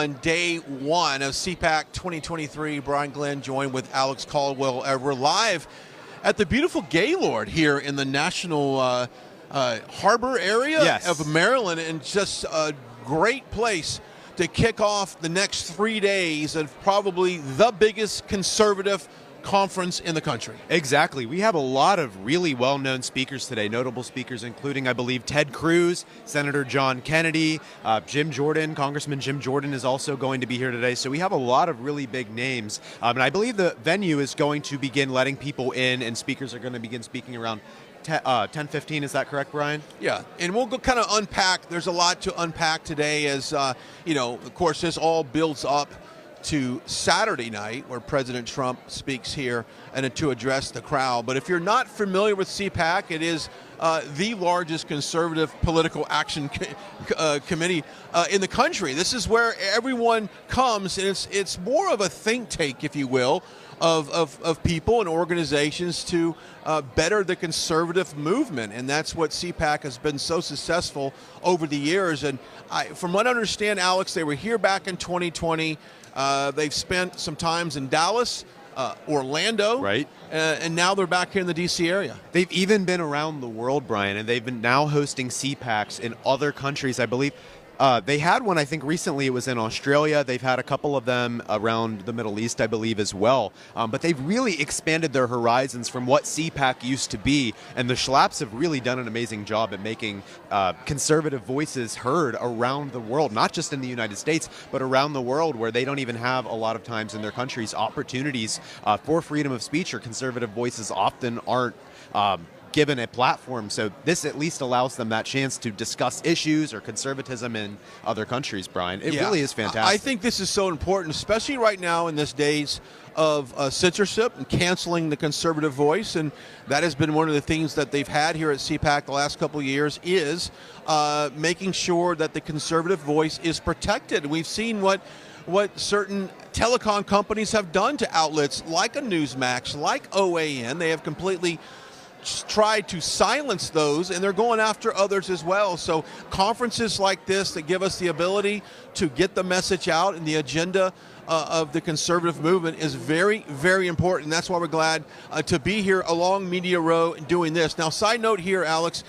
on day one of CPAC 2023. Brian Glenn joined with Alex Caldwell. We're live at the beautiful Gaylord here in the National Harbor area of Maryland, and just a great place to kick off the next 3 days of probably the biggest conservative conference in the country. Exactly. We have a lot of really well-known speakers today, notable speakers including, I believe, Ted Cruz, Senator John Kennedy, Jim Jordan. Congressman Jim Jordan is also going to be here today. So we have a lot of really big names. And I believe the venue is going to begin letting people in, and speakers are going to begin speaking around 10:15. Is that correct, Brian? Yeah, and we'll go kind of unpack. There's a lot to unpack today as, of course, this all builds up to Saturday night, where President Trump speaks here and to address the crowd. But if you're not familiar with CPAC, it is the largest conservative political action committee in the country. This is where everyone comes, and it's more of a think tank, if you will, of people and organizations to better the conservative movement. And that's what CPAC has been so successful over the years. And from what I understand, Alex, they were here back in 2020. They've spent some times in Dallas, Orlando, right, and now they're back here in the D.C. area. They've even been around the world, Brian, and they've been now hosting CPACs in other countries, I believe. They had one, I think, recently. It was in Australia. They've had a couple of them around the Middle East, I believe, as well. But they've really expanded their horizons from what CPAC used to be. And the Schlaps have really done an amazing job at making conservative voices heard around the world, not just in the United States, but around the world, where they don't even have a lot of times in their countries opportunities for freedom of speech, or conservative voices often aren't given a platform. So this at least allows them that chance to discuss issues or conservatism in other countries, Brian. It really is fantastic. I think this is so important, especially right now in this days of censorship and canceling the conservative voice. And that has been one of the things that they've had here at CPAC the last couple of years, is making sure that the conservative voice is protected. We've seen what certain telecom companies have done to outlets like a Newsmax, like OAN. They have completely tried to silence those, and they're going after others as well. So conferences like this that give us the ability to get the message out, and the agenda of the conservative movement is very, very important. And that's why we're glad to be here along Media Row doing this. Now, side note here, Alex,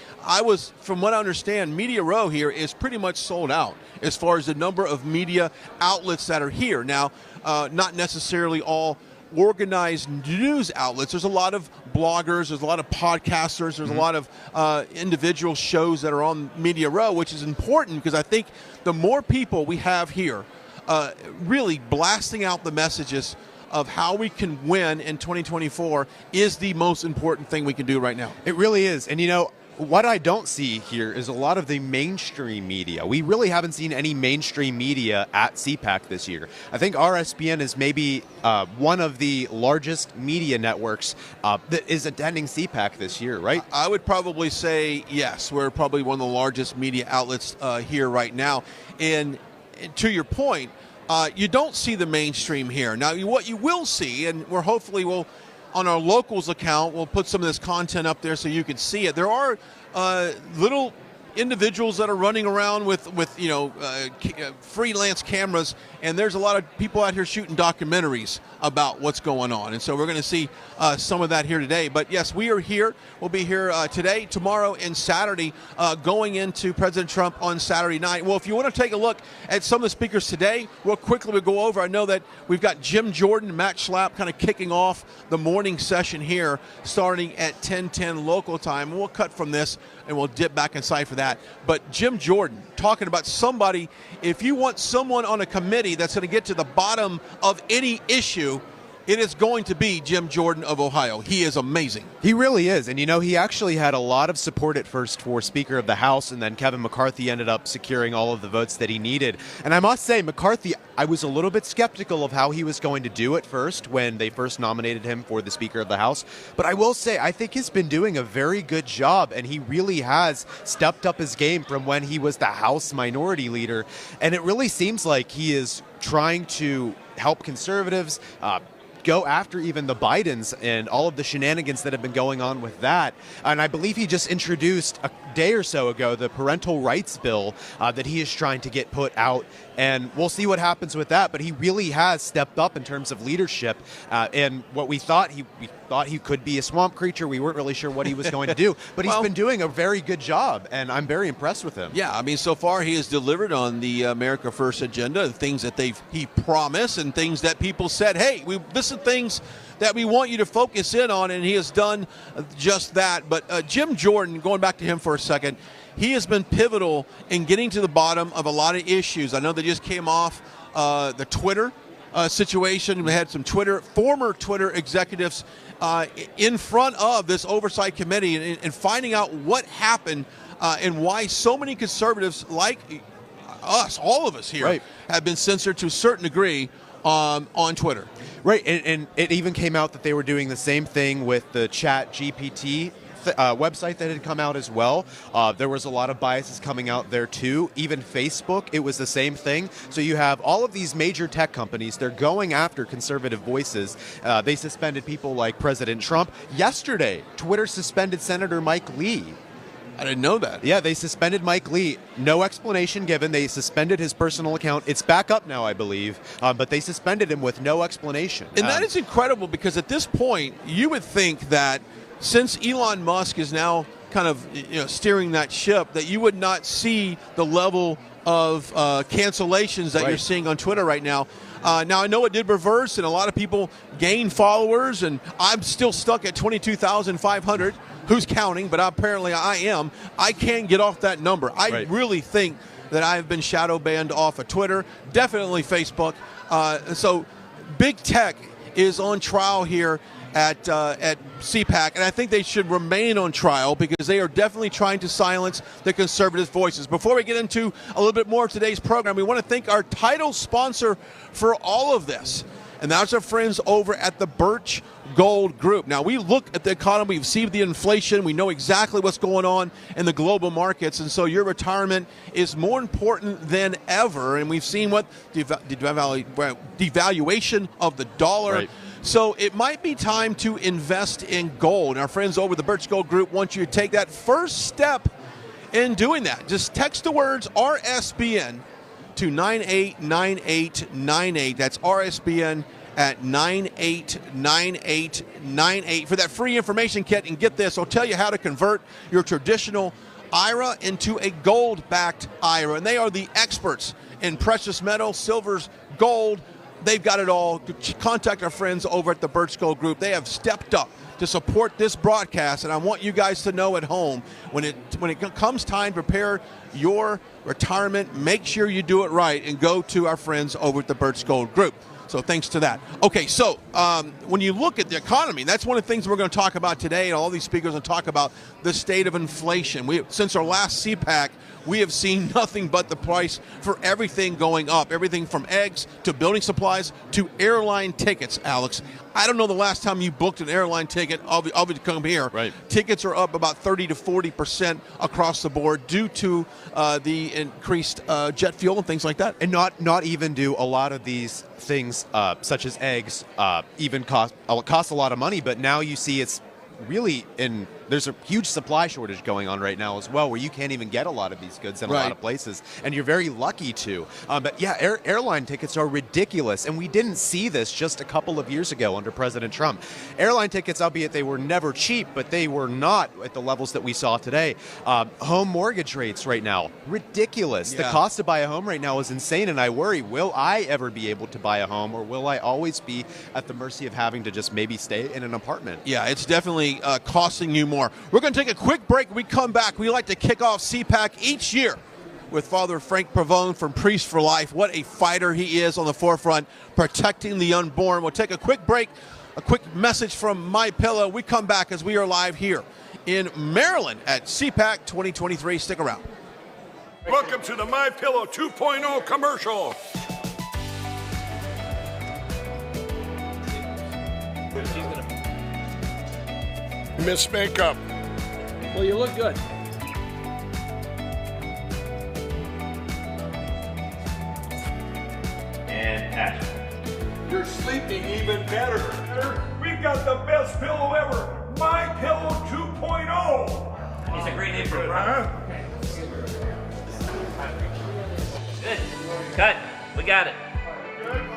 from what I understand, Media Row here is pretty much sold out as far as the number of media outlets that are here. Now, not necessarily all organized news outlets. There's a lot of bloggers, there's a lot of podcasters, there's a lot of individual shows that are on Media Row, which is important, because I think the more people we have here really blasting out the messages of how we can win in 2024 is the most important thing we can do right now. It really is. And what I don't see here is a lot of the mainstream media. We really haven't seen any mainstream media at CPAC this year. I think RSPN is maybe one of the largest media networks that is attending CPAC this year, right? I would probably say yes. We're probably one of the largest media outlets here right now. And to your point, you don't see the mainstream here. Now, what you will see, and we're hopefully will, on our locals account, we'll put some of this content up there so you can see it. There are little individuals that are running around with freelance cameras, and there's a lot of people out here shooting documentaries about what's going on. And so we're going to see some of that here today. But yes, we are here. We'll be here today, tomorrow, and Saturday, going into President Trump on Saturday night. Well, if you want to take a look at some of the speakers today, real quickly we'll go over. I know that we've got Jim Jordan and Matt Schlapp kind of kicking off the morning session here, starting at 10:10 local time. And we'll cut from this and we'll dip back inside for that. But Jim Jordan, talking about somebody, if you want someone on a committee that's going to get to the bottom of any issue, it is going to be Jim Jordan of Ohio. He is amazing. He really is. And, he actually had a lot of support at first for Speaker of the House, and then Kevin McCarthy ended up securing all of the votes that he needed. And I must say, McCarthy, I was a little bit skeptical of how he was going to do at first when they first nominated him for the Speaker of the House. But I will say, I think he's been doing a very good job, and he really has stepped up his game from when he was the House Minority Leader. And it really seems like he is trying to help conservatives, go after even the Bidens and all of the shenanigans that have been going on with that. And I believe he just introduced day or so ago, the parental rights bill that he is trying to get put out. And we'll see what happens with that. But he really has stepped up in terms of leadership. And what we thought he could be a swamp creature. We weren't really sure what he was going to do. But he's been doing a very good job. And I'm very impressed with him. Yeah, I mean, so far he has delivered on the America First agenda, things that he promised and things that people said, hey, this is things that we want you to focus in on, and he has done just that. But Jim Jordan, going back to him for a second, he has been pivotal in getting to the bottom of a lot of issues. I know they just came off the Twitter situation. We had some former Twitter executives in front of this oversight committee and finding out what happened and why so many conservatives like us, all of us here, have been censored to a certain degree on Twitter. Right, and it even came out that they were doing the same thing with the Chat GPT website that had come out as well. There was a lot of biases coming out there too. Even Facebook, it was the same thing. So you have all of these major tech companies, they're going after conservative voices. They suspended people like President Trump. Yesterday, Twitter suspended Senator Mike Lee. I didn't know that. Yeah, they suspended Mike Lee. No explanation given. They suspended his personal account. It's back up now, I believe, but they suspended him with no explanation. And that is incredible because at this point, you would think that since Elon Musk is now kind of steering that ship, that you would not see the level of cancellations that you're seeing on Twitter right now. Now, I know it did reverse, and a lot of people gained followers, and I'm still stuck at 22,500. Who's counting? But apparently I am. I can't get off that number. I really think that I've been shadow banned off of Twitter, definitely Facebook. So big tech is on trial here at CPAC, and I think they should remain on trial because they are definitely trying to silence the conservative voices. Before we get into a little bit more of today's program, we want to thank our title sponsor for all of this, and that's our friends over at the Birch Gold Group. Now, we look at the economy, we've seen the inflation, we know exactly what's going on in the global markets, and so your retirement is more important than ever, and we've seen what devaluation of the dollar. Right. So it might be time to invest in gold. And our friends over the Birch Gold Group want you to take that first step in doing that. Just text the words RSBN to 989898. That's RSBN at 989898 for that free information kit. And get this, I'll tell you how to convert your traditional IRA into a gold-backed IRA. And they are the experts in precious metals, silvers, gold. They've got it all. Contact our friends over at the Birch Gold Group. They have stepped up to support this broadcast, and I want you guys to know at home, when it comes time to prepare your retirement, make sure you do it right and go to our friends over at the Birch Gold Group. So thanks to that. Okay, so when you look at the economy, that's one of the things we're going to talk about today, and all these speakers will talk about the state of inflation. Since our last CPAC, we have seen nothing but the price for everything going up, everything from eggs to building supplies to airline tickets, Alex. I don't know the last time you booked an airline ticket. I'll be to come here. Right. Tickets are up about 30 to 40% across the board due to the increased jet fuel and things like that. And not even do a lot of these things, such as eggs, even cost a lot of money. But now you see it's really there's a huge supply shortage going on right now as well, where you can't even get a lot of these goods in a lot of places, and you're very lucky to. But yeah, airline tickets are ridiculous, and we didn't see this just a couple of years ago under President Trump. Airline tickets, albeit they were never cheap, but they were not at the levels that we saw today. Home mortgage rates right now, ridiculous. The cost to buy a home right now is insane, and I worry, will I ever be able to buy a home, or will I always be at the mercy of having to just maybe stay in an apartment? Yeah, it's definitely costing you more. We're going to take a quick break. When we come back, we like to kick off CPAC each year with Father Frank Pavone from Priest for Life. What a fighter he is on the forefront, protecting the unborn. We'll take a quick break, a quick message from My Pillow. We come back as we are live here in Maryland at CPAC 2023. Stick around. Welcome to the My Pillow 2.0 commercial. Miss Makeup. Well, you look good. And action. You're sleeping even better. We got the best pillow ever. My Pillow 2.0. He's a great intro, Huh? Good. Cut. We got it.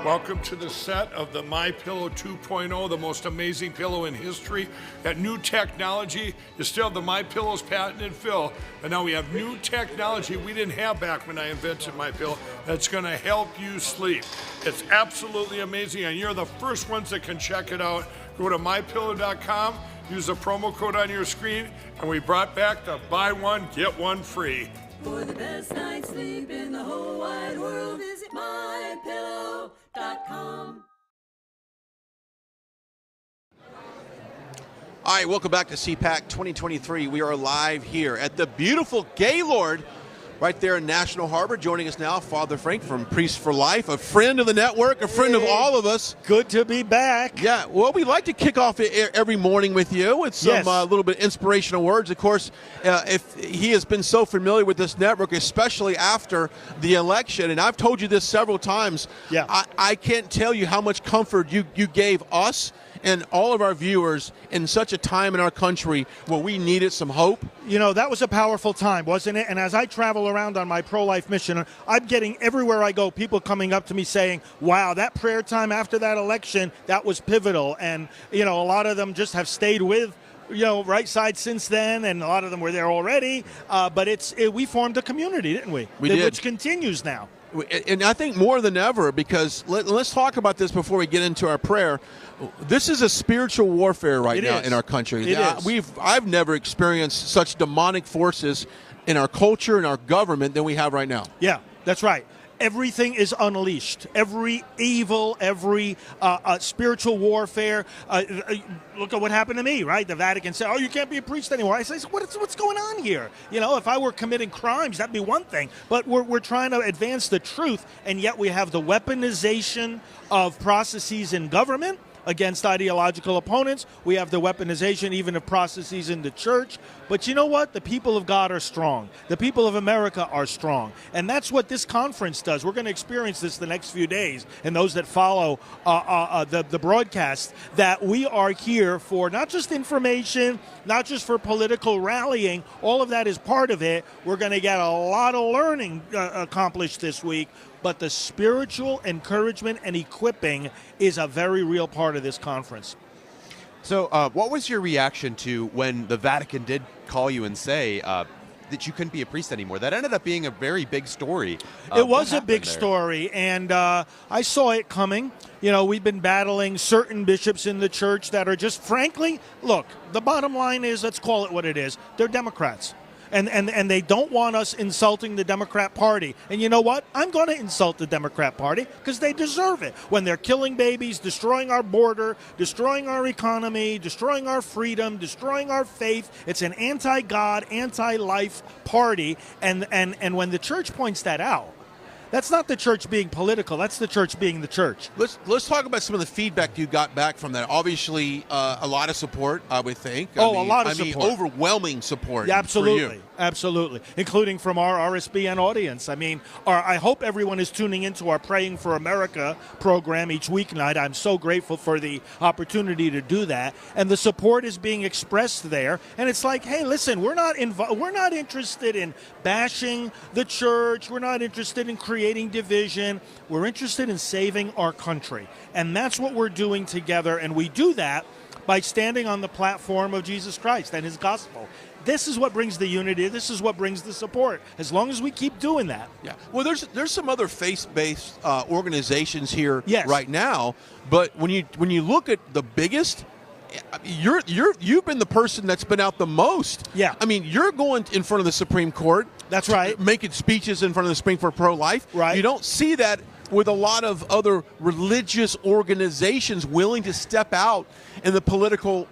Welcome to the set of the My Pillow 2.0, the most amazing pillow in history. That new technology is still the My Pillow's patented fill, but now we have new technology we didn't have back when I invented My Pillow that's going to help you sleep. It's absolutely amazing, and you're the first ones that can check it out. Go to mypillow.com, use the promo code on your screen, and we brought back the buy one, get one free. For the best night's sleep in the whole wide world, visit mypillow.com. All right, welcome back to CPAC 2023. We are live here at the beautiful Gaylord right there in National Harbor. Joining us now, Father Frank from Priests for Life, a friend of the network, a friend of all of us. Good to be back. Yeah, well, we like to kick off every morning with you with some Yes. little bit inspirational words. Of course, if he has been so familiar with this network, especially after the election, and I've told you this several times, Yeah. I can't tell you how much comfort you gave us and all of our viewers in such a time in our country where we needed some hope. You know, that was a powerful time, wasn't it? And as I travel around on my pro-life mission, I'm getting everywhere I go people coming up to me saying, wow, that prayer time after that election, that was pivotal. And, you know, a lot of them just have stayed with, you know, Right Side since then, and a lot of them were there already. But we formed a community, didn't we? We did. Which continues now. And I think more than ever, because let's talk about this before we get into our prayer. This is a spiritual warfare right now in our country. It is. I've never experienced such demonic forces in our culture and our government than we have right now. Yeah, that's right. Everything is unleashed. Every evil, every spiritual warfare. Look at what happened to me, right? The Vatican said, "Oh, you can't be a priest anymore." I say, "What's going on here?" You know, if I were committing crimes, that'd be one thing. But we're trying to advance the truth, and yet we have the weaponization of processes in government against ideological opponents. We have the weaponization even of processes in the church. But you know what? The people of God are strong. The people of America are strong. And that's what this conference does. We're going to experience this the next few days. And those that follow the broadcast, that we are here for not just information, not just for political rallying. All of that is part of it. We're going to get a lot of learning accomplished this week. But the spiritual encouragement and equipping is a very real part of this conference. So what was your reaction to when the Vatican did call you and say that you couldn't be a priest anymore? That ended up being a very big story. It was a big story, and I saw it coming. You know, we've been battling certain bishops in the church that are just, frankly, look, the bottom line is, let's call it what it is. They're Democrats. And they don't want us insulting the Democrat Party. And you know what? I'm going to insult the Democrat Party because they deserve it. When they're killing babies, destroying our border, destroying our economy, destroying our freedom, destroying our faith. It's an anti-God, anti-life party. And when the church points that out, that's not the church being political. That's the church being the church. Let's talk about some of the feedback you got back from that. Obviously, a lot of support, I would think. A lot of support. Overwhelming support. Yeah, absolutely. For you. Absolutely, including from our RSBN audience. I mean, I hope everyone is tuning into our Praying for America program each weeknight. I'm so grateful for the opportunity to do that, and the support is being expressed there. And it's like, hey, listen, we're not interested in bashing the church. We're not interested in creating division. We're interested in saving our country, and that's what we're doing together. And we do that by standing on the platform of Jesus Christ and His gospel. This is what brings the unity. This is what brings the support. As long as we keep doing that. Yeah. Well, there's some other faith-based organizations here Yes. right now, but when you look at the biggest, you've been the person that's been out the most. Yeah. I mean, you're going in front of the Supreme Court. That's right. Making speeches in front of the Supreme Court pro-life. Right. You don't see that with a lot of other religious organizations willing to step out in the political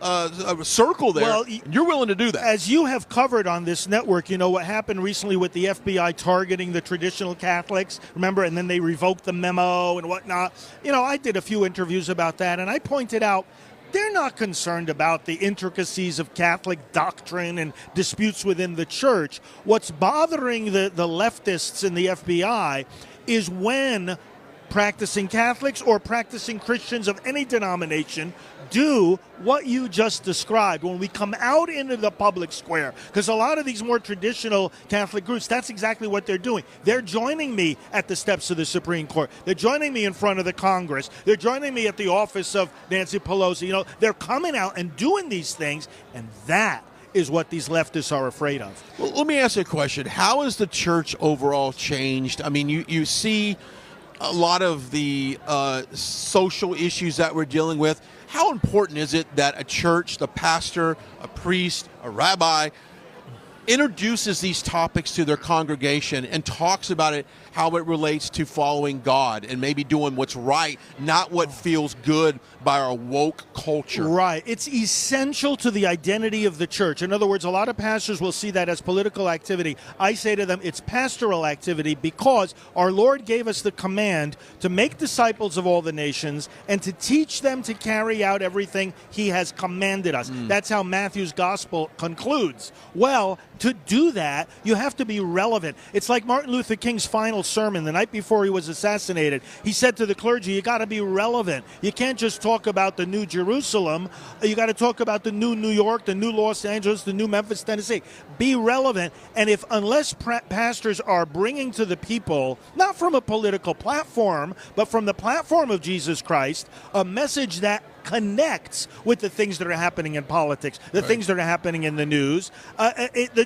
circle there. Well, you're willing to do that. As you have covered on this network, you know what happened recently with the FBI targeting the traditional Catholics, remember, and then they revoked the memo and whatnot. You know, I did a few interviews about that, and I pointed out they're not concerned about the intricacies of Catholic doctrine and disputes within the church. What's bothering the leftists in the FBI is when practicing Catholics or practicing Christians of any denomination, do what you just described when we come out into the public square. Because a lot of these more traditional Catholic groups, that's exactly what they're doing. They're joining me at the steps of the Supreme Court. They're joining me in front of the Congress. They're joining me at the office of Nancy Pelosi. You know, they're coming out and doing these things, and that is what these leftists are afraid of. Well, let me ask you a question. How has the church overall changed? I mean, you see a lot of the social issues that we're dealing with. How important is it that a church, the pastor, a priest, a rabbi, introduces these topics to their congregation and talks about it, how it relates to following God and maybe doing what's right, not what feels good by our woke culture? Right. It's essential to the identity of the church. In other words, a lot of pastors will see that as political activity. I say to them, it's pastoral activity because our Lord gave us the command to make disciples of all the nations and to teach them to carry out everything he has commanded us. That's how Matthew's gospel concludes. Well, to do that, you have to be relevant. It's like Martin Luther King's final sermon the night before he was assassinated. He said to the clergy, you got to be relevant. You can't just talk about the new Jerusalem. You got to talk about the new New York, the new Los Angeles, the new Memphis, Tennessee. Be relevant. And unless pastors are bringing to the people, not from a political platform, but from the platform of Jesus Christ, a message that connects with the things that are happening in politics, the things that are happening in the news,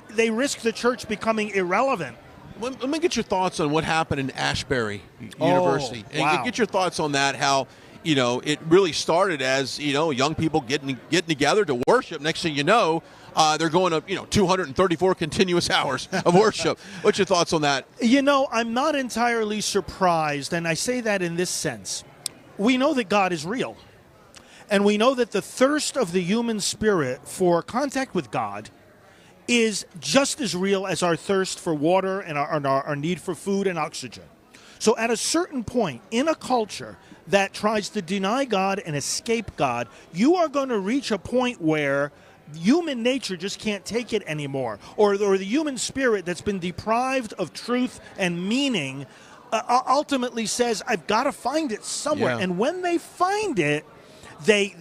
they risk the church becoming irrelevant. Let me get your thoughts on what happened in Ashbury University. And wow. get your thoughts on that, how, you know, it really started as, you know, young people getting together to worship. Next thing you know, they're going to, 234 continuous hours of worship. What's your thoughts on that? You know, I'm not entirely surprised, and I say that in this sense. We know that God is real. And we know that the thirst of the human spirit for contact with God is just as real as our thirst for water and our need for food and oxygen. So at a certain point in a culture that tries to deny God and escape God, you are going to reach a point where human nature just can't take it anymore, or the human spirit that's been deprived of truth and meaning ultimately says, I've got to find it somewhere. Yeah. And when they find it, they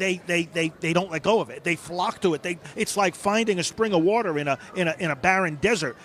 don't let go of it. They flock to it. It's like finding a spring of water in a barren desert.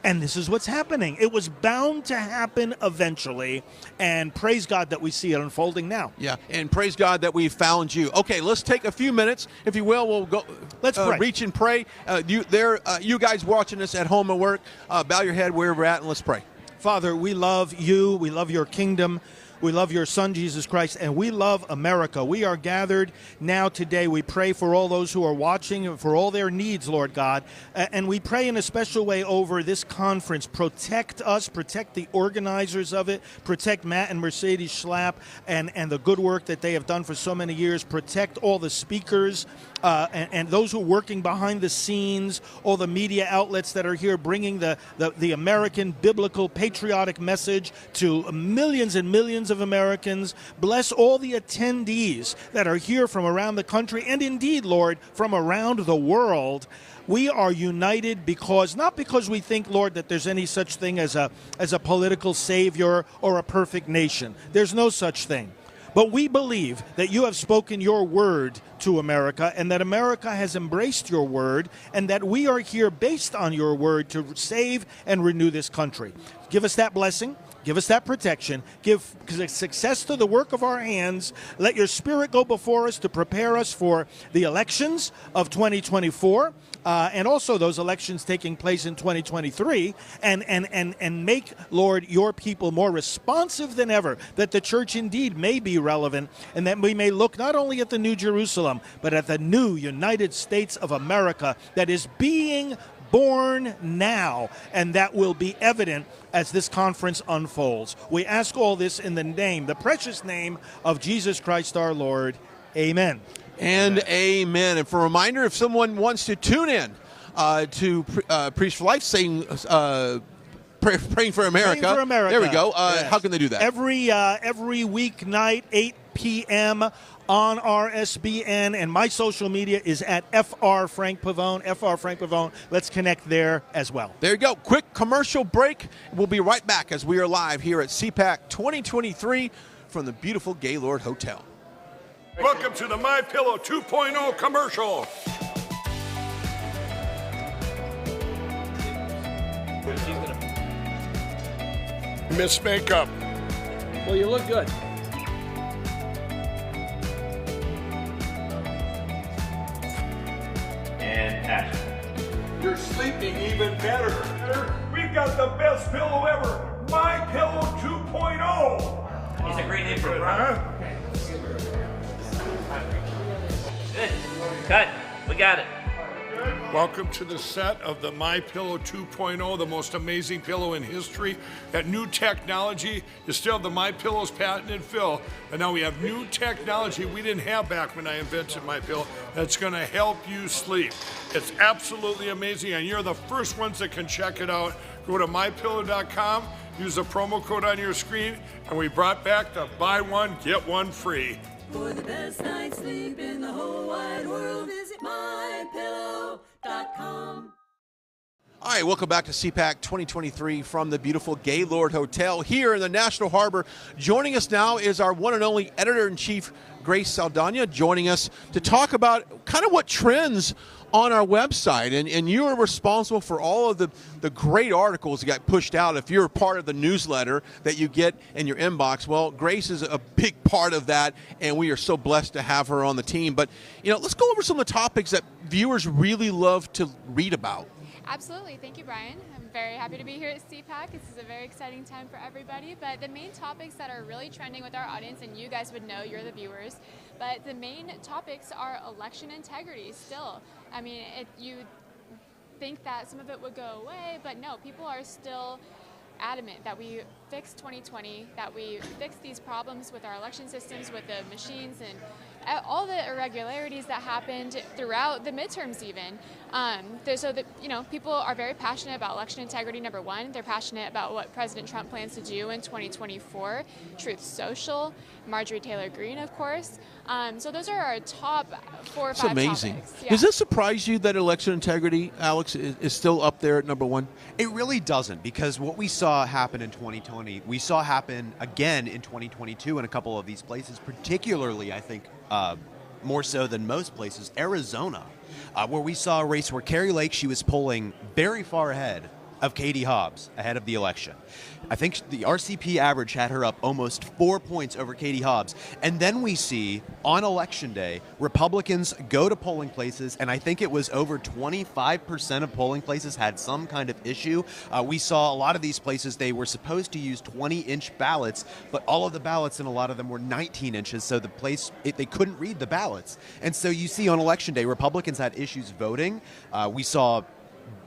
And this is what's happening. It was bound to happen eventually, and praise God that we see it unfolding now. Yeah, and praise God that we found you. Okay, let's take a few minutes, if you will. We'll go. Let's pray. Reach and pray. You guys watching us at home and work, bow your head where we're at, and let's pray. Father, we love you. We love your kingdom. We love your Son, Jesus Christ, and we love America. We are gathered now today. We pray for all those who are watching and for all their needs, Lord God. And we pray in a special way over this conference. Protect us, protect the organizers of it, protect Matt and Mercedes Schlapp and the good work that they have done for so many years. Protect all the speakers and those who are working behind the scenes, all the media outlets that are here bringing the American biblical patriotic message to millions and millions of Americans. Bless all the attendees that are here from around the country and indeed, Lord, from around the world. We are united not because we think, Lord, that there's any such thing as a political savior or a perfect nation. There's no such thing. But we believe that you have spoken your word to America and that America has embraced your word and that we are here based on your word to save and renew this country. Give us that blessing. Give us that protection. Give success to the work of our hands. Let your spirit go before us to prepare us for the elections of 2024 and also those elections taking place in 2023 and make, Lord, your people more responsive than ever, that the church indeed may be relevant and that we may look not only at the New Jerusalem, but at the new United States of America that is being born now, and that will be evident as this conference unfolds. We ask all this in the precious name of Jesus Christ our Lord. Amen. And amen. And for a reminder, if someone wants to tune in to Priest for Life, saying praying for America. Praying for America. There we go. Yes. How can they do that? Every weeknight, p.m. on RSBN, and my social media is at FR Frank Pavone, FR Frank Pavone. Let's connect there as well. There you go. Quick commercial break. We'll be right back as we are live here at CPAC 2023 from the beautiful Gaylord Hotel. Welcome to the My Pillow 2.0 commercial. Miss Makeup. Well, you look good. And action. You're sleeping even better. We've got the best pillow ever. My Pillow 2.0. It's a great name for a product. Good. Cut. We got it. Welcome to the set of the My Pillow 2.0, the most amazing pillow in history. That new technology is still the My Pillow's patented fill, and now we have new technology we didn't have back when I invented My Pillow that's going to help you sleep. It's absolutely amazing, and you're the first ones that can check it out. Go to mypillow.com, use the promo code on your screen, and we brought back the buy one, get one free. For the best night's sleep in the whole wide world, visit mypillow.com. All right, welcome back to CPAC 2023 from the beautiful Gaylord Hotel here in the National Harbor. Joining us now is our one and only Editor-in-Chief, Grace Saldana, joining us to talk about kind of what trends on our website. And you are responsible for all of the great articles that got pushed out. If you're a part of the newsletter that you get in your inbox, well, Grace is a big part of that, and we are so blessed to have her on the team. But, let's go over some of the topics that viewers really love to read about. Absolutely. Thank you, Brian. I'm very happy to be here at CPAC. This is a very exciting time for everybody. But the main topics that are really trending with our audience, and you guys would know, you're the viewers, but the main topics are election integrity still. I mean, you think that some of it would go away, but no, people are still adamant that we fix 2020, that we fix these problems with our election systems, with the machines, and all the irregularities that happened throughout the midterms even. People are very passionate about election integrity, number one. They're passionate about what President Trump plans to do in 2024. Truth Social, Marjorie Taylor Greene, of course. So those are our top 4 or 5 It's amazing. topics. Yeah. Does this surprise you that election integrity, Alex, is still up there at number one? It really doesn't, because what we saw happen in 2020, we saw happen again in 2022 in a couple of these places, particularly, I think, more so than most places, Arizona, where we saw a race where Kari Lake, she was polling very far ahead of Katie Hobbs ahead of the election. I think the RCP average had her up almost 4 points over Katie Hobbs. And then we see on election day, Republicans go to polling places, and I think it was over 25% of polling places had some kind of issue. We saw a lot of these places, they were supposed to use 20-inch ballots, but all of the ballots in a lot of them were 19 inches, so they couldn't read the ballots. And so you see on election day, Republicans had issues voting. We saw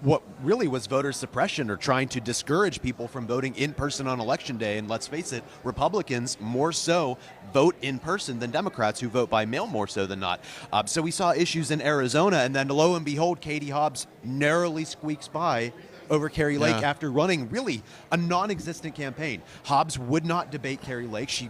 what really was voter suppression, or trying to discourage people from voting in person on election day. And let's face it, Republicans more so vote in person than Democrats, who vote by mail more so than not. So we saw issues in Arizona, and then lo and behold, Katie Hobbs narrowly squeaks by over Kari Lake after running really a non-existent campaign. Hobbs would not debate Kari Lake.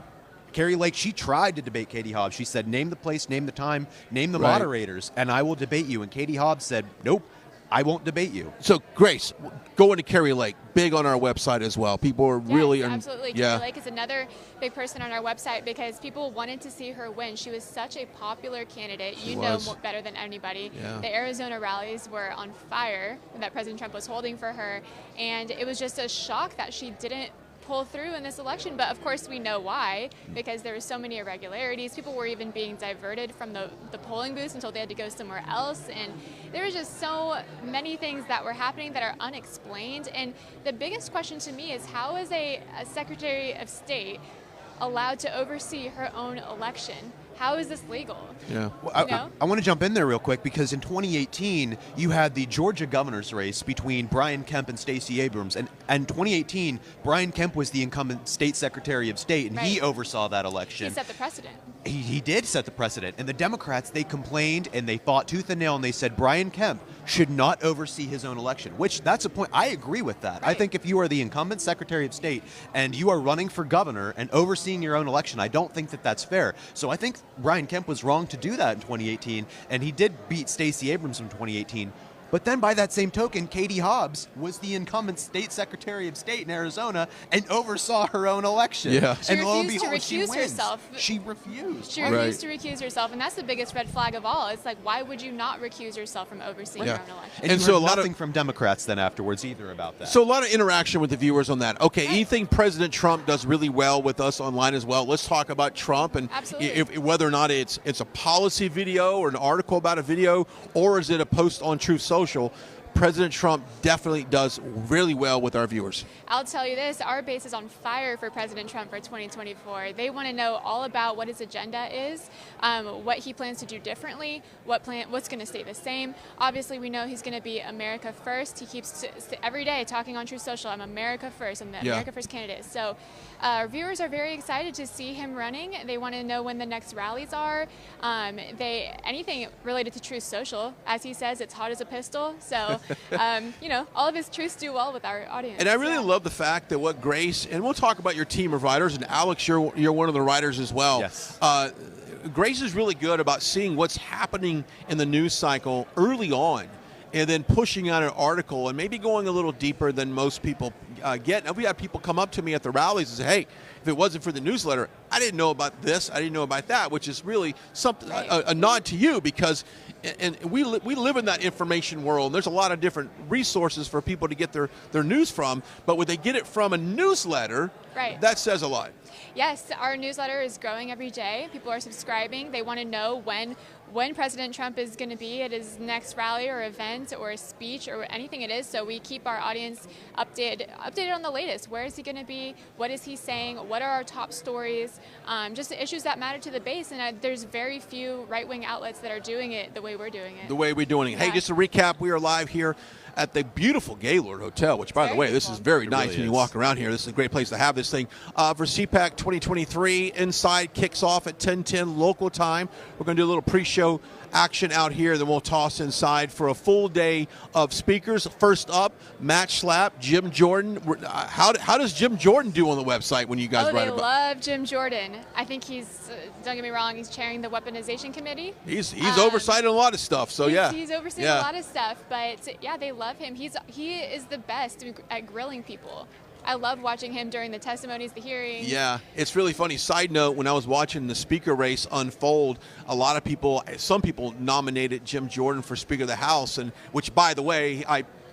Kari Lake, she tried to debate Katie Hobbs. She said, name the place, name the time, name the moderators, and I will debate you. And Katie Hobbs said, nope, I won't debate you. So, Grace, going to Kari Lake, big on our website as well. People are really... Absolutely. Kari Lake is another big person on our website because people wanted to see her win. She was such a popular candidate. You know better than anybody. Yeah. The Arizona rallies were on fire that President Trump was holding for her, and it was just a shock that she didn't pull through in this election. But of course we know why, because there were so many irregularities. People were even being diverted from the polling booths until they had to go somewhere else, and there was just so many things that were happening that are unexplained. And the biggest question to me is, how is a Secretary of State allowed to oversee her own election? How is this legal? Yeah. Well, I want to jump in there real quick, because in 2018, you had the Georgia governor's race between Brian Kemp and Stacey Abrams. And in 2018, Brian Kemp was the incumbent state secretary of state, and he oversaw that election. He set the precedent. He did set the precedent. And the Democrats, they complained and they fought tooth and nail, and they said Brian Kemp should not oversee his own election, which that's a point. I agree with that. I think if you are the incumbent secretary of state and you are running for governor and overseeing your own election, I don't think that that's fair. So I think Brian Kemp was wrong to do that in 2018, and he did beat Stacey Abrams in 2018. But then by that same token, Katie Hobbs was the incumbent state secretary of state in Arizona and oversaw her own election. Yeah. She and lo and refused to behold, she recuse wins. herself. She refused. She refused to recuse herself, and that's the biggest red flag of all. It's like, why would you not recuse yourself from overseeing your own election? And so nothing from Democrats then afterwards either about that. So a lot of interaction with the viewers on that. Okay, anything President Trump does really well with us online as well. Let's talk about Trump and whether or not it's a policy video or an article about a video, or is it a post on Truth Social. President Trump definitely does really well with our viewers. I'll tell you this, our base is on fire for President Trump for 2024. They want to know all about what his agenda is, what he plans to do differently, what's going to stay the same. Obviously, we know he's going to be America first. He keeps every day talking on Truth Social, I'm America first, I'm the America first candidate. So our viewers are very excited to see him running. They want to know when the next rallies are. Anything related to Truth Social, as he says, it's hot as a pistol. So all of his truths do well with our audience. And I really love the fact that what Grace, and we'll talk about your team of writers, and Alex, you're one of the writers as well. Yes. Grace is really good about seeing what's happening in the news cycle early on, and then pushing out an article and maybe going a little deeper than most people get. And we had people come up to me at the rallies and say, hey, if it wasn't for the newsletter, I didn't know about this, I didn't know about that, which is really something a nod to you, because and we live in that information world. And there's a lot of different resources for people to get their news from, but when they get it from a newsletter, that says a lot. Yes, our newsletter is growing every day. People are subscribing. They want to know when President Trump is going to be at his next rally or event or a speech or anything it is. So we keep our audience updated on the latest. Where is he going to be? What is he saying? What are our top stories? Just the issues that matter to the base. And there's very few right-wing outlets that are doing it the way we're doing it. The way we're doing it. Hey, just to recap, we are live here at the beautiful Gaylord Hotel, which, by the way, this is very nice when you walk around here. This is a great place to have this thing. For CPAC 2023, Inside kicks off at 10:10 local time. We're going to do a little pre-show action out here, then we'll toss inside for a full day of speakers. First up, Matt Schlapp, Jim Jordan. How does Jim Jordan do on the website when you guys write about? They love Jim Jordan. I think he's, don't get me wrong, he's chairing the weaponization committee. He's oversighting a lot of stuff, so he's overseeing a lot of stuff, but yeah, they love him. He is the best at grilling people. I love watching him during the testimonies, the hearings. Yeah, it's really funny. Side note, when I was watching the speaker race unfold, some people nominated Jim Jordan for Speaker of the House, and which, by the way,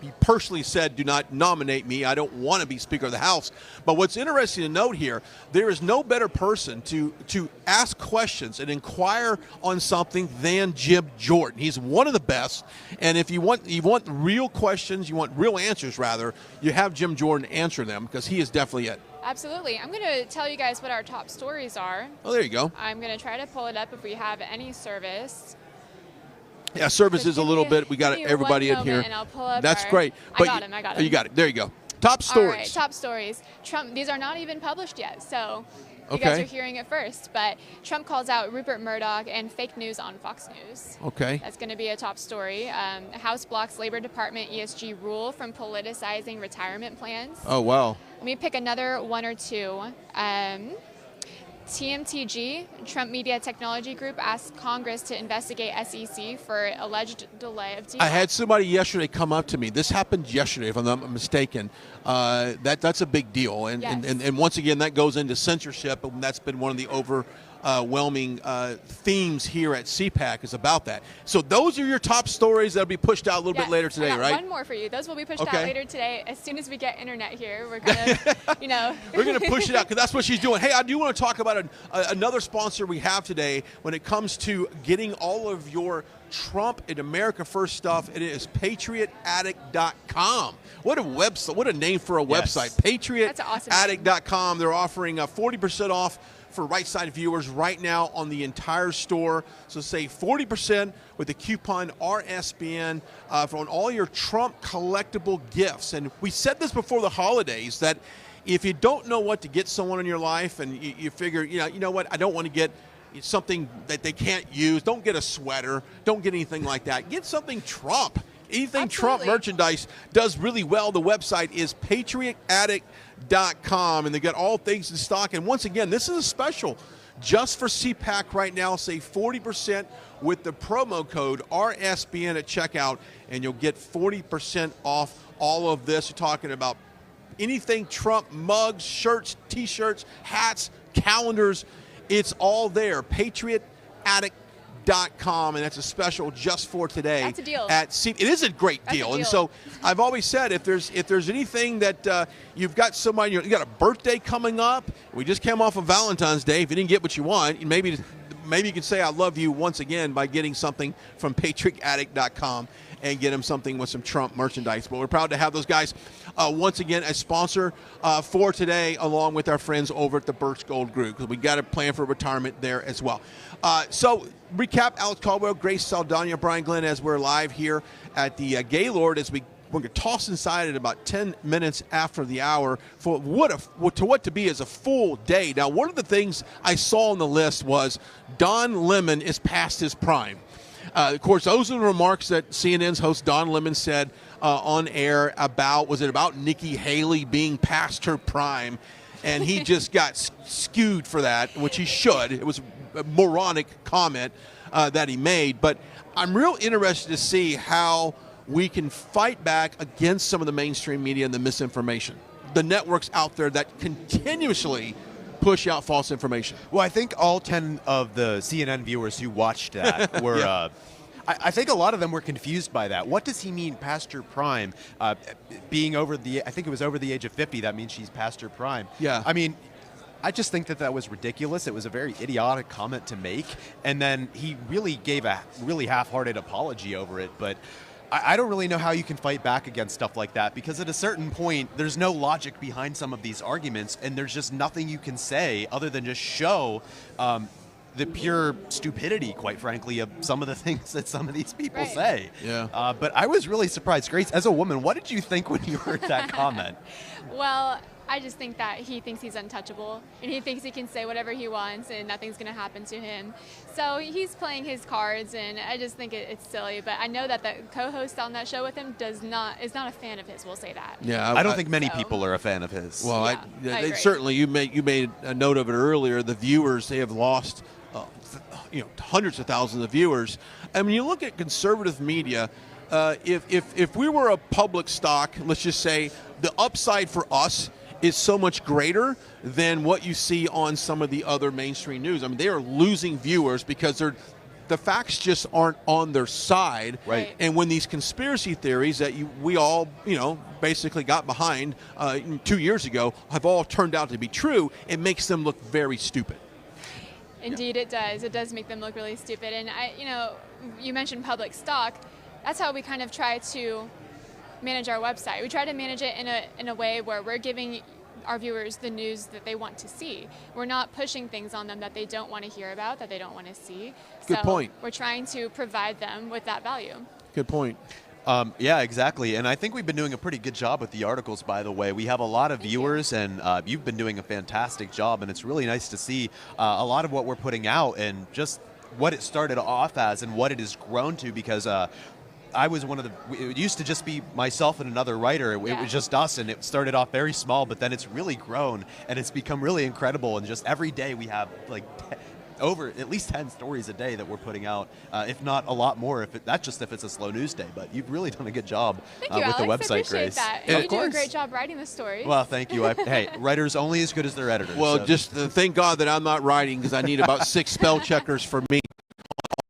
he personally said, do not nominate me. I don't want to be Speaker of the House. But what's interesting to note here, there is no better person to ask questions and inquire on something than Jim Jordan. He's one of the best. And if you want real questions, you want real answers, rather, you have Jim Jordan answer them, because he is definitely it. Absolutely. I'm going to tell you guys what our top stories are. Oh, there you go. I'm going to try to pull it up if we have any service. Yeah, service is a little bit. We got everybody in here. And I'll pull up That's great. But I got him. You got it. There you go. Top stories. All right, top stories. Trump. These are not even published yet, so you guys are hearing it first. But Trump calls out Rupert Murdoch and fake news on Fox News. Okay. That's going to be a top story. House blocks Labor Department ESG rule from politicizing retirement plans. Oh, wow. Let me pick another one or two. TMTG, Trump Media Technology Group, asked Congress to investigate SEC for alleged delay of deal. I had somebody yesterday come up to me. This happened yesterday, if I'm not mistaken. That's a big deal. And once again, that goes into censorship, and that's been one of the overwhelming themes here at CPAC is about that. So those are your top stories that'll be pushed out a little bit later today, I got right? One more for you. Those will be pushed out later today. As soon as we get internet here, we're gonna, we're gonna push it out, because that's what she's doing. Hey, I do want to talk about another sponsor we have today when it comes to getting all of your Trump and America First stuff. It is patriotaddict.com. What a website! What a name for a website! Patriotaddict.com. They're offering 40% off for right side viewers right now on the entire store. So save 40% with the coupon RSBN for on all your Trump collectible gifts. And we said this before the holidays that if you don't know what to get someone in your life and you figure, you know what, I don't want to get something that they can't use. Don't get a sweater. Don't get anything like that. Get something Trump. Anything Trump merchandise does really well. The website is patriotaddict.com, and they got all things in stock. And once again, this is a special just for CPAC right now. Save 40% with the promo code RSBN at checkout, and you'll get 40% off all of this. You're talking about anything Trump, mugs, shirts, T-shirts, hats, calendars. It's all there. PatriotAddict.com, and that's a special just for today. That's a deal. It is a great deal. And so I've always said if there's anything that you've got somebody, you got a birthday coming up. We just came off of Valentine's Day. If you didn't get what you want, maybe you can say I love you once again by getting something from PatriotAddict.com and get them something with some Trump merchandise. But we're proud to have those guys once again as sponsor for today, along with our friends over at the Birch Gold Group, because we got a plan for retirement there as well. So recap: Alex Caldwell, Grace Saldana, Brian Glenn, as we're live here at the Gaylord as we're going to toss inside at about 10 minutes after the hour for what to be as a full day. Now, one of the things I saw on the list was Don Lemon is past his prime. Of course, those are the remarks that CNN's host Don Lemon said on air about Nikki Haley being past her prime, and he just got skewed for that, which he should. It was a moronic comment that he made, but I'm real interested to see how we can fight back against some of the mainstream media and the misinformation. The networks out there that continuously push out false information. Well, I think all 10 of the CNN viewers who watched that were, Yeah. I think a lot of them were confused by that. What does he mean past her prime? Being over I think it was over the age of 50, that means she's past her prime. Yeah. I mean, I just think that was ridiculous. It was a very idiotic comment to make. And then he really gave a really half-hearted apology over it. But I don't really know how you can fight back against stuff like that, because at a certain point, there's no logic behind some of these arguments, and there's just nothing you can say other than just show the pure stupidity, quite frankly, of some of the things that some of these people say. Yeah. But I was really surprised. Grace, as a woman, what did you think when you heard that comment? Well, I just think that he thinks he's untouchable, and he thinks he can say whatever he wants and nothing's going to happen to him. So he's playing his cards, and I just think it's silly. But I know that the co-host on that show with him is not a fan of his. We'll say that. Yeah, I don't think many people are a fan of his. Well, I agree. certainly you made a note of it earlier. The viewers, they have lost hundreds of thousands of viewers. And when you look at conservative media, if we were a public stock, let's just say the upside for us is so much greater than what you see on some of the other mainstream news. I mean, they are losing viewers because the facts just aren't on their side. Right. And when these conspiracy theories that we all, basically got behind 2 years ago have all turned out to be true, it makes them look very stupid. Indeed, it does. It does make them look really stupid. And you mentioned public stock. That's how we kind of try to manage our website. We try to manage it in a way where we're giving our viewers the news that they want to see. We're not pushing things on them that they don't want to hear about, that they don't want to see. Good point. We're trying to provide them with that value. Good point. Yeah, exactly. And I think we've been doing a pretty good job with the articles, by the way. We have a lot of viewers, and you've been doing a fantastic job, and it's really nice to see a lot of what we're putting out and just what it started off as and what it has grown to, because I was it used to just be myself and another writer. It was just us, and it started off very small, but then it's really grown, and it's become really incredible. And just every day we have over at least 10 stories a day that we're putting out, if not a lot more, if it's a slow news day. But you've really done a good job Thank you, with Alex. the I website, appreciate Grace. that. And You do a great job writing the stories. Well, thank you. Hey, writers only as good as their editors. Well, so. just thank God that I'm not writing, because I need about 6 spell checkers for me.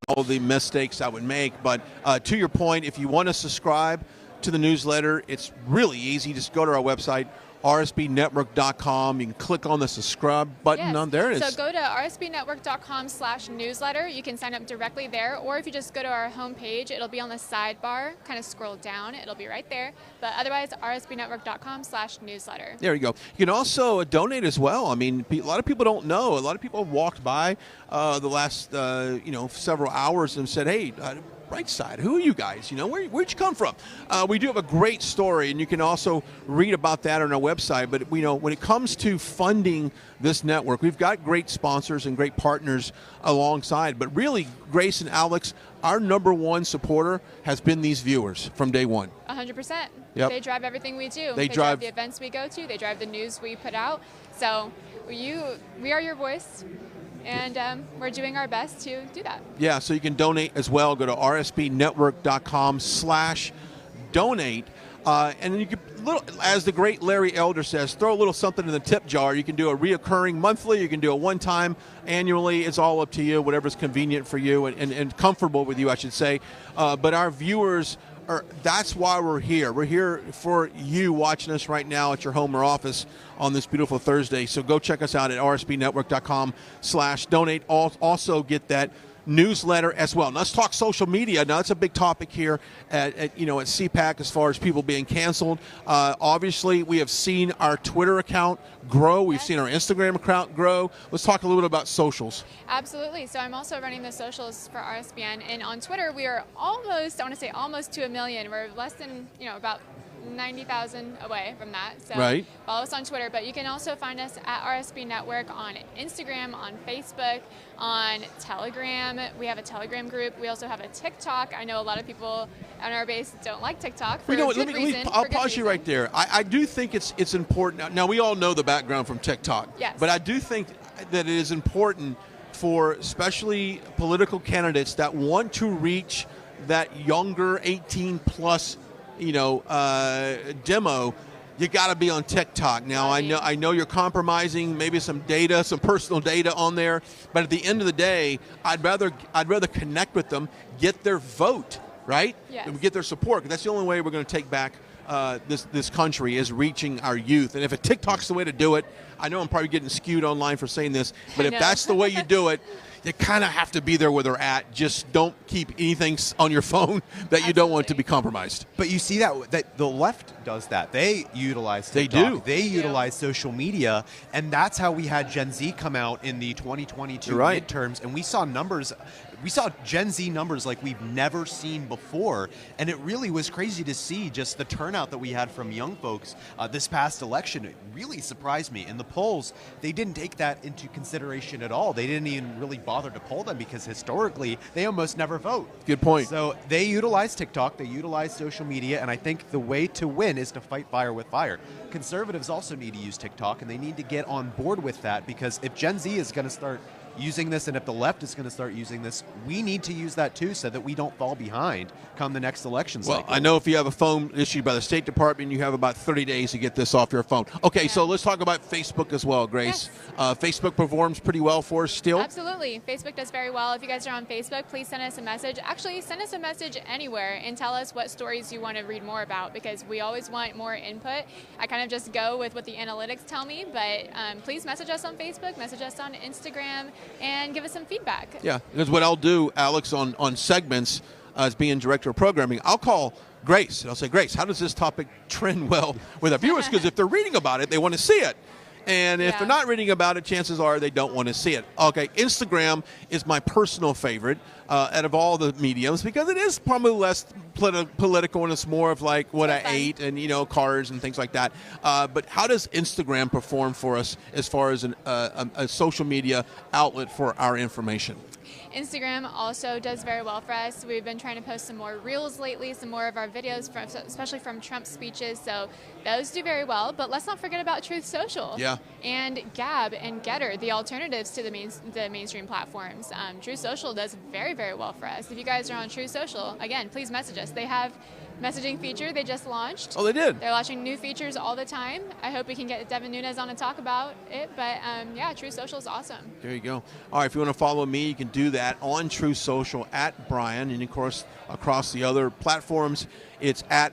All the mistakes I would make. But to your point, if you want to subscribe to the newsletter, it's really easy. Just go to our website, rsbnetwork.com. You can click on the subscribe button Yes. on there. So go to rsbnetwork.com/newsletter. You can sign up directly there, or if you just go to our homepage, it'll be on the sidebar. Kind of scroll down, it'll be right there. But otherwise, rsbnetwork.com/newsletter. There you go. You can also donate as well. I mean, a lot of people don't know. A lot of people have walked by the last several hours and said, "Hey, Brightside, who are you guys? Where'd you come from?" We do have a great story, and you can also read about that on our website. But when it comes to funding this network, we've got great sponsors and great partners alongside. But really, Grace and Alex, our number one supporter has been these viewers from day one. 100%. Yep. They drive everything we do. They drive drive the events we go to. They drive the news we put out. So we are your voice. And we're doing our best to do that. Yeah, so you can donate as well. Go to rsbnetwork.com/donate. And you can, as the great Larry Elder says, throw a little something in the tip jar. You can do a reoccurring monthly. You can do a one-time annually. It's all up to you, whatever's convenient for you and comfortable with you, I should say. But our viewers, that's why we're here. We're here for you watching us right now at your home or office on this beautiful Thursday. So go check us out at rsbnetwork.com/donate. Also get that newsletter as well. Now, let's talk social media. Now, that's a big topic here at CPAC as far as people being canceled. Obviously, we have seen our Twitter account grow. We've seen our Instagram account grow. Let's talk a little bit about socials. Absolutely. So I'm also running the socials for RSBN. And on Twitter, we are almost to 1 million. We're less than, about 90,000 away from that. So right. Follow us on Twitter, but you can also find us at RSB Network on Instagram, on Facebook, on Telegram. We have a Telegram group. We also have a TikTok. I know a lot of people on our base don't like TikTok for good reason. I'll pause you right there. I do think it's important. Now, we all know the background from TikTok. Yes. But I do think that it is important for especially political candidates that want to reach that younger 18 plus demo. You got to be on TikTok. Now, I know you're compromising maybe some data, some personal data on there, but at the end of the day, I'd rather connect with them, get their vote, right? Yes. And get their support. 'Cause that's the only way we're going to take back this country, is reaching our youth. And if a TikTok's the way to do it, I know I'm probably getting skewed online for saying this, but if that's the way you do it, you kind of have to be there where they're at. Just don't keep anything on your phone that you don't want to be compromised. But you see that the left does that. They utilize TikTok. They do. They utilize social media, and that's how we had Gen Z come out in the 2022 right. midterms, and we saw numbers. We saw Gen Z numbers like we've never seen before, and it really was crazy to see just the turnout that we had from young folks this past election. It really surprised me. In the polls, they didn't take that into consideration at all. They didn't even really bother to poll them because historically, they almost never vote. Good point. So they utilize TikTok, they utilize social media, and I think the way to win is to fight fire with fire. Conservatives also need to use TikTok, and they need to get on board with that, because if Gen Z is going to start using this, and if the left is going to start using this, we need to use that too, so that we don't fall behind come the next election cycle. Well, I know if you have a phone issued by the State Department, you have about 30 days to get this off your phone. Okay, so let's talk about Facebook as well, Grace. Yes. Facebook performs pretty well for us still. Absolutely. Facebook does very well. If you guys are on Facebook, please send us a message. Actually, send us a message anywhere and tell us what stories you want to read more about, because we always want more input. I kind of just go with what the analytics tell me, but please message us on Facebook, message us on Instagram, and give us some feedback. Yeah, because what I'll do, Alex, on segments, as being director of programming, I'll call Grace, and I'll say, Grace, how does this topic trend well with our viewers? Because if they're reading about it, they want to see it. And if they're not reading about it, chances are they don't want to see it. Okay, Instagram is my personal favorite out of all the mediums, because it is probably less political, and it's more of like what I ate and, cars and things like that. But how does Instagram perform for us as far as a social media outlet for our information? Instagram also does very well for us. We've been trying to post some more reels lately, some more of our videos, especially from Trump's speeches. So those do very well. But let's not forget about Truth Social. Yeah. And Gab and Getter, the alternatives to the mainstream platforms. Truth Social does very, very well for us. If you guys are on Truth Social, again, please message us. They have messaging feature they just launched. Oh, they did? They're launching new features all the time. I hope we can get Devin Nunes on to talk about it. But Truth Social is awesome. There you go. All right, if you want to follow me, you can do that on Truth Social at Brian. And, of course, across the other platforms, it's at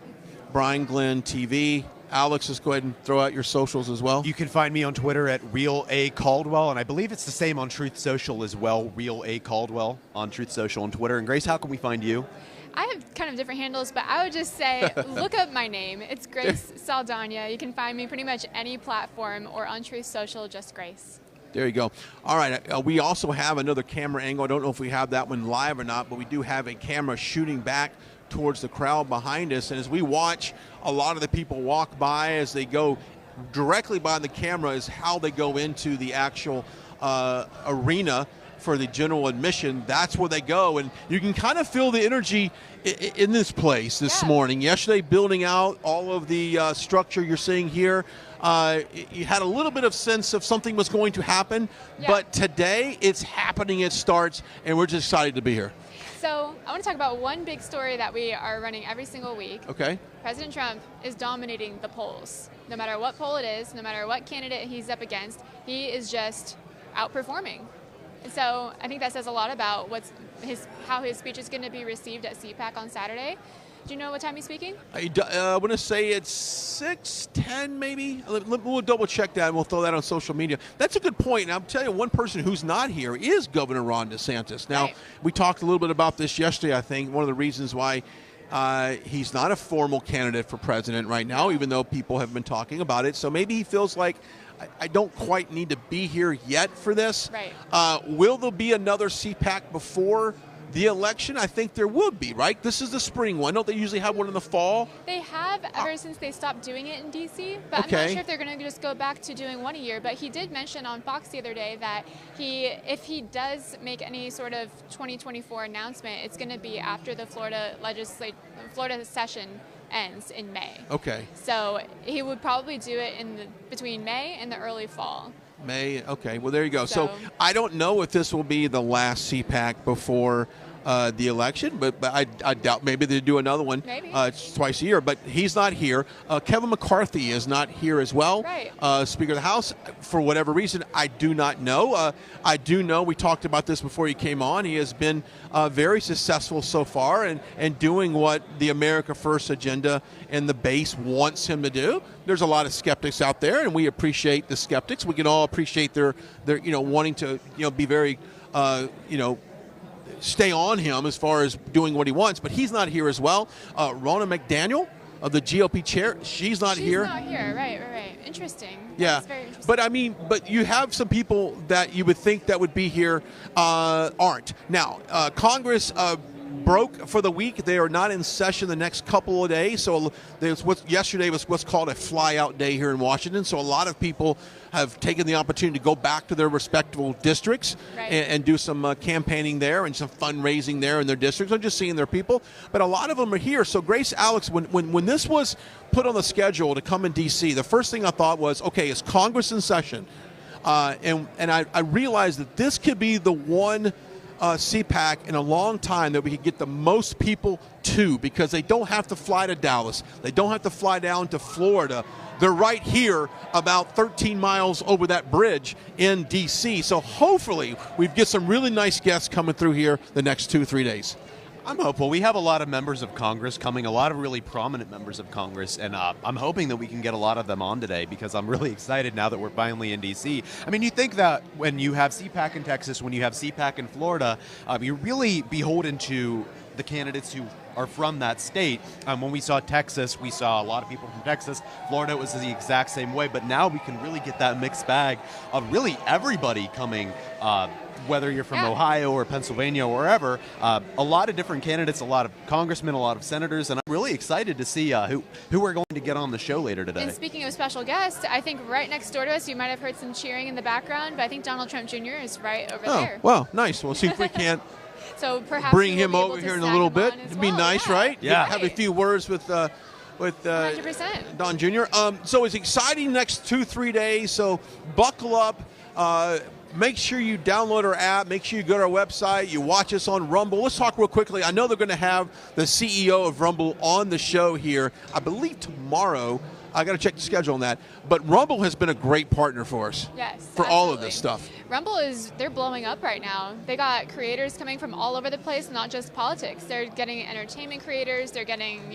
Brian Glenn TV. Alex, just go ahead and throw out your socials as well. You can find me on Twitter at Real A Caldwell, and I believe it's the same on Truth Social as well, Real A Caldwell on Truth Social on Twitter. And Grace, how can we find you? I have kind of different handles, but I would just say look up my name. It's Grace Saldana. You can find me pretty much any platform or on Truth Social, just Grace. There you go. All right. We also have another camera angle. I don't know if we have that one live or not, but we do have a camera shooting back towards the crowd behind us. And as we watch a lot of the people walk by, as they go directly by the camera is how they go into the actual arena for the general admission. That's where they go. And you can kind of feel the energy in this place this morning. Yesterday, building out all of the structure you're seeing here, you had a little bit of sense of something was going to happen, but today it's happening, it starts, and we're just excited to be here. So I want to talk about one big story that we are running every single week. Okay. President Trump is dominating the polls. No matter what poll it is, no matter what candidate he's up against, he is just outperforming. And so I think that says a lot about how his speech is going to be received at CPAC on Saturday. Do you know what time he's speaking? I want to say it's 6:10 maybe. We'll double check that and we'll throw that on social media. That's a good point. And I'll tell you, one person who's not here is Governor Ron DeSantis. Now, we talked a little bit about this yesterday, I think. One of the reasons why he's not a formal candidate for president right now, even though people have been talking about it. So maybe he feels like, I don't quite need to be here yet for this. Right. Will there be another CPAC before the election? I think there would be, right? This is the spring one. Don't they usually have one in the fall? They have ever since they stopped doing it in D.C., but I'm not sure if they're going to just go back to doing one a year. But he did mention on Fox the other day that if he does make any sort of 2024 announcement, it's going to be after the Florida session ends in May. Okay. So he would probably do it between May and the early fall. May, okay. Well, there you go. So I don't know if this will be the last CPAC before the election, but I doubt maybe they do another one twice a year. But he's not here. Kevin McCarthy is not here as well. Right. Speaker of the House, for whatever reason, I do not know. I do know, we talked about this before he came on, he has been very successful so far and doing what the America First agenda and the base wants him to do. There's a lot of skeptics out there, and we appreciate the skeptics. We can all appreciate their wanting to be very stay on him as far as doing what he wants, but he's not here as well. Ronna McDaniel of the GOP chair, she's not here. She's not here, right. Interesting. Yeah, That's very interesting. But you have some people that you would think that would be here aren't. Now, Congress broke for the week. They are not in session the next couple of days. So yesterday was what's called a fly-out day here in Washington. So a lot of people have taken the opportunity to go back to their respective districts and do some campaigning there and some fundraising there in their districts. I'm just seeing their people. But a lot of them are here. So Grace, Alex, when this was put on the schedule to come in D.C., the first thing I thought was, okay, is Congress in session? And I realized that this could be the one CPAC in a long time that we could get the most people to, because they don't have to fly to Dallas. They don't have to fly down to Florida. They're right here about 13 miles over that bridge in D.C. So hopefully we get some really nice guests coming through here the next 2-3 days. I'm hopeful. We have a lot of members of Congress coming, a lot of really prominent members of Congress, and I'm hoping that we can get a lot of them on today, because I'm really excited now that we're finally in D.C. I mean, you think that when you have CPAC in Texas, when you have CPAC in Florida, you're really beholden to the candidates who are from that state. When we saw Texas, we saw a lot of people from Texas. Florida was the exact same way, but now we can really get that mixed bag of really everybody coming, whether you're from Ohio or Pennsylvania or wherever. A lot of different candidates, a lot of congressmen, a lot of senators, and I'm really excited to see who we're going to get on the show later today. And speaking of special guests, I think right next door to us, you might have heard some cheering in the background, but I think Donald Trump Jr. is right over there. Well, nice. We'll see if we can't so perhaps bring him over here in a little bit. It'd be nice, right? Yeah. Have a few words with 100%. Don Jr. So it's exciting next 2-3 days. So buckle up. Make sure you download our app. Make sure you go to our website. You watch us on Rumble. Let's talk real quickly. I know they're going to have the CEO of Rumble on the show here, I believe tomorrow. I got to check the schedule on that. But Rumble has been a great partner for us. Yes, for all of this stuff. Rumble they're blowing up right now. They got creators coming from all over the place, not just politics. They're getting entertainment creators. They're getting,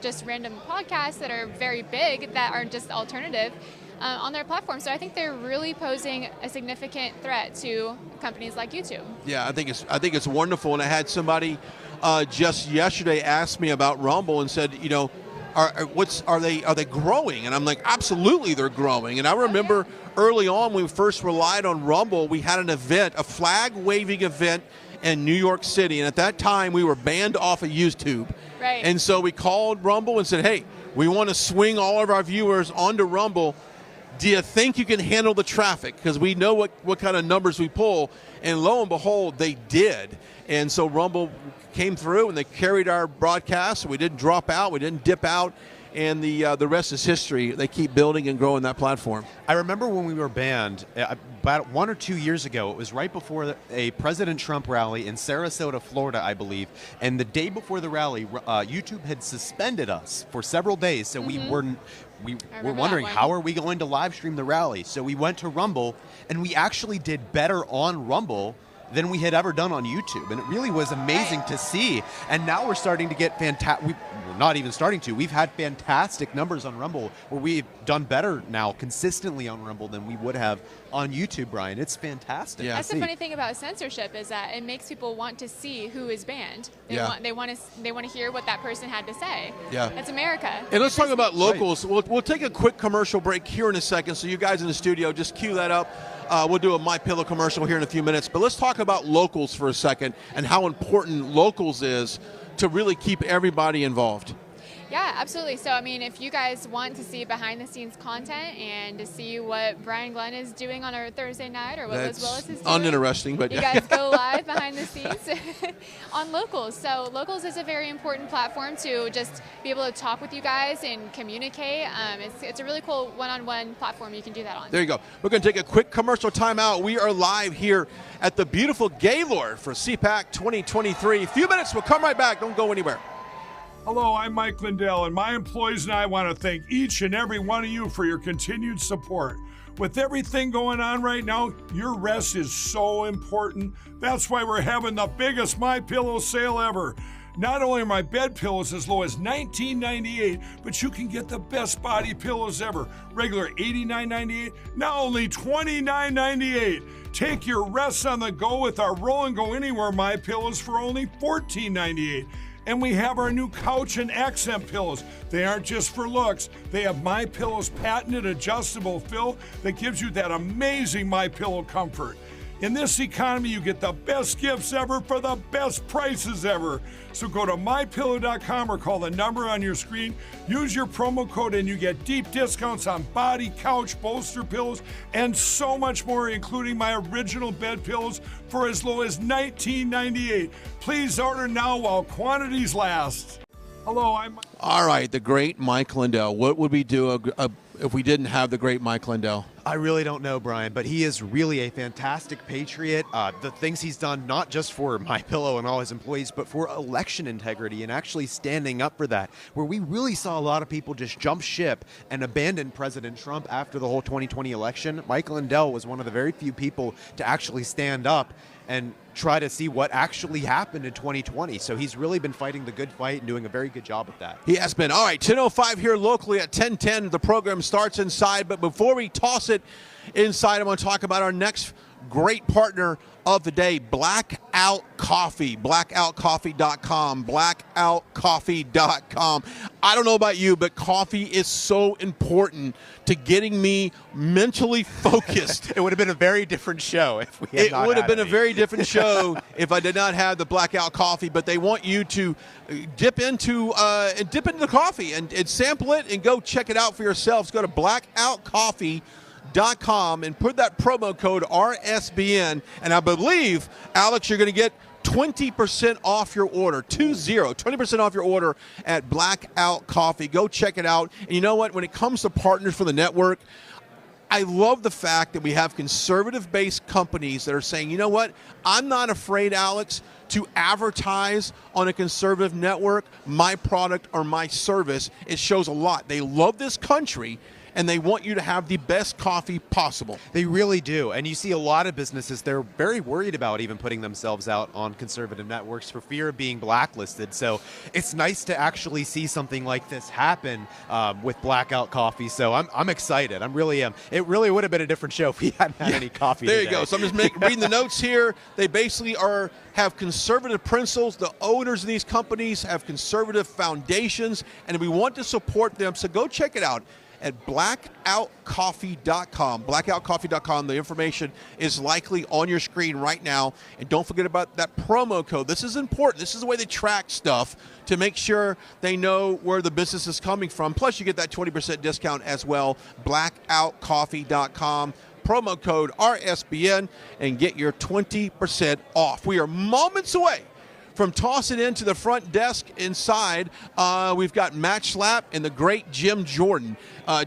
just random podcasts that are very big that are just alternative on their platform. So I think they're really posing a significant threat to companies like YouTube. Yeah, I think it's wonderful. And I had somebody just yesterday ask me about Rumble and said, you know, are they growing? And I'm like, absolutely, they're growing. And I remember early on when we first relied on Rumble, we had an event, a flag waving event in New York City, and at that time we were banned off of YouTube. Right. And so we called Rumble and said, hey, we want to swing all of our viewers onto Rumble. Do you think you can handle the traffic? Because we know what kind of numbers we pull. And lo and behold, they did. And so Rumble came through and they carried our broadcast. We didn't drop out. We didn't dip out. And the rest is history. They keep building and growing that platform. I remember when we were banned about 1 or 2 years ago. It was right before a President Trump rally in Sarasota, Florida, I believe. And the day before the rally, YouTube had suspended us for several days. So we were wondering, how are we going to live stream the rally? So we went to Rumble, and we actually did better on Rumble than we had ever done on YouTube. And it really was amazing to see. And now we're starting to get fantastic. We're not even starting to. We've had fantastic numbers on Rumble where we've done better now consistently on Rumble than we would have on YouTube, Brian. It's fantastic. Yeah. That's the funny thing about censorship is that it makes people want to see who is banned. They want to hear what that person had to say. Yeah. That's America. And let's talk about locals. Right. We'll take a quick commercial break here in a second. So you guys in the studio, just cue that up. We'll do a MyPillow commercial here in a few minutes. But let's talk about locals for a second and how important locals is to really keep everybody involved. Yeah, absolutely. So, I mean, if you guys want to see behind-the-scenes content and to see what Brian Glenn is doing on our Thursday night or what Liz Willis is doing, uninteresting, but you guys go live behind the scenes on Locals. So, Locals is a very important platform to just be able to talk with you guys and communicate. It's a really cool one-on-one platform you can do that on. There you go. We're going to take a quick commercial timeout. We are live here at the beautiful Gaylord for CPAC 2023. A few minutes. We'll come right back. Don't go anywhere. Hello, I'm Mike Lindell, and my employees and I want to thank each and every one of you for your continued support. With everything going on right now, your rest is so important. That's why we're having the biggest MyPillow sale ever. Not only are my bed pillows as low as $19.98, but you can get the best body pillows ever. Regular $89.98, now only $29.98. Take your rest on the go with our Roll and Go Anywhere MyPillows for only $14.98. And we have our new couch and accent pillows. They aren't just for looks. They have MyPillow's patented adjustable fill that gives you that amazing MyPillow comfort. In this economy, you get the best gifts ever for the best prices ever. So go to MyPillow.com or call the number on your screen. Use your promo code and you get deep discounts on body, couch, bolster pillows, and so much more, including my original bed pillows for as low as $19.98. Please order now while quantities last. Hello, I'm... All right, the great Mike Lindell. What would we do if we didn't have the great Mike Lindell? I really don't know, Brian, but he is really a fantastic patriot. The things he's done, not just for MyPillow and all his employees, but for election integrity and actually standing up for that, where we really saw a lot of people just jump ship and abandon President Trump after the whole 2020 election. Mike Lindell was one of the very few people to actually stand up and try to see what actually happened in 2020. So he's really been fighting the good fight and doing a very good job with that. He has been. All right, 10:05 here locally at 10:10. The program starts inside, but before we toss it inside, I want to talk about our next great partner of the day, Blackout Coffee, blackoutcoffee.com, blackoutcoffee.com. I don't know about you, but coffee is so important to getting me mentally focused. It would have been a very different show if we had not It would have had been any. a very different show if I did not have the Blackout Coffee, but they want you to dip into the coffee and sample it and go check it out for yourselves. Go to blackoutcoffee.com and put that promo code RSBN, and I believe, Alex, you're going to get 20% off your order, 20% off your order at Blackout Coffee. Go check it out. And you know what? When it comes to partners for the network, I love the fact that we have conservative-based companies that are saying, you know what? I'm not afraid, Alex, to advertise on a conservative network my product or my service. It shows a lot. They love this country, and they want you to have the best coffee possible. They really do. And you see a lot of businesses, they're very worried about even putting themselves out on conservative networks for fear of being blacklisted. So it's nice to actually see something like this happen with Blackout Coffee. So I'm excited. I'm really It really would have been a different show if we hadn't had any coffee There today. you go. So I'm just reading the notes here. They basically have conservative principles. The owners of these companies have conservative foundations, and we want to support them. So go check it out at blackoutcoffee.com. Blackoutcoffee.com. The information is likely on your screen right now. And don't forget about that promo code. This is important. This is the way they track stuff to make sure they know where the business is coming from. Plus, you get that 20% discount as well. Blackoutcoffee.com. Promo code RSBN and get your 20% off. We are moments away from tossing into the front desk inside. We've got Matt Schlapp and the great Jim Jordan.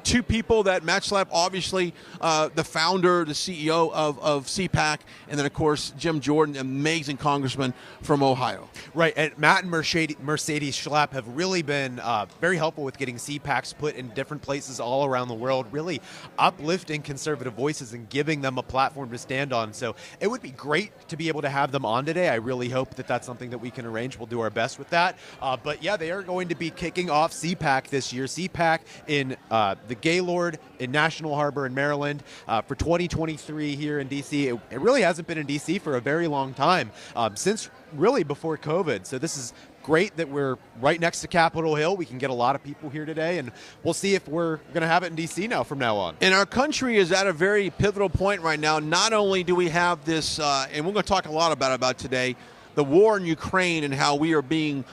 Two people that Matt Schlapp, obviously the founder, the CEO of CPAC, and then, of course, Jim Jordan, amazing congressman from Ohio. Right, and Matt and Mercedes Schlapp have really been very helpful with getting CPACs put in different places all around the world, really uplifting conservative voices and giving them a platform to stand on. So it would be great to be able to have them on today. I really hope that that's something that we can arrange. We'll do our best with that. But yeah, they are going to be kicking off CPAC this year. CPAC in the Gaylord in National Harbor in Maryland for 2023 here in D.C. It really hasn't been in D.C. for a very long time, since really before COVID. So this is great that we're right next to Capitol Hill. We can get a lot of people here today, and we'll see if we're going to have it in D.C. now from now on. And our country is at a very pivotal point right now. Not only do we have this, and we're going to talk a lot about today, the war in Ukraine and how we are being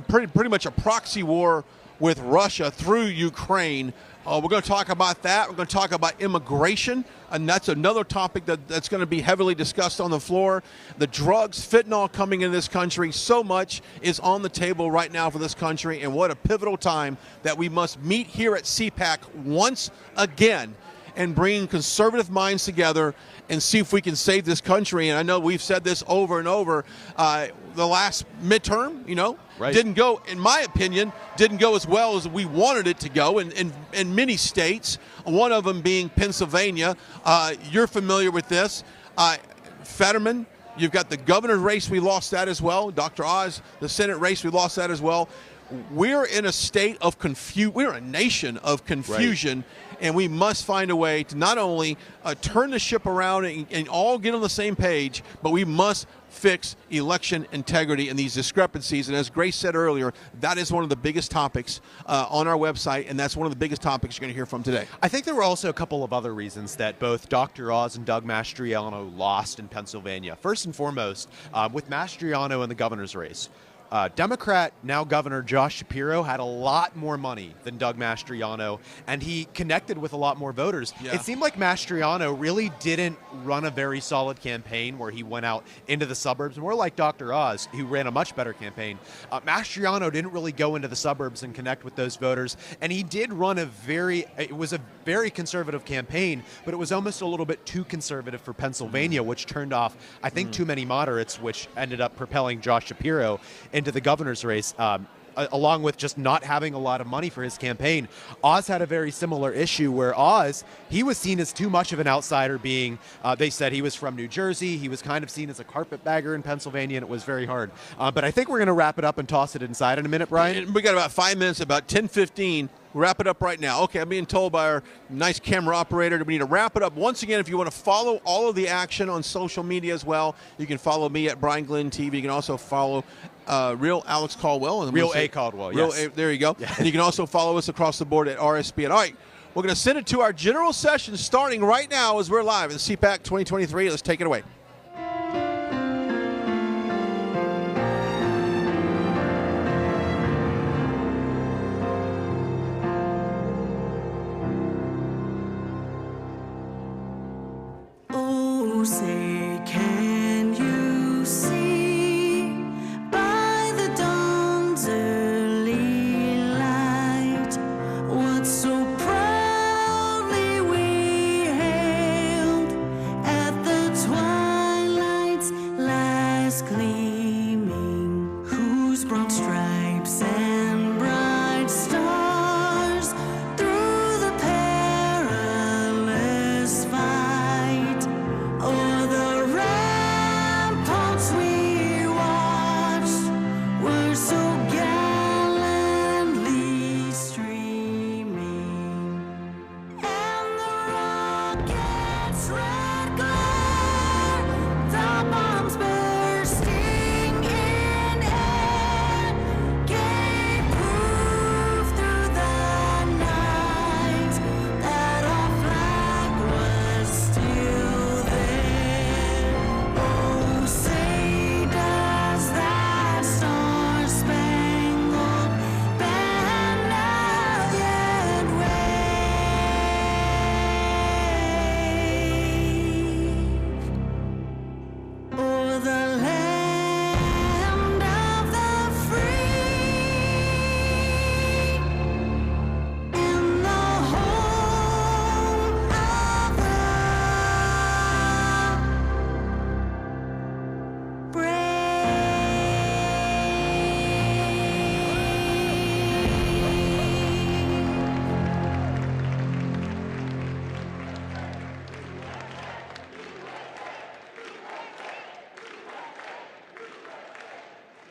pretty much a proxy war with Russia through Ukraine. We're going to talk about that. We're going to talk about immigration, and that's another topic that's going to be heavily discussed on the floor. The drugs, fentanyl coming into this country, so much is on the table right now for this country, and what a pivotal time that we must meet here at CPAC once again and bring conservative minds together and see if we can save this country. And I know we've said this over and over. The last midterm, right, didn't go, in my opinion, didn't go as well as we wanted it to go in many states, one of them being Pennsylvania. You're familiar with this. Fetterman, you've got the governor's race, we lost that as well. Dr. Oz, the Senate race, we lost that as well. We're in a state of confusion. We're a nation of confusion, right, and we must find a way to not only turn the ship around and all get on the same page, but we must fix election integrity and these discrepancies. And as Grace said earlier, that is one of the biggest topics on our website, and that's one of the biggest topics you're going to hear from today. I think there were also a couple of other reasons that both Dr. Oz and Doug Mastriano lost in Pennsylvania. First and foremost, with Mastriano in the governor's race, Democrat, now Governor Josh Shapiro, had a lot more money than Doug Mastriano, and he connected with a lot more voters. Yeah. It seemed like Mastriano really didn't run a very solid campaign where he went out into the suburbs, more like Dr. Oz, who ran a much better campaign. Mastriano didn't really go into the suburbs and connect with those voters, and he did run it was a very conservative campaign, but it was almost a little bit too conservative for Pennsylvania, which turned off, I think, too many moderates, which ended up propelling Josh Shapiro into the governor's race, along with just not having a lot of money for his campaign. Oz had a very similar issue where Oz, he was seen as too much of an outsider, being, they said he was from New Jersey. He was kind of seen as a carpetbagger in Pennsylvania, and it was very hard. But I think we're going to wrap it up and toss it inside in a minute, Brian. We got about 5 minutes, about 10:15. Wrap it up right now. Okay, I'm being told by our nice camera operator that we need to wrap it up. Once again, if you want to follow all of the action on social media as well, you can follow me at Brian Glenn TV. You can also follow Real Alex Caldwell. And Real A. Caldwell, yes. There you go. Yeah. And you can also follow us across the board at RSBN. All right, we're going to send it to our general session starting right now as we're live in CPAC 2023. Let's take it away. Say, can you see by the dawn's early light what so proudly we hailed at the twilight?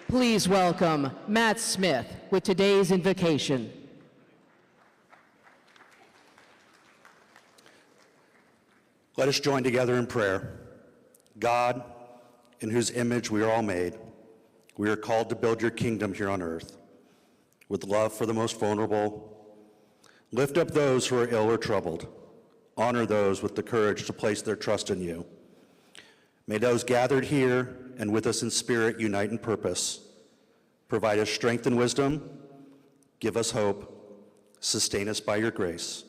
Please welcome Matt Smith with today's invocation. Let us join together in prayer. God, in whose image we are all made, we are called to build your kingdom here on earth. With love for the most vulnerable, lift up those who are ill or troubled. Honor those with the courage to place their trust in you. May those gathered here and with us in spirit unite in purpose. Provide us strength and wisdom. Give us hope. Sustain us by your grace.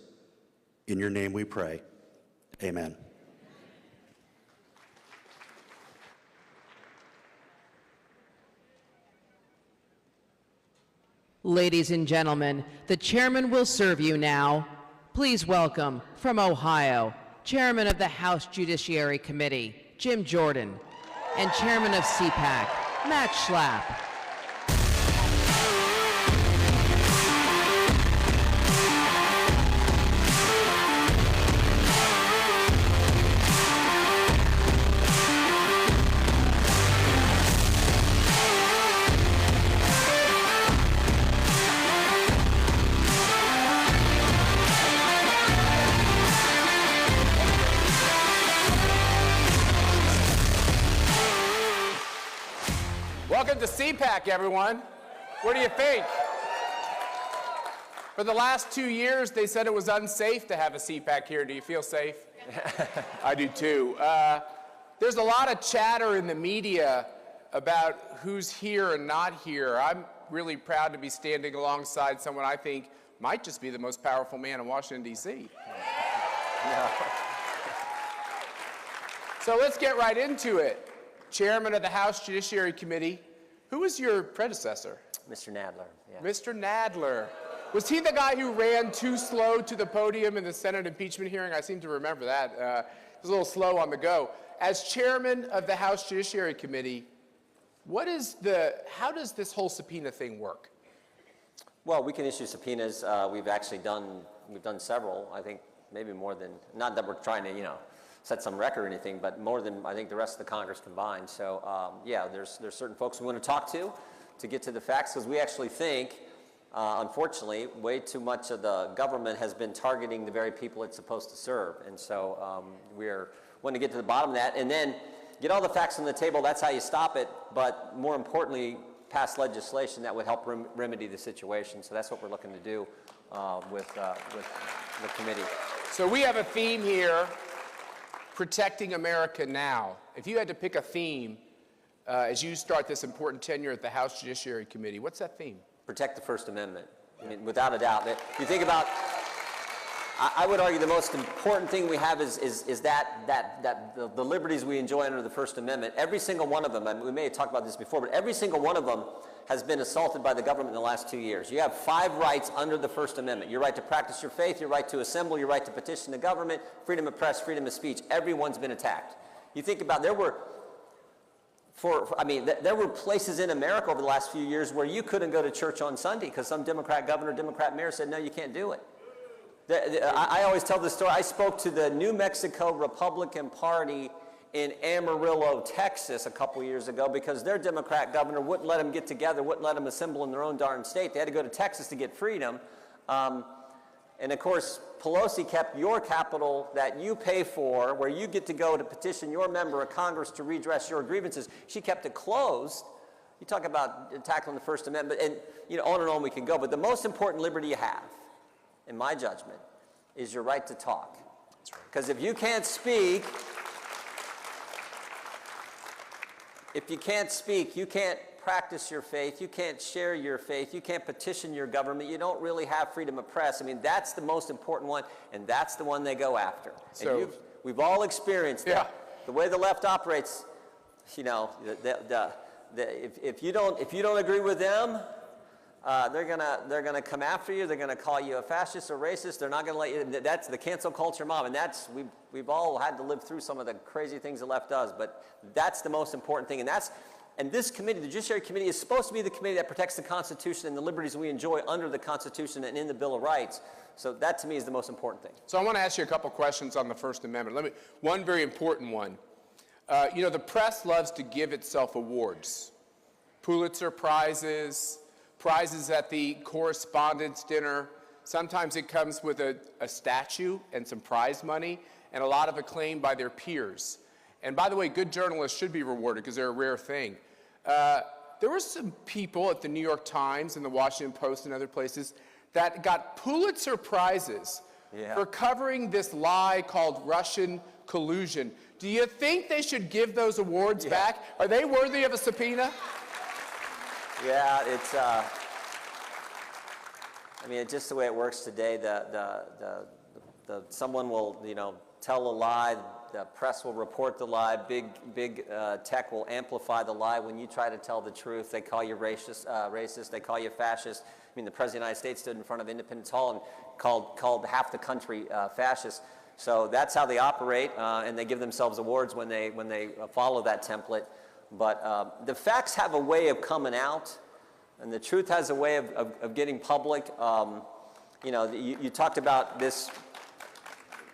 In your name we pray. Amen. Ladies and gentlemen, the chairman will serve you now. Please welcome, from Ohio, Chairman of the House Judiciary Committee, Jim Jordan, and Chairman of CPAC, Matt Schlapp. Welcome to CPAC, everyone. What do you think? For the last 2 years, they said it was unsafe to have a CPAC here. Do you feel safe? I do too. There's a lot of chatter in the media about who's here and not here. I'm really proud to be standing alongside someone I think might just be the most powerful man in Washington, D.C. Yeah. So let's get right into it. Chairman of the House Judiciary Committee, who was your predecessor? Mr. Nadler. Yeah. Mr. Nadler. Was he the guy who ran too slow to the podium in the Senate impeachment hearing? I seem to remember that. He was a little slow on the go. As chairman of the House Judiciary Committee, how does this whole subpoena thing work? Well, we can issue subpoenas. We've done several. I think maybe more than, not that we're trying to, set some record or anything, but more than I think the rest of the Congress combined. So yeah, there's certain folks we want to talk to get to the facts, because we actually think, unfortunately, way too much of the government has been targeting the very people it's supposed to serve. And so we're wanting to get to the bottom of that, and then get all the facts on the table. That's how you stop it. But more importantly, pass legislation that would help remedy the situation. So that's what we're looking to do with the committee. So we have a theme here: protecting America now. If you had to pick a theme as you start this important tenure at the House Judiciary Committee, what's that theme? Protect the First Amendment. I mean, without a doubt. If you think about, I would argue the most important thing we have is the liberties we enjoy under the First Amendment. Every single one of them, and we may have talked about this before, but every single one of them has been assaulted by the government in the last 2 years. You have 5 rights under the First Amendment: your right to practice your faith, your right to assemble, your right to petition the government, freedom of press, freedom of speech. Everyone's been attacked. You think about, there were places in America over the last few years where you couldn't go to church on Sunday because some Democrat governor, Democrat mayor said, no, you can't do it. I always tell this story. I spoke to the New Mexico Republican Party in Amarillo, Texas a couple years ago because their Democrat governor wouldn't let them get together, wouldn't let them assemble in their own darn state. They had to go to Texas to get freedom. And of course, Pelosi kept your capital that you pay for, where you get to go to petition your member of Congress to redress your grievances. She kept it closed. You talk about tackling the First Amendment, and on and on we can go. But the most important liberty you have, in my judgment, is your right to talk. Because if you can't speak, you can't practice your faith, you can't share your faith, you can't petition your government, you don't really have freedom of press. I mean, that's the most important one, and that's the one they go after. So, and we've all experienced that. The way the left operates, if you don't agree with them, they're gonna come after you. They're gonna call you a fascist or racist. They're not gonna let you. That's the cancel culture mob, and that's we've all had to live through some of the crazy things the left does. But that's the most important thing, and this committee, the Judiciary Committee, is supposed to be the committee that protects the Constitution and the liberties we enjoy under the Constitution and in the Bill of Rights. So that, to me, is the most important thing. So I want to ask you a couple questions on the First Amendment. One very important one. The press loves to give itself awards. Pulitzer Prizes, prizes at the Correspondents' Dinner. Sometimes it comes with a statue and some prize money and a lot of acclaim by their peers. And by the way, good journalists should be rewarded because they're a rare thing. There were some people at the New York Times and the Washington Post and other places that got Pulitzer Prizes for covering this lie called Russian collusion. Do you think they should give those awards back? Are they worthy of a subpoena? Yeah, it's, I mean, it's just the way it works today. Someone will, tell a lie, the press will report the lie, big tech will amplify the lie. When you try to tell the truth, they call you racist, they call you fascist. I mean, the President of the United States stood in front of Independence Hall and called half the country fascist. So that's how they operate, and they give themselves awards when they follow that template. But the facts have a way of coming out, and the truth has a way of getting public. You talked about this.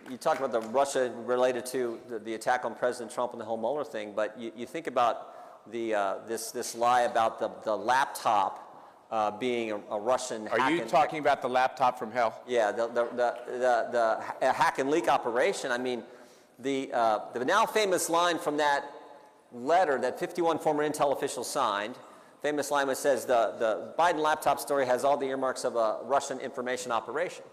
You talked about the Russia related to the attack on President Trump and the whole Mueller thing, but you think about this lie about the laptop being a Russian hack. Are you talking about the laptop from hell? Yeah, the hack and leak operation. I mean, the now famous line from that letter that 51 former Intel officials signed, famous line which says the Biden laptop story has all the earmarks of a Russian information operation.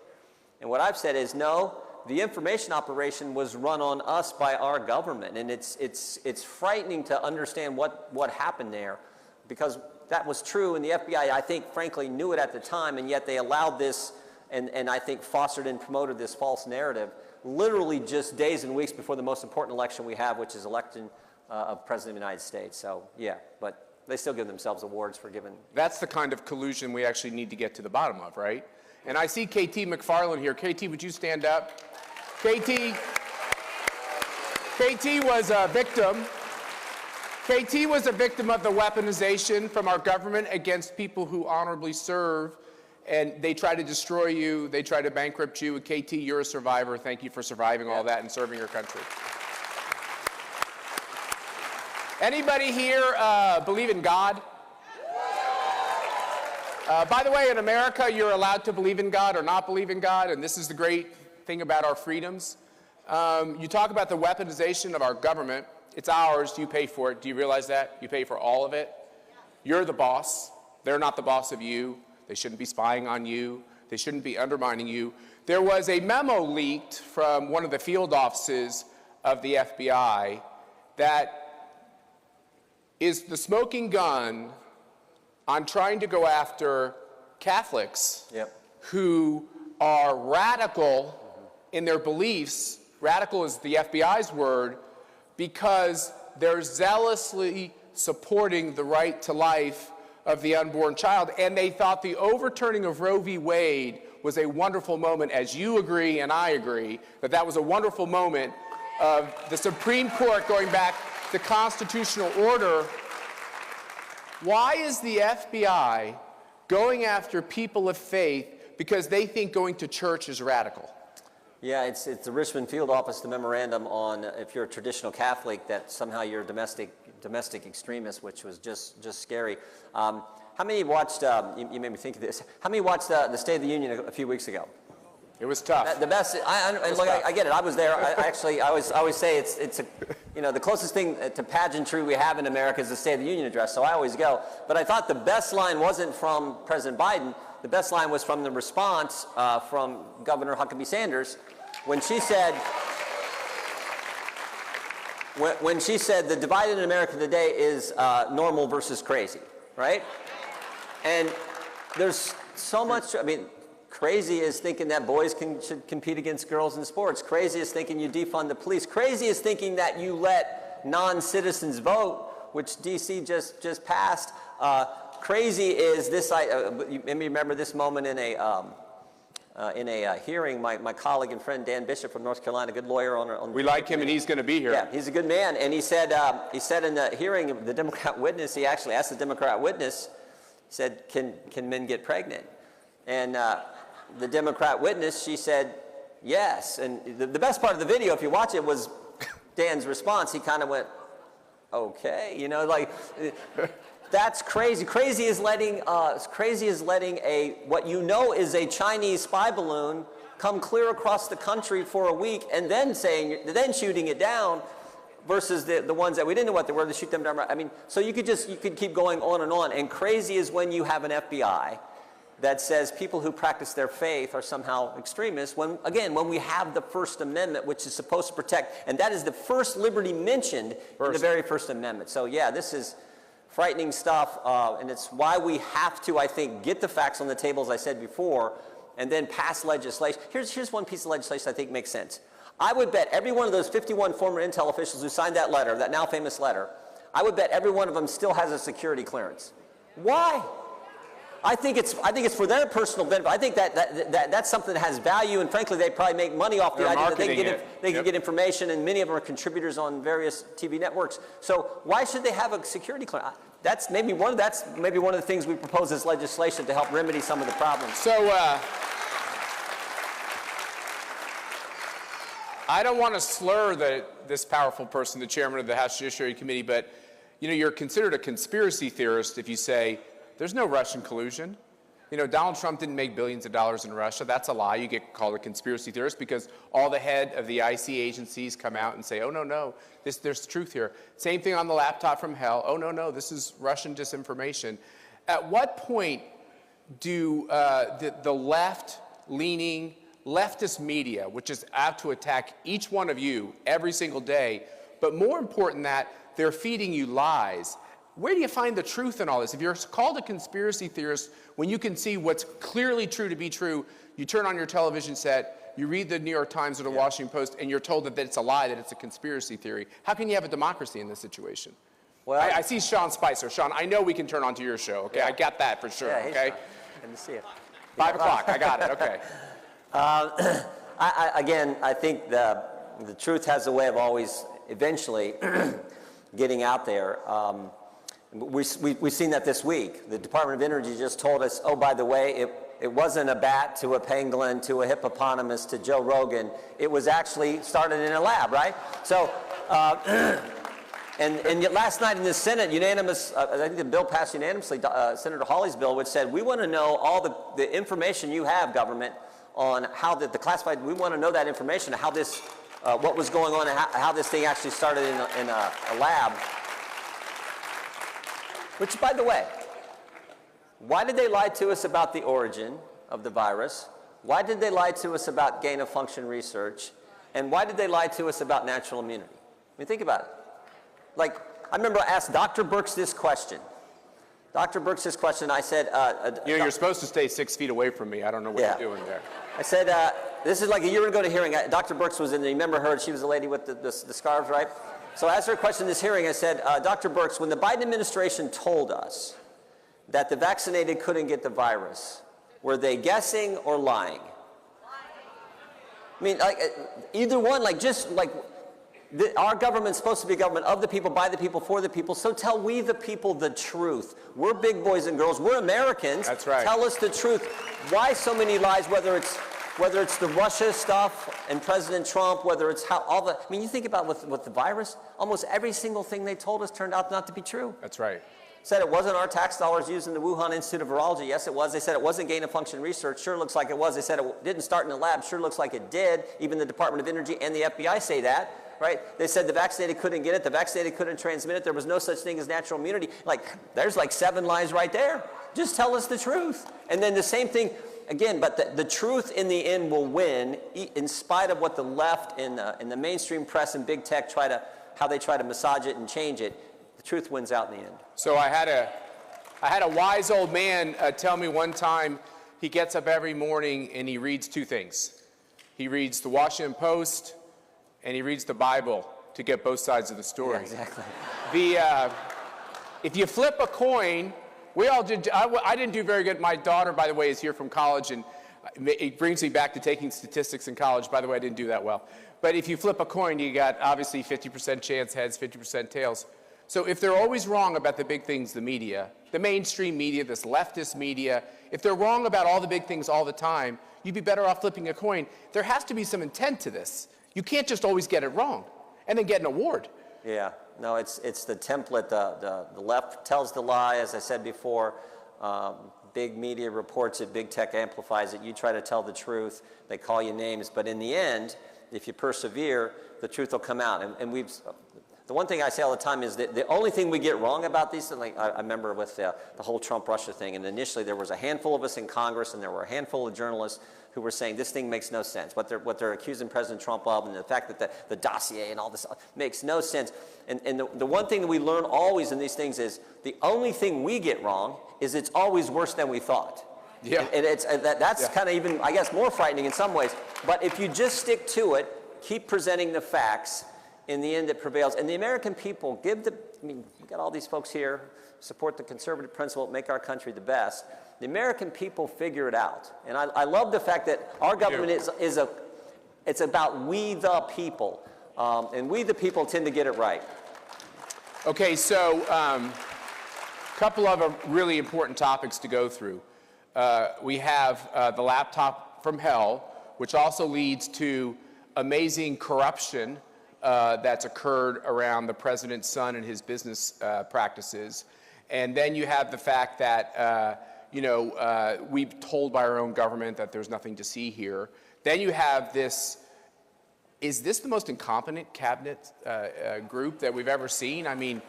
And what I've said is no, the information operation was run on us by our government, and it's frightening to understand what happened there, because that was true, and the FBI, I think, frankly, knew it at the time, and yet they allowed this and I think fostered and promoted this false narrative literally just days and weeks before the most important election we have, which is election of President of the United States. So, yeah, but they still give themselves awards for giving. That's the kind of collusion we actually need to get to the bottom of, right? And I see KT McFarland here. KT, would you stand up? KT was a victim. KT was a victim of the weaponization from our government against people who honorably serve, and they try to destroy you, they try to bankrupt you. KT, you're a survivor. Thank you for surviving all that and serving your country. Anybody here believe in God? By the way, in America, you're allowed to believe in God or not believe in God, and this is the great thing about our freedoms. You talk about the weaponization of our government. It's ours. You pay for it. Do you realize that? You pay for all of it. You're the boss. They're not the boss of you. They shouldn't be spying on you. They shouldn't be undermining you. There was a memo leaked from one of the field offices of the FBI that is the smoking gun on trying to go after Catholics who are radical in their beliefs. Radical is the FBI's word, because they're zealously supporting the right to life of the unborn child. And they thought the overturning of Roe v. Wade was a wonderful moment, as you agree and I agree, that was a wonderful moment of the Supreme Court going back to constitutional order. Why is the FBI going after people of faith because they think going to church is radical? Yeah, it's the Richmond field office, the memorandum on if you're a traditional Catholic that somehow you're a domestic extremist, which was just scary. How many watched? You made me think of this. How many watched the State of the Union a few weeks ago? It was tough. The best. I get it. I was there. I always say it's the closest thing to pageantry we have in America is the State of the Union address. So I always go. But I thought the best line wasn't from President Biden. The best line was from the response from Governor Huckabee Sanders when she said, the divide in America today is normal versus crazy, right? And there's so much. I mean, crazy is thinking that boys should compete against girls in sports. Crazy is thinking you defund the police. Crazy is thinking that you let non-citizens vote, which D.C. just passed. Crazy is this. You maybe remember this moment in a hearing. My colleague and friend Dan Bishop from North Carolina, good lawyer on. We like him, and he's going to be here. Yeah, he's a good man. And he said in the hearing, the Democrat witness, he actually asked the Democrat witness, he said, "Can men get pregnant?" And the Democrat witness, she said, "Yes." And the best part of the video, if you watch it, was Dan's response. He kind of went, "Okay," That's crazy. Crazy is letting a what you know is a Chinese spy balloon come clear across the country for a week and then shooting it down, versus the ones that we didn't know what they were, to shoot them down. I mean, so you could keep going on and on. And crazy is when you have an FBI that says people who practice their faith are somehow extremists, when we have the First Amendment, which is supposed to protect, and that is the first liberty mentioned in the very First Amendment. So yeah, this is frightening stuff, and it's why we have to, I think, get the facts on the table, as I said before, and then pass legislation. Here's one piece of legislation I think makes sense. I would bet every one of those 51 former Intel officials who signed that letter, that now famous letter, I would bet every one of them still has a security clearance. Why? I think it's for their personal benefit. I think that's something that has value, and frankly, they probably make money off the idea that they can get information, and many of them are contributors on various TV networks. So why should they have a security clearance? That's maybe one of the things we propose as legislation to help remedy some of the problems. So I don't want to slur this powerful person, the chairman of the House Judiciary Committee, but you're considered a conspiracy theorist if you say there's no Russian collusion. Donald Trump didn't make billions of dollars in Russia. That's a lie. You get called a conspiracy theorist because all the head of the IC agencies come out and say, oh, no, there's truth here. Same thing on the laptop from hell. Oh, no, this is Russian disinformation. At what point do the left-leaning leftist media, which is out to attack each one of you every single day, but more important than that, they're feeding you lies? Where do you find the truth in all this? If you're called a conspiracy theorist, when you can see what's clearly true to be true, you turn on your television set, you read the New York Times or the Washington Post, and you're told that it's a lie, that it's a conspiracy theory. How can you have a democracy in this situation? Well, I see Sean Spicer. Sean, I know we can turn on to your show, okay? Yeah. I got that for sure, okay? Good to see you. 5 o'clock, I got it, okay. I think the truth has a way of always eventually getting out there. We've seen that this week. The Department of Energy just told us, oh, by the way, it wasn't a bat to a pangolin to a hippopotamus to Joe Rogan. It was actually started in a lab, right? So, and yet last night in the Senate, unanimous, I think the bill passed unanimously, Senator Hawley's bill, which said, we want to know all the information you have, government, on how the classified, we want to know that information, how this, what was going on, and how this thing actually started in a lab. Which, by the way, why did they lie to us about the origin of the virus? Why did they lie to us about gain-of-function research? And why did they lie to us about natural immunity? I mean, think about it. Like, I remember I asked Dr. Birx this question. Dr. Birx this question, I said... you're supposed to stay 6 feet away from me. I don't know what you're doing there. I said, this is like a year ago to hearing. Dr. Birx was in the, remember her, she was the lady with the scarves, right? So I asked her a question in this hearing. I said, Dr. Birx, when the Biden administration told us that the vaccinated couldn't get the virus, were they guessing or lying? I mean, like, either one, like, just like, our government's supposed to be a government of the people, by the people, for the people, so tell we the people the truth. We're big boys and girls. We're Americans. That's right. Tell us the truth. Why so many lies, whether it's the Russia stuff and President Trump, whether it's how all the, I mean, you think about with the virus, almost every single thing they told us turned out not to be true. That's right. Said it wasn't our tax dollars used in the Wuhan Institute of Virology. Yes, it was. They said it wasn't gain-of-function research. Sure looks like it was. They said it didn't start in the lab. Sure looks like it did. Even the Department of Energy and the FBI say that. Right? They said the vaccinated couldn't get it. The vaccinated couldn't transmit it. There was no such thing as natural immunity. Like, there's like 7 lies right there. Just tell us the truth. And then the same thing, again, but the truth in the end will win, in spite of what the left and the mainstream press and big tech how they try to massage it and change it. The truth wins out in the end. So I had a wise old man tell me one time he gets up every morning and he reads 2 things. He reads the Washington Post and he reads the Bible to get both sides of the story. Yeah, exactly. If you flip a coin, we all did. I didn't do very good. My daughter, by the way, is here from college, and it brings me back to taking statistics in college. By the way, I didn't do that well. But if you flip a coin, you got obviously 50% chance heads, 50% tails. So if they're always wrong about the big things, the media, the mainstream media, this leftist media, if they're wrong about all the big things all the time, you'd be better off flipping a coin. There has to be some intent to this. You can't just always get it wrong and then get an award. Yeah. No, it's the template. The left tells the lie, as I said before. Big media reports it, big tech amplifies it. You try to tell the truth, they call you names. But in the end, if you persevere, the truth will come out. And the one thing I say all the time is that the only thing we get wrong about these, like I remember with the whole Trump-Russia thing, and initially there was a handful of us in Congress and there were a handful of journalists who were saying this thing makes no sense. What they're accusing President Trump of, and the fact that the dossier and all this makes no sense. And the one thing that we learn always in these things is the only thing we get wrong is it's always worse than we thought. Yeah. And that's kind of even, I guess, more frightening in some ways. But if you just stick to it, keep presenting the facts, in the end it prevails. And the American people we got all these folks here, support the conservative principle, make our country the best. The American people figure it out. And I love the fact that our government it's about we the people. And we the people tend to get it right. Okay, so a couple of really important topics to go through. We have the laptop from hell, which also leads to amazing corruption that's occurred around the president's son and his business practices. And then you have the fact that we've told by our own government that there's nothing to see here. Then you have this, is this the most incompetent cabinet group that we've ever seen? I mean,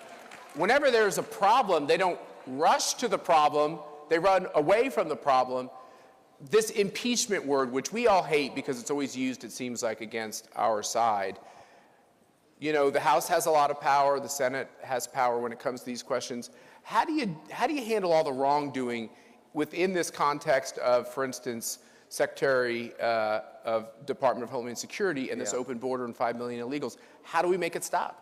whenever there's a problem, they don't rush to the problem, they run away from the problem. This impeachment word, which we all hate because it's always used, it seems like, against our side. You know, the House has a lot of power, the Senate has power when it comes to these questions. How do you handle all the wrongdoing within this context of, for instance, Secretary of Department of Homeland Security and this open border and 5 million illegals? How do we make it stop?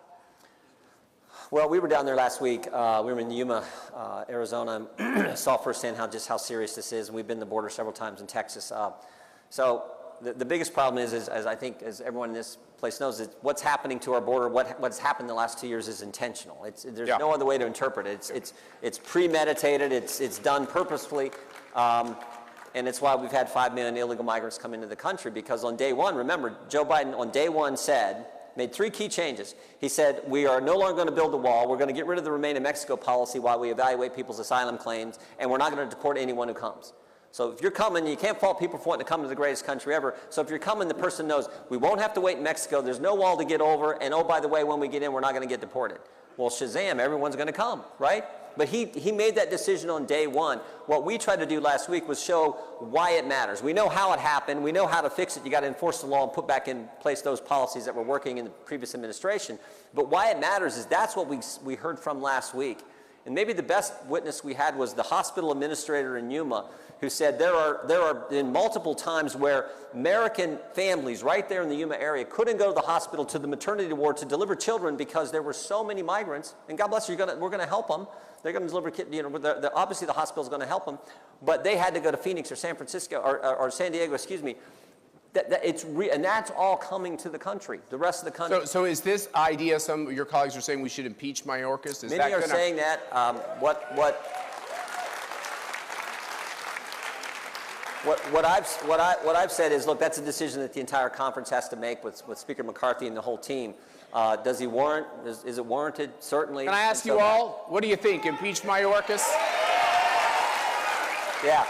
Well, we were down there last week. We were in Yuma, Arizona, and saw firsthand how serious this is. And we've been to the border several times in Texas. So the biggest problem is, as I think, as everyone in this place knows, is what's happening to our border. What's happened the last 2 years is intentional. There's no other way to interpret it. It's premeditated. It's done purposefully. And it's why we've had 5 million illegal migrants come into the country, because on day one, remember, Joe Biden on day one made 3 key changes. He said, we are no longer going to build a wall. We're going to get rid of the Remain in Mexico policy while we evaluate people's asylum claims, and we're not going to deport anyone who comes. So if you're coming, you can't fault people for wanting to come to the greatest country ever. So if you're coming, the person knows we won't have to wait in Mexico. There's no wall to get over. And oh, by the way, when we get in, we're not going to get deported. Well, Shazam, everyone's going to come, right? But he made that decision on day one. What we tried to do last week was show why it matters. We know how it happened. We know how to fix it. You got to enforce the law and put back in place those policies that were working in the previous administration. But why it matters is that's what we heard from last week. And maybe the best witness we had was the hospital administrator in Yuma, who said there are been multiple times where American families right there in the Yuma area couldn't go to the hospital, to the maternity ward to deliver children because there were so many migrants. And God bless you, we're going to help them. They're going to deliver kids. Obviously the hospital is going to help them, but they had to go to Phoenix or San Francisco or San Diego, excuse me. And that's all coming to the country, the rest of the country. So is this idea, some of your colleagues are saying we should impeach Mayorkas? Many are saying that. What I've said is, look, that's a decision that the entire conference has to make with Speaker McCarthy and the whole team. Does he warrant? Is it warranted? Certainly. Can I ask you all, what do you think? Impeach Mayorkas? Yeah.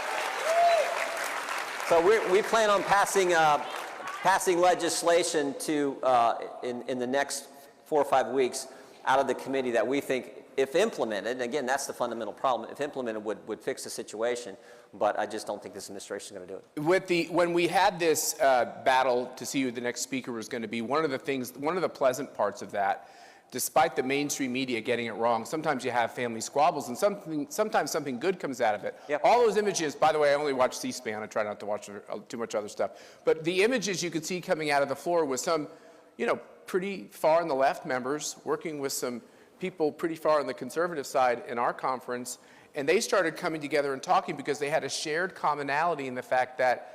So we plan on passing legislation in the next 4 or 5 weeks out of the committee that we think, if implemented, again, that's the fundamental problem, if implemented would fix the situation, but I just don't think this administration is going to do it. When we had this battle to see who the next speaker was going to be, one of the pleasant parts of that, despite the mainstream media getting it wrong, sometimes you have family squabbles, and sometimes something good comes out of it. Yep. All those images, by the way, I only watch C-SPAN. I try not to watch too much other stuff. But the images you could see coming out of the floor was some, pretty far on the left members working with some people pretty far on the conservative side in our conference, and they started coming together and talking because they had a shared commonality in the fact that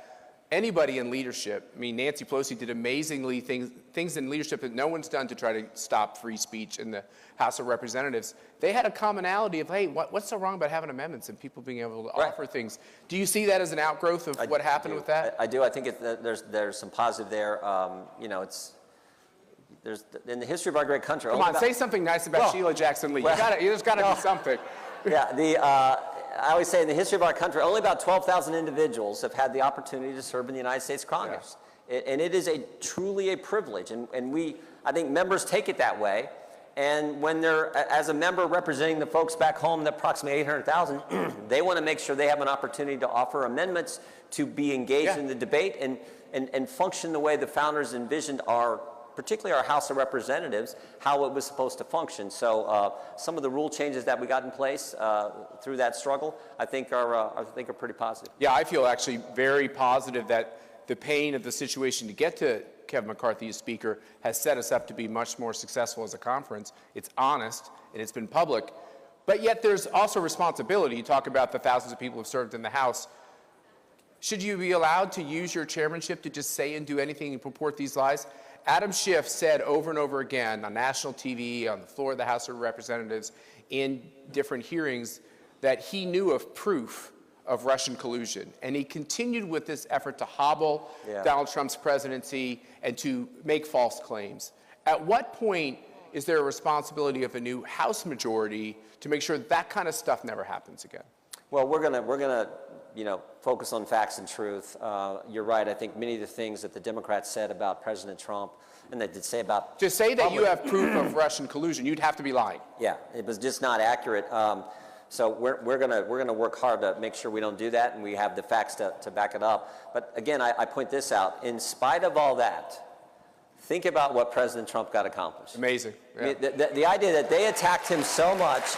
anybody in leadership, I mean, Nancy Pelosi did amazingly things in leadership that no one's done to try to stop free speech in the House of Representatives. They had a commonality of, hey, what's so wrong about having amendments and people being able to offer things? Do you see that as an outgrowth of what happened with that? I do. I think there's some positive there. in the history of our great country. Come on, say something nice about Sheila Jackson Lee. There's got to be something. Yeah, I always say in the history of our country, only about 12,000 individuals have had the opportunity to serve in the United States Congress. Yeah. And it is truly a privilege. And I think members take it that way. And when they're, as a member representing the folks back home, the approximately 800,000, they want to make sure they have an opportunity to offer amendments, to be engaged in the debate, and function the way the founders envisioned particularly our House of Representatives, how it was supposed to function. So some of the rule changes that we got in place through that struggle, I think are pretty positive. Yeah, I feel actually very positive that the pain of the situation to get to Kevin McCarthy as Speaker has set us up to be much more successful as a conference. It's honest, and it's been public. But yet there's also responsibility. You talk about the thousands of people who have served in the House. Should you be allowed to use your chairmanship to just say and do anything and purport these lies? Adam Schiff said over and over again on national TV, on the floor of the House of Representatives, in different hearings, that he knew of proof of Russian collusion. And he continued with this effort to hobble Donald Trump's presidency and to make false claims. At what point is there a responsibility of a new House majority to make sure that kind of stuff never happens again? Well, we're gonna focus on facts and truth. You're right. I think many of the things that the Democrats said about President Trump, and they did say about to say that you have proof of Russian collusion, you'd have to be lying. Yeah, it was just not accurate. So we're gonna work hard to make sure we don't do that, and we have the facts to back it up. But again, I point this out. In spite of all that, think about what President Trump got accomplished. Amazing. Yeah. I mean, the idea that they attacked him so much.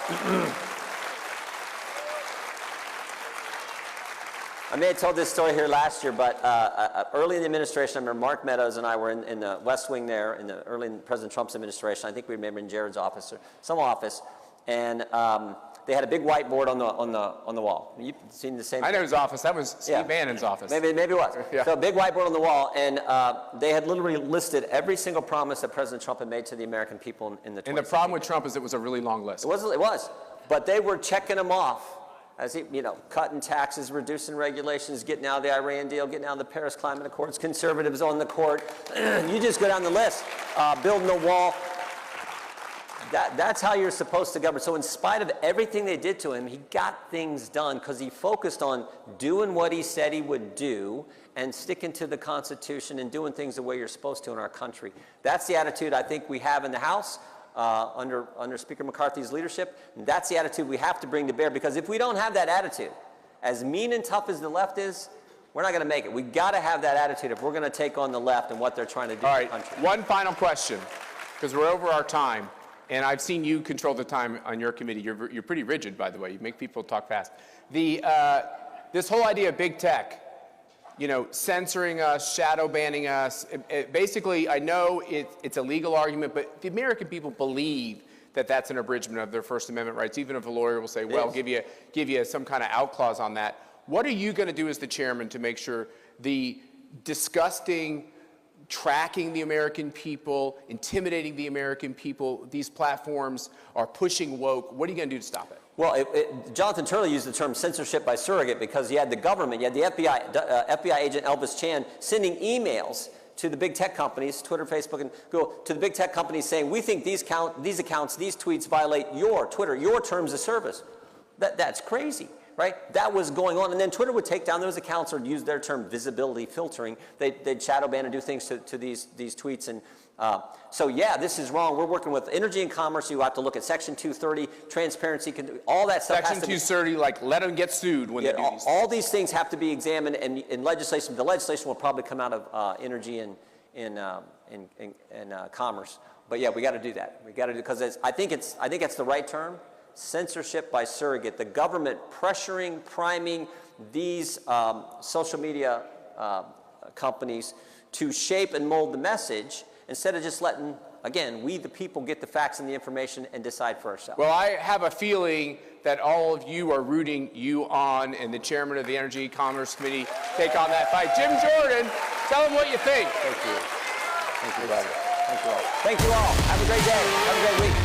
I may have told this story here last year, but early in the administration, I remember Mark Meadows and I were in the West Wing there, early in President Trump's administration. I think we remember in Jared's office or some office, and they had a big whiteboard on the wall. You've seen the same. I know his office. That was Steve Bannon's office. Maybe it was. Yeah. So a big whiteboard on the wall, and they had literally listed every single promise that President Trump had made to the American people in the. And the problem with Trump is it was a really long list. It was, but they were checking them off. As he, cutting taxes, reducing regulations, getting out of the Iran deal, getting out of the Paris Climate Accords, conservatives on the court. You just go down the list, building a wall. That's how you're supposed to govern. So in spite of everything they did to him, he got things done because he focused on doing what he said he would do and sticking to the Constitution and doing things the way you're supposed to in our country. That's the attitude I think we have in the House. Under Speaker McCarthy's leadership. And that's the attitude we have to bring to bear, because if we don't have that attitude, as mean and tough as the left is, we're not going to make it. We've got to have that attitude if we're going to take on the left and what they're trying to do in the country. One final question, because we're over our time, and I've seen you control the time on your committee. You're pretty rigid, by the way. You make people talk fast. This whole idea of big tech, censoring us, shadow banning us. Basically, I know it's a legal argument, but the American people believe that that's an abridgment of their First Amendment rights, even if a lawyer will say, well, give you some kind of out clause on that. What are you going to do as the chairman to make sure the disgusting tracking the American people, intimidating the American people, these platforms are pushing woke? What are you going to do to stop it? Well, Jonathan Turley used the term censorship by surrogate because you had the government, you had the FBI agent Elvis Chan sending emails to the big tech companies, Twitter, Facebook, and Google, to the big tech companies saying, we think these accounts, these tweets violate your terms of service. That's crazy, right? That was going on. And then Twitter would take down those accounts or use their term visibility filtering. They'd shadow ban and do things to these tweets. And so, yeah, this is wrong. We're working with Energy and Commerce. You have to look at Section 230, transparency, all that stuff. Section 230, let them get sued when they do these things. All these things have to be examined, and in legislation, the legislation will probably come out of Energy and Commerce. But yeah, we got to do that. We got to do, because I think it's the right term. Censorship by surrogate. The government pressuring, priming these social media companies to shape and mold the message, instead of just letting, again, we the people get the facts and the information and decide for ourselves. Well, I have a feeling that all of you are rooting you on, and the chairman of the Energy Commerce Committee take on that fight. Jim Jordan, tell them what you think. Thank you. Thank you, brother. Thank you all. Thank you all. Have a great day. Have a great week.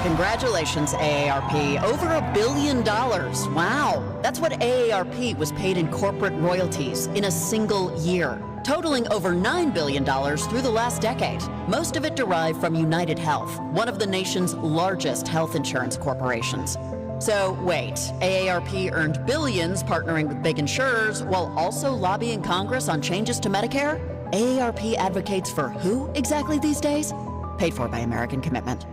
Congratulations, AARP. Over $1 billion. Wow. That's what AARP was paid in corporate royalties in a single year, totaling over $9 billion through the last decade. Most of it derived from United Health, one of the nation's largest health insurance corporations. So wait, AARP earned billions partnering with big insurers while also lobbying Congress on changes to Medicare? AARP advocates for who exactly these days? Paid for by American Commitment.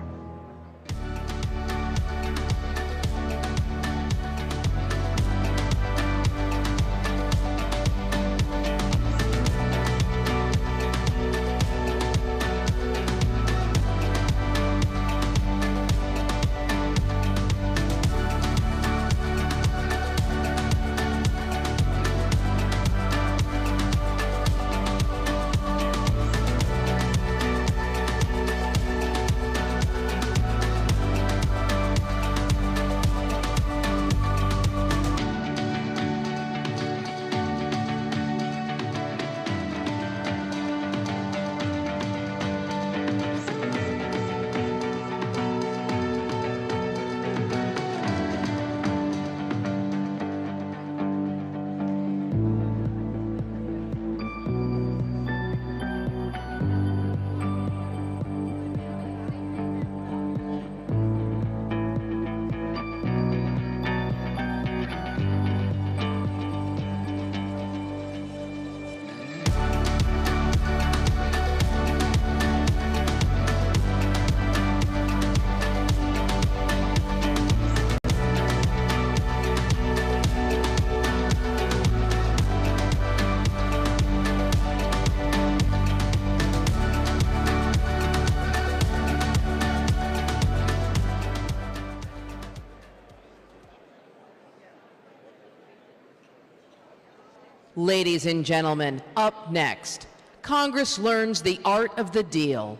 Ladies and gentlemen, up next, Congress learns the art of the deal.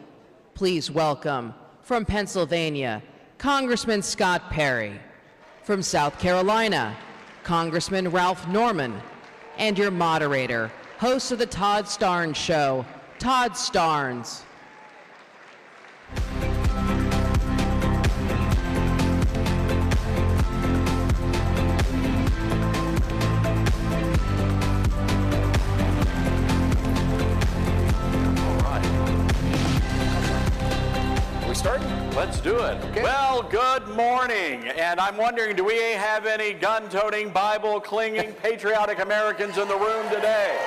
Please welcome, from Pennsylvania, Congressman Scott Perry. From South Carolina, Congressman Ralph Norman. And your moderator, host of the Todd Starnes Show, Todd Starnes. Let's do it. Okay. Well, good morning. And I'm wondering, do we have any gun-toting, Bible-clinging, patriotic Americans in the room today?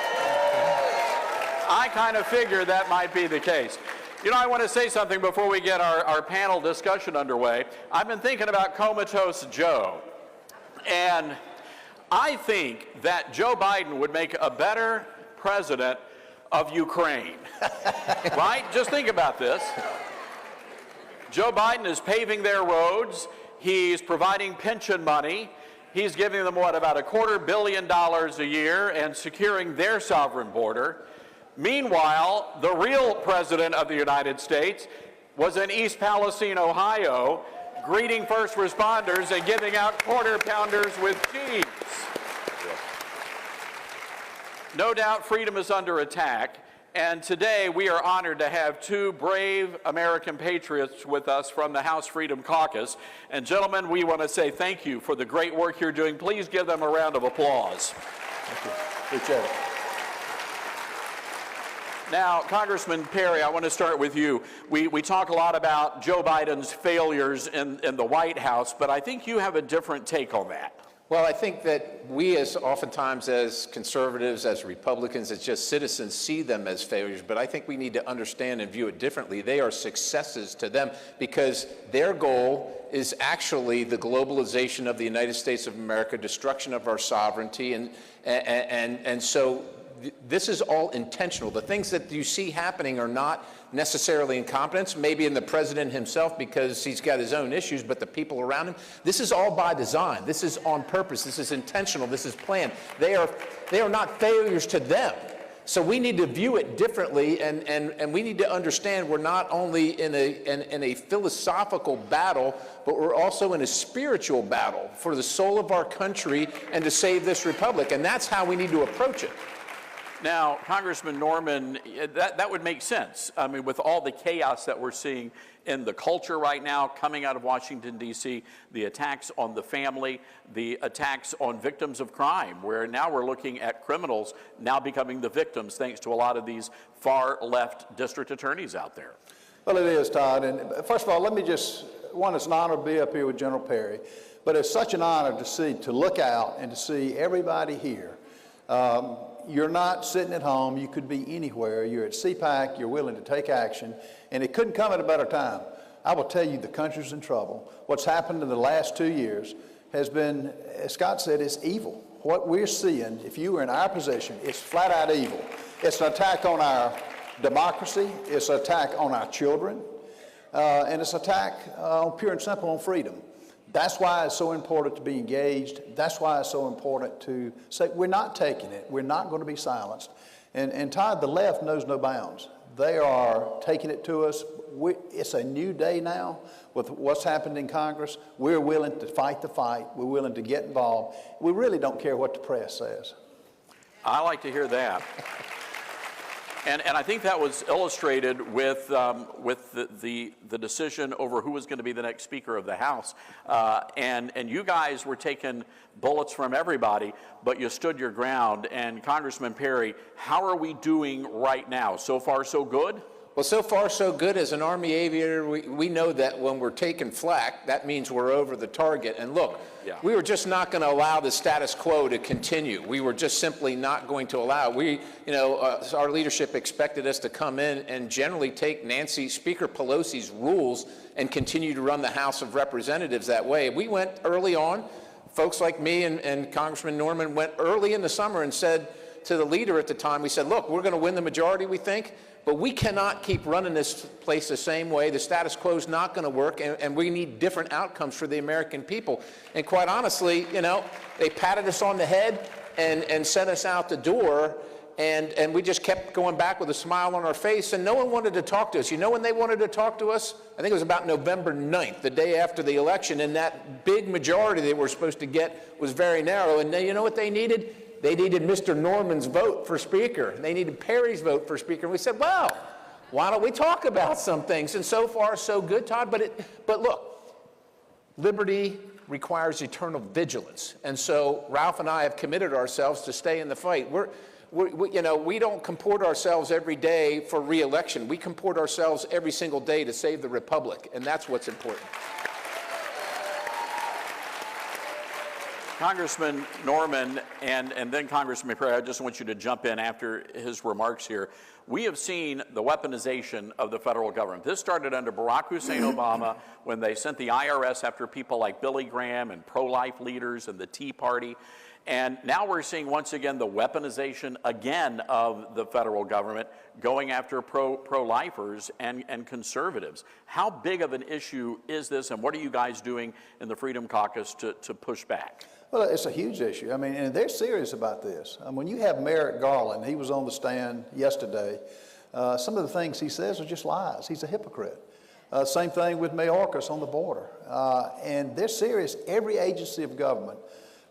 I kind of figured that might be the case. You know, I want to say something before we get our panel discussion underway. I've been thinking about Comatose Joe. And I think that Joe Biden would make a better president of Ukraine. Right? Just think about this. Joe Biden is paving their roads. He's providing pension money. He's giving them, what, about $250 million a year and securing their sovereign border. Meanwhile, the real president of the United States was in East Palestine, Ohio, greeting first responders and giving out quarter pounders with cheese. No doubt freedom is under attack. And today we are honored to have two brave American patriots with us from the House Freedom Caucus. And gentlemen, we want to say thank you for the great work you're doing. Please give them a round of applause. Thank you. Appreciate it. Now, Congressman Perry, I want to start with you. We talk a lot about Joe Biden's failures in the White House, but I think you have a different take on that. Well, I think that we oftentimes as conservatives, as Republicans, as just citizens see them as failures, but I think we need to understand and view it differently. They are successes to them because their goal is actually the globalization of the United States of America, destruction of our sovereignty, and so this is all intentional. The things that you see happening are not necessarily incompetence, maybe in the president himself because he's got his own issues, but the people around him, this is all by design. This is on purpose. This is intentional. This is planned. They are not failures to them. So we need to view it differently, and we need to understand we're not only in a philosophical battle, but we're also in a spiritual battle for the soul of our country and to save this republic, and that's how we need to approach it. Now, Congressman Norman, that would make sense. I mean, with all the chaos that we're seeing in the culture right now coming out of Washington, D.C., the attacks on the family, the attacks on victims of crime, where now we're looking at criminals now becoming the victims thanks to a lot of these far-left district attorneys out there. Well, it is, Todd. And first of all, let me just, one, it's an honor to be up here with General Perry, but it's such an honor to look out and to see everybody here. You're not sitting at home. You could be anywhere. You're at CPAC. You're willing to take action. And it couldn't come at a better time. I will tell you, the country's in trouble. What's happened in the last 2 years has been, as Scott said, it's evil. What we're seeing, if you were in our position, it's flat out evil. It's an attack on our democracy. It's an attack on our children. And it's an attack, pure and simple, on freedom. That's why it's so important to be engaged. That's why it's so important to say, we're not taking it. We're not going to be silenced. And Todd, the left knows no bounds. They are taking it to us. It's a new day now with what's happened in Congress. We're willing to fight the fight. We're willing to get involved. We really don't care what the press says. I like to hear that. And I think that was illustrated with the decision over who was going to be the next Speaker of the House. And you guys were taking bullets from everybody, but you stood your ground. And Congressman Perry, how are we doing right now? So far, so good? Well, so far, so good. As an Army aviator, we know that when we're taking flak, that means we're over the target. And look, we were just not going to allow the status quo to continue. We were just simply not going to allow it. Our leadership expected us to come in and generally take Speaker Pelosi's rules and continue to run the House of Representatives that way. We went early on. Folks like me and Congressman Norman went early in the summer and said to the leader at the time, we said, look, we're going to win the majority, we think, but we cannot keep running this place the same way. The status quo is not going to work, and we need different outcomes for the American people. And quite honestly, they patted us on the head and sent us out the door, and we just kept going back with a smile on our face, and no one wanted to talk to us. You know when they wanted to talk to us? I think it was about November 9th, the day after the election, and that big majority they were supposed to get was very narrow. And you know what they needed? They needed Mr. Norman's vote for Speaker. They needed Perry's vote for Speaker. And we said, well, why don't we talk about some things? And so far, so good, Todd. But look, liberty requires eternal vigilance. And so Ralph and I have committed ourselves to stay in the fight. We don't comport ourselves every day for re-election. We comport ourselves every single day to save the republic. And that's what's important. Congressman Norman and then Congressman Perry, I just want you to jump in after his remarks here. We have seen the weaponization of the federal government. This started under Barack Hussein Obama when they sent the IRS after people like Billy Graham and pro-life leaders and the Tea Party. And now we're seeing once again the weaponization again of the federal government going after pro-lifers and conservatives. How big of an issue is this, and what are you guys doing in the Freedom Caucus to push back? Well, it's a huge issue. I mean, and they're serious about this. When you have Merrick Garland, he was on the stand yesterday. Some of the things he says are just lies. He's a hypocrite. Same thing with Mayorkas on the border. And they're serious. Every agency of government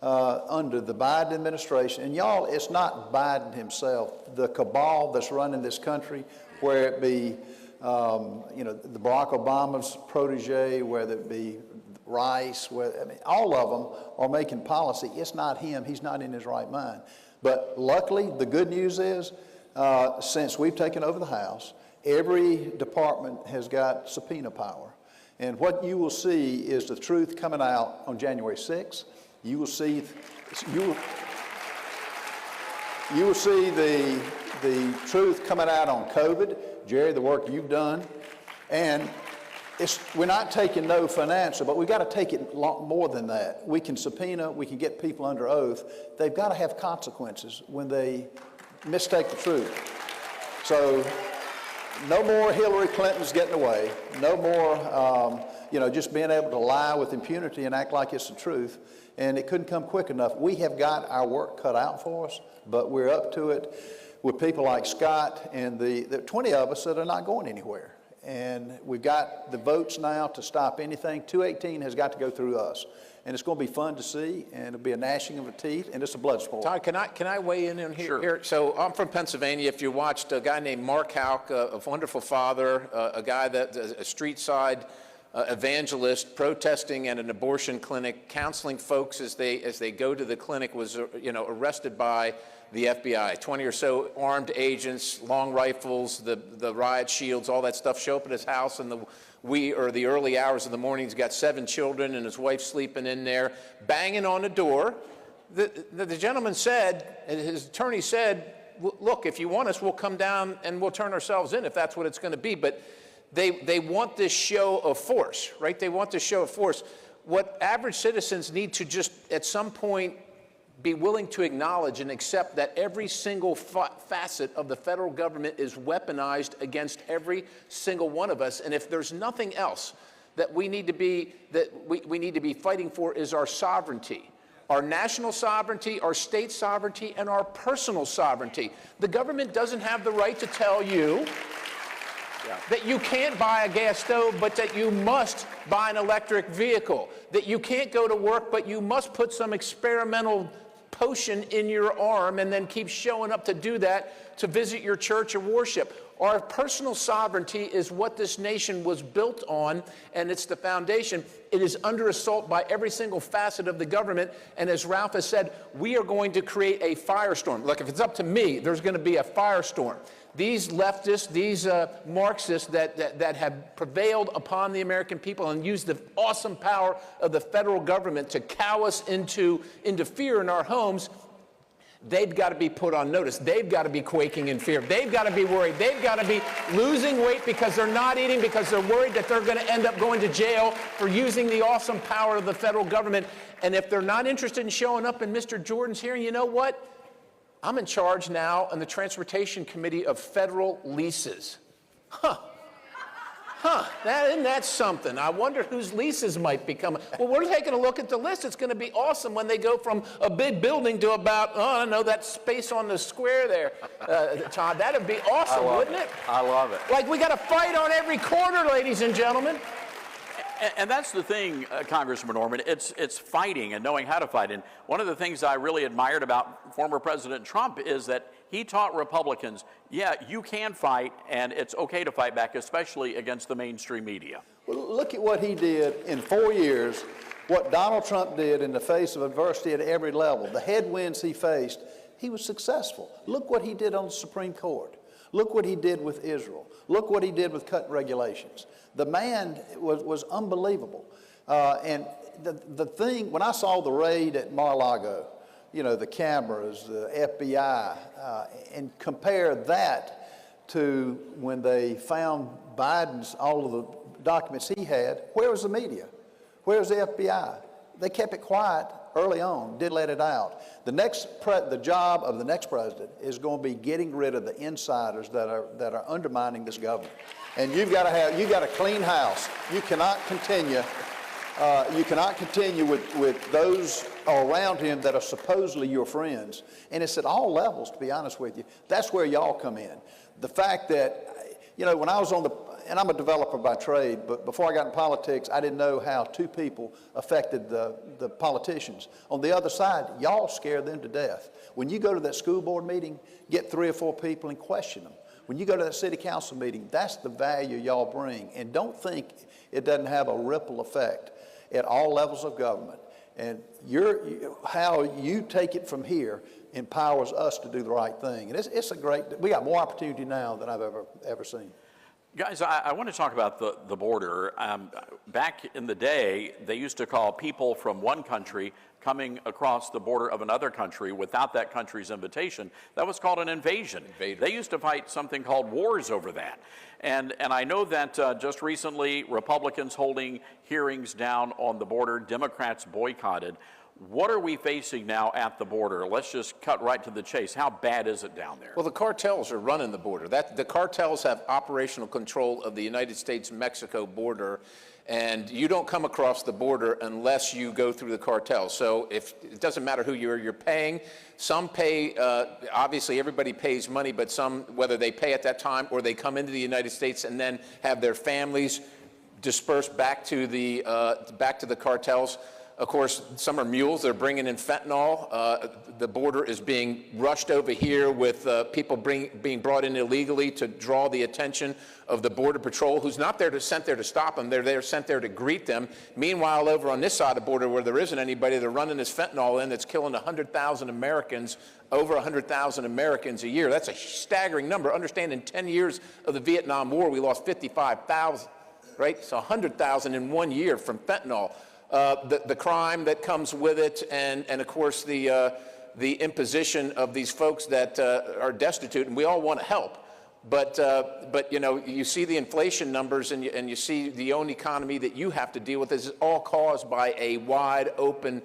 under the Biden administration, and y'all, it's not Biden himself, the cabal that's running this country, where it be, the Barack Obama's protege, whether it be Rice, all of them are making policy. It's not him. He's not in his right mind. But luckily, the good news is, since we've taken over the House, every department has got subpoena power. And what you will see is the truth coming out on January 6th. You will see the truth coming out on COVID, Jerry, the work you've done, and we're not taking no for an answer, but we've got to take it a lot more than that. We can subpoena, we can get people under oath. They've got to have consequences when they mistake the truth. So no more Hillary Clinton's getting away. No more, just being able to lie with impunity and act like it's the truth. And it couldn't come quick enough. We have got our work cut out for us, but we're up to it with people like Scott and the 20 of us that are not going anywhere. And we've got the votes now to stop anything. 218 has got to go through us. And it's going to be fun to see, and it'll be a gnashing of the teeth, and it's a blood sport. Todd, can I weigh in here? Sure. So I'm from Pennsylvania. If you watched a guy named Mark Houck, a wonderful father, a guy that a street side evangelist protesting at an abortion clinic, counseling folks as they go to the clinic, was arrested by the FBI. 20 or so armed agents, long rifles, the riot shields, all that stuff show up at his house in the early hours of the morning. He's got 7 children and his wife sleeping in there, banging on the door. The gentleman said, and his attorney said, look, if you want us, we'll come down and we'll turn ourselves in if that's what it's going to be. But they want this show of force, right? They want this show of force. What average citizens need to just at some point be willing to acknowledge and accept that every single facet of the federal government is weaponized against every single one of us. And if there's nothing else that we need to be fighting for is our sovereignty, our national sovereignty, our state sovereignty, and our personal sovereignty. The government doesn't have the right to tell you that you can't buy a gas stove, but that you must buy an electric vehicle, that you can't go to work, but you must put some experimental potion in your arm and then keep showing up to do that, to visit your church or worship. Our personal sovereignty is what this nation was built on, and it's the foundation. It is under assault by every single facet of the government, and as Ralph has said, we are going to create a firestorm. Look, if it's up to me, there's going to be a firestorm. These leftists, these Marxists that have prevailed upon the American people and used the awesome power of the federal government to cow us into fear in our homes, they've got to be put on notice. They've got to be quaking in fear. They've got to be worried. They've got to be losing weight because they're not eating, because they're worried that they're going to end up going to jail for using the awesome power of the federal government. And if they're not interested in showing up in Mr. Jordan's hearing, you know what? I'm in charge now on the Transportation Committee of Federal Leases. Isn't that something? I wonder whose leases might be coming. Well, we're taking a look at the list. It's going to be awesome when they go from a big building to about, I don't know, that space on the square there, Todd. That'd be awesome, wouldn't it? I love it. Like we got a fight on every corner, ladies and gentlemen. And that's the thing, Congressman Norman, it's fighting and knowing how to fight. And one of the things I really admired about former President Trump is that he taught Republicans, yeah, you can fight, and it's okay to fight back, especially against the mainstream media. Well, look at what he did in 4 years, what Donald Trump did in the face of adversity at every level. The headwinds he faced, he was successful. Look what he did on the Supreme Court. Look what he did with Israel. Look what he did with cutting regulations. The man was unbelievable. And the thing, when I saw the raid at Mar-a-Lago, you know, the cameras, the FBI, and compare that to when they found Biden's, all of the documents he had, where was the media? Where was the FBI? They kept it quiet early on, did let it out. The job of the next president is going to be getting rid of the insiders that are undermining this government. And you've got to clean house. You cannot continue. With those around him that are supposedly your friends. And it's at all levels, to be honest with you. That's where y'all come in. The fact that, you know, when I was and I'm a developer by trade, but before I got in politics, I didn't know how 2 people affected the politicians. On the other side, y'all scare them to death. When you go to that school board meeting, get 3 or 4 people and question them. When you go to that city council meeting, that's the value y'all bring. And don't think it doesn't have a ripple effect at all levels of government. And how you take it from here empowers us to do the right thing. And we got more opportunity now than I've ever seen. Guys, I want to talk about the border. Back in the day, they used to call people from one country coming across the border of another country without that country's invitation. That was called an invasion. They used to fight something called wars over that. And I know that just recently, Republicans holding hearings down on the border, Democrats boycotted. What are we facing now at the border? Let's just cut right to the chase. How bad is it down there? Well, the cartels are running the border. The cartels have operational control of the United States-Mexico border. And you don't come across the border unless you go through the cartels. So if it doesn't matter who you're paying. Some pay, obviously everybody pays money, but some, whether they pay at that time or they come into the United States and then have their families dispersed back to the cartels. Of course, some are mules. They're bringing in fentanyl. The border is being rushed over here with people being brought in illegally to draw the attention of the Border Patrol, who's not sent there to stop them. They're sent there to greet them. Meanwhile, over on this side of the border where there isn't anybody, they're running this fentanyl in that's killing 100,000 Americans, over 100,000 Americans a year. That's a staggering number. Understand, in 10 years of the Vietnam War, we lost 55,000, right? So 100,000 in 1 year from fentanyl. The crime that comes with it, and of course the imposition of these folks that are destitute, and we all want to help, but you know, you see the inflation numbers, and you see the own economy that you have to deal with. This is all caused by a wide open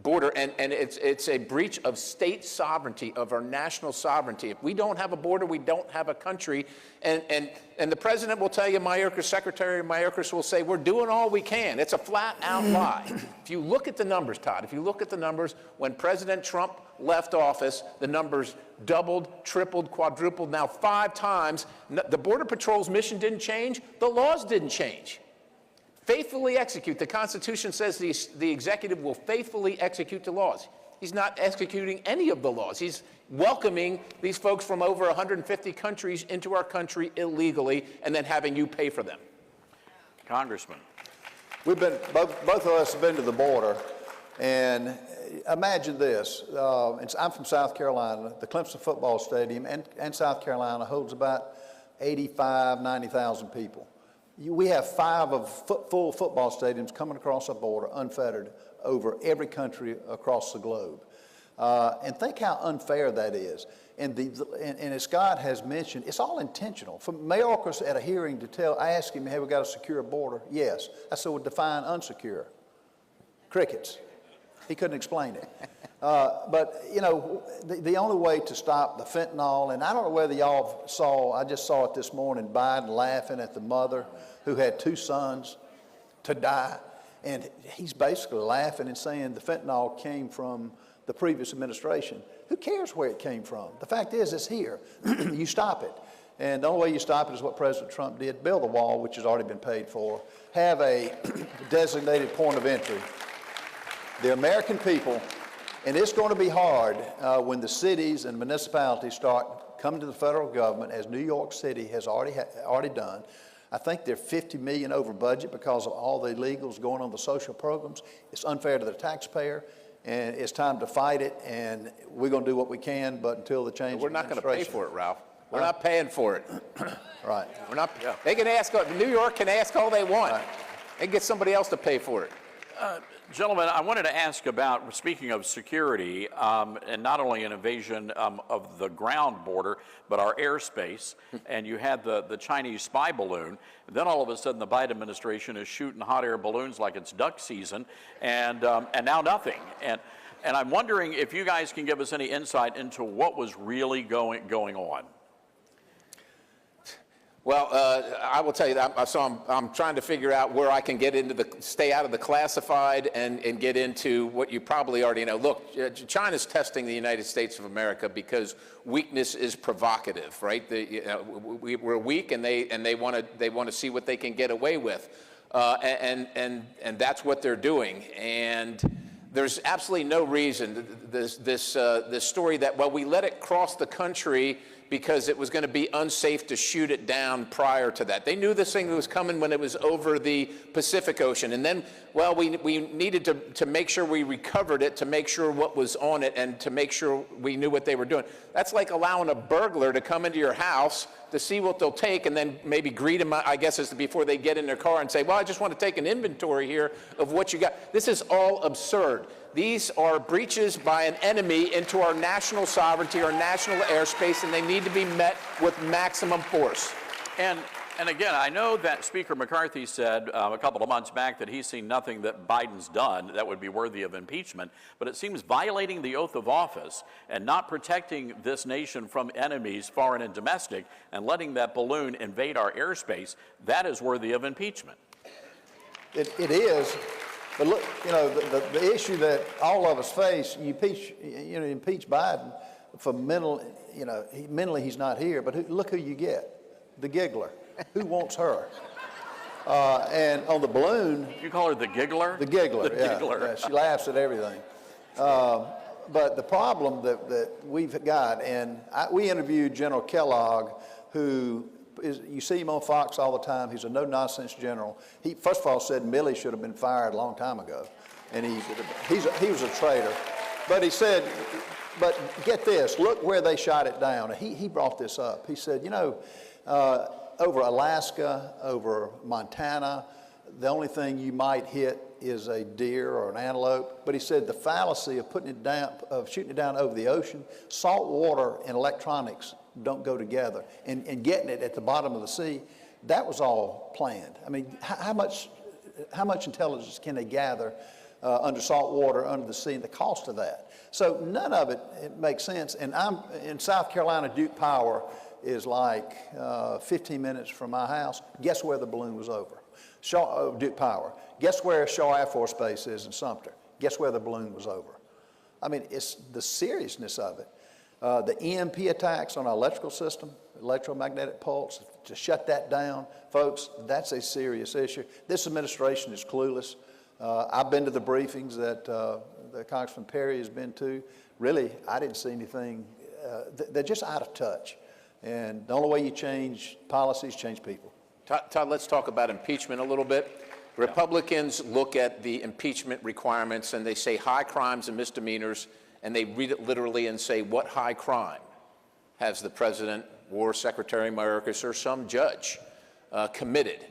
border, and it's a breach of state sovereignty, of our national sovereignty. If we don't have a border, we don't have a country. And the president will tell you, Mayorkas, Secretary Mayorkas will say, we're doing all we can. It's a flat out lie. If you look at the numbers, Todd, if you look at the numbers, when President Trump left office, the numbers doubled, tripled, quadrupled, now 5 times. The Border Patrol's mission didn't change. The laws didn't change. Faithfully execute. The Constitution says the executive will faithfully execute the laws. He's not executing any of the laws. He's welcoming these folks from over 150 countries into our country illegally and then having you pay for them. Congressman. We've been, both of us have been to the border, and imagine this. I'm from South Carolina. The Clemson football stadium and South Carolina holds about 90,000 people. We have 5 full football stadiums coming across the border unfettered over every country across the globe. And think how unfair that is. And as Scott has mentioned, it's all intentional. From Mayorkas at a hearing I asked him, have we got a secure border? Yes. I said, well, define unsecure. Crickets. He couldn't explain it. But, you know, the only way to stop the fentanyl, and I don't know whether y'all saw, I just saw it this morning, Biden laughing at the mother who had 2 sons to die. And he's basically laughing and saying the fentanyl came from the previous administration. Who cares where it came from? The fact is, it's here. You stop it. And the only way you stop it is what President Trump did, build a wall, which has already been paid for, have a designated point of entry. The American people, and it's going to be hard when the cities and municipalities start coming to the federal government, as New York City has already done. I think they're $50 million over budget because of all the illegals going on the social programs. It's unfair to the taxpayer, and it's time to fight it, and we're going to do what we can, but until the change. We're not going to pay for it, Ralph. We're not paying for it. Right. We're not. Yeah. They can ask. New York can ask all they want. Right. They can get somebody else to pay for it. Gentlemen, I wanted to ask about, speaking of security, and not only an invasion of the ground border, but our airspace, and you had the Chinese spy balloon, then all of a sudden the Biden administration is shooting hot air balloons like it's duck season, and now nothing. And I'm wondering if you guys can give us any insight into what was really going on. Well, I will tell you that. So I'm trying to figure out where I can get into stay out of the classified and get into what you probably already know. Look, China's testing the United States of America because weakness is provocative, right? We're weak, and they want to see what they can get away with, and that's what they're doing. And there's absolutely no reason this story that, well, we let it cross the country because it was going to be unsafe to shoot it down prior to that. They knew this thing was coming when it was over the Pacific Ocean. And then, well, we needed to make sure we recovered it, to make sure what was on it, and to make sure we knew what they were doing. That's like allowing a burglar to come into your house to see what they'll take and then maybe greet them, I guess, before they get in their car and say, well, I just want to take an inventory here of what you got. This is all absurd. These are breaches by an enemy into our national sovereignty, our national airspace, and they need to be met with maximum force. And again, I know that Speaker McCarthy said a couple of months back that he's seen nothing that Biden's done that would be worthy of impeachment, but it seems violating the oath of office and not protecting this nation from enemies, foreign and domestic, and letting that balloon invade our airspace, that is worthy of impeachment. It is. But look, you know, the issue that all of us face, you impeach Biden for mentally he's not here, but look who you get, the giggler. Who wants her? And on the balloon. You call her the giggler? The giggler, the yeah. giggler. Yeah, she laughs at everything. But the problem that we've got, and we interviewed General Kellogg, who you see him on Fox all the time. He's a no-nonsense general. He, first of all, said Milley should have been fired a long time ago, and he was a traitor. But he said, but get this, look where they shot it down. He brought this up. He said, you know, over Alaska, over Montana, the only thing you might hit is a deer or an antelope. But he said the fallacy of putting it down, of shooting it down over the ocean, salt water and electronics don't go together. And getting it at the bottom of the sea, that was all planned. I mean, how much intelligence can they gather under salt water, under the sea, and the cost of that? So none of it makes sense. And I'm in South Carolina. Duke Power is like 15 minutes from my house. Guess where the balloon was over? Duke Power. Guess where Shaw Air Force Base is in Sumter? Guess where the balloon was over? I mean, it's the seriousness of it. The EMP attacks on our electrical system, electromagnetic pulse, to shut that down, folks, that's a serious issue. This administration is clueless. I've been to the briefings that Congressman Perry has been to. Really, I didn't see anything. They're just out of touch. And the only way you change policies, change people. Todd, let's talk about impeachment a little bit. Republicans look at the impeachment requirements and they say high crimes and misdemeanors, and they read it literally and say, what high crime has the president, war secretary, Mayorkas, or some judge committed?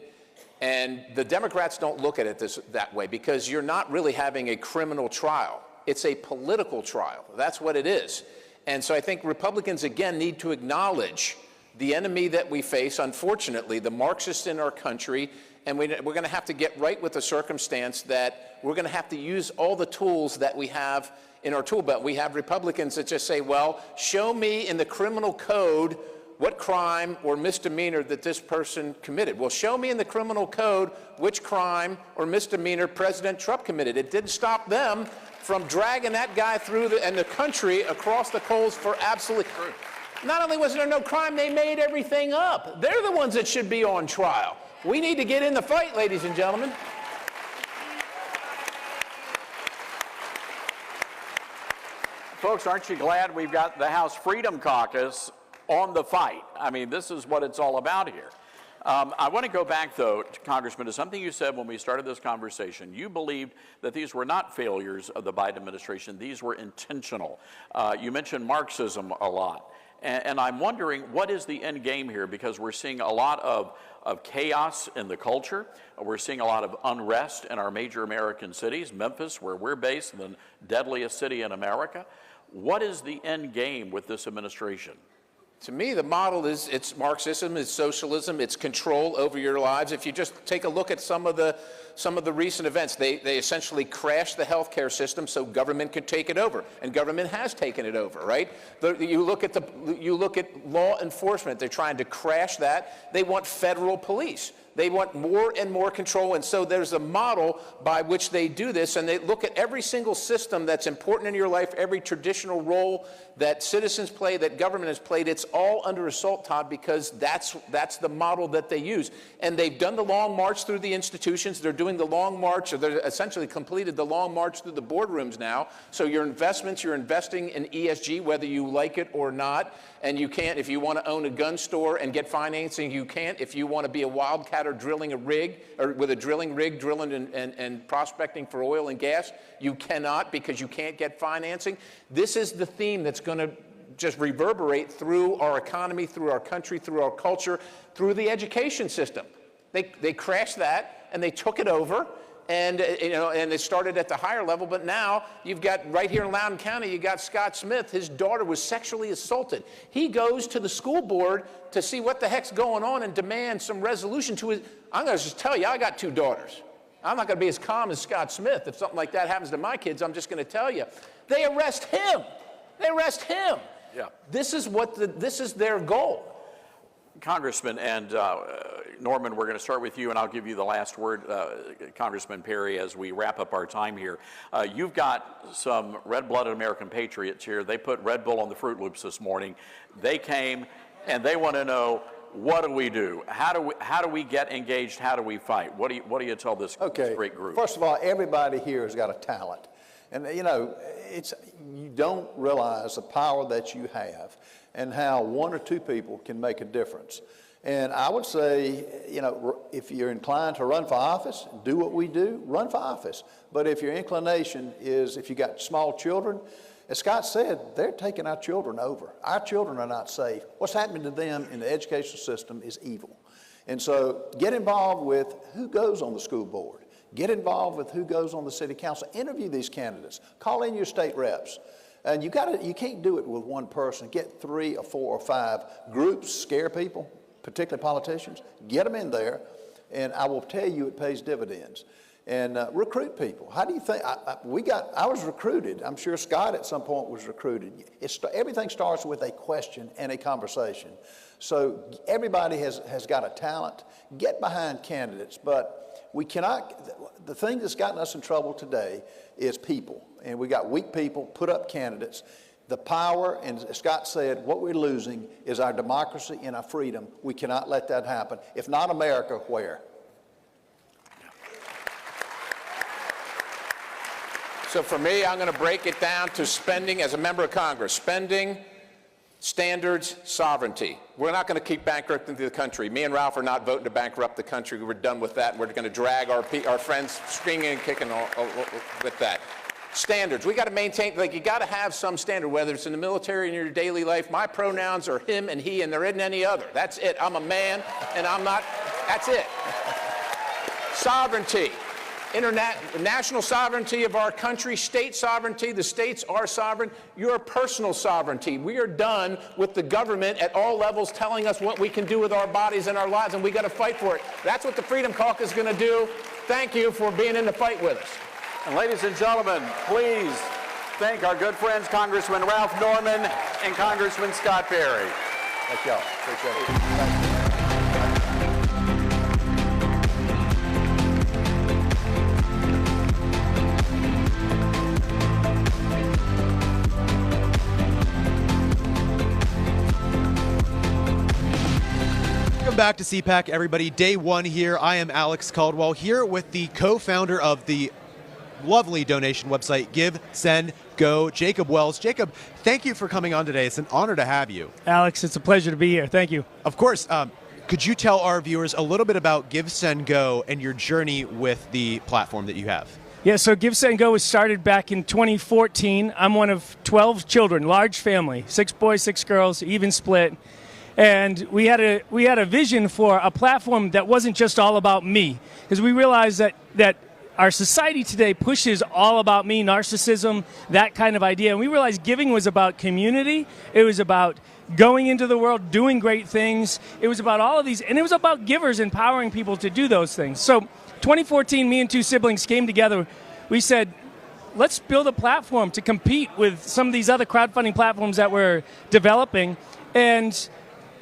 And the Democrats don't look at it that way, because you're not really having a criminal trial. It's a political trial. That's what it is. And so I think Republicans, again, need to acknowledge the enemy that we face, unfortunately, the Marxists in our country, and we're going to have to get right with the circumstance that we're going to have to use all the tools that we have in our tool belt. We have Republicans that just say, well, show me in the criminal code what crime or misdemeanor that this person committed. Well, show me in the criminal code which crime or misdemeanor President Trump committed. It didn't stop them from dragging that guy through the country across the coals for absolutely. Not only was there no crime, they made everything up. They're the ones that should be on trial. We need to get in the fight, ladies and gentlemen. Folks, aren't you glad we've got the House Freedom Caucus on the fight? I mean, this is what it's all about here. I want to go back, though, Congressman, to something you said when we started this conversation. You believed that these were not failures of the Biden administration. These were intentional. You mentioned Marxism a lot. And I'm wondering, what is the end game here? Because we're seeing a lot of chaos in the culture. We're seeing a lot of unrest in our major American cities. Memphis, where we're based, the deadliest city in America. What is the end game with this administration? To me, the model is, it's Marxism, it's socialism, it's control over your lives. If you just take a look at some of the recent events, they essentially crashed the healthcare system so government could take it over, and government has taken it over, right? You look at law enforcement, they're trying to crash that. They want federal police. They want more and more control, and so there's a model by which they do this, and they look at every single system that's important in your life, every traditional role that citizens play, that government has played. It's all under assault, Todd, because that's the model that they use. And they've done the long march through the institutions. They're doing the long march, or they're essentially completed the long march through the boardrooms now. So your investments, you're investing in ESG, whether you like it or not. And you can't, if you want to own a gun store and get financing, you can't. If you want to be a wildcatter drilling a rig, or with a drilling rig, drilling and prospecting for oil and gas, you cannot, because you can't get financing. This is the theme that's going to just reverberate through our economy, through our country, through our culture, through the education system. They crashed that and they took it over. And and it started at the higher level, but now you've got right here in Loudoun County, you got Scott Smith. His daughter was sexually assaulted. He goes to the school board to see what the heck's going on and demand some resolution to it. I'm going to just tell you, I got 2 daughters. I'm not going to be as calm as Scott Smith. If something like that happens to my kids, I'm just going to tell you. They arrest him. They arrest him. Yeah. This is their goal. Congressman, and Norman, we're going to start with you, and I'll give you the last word, Congressman Perry, as we wrap up our time here. You've got some red-blooded American patriots here. They put Red Bull on the Fruit Loops this morning. They came, and they want to know, what do we do? How do we get engaged? How do we fight? What do you tell this great group? First of all, everybody here has got a talent. And, you know, you don't realize the power that you have and how one or two people can make a difference. And I would say, you know, if you're inclined to run for office, do what we do, run for office. But if your inclination is, if you got small children, as Scott said, they're taking our children over. Our children are not safe. What's happening to them in the educational system is evil. And so get involved with who goes on the school board. Get involved with who goes on the city council. Interview these candidates. Call in your state reps. And you can't do it with one person. Get 3 or 4 or 5 groups, scare people, particularly politicians. Get them in there, and I will tell you it pays dividends. And recruit people. How do you think? I was recruited. I'm sure Scott at some point was recruited. Everything starts with a question and a conversation. So everybody has got a talent. Get behind candidates, but we cannot. The thing that's gotten us in trouble today is people, and we got weak people put up candidates. The power, and as Scott said, what we're losing is our democracy and our freedom. We cannot let that happen. If not America, where? So for me, I'm going to break it down to spending as a member of Congress. Spending, standards, sovereignty. We're not going to keep bankrupting the country. Me and Ralph are not voting to bankrupt the country. We're done with that. We're going to drag our friends screaming and kicking with that. Standards. We got to maintain, like, you got to have some standard, whether it's in the military or in your daily life. My pronouns are him and he, and there isn't any other. That's it. I'm a man, and I'm not. That's it. Sovereignty. National sovereignty of our country, state sovereignty, the states are sovereign, your personal sovereignty. We are done with the government at all levels telling us what we can do with our bodies and our lives, and we got to fight for it. That's what the Freedom Caucus is going to do. Thank you for being in the fight with us. And ladies and gentlemen, please thank our good friends, Congressman Ralph Norman and Congressman Scott Perry. Thank y'all. Appreciate it. Thank you. Welcome back to CPAC, everybody. Day one here. I am Alex Caldwell here with the co-founder of the lovely donation website Give, Send, Go, Jacob Wells. Jacob, thank you for coming on today. It's an honor to have you. Alex, it's a pleasure to be here. Thank you. Of course. Could you tell our viewers a little bit about Give, Send, Go and your journey with the platform that you have? Yeah, so Give, Send, Go was started back in 2014. I'm one of 12 children, large family, 6 boys, 6 girls, even split. And we had a vision for a platform that wasn't just all about me, because we realized that our society today pushes all about me, narcissism, that kind of idea. And we realized giving was about community. It was about going into the world, doing great things. It was about all of these, and it was about givers empowering people to do those things. So 2014, me and 2 siblings came together. We said, let's build a platform to compete with some of these other crowdfunding platforms that we're developing. And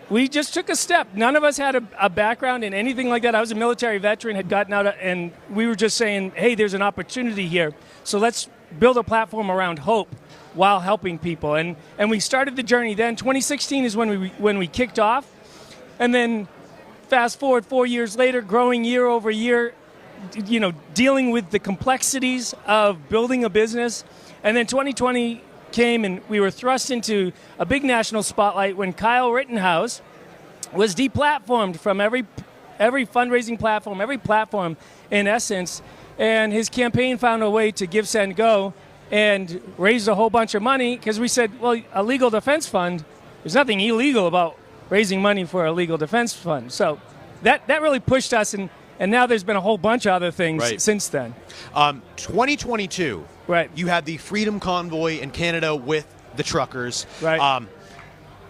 we just took a step. None of us had a background in anything like that. I was a military veteran, had gotten out, and we were just saying, hey, there's an opportunity here. So let's build a platform around hope while helping people. And we started the journey then. 2016 is when we kicked off. And then fast forward 4 years later, growing year over year, dealing with the complexities of building a business. And then 2020 came, and we were thrust into a big national spotlight when Kyle Rittenhouse was deplatformed from every fundraising platform, every platform in essence, and his campaign found a way to Give, Send, Go and raised a whole bunch of money, because we said, well, a legal defense fund, there's nothing illegal about raising money for a legal defense fund. So that really pushed us, and now there's been a whole bunch of other things since then. 2022, right? You had the Freedom Convoy in Canada with the truckers. Right.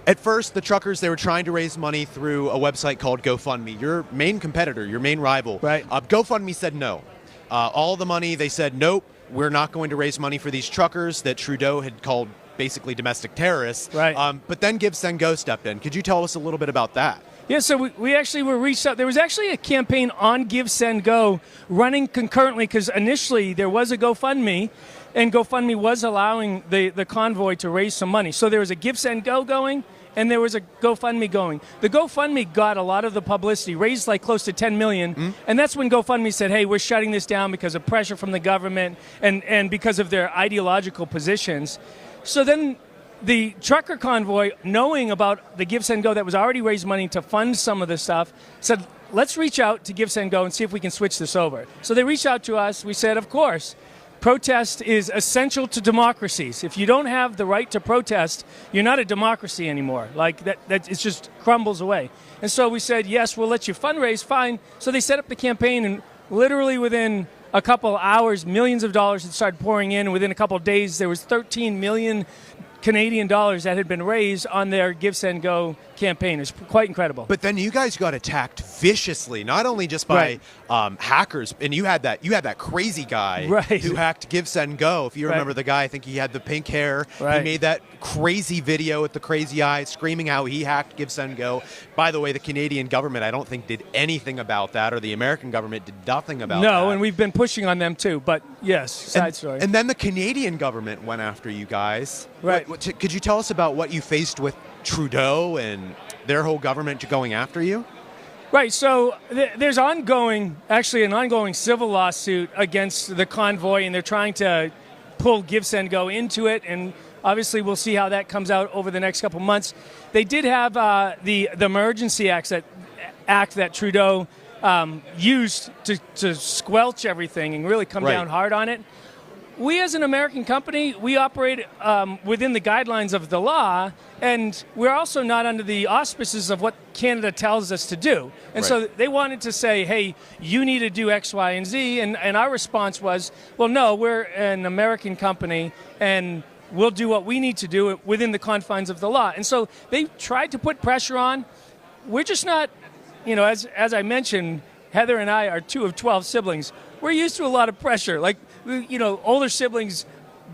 At first, the truckers, they were trying to raise money through a website called GoFundMe. Your main competitor, your main rival. Right. GoFundMe said no. All the money, they said, nope, we're not going to raise money for these truckers that Trudeau had called basically domestic terrorists. Right. But then Give, Send, Go stepped in. Could you tell us a little bit about that? Yeah, so we actually were reached out. There was actually a campaign on Give, Send, Go running concurrently because initially there was a GoFundMe, and GoFundMe was allowing the convoy to raise some money. So there was a Give, Send, Go going, and there was a GoFundMe going. The GoFundMe got a lot of the publicity, raised like close to $10 million, and that's when GoFundMe said, hey, we're shutting this down because of pressure from the government and because of their ideological positions. So then the trucker convoy, knowing about the Give, Send, Go that was already raised money to fund some of this stuff, said, let's reach out to Give, Send, Go and see if we can switch this over. So they reached out to us. We said, of course. Protest is essential to democracies. If you don't have the right to protest, you're not a democracy anymore. Like that it just crumbles away. And so we said, yes, we'll let you fundraise, fine. So they set up the campaign, and literally within a couple hours, millions of dollars had started pouring in. Within a couple of days, there was 13 million Canadian dollars that had been raised on their Give, Send, Go campaign. It's quite incredible. But then you guys got attacked viciously, not only just by hackers, and you had that crazy guy who hacked Give, Send, Go. If you remember the guy, I think he had the pink hair. He made that crazy video with the crazy eyes, screaming how he hacked Give, Send, Go. By the way, the Canadian government, I don't think, did anything about that, or the American government did nothing about that. No, and we've been pushing on them too. But yes, side story. And then the Canadian government went after you guys. Right. Could you tell us about what you faced with Trudeau and their whole government going after you? Right, so there's an ongoing civil lawsuit against the convoy, and they're trying to pull Give, Send, Go into it, and obviously we'll see how that comes out over the next couple months. They did have the Emergency Act that Trudeau used to squelch everything and really come down hard on it. We as an American company, we operate within the guidelines of the law, and we're also not under the auspices of what Canada tells us to do. And so they wanted to say, hey, you need to do X, Y, and Z, and our response was, well, no, we're an American company, and we'll do what we need to do within the confines of the law. And so they tried to put pressure on. We're just not, as I mentioned, Heather and I are 2 of 12 siblings. We're used to a lot of pressure. Like, older siblings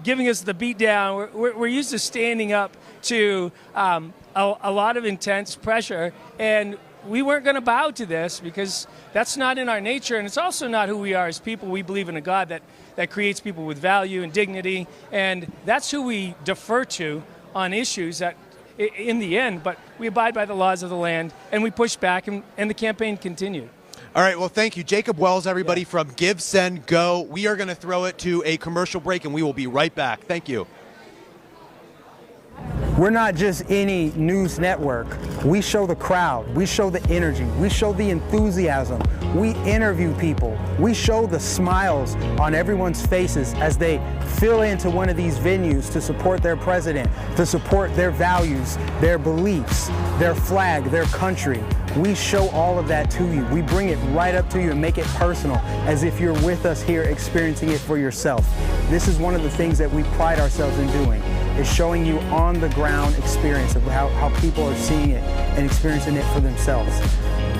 giving us the beat down. We're used to standing up to a lot of intense pressure, and we weren't going to bow to this because that's not in our nature, and it's also not who we are as people. We believe in a God that creates people with value and dignity, and that's who we defer to on issues that in the end, but we abide by the laws of the land, and we push back, and the campaign continued. All right, well, thank you. Jacob Wells, everybody, from Give, Send, Go. We are going to throw it to a commercial break, and we will be right back. Thank you. We're not just any news network. We show the crowd. We show the energy. We show the enthusiasm. We interview people. We show the smiles on everyone's faces as they fill into one of these venues to support their president, to support their values, their beliefs, their flag, their country. We show all of that to you. We bring it right up to you and make it personal, as if you're with us here experiencing it for yourself. This is one of the things that we pride ourselves in doing, is showing you on the ground experience of how people are seeing it and experiencing it for themselves.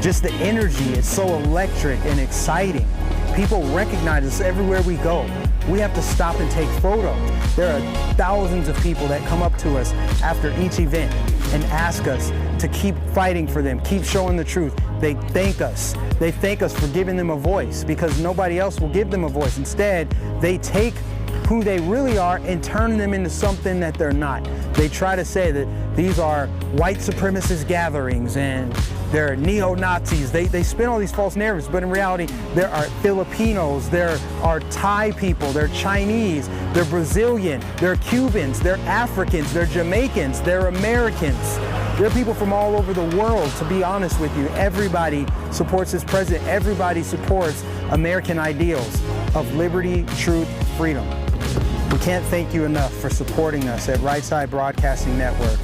Just the energy is so electric and exciting. People recognize us everywhere we go. We have to stop and take photos. There are thousands of people that come up to us after each event and ask us to keep fighting for them, keep showing the truth. They thank us. They thank us for giving them a voice, because nobody else will give them a voice. Instead, they take who they really are and turn them into something that they're not. They try to say that these are white supremacist gatherings and they're neo-Nazis. They spin all these false narratives, but in reality, there are Filipinos, there are Thai people, they're Chinese, they're Brazilian, they're Cubans, they're Africans, they're Jamaicans, they're Americans. There are people from all over the world, to be honest with you. Everybody supports this president. Everybody supports American ideals of liberty, truth, freedom. We can't thank you enough for supporting us at Right Side Broadcasting Network.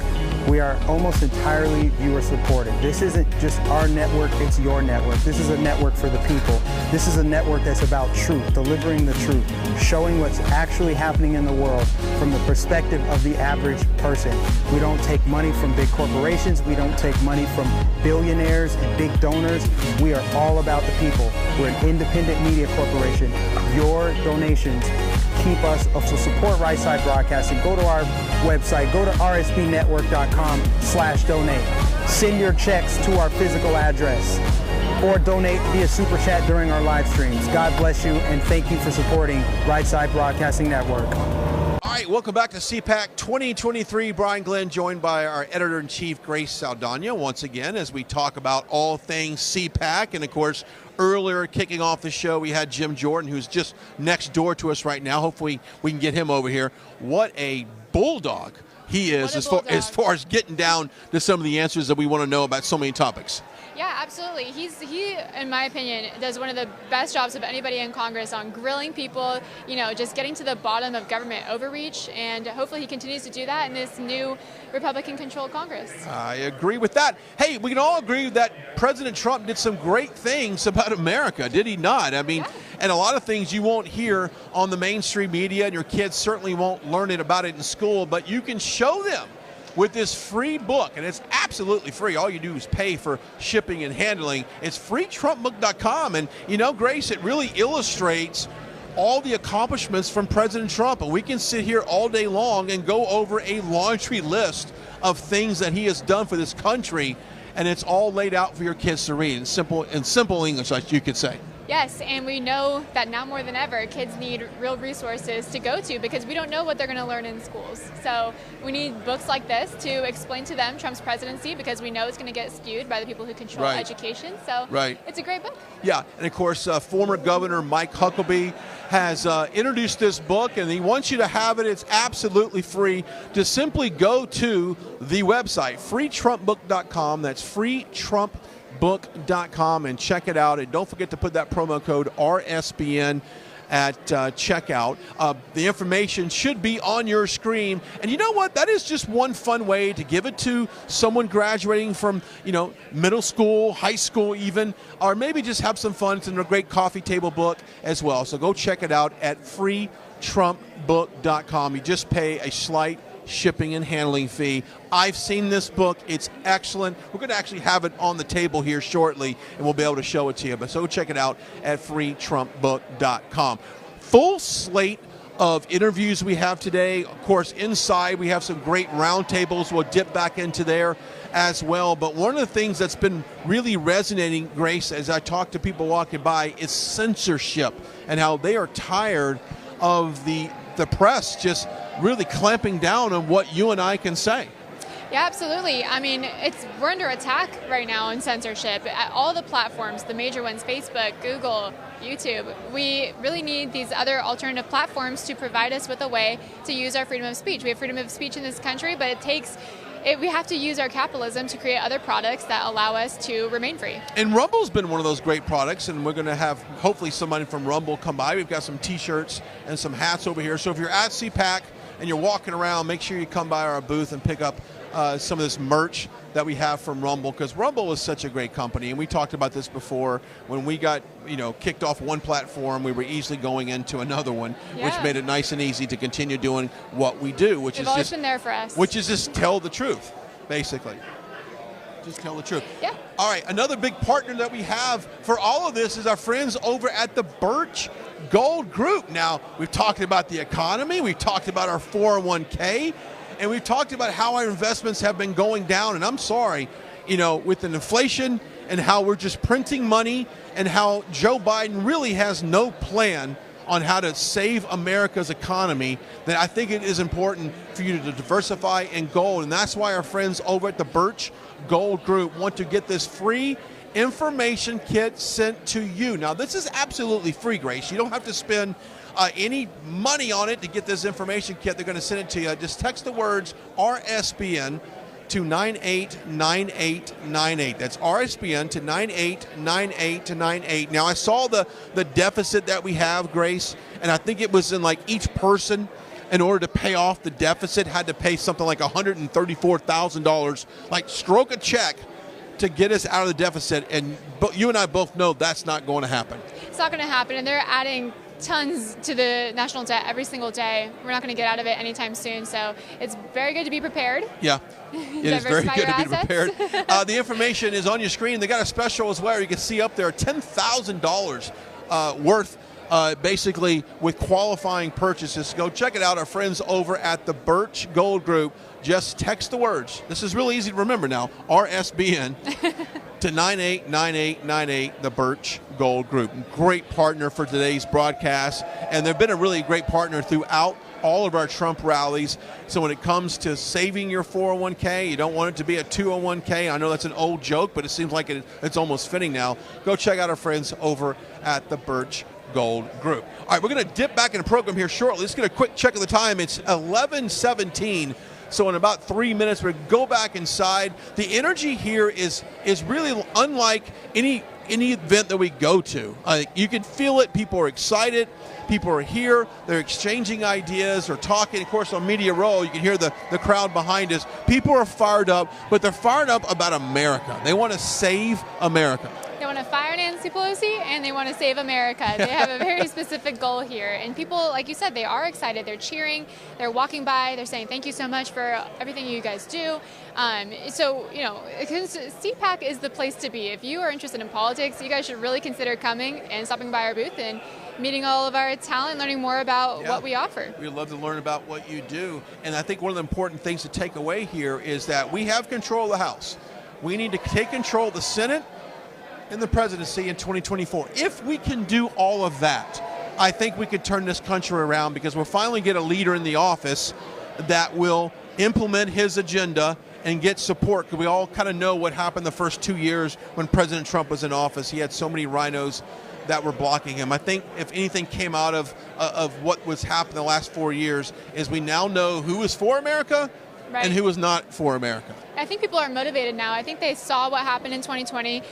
We are almost entirely viewer supported. This isn't just our network, it's your network. This is a network for the people. This is a network that's about truth, delivering the truth, showing what's actually happening in the world from the perspective of the average person. We don't take money from big corporations. We don't take money from billionaires and big donors. We are all about the people. We're an independent media corporation. Your donations keep us, to support Right Side Broadcasting. Go to our website, go to rsbnetwork.com/donate. send your checks to our physical address, or donate via Super Chat during our live streams. God bless you, and thank you for supporting Right Side Broadcasting Network. All right, welcome back to CPAC 2023. Brian Glenn, joined by our editor-in-chief, Grace Saldana, once again, as we talk about all things CPAC. And, of course, earlier, kicking off the show, we had Jim Jordan, who's just next door to us right now. Hopefully we can get him over here. What a bulldog he is as far as getting down to some of the answers that we want to know about so many topics. Yeah, absolutely. He, in my opinion, does one of the best jobs of anybody in Congress on grilling people, just getting to the bottom of government overreach, and hopefully he continues to do that in this new Republican-controlled Congress. I agree with that. Hey, we can all agree that President Trump did some great things about America, did he not? I mean, and a lot of things you won't hear on the mainstream media, and your kids certainly won't learn about it in school, but you can show them with this free book, and it's absolutely free. All you do is pay for shipping and handling. It's freetrumpbook.com, and Grace, it really illustrates all the accomplishments from President Trump, and we can sit here all day long and go over a laundry list of things that he has done for this country, and it's all laid out for your kids to read in simple English, like you could say. Yes, and we know that now more than ever, kids need real resources to go to because we don't know what they're going to learn in schools. So we need books like this to explain to them Trump's presidency because we know it's going to get skewed by the people who control education. So it's a great book. Yeah, and of course, former Governor Mike Huckabee has introduced this book, and he wants you to have it. It's absolutely free. Just simply go to the website, freetrumpbook.com. That's freetrumpbook.com. and check it out, and don't forget to put that promo code RSBN at checkout. The information should be on your screen, and you know what, that is just one fun way to give it to someone graduating from middle school, high school even, or maybe just have some fun. It's a great coffee table book as well, so go check it out at freetrumpbook.com. You just pay a slight shipping and handling fee. I've seen this book. It's excellent. We're going to actually have it on the table here shortly, and we'll be able to show it to you. But so check it out at freetrumpbook.com. Full slate of interviews we have today. Of course, inside we have some great roundtables. We'll dip back into there as well. But one of the things that's been really resonating, Grace, as I talk to people walking by, is censorship and how they are tired of the press just really clamping down on what you and I can say. Yeah, absolutely. I mean, we're under attack right now in censorship. At all the platforms, the major ones, Facebook, Google, YouTube, we really need these other alternative platforms to provide us with a way to use our freedom of speech. We have freedom of speech in this country, but we have to use our capitalism to create other products that allow us to remain free. And Rumble's been one of those great products, and we're going to have hopefully somebody from Rumble come by. We've got some T-shirts and some hats over here. So if you're at CPAC and you're walking around, make sure you come by our booth and pick up some of this merch that we have from Rumble, because Rumble is such a great company, and we talked about this before. When we got kicked off one platform, we were easily going into another one, which made it nice and easy to continue doing what we do, which They've is always just been there for us. Which is just tell the truth, basically. Just tell the truth. Yeah. All right, another big partner that we have for all of this is our friends over at the Birch Gold Group. Now, we've talked about the economy, we've talked about our 401k, and we've talked about how our investments have been going down. And I'm sorry, with an inflation and how we're just printing money and how Joe Biden really has no plan on how to save America's economy, that I think it is important for you to diversify in gold. And that's why our friends over at the Birch Gold Group want to get this free information kit sent to you. Now, this is absolutely free, Grace. You don't have to spend any money on it to get this information kit. They're going to send it to you. Just text the words RSBN to 989898. That's RSBN to 989898. Now, I saw the deficit that we have, Grace, and I think it was in like each person, in order to pay off the deficit, had to pay something like $134,000, like stroke a check to get us out of the deficit. And you and I both know that's not going to happen. It's not going to happen, and they're adding tons to the national debt every single day. We're not going to get out of it anytime soon, so it's very good to be prepared. Yeah, it is very good to be prepared. The information is on your screen. They got a special as well. You can see up there $10,000 worth basically with qualifying purchases. Go check it out. Our friends over at the Birch Gold Group. Just text the words. This is really easy to remember now. RSBN to 989898, the Birch Gold Group. Great partner for today's broadcast, and they've been a really great partner throughout all of our Trump rallies. So when it comes to saving your 401k, you don't want it to be a 201k. I know that's an old joke, but it seems like it's almost fitting now. Go check out our friends over at the Birch Gold Group. All right, we're going to dip back in the program here shortly. Let's get a quick check of the time. It's 11:17. So in about 3 minutes, we're going to go back inside. The energy here is really unlike any event that we go to. You can feel it. People are excited. People are here. They're exchanging ideas or talking. Of course, on Media Row, you can hear the crowd behind us. People are fired up, but they're fired up about America. They want to save America. They want to fire Nancy Pelosi, and they want to save America. They have a very specific goal here. And people, like you said, they are excited. They're cheering. They're walking by. They're saying, thank you so much for everything you guys do. So, you know, CPAC is the place to be. If you are interested in politics, you guys should really consider coming and stopping by our booth and meeting all of our talent, learning more about what we offer. We'd love to learn about what you do. And I think one of the important things to take away here is that we have control of the House. We need to take control of the Senate and the presidency in 2024. If we can do all of that, I think we could turn this country around, because we'll finally get a leader in the office that will implement his agenda and get support. Because we all kind of know what happened the first 2 years when President Trump was in office. He had so many rhinos that were blocking him. I think if anything came out of what was happening the last 4 years is we now know who is for America and who is not for America. I think people are motivated now. I think they saw what happened in 2020,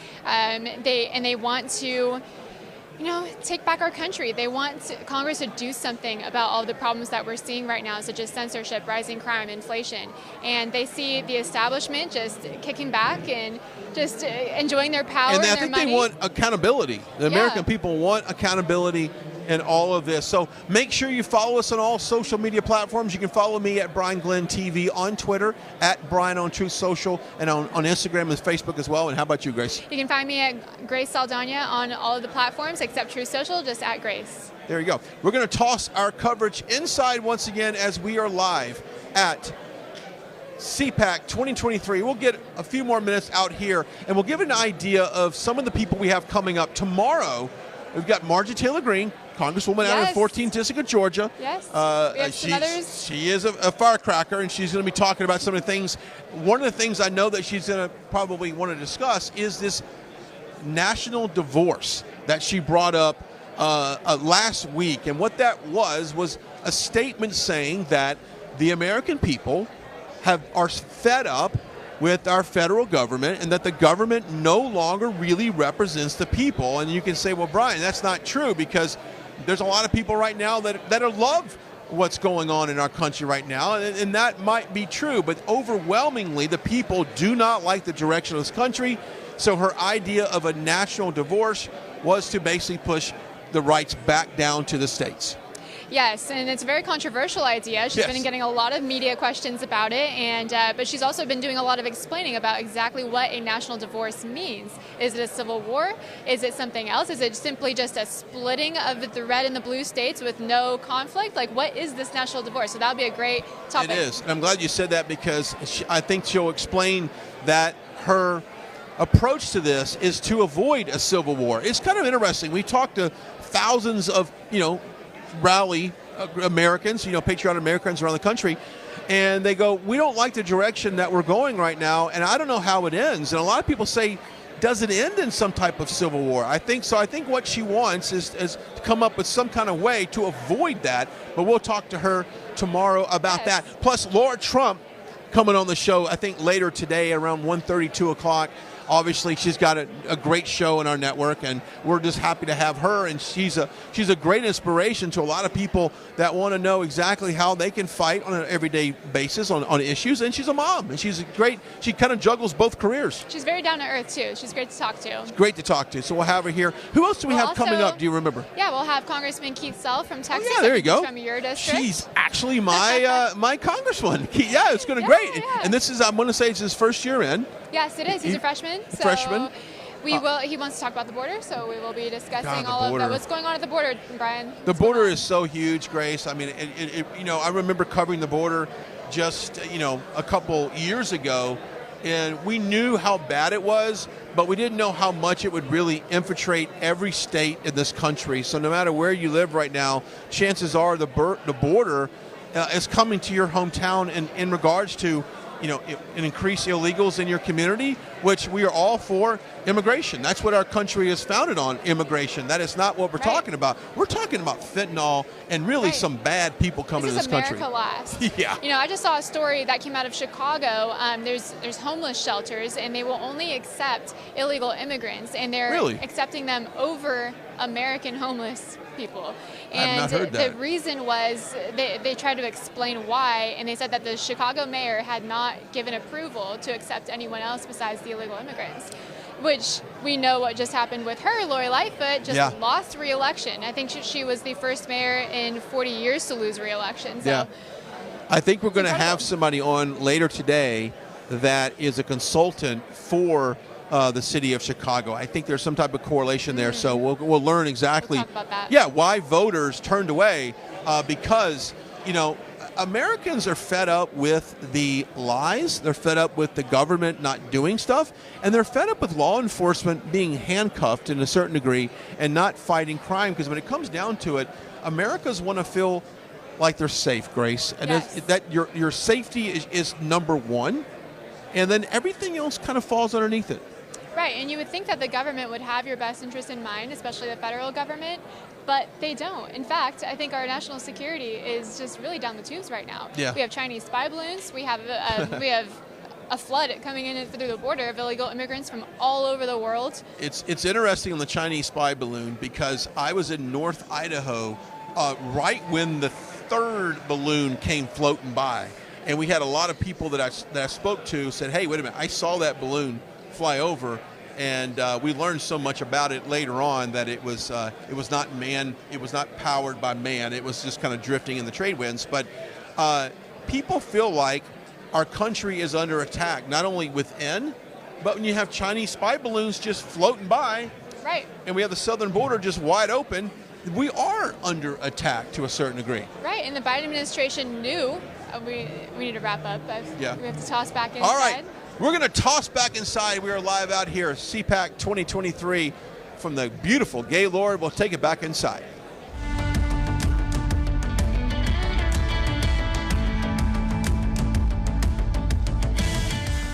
they want to, you know, take back our country. They want Congress to do something about all the problems that we're seeing right now, such as censorship, rising crime, inflation. And they see the establishment just kicking back and just enjoying their power and I their think money. they want accountability. The American people want accountability in all of this. So make sure you follow us on all social media platforms. You can follow me at Brian Glenn TV on Twitter, at Brian on Truth Social, and on Instagram and Facebook as well. And how about you, Grace? You can find me at Grace Saldana on all of the platforms except Truth Social, just at Grace. There you go. We're going to toss our coverage inside once again as we are live at CPAC 2023. We'll get a few more minutes out here, and we'll give an idea of some of the people we have coming up. Tomorrow, we've got Marjorie Taylor Greene, Congresswoman out of the 14th District of Georgia. Yes. We have some others. She is a firecracker, and she's going to be talking about some of the things. One of the things I know that she's going to probably want to discuss is this national divorce that she brought up last week. And what that was a statement saying that the American people are fed up with our federal government, and that the government no longer really represents the people. And you can say, well, Brian, that's not true, because there's a lot of people right now that love what's going on in our country right now, and that might be true, but overwhelmingly the people do not like the direction of this country. So her idea of a national divorce was to basically push the rights back down to the states. Yes, and it's a very controversial idea. She's been getting a lot of media questions about it, and but she's also been doing a lot of explaining about exactly what a national divorce means. Is it a civil war? Is it something else? Is it simply just a splitting of the red and the blue states with no conflict? Like, what is this national divorce? So that would be a great topic. It is, and I'm glad you said that, because I think she'll explain that her approach to this is to avoid a civil war. It's kind of interesting. We talked to thousands of, rally Americans, patriotic Americans around the country, and they go, we don't like the direction that we're going right now, and I don't know how it ends. And a lot of people say, does it end in some type of civil war? I think so. I think what she wants is to come up with some kind of way to avoid that, but we'll talk to her tomorrow about that. Plus, Laura Trump coming on the show, I think later today around 1:30, 2 o'clock. Obviously, she's got a great show on our network, and we're just happy to have her. And she's a great inspiration to a lot of people that want to know exactly how they can fight on an everyday basis on issues. And she's a mom, and she kind of juggles both careers. She's very down to earth, too. She's great to talk to. She's great to talk to. So we'll have her here. Who else do we have coming up? Do you remember? Yeah, we'll have Congressman Keith Sell from Texas. Oh, yeah, there you go. From your district. She's actually my my congresswoman. Yeah, it's going to be great. Yeah. And this is, I'm going to say, it's his first year in. Yes, it is. He's a freshman. Freshman. We will. He wants to talk about the border, so we will be discussing God, all of border. that. What's going on at the border, Brian? The border is so huge, Grace. I mean, I remember covering the border just, a couple years ago, and we knew how bad it was, but we didn't know how much it would really infiltrate every state in this country. So no matter where you live right now, chances are the border is coming to your hometown in regards to, an increase illegals in your community, which we are all for immigration. That's what our country is founded on, immigration. That is not what we're talking about. We're talking about fentanyl and really some bad people coming to this country. America last. Yeah. I just saw a story that came out of Chicago. There's homeless shelters, and they will only accept illegal immigrants, and they're accepting them over American homeless people. And I've not heard that. The reason was they tried to explain why, and they said that the Chicago mayor had not given approval to accept anyone else besides the illegal immigrants, which we know what just happened with her. Lori Lightfoot just lost re-election. I think she was the first mayor in 40 years to lose re-election. So. Yeah. I think we're going to have somebody on later today that is a consultant for the city of Chicago. I think there's some type of correlation there, so we'll learn exactly. We'll talk about that. Why voters turned away because Americans are fed up with the lies. They're fed up with the government not doing stuff, and they're fed up with law enforcement being handcuffed in a certain degree and not fighting crime. Because when it comes down to it, Americans want to feel like they're safe, Grace, and that your safety is number one, and then everything else kind of falls underneath it. Right, and you would think that the government would have your best interest in mind, especially the federal government, but they don't. In fact, I think our national security is just really down the tubes right now. Yeah. We have Chinese spy balloons. We have a flood coming in through the border of illegal immigrants from all over the world. It's interesting on the Chinese spy balloon because I was in North Idaho right when the third balloon came floating by, and we had a lot of people that I spoke to said, "Hey, wait a minute! I saw that balloon fly over." And we learned so much about it later on that it was not man, it was not powered by man. It was just kind of drifting in the trade winds. But people feel like our country is under attack, not only within, but when you have Chinese spy balloons just floating by, right? And we have the southern border just wide open, we are under attack to a certain degree. Right, and the Biden administration knew. We need to wrap up. We have to toss back inside. All right. We're going to toss back inside. We are live out here, CPAC 2023 from the beautiful Gaylord. We'll take it back inside.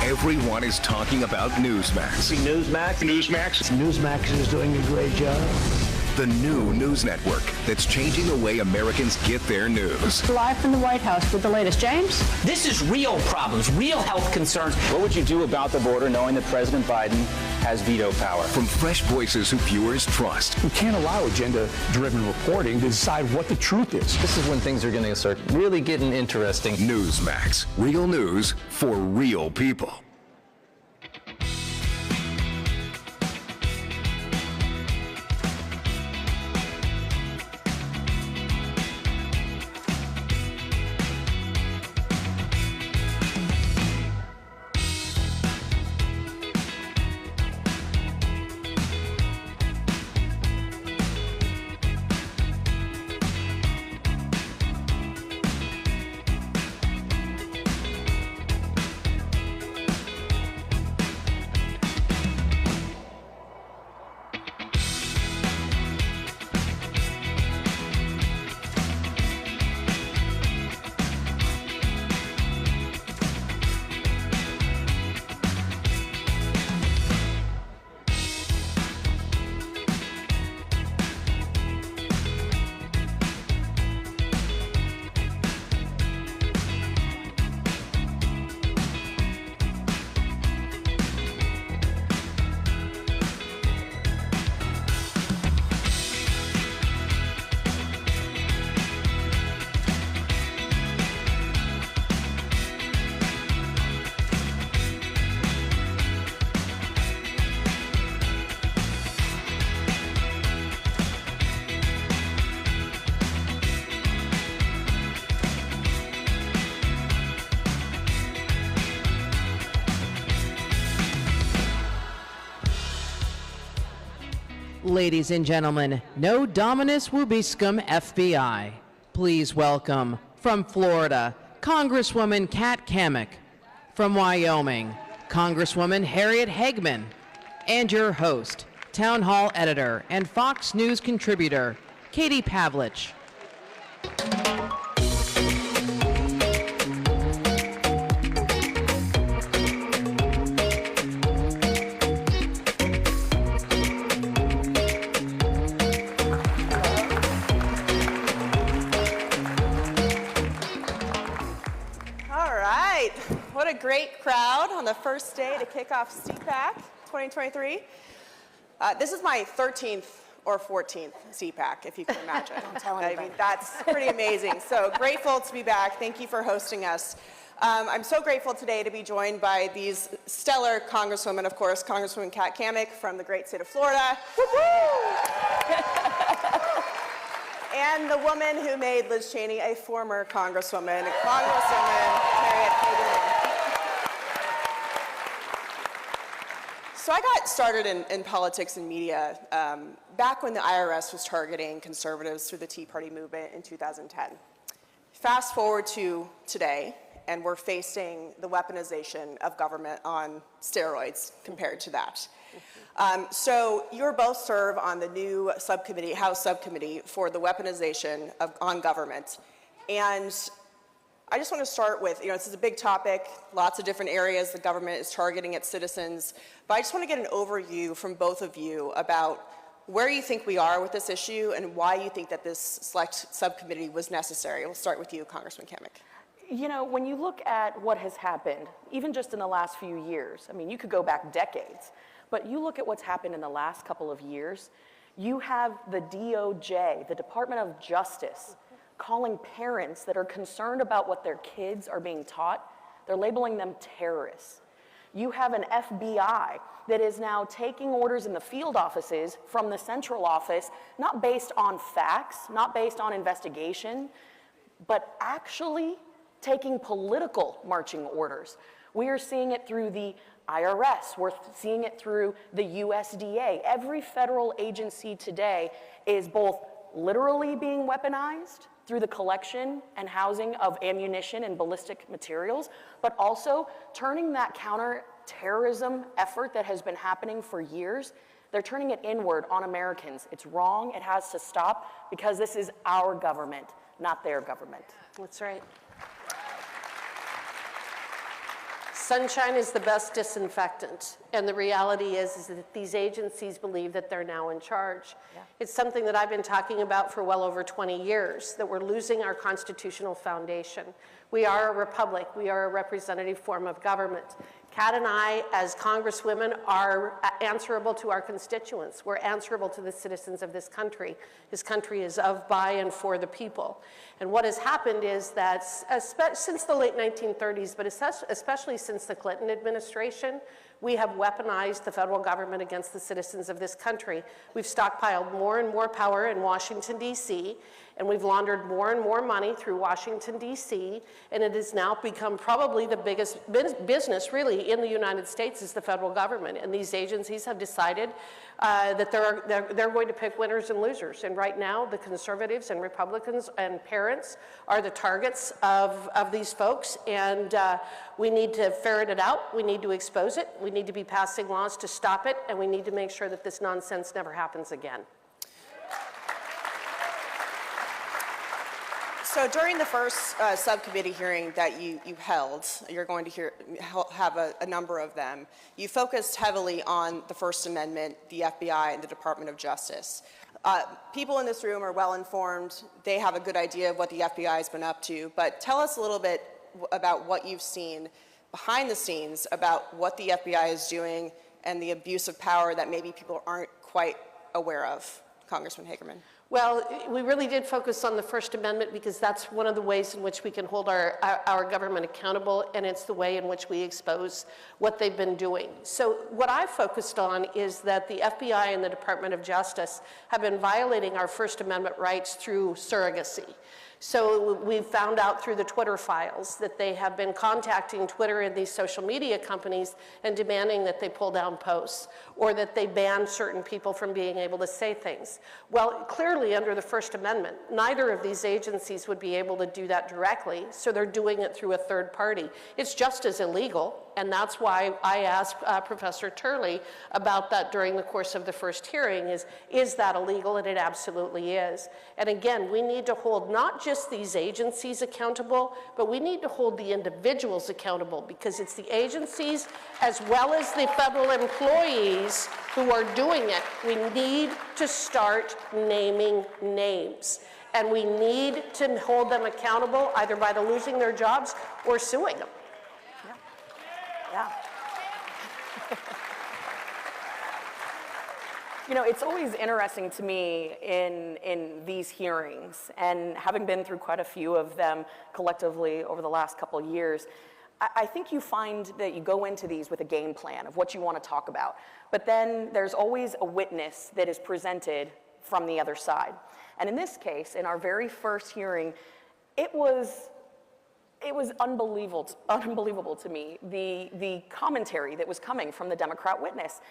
Everyone is talking about Newsmax. Newsmax is doing a great job. The new news network that's changing the way Americans get their news. Live from the White House with the latest. James? This is real problems, real health concerns. What would you do about the border knowing that President Biden has veto power? From fresh voices who viewers trust. We can't allow agenda-driven reporting to decide what the truth is. This is when things are going to start really getting interesting. Newsmax. Real news for real people. Ladies and gentlemen, no Dominus Vobiscum FBI. Please welcome, from Florida, Congresswoman Kat Cammack. From Wyoming, Congresswoman Harriet Hagman. And your host, Town Hall editor and Fox News contributor, Katie Pavlich. What a great crowd on the first day to kick off CPAC 2023. This is my 13th or 14th CPAC, if you can imagine. Don't tell anybody. I mean, that's pretty amazing. So grateful to be back. Thank you for hosting us. I'm so grateful today to be joined by these stellar congresswomen, of course, Congresswoman Kat Cammack from the great state of Florida. And the woman who made Liz Cheney a former congresswoman, Congresswoman Harriet Hagman. So I got started in politics and media back when the IRS was targeting conservatives through the Tea Party movement in 2010. Fast forward to today, and we're facing the weaponization of government on steroids compared to that. So you both serve on the new subcommittee, House subcommittee for the weaponization on government. And I just want to start with, this is a big topic, lots of different areas the government is targeting its citizens, but I just want to get an overview from both of you about where you think we are with this issue and why you think that this select subcommittee was necessary. We'll start with you, Congressman Cammack. When you look at what has happened, even just in the last few years, I mean, you could go back decades, but you look at what's happened in the last couple of years, you have the DOJ, the Department of Justice, calling parents that are concerned about what their kids are being taught, they're labeling them terrorists. You have an FBI that is now taking orders in the field offices from the central office, not based on facts, not based on investigation, but actually taking political marching orders. We are seeing it through the IRS, we're seeing it through the USDA. Every federal agency today is both literally being weaponized through the collection and housing of ammunition and ballistic materials, but also turning that counterterrorism effort that has been happening for years, they're turning it inward on Americans. It's wrong, it has to stop, because this is our government, not their government. That's right. Sunshine is the best disinfectant, and the reality is that these agencies believe that they're now in charge. Yeah. It's something that I've been talking about for well over 20 years, that we're losing our constitutional foundation. We are a republic. We are a representative form of government. Kat and I, as congresswomen, are answerable to our constituents. We're answerable to the citizens of this country. This country is of, by, and for the people. And what has happened is that since the late 1930s, but especially since the Clinton administration, we have weaponized the federal government against the citizens of this country. We've stockpiled more and more power in Washington, D.C., and we've laundered more and more money through Washington, D.C., and it has now become probably the biggest business, really, in the United States is the federal government. And these agencies have decided that they're going to pick winners and losers. And right now, the conservatives and Republicans and parents are the targets of these folks, and we need to ferret it out. We need to expose it. We need to be passing laws to stop it, and we need to make sure that this nonsense never happens again. So during the first subcommittee hearing that you held, you're going to have a number of them, you focused heavily on the First Amendment, the FBI, and the Department of Justice. People in this room are well informed. They have a good idea of what the FBI has been up to, but tell us a little bit about what you've seen behind the scenes about what the FBI is doing and the abuse of power that maybe people aren't quite aware of. Congressman Hagerman. Well, we really did focus on the First Amendment because that's one of the ways in which we can hold our government accountable, and it's the way in which we expose what they've been doing. So what I focused on is that the FBI and the Department of Justice have been violating our First Amendment rights through surrogacy. So we've found out through the Twitter files that they have been contacting Twitter and these social media companies and demanding that they pull down posts or that they ban certain people from being able to say things. Well, clearly under the First Amendment, neither of these agencies would be able to do that directly, so they're doing it through a third party. It's just as illegal, and that's why I asked Professor Turley about that during the course of the first hearing, is that illegal? And it absolutely is. And again, we need to hold not just these agencies accountable, but we need to hold the individuals accountable, because it's the agencies as well as the federal employees who are doing it. We need to start naming names. And we need to hold them accountable either by losing their jobs or suing them. Yeah. You know, it's always interesting to me in these hearings, and having been through quite a few of them collectively over the last couple of years, I think you find that you go into these with a game plan of what you want to talk about, but then there's always a witness that is presented from the other side. And in this case, in our very first hearing, it was unbelievable to me, the commentary that was coming from the Democrat witness.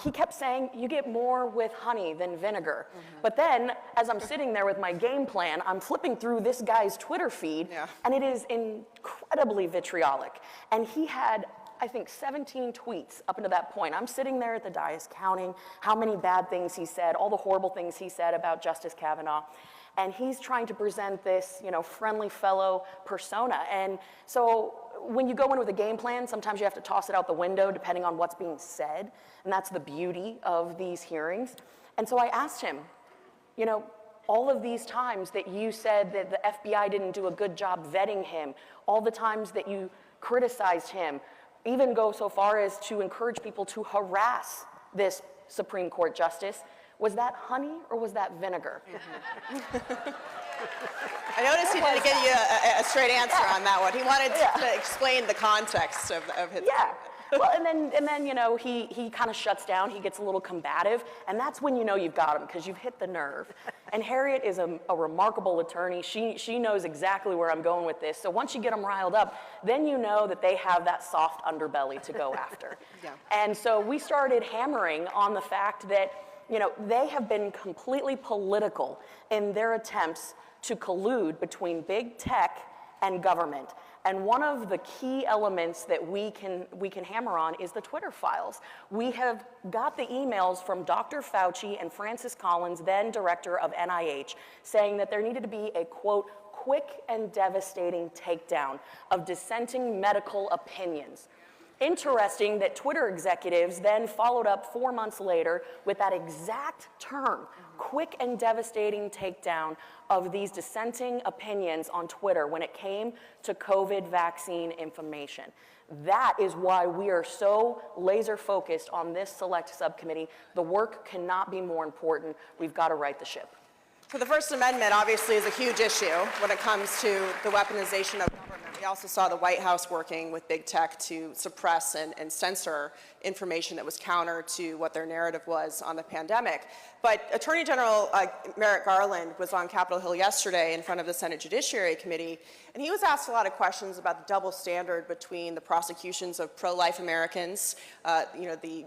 He kept saying, you get more with honey than vinegar. But then, as I'm sitting there with my game plan, I'm flipping through this guy's Twitter feed, and it is incredibly vitriolic. And he had, I think, 17 tweets up until that point. I'm sitting there at the dais counting how many bad things he said, all the horrible things he said about Justice Kavanaugh. And he's trying to present this, friendly fellow persona. And so when you go in with a game plan, sometimes you have to toss it out the window depending on what's being said. And that's the beauty of these hearings. And so I asked him, all of these times that you said that the FBI didn't do a good job vetting him, all the times that you criticized him, even go so far as to encourage people to harass this Supreme Court justice, was that honey or was that vinegar? I noticed he didn't give you a straight answer on that one. He wanted to explain the context of his. Yeah. Well, and then he kind of shuts down. He gets a little combative, and that's when you know you've got him, because you've hit the nerve. And Harriet is a remarkable attorney. She knows exactly where I'm going with this. So once you get them riled up, then you know that they have that soft underbelly to go after. And so we started hammering on the fact that they have been completely political in their attempts to collude between big tech and government. And one of the key elements that we can hammer on is the Twitter files. We have got the emails from Dr. Fauci and Francis Collins, then director of NIH, saying that there needed to be a, quote, quick and devastating takedown of dissenting medical opinions. Interesting that Twitter executives then followed up 4 months later with that exact term, quick and devastating takedown of these dissenting opinions on Twitter when it came to COVID vaccine information. That is why we are so laser focused on this select subcommittee. The work cannot be more important. We've got to right the ship. So the First Amendment obviously is a huge issue when it comes to the weaponization of government. We also saw the White House working with big tech to suppress and censor information that was counter to what their narrative was on the pandemic. But Attorney General Merrick Garland was on Capitol Hill yesterday in front of the Senate Judiciary Committee, and he was asked a lot of questions about the double standard between the prosecutions of pro-life Americans, the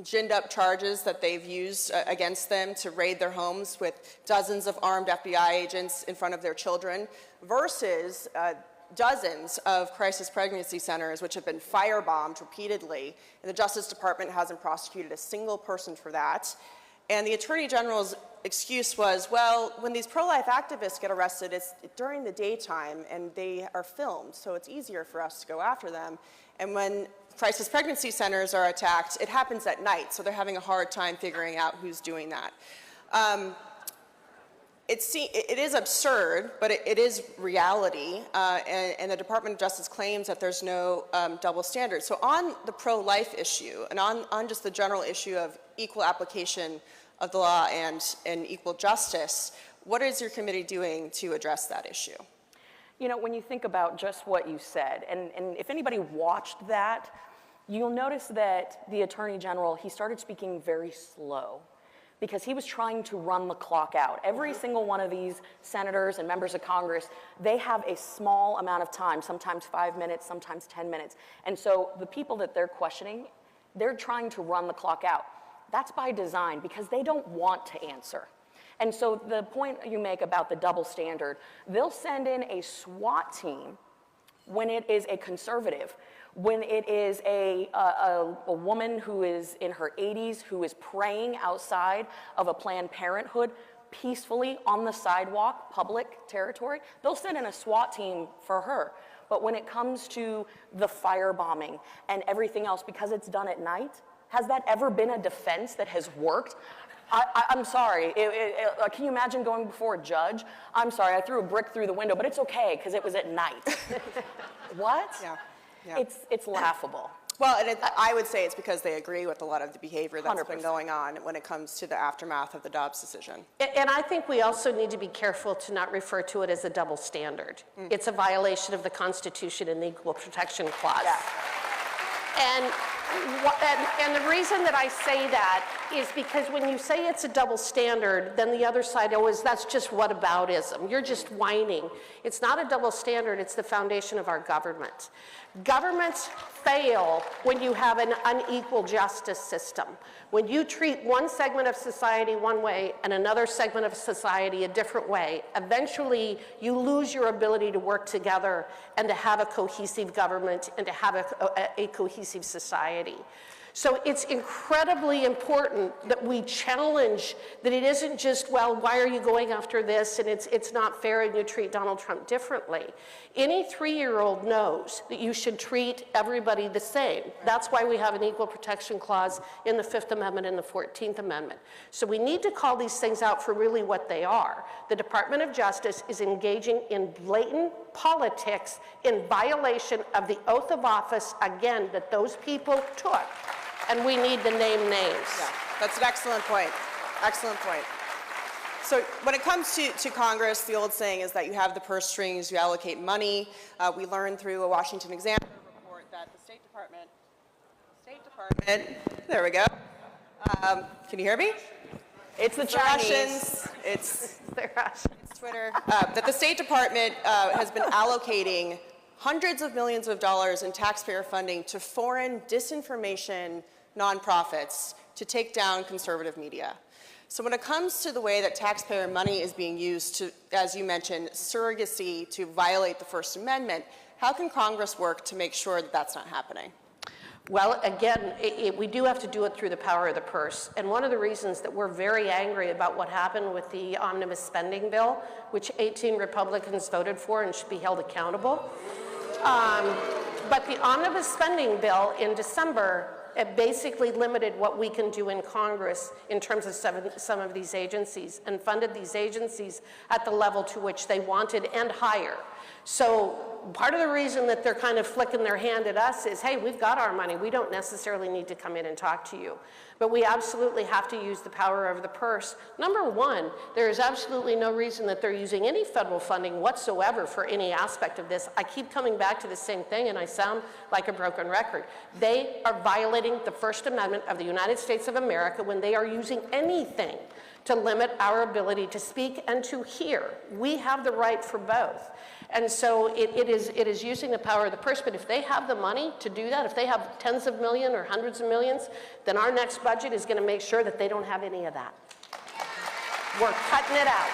ginned-up charges that they've used against them to raid their homes with dozens of armed FBI agents in front of their children, versus dozens of crisis pregnancy centers which have been firebombed repeatedly, and the Justice Department hasn't prosecuted a single person for that. And the Attorney General's excuse was, well, when these pro-life activists get arrested, it's during the daytime and they are filmed, so it's easier for us to go after them. And when crisis pregnancy centers are attacked, it happens at night, so they're having a hard time figuring out who's doing that. It is absurd, but it is reality, and the Department of Justice claims that there's no double standard. So on the pro-life issue, and on just the general issue of equal application of the law and equal justice, what is your committee doing to address that issue? When you think about just what you said, and if anybody watched that, you'll notice that the Attorney General, he started speaking very slow, because he was trying to run the clock out. Every single one of these senators and members of Congress, they have a small amount of time, sometimes 5 minutes, sometimes 10 minutes. And so the people that they're questioning, they're trying to run the clock out. That's by design because they don't want to answer. And so the point you make about the double standard, they'll send in a SWAT team when it is a conservative, when it is a woman who is in her 80s who is praying outside of a Planned Parenthood peacefully on the sidewalk, public territory, they'll send in a SWAT team for her. But when it comes to the firebombing and everything else, because it's done at night, has that ever been a defense that has worked? I'm sorry. Can you imagine going before a judge? I'm sorry, I threw a brick through the window, but it's okay because it was at night. What? Yeah. It's laughable. Well, and I would say it's because they agree with a lot of the behavior that's 100%. been going on when it comes to the aftermath of the Dobbs decision. And I think we also need to be careful to not refer to it as a double standard. It's a violation of the Constitution and the Equal Protection Clause. Yeah. And the reason that I say that is because when you say it's a double standard, then the other side that's just whataboutism. You're just whining. It's not a double standard, it's the foundation of our government. Governments fail when you have an unequal justice system. When you treat one segment of society one way and another segment of society a different way, eventually you lose your ability to work together and to have a cohesive government and to have a cohesive society. So it's incredibly important that we challenge that it isn't just, well, why are you going after this, and it's not fair and you treat Donald Trump differently. Any 3-year-old knows that you should treat everybody the same. That's why we have an Equal Protection Clause in the 5th Amendment and the 14th Amendment. So we need to call these things out for really what they are. The Department of Justice is engaging in blatant politics in violation of the oath of office, again, that those people took. And we need to name names. Yeah, that's an excellent point. Excellent point. So when it comes to Congress, the old saying is that you have the purse strings, you allocate money. We learned through a Washington Examiner report that the State Department, there we go. Can you hear me? It's the Russians. It's Twitter. That the State Department has been allocating hundreds of millions of dollars in taxpayer funding to foreign disinformation nonprofits to take down conservative media. So when it comes to the way that taxpayer money is being used to, as you mentioned, surrogacy to violate the First Amendment, how can Congress work to make sure that that's not happening? Well, again, we do have to do it through the power of the purse. And one of the reasons that we're very angry about what happened with the omnibus spending bill, which 18 Republicans voted for and should be held accountable. But the omnibus spending bill in December, it basically limited what we can do in Congress in terms of some of these agencies and funded these agencies at the level to which they wanted and higher. So part of the reason that they're kind of flicking their hand at us is, hey, we've got our money. We don't necessarily need to come in and talk to you. But we absolutely have to use the power of the purse. Number one, there is absolutely no reason that they're using any federal funding whatsoever for any aspect of this. I keep coming back to the same thing, and I sound like a broken record. They are violating the First Amendment of the United States of America when they are using anything to limit our ability to speak and to hear. We have the right for both. And so it is using the power of the purse, but if they have the money to do that, if they have tens of millions or hundreds of millions, then our next budget is going to make sure that they don't have any of that. We're cutting it out.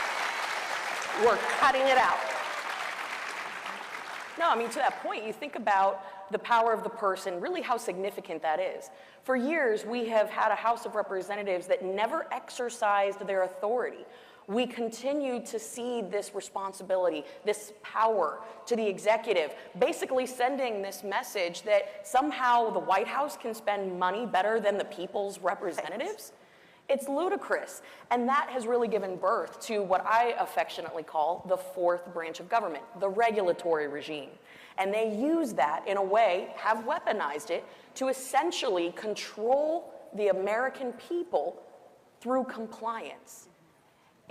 We're cutting it out. No, I mean, to that point, you think about the power of the purse and really how significant that is. For years, we have had a House of Representatives that never exercised their authority. We continue to cede this responsibility, this power to the executive, basically sending this message that somehow the White House can spend money better than the people's representatives. It's ludicrous. And that has really given birth to what I affectionately call the fourth branch of government, the regulatory regime. And they use that in a way, have weaponized it, to essentially control the American people through compliance.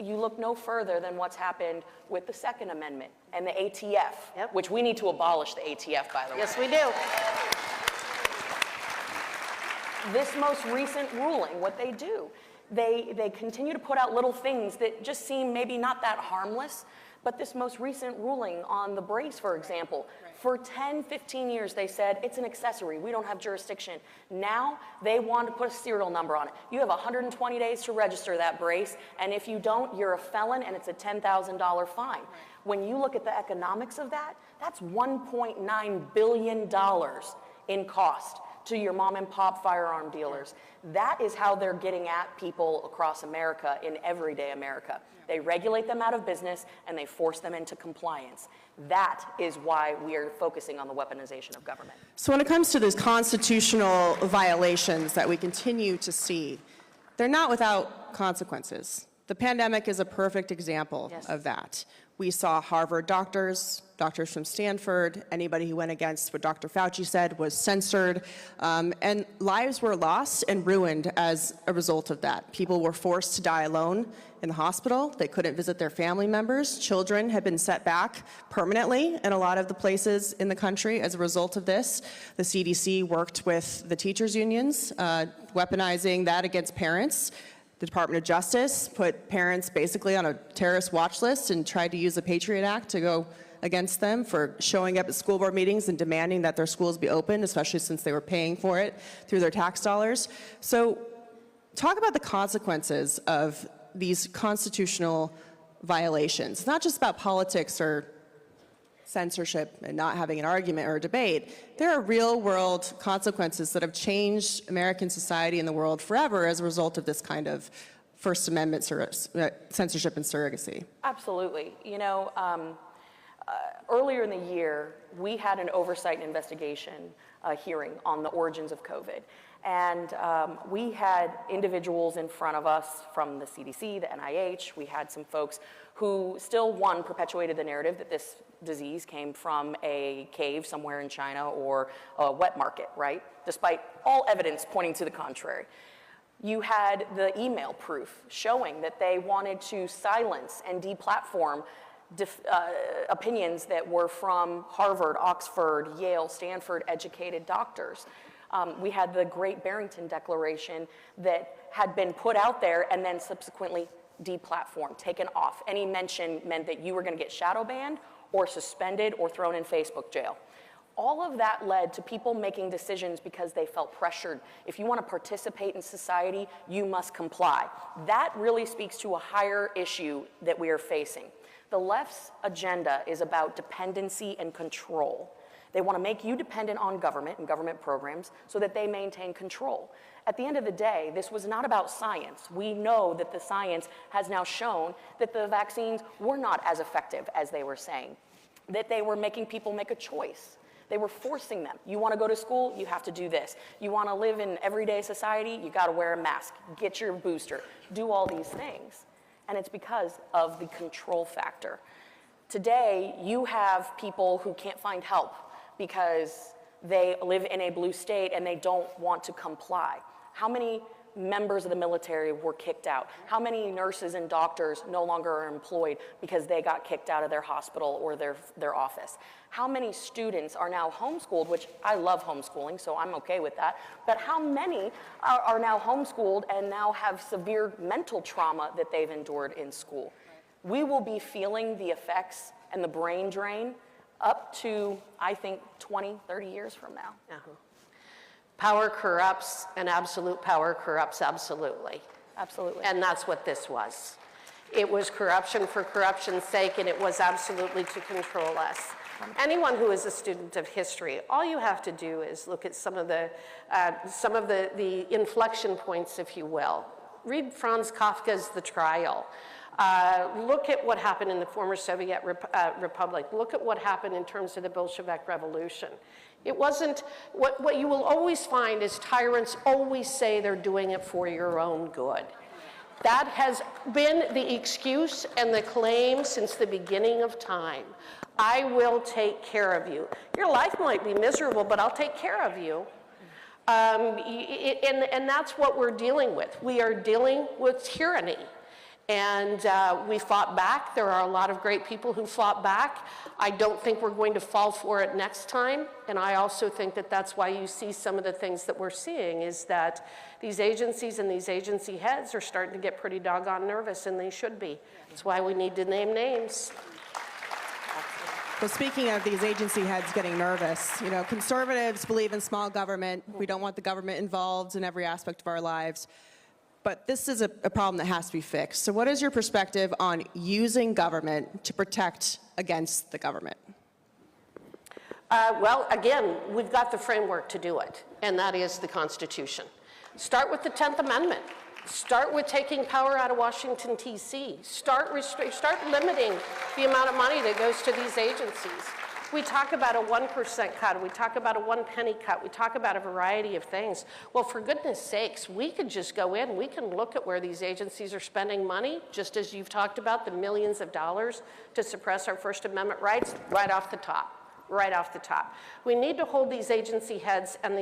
You look no further than what's happened with the Second Amendment and the ATF, which we need to abolish the ATF, by the way. Yes, we do. This most recent ruling, what they do, They continue to put out little things that just seem maybe not that harmless, but this most recent ruling on the brace, for example, for 10, 15 years they said it's an accessory, we don't have jurisdiction. Now they want to put a serial number on it. You have 120 days to register that brace, and if you don't, you're a felon and it's a $10,000 fine. When you look at the economics of that, that's $1.9 billion in cost to your mom and pop firearm dealers. That is how they're getting at people across America in everyday America. They regulate them out of business and they force them into compliance. That is why we are focusing on the weaponization of government. So when it comes to these constitutional violations that we continue to see, they're not without consequences. The pandemic is a perfect example of that. We saw Harvard doctors from Stanford, anybody who went against what Dr. Fauci said was censored, and lives were lost and ruined as a result of that. People were forced to die alone in the hospital. They couldn't visit their family members. Children had been set back permanently in a lot of the places in the country as a result of this. The CDC worked with the teachers' unions, weaponizing that against parents. The Department of Justice put parents basically on a terrorist watch list and tried to use the Patriot Act to go against them for showing up at school board meetings and demanding that their schools be open, especially since they were paying for it through their tax dollars. So talk about the consequences of these constitutional violations. It's not just about politics or censorship and not having an argument or a debate. There are real-world consequences that have changed American society and the world forever as a result of this kind of First Amendment censorship and surrogacy. Absolutely. You know, earlier in the year, we had an oversight and investigation hearing on the origins of COVID. And we had individuals in front of us from the CDC, the NIH. We had some folks who still, one, perpetuated the narrative that this disease came from a cave somewhere in China or a wet market, right? Despite all evidence pointing to the contrary. You had the email proof showing that they wanted to silence and deplatform opinions that were from Harvard, Oxford, Yale, Stanford educated doctors. We had the Great Barrington Declaration that had been put out there and then subsequently deplatformed, taken off. Any mention meant that you were going to get shadow banned or suspended or thrown in Facebook jail. All of that led to people making decisions because they felt pressured. If you want to participate in society, you must comply. That really speaks to a higher issue that we are facing. The left's agenda is about dependency and control. They want to make you dependent on government and government programs so that they maintain control. At the end of the day, this was not about science. We know that the science has now shown that the vaccines were not as effective as they were saying, that they were making people make a choice. They were forcing them. You want to go to school, you have to do this. You want to live in everyday society, you got to wear a mask, get your booster, do all these things. And it's because of the control factor. Today, you have people who can't find help because they live in a blue state and they don't want to comply. How many members of the military were kicked out? How many nurses and doctors no longer are employed because they got kicked out of their hospital or their office? How many students are now homeschooled, which I love homeschooling, so I'm okay with that, but how many are now homeschooled and now have severe mental trauma that they've endured in school? We will be feeling the effects and the brain drain up to, I think, 20, 30 years from now. Power corrupts, and absolute power corrupts absolutely. Absolutely. And that's what this was. It was corruption for corruption's sake, and it was absolutely to control us. Anyone who is a student of history, all you have to do is look at some of the inflection points, if you will. Read Franz Kafka's The Trial. Look at what happened in the former Soviet Republic. Look at what happened in terms of the Bolshevik Revolution. It wasn't, what you will always find is tyrants always say they're doing it for your own good. That has been the excuse and the claim since the beginning of time. I will take care of you. Your life might be miserable, but I'll take care of you. And that's what we're dealing with. We are dealing with tyranny. And we fought back. There are a lot of great people who fought back. I don't think we're going to fall for it next time. And I also think that that's why you see some of the things that we're seeing is that these agencies and these agency heads are starting to get pretty doggone nervous, and they should be. That's why we need to name names. Well, speaking of these agency heads getting nervous, you know, conservatives believe in small government. We don't want the government involved in every aspect of our lives. But this is a problem that has to be fixed. So what is your perspective on using government to protect against the government? Well, again, we've got the framework to do it, and that is the Constitution. Start with the 10th Amendment. Start with taking power out of Washington, D.C. Start limiting the amount of money that goes to these agencies. We talk about a 1% cut, we talk about a 1 penny cut, we talk about a variety of things. Well, for goodness sakes, we could just go in, we can look at where these agencies are spending money, just as you've talked about the millions of dollars to suppress our First Amendment rights, right off the top. Right off the top. We need to hold these agency heads and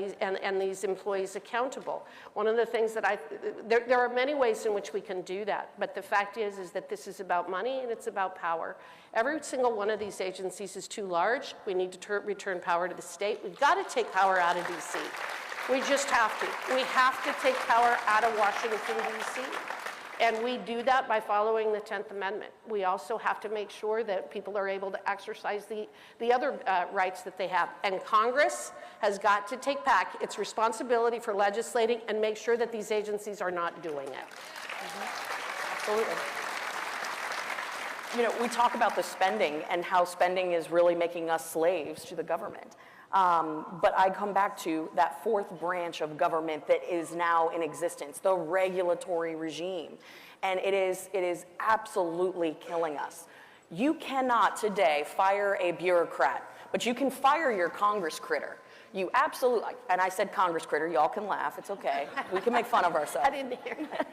these employees accountable. One of the things that there are many ways in which we can do that, but the fact is that this is about money and it's about power. Every single one of these agencies is too large. We need to return power to the state. We've got to take power out of D.C. We just have to. We have to take power out of Washington, D.C. And we do that by following the 10th Amendment. We also have to make sure that people are able to exercise the other rights that they have. And Congress has got to take back its responsibility for legislating and make sure that these agencies are not doing it. Absolutely. You know, we talk about the spending and how spending is really making us slaves to the government. But I come back to that fourth branch of government that is now in existence, the regulatory regime. And it is absolutely killing us. You cannot today fire a bureaucrat, but you can fire your Congress critter. You absolutely, and I said Congress critter, y'all can laugh, it's okay. We can make fun of ourselves. I didn't hear that.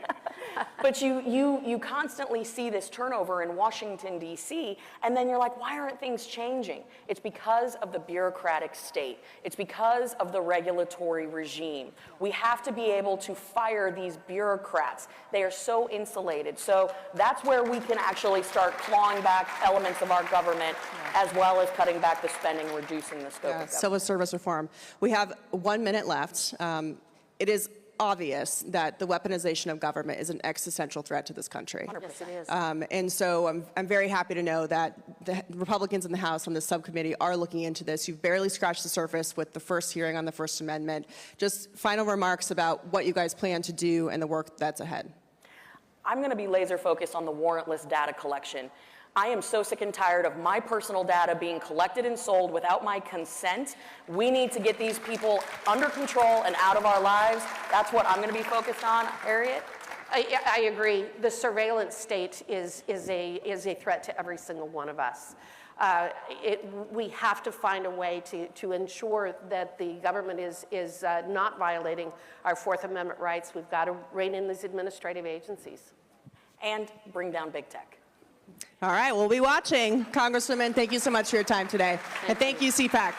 But you constantly see this turnover in Washington, D.C., and then you're like, why aren't things changing? It's because of the bureaucratic state. It's because of the regulatory regime. We have to be able to fire these bureaucrats. They are so insulated. So that's where we can actually start clawing back elements of our government, as well as cutting back the spending, reducing the scope of government. Civil service reform. We have 1 minute left. It is obvious that the weaponization of government is an existential threat to this country. Yes, it is. And so I'm very happy to know that the Republicans in the House on this subcommittee are looking into this. You've barely scratched the surface with the first hearing on the First Amendment. Just final remarks about what you guys plan to do and the work that's ahead. I'm going to be laser focused on the warrantless data collection. I am so sick and tired of my personal data being collected and sold without my consent. We need to get these people under control and out of our lives. That's what I'm going to be focused on. Harriet? I agree. The surveillance state is a threat to every single one of us. We have to find a way to ensure that the government is not violating our Fourth Amendment rights. We've got to rein in these administrative agencies. And bring down big tech. All right, we'll be watching. Congresswoman, thank you so much for your time today. And thank you, CPAC.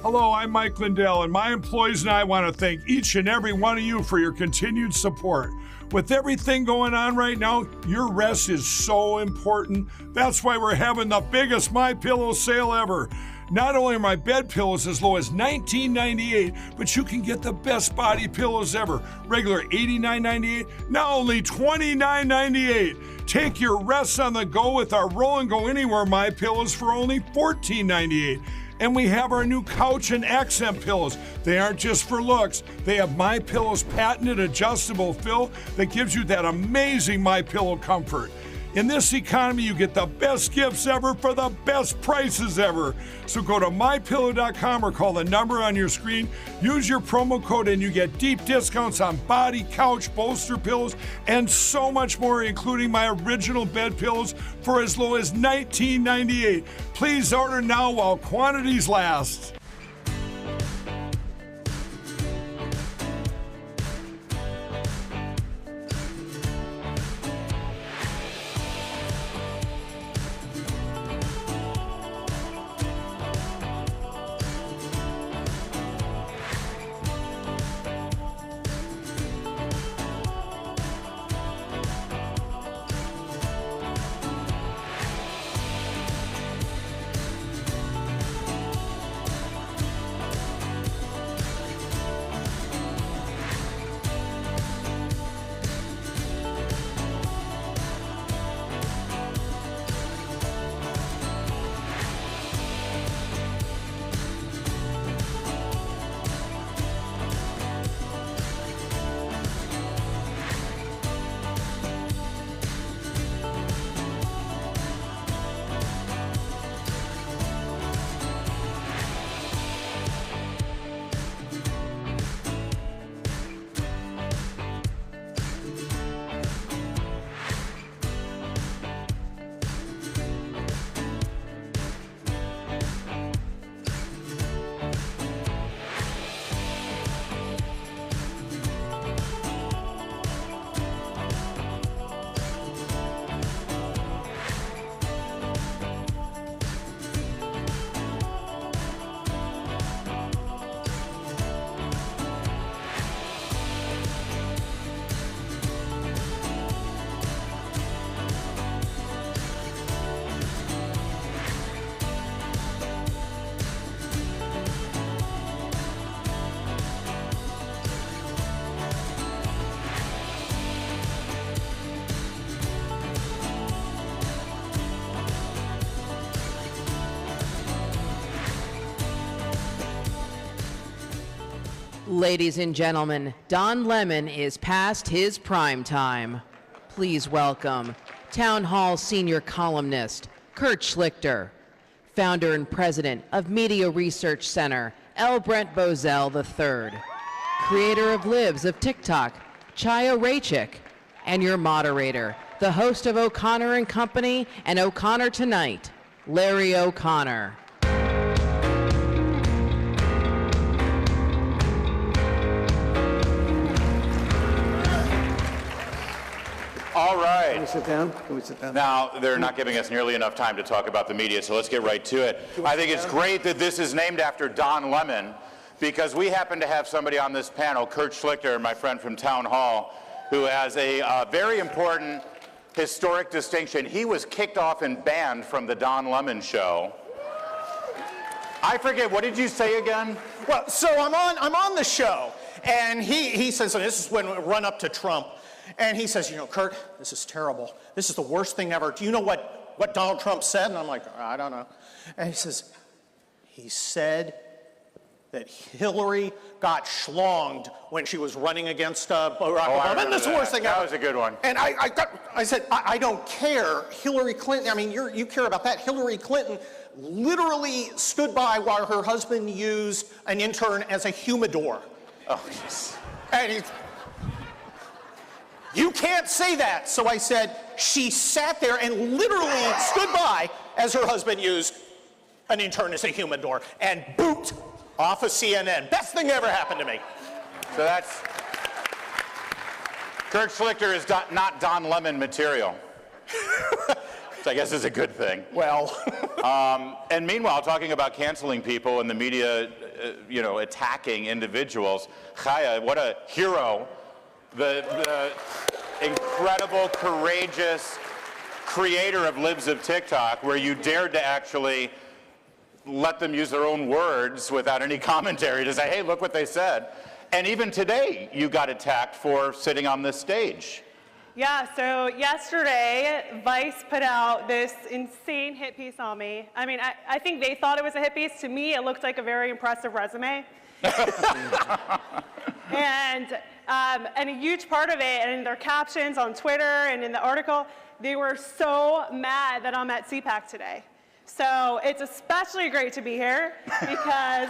Hello, I'm Mike Lindell, and my employees and I want to thank each and every one of you for your continued support. With everything going on right now, your rest is so important. That's why we're having the biggest MyPillow sale ever. Not only are my bed pillows as low as $19.98, but you can get the best body pillows ever. Regular $89.98, now only $29.98. Take your rest on the go with our Roll and Go Anywhere MyPillows for only $14.98. And we have our new couch and accent pillows. They aren't just for looks. They have MyPillow's patented adjustable fill that gives you that amazing MyPillow comfort. In this economy, you get the best gifts ever for the best prices ever. So go to mypillow.com or call the number on your screen. Use your promo code and you get deep discounts on body, couch, bolster pillows, and so much more, including my original bed pillows for as low as $19.98. Please order now while quantities last. Ladies and gentlemen, Don Lemon is past his prime time. Please welcome Town Hall senior columnist Kurt Schlichter, founder and president of Media Research Center L. Brent Bozell III, creator of Libs of TikTok Chaya Rachik, and your moderator, the host of O'Connor and Company and O'Connor Tonight, Larry O'Connor. All right. Can we sit down? Can we sit down? Now, they're not giving us nearly enough time to talk about the media, so let's get right to it. I think it's great that this is named after Don Lemon, because we happen to have somebody on this panel, Kurt Schlichter, my friend from Town Hall, who has a very important historic distinction. He was kicked off and banned from the Don Lemon show. I forget, what did you say again? Well, so I'm on the show, and he says, and this is when we run up to Trump, and he says, you know, Kurt, this is terrible. This is the worst thing ever. Do you know what Donald Trump said? And I'm like, I don't know. And he says, he said that Hillary got schlonged when she was running against Barack Obama. And that's the worst thing ever. That was a good one. And I said, I don't care. Hillary Clinton, I mean, you care about that. Hillary Clinton literally stood by while her husband used an intern as a humidor. Oh, yes. And you can't say that. So I said, she sat there and literally stood by as her husband used an intern as a humidor, and boot off of CNN. Best thing ever happened to me. So that's, Kurt Schlichter is not Don Lemon material. Which I guess is a good thing. Well. And meanwhile, talking about canceling people and the media, attacking individuals, Chaya, what a hero. The incredible, courageous creator of Libs of TikTok, where you dared to actually let them use their own words without any commentary to say, hey, look what they said. And even today, you got attacked for sitting on this stage. Yeah, so yesterday, Vice put out this insane hit piece on me. I mean, I think they thought it was a hit piece. To me, it looked like a very impressive resume. And And a huge part of it, and in their captions on Twitter and in the article, they were so mad that I'm at CPAC today. So it's especially great to be here because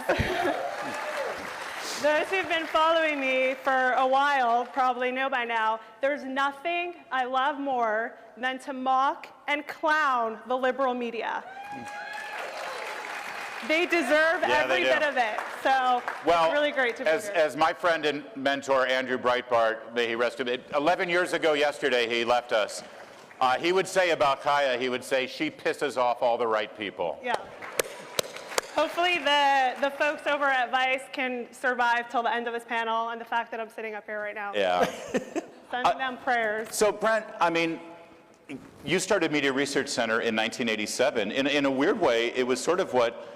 those who've been following me for a while probably know by now, there's nothing I love more than to mock and clown the liberal media. They deserve every bit of it. So it's really great to be here. As my friend and mentor, Andrew Breitbart, may he rest in peace, 11 years ago yesterday, he left us. He would say about Kaya, he would say, she pisses off all the right people. Yeah. Hopefully the folks over at Vice can survive till the end of this panel and the fact that I'm sitting up here right now. Yeah. Sending them prayers. So Brent, I mean, you started Media Research Center in 1987. In a weird way, it was sort of what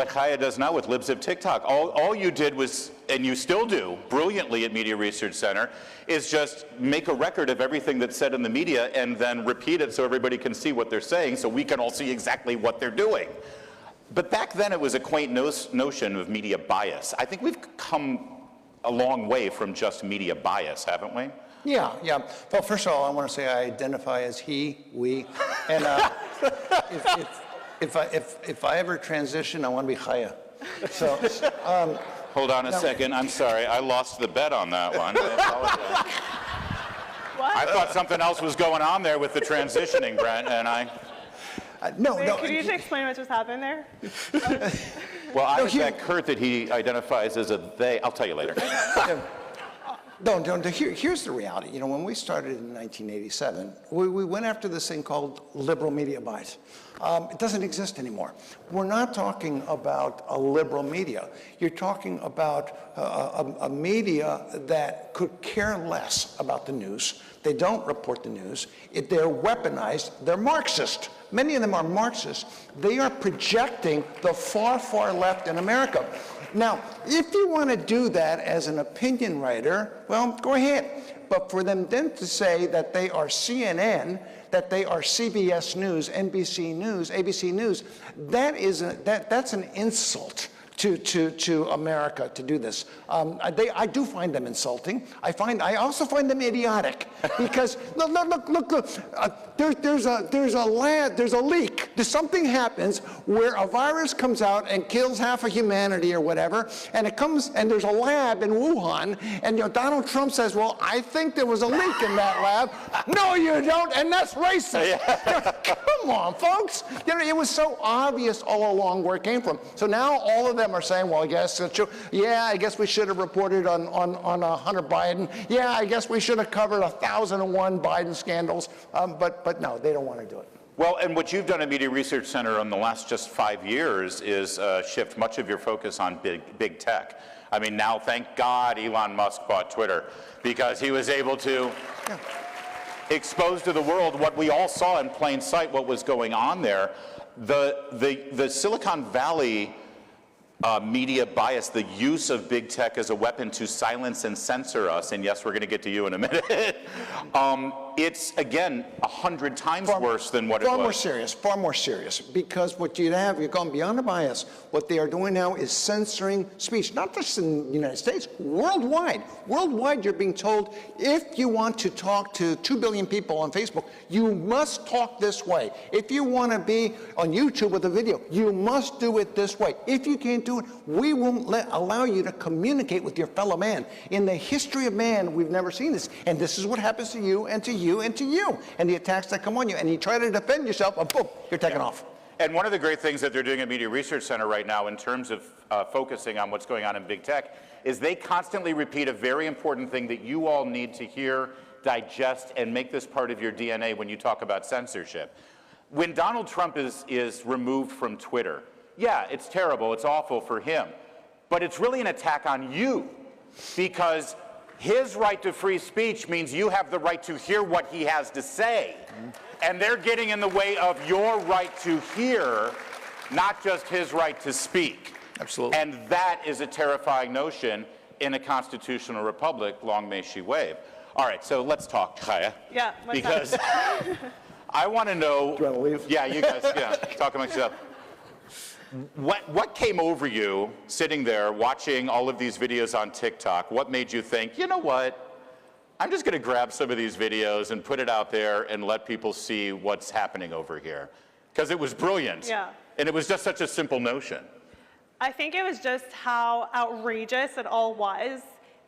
Kaya does now with Libs of TikTok. All you did was, and you still do brilliantly at Media Research Center, is just make a record of everything that's said in the media and then repeat it so everybody can see what they're saying so we can all see exactly what they're doing. But back then it was a quaint notion of media bias. I think we've come a long way from just media bias, haven't we? Yeah. Well, first of all, I want to say I identify as he, we, and if I ever transition, I want to be Chaya. So, hold on a second. I'm sorry. I lost the bet on that one. I apologize. What? I thought something else was going on there with the transitioning, Brent, and I... no. Could you just explain what just happened there? Well, I was that Kurt that he identifies as a they. I'll tell you later. Here's the reality. You know, when we started in 1987, we went after this thing called liberal media bias. It doesn't exist anymore. We're not talking about a liberal media. You're talking about a media that could care less about the news. They don't report the news. They're weaponized. They're Marxist. Many of them are Marxist. They are projecting the far, far left in America. Now, if you want to do that as an opinion writer, well, go ahead. But for them then to say that they are CNN, that they are CBS News, NBC News, ABC News, that's an insult to America to do this. I do find them insulting. I also find them idiotic because look. There's a leak. Something happens where a virus comes out and kills half of humanity or whatever, and there's a lab in Wuhan, and Donald Trump says, "Well, I think there was a leak in that lab." No, you don't, and that's racist. Come on, folks. It was so obvious all along where it came from. So now all of them are saying, well, I guess it's true. Yeah, I guess we should have reported on Hunter Biden. Yeah, I guess we should have covered 1,001 Biden scandals. But no, they don't want to do it. Well, and what you've done at Media Research Center in the last just 5 years is shift much of your focus on big tech. I mean, now, thank God Elon Musk bought Twitter because he was able to expose to the world what we all saw in plain sight, what was going on there. The Silicon Valley media bias, the use of big tech as a weapon to silence and censor us, and yes, we're going to get to you in a minute, it's, again, 100 times worse than what it was. Far more serious, because what you have, you're going beyond the bias. What they are doing now is censoring speech, not just in the United States, worldwide. Worldwide, you're being told, if you want to talk to 2 billion people on Facebook, you must talk this way. If you want to be on YouTube with a video, you must do it this way. If you can't do it, we won't allow you to communicate with your fellow man. In the history of man, we've never seen this. And this is what happens to you and to you and to you. And the attacks that come on you. And you try to defend yourself, and boom, you're taken off. And one of the great things that they're doing at Media Research Center right now in terms of focusing on what's going on in big tech is they constantly repeat a very important thing that you all need to hear, digest, and make this part of your DNA when you talk about censorship. When Donald Trump is removed from Twitter, yeah, it's terrible, it's awful for him, but it's really an attack on you because his right to free speech means you have the right to hear what he has to say. And they're getting in the way of your right to hear, not just his right to speak. Absolutely. And that is a terrifying notion in a constitutional republic. Long may she wave. All right, so let's talk, Chaya. Yeah. Because I want to know. Do you want to leave? Yeah, you guys, talk amongst yourself. What came over you sitting there watching all of these videos on TikTok? What made you think, you know what? I'm just going to grab some of these videos and put it out there and let people see what's happening over here. Because it was brilliant. Yeah. And it was just such a simple notion. I think it was just how outrageous it all was,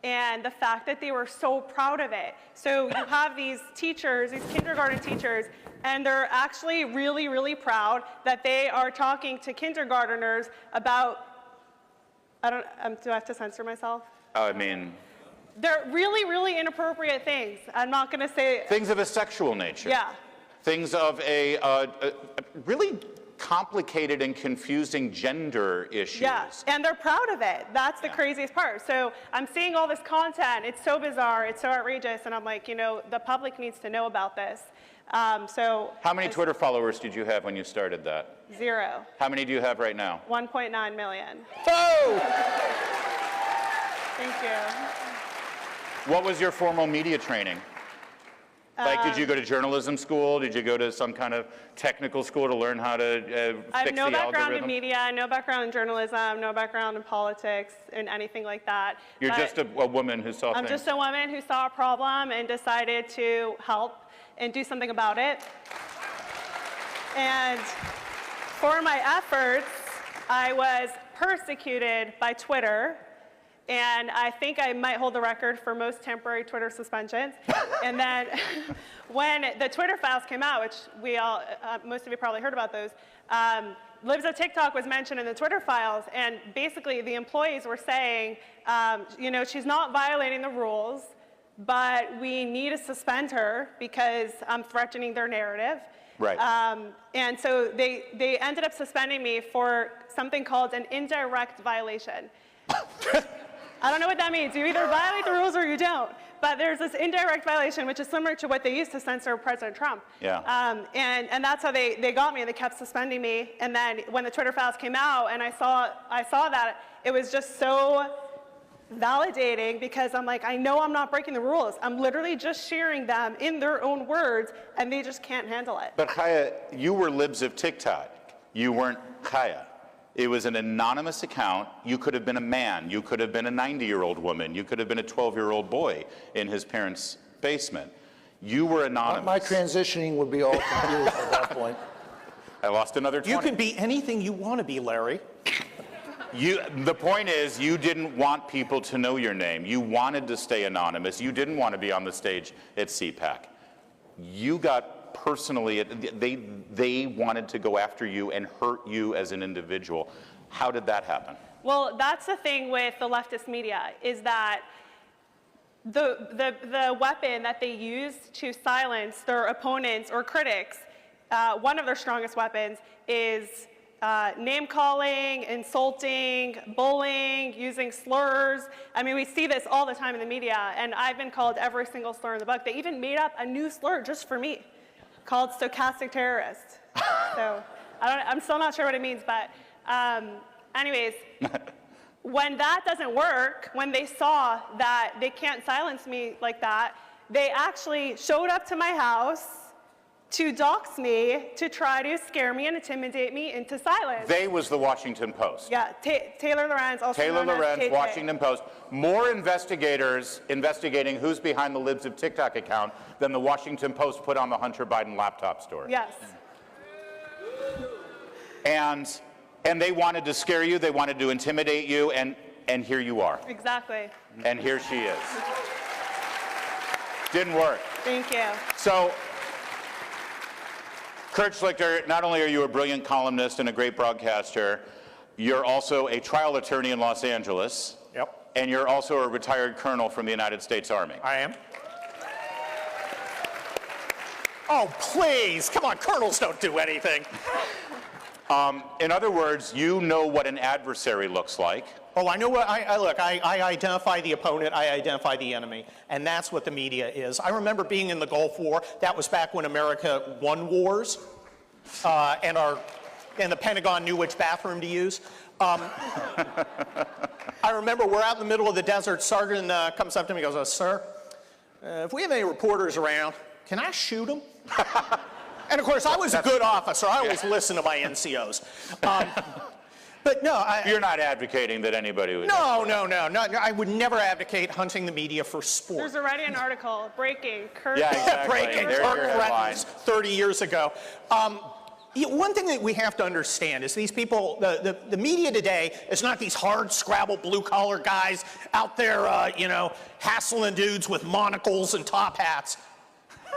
and the fact that they were so proud of it. So you have these teachers, these kindergarten teachers, and they're actually really, really proud that they are talking to kindergarteners about, do I have to censor myself? I mean, They're really, really inappropriate things. I'm not going to say. things of a sexual nature. Yeah. Things of a really complicated and confusing gender issues. Yeah, and they're proud of it. That's the craziest part. So I'm seeing all this content. It's so bizarre. It's so outrageous. And I'm like, you know, the public needs to know about this. How many Twitter followers did you have when you started that? 0. How many do you have right now? 1.9 million. Oh! Thank you. What was your formal media training? Like, did you go to journalism school? Did you go to some kind of technical school to learn how to fix the algorithm? I have no background in media, no background in journalism, no background in politics, and anything like that. You're But just a woman who saw I'm things. just a woman who saw a problem and decided to help and do something about it. And for my efforts, I was persecuted by Twitter. And I think I might hold the record for most temporary Twitter suspensions. And then when the Twitter files came out, which we all, most of you probably heard about those, Libs of TikTok was mentioned in the Twitter files. And basically the employees were saying, you know, she's not violating the rules, but we need to suspend her because I'm threatening their narrative. Right. And so they ended up suspending me for something called an indirect violation. I don't know what that means. You either violate the rules or you don't. But there's this indirect violation, which is similar to what they used to censor President Trump. Yeah. And that's how they got me. They kept suspending me. And then when the Twitter files came out and I saw that, it was just so validating because I'm like, I know I'm not breaking the rules. I'm literally just sharing them in their own words, and they just can't handle it. But Chaya, you were Libs of TikTok. You weren't Chaya. It was an anonymous account. You could have been a man. You could have been a 90-year-old woman. You could have been a 12-year-old boy in his parents' basement. You were anonymous. My transitioning would be all confused at that point. I lost another 20. You can be anything you want to be, Larry. The point is, you didn't want people to know your name. You wanted to stay anonymous. You didn't want to be on the stage at CPAC. You got personally, they wanted to go after you and hurt you as an individual. How did that happen? Well, that's the thing with the leftist media, is that the weapon that they use to silence their opponents or critics, one of their strongest weapons is name-calling, insulting, bullying, using slurs. I mean, we see this all the time in the media, and I've been called every single slur in the book. They even made up a new slur just for me, called stochastic terrorist. So I'm still not sure what it means, but anyways, when that doesn't work, when they saw that they can't silence me like that, they actually showed up to my house to dox me, to try to scare me and intimidate me into silence. They was the Washington Post. Yeah, Taylor Lorenz, also Taylor known as Lorenz, KJ. Washington Post. More investigators investigating who's behind the Libs of TikTok account than the Washington Post put on the Hunter Biden laptop story. Yes. And they wanted to scare you, they wanted to intimidate you, and here you are. Exactly. And here she is. Didn't work. Thank you. So, Kurt Schlichter, not only are you a brilliant columnist and a great broadcaster, you're also a trial attorney in Los Angeles. Yep. And you're also a retired colonel from the United States Army. I am. Oh, please. Come on, colonels don't do anything. In other words, you know what an adversary looks like. Oh, I know what, I identify the opponent, I identify the enemy, and that's what the media is. I remember being in the Gulf War. That was back when America won wars, and the Pentagon knew which bathroom to use. I remember we're out in the middle of the desert. Sergeant comes up to me and goes, sir, if we have any reporters around, can I shoot them? And of course, I was a good officer. I always listen to my NCOs. But no, you're not advocating that anybody would. No, I would never advocate hunting the media for sport. There's already an article, breaking, Kurt. Yeah, exactly. Breaking, There's Kurt your threatens 30 years ago. One thing that we have to understand is these people, the media today is not these hard scrabble blue collar guys out there, hassling dudes with monocles and top hats.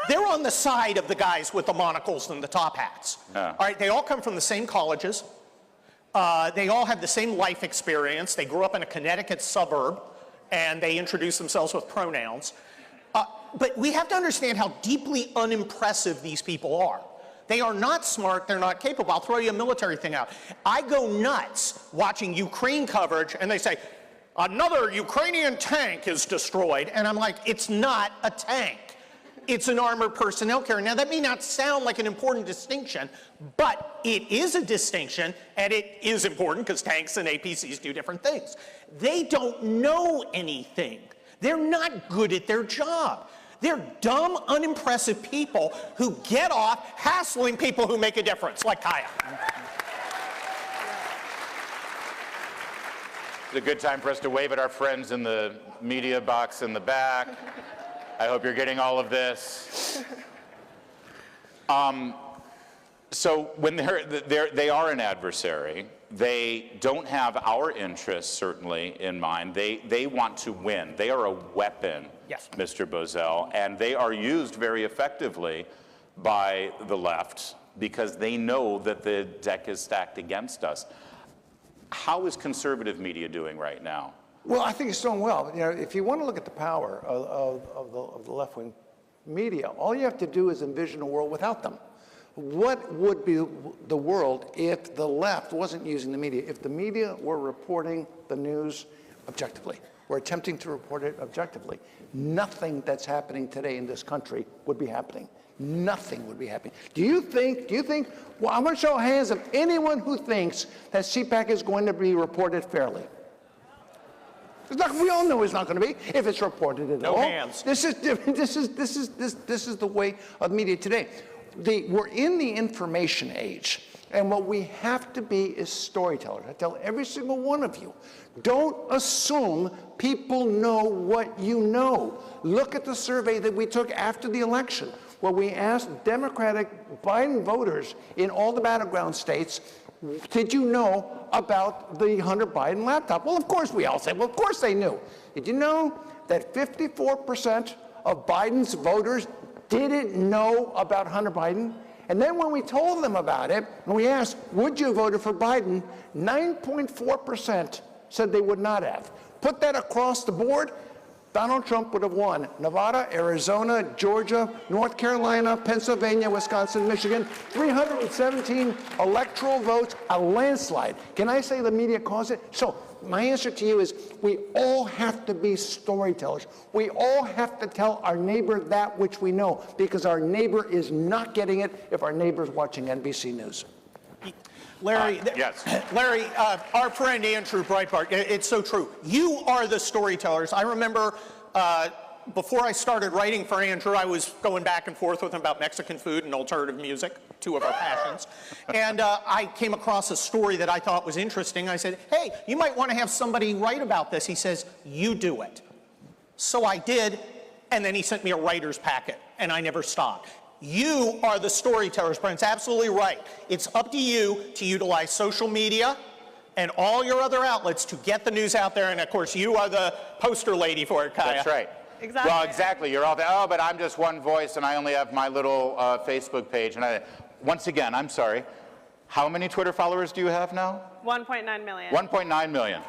They're on the side of the guys with the monocles and the top hats. All right, they all come from the same colleges. They all have the same life experience. They grew up in a Connecticut suburb, and they introduce themselves with pronouns. But we have to understand how deeply unimpressive these people are. They are not smart. They're not capable. I'll throw you a military thing out. I go nuts watching Ukraine coverage, and they say, another Ukrainian tank is destroyed. And I'm like, it's not a tank. It's an armored personnel carrier. Now, that may not sound like an important distinction, but it is a distinction, and it is important because tanks and APCs do different things. They don't know anything. They're not good at their job. They're dumb, unimpressive people who get off hassling people who make a difference, like Kaya. It's a good time for us to wave at our friends in the media box in the back. I hope you're getting all of this. So when they are an adversary, they don't have our interests certainly in mind. They want to win. They are a weapon, yes, Mr. Bozell, and they are used very effectively by the left because they know that the deck is stacked against us. How is conservative media doing right now? Well, I think it's doing well. If you want to look at the power of the left-wing media, all you have to do is envision a world without them. What would be the world if the left wasn't using the media, if the media were reporting the news objectively, were attempting to report it objectively? Nothing that's happening today in this country would be happening. Nothing would be happening. Do you think, well, I'm going to show hands of anyone who thinks that CPAC is going to be reported fairly. We all know it's not going to be if it's reported at all. No hands. This is the way of media today. We're in the information age, and what we have to be is storytellers. I tell every single one of you, don't assume people know what you know. Look at the survey that we took after the election, where we asked Democratic Biden voters in all the battleground states, did you know about the Hunter Biden laptop? Well, of course we all said, well, of course they knew. Did you know that 54% of Biden's voters didn't know about Hunter Biden? And then when we told them about it, and we asked, would you have voted for Biden, 9.4% said they would not have. Put that across the board, Donald Trump would have won Nevada, Arizona, Georgia, North Carolina, Pennsylvania, Wisconsin, Michigan, 317 electoral votes, a landslide. Can I say the media caused it? So my answer to you is we all have to be storytellers. We all have to tell our neighbor that which we know, because our neighbor is not getting it if our neighbor's watching NBC News. Larry, yes. Larry, our friend Andrew Breitbart, it's so true. You are the storytellers. I remember before I started writing for Andrew, I was going back and forth with him about Mexican food and alternative music, two of our passions. And I came across a story that I thought was interesting. I said, hey, you might want to have somebody write about this. He says, you do it. So I did, and then he sent me a writer's packet, and I never stopped. You are the storytellers, Brent's absolutely right. It's up to you to utilize social media and all your other outlets to get the news out there. And of course, you are the poster lady for it, Kaya. That's right. Exactly. Well, exactly. You're all there, oh, but I'm just one voice and I only have my little Facebook page. And once again, I'm sorry. How many Twitter followers do you have now? 1.9 million. 1.9 million.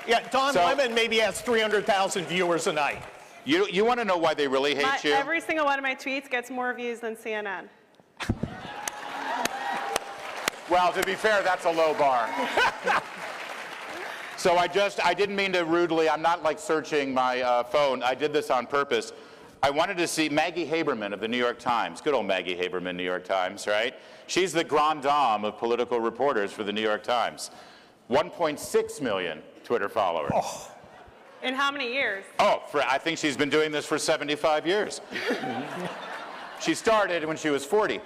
Yeah, Don Lemon maybe has 300,000 viewers a night. You want to know why they really hate you? Every single one of my tweets gets more views than CNN. Well, to be fair, that's a low bar. So I didn't mean to rudely, I'm not like searching my phone. I did this on purpose. I wanted to see Maggie Haberman of the New York Times. Good old Maggie Haberman, New York Times, right? She's the grande dame of political reporters for the New York Times. 1.6 million Twitter followers. Oh. In how many years? Oh, I think she's been doing this for 75 years. She started when she was 40.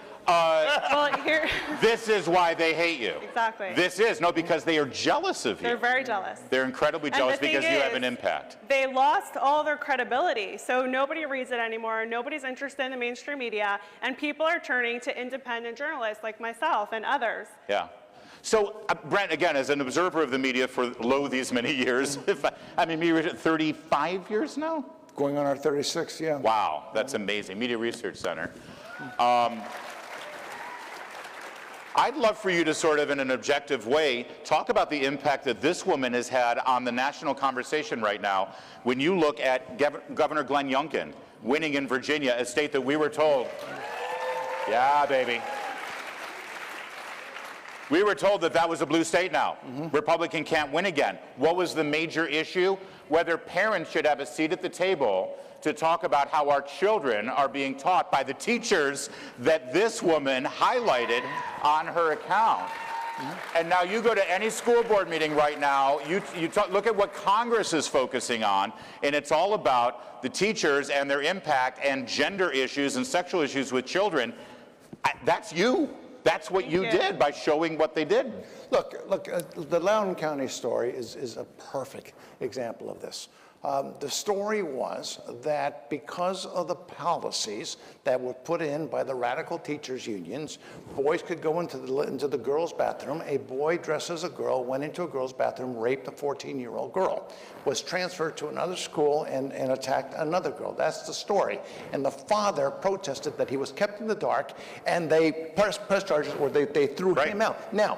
This is why they hate you. Exactly. This is, no, because they are jealous of you. They're very jealous. They're incredibly And jealous the thing because you have is, an impact. They lost all their credibility, so nobody reads it anymore, nobody's interested in the mainstream media, and people are turning to independent journalists like myself and others. Yeah. So, Brent, again, as an observer of the media for these many years, maybe 35 years now? Going on our 36th, yeah. Wow, that's amazing. Media Research Center. I'd love for you to sort of, in an objective way, talk about the impact that this woman has had on the national conversation right now when you look at Governor Glenn Youngkin winning in Virginia, a state that we were told, yeah, baby. We were told that that was a blue state now. Republican can't win again. What was the major issue? Whether parents should have a seat at the table to talk about how our children are being taught by the teachers that this woman highlighted on her account. And now you go to any school board meeting right now, look at what Congress is focusing on, and it's all about the teachers and their impact and gender issues and sexual issues with children. That's you. That's what you did by showing what they did. Look, the Loudoun County story is a perfect example of this. The story was that because of the policies that were put in by the radical teachers unions, boys could go into the girls' bathroom. A boy dressed as a girl went into a girls' bathroom, raped a 14-year-old girl, was transferred to another school and attacked another girl. That's the story. And the father protested that he was kept in the dark, and they pressed charges, or they threw him out. Now,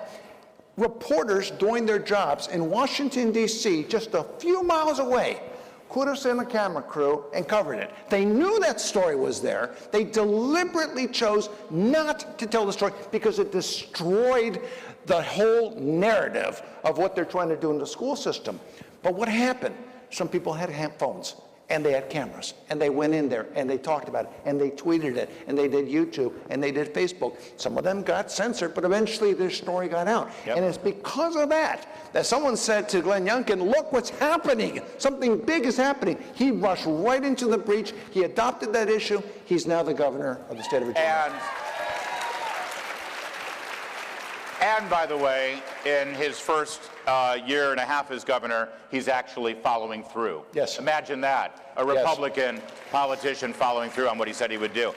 reporters doing their jobs in Washington, D.C., just a few miles away, could have sent a camera crew and covered it. They knew that story was there. They deliberately chose not to tell the story because it destroyed the whole narrative of what they're trying to do in the school system. But what happened? Some people had phones, and they had cameras, and they went in there, and they talked about it, and they tweeted it, and they did YouTube, and they did Facebook. Some of them got censored, but eventually their story got out. And it's because of that someone said to Glenn Youngkin, look what's happening. Something big is happening. He rushed right into the breach. He adopted that issue. He's now the governor of the state of Virginia. And by the way, in his first year and a half as governor, he's actually following through. Yes. Imagine that, a Republican politician following through on what he said he would do.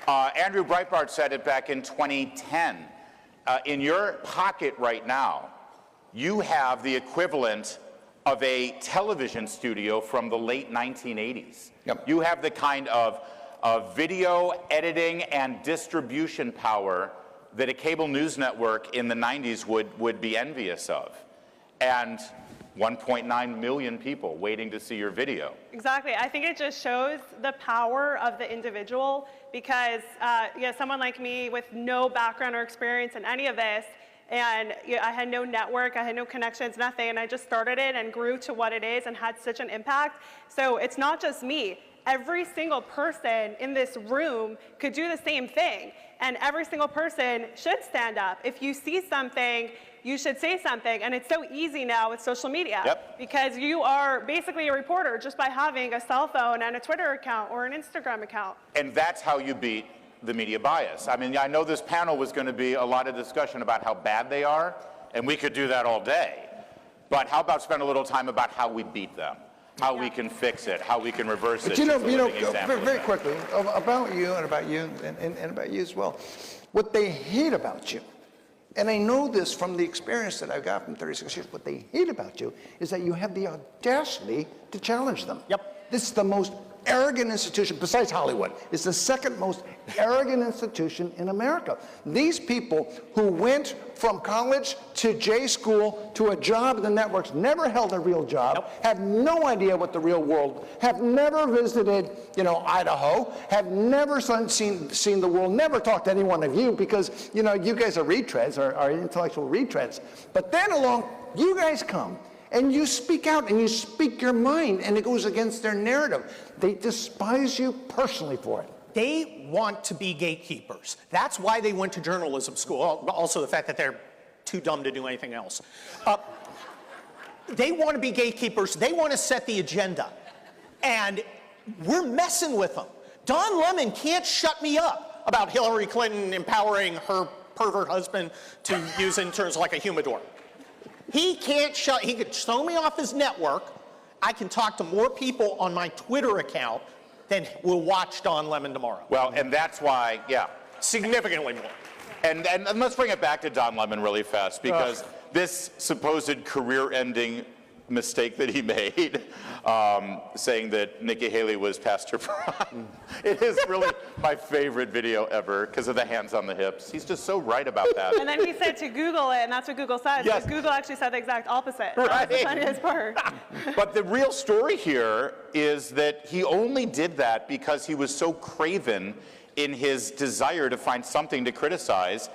Andrew Breitbart said it back in 2010. In your pocket right now, you have the equivalent of a television studio from the late 1980s. You have the kind of video editing and distribution power that a cable news network in the 90s would be envious of. And 1.9 million people waiting to see your video. Exactly. I think it just shows the power of the individual because someone like me with no background or experience in any of this, and I had no network, I had no connections, nothing, and I just started it and grew to what it is and had such an impact. So it's not just me. Every single person in this room could do the same thing, and every single person should stand up. If you see something, you should say something, and it's so easy now with social media because you are basically a reporter just by having a cell phone and a Twitter account or an Instagram account. And that's how you beat the media bias. I mean, I know this panel was going to be a lot of discussion about how bad they are, and we could do that all day. But how about spend a little time about how we beat them? How we can fix it, how we can reverse it. But very quickly, about you and about you and about you as well, what they hate about you, and I know this from the experience that I've got from 36 years, what they hate about you is that you have the audacity to challenge them. This is the most arrogant institution, besides Hollywood. It's the second most arrogant institution in America. These people who went from college to J school to a job in the networks, never held a real job, have no idea what the real world, have never visited, Idaho, have never seen the world, never talked to any one of you because, you guys are retreads, are intellectual retreads. But then along, you guys come, and you speak out and you speak your mind, and it goes against their narrative. They despise you personally for it. They want to be gatekeepers. That's why they went to journalism school. Also the fact that they're too dumb to do anything else. They want to be gatekeepers. They want to set the agenda. And we're messing with them. Don Lemon can't shut me up. about Hillary Clinton empowering her pervert husband to use it in terms of like a humidor. He could show me off his network. I can talk to more people on my Twitter account than will watch Don Lemon tomorrow. Well, and that's why, yeah. Significantly more. And let's bring it back to Don Lemon really fast, because this supposed career-ending mistake that he made, saying that Nikki Haley was past her prime. It is really my favorite video ever because of the hands on the hips. He's just so right about that. And then he said to Google it, and that's what Google says. Yes. Google actually said the exact opposite. Right. That was the funniest part. But the real story here is that he only did that because he was so craven in his desire to find something to criticize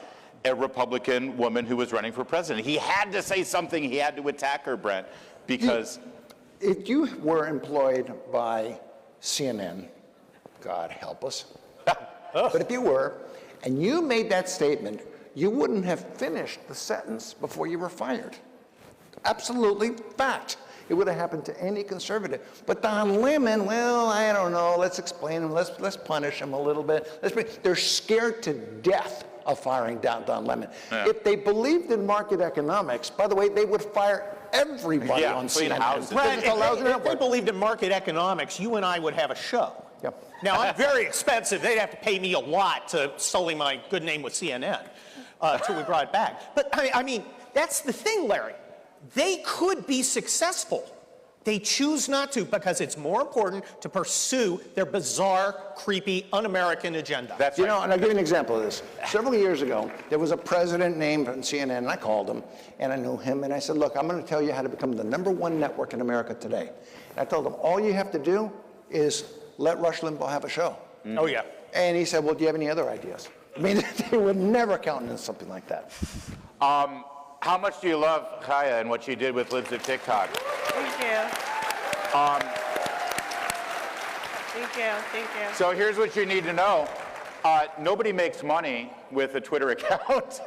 a Republican woman who was running for president. He had to say something. He had to attack her, Brent, because... If you were employed by CNN, God help us, but if you were, and you made that statement, you wouldn't have finished the sentence before you were fired. Absolutely fact. It would have happened to any conservative. But Don Lemon, well, I don't know. Let's explain him. Let's punish him a little bit. They're scared to death of firing Don Lemon. Yeah. If they believed in market economics, by the way, they would fire everybody on CNN. Brad, if they believed in market economics, you and I would have a show. Yep. Now, I'm very expensive. They'd have to pay me a lot to sully my good name with CNN till we brought it back. But, I mean, that's the thing, Larry. They could be successful. They choose not to because it's more important to pursue their bizarre, creepy, un-American agenda. That's right. And I'll give you an example of this. Several years ago, there was a president named on CNN, and I called him, and I knew him, and I said, look, I'm going to tell you how to become the #1 network in America today. And I told him, all you have to do is let Rush Limbaugh have a show. Mm-hmm. Oh, yeah. And he said, well, do you have any other ideas? I mean, they would never count on something like that. How much do you love Chaya and what she did with Libs of TikTok? Thank you. Thank you. So here's what you need to know. Nobody makes money with a Twitter account.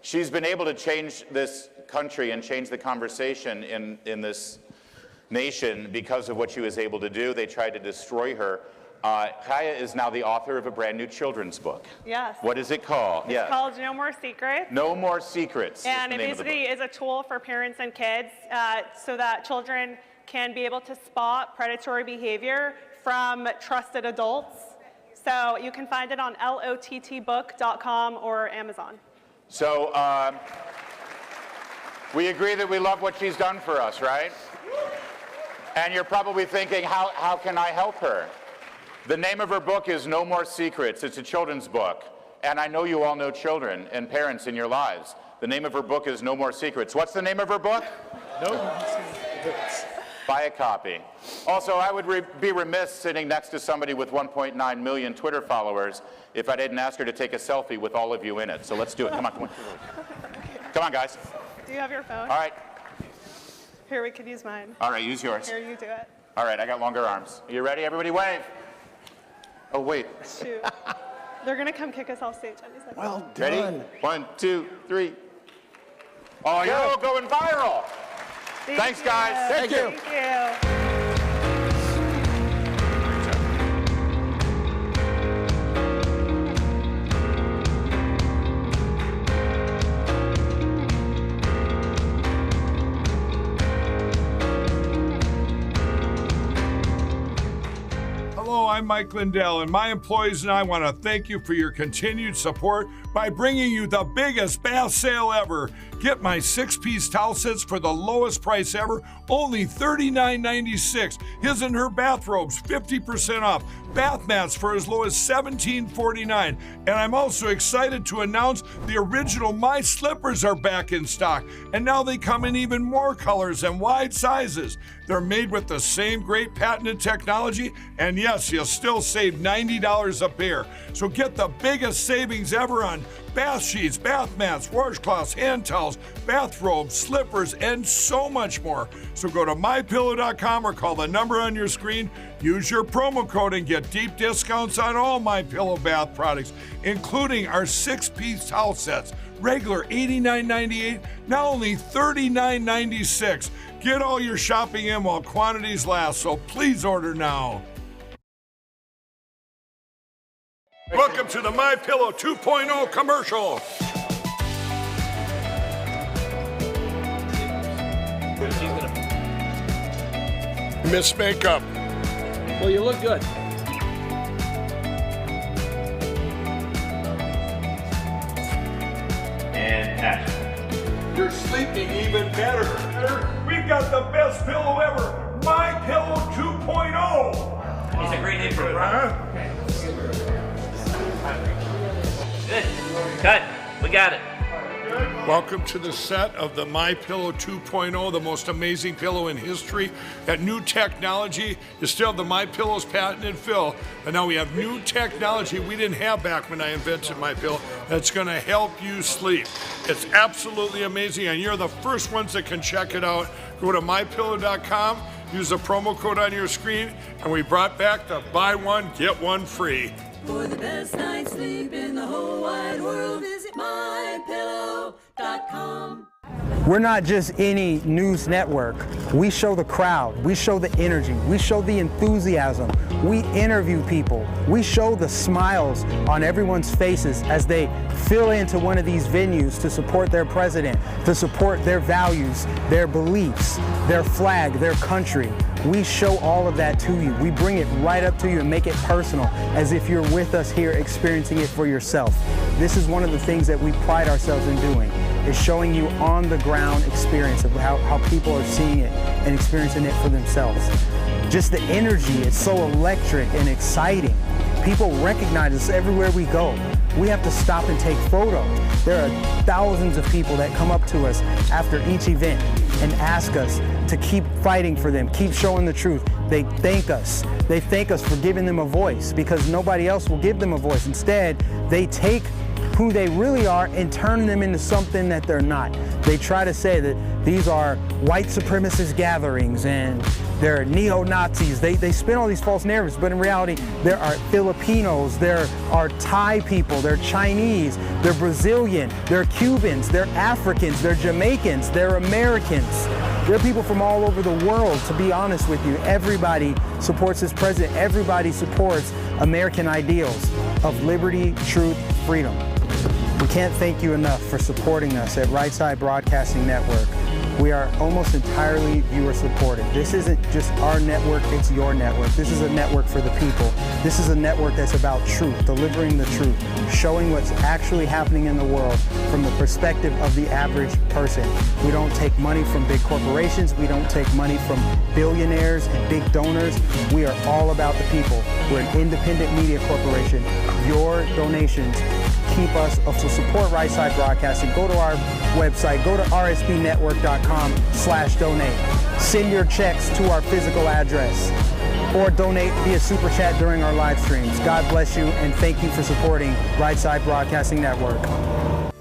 She's been able to change this country and change the conversation in this nation because of what she was able to do. They tried to destroy her. Chaya is now the author of a brand new children's book. Yes. What is it called? It's called No More Secrets. No More Secrets. And it basically is a tool for parents and kids so that children can be able to spot predatory behavior from trusted adults. So you can find it on lottbook.com or Amazon. So we agree that we love what she's done for us, right? And you're probably thinking, how can I help her? The name of her book is No More Secrets. It's a children's book. And I know you all know children and parents in your lives. The name of her book is No More Secrets. What's the name of her book? No More Secrets. Buy a copy. Also, I would be remiss sitting next to somebody with 1.9 million Twitter followers if I didn't ask her to take a selfie with all of you in it. So let's do it. Come on, come on. Come on, guys. Do you have your phone? All right. Here, we could use mine. All right, use yours. Here, you do it. All right, I got longer arms. Are you ready? Everybody wave. Oh, wait. Shoot. They're going to come kick us off stage any second. Well done. Ready? 1, 2, 3. Oh, you're all going viral. Thanks, guys. Thank you. Thank you. Hello, I'm Mike Lindell, and my employees and I want to thank you for your continued support by bringing you the biggest bath sale ever. Get my 6-piece towel sets for the lowest price ever, only $39.96. His and her bathrobes, 50% off. Bath mats for as low as $17.49. And I'm also excited to announce the original My Slippers are back in stock. And now they come in even more colors and wide sizes. They're made with the same great patented technology, and yes, you'll still save $90 a pair. So get the biggest savings ever on bath sheets, bath mats, washcloths, hand towels, bathrobes, slippers, and so much more. So go to MyPillow.com or call the number on your screen. Use your promo code and get deep discounts on all MyPillow bath products, including our 6-piece towel sets. Regular $89.98, now only $39.96. Get all your shopping in while quantities last, so please order now. Welcome to the My Pillow 2.0 commercial. Miss Makeup. Well, you look good. And action. You're sleeping even better. We've got the best pillow ever, My Pillow 2.0. It's a great name for it. Huh? Good. Cut. We got it. Welcome to the set of the My Pillow 2.0, the most amazing pillow in history. That new technology, you still have the My Pillow's patented fill, but now we have new technology we didn't have back when I invented My Pillow that's going to help you sleep. It's absolutely amazing, and you're the first ones that can check it out. Go to mypillow.com, use the promo code on your screen, and we brought back the buy one, get one free. For the best night's sleep in the whole wide world, visit mypillow.com. We're not just any news network. We show the crowd. We show the energy. We show the enthusiasm. We interview people. We show the smiles on everyone's faces as they fill into one of these venues to support their president, to support their values, their beliefs, their flag, their country. We show all of that to you. We bring it right up to you and make it personal, as if you're with us here experiencing it for yourself. This is one of the things that we pride ourselves in doing, is showing you on the ground experience of how people are seeing it and experiencing it for themselves. Just the energy, it's so electric and exciting. People recognize us everywhere we go. We have to stop and take photos. There are thousands of people that come up to us after each event and ask us to keep fighting for them, keep showing the truth. They thank us. They thank us for giving them a voice, because nobody else will give them a voice. Instead, they take who they really are and turn them into something that they're not. They try to say that these are white supremacist gatherings and they're neo-Nazis. They spin all these false narratives, but in reality, there are Filipinos, there are Thai people, they're Chinese, they're Brazilian, they're Cubans, they're Africans, they're Jamaicans, they're Americans. There are people from all over the world, to be honest with you. Everybody supports this president. Everybody supports American ideals of liberty, truth, freedom. We can't thank you enough for supporting us at Right Side Broadcasting Network. We are almost entirely viewer supported. This isn't just our network, it's your network. This is a network for the people. This is a network that's about truth, delivering the truth, showing what's actually happening in the world from the perspective of the average person. We don't take money from big corporations. We don't take money from billionaires and big donors. We are all about the people. We're an independent media corporation. Your donations keep us to support Right Side Broadcasting. Go to our website, go to rsbnetwork.com/donate. Send your checks to our physical address or donate via Super Chat during our live streams. God bless you, and thank you for supporting Right Side Broadcasting Network.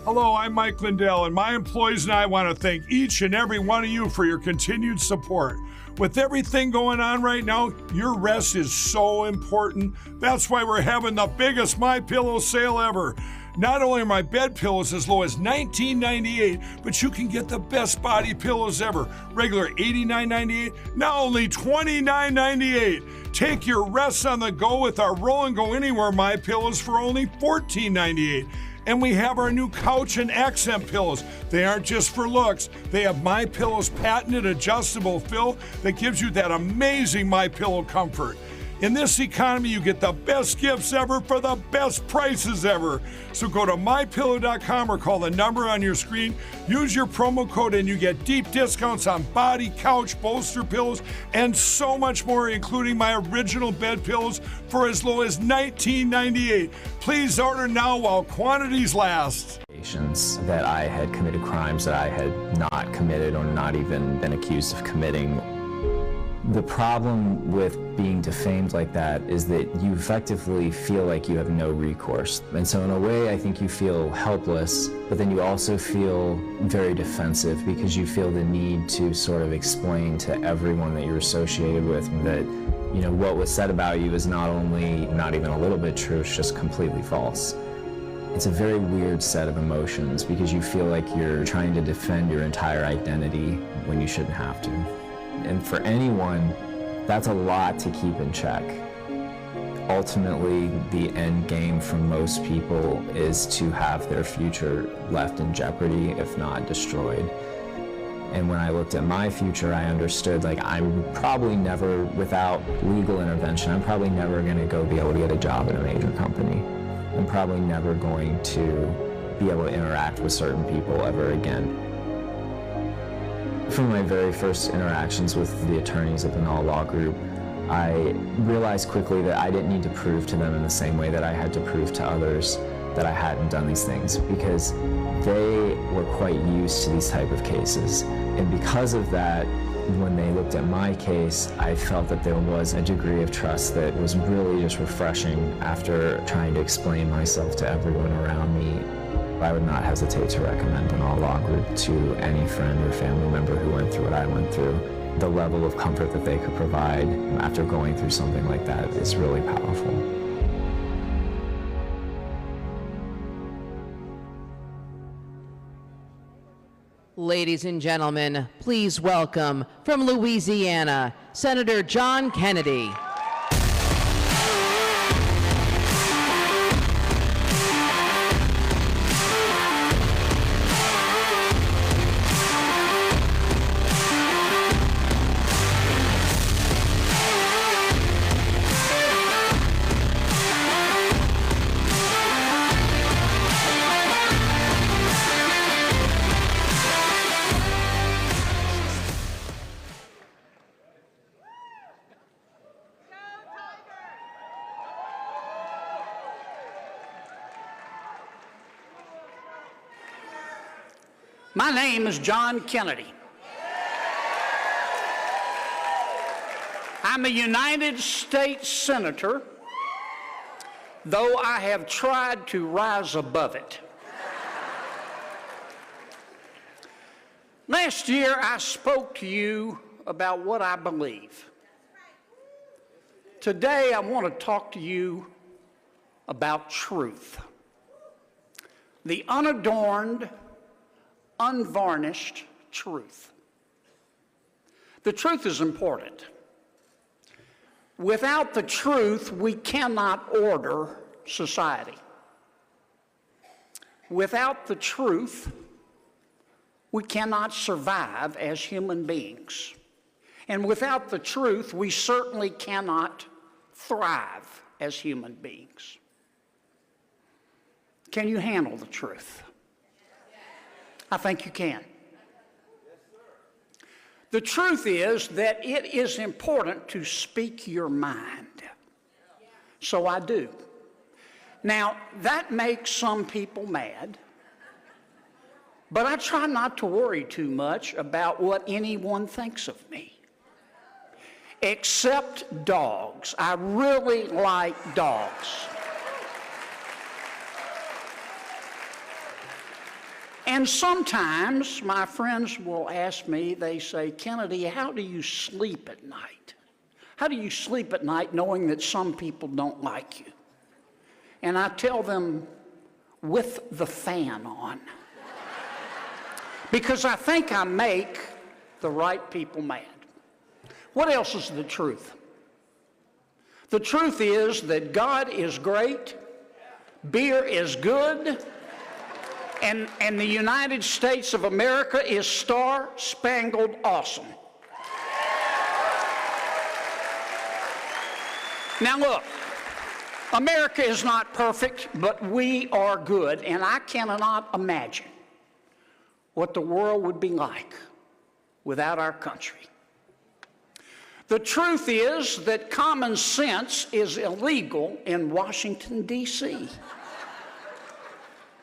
Hello, I'm Mike Lindell, and my employees and I want to thank each and every one of you for your continued support. With everything going on right now, your rest is so important. That's why we're having the biggest My Pillow sale ever. Not only are my bed pillows as low as $19.98, but you can get the best body pillows ever. Regular $89.98, now only $29.98. Take your rest on the go with our Roll and Go Anywhere My Pillows for only $14.98. And we have our new couch and accent pillows. They aren't just for looks. They have My Pillow's patented adjustable fill that gives you that amazing My Pillow comfort. In this economy, you get the best gifts ever for the best prices ever. So go to mypillow.com or call the number on your screen. Use your promo code and you get deep discounts on body, couch, bolster pillows, and so much more, including my original bed pillows for as low as $19.98. Please order now while quantities last. That I had committed crimes that I had not committed or not even been accused of committing. The problem with being defamed like that is that you effectively feel like you have no recourse. And so in a way, I think you feel helpless, but then you also feel very defensive because you feel the need to sort of explain to everyone that you're associated with that, you know, what was said about you is not only not even a little bit true, it's just completely false. It's a very weird set of emotions because you feel like you're trying to defend your entire identity when you shouldn't have to. And for anyone, that's a lot to keep in check. ultimately the end game for most people is to have their future left in jeopardy, if not destroyed. And when I looked at my future, I understood, like, I'm probably never, without legal intervention, I'm probably never going to go be able to get a job at a major company. I'm probably never going to be able to interact with certain people ever again. From my very first interactions with the attorneys at the Null Law Group, I realized quickly that I didn't need to prove to them in the same way that I had to prove to others that I hadn't done these things, because they were quite used to these type of cases. And because of that, when they looked at my case, I felt that there was a degree of trust that was really just refreshing after trying to explain myself to everyone around me. I would not hesitate to recommend an all-law group to any friend or family member who went through what I went through. The level of comfort that they could provide after going through something like that is really powerful. Ladies and gentlemen, please welcome from Louisiana, Senator John Kennedy. My name is John Kennedy. I'm a United States Senator, though I have tried to rise above it. Last year, I spoke to you about what I believe. Today, I want to talk to you about truth. The unadorned, unvarnished truth. The truth is important. Without the truth, we cannot order society. Without the truth, we cannot survive as human beings. And without the truth, we certainly cannot thrive as human beings. Can you handle the truth? I think you can. The truth is that it is important to speak your mind. So I do. Now, that makes some people mad, but I try not to worry too much about what anyone thinks of me. Except dogs. I really like dogs. And sometimes my friends will ask me, they say, Kennedy, how do you sleep at night? How do you sleep at night knowing that some people don't like you? And I tell them, with the fan on. Because I think I make the right people mad. What else is the truth? The truth is that God is great, beer is good, and the United States of America is star-spangled awesome. Now look, America is not perfect, but we are good, and I cannot imagine what the world would be like without our country. The truth is that common sense is illegal in Washington, D.C.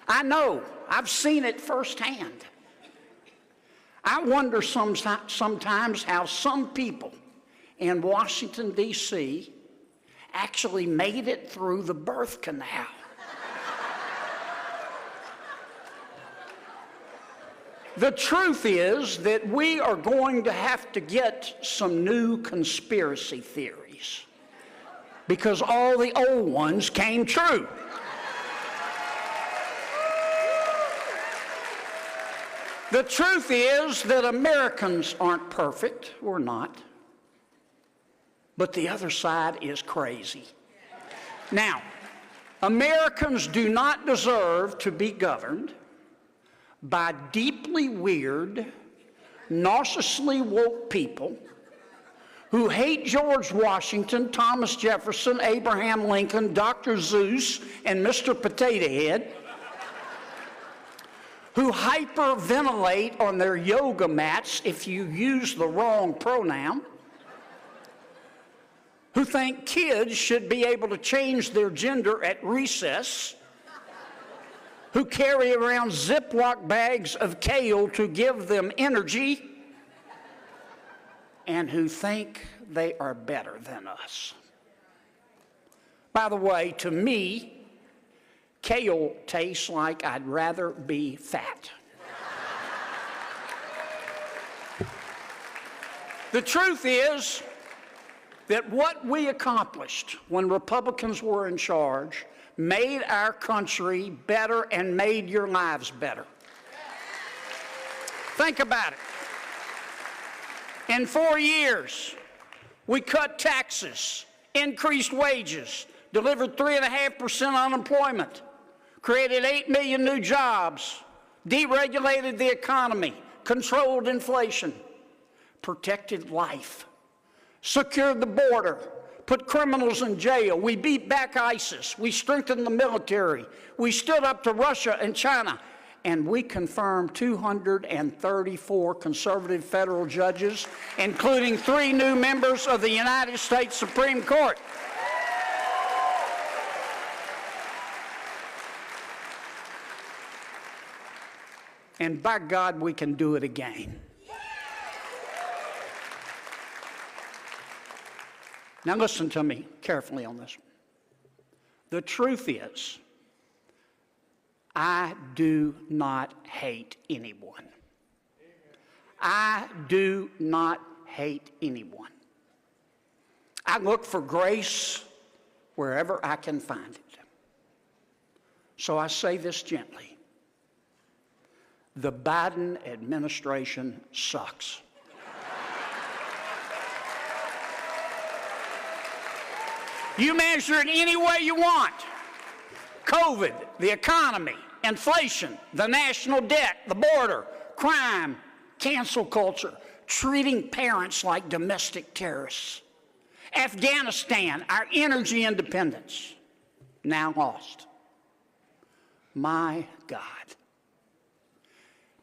I know. I've seen it firsthand. I wonder sometimes how some people in Washington, D.C. actually made it through the birth canal. The truth is that we are going to have to get some new conspiracy theories because all the old ones came true. The truth is that Americans aren't perfect. We're not. But the other side is crazy. Now, Americans do not deserve to be governed by deeply weird, narcissistically woke people who hate George Washington, Thomas Jefferson, Abraham Lincoln, Dr. Zeus, and Mr. Potato Head, who hyperventilate on their yoga mats if you use the wrong pronoun, who think kids should be able to change their gender at recess, who carry around Ziploc bags of kale to give them energy, and who think they are better than us. By the way, to me, kale tastes like I'd rather be fat. The truth is that what we accomplished when Republicans were in charge made our country better and made your lives better. Think about it. In 4 years, we cut taxes, increased wages, delivered 3.5% unemployment, created 8 million new jobs, deregulated the economy, controlled inflation, protected life, secured the border, put criminals in jail. We beat back ISIS. We strengthened the military. We stood up to Russia and China. And we confirmed 234 conservative federal judges, including 3 new members of the United States Supreme Court. And by God, we can do it again. Now listen to me carefully on this. The truth is, I do not hate anyone. I do not hate anyone. I look for grace wherever I can find it. So I say this gently. The Biden administration sucks. You measure it any way you want. COVID, the economy, inflation, the national debt, the border, crime, cancel culture, treating parents like domestic terrorists. Afghanistan, our energy independence, now lost. My God.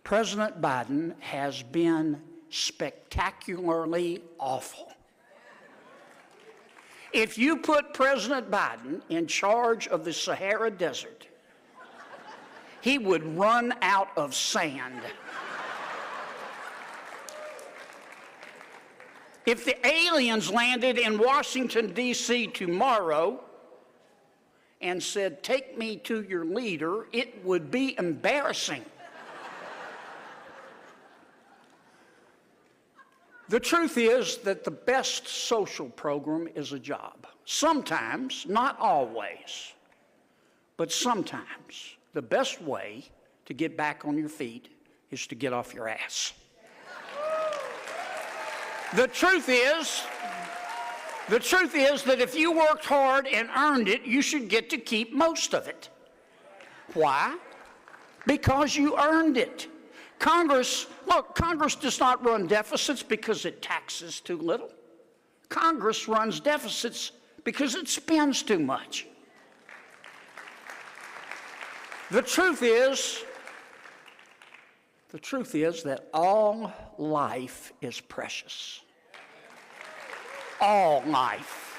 President Biden has been spectacularly awful. If you put President Biden in charge of the Sahara Desert, he would run out of sand. If the aliens landed in Washington, D.C. tomorrow and said, "Take me to your leader," it would be embarrassing. The truth is that the best social program is a job. Sometimes, not always, but sometimes, the best way to get back on your feet is to get off your ass. The truth is that if you worked hard and earned it, you should get to keep most of it. Why? Because you earned it. Congress does not run deficits because it taxes too little. Congress runs deficits because it spends too much. The truth is that all life is precious. All life.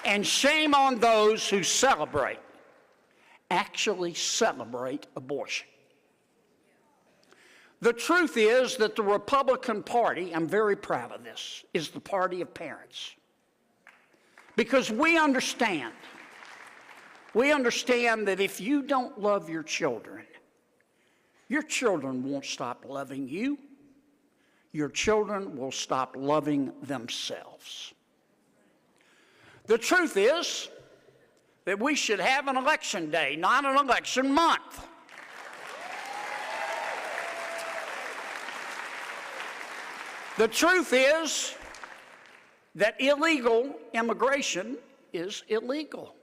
And shame on those who actually celebrate abortion. The truth is that the Republican Party, I'm very proud of this, is the party of parents. Because we understand that if you don't love your children won't stop loving you. Your children will stop loving themselves. The truth is that we should have an election day, not an election month. The truth is that illegal immigration is illegal.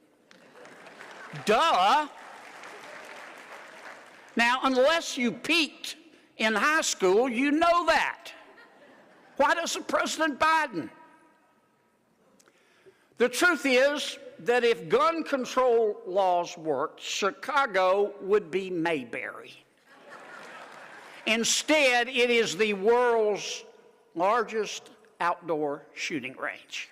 Duh. Now, unless you peaked in high school, you know that. Why doesn't President Biden? The truth is that if gun control laws worked, Chicago would be Mayberry. Instead, it is the world's largest outdoor shooting range.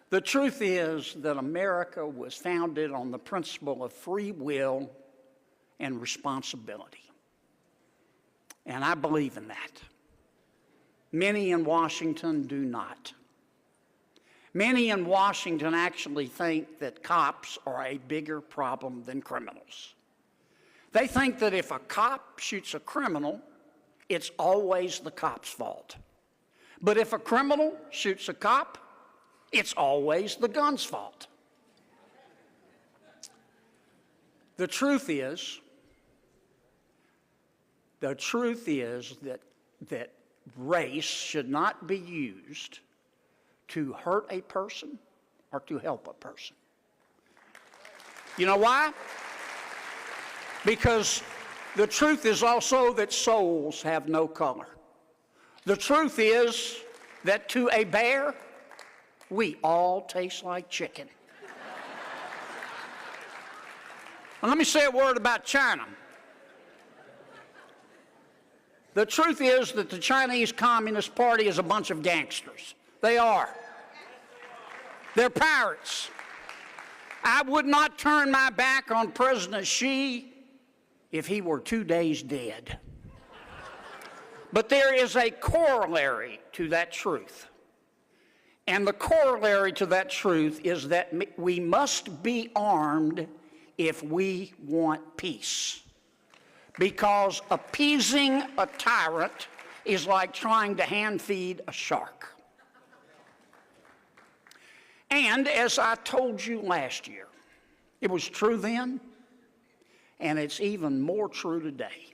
The truth is that America was founded on the principle of free will and responsibility. And I believe in that. Many in Washington do not. Many in Washington actually think that cops are a bigger problem than criminals. They think that if a cop shoots a criminal, it's always the cop's fault. But if a criminal shoots a cop, it's always the gun's fault. The truth is that race should not be used to hurt a person or to help a person. You know why? Because the truth is also that souls have no color. The truth is that to a bear, we all taste like chicken. Now, let me say a word about China. The truth is that the Chinese Communist Party is a bunch of gangsters. They are. They're pirates. I would not turn my back on President Xi if he were 2 days dead. But there is a corollary to that truth. And the corollary to that truth is that we must be armed if we want peace. Because appeasing a tyrant is like trying to hand feed a shark. And as I told you last year, it was true then, and it's even more true today.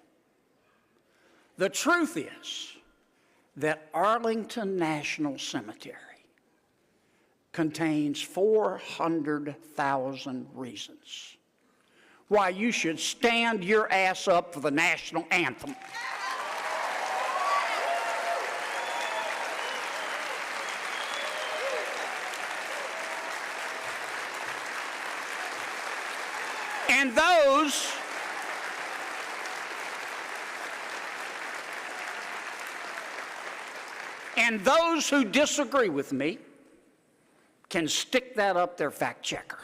The truth is that Arlington National Cemetery contains 400,000 reasons why you should stand your ass up for the national anthem. And those who disagree with me can stick that up their fact checker.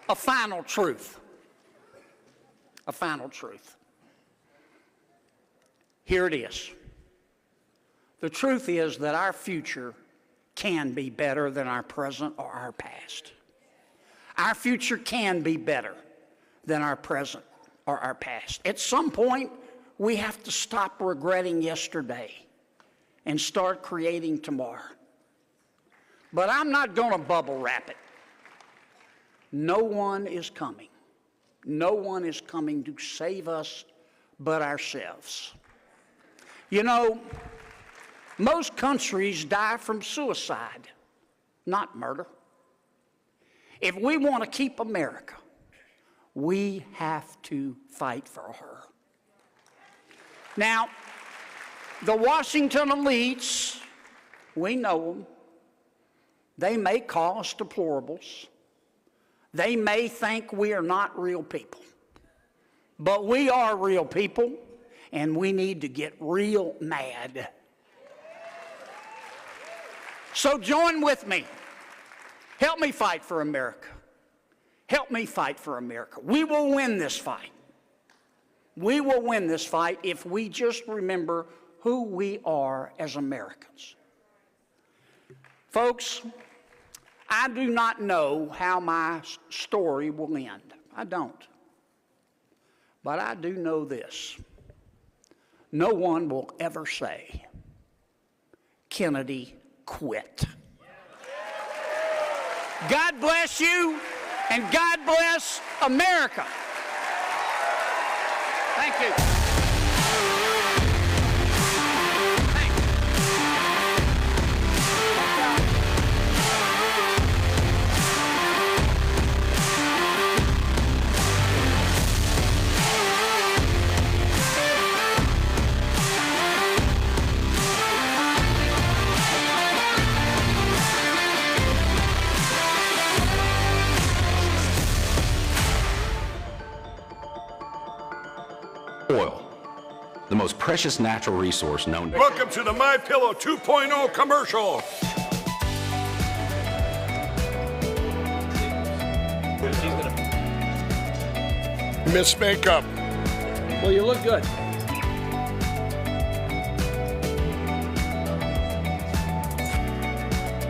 A final truth. A final truth. Here it is. The truth is that our future can be better than our present or our past. Our future can be better than our present or our past. At some point, we have to stop regretting yesterday and start creating tomorrow. But I'm not going to bubble wrap it. No one is coming. No one is coming to save us but ourselves. You know, most countries die from suicide, not murder. If we want to keep America, we have to fight for her. Now, the Washington elites, we know them. They may call us deplorables. They may think we are not real people. But we are real people, and we need to get real mad. So join with me. Help me fight for America. Help me fight for America. We will win this fight. We will win this fight if we just remember who we are as Americans. Folks, I do not know how my story will end. I don't. But I do know this. No one will ever say, Kennedy quit. God bless you, and God bless America. Thank you. the most precious natural resource known to... Welcome to the My Pillow 2.0 commercial. Miss Makeup. Well, you look good.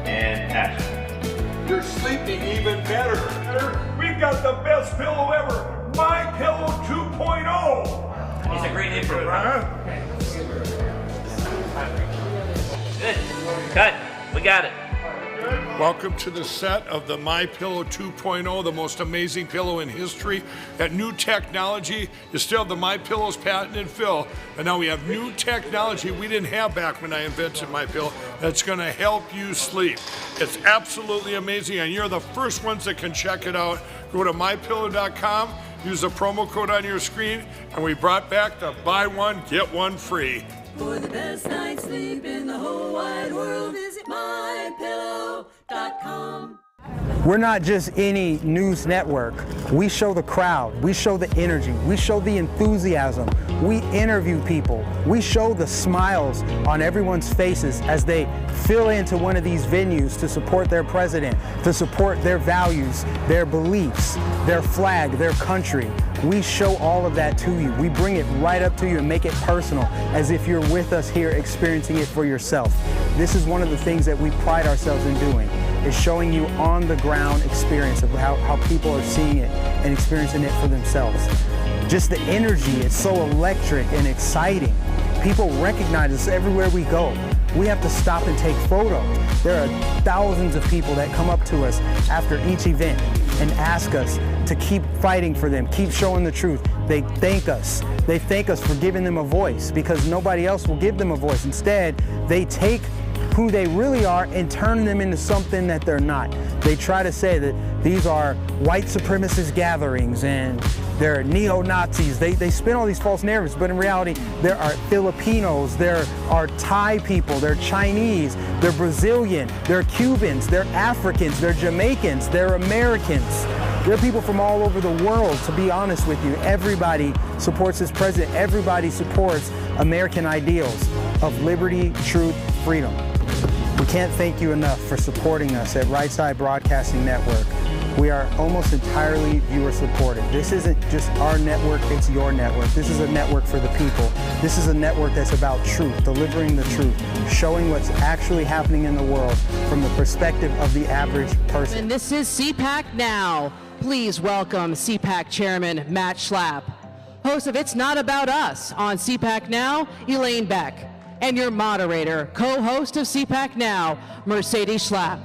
And action. You're sleeping even better. We've got the best pillow ever. My Pillow 2.0. It's a great name for it, huh? Good. Cut. We got it. Welcome to the set of the My Pillow 2.0, the most amazing pillow in history. That new technology is still the My Pillow's patented fill, but now we have new technology we didn't have back when I invented My Pillow that's going to help you sleep. It's absolutely amazing, and you're the first ones that can check it out. Go to mypillow.com, use the promo code on your screen, and we brought back the buy one, get one free. For the best night's sleep in the whole wide world, visit mypillow.com. We're not just any news network. We show the crowd, we show the energy, we show the enthusiasm, we interview people, we show the smiles on everyone's faces as they fill into one of these venues to support their president, to support their values, their beliefs, their flag, their country. We show all of that to you. We bring it right up to you and make it personal, as if you're with us here experiencing it for yourself. This is one of the things that we pride ourselves in doing, is showing you on the ground experience of how people are seeing it and experiencing it for themselves. Just the energy, it's so electric and exciting. People recognize us everywhere we go. We have to stop and take photos. There are thousands of people that come up to us after each event and ask us to keep fighting for them, keep showing the truth. They thank us. They thank us for giving them a voice, because nobody else will give them a voice. Instead, they take who they really are and turn them into something that they're not. They try to say that these are white supremacist gatherings and they're neo-Nazis. They spin all these false narratives, but in reality, there are Filipinos, there are Thai people, they're Chinese, they're Brazilian, they're Cubans, they're Africans, they're Jamaicans, they're Americans. There are people from all over the world, to be honest with you. Everybody supports this president. Everybody supports American ideals of liberty, truth, freedom. We can't thank you enough for supporting us at Right Side Broadcasting Network. We are almost entirely viewer supported. This isn't just our network, it's your network. This is a network for the people. This is a network that's about truth, delivering the truth, showing what's actually happening in the world from the perspective of the average person. And this is CPAC Now. Please welcome CPAC Chairman Matt Schlapp, host of It's Not About Us on CPAC Now, Elaine Beck, and your moderator, co-host of CPAC Now, Mercedes Schlapp.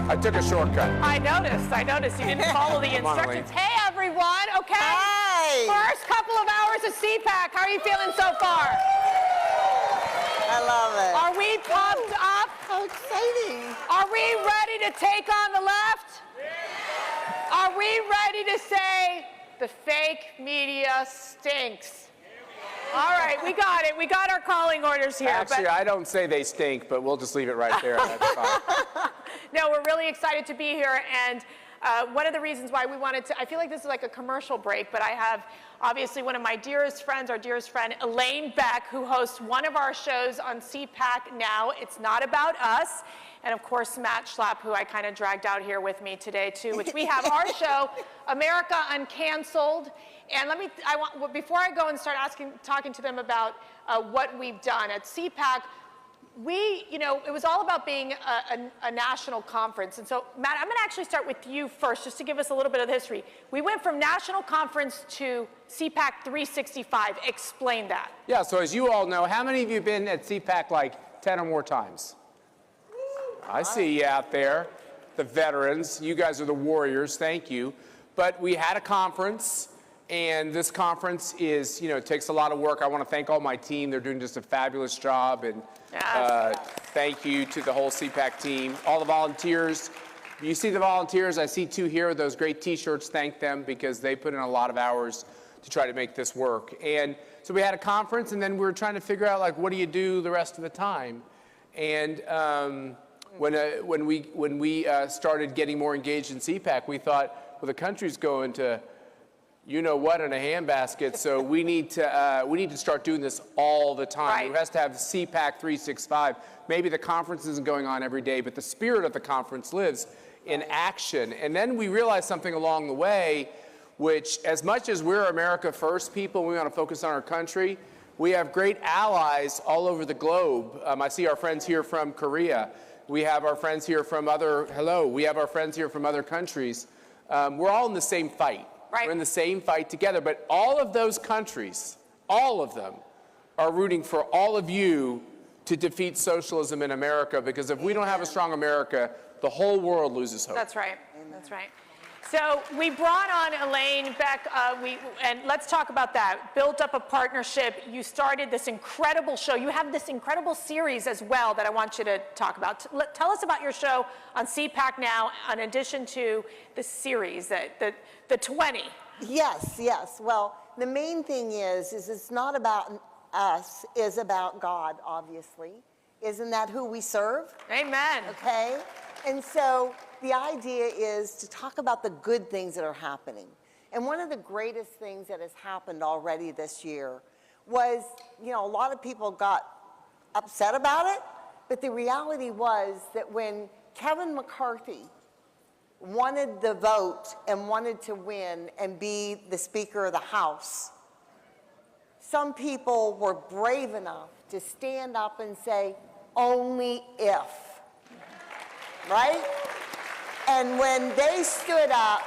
I took a shortcut. I noticed you didn't follow the instructions. Hey everyone, okay? Hi. First couple of hours of CPAC, how are you feeling so far? I love it. Are we pumped up? How exciting. Are we ready to take on the left? Are we ready to say the fake media stinks? All right, we got it. We got our calling orders here. Actually, I don't say they stink, but we'll just leave it right there. That's fine. No, we're really excited to be here, and one of the reasons why we wanted to, I feel like this is like a commercial break, but I have obviously one of my dearest friends, our dearest friend, Elaine Beck, who hosts one of our shows on CPAC Now, It's Not About Us, and of course Matt Schlapp, who I kind of dragged out here with me today too, which we have our show, America Uncanceled. And before I go and start talking to them about what we've done at CPAC, it was all about being a national conference. And so, Matt, I'm going to actually start with you first, just to give us a little bit of the history. We went from national conference to CPAC 365. Explain that. Yeah, so as you all know, how many of you have been at CPAC like 10 or more times? I see you out there, the veterans. You guys are the warriors. Thank you. But we had a conference. And this conference is, it takes a lot of work. I want to thank all my team. They're doing just a fabulous job. And thank you to the whole CPAC team. All the volunteers. You see the volunteers. I see two here with those great T-shirts. Thank them, because they put in a lot of hours to try to make this work. And so we had a conference, and then we were trying to figure out, what do you do the rest of the time? And when we started getting more engaged in CPAC, we thought, well, the country's going to, you know what, in a handbasket. So we need to start doing this all the time. Right. It has to have CPAC 365. Maybe the conference isn't going on every day, but the spirit of the conference lives in action. And then we realized something along the way, which, as much as we're America first people, we want to focus on our country, we have great allies all over the globe. I see our friends here from Korea. We have our friends here from we have our friends here from other countries. We're all in the same fight. Right. We're in the same fight together, but all of those countries, all of them, are rooting for all of you to defeat socialism in America, because if we don't have a strong America, the whole world loses hope. That's right. That's right. So we brought on Elaine Beck, and let's talk about that. Built up a partnership. You started this incredible show. You have this incredible series as well that I want you to talk about. Tell us about your show on CPAC now, in addition to the series, the 20. Yes, yes. Well, the main thing is it's not about us, it's about God, obviously. Isn't that who we serve? Amen. Okay? And so the idea is to talk about the good things that are happening. And one of the greatest things that has happened already this year was, a lot of people got upset about it, but the reality was that when Kevin McCarthy wanted the vote and wanted to win and be the Speaker of the House, some people were brave enough to stand up and say, only if. Right? And when they stood up,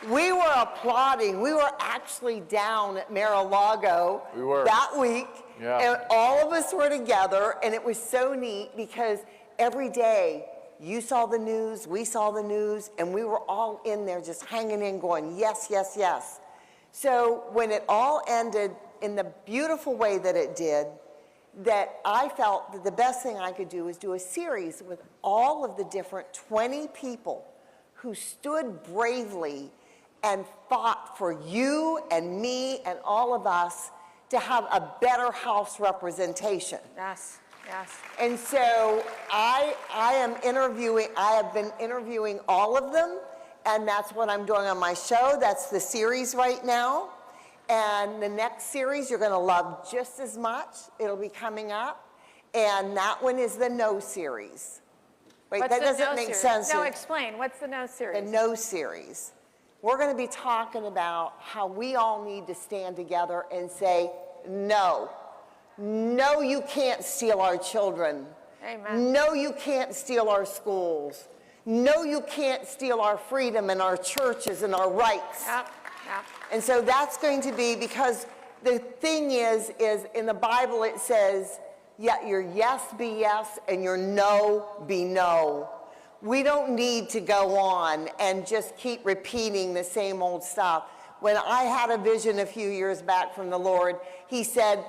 we were applauding. We were actually down at Mar-a-Lago that week. Yeah. And all of us were together, and it was so neat because every day you saw the news, we saw the news, and we were all in there just hanging in going, yes, yes, yes. So when it all ended in the beautiful way that it did, that I felt that the best thing I could do was do a series with all of the different 20 people who stood bravely and fought for you and me and all of us to have a better House representation. Yes, yes. And so I have been interviewing all of them, and that's what I'm doing on my show. That's the series right now. And the next series you're going to love just as much. It'll be coming up. And that one is the No series. Wait, What's that the doesn't No make series? sense. No, explain. What's the No series? The No series. We're going to be talking about how we all need to stand together and say, no. No, you can't steal our children. Amen. No, you can't steal our schools. No, you can't steal our freedom and our churches and our rights. Yep, yep. And so that's going to be, because the thing is in the Bible it says, your yes be yes and your no be no. We don't need to go on and just keep repeating the same old stuff. When I had a vision a few years back from the Lord, he said,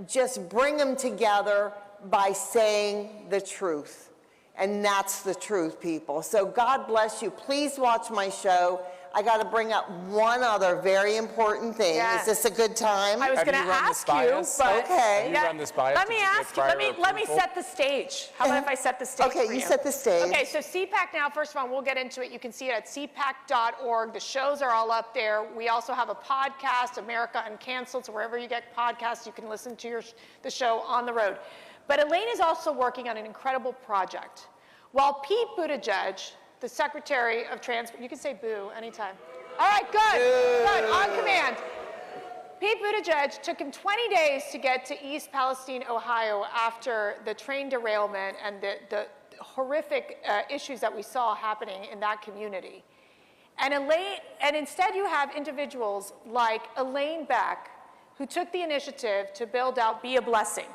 just bring them together by saying the truth. And that's the truth, people. So God bless you. Please watch my show. I got to bring up one other very important thing. Yes. Is this a good time? I was going to ask you, but okay. Have you run this by us? let me ask you. Let me set the stage. How about if I set the stage? Okay, for you set the stage. Okay, so CPAC now. First of all, we'll get into it. You can see it at cpac.org. The shows are all up there. We also have a podcast, America Uncanceled. So wherever you get podcasts, you can listen to the show on the road. But Elaine is also working on an incredible project. While Pete Buttigieg, the Secretary of Transport, you can say boo anytime. All right, good, good, on command. Pete Buttigieg took him 20 days to get to East Palestine, Ohio after the train derailment and the horrific issues that we saw happening in that community. And instead you have individuals like Elaine Beck, who took the initiative to build out Be a Blessing.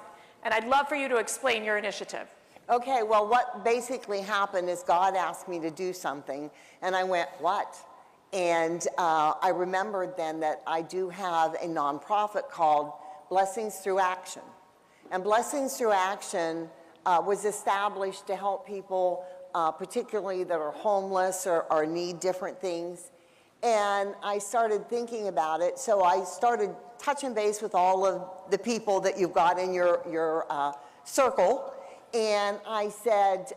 And I'd love for you to explain your initiative. Okay, well, what basically happened is God asked me to do something, and I went, what? And I remembered then that I do have a nonprofit called Blessings Through Action. And Blessings Through Action was established to help people, particularly that are homeless or need different things. And I started thinking about it, so I started touching base with all of the people that you've got in your circle. And I said,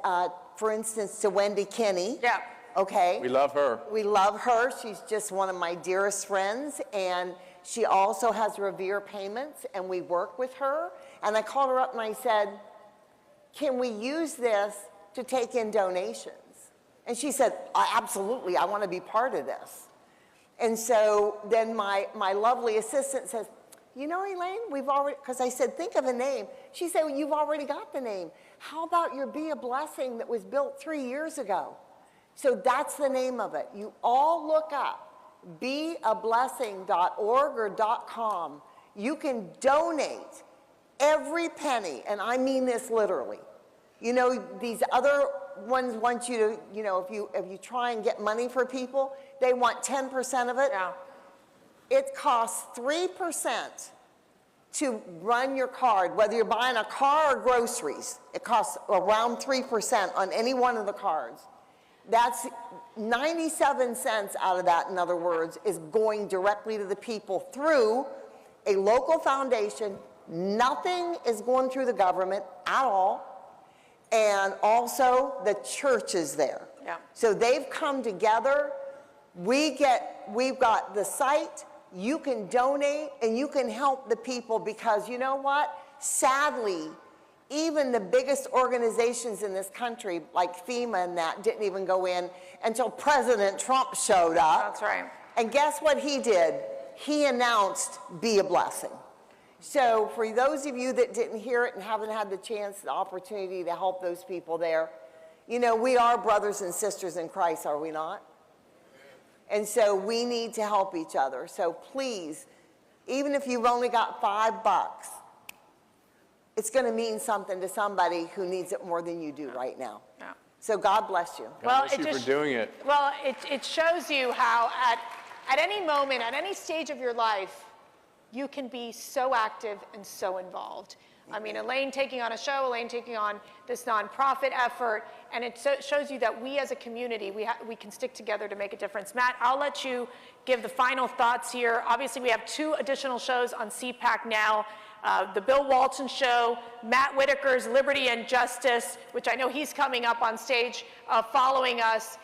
for instance, to Wendy Kinney. Yeah. Okay. We love her. We love her. She's just one of my dearest friends. And she also has Revere Payments, and we work with her. And I called her up and I said, can we use this to take in donations? And she said, absolutely, I want to be part of this. And so then my lovely assistant says, you know, Elaine, we've already, because I said, think of a name. She said, well, you've already got the name. How about your Be a Blessing that was built 3 years ago? So that's the name of it. You all look up beablessing.org or .com. You can donate every penny, and I mean this literally. You know, these other ones want you to, you know, if you try and get money for people, they want 10% of it. Yeah. It costs 3% to run your card, whether you're buying a car or groceries. It costs around 3% on any one of the cards. That's 97 cents out of that, in other words, is going directly to the people through a local foundation. Nothing is going through the government at all. And also the church is there. Yeah. So they've come together. We've got the site. You can donate and you can help the people, because you know what? Sadly, even the biggest organizations in this country, like FEMA and that, didn't even go in until President Trump showed up. That's right. And guess what he did? He announced Be a Blessing. So for those of you that didn't hear it and haven't had the chance, the opportunity to help those people there, you know, we are brothers and sisters in Christ, are we not? And so we need to help each other. So please, even if you've only got $5, it's going to mean something to somebody who needs it more than you do right now. Yeah. So God bless you. God bless you for doing it. Well, it shows you how at any moment, at any stage of your life, you can be so active and so involved. I mean, Elaine taking on a show, Elaine taking on this nonprofit effort, and it shows you that we as a community, we can stick together to make a difference. Matt, I'll let you give the final thoughts here. Obviously, we have 2 additional shows on CPAC now. The Bill Walton Show, Matt Whitaker's Liberty and Justice, which I know he's coming up on stage following us.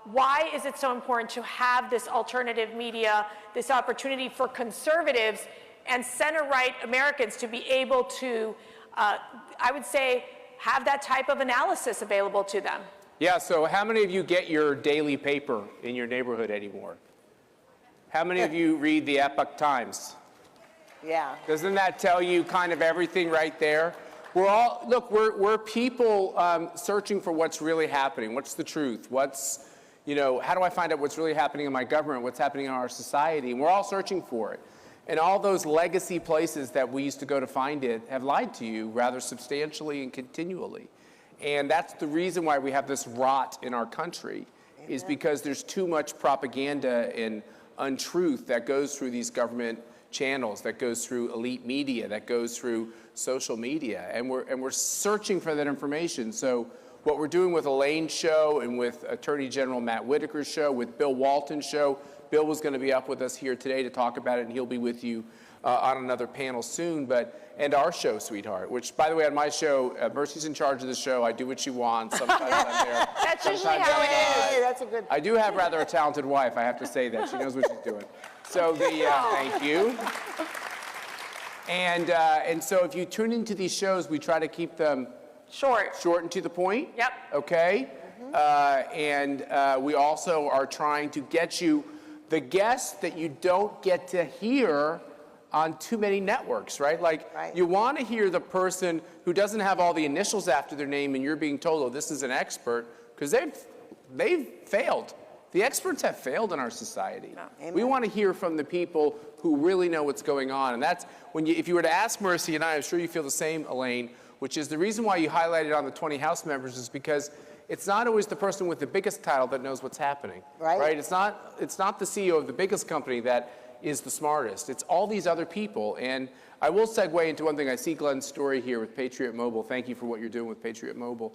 Why is it so important to have this alternative media, this opportunity for conservatives and center-right Americans to be able to, I would say, have that type of analysis available to them? Yeah, so how many of you get your daily paper in your neighborhood anymore? How many of you read the Epoch Times? Yeah. Doesn't that tell you kind of everything right there? We're people searching for what's really happening. What's the truth? How do I find out what's really happening in my government? What's happening in our society? And we're all searching for it. And all those legacy places that we used to go to find it have lied to you rather substantially and continually. And that's the reason why we have this rot in our country, is because there's too much propaganda and untruth that goes through these government channels, that goes through elite media, that goes through social media, and we're searching for that information. So what we're doing with Elaine's show and with Attorney General Matt Whitaker's show, with Bill Walton's show, Bill was going to be up with us here today to talk about it, and he'll be with you on another panel soon. And our show, Sweetheart, which, by the way, on my show, Mercy's in charge of the show. I do what she wants. Sometimes I'm there. That's usually how it is. That's a good. I do have rather a talented wife. I have to say that. She knows what she's doing. So thank you. And so if you tune into these shows, we try to keep them short and to the point. Yep. Okay. And we also are trying to get you the guests that you don't get to hear on too many networks, right? You want to hear the person who doesn't have all the initials after their name and you're being told, oh, this is an expert, because they've failed. The experts have failed in our society. Amen. We want to hear from the people who really know what's going on. And that's if you were to ask Mercy and I'm sure you feel the same, Elaine, which is the reason why you highlighted on the 20 House members is because it's not always the person with the biggest title that knows what's happening. Right? It's not the CEO of the biggest company that is the smartest. It's all these other people. And I will segue into one thing. I see Glenn's story here with Patriot Mobile. Thank you for what you're doing with Patriot Mobile.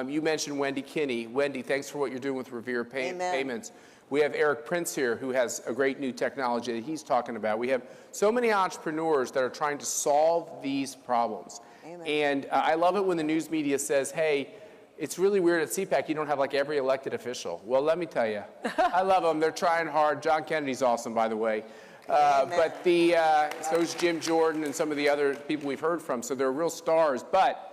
You mentioned Wendy Kinney. Wendy, thanks for what you're doing with Revere Payments. We have Eric Prince here, who has a great new technology that he's talking about. We have so many entrepreneurs that are trying to solve these problems. And I love it when the news media says, hey, it's really weird at CPAC you don't have like every elected official. Well, let me tell you, I love them. They're trying hard. John Kennedy's awesome, by the way. But so is Jim Jordan and some of the other people we've heard from. So they're real stars. But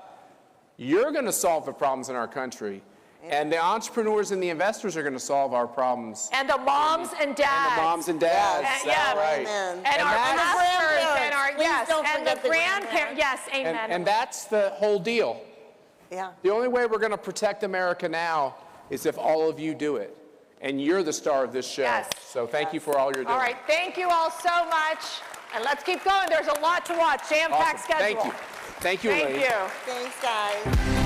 you're going to solve the problems in our country. And the entrepreneurs and the investors are going to solve our problems. And the moms and dads. And the moms and dads. That's right. And our pastors and our, yes, and the grandparents. Yes, amen. And that's the whole deal. Yeah. The only way we're going to protect America now is if all of you do it. And you're the star of this show. Yes. So thank you for all you're doing. All right, thank you all so much. And let's keep going. There's a lot to watch. Jam-packed Awesome. schedule. Thank you. Thank you, Elaine. Thank you. Thanks, guys.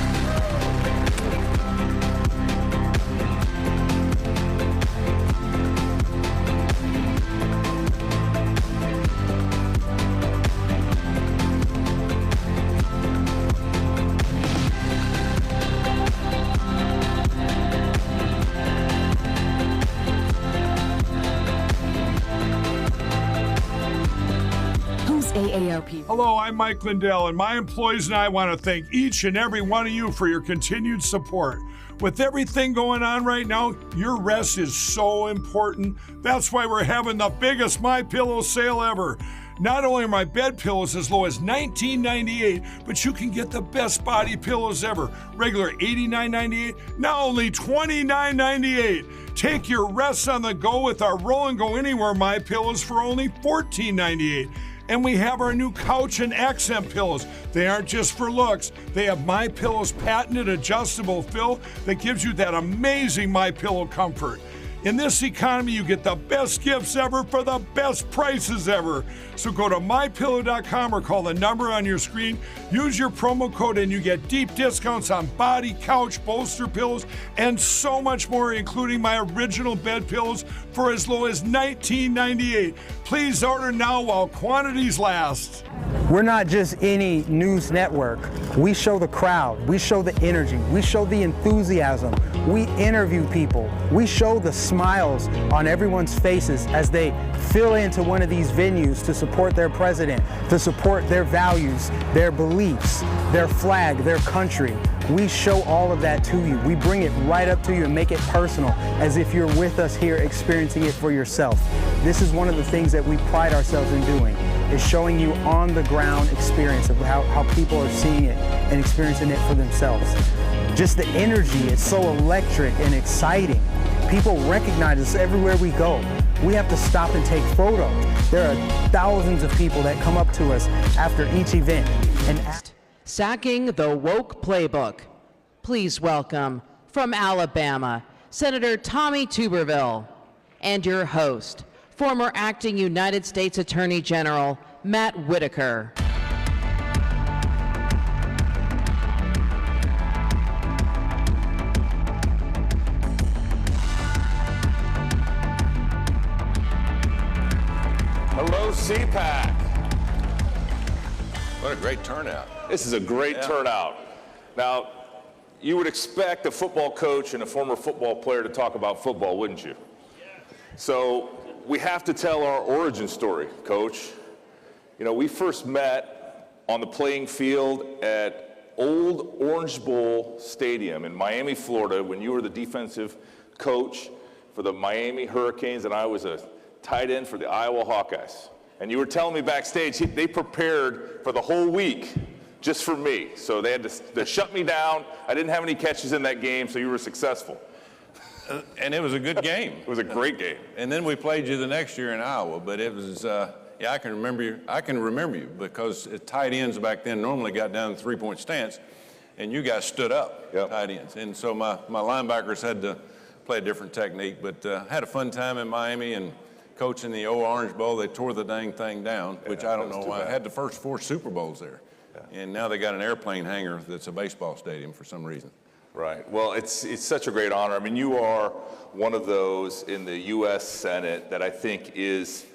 AARP. Hello, I'm Mike Lindell, and my employees and I want to thank each and every one of you for your continued support. With everything going on right now, your rest is so important. That's why we're having the biggest MyPillow sale ever. Not only are my bed pillows as low as $19.98, but you can get the best body pillows ever. Regular $89.98, now only $29.98. Take your rest on the go with our Roll and Go Anywhere MyPillows for only $14.98. And we have our new couch and accent pillows. They aren't just for looks. They have MyPillow's patented adjustable fill that gives you that amazing MyPillow comfort. In this economy, you get the best gifts ever for the best prices ever. So go to MyPillow.com or call the number on your screen. Use your promo code and you get deep discounts on body, couch, bolster pillows, and so much more, including my original bed pillows for as low as $19.98. Please order now while quantities last. We're not just any news network. We show the crowd. We show the energy. We show the enthusiasm. We interview people. We show the smiles on everyone's faces as they fill into one of these venues to support their president, to support their values, their beliefs, their flag, their country. We show all of that to you. We bring it right up to you and make it personal, as if you're with us here experiencing it for yourself. This is one of the things that we pride ourselves in doing, is showing you on the ground experience of how people are seeing it and experiencing it for themselves. Just the energy, it's so electric and exciting. People recognize us everywhere we go. We have to stop and take photos. There are thousands of people that come up to us after each event and Sacking the woke playbook. Please welcome, from Alabama, Senator Tommy Tuberville, and your host, former acting United States Attorney General Matt Whitaker. Hello, CPAC. What a great turnout. This is a great turnout. Now, you would expect a football coach and a former football player to talk about football, wouldn't you? So we have to tell our origin story, Coach. You know, we first met on the playing field at Old Orange Bowl Stadium in Miami, Florida, when you were the defensive coach for the Miami Hurricanes and I was a tight end for the Iowa Hawkeyes. And you were telling me backstage, they prepared for the whole week just for me. So they had to shut me down. I didn't have any catches in that game, so you were successful. And it was a good game. It was a great game. And then we played you the next year in Iowa, but it was, yeah, I can remember you because tight ends back then normally got down in the three-point stance, and you guys stood up, tight ends. And so my linebackers had to play a different technique, but had a fun time in Miami and coaching the old Orange Bowl. They tore the dang thing down, which I don't know why. I had the first 4 Super Bowls there. And now they got an airplane hangar that's a baseball stadium for some reason. Right. Well, it's such a great honor. I mean, you are one of those in the U.S. Senate that I think is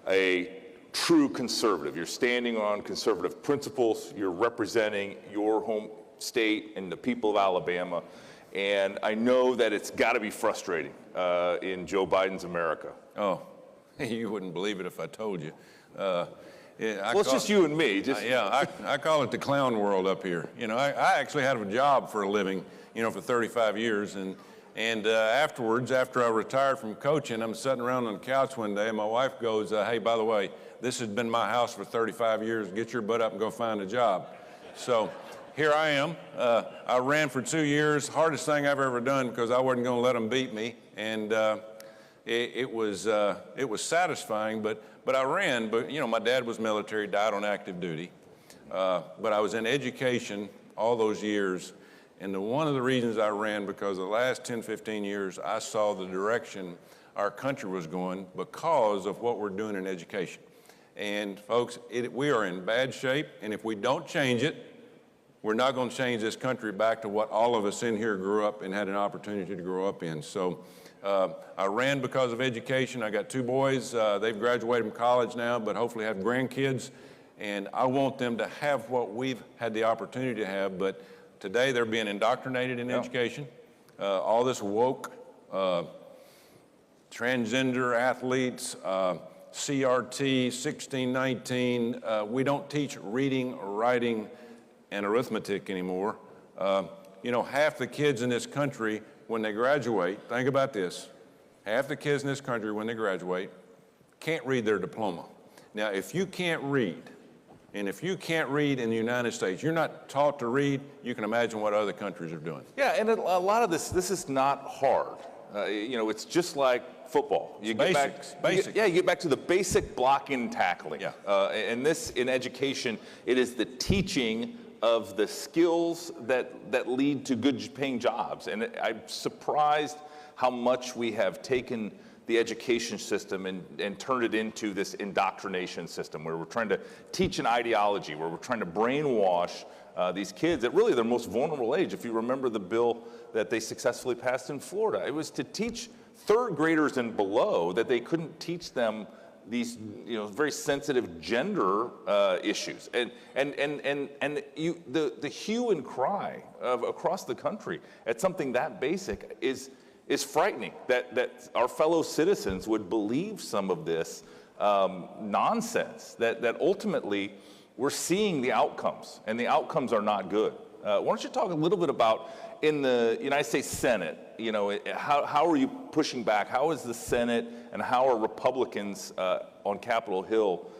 a true conservative. You're standing on conservative principles. You're representing your home state and the people of Alabama. And I know that it's got to be frustrating in Joe Biden's America. Oh, you wouldn't believe it if I told you. Well, it's just you and me. I call it the clown world up here. You know, I actually had a job for a living, you know, for 35 years. And afterwards, after I retired from coaching, I'm sitting around on the couch one day, and my wife goes, hey, by the way, this has been my house for 35 years. Get your butt up and go find a job. So here I am. I ran for 2 years, hardest thing I've ever done because I wasn't going to let them beat me. And it was satisfying, but I ran. But, you know, my dad was military, died on active duty. But I was in education all those years. And one of the reasons I ran, because the last 10, 15 years, I saw the direction our country was going because of what we're doing in education. And folks, we are in bad shape, and if we don't change it, we're not going to change this country back to what all of us in here grew up and had an opportunity to grow up in. So I ran because of education. I got 2 boys. They've graduated from college now, but hopefully have grandkids. And I want them to have what we've had the opportunity to have, but today they're being indoctrinated in education. All this woke, transgender athletes, CRT, 1619. We don't teach reading, writing, and arithmetic anymore. You know, half the kids in this country, when they graduate, think about this, half the kids in this country, when they graduate, can't read their diploma. Now, if you can't read, and if you can't read in the United States, you're not taught to read, you can imagine what other countries are doing. Yeah, and a lot of this is not hard. You know, it's just like football. You get basics. You get back to the basic blocking and tackling. Yeah. And this, in education, it is the teaching of the skills that lead to good paying jobs. And I'm surprised how much we have taken the education system and turn it into this indoctrination system where we're trying to teach an ideology, where we're trying to brainwash these kids at really their most vulnerable age. If you remember the bill that they successfully passed in Florida, it was to teach 3rd graders and below that they couldn't teach them these, you know, very sensitive gender issues. And the hue and cry of across the country at something that basic is frightening, that our fellow citizens would believe some of this nonsense, that ultimately we're seeing the outcomes, and the outcomes are not good. Why don't you talk a little bit about, in the United States Senate, you know, how are you pushing back? How is the Senate and how are Republicans on Capitol Hill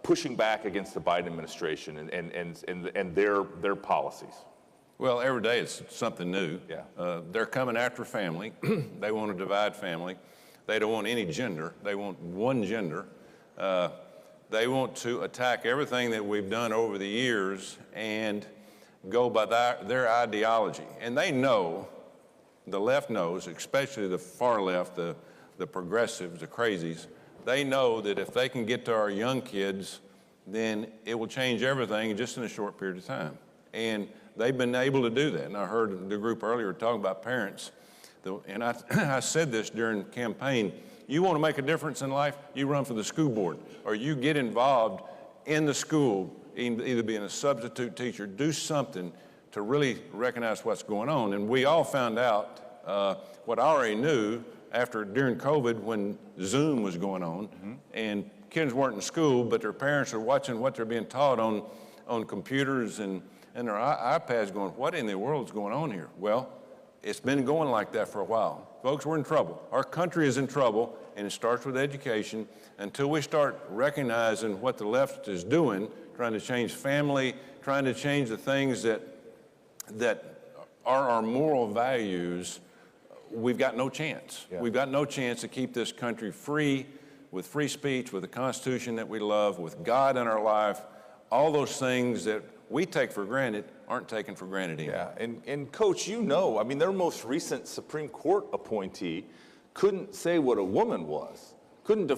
pushing back against the Biden administration and their policies? Well, every day it's something new. Yeah. They're coming after family. They want to divide family. They don't want any gender. They want one gender. They want to attack everything that we've done over the years and go by their ideology. And they know, the left knows, especially the far left, the progressives, the crazies, they know that if they can get to our young kids, then it will change everything just in a short period of time. And they've been able to do that. And I heard the group earlier talking about parents. And I said this during the campaign. You want to make a difference in life, you run for the school board, or you get involved in the school, either being a substitute teacher, do something to really recognize what's going on. And we all found out what I already knew during COVID when Zoom was going on, and kids weren't in school, but their parents are watching what they're being taught on computers and their iPads going, what in the world is going on here? Well, it's been going like that for a while. Folks, we're in trouble. Our country is in trouble, and it starts with education. Until we start recognizing what the left is doing, trying to change family, trying to change the things that are our moral values, we've got no chance. Yeah. We've got no chance to keep this country free, with free speech, with the Constitution that we love, with God in our life. All those things that we take for granted aren't taken for granted anymore. Yeah, and Coach, you know, I mean, their most recent Supreme Court appointee couldn't say what a woman was.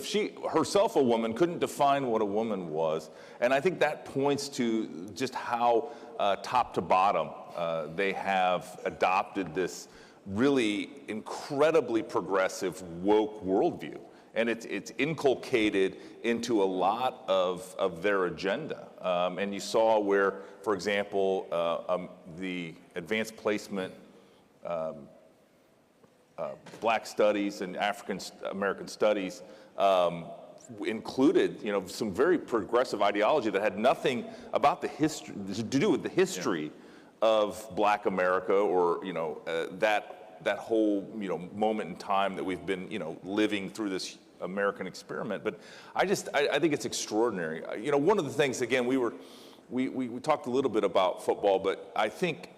She herself a woman, couldn't define what a woman was. And I think that points to just how top to bottom they have adopted this really incredibly progressive woke worldview. And it's inculcated into a lot of their agenda. And you saw where, for example, the advanced placement Black studies and African American studies included, some very progressive ideology that had nothing about the history to do with the history of Black America, or that whole moment in time that we've been living through this American experiment. But I think it's extraordinary. One of the things, again, we talked a little bit about football, but I think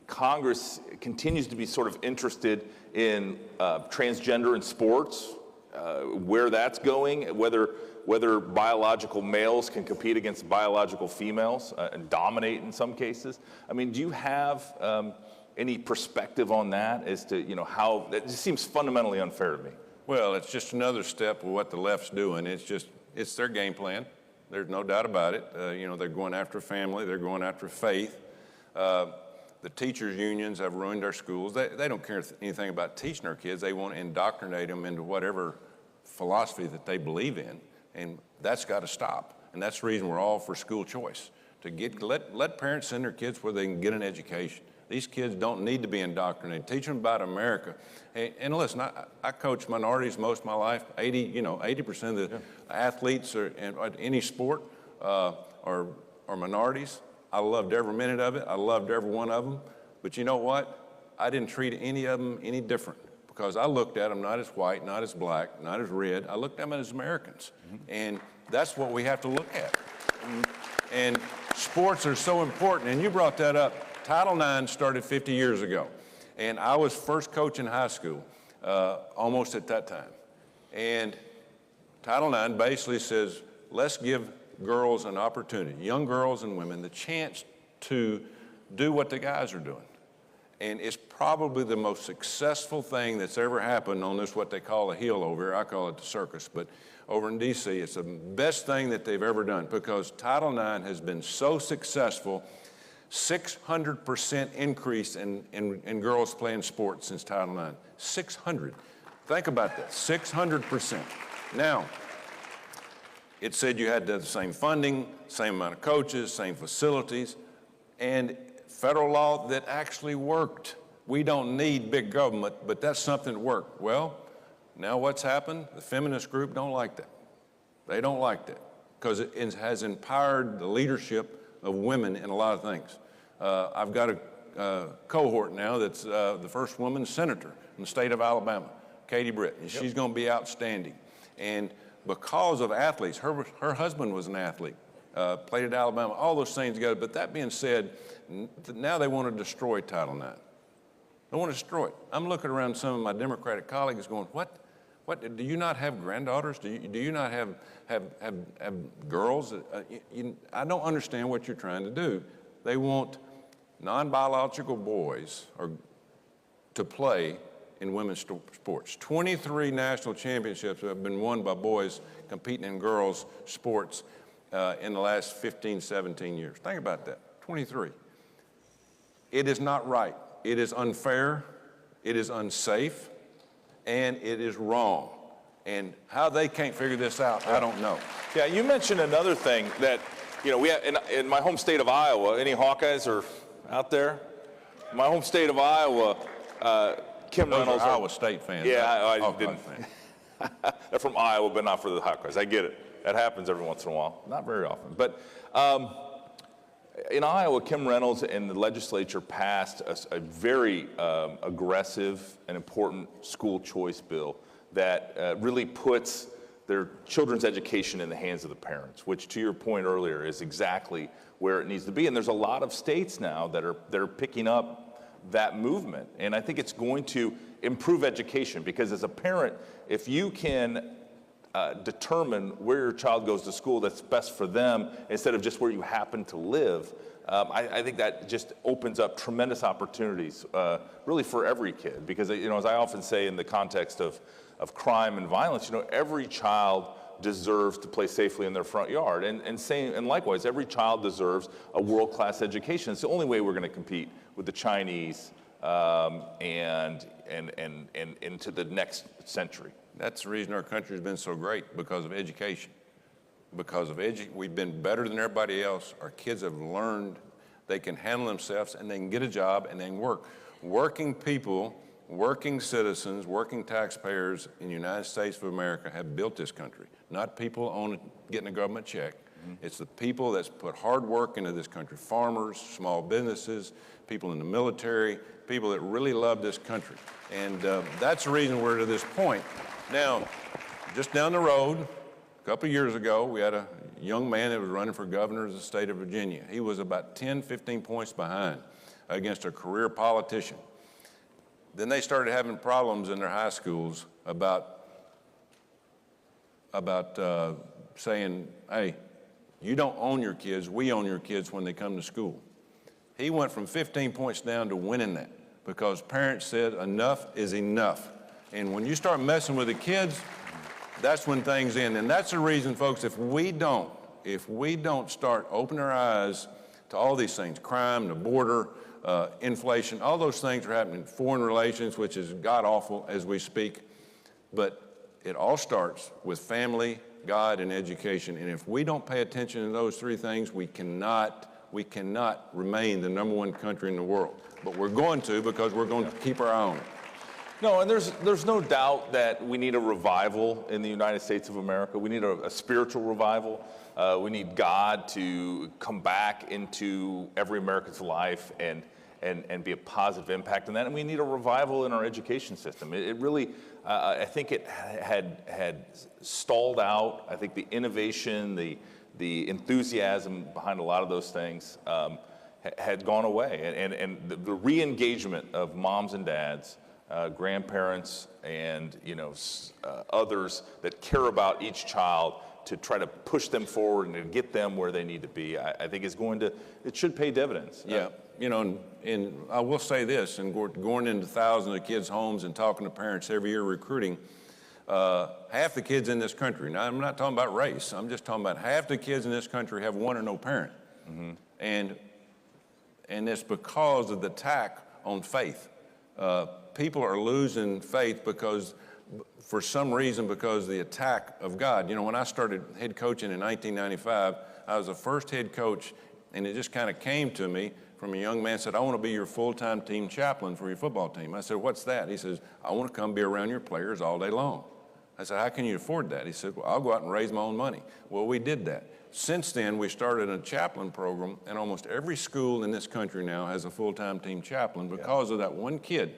Congress continues to be sort of interested in transgender in sports, where that's going, whether biological males can compete against biological females and dominate in some cases. I mean, do you have any perspective on that as to how that just seems fundamentally unfair to me? Well, it's just another step of what the left's doing. It's their game plan. There's no doubt about it. They're going after family. They're going after faith. The teachers' unions have ruined our schools. They don't care anything about teaching our kids. They want to indoctrinate them into whatever philosophy that they believe in, and that's got to stop. And that's the reason we're all for school choice, to let parents send their kids where they can get an education. These kids don't need to be indoctrinated. Teach them about America. And listen, I coach minorities most of my life. 80% of the athletes in any sport are minorities. I loved every minute of it. I loved every one of them. But you know what? I didn't treat any of them any different, because I looked at them not as white, not as black, not as red. I looked at them as Americans. And that's what we have to look at. And sports are so important. And you brought that up. Title IX started 50 years ago. And I was first coach in high school, almost at that time. And Title IX basically says, let's give girls an opportunity, young girls and women, the chance to do what the guys are doing. And it's probably the most successful thing that's ever happened on this, what they call a hill over here. I call it the circus, but over in D.C., it's the best thing that they've ever done, because Title IX has been so successful. 600% increase in girls playing sports since Title IX. 600. Think about that, 600%. Now, it said you had to have the same funding, same amount of coaches, same facilities, and federal law that actually worked. We don't need big government, but that's something that worked. Well, now what's happened? The feminist group don't like that. They don't like that, because it has empowered the leadership of women in a lot of things. I've got a cohort now that's the first woman senator in the state of Alabama, Katie Britt, and she's going to be outstanding. And because of athletes, her husband was an athlete, played at Alabama, all those things together. But that being said, now they want to destroy Title IX. They want to destroy it. I'm looking around some of my Democratic colleagues going, what, do you not have granddaughters? Do you not have girls? I don't understand what you're trying to do. They want non-biological boys to play in women's sports. 23 national championships have been won by boys competing in girls' sports in the last 15, 17 years. Think about that, 23. It is not right. It is unfair, it is unsafe, and it is wrong. And how they can't figure this out, I don't know. Yeah, you mentioned another thing that, we have in my home state of Iowa. Any Hawkeyes are out there? My home state of Iowa, Kim Those Reynolds. are Iowa State fans. Yeah, I Hawkeye didn't. Fan. They're from Iowa, but not for the Hawkeyes. I get it. That happens every once in a while. Not very often. But in Iowa, Kim Reynolds and the legislature passed a very aggressive and important school choice bill that really puts their children's education in the hands of the parents, which, to your point earlier, is exactly where it needs to be. And there's a lot of states now that are picking up that movement. And I think it's going to improve education, because as a parent, if you can determine where your child goes to school that's best for them instead of just where you happen to live, I think that just opens up tremendous opportunities really for every kid. Because, as I often say in the context of crime and violence, every child deserves to play safely in their front yard. And likewise, every child deserves a world-class education. It's the only way we're going to compete with the Chinese and into the next century. That's the reason our country has been so great, because of education. We've been better than everybody else. Our kids have learned they can handle themselves, and they can get a job, and they can work. Working people working citizens, working taxpayers in the United States of America have built this country, not people getting a government check. It's the people that's put hard work into this country, farmers, small businesses, people in the military, people that really love this country. And that's the reason we're to this point. Now, just down the road, a couple of years ago, we had a young man that was running for governor of the state of Virginia. He was about 10, 15 points behind against a career politician. Then they started having problems in their high schools about saying, hey, you don't own your kids, we own your kids when they come to school. He went from 15 points down to winning that because parents said enough is enough. And when you start messing with the kids, that's when things end. And that's the reason, folks, if we don't start opening our eyes to all these things, crime, the border, inflation, all those things are happening, foreign relations, which is god-awful as we speak, but it all starts with family, God, and education. And if we don't pay attention to those three things, we cannot remain the #1 country in the world. But we're going to, because we're going to keep our eye on it. No, and there's no doubt that we need a revival in the United States of America. We need a spiritual revival. We need God to come back into every American's life and be a positive impact in that. And we need a revival in our education system. It really, I think it had stalled out. I think the innovation, the enthusiasm behind a lot of those things had gone away. And the re-engagement of moms and dads, grandparents, and others that care about each child to try to push them forward and to get them where they need to be, I think it should pay dividends. Yeah, and I will say this, and going into thousands of kids' homes and talking to parents every year recruiting, half the kids in this country, now I'm not talking about race, I'm just talking about half the kids in this country have one or no parent. And it's because of the attack on faith. People are losing faith for some reason, because of the attack of God. When I started head coaching in 1995, I was the first head coach, and it just kind of came to me from a young man said, I want to be your full-time team chaplain for your football team. I said, what's that? He says, I want to come be around your players all day long. I said, how can you afford that? He said, well, I'll go out and raise my own money. Well, we did that. Since then, we started a chaplain program, and almost every school in this country now has a full-time team chaplain because of that one kid.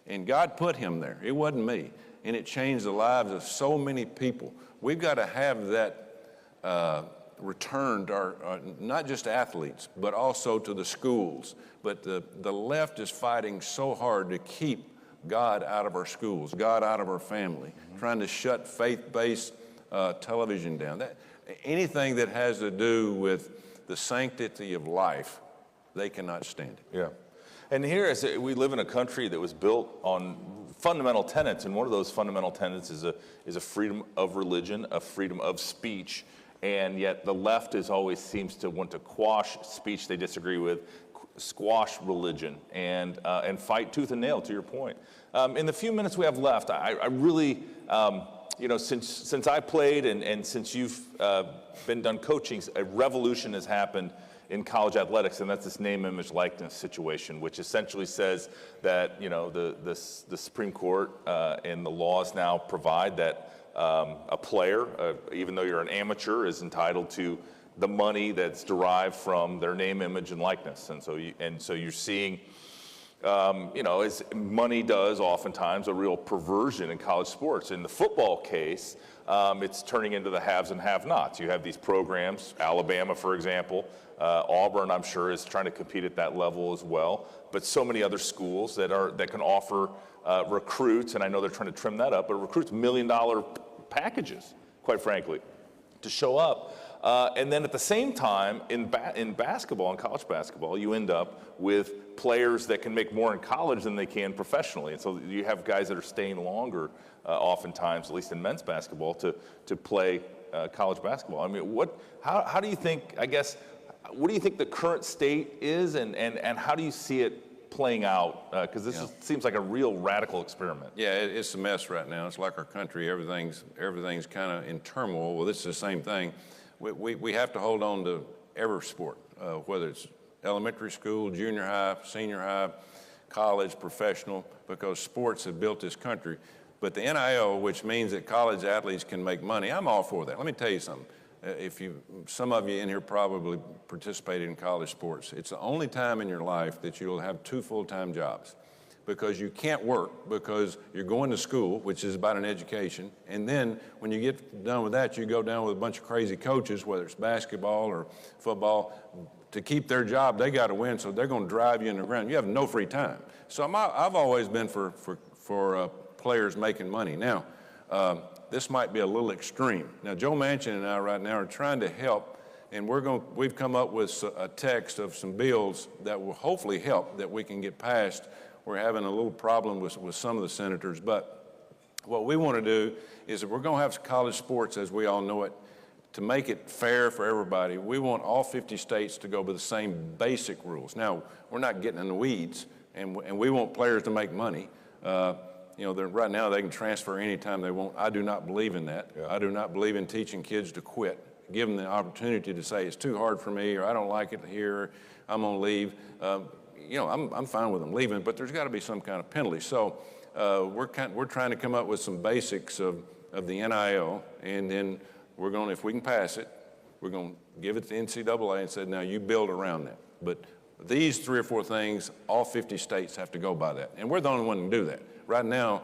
And God put him there. It wasn't me. And it changed the lives of so many people. We've got to have that returned, not just athletes, but also to the schools. But the left is fighting so hard to keep God out of our schools, God out of our family, trying to shut faith-based television down. Anything that has to do with the sanctity of life, they cannot stand it. Yeah. And here, we live in a country that was built on fundamental tenets, and one of those fundamental tenets is a freedom of religion, a freedom of speech, and yet the left always seems to want to quash speech they disagree with, squash religion, and fight tooth and nail, to your point. In the few minutes we have left, I really, since I played and since you've been done coaching, a revolution has happened in college athletics, and that's this name, image, likeness situation, which essentially says that the Supreme Court and the laws now provide that a player, even though you're an amateur, is entitled to the money that's derived from their name, image, and likeness. And so you're seeing, as money does oftentimes, a real perversion in college sports. In the football case, it's turning into the haves and have-nots. You have these programs, Alabama, for example. Auburn, I'm sure, is trying to compete at that level as well. But so many other schools that can offer recruits, and I know they're trying to trim that up, but recruits $1 million packages, quite frankly, to show up. And then at the same time, in basketball, in college basketball, you end up with players that can make more in college than they can professionally. And so you have guys that are staying longer, oftentimes, at least in men's basketball, to play college basketball. I mean, how do you think, what do you think the current state is, and how do you see it playing out? Because this seems like a real radical experiment. Yeah, it's a mess right now. It's like our country. Everything's kind of in turmoil. Well, this is the same thing. We have to hold on to every sport, whether it's elementary school, junior high, senior high, college, professional, because sports have built this country. But the NIL, which means that college athletes can make money, I'm all for that. Let me tell you something. Some of you in here probably participated in college sports. It's the only time in your life that you'll have 2 full-time jobs, because you can't work because you're going to school, which is about an education, and then when you get done with that, you go down with a bunch of crazy coaches, whether it's basketball or football. To keep their job, they got to win, so they're going to drive you in the ground. You have no free time. So I've always been for players making money. Now, this might be a little extreme. Now, Joe Manchin and I right now are trying to help, and we've come up with a text of some bills that will hopefully help that we can get passed. We're having a little problem with some of the senators, but what we want to do is if we're going to have college sports as we all know it, to make it fair for everybody, we want all 50 states to go by the same basic rules. Now, we're not getting in the weeds, and we want players to make money. Right now they can transfer anytime they want. I do not believe in that. Yeah. I do not believe in teaching kids to quit. Give them the opportunity to say, it's too hard for me, or I don't like it here, I'm going to leave. I'm fine with them leaving, but there's got to be some kind of penalty. So we're trying to come up with some basics of the NIL, and then we're going to, if we can pass it, we're going to give it to NCAA and say, now you build around that. But these 3 or 4 things, all 50 states have to go by that. And we're the only one who can do that. Right now,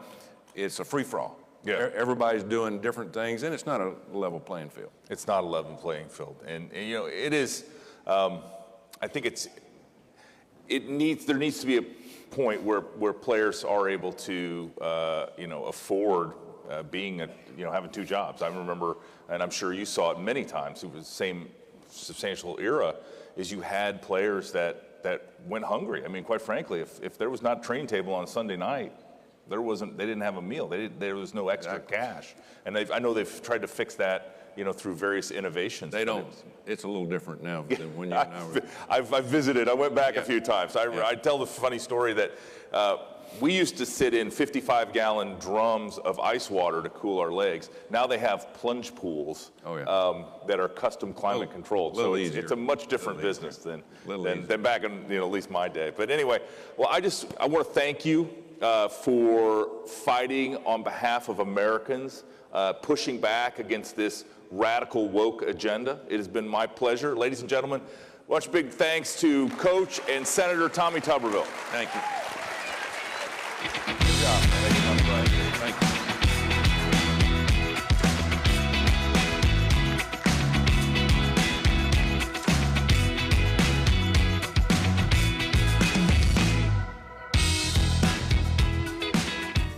it's a free-for-all. Yeah. Everybody's doing different things, and it's not a level playing field. It's not a level playing field. And it is, I think there needs to be a point where players are able to, afford having 2 jobs. I remember, and I'm sure you saw it many times, it was the same substantial era, is you had players that went hungry. I mean, quite frankly, if there was not a training table on Sunday night, they didn't have a meal. There was no extra cash. And I know they've tried to fix that, through various innovations. They don't. It's a little different now than when you and I were. I've visited. I went back a few times. I tell the funny story that we used to sit in 55-gallon drums of ice water to cool our legs. Now they have plunge pools that are custom climate controlled. So it's a much different business than back in at least my day. But anyway, well, I want to thank you for fighting on behalf of Americans, pushing back against this radical woke agenda. It has been my pleasure. Ladies and gentlemen, much big thanks to Coach and Senator Tommy Tuberville. Thank you. Good job. Thank you.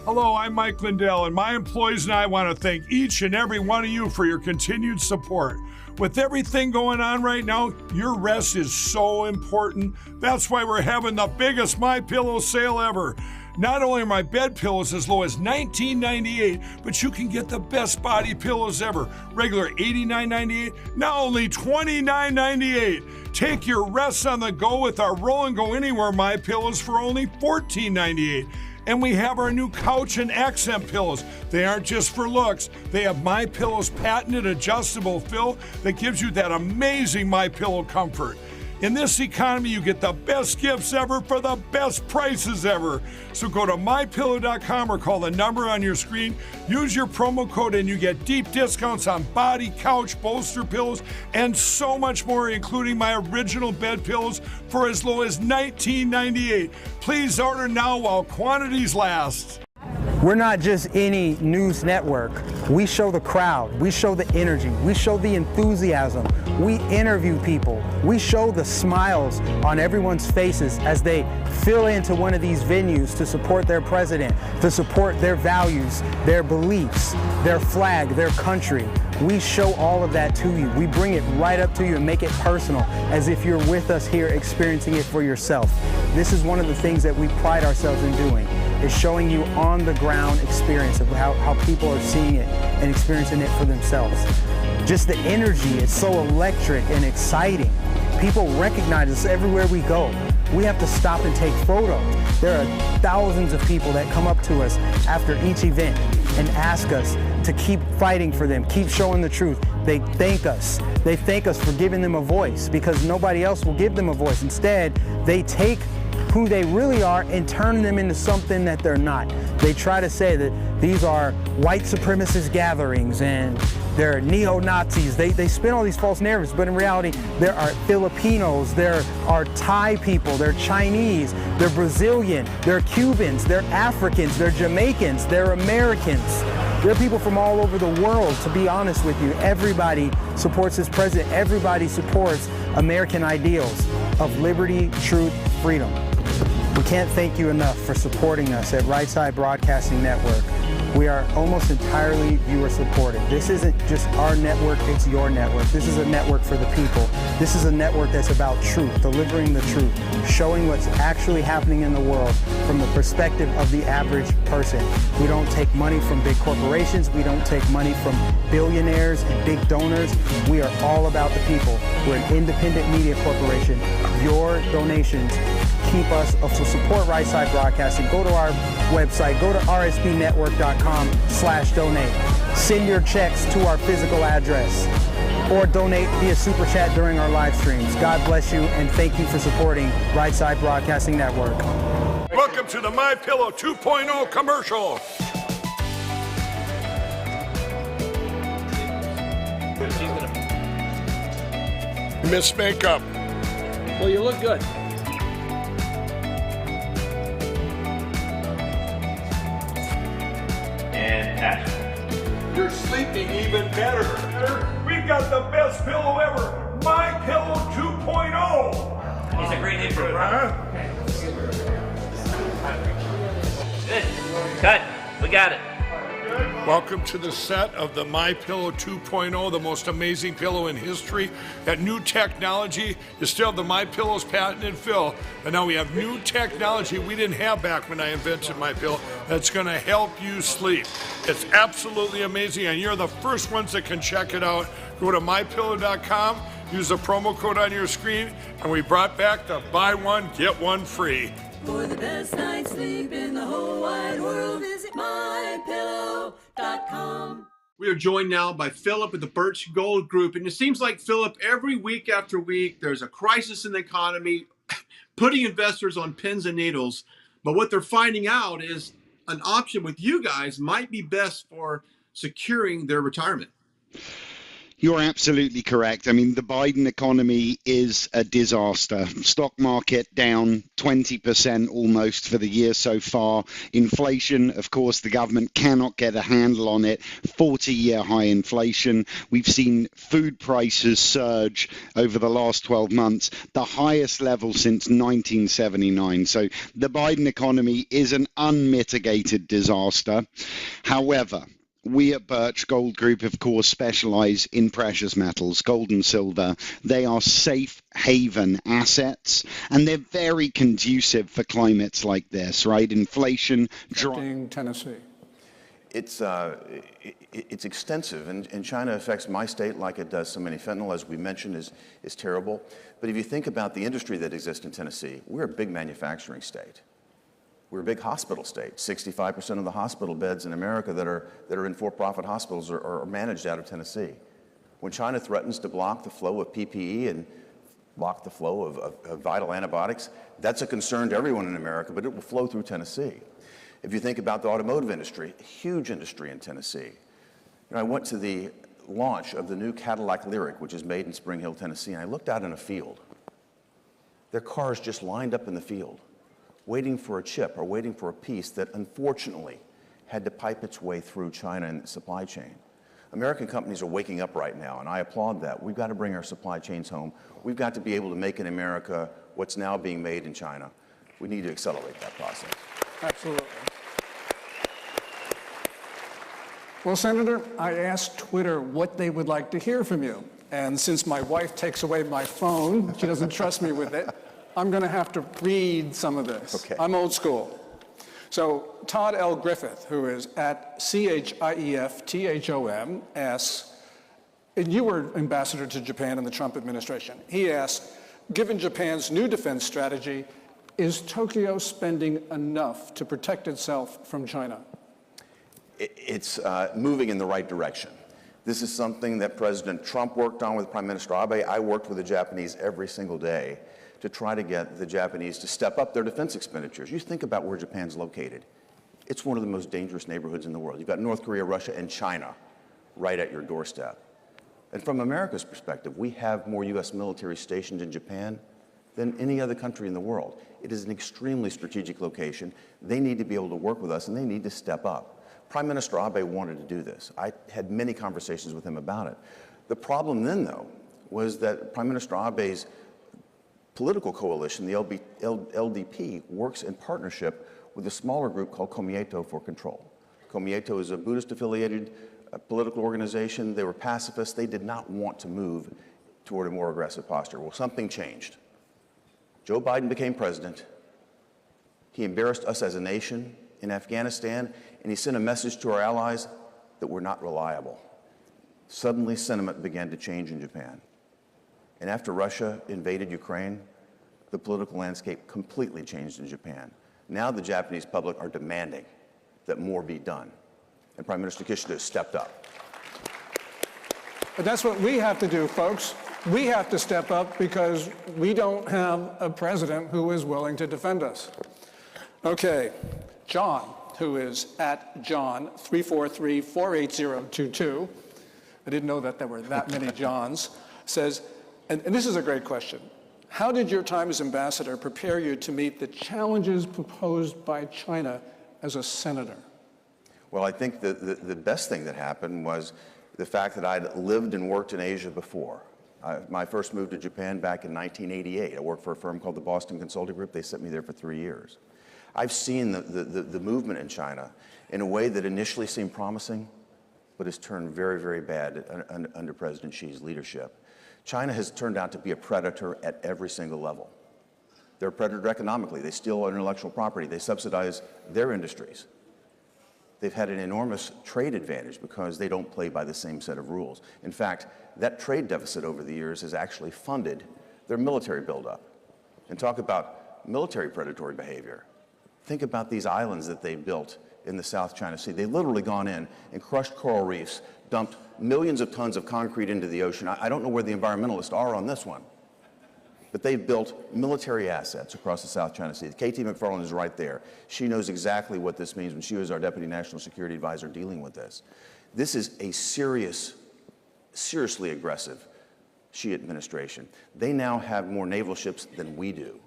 Hello, I'm Mike Lindell, and my employees and I want to thank each and every one of you for your continued support. With everything going on right now, your rest is so important. That's why we're having the biggest MyPillow sale ever. Not only are my bed pillows as low as $19.98, but you can get the best body pillows ever. Regular $89.98, now only $29.98. Take your rest on the go with our Roll and Go Anywhere MyPillows for only $14.98. And we have our new couch and accent pillows. They aren't just for looks. They have MyPillow's patented adjustable fill that gives you that amazing MyPillow comfort. In this economy, you get the best gifts ever for the best prices ever. So go to MyPillow.com or call the number on your screen. Use your promo code and you get deep discounts on body, couch, bolster pillows, and so much more, including my original bed pillows for as low as $19.98. Please order now while quantities last. We're not just any news network. We show the crowd, we show the energy, we show the enthusiasm, we interview people, we show the smiles on everyone's faces as they fill into one of these venues to support their president, to support their values, their beliefs, their flag, their country. We show all of that to you. We bring it right up to you and make it personal, as if you're with us here experiencing it for yourself. This is one of the things that we pride ourselves in doing, is showing you on the ground experience of how people are seeing it and experiencing it for themselves. Just the energy, it's so electric and exciting. People recognize us everywhere we go. We have to stop and take photos. There are thousands of people that come up to us after each event and ask us to keep fighting for them, keep showing the truth. They thank us. They thank us for giving them a voice, because nobody else will give them a voice. Instead, they take who they really are and turn them into something that they're not. They try to say that these are white supremacist gatherings and they're neo-Nazis. They spin all these false narratives, but in reality, there are Filipinos, there are Thai people, they're Chinese, they're Brazilian, they're Cubans, they're Africans, they're Jamaicans, they're Americans. There are people from all over the world, to be honest with you. Everybody supports this president. Everybody supports American ideals of liberty, truth, freedom. We can't thank you enough for supporting us at Right Side Broadcasting Network. We are almost entirely viewer supported. This isn't just our network, it's your network. This is a network for the people. This is a network that's about truth, delivering the truth, showing what's actually happening in the world from the perspective of the average person. We don't take money from big corporations. We don't take money from billionaires and big donors. We are all about the people. We're an independent media corporation. Your donations keep us, to support Right Side Broadcasting. Go to our website, go to rsbnetwork.com/donate. Send your checks to our physical address or donate via Super Chat during our live streams. God bless you and thank you for supporting Right Side Broadcasting Network. Welcome to the MyPillow 2.0 commercial. Miss Makeup. Well, you look good. And action. You're sleeping even better. We've got the best pillow ever, MyPillow 2.0. It's a great name for a product. Good. Cut. We got it. Welcome to the set of the MyPillow 2.0, the most amazing pillow in history. That new technology is still the MyPillow's patented fill, but now we have new technology we didn't have back when I invented MyPillow that's going to help you sleep. It's absolutely amazing, and you're the first ones that can check it out. Go to mypillow.com, use the promo code on your screen, and we brought back the buy one, get one free. For the best night's sleep in the whole wide world, visit mypillow.com. We are joined now by Philip at the Birch Gold Group. And it seems like, Philip, every week after week, there's a crisis in the economy, putting investors on pins and needles. But what they're finding out is an option with you guys might be best for securing their retirement. You're absolutely correct. I mean, the Biden economy is a disaster. Stock market down 20% almost for the year so far. Inflation, of course, the government cannot get a handle on it. 40-year high inflation. We've seen food prices surge over the last 12 months, the highest level since 1979. So the Biden economy is an unmitigated disaster. However, we at Birch Gold Group, of course, specialize in precious metals, gold and silver. They are safe haven assets, and they're very conducive for climates like this, right? Inflation, Tennessee. It's extensive, and China affects my state like it does so many. Fentanyl, as we mentioned, is terrible. But if you think about the industry that exists in Tennessee, we're a big manufacturing state. We're a big hospital state. 65% of the hospital beds in America that are in for-profit hospitals are managed out of Tennessee. When China threatens to block the flow of PPE and block the flow of vital antibiotics, that's a concern to everyone in America, but it will flow through Tennessee. If you think about the automotive industry, huge industry in Tennessee. I went to the launch of the new Cadillac Lyriq, which is made in Spring Hill, Tennessee, and I looked out in a field. Their cars just lined up in the field, waiting for a chip or waiting for a piece that unfortunately had to pipe its way through China and the supply chain. American companies are waking up right now, and I applaud that. We've got to bring our supply chains home. We've got to be able to make in America what's now being made in China. We need to accelerate that process. Absolutely. Well, Senator, I asked Twitter what they would like to hear from you. And since my wife takes away my phone, she doesn't trust me with it, I'm going to have to read some of this. Okay. I'm old school. So Todd L. Griffith, who is at CHIEFTHOM, asks, and you were ambassador to Japan in the Trump administration. He asked, given Japan's new defense strategy, is Tokyo spending enough to protect itself from China? It's moving in the right direction. This is something that President Trump worked on with Prime Minister Abe. I worked with the Japanese every single day to try to get the Japanese to step up their defense expenditures. You think about where Japan's located. It's one of the most dangerous neighborhoods in the world. You've got North Korea, Russia, and China right at your doorstep. And from America's perspective, we have more U.S. military stationed in Japan than any other country in the world. It is an extremely strategic location. They need to be able to work with us, and they need to step up. Prime Minister Abe wanted to do this. I had many conversations with him about it. The problem then, though, was that Prime Minister Abe's political coalition, the LDP, works in partnership with a smaller group called Komieto for Control. Komieto is a Buddhist-affiliated political organization. They were pacifists. They did not want to move toward a more aggressive posture. Well, something changed. Joe Biden became president. He embarrassed us as a nation in Afghanistan, and he sent a message to our allies that we're not reliable. Suddenly, sentiment began to change in Japan. And after Russia invaded Ukraine, the political landscape completely changed in Japan. Now the Japanese public are demanding that more be done. And Prime Minister Kishida stepped up. But that's what we have to do, folks. We have to step up because we don't have a president who is willing to defend us. Okay, John, who is at John 343-48022, I didn't know that there were that many Johns, says, and this is a great question, how did your time as ambassador prepare you to meet the challenges proposed by China as a senator? Well, I think the best thing that happened was the fact that I'd lived and worked in Asia before. My first move to Japan back in 1988. I worked for a firm called the Boston Consulting Group. They sent me there for 3 years. I've seen the movement in China in a way that initially seemed promising, but has turned very, very bad under President Xi's leadership. China has turned out to be a predator at every single level. They're a predator economically. They steal our intellectual property. They subsidize their industries. They've had an enormous trade advantage because they don't play by the same set of rules. In fact, that trade deficit over the years has actually funded their military buildup. And talk about military predatory behavior. Think about these islands that they built in the South China Sea. They've literally gone in and crushed coral reefs, dumped millions of tons of concrete into the ocean. I don't know where the environmentalists are on this one, but they've built military assets across the South China Sea. KT McFarland is right there. She knows exactly what this means when she was our Deputy National Security Advisor dealing with this. This is a seriously aggressive Xi administration. They now have more naval ships than we do.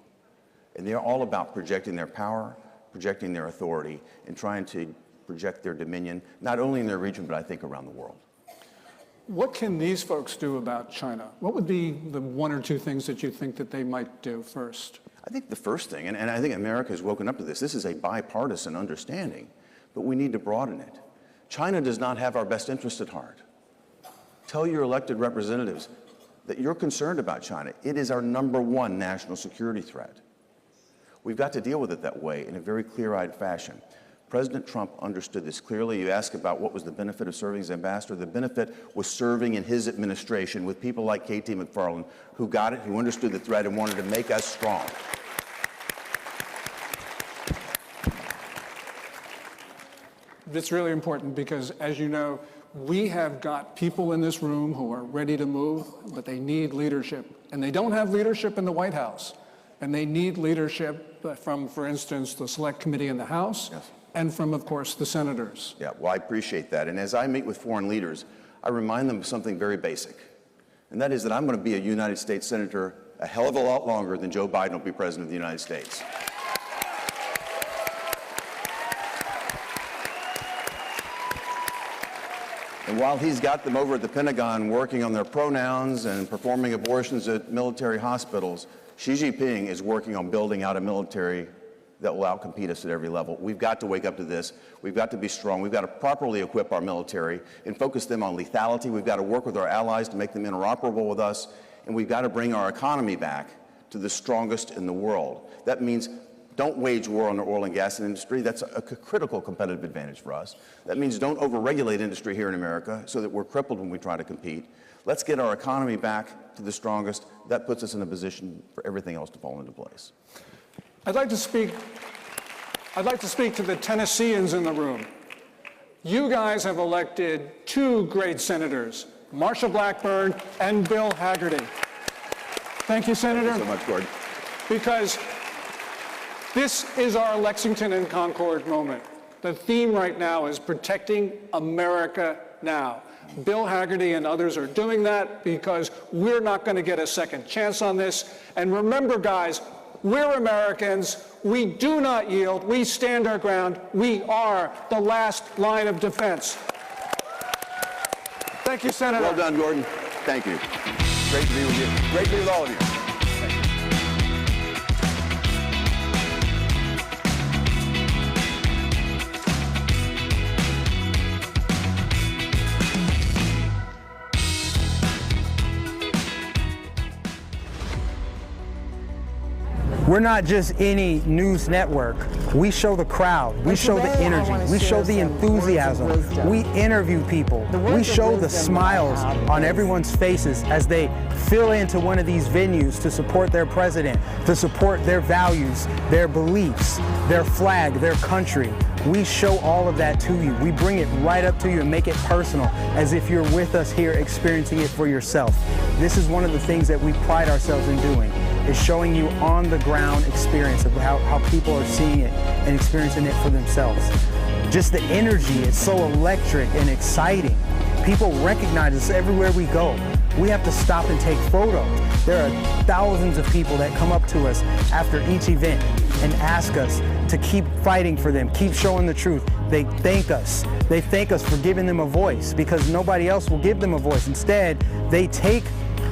And they're all about projecting their power, projecting their authority, and trying to project their dominion, not only in their region, but I think around the world. What can these folks do about China? What would be the one or two things that you think that they might do first? I think the first thing, and I think America has woken up to this is a bipartisan understanding, but we need to broaden it. China does not have our best interest at heart. Tell your elected representatives that you're concerned about China. It is our #1 national security threat. We've got to deal with it that way in a very clear-eyed fashion. President Trump understood this clearly. You ask about what was the benefit of serving as ambassador. The benefit was serving in his administration with people like KT McFarland, who got it, who understood the threat and wanted to make us strong. It's really important because, as you know, we have got people in this room who are ready to move, but they need leadership. And they don't have leadership in the White House. And they need leadership from, for instance, the Select Committee in the House, yes, and from, of course, the senators. Yeah, well, I appreciate that. And as I meet with foreign leaders, I remind them of something very basic. And that is that I'm going to be a United States Senator a hell of a lot longer than Joe Biden will be President of the United States. And while he's got them over at the Pentagon working on their pronouns and performing abortions at military hospitals, Xi Jinping is working on building out a military that will outcompete us at every level. We've got to wake up to this. We've got to be strong. We've got to properly equip our military and focus them on lethality. We've got to work with our allies to make them interoperable with us. And we've got to bring our economy back to the strongest in the world. That means don't wage war on the oil and gas industry. That's a critical competitive advantage for us. That means don't overregulate industry here in America so that we're crippled when we try to compete. Let's get our economy back to the strongest. That puts us in a position for everything else to fall into place. I'd like to speak to the Tennesseans in the room. You guys have elected two great senators, Marsha Blackburn and Bill Hagerty. Thank you, Senator. Thank you so much, Gordon. because this is our Lexington and Concord moment. The theme right now is protecting America now. Bill Hagerty and others are doing that because we're not going to get a second chance on this. And remember, guys, we're Americans. We do not yield. We stand our ground. We are the last line of defense. Thank you, Senator. Well done, Gordon. Thank you. Great to be with you. Great to be with all of you. We're not just any news network. We show the crowd. We show the energy. We show the enthusiasm. We interview people. We show the smiles on everyone's faces as they fill into one of these venues to support their president, to support their values, their beliefs, their flag, their country. We show all of that to you. We bring it right up to you and make it personal, as if you're with us here experiencing it for yourself. This is one of the things that we pride ourselves in doing, is showing you on the ground experience of how people are seeing it and experiencing it for themselves. Just the energy is so electric and exciting. People recognize us everywhere we go. We have to stop and take photos. There are thousands of people that come up to us after each event and ask us to keep fighting for them, keep showing the truth. They thank us. They thank us for giving them a voice, because nobody else will give them a voice. Instead, they take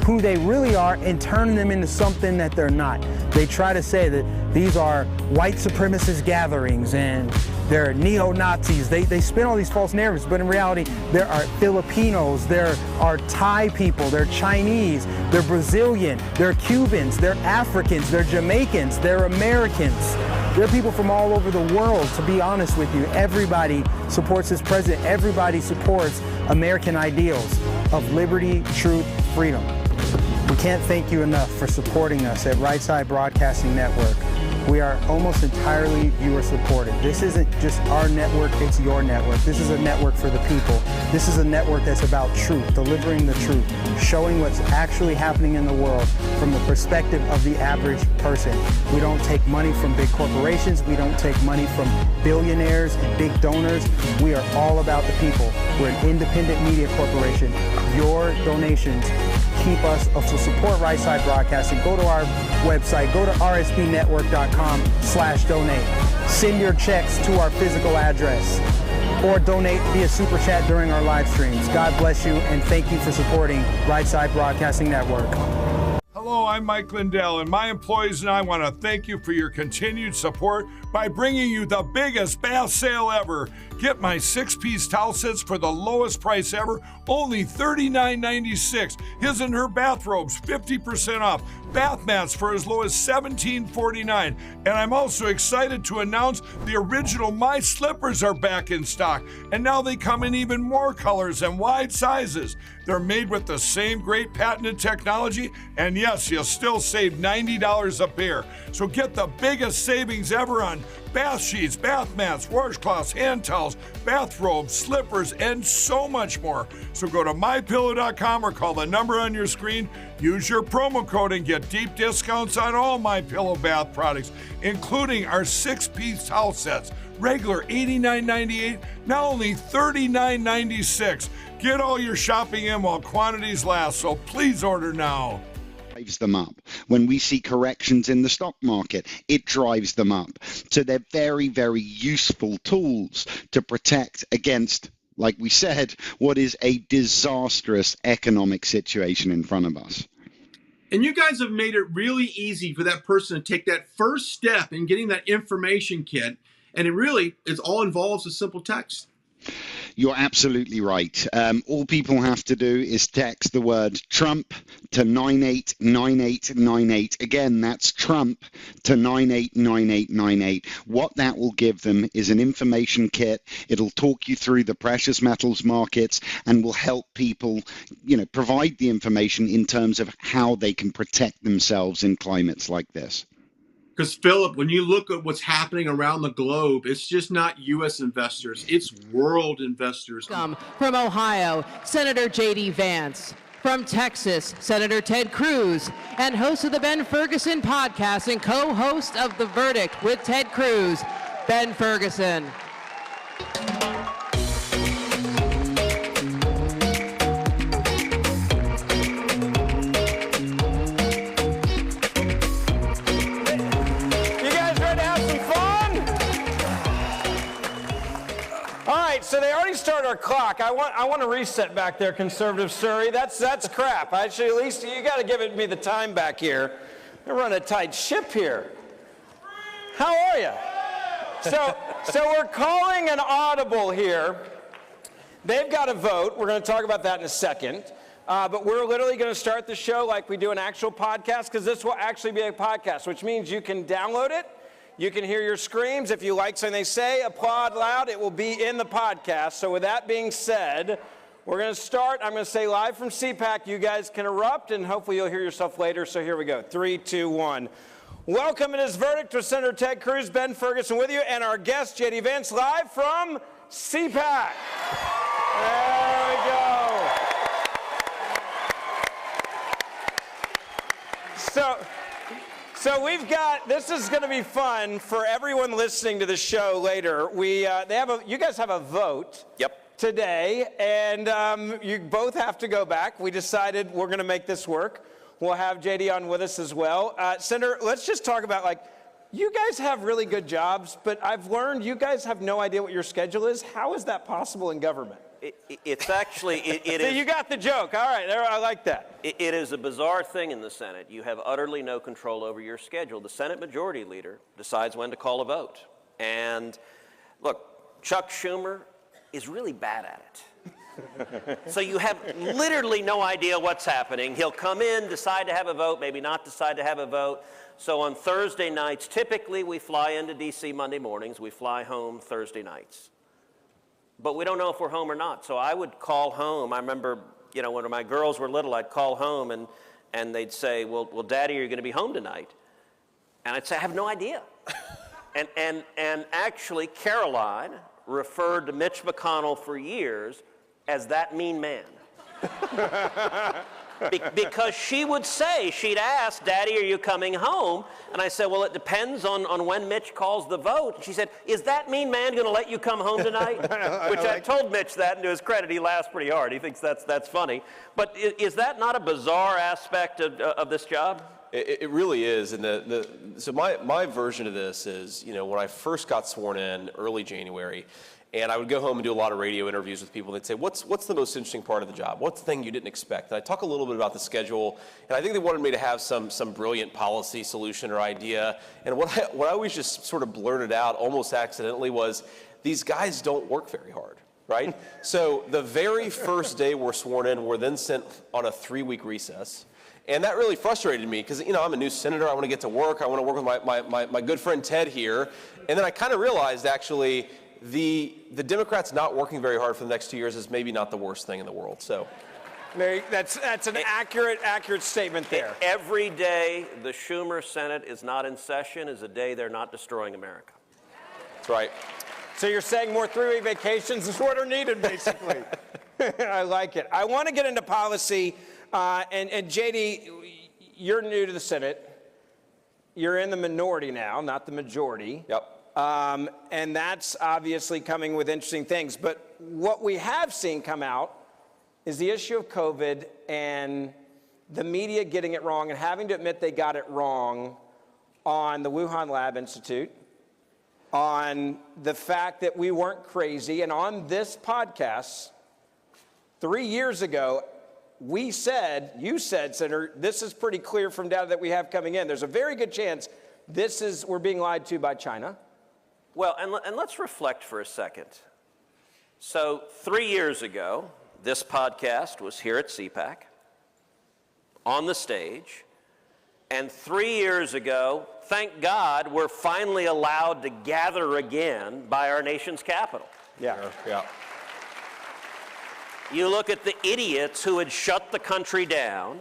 who they really are and turn them into something that they're not. They try to say that these are white supremacist gatherings and they're neo-Nazis. They spin all these false narratives, but in reality, there are Filipinos, there are Thai people, they're Chinese, they're Brazilian, they're Cubans, they're Africans, they're Jamaicans, they're Americans. They're people from all over the world, to be honest with you. Everybody supports this president. Everybody supports American ideals of liberty, truth, freedom. We can't thank you enough for supporting us at Right Side Broadcasting Network. We are almost entirely viewer supported. This isn't just our network, it's your network. This is a network for the people. This is a network that's about truth, delivering the truth, showing what's actually happening in the world from the perspective of the average person. We don't take money from big corporations. We don't take money from billionaires and big donors. We are all about the people. We're an independent media corporation. Your donations keep us to support Right Side Broadcasting. Go to our website, go to rsbnetwork.com/donate. Send your checks to our physical address or donate via Super Chat during our live streams. God bless you, and thank you for supporting Right Side Broadcasting Network. Hello, I'm Mike Lindell, and my employees and I want to thank you for your continued support by bringing you the biggest bath sale ever. Get my 6-piece towel sets for the lowest price ever, only $39.96. His and her bathrobes, 50% off. Bath mats for as low as $17.49. And I'm also excited to announce the original My Slippers are back in stock. And now they come in even more colors and wide sizes. They're made with the same great patented technology, and yes, you'll still save $90 a pair. So get the biggest savings ever on bath sheets, bath mats, washcloths, hand towels, bathrobes, slippers, and so much more. So go to MyPillow.com or call the number on your screen. Use your promo code and get deep discounts on all MyPillow bath products, including our 6-piece towel sets. Regular $89.98, now only $39.96. Get all your shopping in while quantities last, so please order now. Drives them up. When we see corrections in the stock market, it drives them up. So they're very, very useful tools to protect against, like we said, what is a disastrous economic situation in front of us. And you guys have made it really easy for that person to take that first step in getting that information kit. And it really is all involves a simple text. You're absolutely right. All people have to do is text the word Trump to 989898. Again, that's Trump to 989898. What that will give them is an information kit. It'll talk you through the precious metals markets and will help people, provide the information in terms of how they can protect themselves in climates like this. Because, Philip, when you look at what's happening around the globe, it's just not U.S. investors, it's world investors. From Ohio, Senator J.D. Vance. From Texas, Senator Ted Cruz, and host of the Ben Ferguson podcast and co-host of The Verdict with Ted Cruz, Ben Ferguson. So they already started our clock. I want to reset back there, Conservative Surrey. That's crap. Actually, at least you got to give me the time back here. I run a tight ship here. How are you? So we're calling an audible here. They've got a vote. We're going to talk about that in a second. But we're literally going to start the show like we do an actual podcast, because this will actually be a podcast, which means you can download it. You can hear your screams. If you like something they say, applaud loud. It will be in the podcast. So with that being said, we're going to start. I'm going to say live from CPAC. You guys can erupt, and hopefully you'll hear yourself later. So here we go. 3, 2, 1. Welcome to this verdict with Senator Ted Cruz, Ben Ferguson with you, and our guest, J.D. Vance, live from CPAC. There we go. So we've got, this is going to be fun for everyone listening to the show later. You guys have a vote today, and you both have to go back. We decided we're going to make this work. We'll have JD on with us as well. Senator, let's just talk about, you guys have really good jobs, but I've learned you guys have no idea what your schedule is. How is that possible in government? It's actually, it So is. you got the joke. All right, I like that. It is a bizarre thing in the Senate. You have utterly no control over your schedule. The Senate Majority Leader decides when to call a vote. And look, Chuck Schumer is really bad at it. So you have literally no idea what's happening. He'll come in, decide to have a vote, maybe not decide to have a vote. So on Thursday nights, typically we fly into D.C. Monday mornings. We fly home Thursday nights. But we don't know if we're home or not. So I would call home. I remember, when my girls were little, I'd call home and they'd say, well, Daddy, are you going to be home tonight? And I'd say, I have no idea. and actually, Caroline referred to Mitch McConnell for years as that mean man. Because she would say, she'd ask, Daddy, are you coming home? And I said, well, it depends on when Mitch calls the vote. And she said, is that mean man going to let you come home tonight? Which I told Mitch that, and to his credit, he laughs pretty hard. He thinks that's funny. But is that not a bizarre aspect of this job? It really is. And so my version of this is, when I first got sworn in early January, and I would go home and do a lot of radio interviews with people. They'd say, what's the most interesting part of the job? What's the thing you didn't expect? And I talk a little bit about the schedule, and I think they wanted me to have some brilliant policy solution or idea. And what I always just sort of blurted out almost accidentally was, these guys don't work very hard, right? So the very first day we're sworn in, we're then sent on a 3-week recess. And that really frustrated me because, I'm a new senator. I want to get to work. I want to work with my good friend Ted here. And then I kind of realized, actually, the Democrats not working very hard for the next 2 years is maybe not the worst thing in the world. So, that's an accurate statement there. Every day the Schumer Senate is not in session is a day they're not destroying America. That's right. So you're saying more 3-week vacations is what are needed, basically. I like it. I want to get into policy, and JD, you're new to the Senate. You're in the minority now, not the majority. Yep. And that's obviously coming with interesting things. But what we have seen come out is the issue of COVID and the media getting it wrong and having to admit they got it wrong on the Wuhan Lab Institute, on the fact that we weren't crazy. And on this podcast, 3 years ago, you said, Senator, this is pretty clear from data that we have coming in. There's a very good chance we're being lied to by China. Well, and let's reflect for a second. So 3 years ago, this podcast was here at CPAC, on the stage, and 3 years ago, thank God, we're finally allowed to gather again by our nation's capital. Yeah. You look at the idiots who had shut the country down,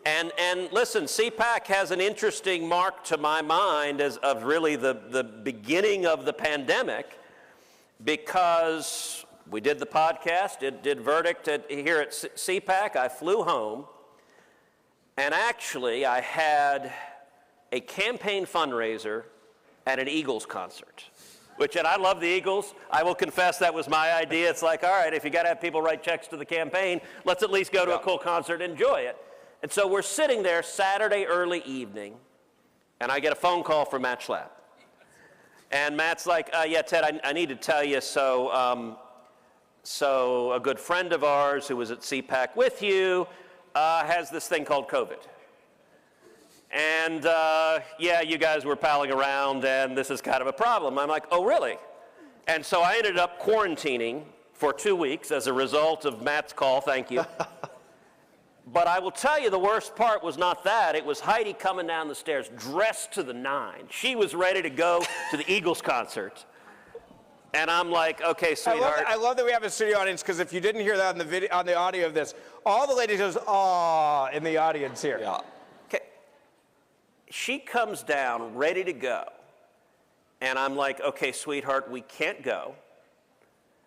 and listen, CPAC has an interesting mark to my mind as of really the beginning of the pandemic, because We did the podcast, did verdict here at CPAC. I flew home, and actually I had a campaign fundraiser at an Eagles concert, and I love the Eagles. I will confess that was my idea. It's like, all right, if you got to have people write checks to the campaign, let's at least go to a cool concert and enjoy it. And so we're sitting there Saturday early evening, and I get a phone call from Matt Schlapp. And Matt's like, yeah, Ted, I need to tell you, so a good friend of ours who was at CPAC with you has this thing called COVID. And yeah, you guys were palling around, and this is kind of a problem. I'm like, oh, really? And so I ended up quarantining for 2 weeks as a result of Matt's call, thank you. But I will tell you, the worst part was not that. It was Heidi coming down the stairs dressed to the nines. She was ready to go to the Eagles concert. And I'm like, okay, sweetheart. I love that we have a studio audience, because if you didn't hear that on the audio of this, all the ladies goes, "Aw," in the audience here. Yeah. Okay. She comes down ready to go. And I'm like, okay, sweetheart, we can't go.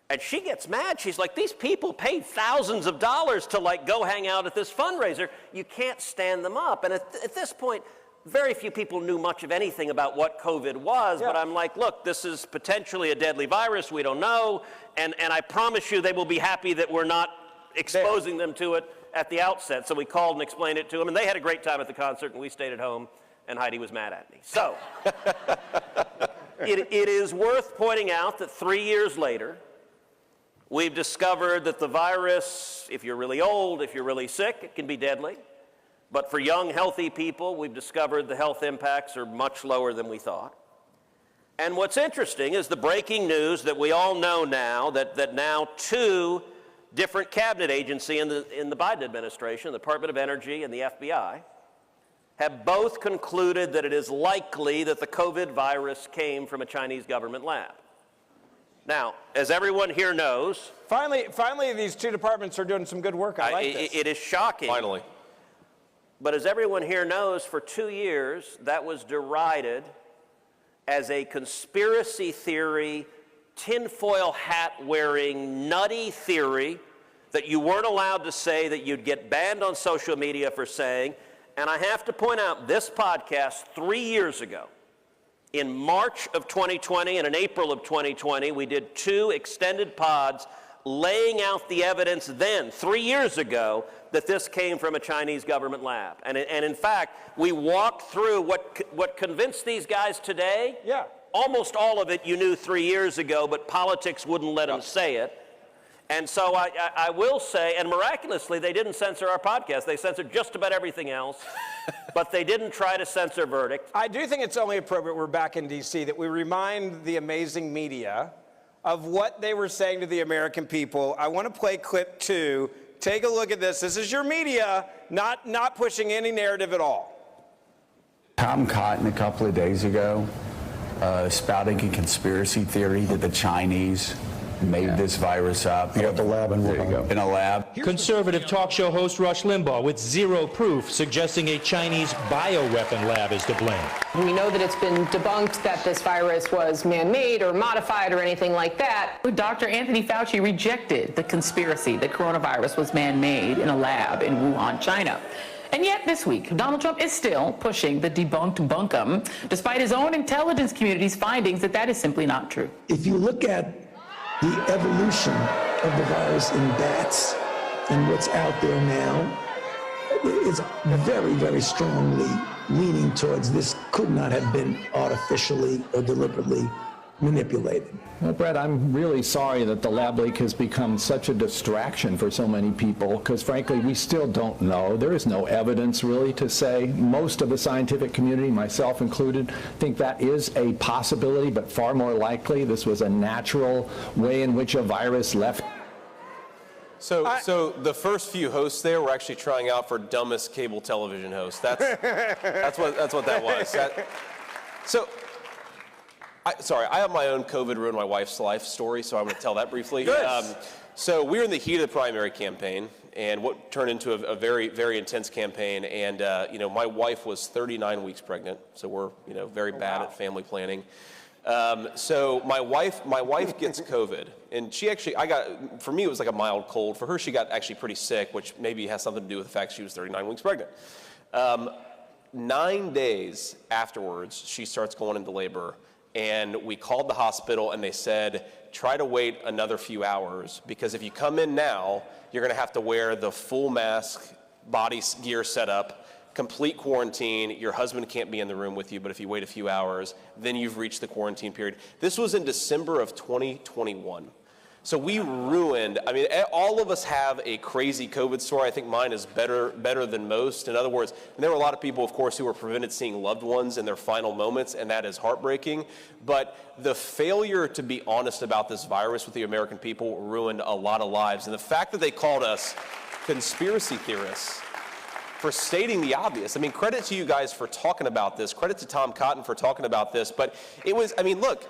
And she gets mad. She's like, these people paid thousands of dollars to go hang out at this fundraiser. You can't stand them up. And at this point, very few people knew much of anything about what COVID was. Yeah. But I'm like, look, this is potentially a deadly virus. We don't know. And I promise you they will be happy that we're not exposing them to it at the outset. So we called and explained it to them. And they had a great time at the concert, and we stayed at home. And Heidi was mad at me. So it is worth pointing out that 3 years later, we've discovered that the virus, if you're really old, if you're really sick, it can be deadly. But for young, healthy people, we've discovered the health impacts are much lower than we thought. And what's interesting is the breaking news that we all know now, that now 2 different cabinet agencies in the Biden administration, the Department of Energy and the FBI, have both concluded that it is likely that the COVID virus came from a Chinese government lab. Now, as everyone here knows... Finally, these 2 departments are doing some good work. I like this. It is shocking. Finally. But as everyone here knows, for 2 years, that was derided as a conspiracy theory, tinfoil hat-wearing, nutty theory that you weren't allowed to say, that you'd get banned on social media for saying. And I have to point out, this podcast 3 years ago, in March of 2020 and in April of 2020, we did 2 extended pods laying out the evidence then, 3 years ago, that this came from a Chinese government lab. And in fact, we walked through what convinced these guys today. Yeah. Almost all of it you knew 3 years ago, but politics wouldn't let them say it. And so I will say, and miraculously, they didn't censor our podcast. They censored just about everything else, but they didn't try to censor verdict. I do think it's only appropriate, we're back in D.C., that we remind the amazing media of what they were saying to the American people. I want to play clip 2. Take a look at this. This is your media not pushing any narrative at all. Tom Cotton a couple of days ago spouting a conspiracy theory that the Chinese made this virus up. At the lab in Wuhan. In a lab. Conservative talk show host Rush Limbaugh with zero proof, suggesting a Chinese bioweapon lab is to blame. We know that it's been debunked that this virus was man-made or modified or anything like that. Dr. Anthony Fauci rejected the conspiracy that coronavirus was man-made in a lab in Wuhan, China. And yet this week, Donald Trump is still pushing the debunked bunkum, despite his own intelligence community's findings that is simply not true. If you look at the evolution of the virus in bats and what's out there now, it's very, very strongly leaning towards this could not have been artificially or deliberately manipulated. Well, Brett, I'm really sorry that the lab leak has become such a distraction for so many people, because frankly, we still don't know. There is no evidence really to say. Most of the scientific community, myself included, think that is a possibility, but far more likely this was a natural way in which a virus left. So the first few hosts there were actually trying out for dumbest cable television host. That's what that was. Sorry, I have my own COVID ruined my wife's life story, so I'm going to tell that briefly. Good. So we were in the heat of the primary campaign, and what turned into a very, very intense campaign. And my wife was 39 weeks pregnant, so we're very bad at family planning. So my wife gets COVID, and she actually, for me, it was like a mild cold. For her, she got actually pretty sick, which maybe has something to do with the fact she was 39 weeks pregnant. 9 days afterwards, she starts going into labor, and we called the hospital, and they said, try to wait another few hours, because if you come in now, you're going to have to wear the full mask, body gear setup, complete quarantine. Your husband can't be in the room with you, but if you wait a few hours, then you've reached the quarantine period. This was in December of 2021. So we ruined, I mean, all of us have a crazy COVID story. I think mine is better than most. In other words, there were a lot of people, of course, who were prevented seeing loved ones in their final moments, and that is heartbreaking. But the failure to be honest about this virus with the American people ruined a lot of lives. And the fact that they called us conspiracy theorists for stating the obvious. I mean, credit to you guys for talking about this. Credit to Tom Cotton for talking about this. But it was, I mean, look,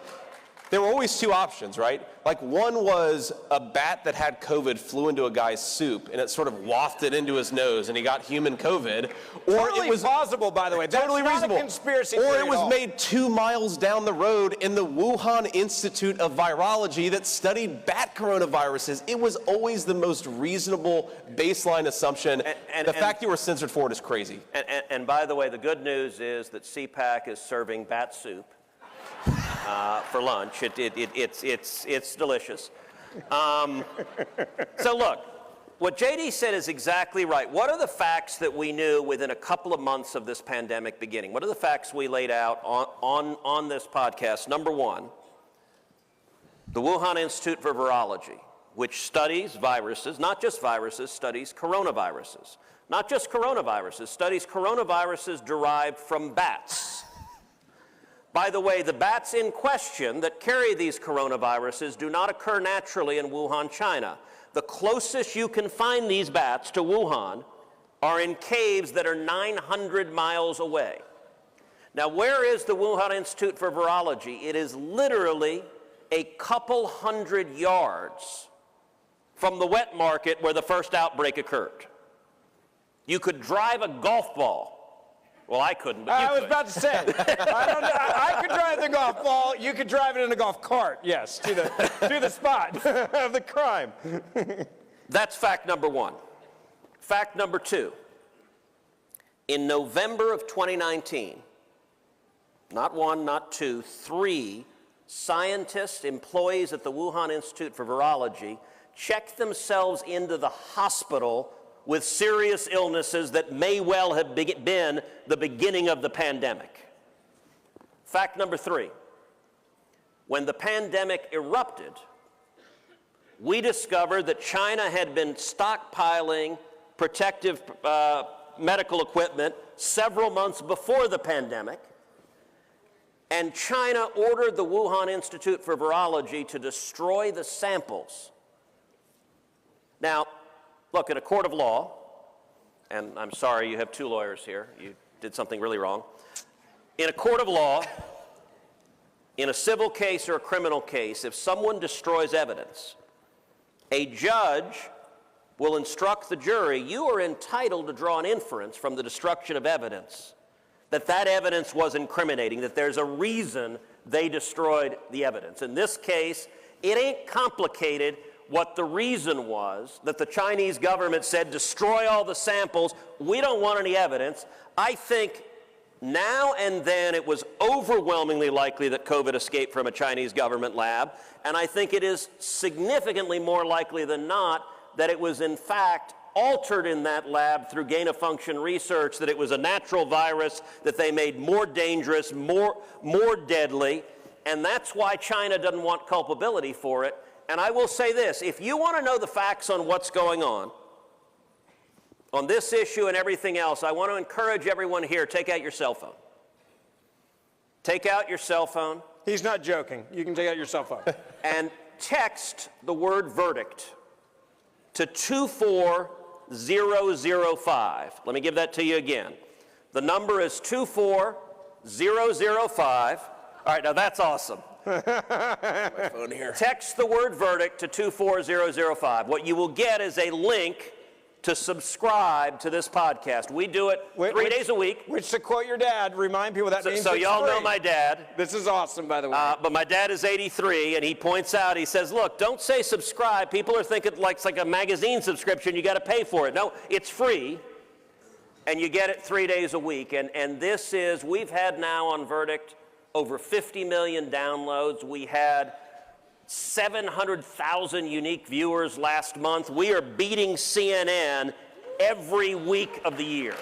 there were always two options, right? Like, one was a bat that had COVID flew into a guy's soup and it sort of wafted into his nose and he got human COVID. Or Totally it was plausible, by the way. Totally That's reasonable. not a conspiracy or theory it at was all. made 2 miles down the road in the Wuhan Institute of Virology that studied bat coronaviruses. It was always the most reasonable baseline assumption. The fact you were censored for it is crazy. And by the way, the good news is that CPAC is serving bat soup for lunch. It's delicious. So look, what JD said is exactly right. What are the facts that we knew within a couple of months of this pandemic beginning? What are the facts we laid out on this podcast? Number one, the Wuhan Institute for Virology, which studies viruses, not just viruses, studies coronaviruses. Not just coronaviruses, studies coronaviruses derived from bats. By the way, the bats in question that carry these coronaviruses do not occur naturally in Wuhan, China. The closest you can find these bats to Wuhan are in caves that are 900 miles away. Now, where is the Wuhan Institute for Virology? It is literally a couple hundred yards from the wet market where the first outbreak occurred. You could drive a golf ball. Well, I couldn't, but you I was could. about to say, I could drive the golf ball. You could drive it in a golf cart, yes, to the spot of the crime. That's fact number one. Fact number two, in November of 2019, not one, not two, 3 scientists, employees at the Wuhan Institute for Virology checked themselves into the hospital with serious illnesses that may well have been the beginning of the pandemic. Fact number 3, when the pandemic erupted, we discovered that China had been stockpiling protective medical equipment several months before the pandemic, and China ordered the Wuhan Institute for Virology to destroy the samples. Now, look, in a court of law, and I'm sorry you have 2 lawyers here, you did something really wrong. In a court of law, in a civil case or a criminal case, if someone destroys evidence, a judge will instruct the jury, you are entitled to draw an inference from the destruction of evidence that that evidence was incriminating, that there's a reason they destroyed the evidence. In this case, it ain't complicated what the reason was that the Chinese government said, destroy all the samples, we don't want any evidence. I think now and then it was overwhelmingly likely that COVID escaped from a Chinese government lab, and I think it is significantly more likely than not that it was in fact altered in that lab through gain-of-function research, that it was a natural virus that they made more dangerous, more deadly, and that's why China doesn't want culpability for it. And I will say this, if you want to know the facts on what's going on this issue and everything else, I want to encourage everyone here, take out your cell phone. Take out your cell phone. He's not joking. You can take out your cell phone. And text the word verdict to 24005. Let me give that to you again. The number is 24005. All right, now that's awesome. My phone here. Text the word verdict to 24005. What you will get is a link to subscribe to this podcast. We do it 3 days a week. Which, to quote your dad, remind people that means So it's y'all know free. my dad. This is awesome, by the way. But my dad is 83, and he points out, he says, look, don't say subscribe. People are thinking like it's like a magazine subscription. You got to pay for it. No, it's free, and you get it 3 days a week. And this is, we've had now on Verdict over 50 million downloads. We had 700,000 unique viewers last month. We are beating CNN every week of the year.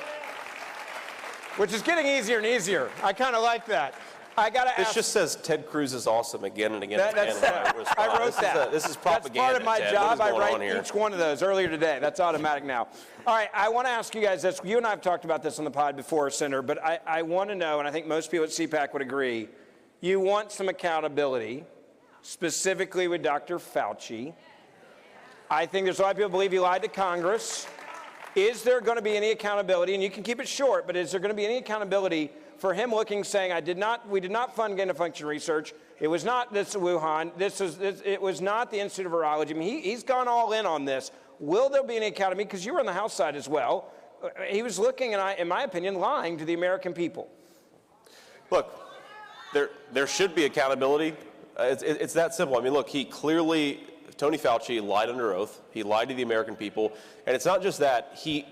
Which is getting easier and easier. I kind of like that. I got to ask. This just says Ted Cruz is awesome again and again. I wrote that. This is propaganda. That's part of my Ted. job. What I is going on write here? each one of those earlier today. That's automatic now. All right, I want to ask you guys this. You and I have talked about this on the pod before, Senator, but I want to know, and I think most people at CPAC would agree, you want some accountability, specifically with Dr. Fauci. I think there's a lot of people who believe he lied to Congress. Is there going to be any accountability, and you can keep it short, but is there going to be any accountability for him looking, saying, we did not fund gain-of-function research. It was not this Wuhan. It was not the Institute of Virology. I mean, he's gone all in on this. Will there be any accountability? Because you were on the House side as well. He was looking, and in my opinion, lying to the American people. Look, there should be accountability. It's that simple. I mean, look, Tony Fauci lied under oath. He lied to the American people. And it's not just that. He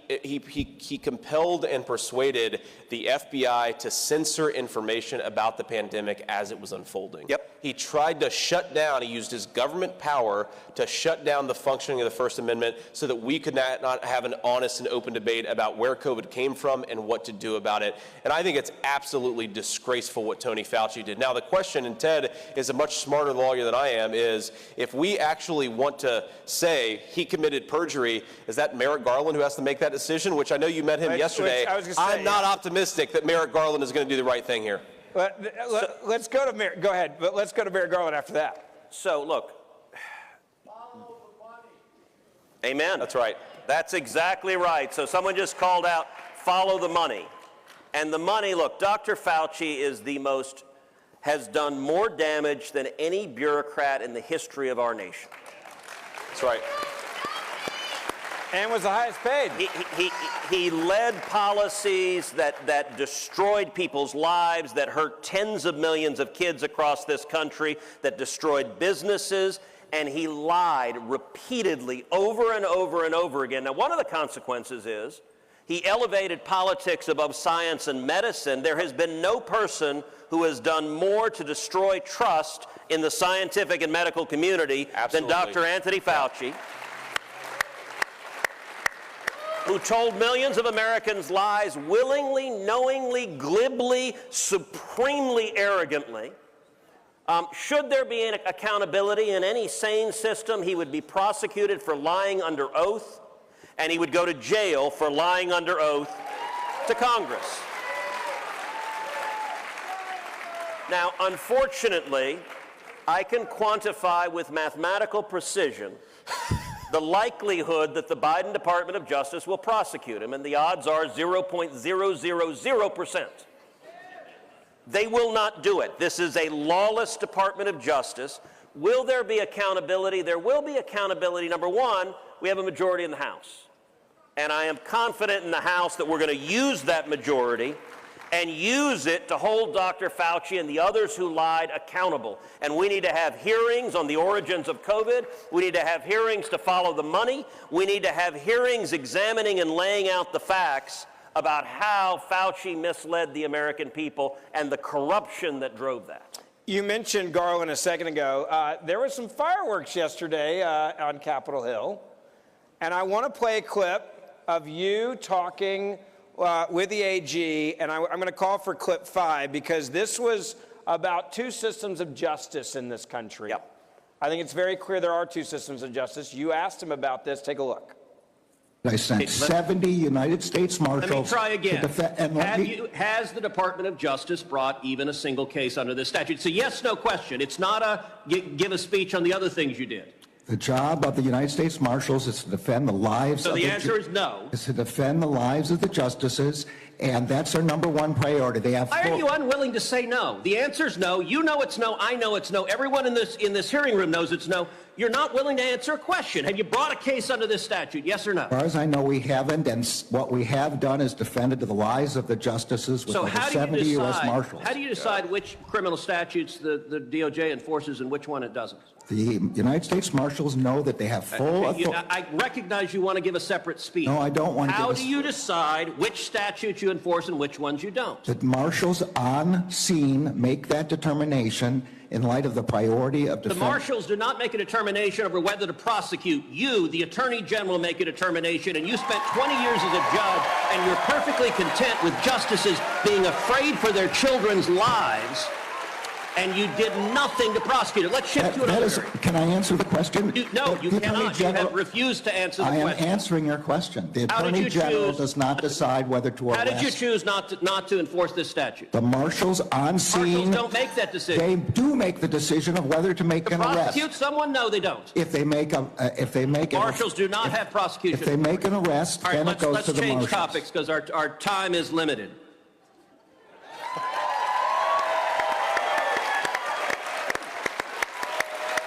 compelled and persuaded the FBI to censor information about the pandemic as it was unfolding. Yep. He tried to shut down, he used his government power to shut down the functioning of the First Amendment so that we could not have an honest and open debate about where COVID came from and what to do about it. And I think it's absolutely disgraceful what Tony Fauci did. Now, the question, and Ted is a much smarter lawyer than I am, is if we actually want to say he committed perjury, is that Merrick Garland who has to make that decision? Which I know you met him yesterday. I'm not optimistic that Merrick Garland is going to do the right thing here. Let's go to Merrick. Go ahead, but let's go to Merrick Garland after that. So, look. Amen. That's right. That's exactly right. So someone just called out, follow the money. And the money, look, Dr. Fauci has done more damage than any bureaucrat in the history of our nation. That's right. And was the highest paid. He led policies that destroyed people's lives, that hurt tens of millions of kids across this country, that destroyed businesses, and he lied repeatedly over and over and over again. Now, one of the consequences is he elevated politics above science and medicine. There has been no person who has done more to destroy trust in the scientific and medical community than Dr. Anthony Fauci, who told millions of Americans lies willingly, knowingly, glibly, supremely arrogantly. Should there be an accountability in any sane system, he would be prosecuted for lying under oath, and he would go to jail for lying under oath to Congress. Now, unfortunately, I can quantify with mathematical precision the likelihood that the Biden Department of Justice will prosecute him, and the odds are 0.000%. They will not do it. This is a lawless Department of Justice. Will there be accountability? There will be accountability. Number one, we have a majority in the House. And I am confident in the House that we're going to use that majority and use it to hold Dr. Fauci and the others who lied accountable. And we need to have hearings on the origins of COVID. We need to have hearings to follow the money. We need to have hearings examining and laying out the facts about how Fauci misled the American people and the corruption that drove that. You mentioned Garland a second ago. There was some fireworks yesterday on Capitol Hill. And I want to play a clip of you talking with the AG, and I'm going to call for clip 5 because this was about two systems of justice in this country. Yep. I think it's very clear there are two systems of justice. You asked him about this. Take a look. I sent 70 United States Marshals. Let me try again. Has the Department of Justice brought even a single case under this statute? It's a yes, no question. It's not a give a speech on the other things you did. The job of the United States Marshals is to defend the lives of the answer is no. Is to defend the lives of the justices, and that's their number one priority. They have. Why are you unwilling to say no? The answer is no. You know it's no. I know it's no. Everyone in this hearing room knows it's no. you're not willing to answer a question. Have you brought a case under this statute, yes or no? As far as I know, we haven't, and what we have done is defended the lives of the justices with So over how do 70 you U.S. decide? Marshals. How do you decide which criminal statutes the DOJ enforces and which one it doesn't? The United States Marshals know that they have full authority. I recognize you want to give a separate speech. No, I don't want to How give a do you decide which statutes you enforce and which ones you don't? The marshals on scene make that determination in light of the priority of The defense. marshals do not make a determination over whether to prosecute. You, the Attorney General, make a determination, and you spent 20 years as a judge, and you're perfectly content with justices being afraid for their children's lives, and you did nothing to prosecute it. Let's shift to another area. Can I answer the question? No, you The Attorney cannot. You General- have refused to answer the I am question. answering your question. The How did Attorney you General choose- does not decide whether to How arrest. did you choose not to enforce this statute? The marshals on scene. Marshals don't make that decision. They do make the decision of whether to make an arrest. Prosecute someone? No, they don't. If they make Marshals do not have prosecution. If they make an arrest, All right, then it goes let's to the change marshals. topics because our time is limited.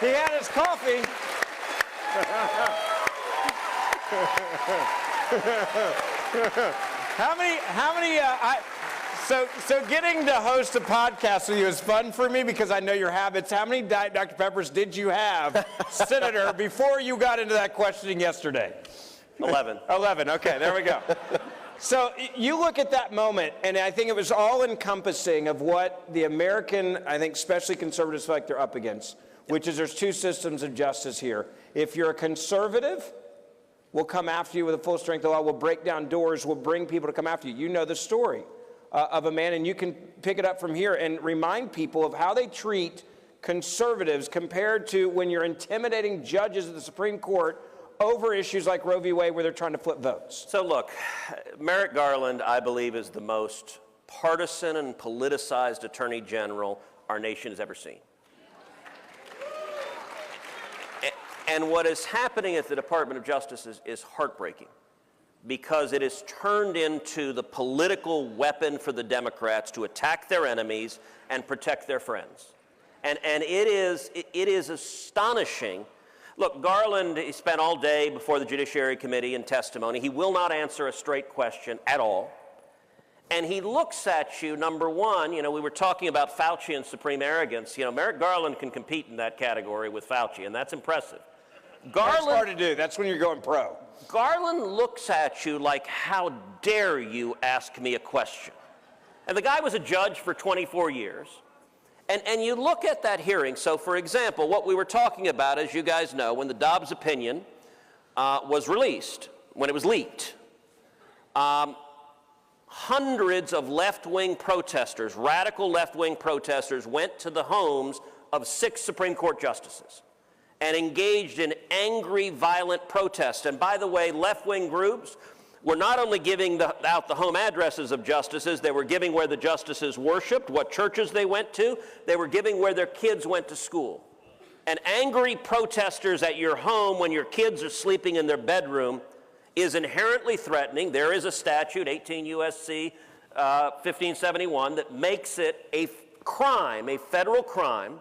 He had his coffee. So getting to host a podcast with you is fun for me because I know your habits. How many Diet Dr. Peppers did you have, Senator, before you got into that questioning yesterday? 11. 11, okay, there we go. So you look at that moment, and I think it was all encompassing of what the American, I think especially conservatives feel like they're up against, which is there's two systems of justice here. If you're a conservative, we'll come after you with a full strength of law, we'll break down doors, we'll bring people to come after you. You know the story of a man, and you can pick it up from here and remind people of how they treat conservatives compared to when you're intimidating judges of the Supreme Court over issues like Roe v. Wade where they're trying to flip votes. So look, Merrick Garland, I believe, is the most partisan and politicized attorney general our nation has ever seen. And what is happening at the Department of Justice is heartbreaking because it is turned into the political weapon for the Democrats to attack their enemies and protect their friends. And it is astonishing. Look, Garland, he spent all day before the Judiciary Committee in testimony. He will not answer a straight question at all. And he looks at you, number one, we were talking about Fauci and supreme arrogance. Merrick Garland can compete in that category with Fauci, and that's impressive. That's hard to do. That's when you're going pro. Garland looks at you like, how dare you ask me a question? And the guy was a judge for 24 years. And you look at that hearing. So, for example, what we were talking about, as you guys know, when the Dobbs opinion was released, when it was leaked, hundreds of left-wing protesters, radical left-wing protesters, went to the homes of 6 Supreme Court justices and engaged in angry, violent protests. And by the way, left-wing groups were not only giving out the home addresses of justices, they were giving where the justices worshiped, what churches they went to, they were giving where their kids went to school. And angry protesters at your home when your kids are sleeping in their bedroom is inherently threatening. There is a statute, 18 U.S.C. 1571, that makes it a crime, a federal crime,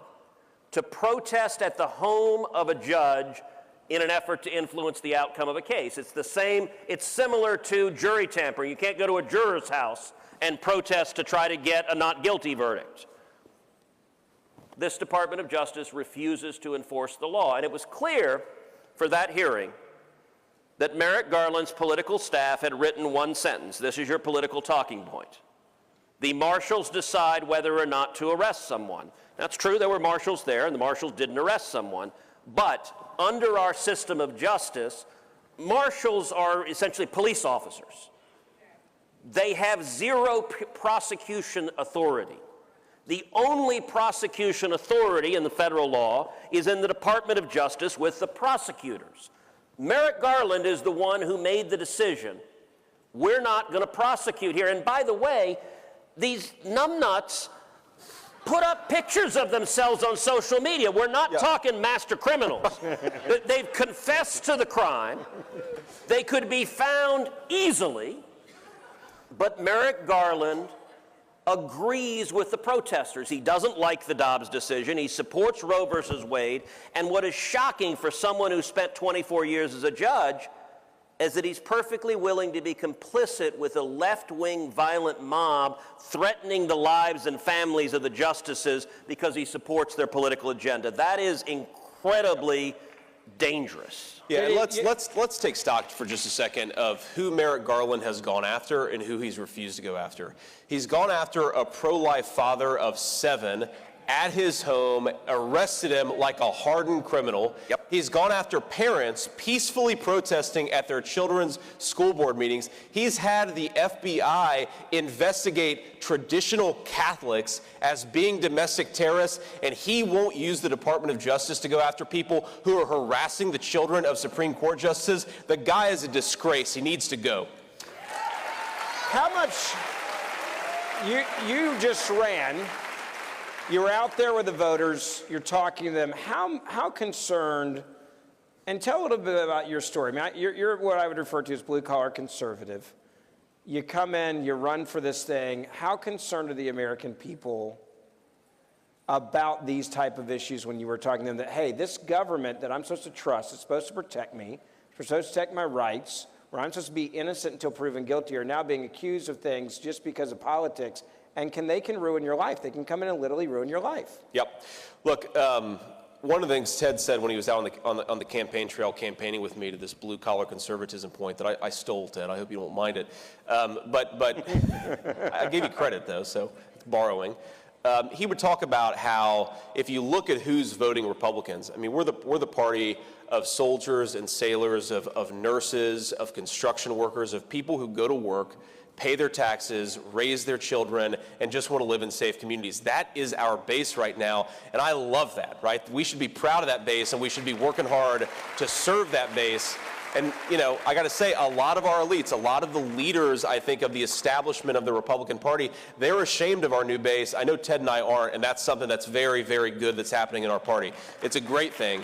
to protest at the home of a judge in an effort to influence the outcome of a case. It's similar to jury tampering. You can't go to a juror's house and protest to try to get a not guilty verdict. This Department of Justice refuses to enforce the law. And it was clear for that hearing that Merrick Garland's political staff had written one sentence. This is your political talking point. The marshals decide whether or not to arrest someone. That's true, there were marshals there, and the marshals didn't arrest someone. But under our system of justice, marshals are essentially police officers. They have zero prosecution authority. The only prosecution authority in the federal law is in the Department of Justice with the prosecutors. Merrick Garland is the one who made the decision. We're not going to prosecute here. And by the way, these numbnuts put up pictures of themselves on social media. We're not talking master criminals. They've confessed to the crime. They could be found easily. But Merrick Garland agrees with the protesters. He doesn't like the Dobbs decision. He supports Roe versus Wade. And what is shocking for someone who spent 24 years as a judge is that he's perfectly willing to be complicit with a left-wing violent mob threatening the lives and families of the justices because he supports their political agenda. That is incredibly dangerous. Yeah, and let's take stock for just a second of who Merrick Garland has gone after and who he's refused to go after. He's gone after a pro-life father of 7 at his home, arrested him like a hardened criminal. Yep. He's gone after parents peacefully protesting at their children's school board meetings. He's had the FBI investigate traditional Catholics as being domestic terrorists, and he won't use the Department of Justice to go after people who are harassing the children of Supreme Court justices. The guy is a disgrace. He needs to go. How much you just ran? You were out there with the voters, you're talking to them. How concerned, and tell a little bit about your story. I mean, you're what I would refer to as blue-collar conservative. You come in, you run for this thing. How concerned are the American people about these type of issues when you were talking to them that, hey, this government that I'm supposed to trust, it's supposed to protect me, it's supposed to protect my rights, where I'm supposed to be innocent until proven guilty, are now being accused of things just because of politics, and they can ruin your life. They can come in and literally ruin your life. Yep. Look, one of the things Ted said when he was out on the campaign trail campaigning with me to this blue-collar conservatism point that I stole, Ted. I hope you don't mind it. But I gave you credit, though, so it's borrowing. He would talk about how if you look at who's voting Republicans, I mean, we're the party of soldiers and sailors, of nurses, of construction workers, of people who go to work, pay their taxes, raise their children, and just want to live in safe communities. That is our base right now, and I love that, right? We should be proud of that base, and we should be working hard to serve that base. And, you know, I got to say, a lot of our elites, a lot of the leaders, I think, of the establishment of the Republican Party, they're ashamed of our new base. I know Ted and I aren't, and that's something that's very, very good that's happening in our party. It's a great thing.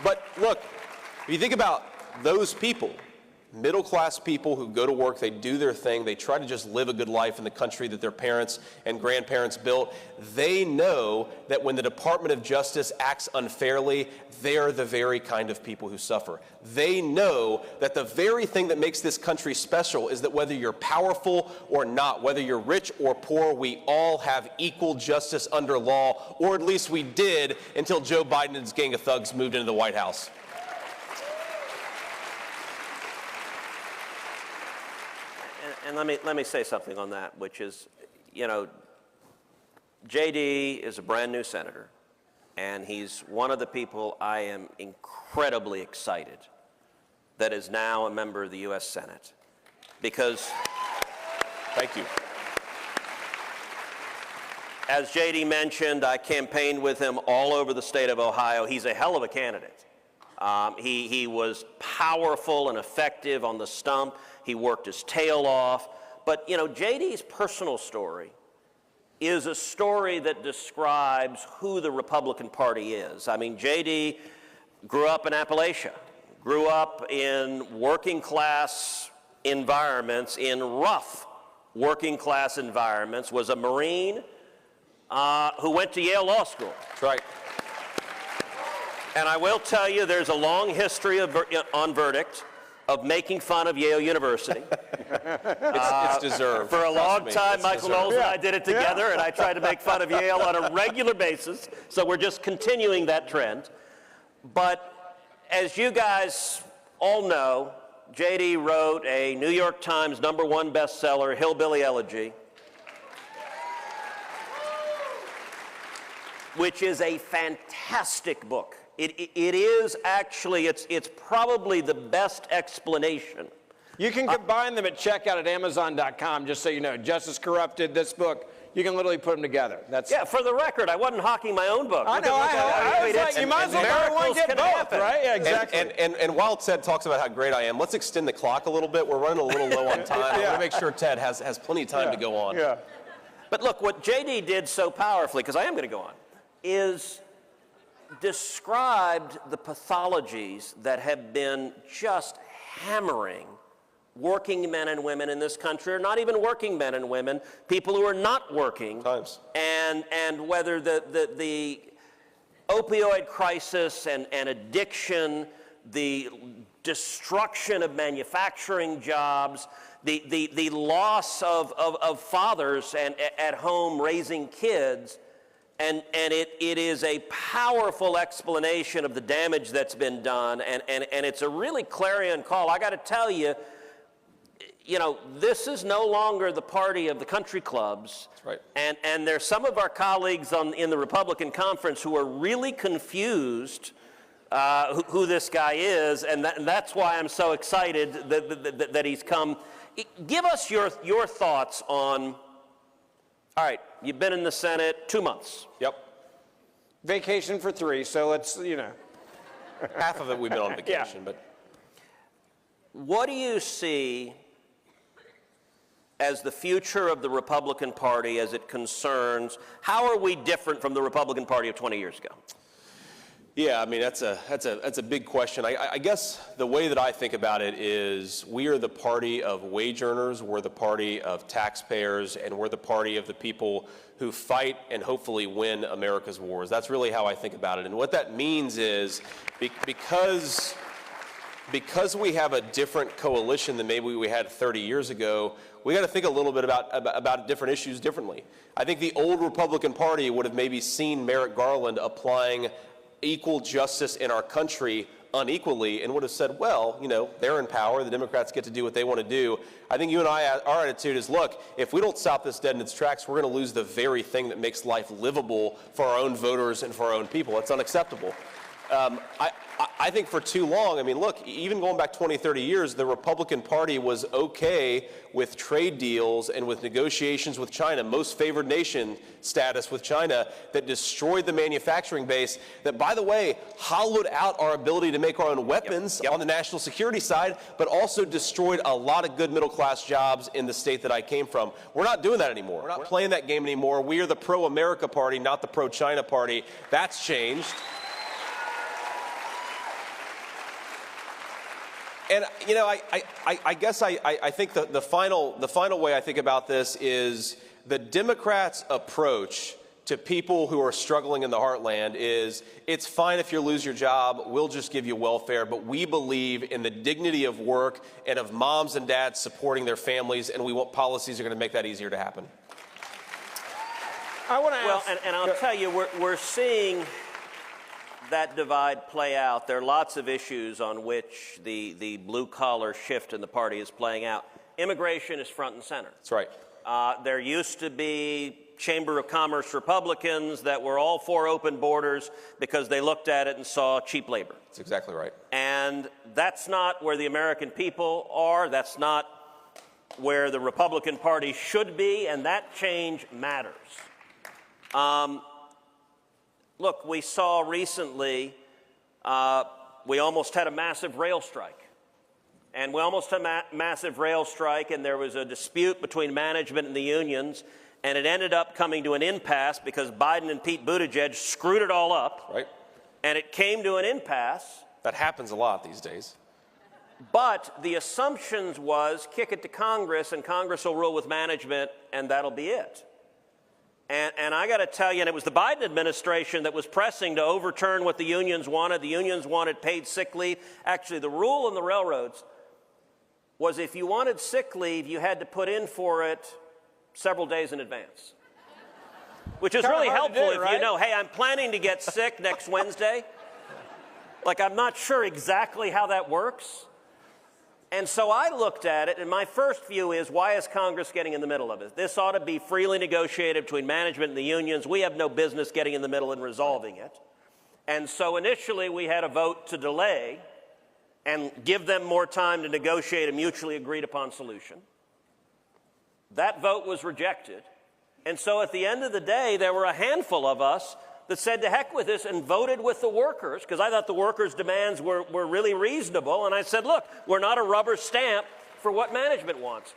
But look, if you think about those people, middle-class people who go to work, they do their thing, they try to just live a good life in the country that their parents and grandparents built, they know that when the Department of Justice acts unfairly, they're the very kind of people who suffer. They know that the very thing that makes this country special is that whether you're powerful or not, whether you're rich or poor, we all have equal justice under law, or at least we did until Joe Biden and his gang of thugs moved into the White House. And let me say something on that, which is, you know, JD is a brand new senator, and he's one of the people I am incredibly excited that is now a member of the U.S. Senate, because, thank you. As JD mentioned, I campaigned with him all over the state of Ohio. He's a hell of a candidate. He was powerful and effective on the stump. He worked his tail off. But, you know, JD's personal story is a story that describes who the Republican Party is. I mean, JD grew up in Appalachia, grew up in working class environments, in rough working class environments, was a Marine who went to Yale Law School. That's right. And I will tell you, there's a long history on Verdict of making fun of Yale University. It's deserved. For a long time, Michael Knowles and I did it together, and I tried to make fun of Yale on a regular basis. So we're just continuing that trend. But as you guys all know, JD wrote a New York Times #1 bestseller, Hillbilly Elegy, which is a fantastic book. It is actually, it's probably the best explanation. You can combine them at checkout at Amazon.com, just so you know. Justice Corrupted, this book, you can literally put them together. Yeah, for the record, I wasn't hawking my own book. I know, I was like, you might as well buy one, get both, happen. right? Yeah, exactly. And while Ted talks about how great I am, let's extend the clock a little bit. We're running a little low on time. I want to make sure Ted has plenty of time to go on. Yeah. But look, what JD did so powerfully, because I am going to go on, is described the pathologies that have been just hammering working men and women in this country, or not even working men and women, people who are not working. Times. And whether the opioid crisis and addiction, the destruction of manufacturing jobs, the loss of fathers and at home raising kids, and it is a powerful explanation of the damage that's been done, and it's a really clarion call. I got to tell you, this is no longer the party of the country clubs. That's right. And there's some of our colleagues in the Republican conference who are really confused who this guy is, and that's why I'm so excited that he's come. Give us your thoughts on, all right, you've been in the Senate 2 months. Yep. Vacation for 3, so let's, Half of it we've been on vacation, but. What do you see as the future of the Republican Party as it concerns, how are we different from the Republican Party of 20 years ago? Yeah, I mean, that's a big question. I guess the way that I think about it is we are the party of wage earners, we're the party of taxpayers, and we're the party of the people who fight and hopefully win America's wars. That's really how I think about it. And what that means is because we have a different coalition than maybe we had 30 years ago, we got to think a little bit about different issues differently. I think the old Republican Party would have maybe seen Merrick Garland applying equal justice in our country unequally and would have said, well, they're in power, the Democrats get to do what they want to do. I think you and I, our attitude is, look, if we don't stop this dead in its tracks, we're going to lose the very thing that makes life livable for our own voters and for our own people. It's unacceptable. I think for too long, look, even going back 20, 30 years, the Republican Party was okay with trade deals and with negotiations with China, most favored nation status with China, that destroyed the manufacturing base, that, by the way, hollowed out our ability to make our own weapons on the national security side, but also destroyed a lot of good middle-class jobs in the state that I came from. We're not doing that anymore. We're not playing that game anymore. We are the pro-America party, not the pro-China party. That's changed. And, I guess I think the final way I think about this is the Democrats' approach to people who are struggling in the heartland is, it's fine if you lose your job, we'll just give you welfare, but we believe in the dignity of work and of moms and dads supporting their families, and we want policies that are going to make that easier to happen. I want to ask... Well, and I'll tell you, we're seeing that divide play out. There are lots of issues on which the blue-collar shift in the party is playing out. Immigration is front and center. That's right. There used to be Chamber of Commerce Republicans that were all for open borders because they looked at it and saw cheap labor. That's exactly right. And that's not where the American people are. That's not where the Republican Party should be, and that change matters. Look, we saw recently, we almost had a massive rail strike. And we almost had a massive rail strike, and there was a dispute between management and the unions, and it ended up coming to an impasse because Biden and Pete Buttigieg screwed it all up. Right. And it came to an impasse. That happens a lot these days. But the assumptions was kick it to Congress, and Congress will rule with management, and that'll be it. And I got to tell you, and it was the Biden administration that was pressing to overturn what the unions wanted. The unions wanted paid sick leave. Actually, the rule in the railroads was if you wanted sick leave, you had to put in for it several days in advance, which is really helpful if you know, hey, I'm planning to get sick next Wednesday. Like, I'm not sure exactly how that works. And so I looked at it, and my first view is, why is Congress getting in the middle of it? This ought to be freely negotiated between management and the unions. We have no business getting in the middle and resolving it. And so initially we had a vote to delay and give them more time to negotiate a mutually agreed upon solution. That vote was rejected. And so at the end of the day, there were a handful of us that said to heck with this and voted with the workers, because I thought the workers' demands were really reasonable. And I said, look, we're not a rubber stamp for what management wants.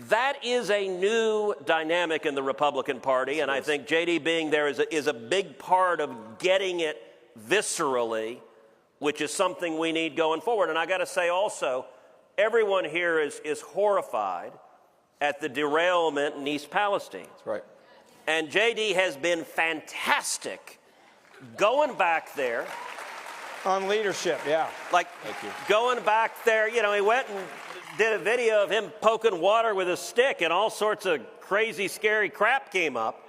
That is a new dynamic in the Republican Party, and I think J.D. being there is a big part of getting it viscerally, which is something we need going forward. And I got to say also, everyone here is horrified at the derailment in East Palestine. That's right. And JD has been fantastic going back there. On leadership, yeah. Like, going back there, you know, he went and did a video of him poking water with a stick and all sorts of crazy, scary crap came up.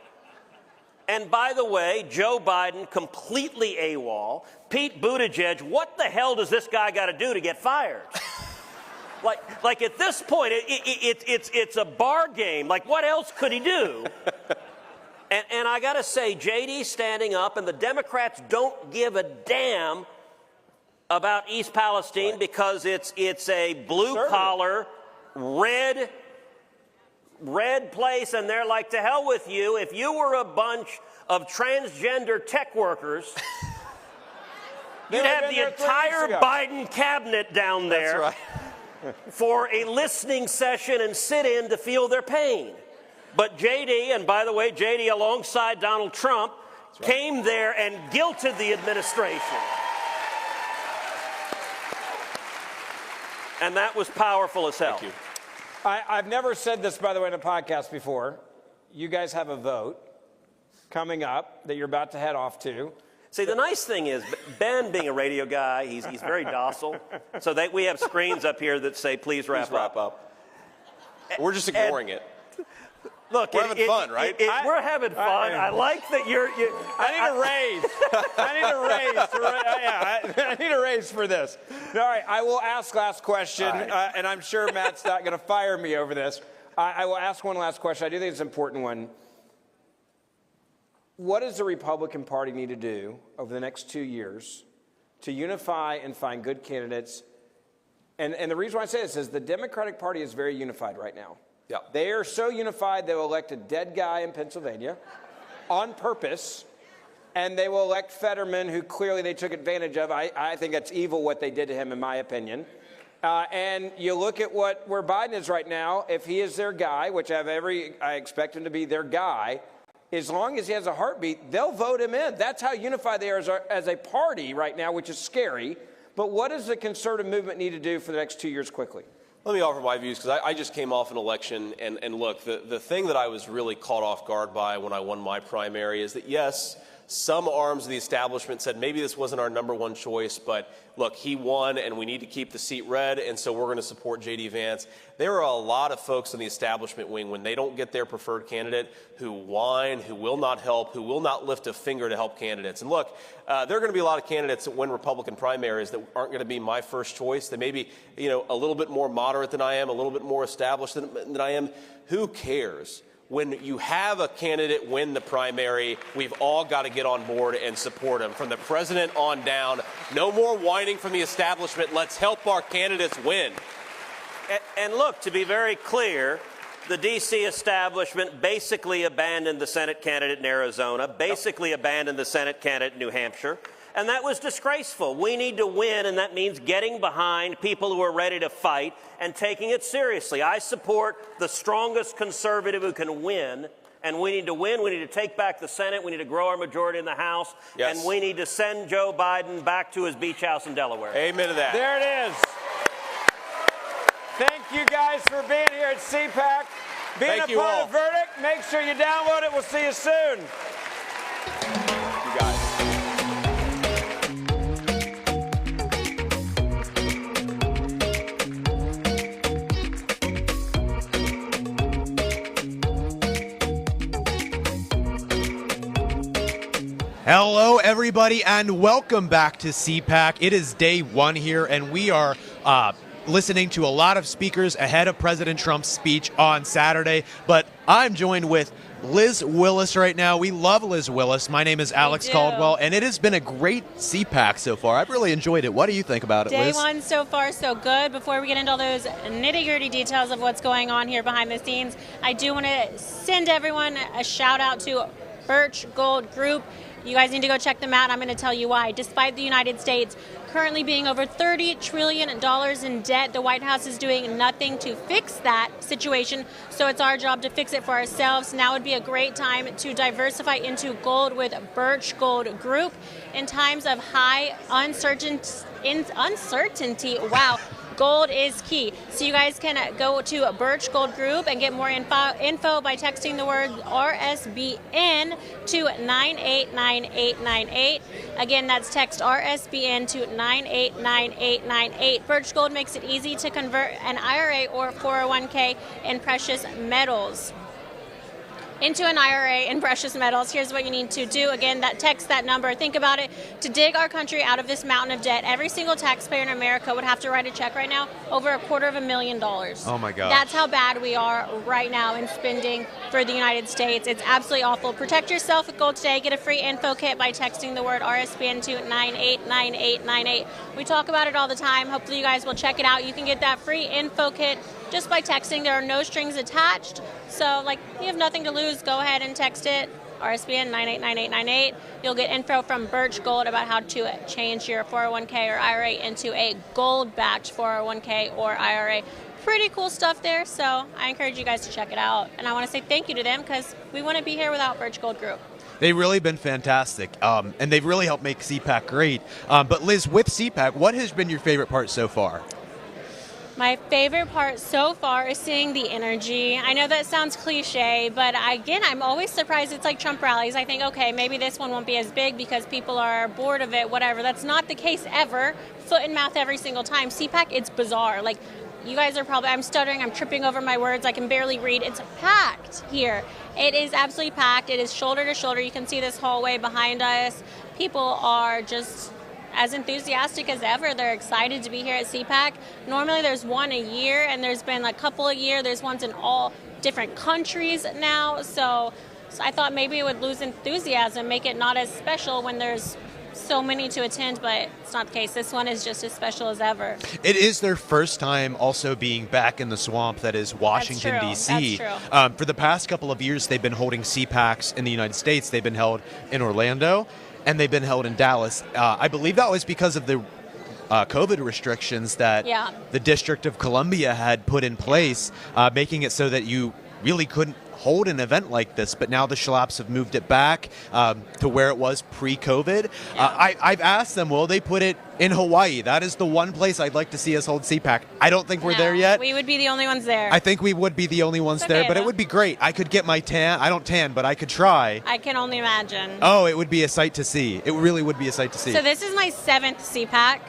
And by the way, Joe Biden completely AWOL. Pete Buttigieg, what the hell does this guy got to do to get fired? like at this point, it's a bar game. Like, what else could he do? And I got to say, JD standing up, and the Democrats don't give a damn about East Palestine because it's a blue-collar, red place, and they're like, to hell with you. If you were a bunch of transgender tech workers, you'd have the entire Biden cabinet down there. That's right. For a listening session and sit-in to feel their pain. But JD, and by the way, JD alongside Donald Trump, came there and guilted the administration. And that was powerful as hell. Thank you. I've never said this, by the way, in a podcast before. You guys have a vote coming up that you're about to head off to. See, the nice thing is, Ben, being a radio guy, he's very docile. So we have screens up here that say, please wrap up. We're just ignoring it. Look, we're having fun, right? We're having fun. I like that you're. I need a raise. I need a raise for this. All right, I will ask last question, and I'm sure Matt's not going to fire me over this. I will ask one last question. I do think it's an important one. What does the Republican Party need to do over the next 2 years to unify and find good candidates? And the reason why I say this is the Democratic Party is very unified right now. Yeah. They are so unified they will elect a dead guy in Pennsylvania on purpose, and they will elect Fetterman, who clearly they took advantage of. I think that's evil what they did to him, in my opinion. And you look at where Biden is right now. If he is their guy, which I expect him to be their guy, as long as he has a heartbeat, they'll vote him in. That's how unified they are as a party right now, which is scary. But what does the conservative movement need to do for the next 2 years quickly? Let me offer my views, because I just came off an election, and look, the thing that I was really caught off guard by when I won my primary is that, yes, some arms of the establishment said maybe this wasn't our number one choice, but look, he won, and we need to keep the seat red, and so we're going to support J.D. Vance. There are a lot of folks in the establishment wing, when they don't get their preferred candidate, who whine, who will not help, who will not lift a finger to help candidates. And look, there are going to be a lot of candidates that win Republican primaries that aren't going to be my first choice. They may be, a little bit more moderate than I am, a little bit more established than I am. Who cares? When you have a candidate win the primary, we've all got to get on board and support him. From the president on down, no more whining from the establishment. Let's help our candidates win. And look, to be very clear, the D.C. establishment basically abandoned the Senate candidate in Arizona, basically abandoned the Senate candidate in New Hampshire, and that was disgraceful. We need to win, and that means getting behind people who are ready to fight and taking it seriously. I support the strongest conservative who can win, and we need to win. We need to take back the Senate. We need to grow our majority in the House, and we need to send Joe Biden back to his beach house in Delaware. Amen to that. There it is. Thank you guys for being here at CPAC. Being a part of Verdict, make sure you download it. We'll see you soon. You guys. Hello, everybody, and welcome back to CPAC. It is day one here, and we are listening to a lot of speakers ahead of President Trump's speech on Saturday. But I'm joined with Liz Willis right now. We love Liz Willis. My name is Alex Caldwell, and it has been a great CPAC so far. I've really enjoyed it. What do you think about it, Liz? Day one so far so good. Before we get into all those nitty-gritty details of what's going on here behind the scenes, I do want to send everyone a shout out to Birch Gold Group. You guys need to go check them out. I'm going to tell you why. Despite the United States currently being over $30 trillion in debt, the White House is doing nothing to fix that situation. So it's our job to fix it for ourselves. Now would be a great time to diversify into gold with Birch Gold Group. In times of high uncertainty, wow, Gold is key. So you guys can go to Birch Gold Group and get more info by texting the word RSBN to 989898. Again, that's text RSBN to 989898. Birch Gold makes it easy to convert an IRA or 401k in precious metals into an IRA in precious metals. Here's what you need to do. Again, text that number. Think about it. To dig our country out of this mountain of debt, every single taxpayer in America would have to write a check right now over $250,000. Oh my God. That's how bad we are right now in spending for the United States. It's absolutely awful. Protect yourself with gold today. Get a free info kit by texting the word RSBN to 989898. We talk about it all the time. Hopefully you guys will check it out. You can get that free info kit just by texting. There are no strings attached. So, you have nothing to lose. Go ahead and text it, RSBN 989898. You'll get info from Birch Gold about how to change your 401k or IRA into a gold-backed 401k or IRA. Pretty cool stuff there, so I encourage you guys to check it out. And I want to say thank you to them because we wouldn't be here without Birch Gold Group. They've really been fantastic, and they've really helped make CPAC great. But Liz, with CPAC, what has been your favorite part so far? My favorite part so far is seeing the energy. I know that sounds cliche, but again, I'm always surprised. It's like Trump rallies. I think, okay, maybe this one won't be as big because people are bored of it, whatever. That's not the case ever. Foot and mouth every single time. CPAC, it's bizarre. You guys are probably, I'm stuttering, I'm tripping over my words, I can barely read. It's packed here. It is absolutely packed. It is shoulder to shoulder. You can see this hallway behind us. People are just as enthusiastic as ever. They're excited to be here at CPAC. Normally there's one a year, and there's been a couple a year. There's ones in all different countries now. So I thought maybe it would lose enthusiasm, make it not as special when there's so many to attend, but it's not the case. This one is just as special as ever. It is their first time also being back in the swamp that is Washington, D.C. That's true. For the past couple of years, they've been holding CPACs in the United States. They've been held in Orlando, and they've been held in Dallas. I believe that was because of the COVID restrictions that the District of Columbia had put in place, making it so that you really couldn't hold an event like this, but now the Schlaps have moved it back to where it was pre-COVID. I've asked them, will they put it in Hawaii? That is the one place I'd like to see us hold CPAC. I don't think we're there yet. We would be the only ones there. I think we would be the only ones there, but it would be great. I could get my tan. I don't tan, but I could try. I can only imagine. Oh, it would be a sight to see. It really would be a sight to see. So this is my 7th CPAC,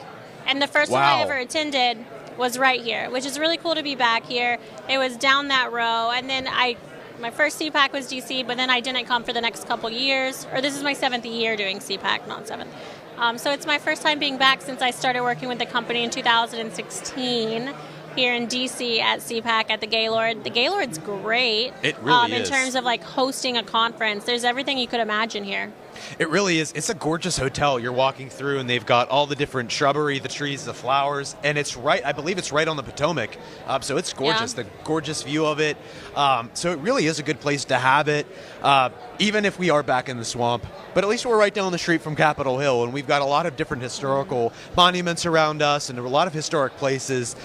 and the first one I ever attended was right here, which is really cool to be back here. It was down that row, and then my first CPAC was DC, but then I didn't come for the next couple years. Or this is my 7th year doing CPAC, not 7th. So it's my first time being back since I started working with the company in 2016 here in DC at CPAC at the Gaylord. The Gaylord's great. It really is. In terms of hosting a conference. There's everything you could imagine here. It really is. It's a gorgeous hotel. You're walking through, and they've got all the different shrubbery, the trees, the flowers, and it's right, I believe it's right on the Potomac. So it's gorgeous, the gorgeous view of it. So it really is a good place to have it, even if we are back in the swamp. But at least we're right down the street from Capitol Hill, and we've got a lot of different historical monuments around us and a lot of historic places.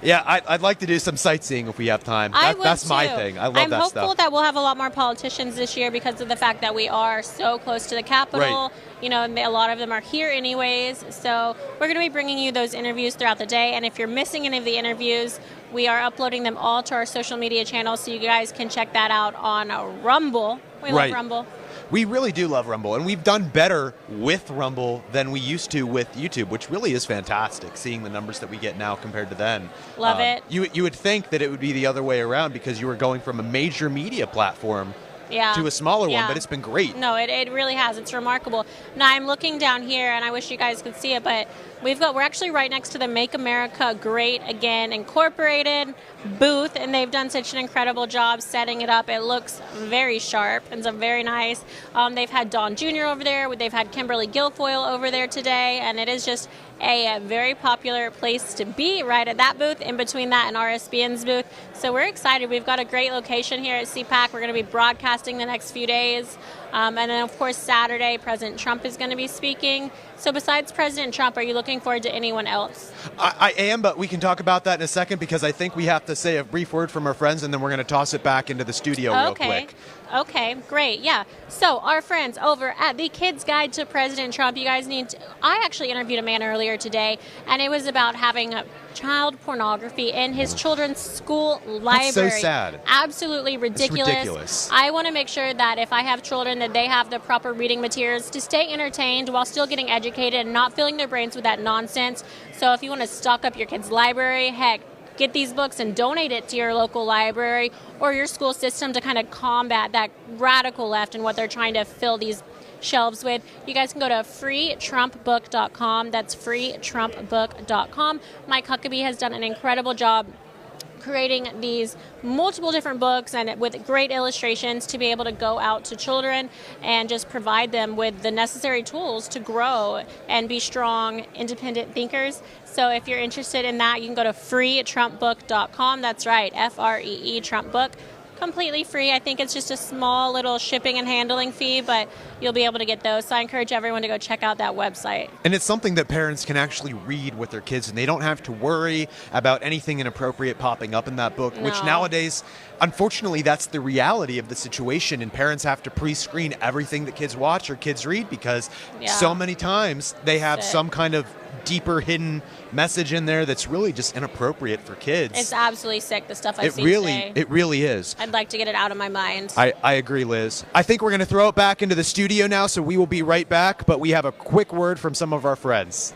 I'd like to do some sightseeing if we have time. That's my thing. I love I'm that hopeful stuff. that we'll have a lot more politicians this year because of the fact that we are so close to the Capitol. Right. You know, a lot of them are here anyways. So we're going to be bringing you those interviews throughout the day. And if you're missing any of the interviews, we are uploading them all to our social media channels, so you guys can check that out on Rumble. We love Rumble. We really do love Rumble, and we've done better with Rumble than we used to with YouTube, which really is fantastic, seeing the numbers that we get now compared to then. Love it. You would think that it would be the other way around because you were going from a major media platform to a smaller one, but it's been great. No, it really has. It's remarkable. Now, I'm looking down here, and I wish you guys could see it, but we're actually right next to the Make America Great Again Incorporated booth, and they've done such an incredible job setting it up. It looks very sharp and so very nice. They've had Don Jr. over there. They've had Kimberly Guilfoyle over there today, and it is just a very popular place to be right at that booth, in between that and RSBN's booth. So we're excited. We've got a great location here at CPAC. We're going to be broadcasting the next few days. And then, of course, Saturday, President Trump is going to be speaking. So besides President Trump, are you looking forward to anyone else? I am, but we can talk about that in a second because I think we have to say a brief word from our friends, and then we're going to toss it back into the studio real quick. Okay, great, yeah. So our friends over at the Kids Guide to President Trump, you guys need to, I actually interviewed a man earlier today, and it was about having child pornography in his children's school library. That's so sad. Absolutely ridiculous. It's ridiculous. I want to make sure that if I have children, that they have the proper reading materials to stay entertained while still getting educated and not filling their brains with that nonsense. So if you want to stock up your kids' library, heck, get these books and donate it to your local library or your school system to kind of combat that radical left and what they're trying to fill these shelves with. You guys can go to freetrumpbook.com. That's freetrumpbook.com. Mike Huckabee has done an incredible job creating these multiple different books and with great illustrations to be able to go out to children and just provide them with the necessary tools to grow and be strong, independent thinkers. So if you're interested in that, you can go to freetrumpbook.com. That's right, F-R-E-E, Trump Book. Completely free. I think it's just a small little shipping and handling fee, but you'll be able to get those. So I encourage everyone to go check out that website. And it's something that parents can actually read with their kids, and they don't have to worry about anything inappropriate popping up in that book, which nowadays, unfortunately, that's the reality of the situation, and parents have to pre-screen everything that kids watch or kids read because so many times they have some kind of deeper hidden message in there that's really just inappropriate for kids. It's absolutely sick, the stuff I've seen today. It really is. I'd like to get it out of my mind. I agree, Liz. I think we're going to throw it back into the studio now, so we will be right back, but we have a quick word from some of our friends.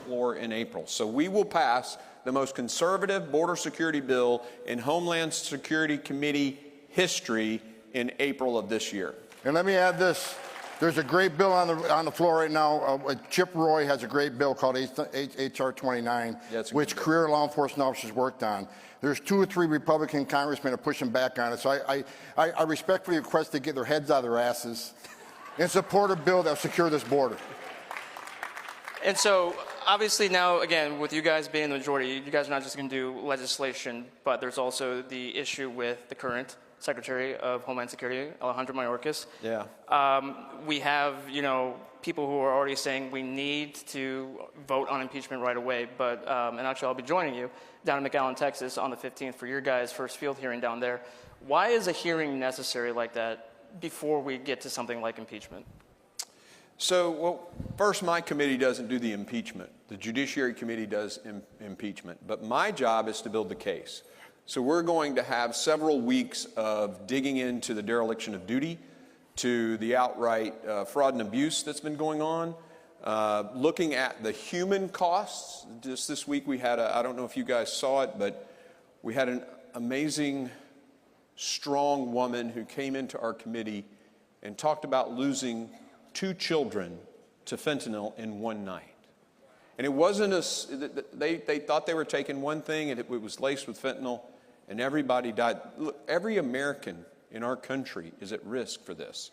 Floor in April. So we will pass the most conservative border security bill in Homeland Security Committee history in April of this year. And let me add this. There's a great bill on the floor right now. Chip Roy has a great bill called H.R. 29, which career law enforcement officers worked on. There's 2 or 3 Republican congressmen are pushing back on it. So I respectfully request they get their heads out of their asses and support a bill that will secure this border. And so, obviously now, again, with you guys being the majority, you guys are not just going to do legislation, but there's also the issue with the current Secretary of Homeland Security, Alejandro Mayorkas. Yeah. We have, people who are already saying we need to vote on impeachment right away. But, and actually I'll be joining you down in McAllen, Texas on the 15th for your guys' first field hearing down there. Why is a hearing necessary like that before we get to something like impeachment? So, well, first, my committee doesn't do the impeachment. The Judiciary Committee does impeachment. But my job is to build the case. So we're going to have several weeks of digging into the dereliction of duty, to the outright fraud and abuse that's been going on, looking at the human costs. Just this week we had I don't know if you guys saw it, but we had an amazing, strong woman who came into our committee and talked about losing 2 children to fentanyl in one night. And it wasn't they thought they were taking one thing and it was laced with fentanyl and everybody died. Look, every American in our country is at risk for this.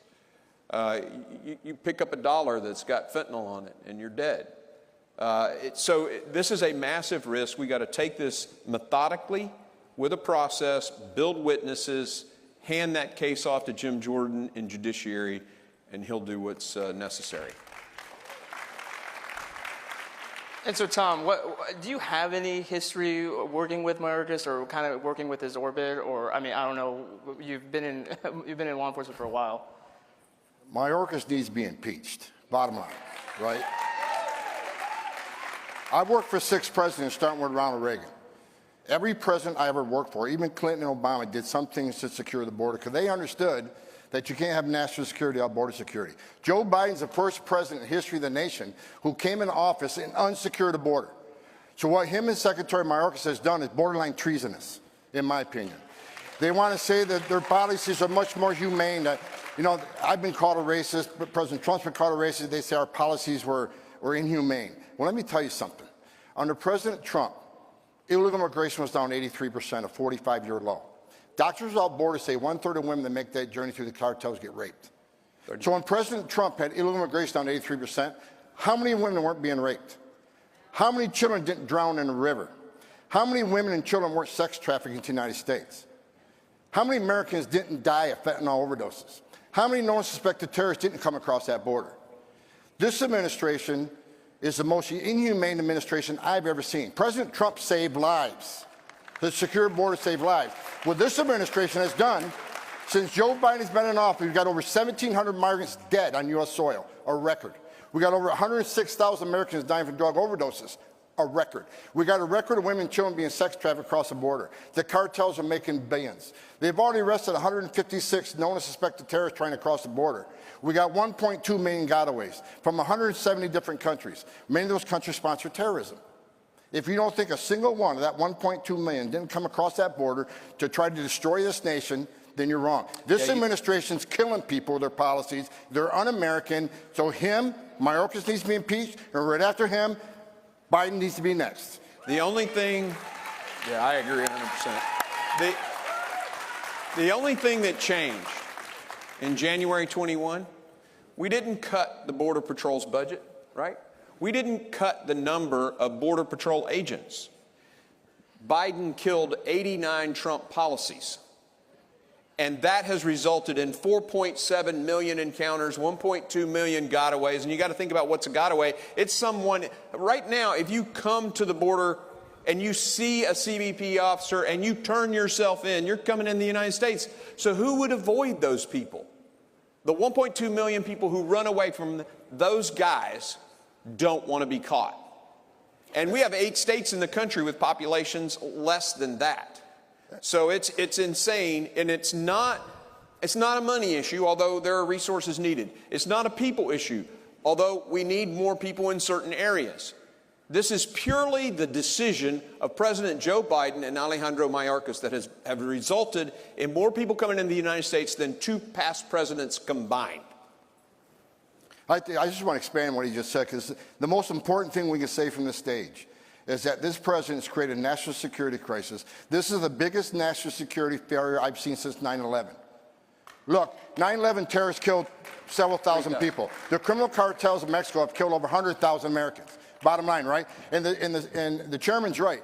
You pick up a dollar that's got fentanyl on it and you're dead. This is a massive risk. We got to take this methodically with a process, build witnesses, hand that case off to Jim Jordan in Judiciary, and he'll do what's necessary. And so, Tom, do you have any history working with Mayorkas or kind of working with his orbit? Or, I mean, I don't know. You've been in law enforcement for a while. Mayorkas needs to be impeached. Bottom line, right? I've worked for 6 presidents, starting with Ronald Reagan. Every president I ever worked for, even Clinton and Obama, did some things to secure the border because they understood that you can't have national security without border security. Joe Biden's the first president in the history of the nation who came into office and unsecured the border. So what him and Secretary Mayorkas has done is borderline treasonous, in my opinion. They want to say that their policies are much more humane. That, I've been called a racist, but President Trump's been called a racist. They say our policies were inhumane. Well, let me tell you something. Under President Trump, illegal immigration was down 83%, a 45-year low. Doctors Without Borders say 1/3 of women that make that journey through the cartels get raped. So when President Trump had illegal immigration down 83%, how many women weren't being raped? How many children didn't drown in the river? How many women and children weren't sex trafficked into the United States? How many Americans didn't die of fentanyl overdoses? How many known suspected terrorists didn't come across that border? This administration is the most inhumane administration I've ever seen. President Trump saved lives. The secure border saved lives. What this administration has done, since Joe Biden's been in office, we've got over 1,700 migrants dead on U.S. soil, a record. We got over 106,000 Americans dying from drug overdoses, a record. We got a record of women and children being sex trafficked across the border. The cartels are making billions. They've already arrested 156 known and suspected terrorists trying to cross the border. We got 1.2 million gotaways from 170 different countries. Many of those countries sponsor terrorism. If you don't think a single one of that 1.2 million didn't come across that border to try to destroy this nation, then you're wrong. This administration's killing people with their policies. They're un-American. So Mayorkas needs to be impeached, and right after him, Biden needs to be next. The only thing, yeah, I agree 100%. The only thing that changed in January 21, we didn't cut the Border Patrol's budget, right? We didn't cut the number of Border Patrol agents. Biden killed 89 Trump policies. And that has resulted in 4.7 million encounters, 1.2 million gotaways. And you got to think about what's a gotaway. It's someone, right now, if you come to the border and you see a CBP officer and you turn yourself in, you're coming in the United States. So who would avoid those people? The 1.2 million people who run away from those guys don't want to be caught. And we have 8 states in the country with populations less than that. So it's insane, and it's not a money issue, although there are resources needed. It's not a people issue, although we need more people in certain areas. This is purely the decision of President Joe Biden and Alejandro Mayorkas that have resulted in more people coming into the United States than 2 past presidents combined. I just want to expand on what he just said, because the most important thing we can say from this stage is that this president has created a national security crisis. This is the biggest national security failure I've seen since 9/11. Look, 9/11 terrorists killed several thousand people. The criminal cartels of Mexico have killed over 100,000 Americans. Bottom line, right? And the chairman's right.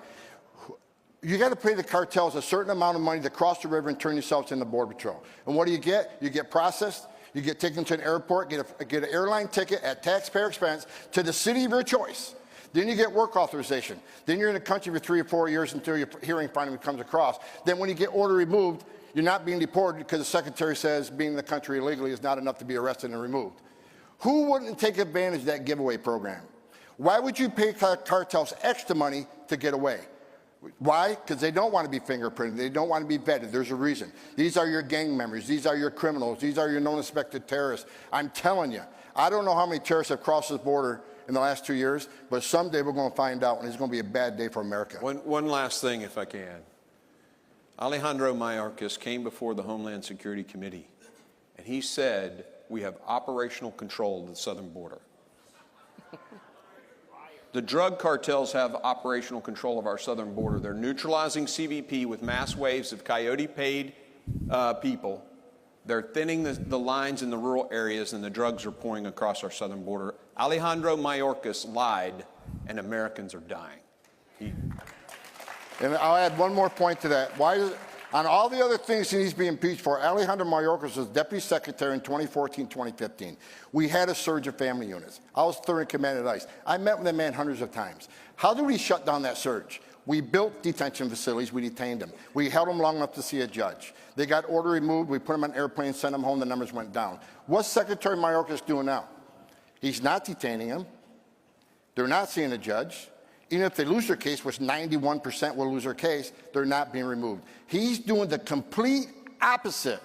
You got to pay the cartels a certain amount of money to cross the river and turn yourselves into Border Patrol. And what do? You get processed. You get taken to an airport, get an airline ticket at taxpayer expense to the city of your choice. Then you get work authorization. Then you're in the country for 3 or 4 years until your hearing finally comes across. Then when you get order removed, you're not being deported because the secretary says being in the country illegally is not enough to be arrested and removed. Who wouldn't take advantage of that giveaway program? Why would you pay cartels extra money to get away? Why? Because they don't want to be fingerprinted. They don't want to be vetted. There's a reason. These are your gang members. These are your criminals. These are your known and suspected terrorists. I'm telling you, I don't know how many terrorists have crossed this border in the last 2 years, but someday we're going to find out, and it's going to be a bad day for America. One last thing, if I can. Alejandro Mayorkas came before the Homeland Security Committee, and he said we have operational control of the southern border. The drug cartels have operational control of our southern border. They're neutralizing CBP with mass waves of coyote-paid people. They're thinning the lines in the rural areas, and the drugs are pouring across our southern border. Alejandro Mayorkas lied, and Americans are dying. And I'll add one more point to that. On all the other things he needs to be impeached for, Alejandro Mayorkas was deputy secretary in 2014, 2015. We had a surge of family units. I was third in command at ICE. I met with that man hundreds of times. How did we shut down that surge? We built detention facilities. We detained them. We held them long enough to see a judge. They got order removed. We put them on airplanes, sent them home. The numbers went down. What's Secretary Mayorkas doing now? He's not detaining them. They're not seeing a judge. Even if they lose their case, which 91% will lose their case, they're not being removed. He's doing the complete opposite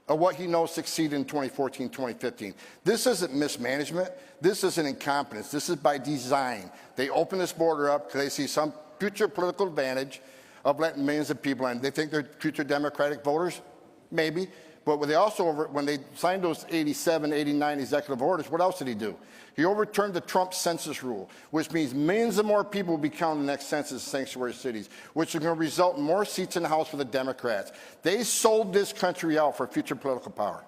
of what he knows succeeded in 2014, 2015. This isn't mismanagement. This isn't incompetence. This is by design. They open this border up because they see some future political advantage of letting millions of people in. They think they're future Democratic voters? Maybe. But they also, when they signed those 87, 89 executive orders, what else did he do? He overturned the Trump census rule, which means millions of more people will be counted in the next census in sanctuary cities, which is going to result in more seats in the House for the Democrats. They sold this country out for future political power.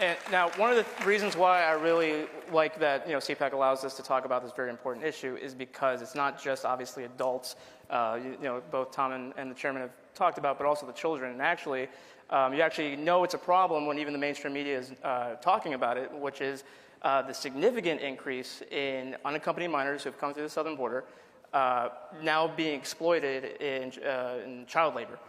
And now, one of the reasons why I really like that CPAC allows us to talk about this very important issue is because it's not just obviously adults, both Tom and the chairman have talked about, but also the children. And actually, you actually know it's a problem when even the mainstream media is talking about it, which is the significant increase in unaccompanied minors who have come through the southern border now being exploited in child labor.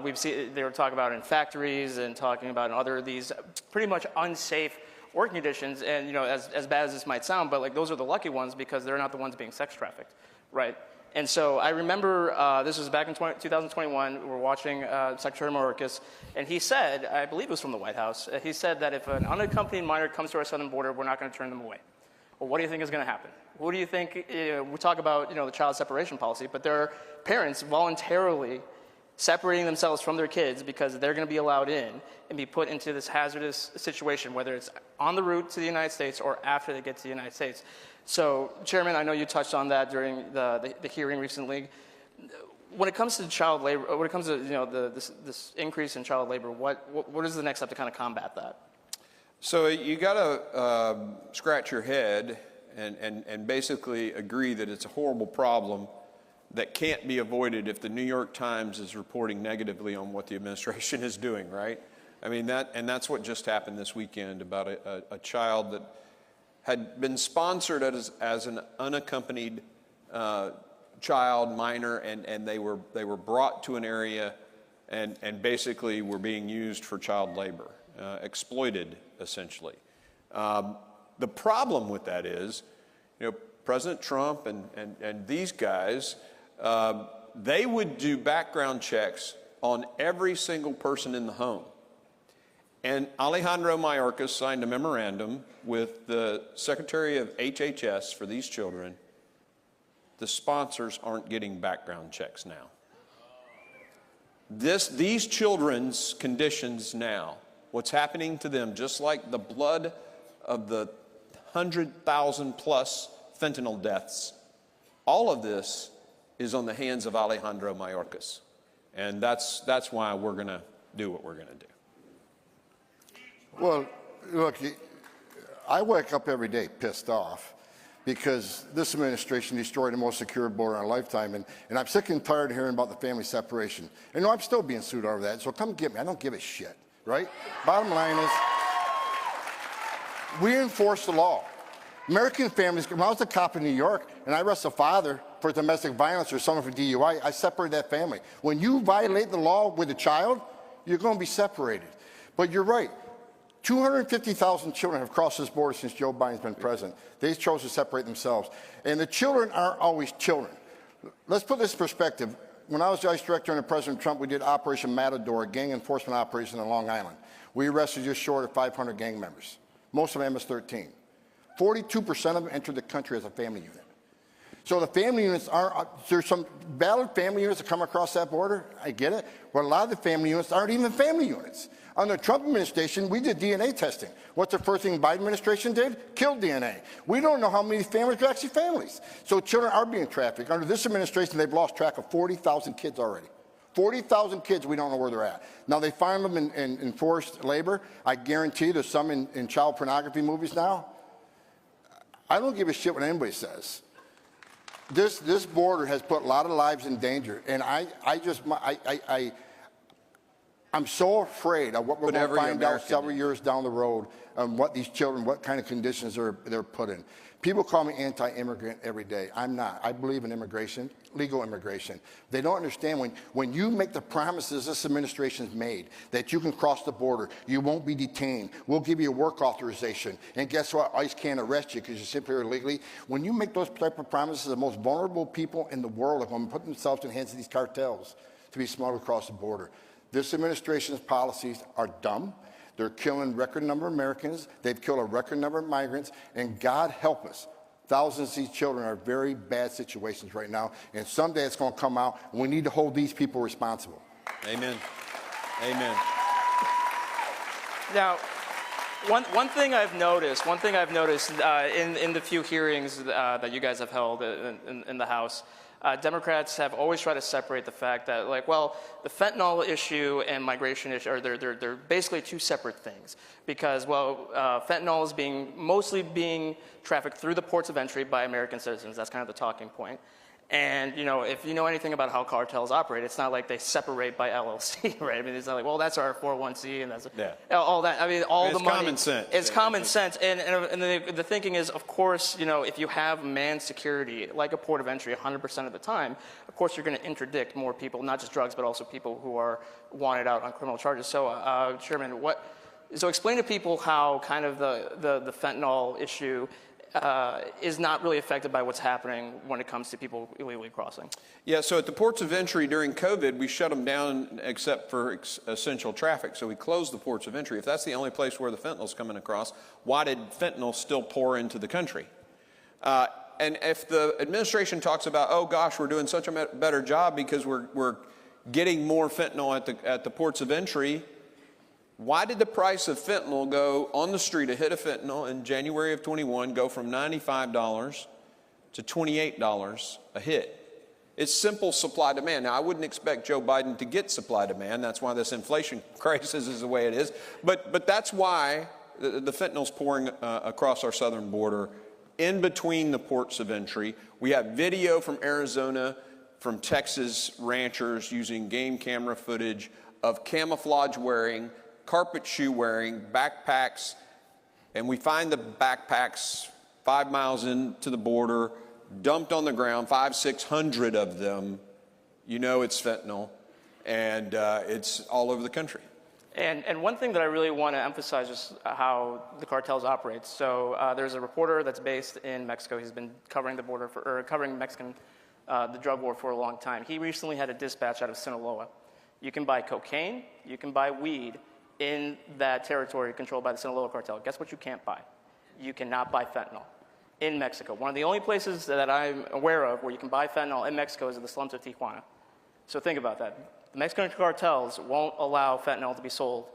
We've seen they were talking about it in factories and talking about in other these pretty much unsafe working conditions. And, you know, as bad as this might sound, but like those are the lucky ones because they're not the ones being sex trafficked, right? And so I remember this was back in 2021. We were watching Secretary Mayorkas, and he said, I believe it was from the White House, he said that if an unaccompanied minor comes to our southern border, we're not going to turn them away. Well, what do you think is going to happen? What do you think? We talk about, you know, the child separation policy, but there are parents voluntarily separating themselves from their kids because they're going to be allowed in and be put into this hazardous situation, whether it's on the route to the United States or after they get to the United States. So, Chairman, I know you touched on that during the hearing recently. When it comes to child labor, when it comes to, you know, this increase in child labor, what is the next step to kind of combat that? So you got to scratch your head and basically agree that it's a horrible problem that can't be avoided if the New York Times is reporting negatively on what the administration is doing, right? I mean, that's what just happened this weekend about a child that had been sponsored as an unaccompanied child, minor, and they were brought to an area and basically were being used for child labor, exploited, essentially. The problem with that is, you know, President Trump and these guys, they would do background checks on every single person in the home. And Alejandro Mayorkas signed a memorandum with the Secretary of HHS for these children. The sponsors aren't getting background checks now. These children's conditions now, what's happening to them, just like the blood of the 100,000 plus fentanyl deaths, all of this is on the hands of Alejandro Mayorkas. And that's why we're going to do what we're going to do. Well, look, I wake up every day pissed off because this administration destroyed the most secure border in our lifetime, and I'm sick and tired of hearing about the family separation. And no, I'm still being sued over that, so come get me. I don't give a shit, right? Bottom line is, we enforce the law. American families, when I was a cop in New York and I arrest a father for domestic violence or someone for DUI, I separate that family. When you violate the law with a child, you're going to be separated. But you're right. 250,000 children have crossed this border since Joe Biden's been president. They chose to separate themselves. And the children aren't always children. Let's put this in perspective. When I was ICE director under President Trump, we did Operation Matador, a gang enforcement operation on Long Island. We arrested just short of 500 gang members, most of them MS-13. 42% of them entered the country as a family unit. So the family units there's some valid family units that come across that border, I get it, but a lot of the family units aren't even family units. Under the Trump administration, we did DNA testing. What's the first thing the Biden administration did? Killed DNA. We don't know how many families are actually families. So children are being trafficked. Under this administration, they've lost track of 40,000 kids already. 40,000 kids, we don't know where they're at. Now, they find them in forced labor. I guarantee there's some in child pornography movies now. I don't give a shit what anybody says. This border has put a lot of lives in danger, and I'm so afraid of what we're going to find out several years down the road on what these children, what kind of conditions they're put in. People call me anti-immigrant every day. I'm not. I believe in immigration, legal immigration. They don't understand when you make the promises this administration's made that you can cross the border, you won't be detained, we'll give you a work authorization, and guess what? ICE can't arrest you because you're simply here illegally. When you make those type of promises, the most vulnerable people in the world are going to put themselves in the hands of these cartels to be smuggled across the border. This administration's policies are dumb. They're killing a record number of Americans. They've killed a record number of migrants. And God help us, thousands of these children are in very bad situations right now. And someday it's going to come out. And we need to hold these people responsible. Amen. Amen. Now, one thing I've noticed in the few hearings that you guys have held in the House, Democrats have always tried to separate the fact that, like, well, the fentanyl issue and migration issue are they're basically two separate things because, well, fentanyl is mostly being trafficked through the ports of entry by American citizens. That's kind of the talking point. And, you know, if you know anything about how cartels operate, it's not like they separate by LLC, right? I mean, it's not like, well, that's our 401c and that's all that. I mean, all the money. It's common sense. It's common sense. And the thinking is, of course, you know, if you have manned security, like a port of entry 100% of the time, of course, you're going to interdict more people, not just drugs, but also people who are wanted out on criminal charges. So, Chairman, So explain to people how kind of the fentanyl issue is not really affected by what's happening when it comes to people illegally crossing. Yeah, so at the ports of entry during COVID, we shut them down except for essential traffic. So we closed the ports of entry. If that's the only place where the fentanyl's coming across, why did fentanyl still pour into the country? And if the administration talks about, oh gosh, we're doing such a better job because we're getting more fentanyl at the ports of entry, why did the price of fentanyl go on the street, a hit of fentanyl in January of 21, go from $95 to $28 a hit? It's simple supply demand. Now, I wouldn't expect Joe Biden to get supply demand. That's why this inflation crisis is the way it is. But that's why the fentanyl's pouring across our southern border in between the ports of entry. We have video from Arizona, from Texas ranchers using game camera footage of camouflage wearing, carpet shoe wearing, backpacks, and we find the backpacks 5 miles into the border, dumped on the ground, 500-600 of them. You know it's fentanyl, and it's all over the country. And one thing that I really want to emphasize is how the cartels operate. So there's a reporter that's based in Mexico. He's been covering the border covering Mexican the drug war for a long time. He recently had a dispatch out of Sinaloa. You can buy cocaine, you can buy weed in that territory controlled by the Sinaloa cartel. Guess what you can't buy? You cannot buy fentanyl in Mexico. One of the only places that I'm aware of where you can buy fentanyl in Mexico is in the slums of Tijuana. So think about that. The Mexican cartels won't allow fentanyl to be sold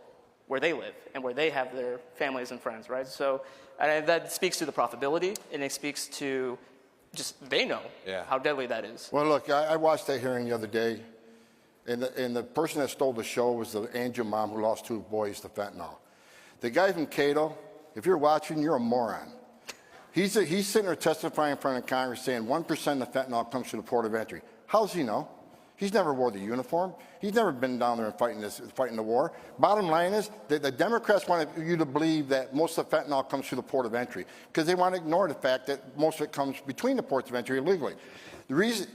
where they live and where they have their families and friends, right? So that speaks to the profitability, and it speaks to just they know how deadly that is. Well, look, I watched that hearing the other day. And the person that stole the show was the angel mom who lost 2 boys to fentanyl. The guy from Cato, if you're watching, you're a moron. He's sitting there testifying in front of Congress saying 1% of fentanyl comes through the port of entry. How does he know? He's never wore the uniform. He's never been down there and fighting the war. Bottom line is that the Democrats want you to believe that most of the fentanyl comes through the port of entry because they want to ignore the fact that most of it comes between the ports of entry illegally. The reason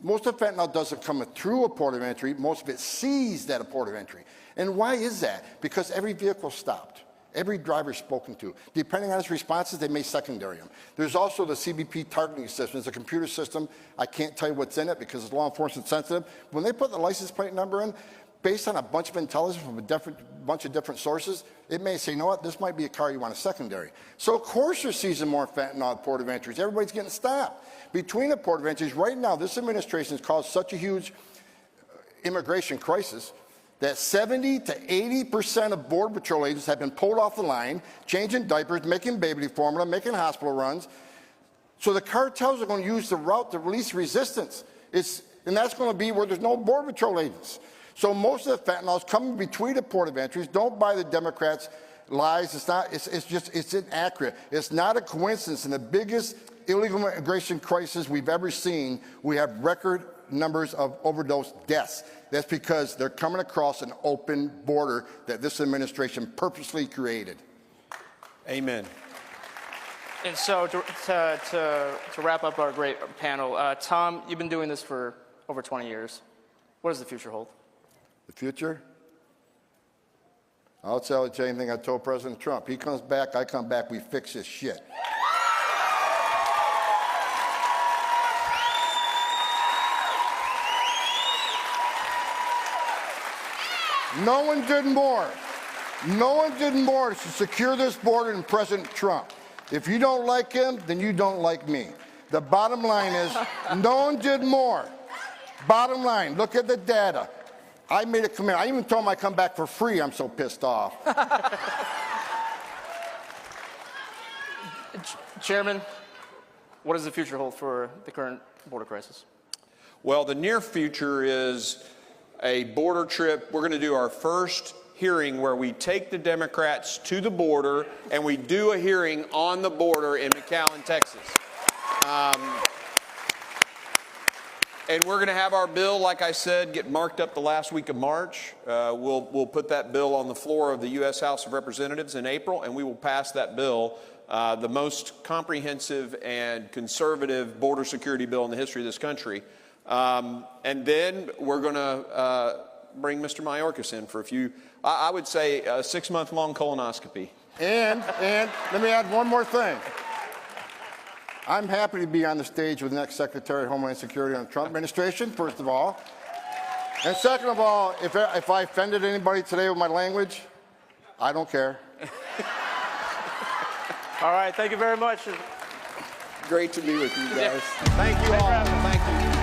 most of the fentanyl doesn't come through a port of entry. Most of it seized at a port of entry. And why is that? Because every vehicle stopped. Every driver spoken to. Depending on his responses, they may secondary him. There's also the CBP targeting system. It's a computer system. I can't tell you what's in it because it's law enforcement sensitive. When they put the license plate number in, based on a bunch of intelligence from a bunch of different sources, it may say, you know what, this might be a car you want a secondary. So of course you're seizing more fentanyl at port of entries. Everybody's getting stopped. Between the port of entries, right now, this administration has caused such a huge immigration crisis that 70 to 80% of Border Patrol agents have been pulled off the line, changing diapers, making baby formula, making hospital runs. So the cartels are going to use the route to release resistance. And that's going to be where there's no Border Patrol agents. So most of the fentanyl is coming between the port of entries. Don't buy the Democrats' lies. It's inaccurate. It's not a coincidence. In the biggest illegal immigration crisis we've ever seen, we have record numbers of overdose deaths. That's because they're coming across an open border that this administration purposely created. Amen. And so to wrap up our great panel, Tom, you've been doing this for over 20 years. What does the future hold? The future? I'll tell you anything I told President Trump. He comes back, I come back, we fix this shit. No one did more. No one did more to secure this border than President Trump. If you don't like him, then you don't like me. The bottom line is, no one did more. Bottom line, look at the data. I made a commitment. I even told him I'd come back for free. I'm so pissed off. Chairman, what does the future hold for the current border crisis? Well, the near future is a border trip. We're going to do our first hearing where we take the Democrats to the border and we do a hearing on the border in McAllen, Texas. And we're going to have our bill, like I said, get marked up the last week of March. We'll put that bill on the floor of the U.S. House of Representatives in April, and we will pass that bill, the most comprehensive and conservative border security bill in the history of this country. And then we're going to bring Mr. Mayorkas in for a few, I would say a 6-month-long colonoscopy. And let me add one more thing. I'm happy to be on the stage with the next Secretary of Homeland Security on the Trump administration, first of all. And second of all, if I offended anybody today with my language, I don't care. All right, thank you very much. Great to be with you guys. Thank you all. Thank you.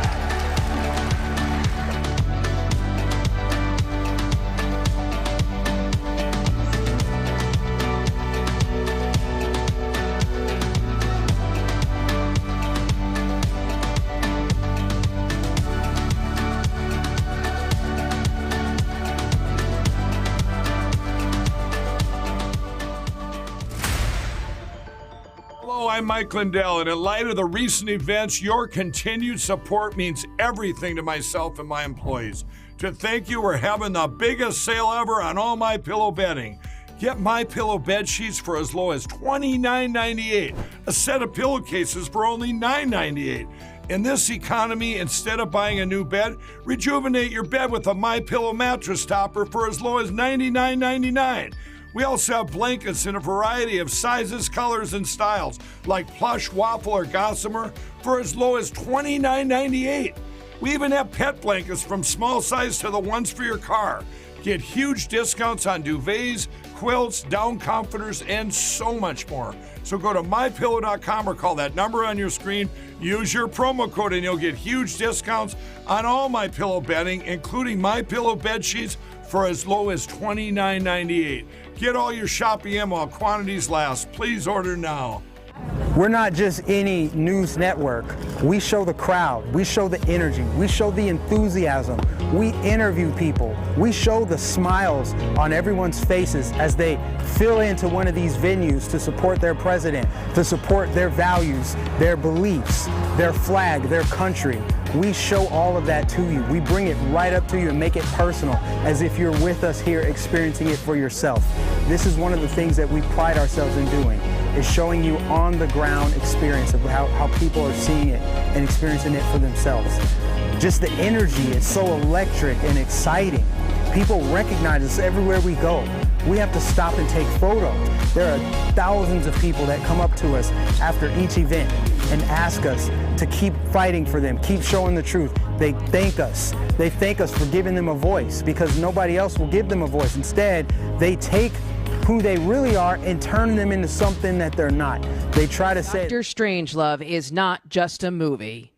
Hello, I'm Mike Lindell, and in light of the recent events, your continued support means everything to myself and my employees. To thank you, we're having the biggest sale ever on all MyPillow bedding. Get MyPillow bed sheets for as low as $29.98, a set of pillowcases for only $9.98. In this economy, instead of buying a new bed, rejuvenate your bed with a MyPillow mattress topper for as low as $99.99. We also have blankets in a variety of sizes, colors, and styles, like plush, waffle, or gossamer, for as low as $29.98. We even have pet blankets from small size to the ones for your car. Get huge discounts on duvets, quilts, down comforters, and so much more. So go to MyPillow.com or call that number on your screen. Use your promo code and you'll get huge discounts on all MyPillow bedding, including MyPillow bed sheets for as low as $29.98. Get all your shopping in while quantities last. Please order now. We're not just any news network. We show the crowd. We show the energy. We show the enthusiasm. We interview people. We show the smiles on everyone's faces as they fill into one of these venues to support their president, to support their values, their beliefs, their flag, their country. We show all of that to you. We bring it right up to you and make it personal, as if you're with us here experiencing it for yourself. This is one of the things that we pride ourselves in doing, is showing you on the ground experience of how people are seeing it and experiencing it for themselves. Just the energy is so electric and exciting. People recognize us everywhere we go. We have to stop and take photos. There are thousands of people that come up to us after each event and ask us to keep fighting for them, keep showing the truth. They thank us. They thank us for giving them a voice, because nobody else will give them a voice. Instead, they take who they really are and turn them into something that they're not. They try to say Dr. Strangelove is not just a movie.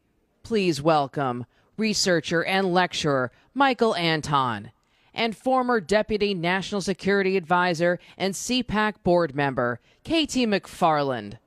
Please welcome researcher and lecturer Michael Anton, and former Deputy National Security Advisor and CPAC board member K.T. McFarland.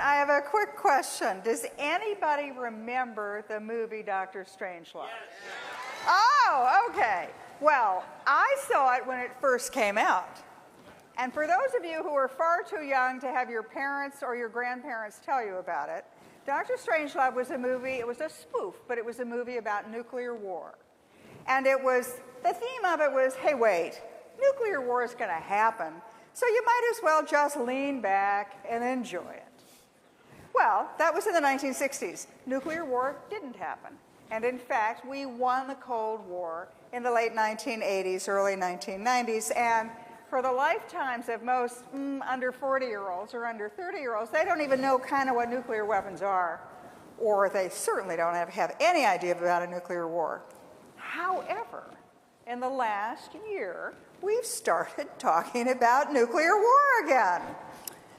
I have a quick question. Does anybody remember the movie Dr. Strangelove? Yes. Oh, okay. Well, I saw it when it first came out. And for those of you who are far too young to have your parents or your grandparents tell you about it, Dr. Strangelove was a movie, it was a spoof, but it was a movie about nuclear war. And the theme of it was, hey, wait, nuclear war is going to happen, so you might as well just lean back and enjoy it. Well, that was in the 1960s. Nuclear war didn't happen. And in fact, we won the Cold War in the late 1980s, early 1990s. And for the lifetimes of most under 40-year-olds or under 30-year-olds, they don't even know kind of what nuclear weapons are, or they certainly don't have any idea about a nuclear war. However, in the last year, we've started talking about nuclear war again.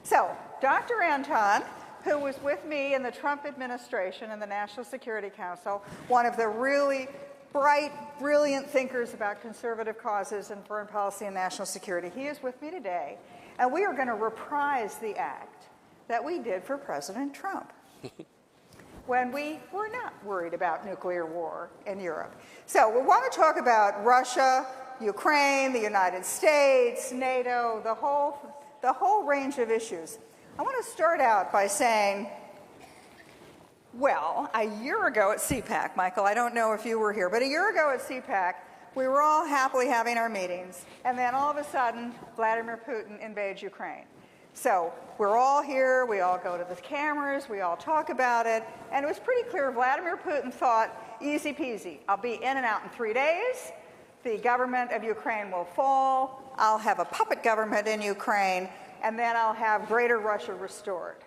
So, Dr. Anton, who was with me in the Trump administration and the National Security Council, one of the really bright, brilliant thinkers about conservative causes and foreign policy and national security. He is with me today, and we are going to reprise the act that we did for President Trump when we were not worried about nuclear war in Europe. So we want to talk about Russia, Ukraine, the United States, NATO, the whole range of issues. I want to start out by saying Well, a year ago at CPAC, Michael, I don't know if you were here, but a year ago at CPAC, we were all happily having our meetings, and then all of a sudden, Vladimir Putin invades Ukraine. So we're all here, we all go to the cameras, we all talk about it, and it was pretty clear Vladimir Putin thought, easy peasy, I'll be in and out in 3 days, the government of Ukraine will fall, I'll have a puppet government in Ukraine, and then I'll have Greater Russia restored.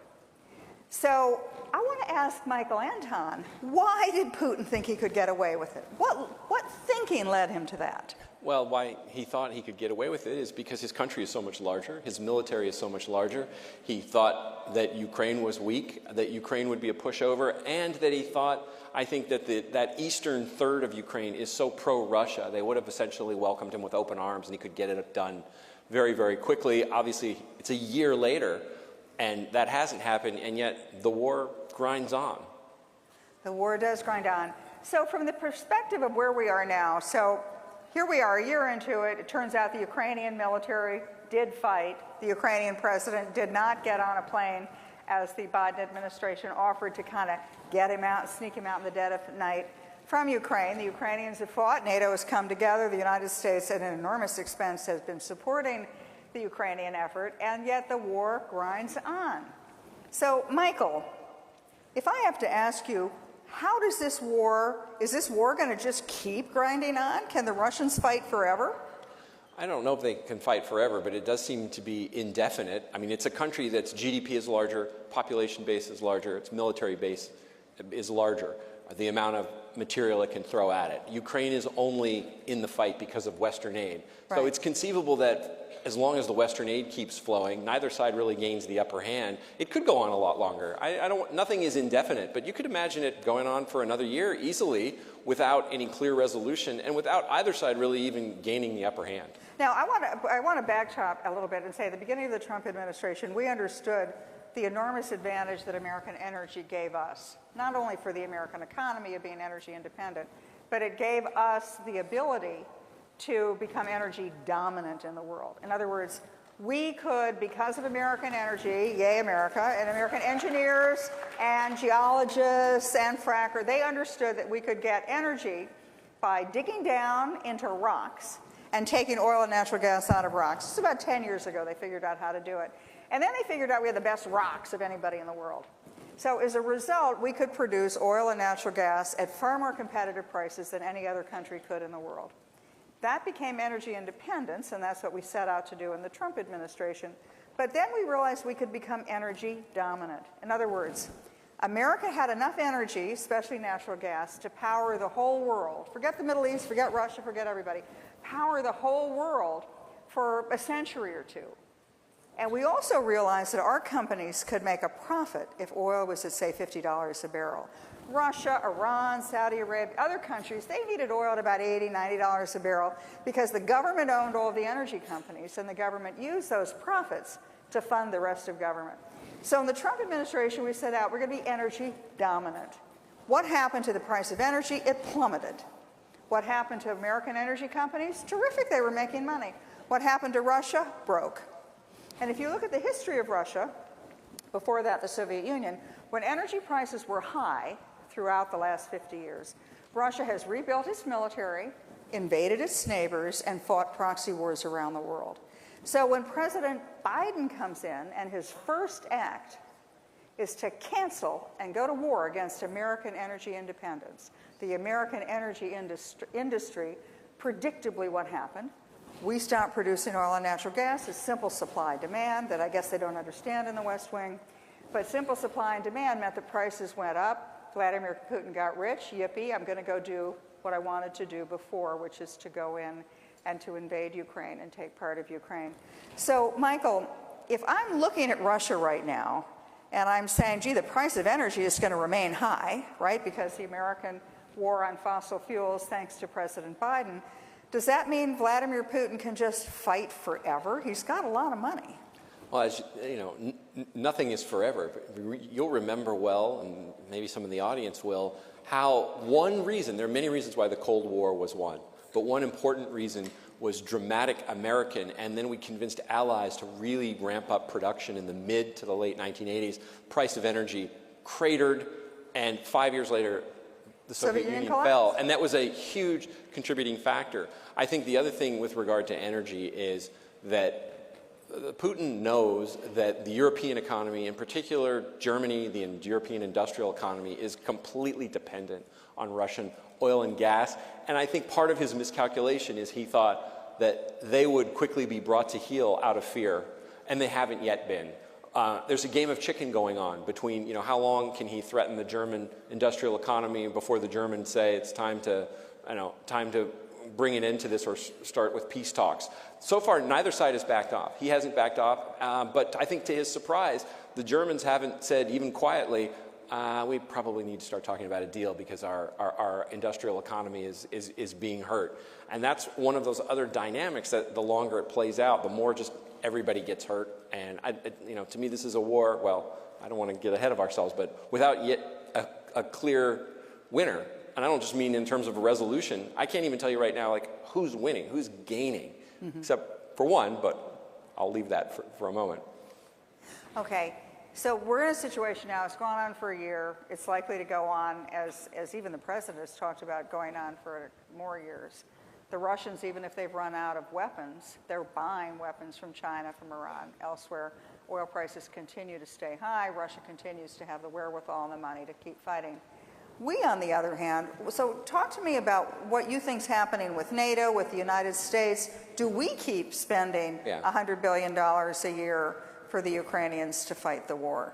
So I want to ask Michael Anton, why did Putin think he could get away with it? What thinking led him to that? Well, why he thought he could get away with it is because his country is so much larger, his military is so much larger. He thought that Ukraine was weak, that Ukraine would be a pushover, and that he thought, I think, that that eastern third of Ukraine is so pro-Russia, they would have essentially welcomed him with open arms and he could get it done very, very quickly. Obviously, it's a year later, and that hasn't happened, and yet the war grinds on. The war does grind on. So from the perspective of where we are now, so here we are a year into it. It turns out the Ukrainian military did fight. The Ukrainian president did not get on a plane as the Biden administration offered to kind of get him out, sneak him out in the dead of night from Ukraine. The Ukrainians have fought. NATO has come together. The United States, at an enormous expense, has been supporting the Ukrainian effort, and yet the war grinds on. So, Michael, if I have to ask you, how does this war, is this war going to just keep grinding on? Can the Russians fight forever? I don't know if they can fight forever, but it does seem to be indefinite. I mean, it's a country that's GDP is larger, population base is larger, its military base is larger, the amount of material it can throw at it. Ukraine is only in the fight because of Western aid. Right. So it's conceivable that as long as the Western aid keeps flowing, neither side really gains the upper hand. It could go on a lot longer. Nothing is indefinite, but you could imagine it going on for another year easily without any clear resolution and without either side really even gaining the upper hand. Now, I want to backtrack a little bit and say at the beginning of the Trump administration, we understood the enormous advantage that American energy gave us, not only for the American economy of being energy independent, but it gave us the ability to become energy dominant in the world. In other words, we could, because of American energy, yay America, and American engineers and geologists and frackers, they understood that we could get energy by digging down into rocks and taking oil and natural gas out of rocks. It's about 10 years ago they figured out how to do it. And then they figured out we had the best rocks of anybody in the world. So as a result, we could produce oil and natural gas at far more competitive prices than any other country could in the world. That became energy independence, and that's what we set out to do in the Trump administration. But then we realized we could become energy dominant. In other words, America had enough energy, especially natural gas, to power the whole world. Forget the Middle East, forget Russia, forget everybody. Power the whole world for a century or two. And we also realized that our companies could make a profit if oil was at, say, $50 a barrel. Russia, Iran, Saudi Arabia, other countries, they needed oil at about $80, $90 a barrel because the government owned all of the energy companies, and the government used those profits to fund the rest of government. So in the Trump administration, we set out, we're going to be energy dominant. What happened to the price of energy? It plummeted. What happened to American energy companies? Terrific, they were making money. What happened to Russia? Broke. And if you look at the history of Russia, before that the Soviet Union, when energy prices were high throughout the last 50 years, Russia has rebuilt its military, invaded its neighbors, and fought proxy wars around the world. So when President Biden comes in and his first act is to cancel and go to war against American energy independence, the American energy industry, predictably what happened? We stopped producing oil and natural gas. It's simple supply and demand that I guess they don't understand in the West Wing. But simple supply and demand meant the prices went up. Vladimir Putin got rich. Yippee, I'm going to go do what I wanted to do before, which is to go in and to invade Ukraine and take part of Ukraine. So, Michael, if I'm looking at Russia right now and I'm saying, gee, the price of energy is going to remain high, right, because the American war on fossil fuels, thanks to President Biden, does that mean Vladimir Putin can just fight forever? He's got a lot of money. Well, as you know, nothing is forever. You'll remember well, and maybe some of the audience will, how one reason, there are many reasons why the Cold War was won, but one important reason was dramatic American, and then we convinced allies to really ramp up production in the mid to the late 1980s. Price of energy cratered, And 5 years later, the Soviet Union fell, and that was a huge contributing factor. I think the other thing with regard to energy is that Putin knows that the European economy, in particular Germany, the European industrial economy, is completely dependent on Russian oil and gas. And I think part of his miscalculation is he thought that they would quickly be brought to heel out of fear, and they haven't yet been. There's a game of chicken going on between, how long can he threaten the German industrial economy before the Germans say it's time to bring an end to this or start with peace talks. So far, neither side has backed off. He hasn't backed off, but I think to his surprise, the Germans haven't said, even quietly, we probably need to start talking about a deal because our industrial economy is being hurt. And that's one of those other dynamics that the longer it plays out, the more just everybody gets hurt. And, to me, this is a war, well, I don't want to get ahead of ourselves, but without yet a clear winner. And I don't just mean in terms of a resolution. I can't even tell you right now, who's winning, who's gaining, except for one, but I'll leave that for a moment. Okay, so we're in a situation now, it's gone on for a year. It's likely to go on, as even the president has talked about, going on for more years. The Russians, even if they've run out of weapons, they're buying weapons from China, from Iran, elsewhere. Oil prices continue to stay high. Russia continues to have the wherewithal and the money to keep fighting. We, on the other hand, so talk to me about what you think's happening with NATO, with the United States. Do we keep spending $100 billion a year for the Ukrainians to fight the war?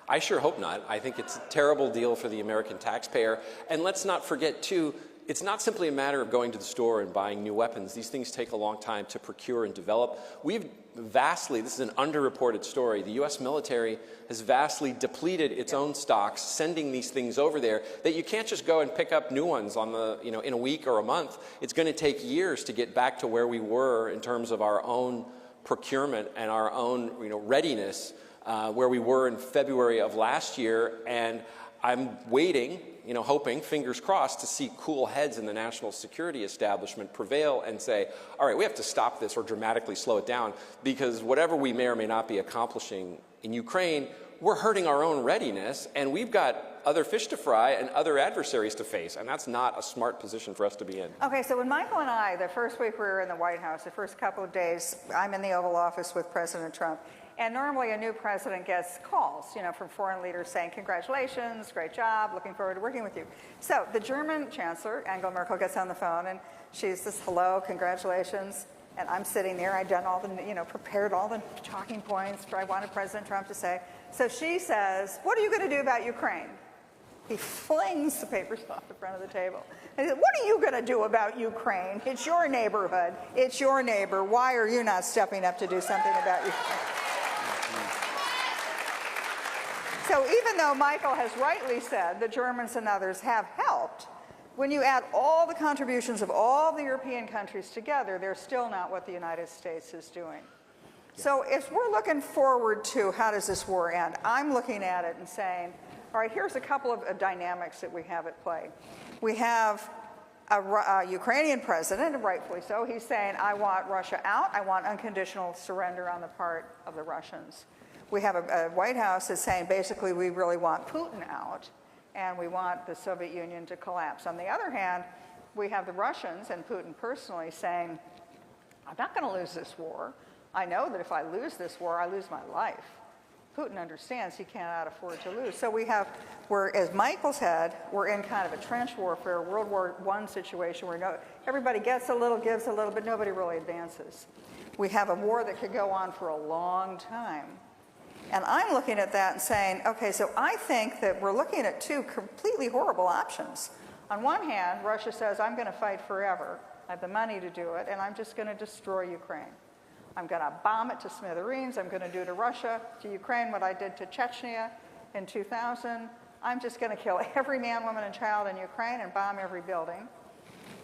I sure hope not. I think it's a terrible deal for the American taxpayer. And let's not forget, too, it's not simply a matter of going to the store and buying new weapons. These things take a long time to procure and develop. We've vastly, this is an underreported story, the U.S. military has vastly depleted its own stocks, sending these things over there, that you can't just go and pick up new ones on the, in a week or a month. It's going to take years to get back to where we were in terms of our own procurement and our own, readiness, where we were in February of last year. And I'm waiting, hoping, fingers crossed, to see cool heads in the national security establishment prevail and say, all right, we have to stop this or dramatically slow it down, because whatever we may or may not be accomplishing in Ukraine, we're hurting our own readiness, and we've got other fish to fry and other adversaries to face, and that's not a smart position for us to be in. Okay, so when Michael and I, the first week we were in the White House, the first couple of days, I'm in the Oval Office with President Trump. And normally a new president gets calls, from foreign leaders saying, congratulations, great job, looking forward to working with you. So the German Chancellor, Angela Merkel, gets on the phone and she says, hello, congratulations. And I'm sitting there, I'd done all the, prepared all the talking points I wanted President Trump to say. So she says, what are you going to do about Ukraine? He flings the papers off the front of the table. And he said, what are you going to do about Ukraine? It's your neighborhood. It's your neighbor. Why are you not stepping up to do something about Ukraine? So even though Michael has rightly said the Germans and others have helped, when you add all the contributions of all the European countries together, they're still not what the United States is doing. So if we're looking forward to how does this war end, I'm looking at it and saying, all right, here's a couple of dynamics that we have at play. We have a Ukrainian president, and rightfully so. He's saying, I want Russia out. I want unconditional surrender on the part of the Russians. We have a White House that's saying, basically, we really want Putin out, and we want the Soviet Union to collapse. On the other hand, we have the Russians and Putin personally saying, I'm not going to lose this war. I know that if I lose this war, I lose my life. Putin understands he cannot afford to lose. So as Michael said, we're in kind of a trench warfare, World War I situation where everybody gets a little, gives a little, but nobody really advances. We have a war that could go on for a long time. And I'm looking at that and saying, okay, so I think that we're looking at two completely horrible options. On one hand, Russia says, I'm going to fight forever. I have the money to do it, and I'm just going to destroy Ukraine. I'm going to bomb it to smithereens. I'm going to do to Russia, to Ukraine, what I did to Chechnya in 2000. I'm just going to kill every man, woman, and child in Ukraine and bomb every building.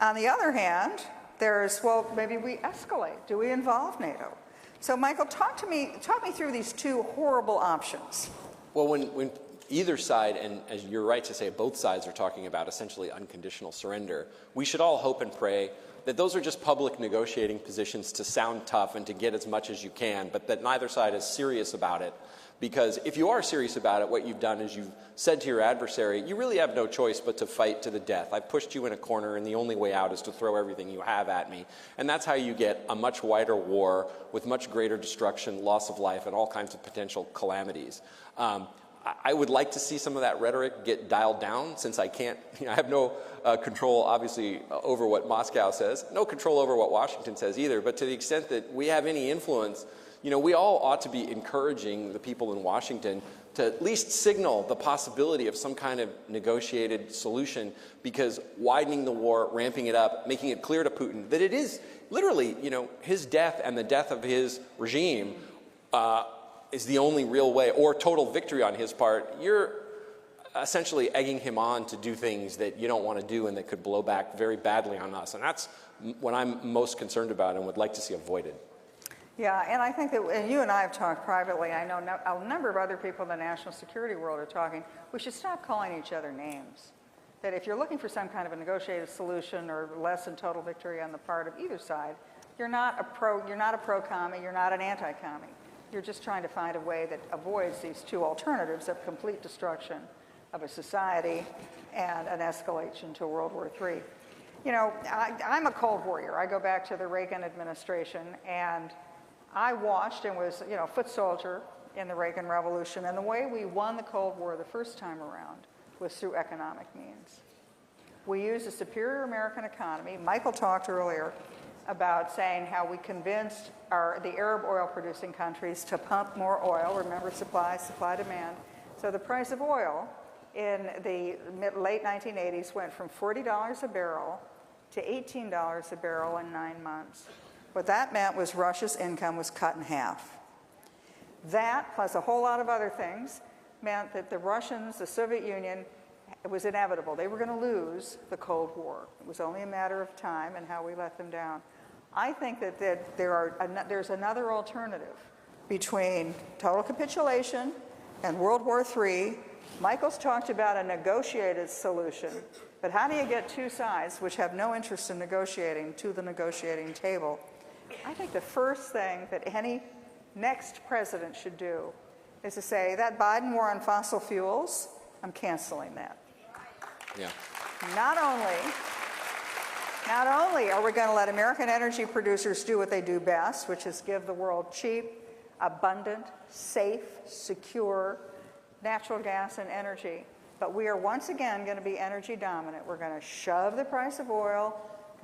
On the other hand, maybe we escalate. Do we involve NATO? So, Michael, talk me through these two horrible options. Well, when either side, and as you're right to say, both sides are talking about essentially unconditional surrender, we should all hope and pray that those are just public negotiating positions to sound tough and to get as much as you can, but that neither side is serious about it. Because if you are serious about it, what you've done is you've said to your adversary, you really have no choice but to fight to the death. I've pushed you in a corner, and the only way out is to throw everything you have at me. And that's how you get a much wider war with much greater destruction, loss of life, and all kinds of potential calamities. I would like to see some of that rhetoric get dialed down, since I can't, I have no control, obviously, over what Moscow says, no control over what Washington says either, but to the extent that we have any influence, we all ought to be encouraging the people in Washington to at least signal the possibility of some kind of negotiated solution, because widening the war, ramping it up, making it clear to Putin that it is literally, his death and the death of his regime is the only real way, or total victory on his part, you're essentially egging him on to do things that you don't want to do and that could blow back very badly on us. And that's what I'm most concerned about and would like to see avoided. Yeah, and I think that, and you and I have talked privately, I know a number of other people in the national security world are talking, we should stop calling each other names. That if you're looking for some kind of a negotiated solution or less than total victory on the part of either side, you're not a pro-commie, you're not an anti-commie. You're just trying to find a way that avoids these two alternatives of complete destruction of a society and an escalation to World War III. I'm a Cold Warrior. I go back to the Reagan administration, and I watched and was, foot soldier in the Reagan Revolution, and the way we won the Cold War the first time around was through economic means. We used a superior American economy. Michael talked earlier about saying how we convinced the Arab oil-producing countries to pump more oil. Remember, supply, demand. So the price of oil in the late 1980s went from $40 a barrel to $18 a barrel in 9 months. What that meant was Russia's income was cut in half. That, plus a whole lot of other things, meant that the Russians, the Soviet Union, it was inevitable. They were going to lose the Cold War. It was only a matter of time and how we let them down. I think that there's another alternative between total capitulation and World War III. Michael's talked about a negotiated solution, but how do you get two sides, which have no interest in negotiating, to the negotiating table? I think the first thing that any next president should do is to say, that Biden war on fossil fuels, I'm canceling that. Yeah. Not only are we going to let American energy producers do what they do best, which is give the world cheap, abundant, safe, secure natural gas and energy, but we are once again going to be energy dominant. We're going to shove the price of oil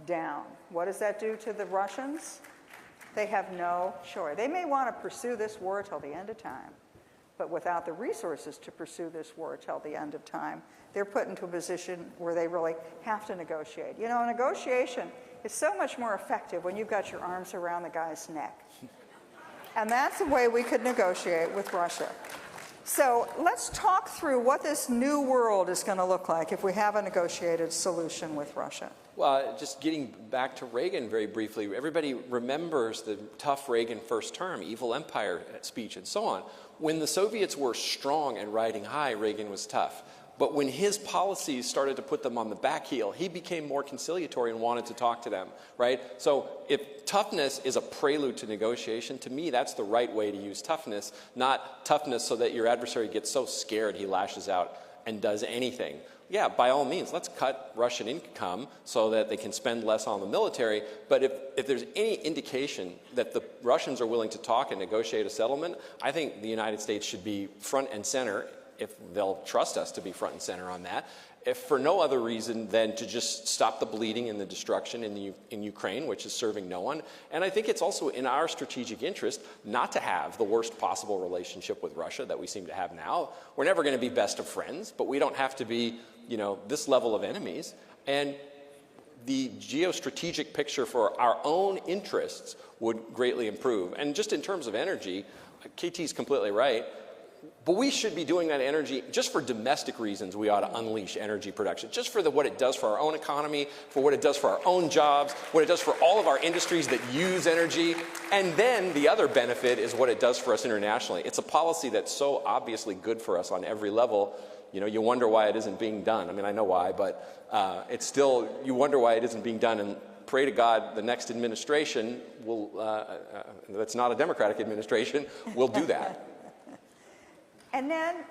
down. What does that do to the Russians? They have no choice. They may want to pursue this war till the end of time, but without the resources to pursue this war till the end of time, they're put into a position where they really have to negotiate. A negotiation is so much more effective when you've got your arms around the guy's neck. And that's the way we could negotiate with Russia. So let's talk through what this new world is going to look like if we have a negotiated solution with Russia. Well, just getting back to Reagan very briefly, everybody remembers the tough Reagan first term, evil empire speech and so on. When the Soviets were strong and riding high, Reagan was tough. But when his policies started to put them on the back heel, he became more conciliatory and wanted to talk to them, right? So if toughness is a prelude to negotiation, to me, that's the right way to use toughness, not toughness so that your adversary gets so scared he lashes out and does anything. Yeah, by all means, let's cut Russian income so that they can spend less on the military. But if there's any indication that the Russians are willing to talk and negotiate a settlement, I think the United States should be front and center, if they'll trust us to be front and center on that, if for no other reason than to just stop the bleeding and the destruction in Ukraine, which is serving no one. And I think it's also in our strategic interest not to have the worst possible relationship with Russia that we seem to have now. We're never going to be best of friends, but we don't have to be, this level of enemies. And the geostrategic picture for our own interests would greatly improve. And just in terms of energy, KT's completely right. But we should be doing that energy just for domestic reasons. We ought to unleash energy production, just for what it does for our own economy, for what it does for our own jobs, what it does for all of our industries that use energy. And then the other benefit is what it does for us internationally. It's a policy that's so obviously good for us on every level. You wonder why it isn't being done. I mean, I know why, but it's still, you wonder why it isn't being done. And pray to God the next administration will, that's not a Democratic administration, will do that. And then,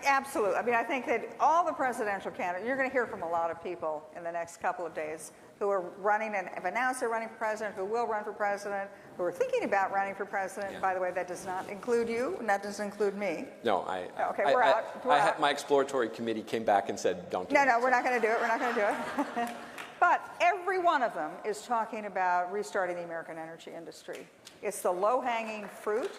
absolutely. I mean, I think that all the presidential candidates, you're going to hear from a lot of people in the next couple of days who are running and have announced they're running for president, who will run for president, who are thinking about running for president. Yeah. By the way, that does not include you, and that doesn't include me. No, we're out. My exploratory committee came back and said, don't do it. No, we're not going to do it. We're not going to do it. But every one of them is talking about restarting the American energy industry. It's the low-hanging fruit.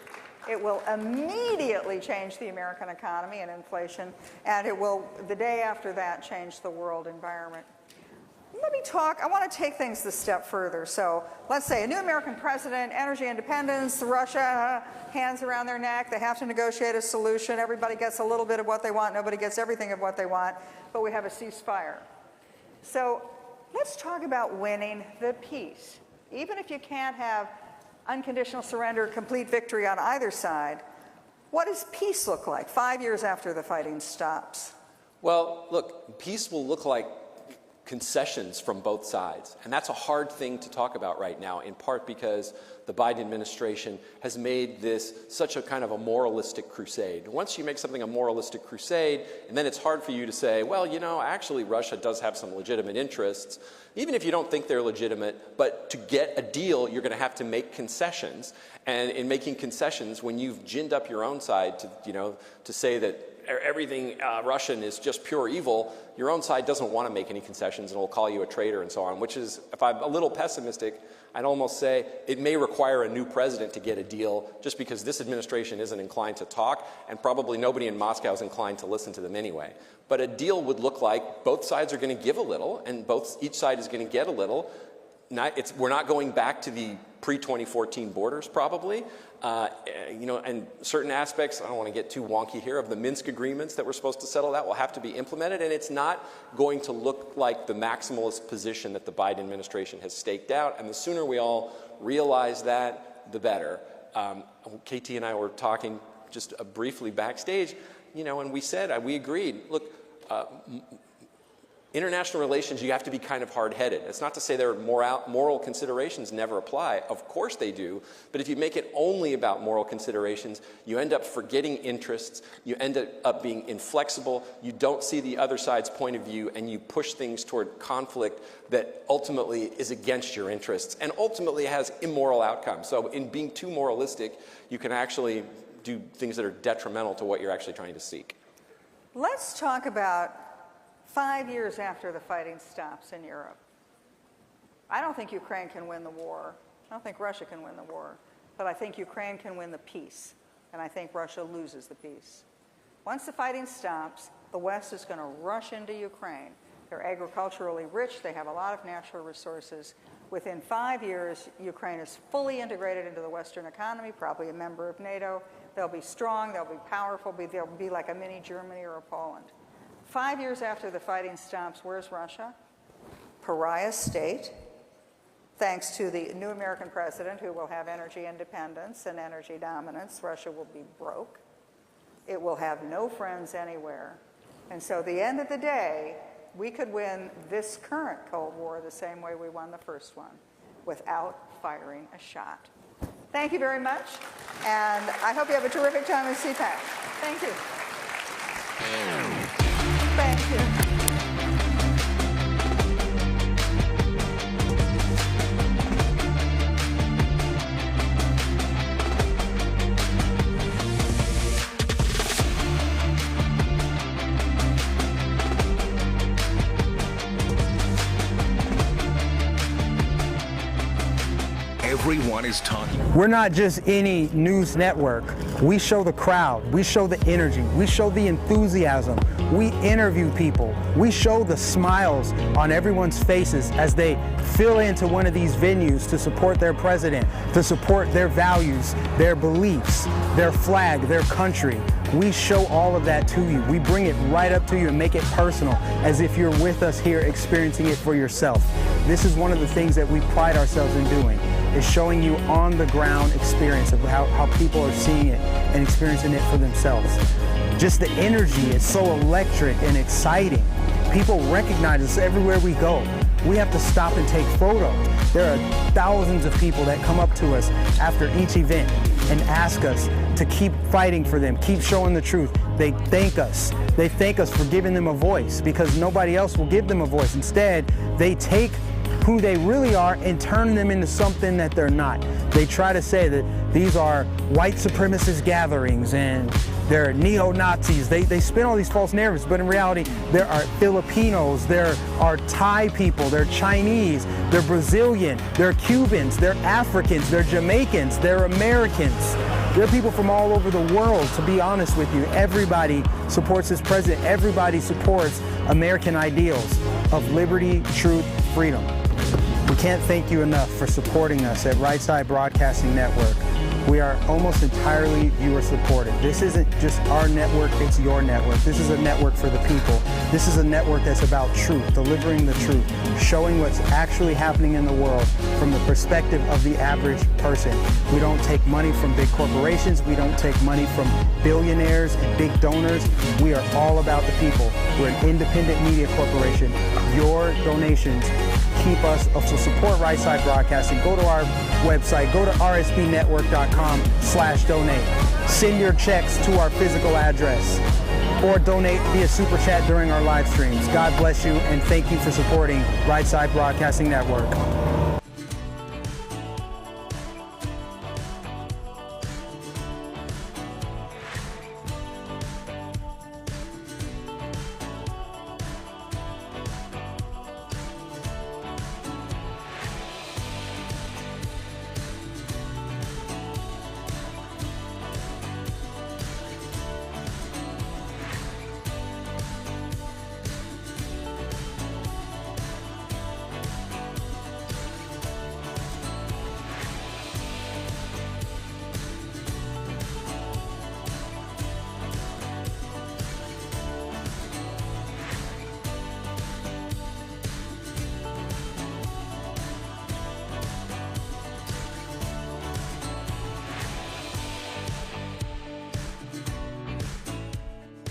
It will immediately change the American economy and inflation, and it will, the day after that, change the world environment. Let me talk, I want to take things a step further. So let's say a new American president, energy independence, Russia, hands around their neck, they have to negotiate a solution, everybody gets a little bit of what they want, nobody gets everything of what they want, but we have a ceasefire. So let's talk about winning the peace. Even if you can't have unconditional surrender, complete victory on either side, what does peace look like 5 years after the fighting stops? Well, look, peace will look like concessions from both sides. And that's a hard thing to talk about right now, in part because the Biden administration has made this such a kind of a moralistic crusade. Once you make something a moralistic crusade, and then it's hard for you to say, well, you know, actually Russia does have some legitimate interests, even if you don't think they're legitimate, but to get a deal, you're going to have to make concessions. And in making concessions, when you've ginned up your own side to, you know, to say that everything Russian is just pure evil, your own side doesn't want to make any concessions and will call you a traitor and so on, which is, if I'm a little pessimistic, I'd almost say it may require a new president to get a deal just because this administration isn't inclined to talk, and probably nobody in Moscow is inclined to listen to them anyway. But a deal would look like both sides are going to give a little, and each side is going to get a little. We're not going back to the pre-2014 borders, probably. You know, and certain aspects, I don't want to get too wonky here, of the Minsk agreements that we're supposed to settle that will have to be implemented, and it's not going to look like the maximalist position that the Biden administration has staked out, and the sooner we all realize that, the better. KT and I were talking just briefly backstage, you know, and we said, we agreed, look, international relations, you have to be kind of hard-headed. It's not to say their moral considerations never apply. Of course they do. But if you make it only about moral considerations, you end up forgetting interests, you end up being inflexible, you don't see the other side's point of view, and you push things toward conflict that ultimately is against your interests and ultimately has immoral outcomes. So in being too moralistic, you can actually do things that are detrimental to what you're actually trying to seek. Let's talk about 5 years after the fighting stops in Europe. I don't think Ukraine can win the war. I don't think Russia can win the war. But I think Ukraine can win the peace. And I think Russia loses the peace. Once the fighting stops, the West is going to rush into Ukraine. They're agriculturally rich. They have a lot of natural resources. Within 5 years, Ukraine is fully integrated into the Western economy, probably a member of NATO. They'll be strong. They'll be powerful. They'll be like a mini Germany or a Poland. 5 years after the fighting stops, where's Russia? Pariah state, thanks to the new American president who will have energy independence and energy dominance. Russia will be broke. It will have no friends anywhere. And so at the end of the day, we could win this current Cold War the same way we won the first one, without firing a shot. Thank you very much, and I hope you have a terrific time in CPAC. Thank you. Thank you. Everyone is talking. We're not just any news network. We show the crowd. We show the energy. We show the enthusiasm. We interview people. We show the smiles on everyone's faces as they fill into one of these venues to support their president, to support their values, their beliefs, their flag, their country. We show all of that to you. We bring it right up to you and make it personal, as if you're with us here experiencing it for yourself. This is one of the things that we pride ourselves in doing, is showing you on the ground experience of how people are seeing it and experiencing it for themselves. Just the energy is so electric and exciting. People recognize us everywhere we go. we have to stop and take photos. There are thousands of people that come up to us after each event and ask us to keep fighting for them, keep showing the truth. They thank us. They thank us for giving them a voice because nobody else will give them a voice. Instead, they take who they really are and turn them into something that they're not. They try to say that these are white supremacist gatherings and they're neo-Nazis. They spin all these false narratives, but in reality, there are Filipinos, there are Thai people, they're Chinese, they're Brazilian, they're Cubans, they're Africans, they're Jamaicans, they're Americans. There are people from all over the world, to be honest with you. Everybody supports this president. Everybody supports American ideals of liberty, truth, freedom. We can't thank you enough for supporting us at Right Side Broadcasting Network. We are almost entirely viewer supported. This isn't just our network, it's your network. This is a network for the people. This is a network that's about truth, delivering the truth, showing what's actually happening in the world from the perspective of the average person. We don't take money from big corporations. We don't take money from billionaires and big donors. We are all about the people. We're an independent media corporation. Your donations keep us, so support Right Side Broadcasting. Go to our website, go to rsbnetwork.com/donate. Send your checks to our physical address or donate via Super Chat during our live streams. God bless you and thank you for supporting Right Side Broadcasting Network.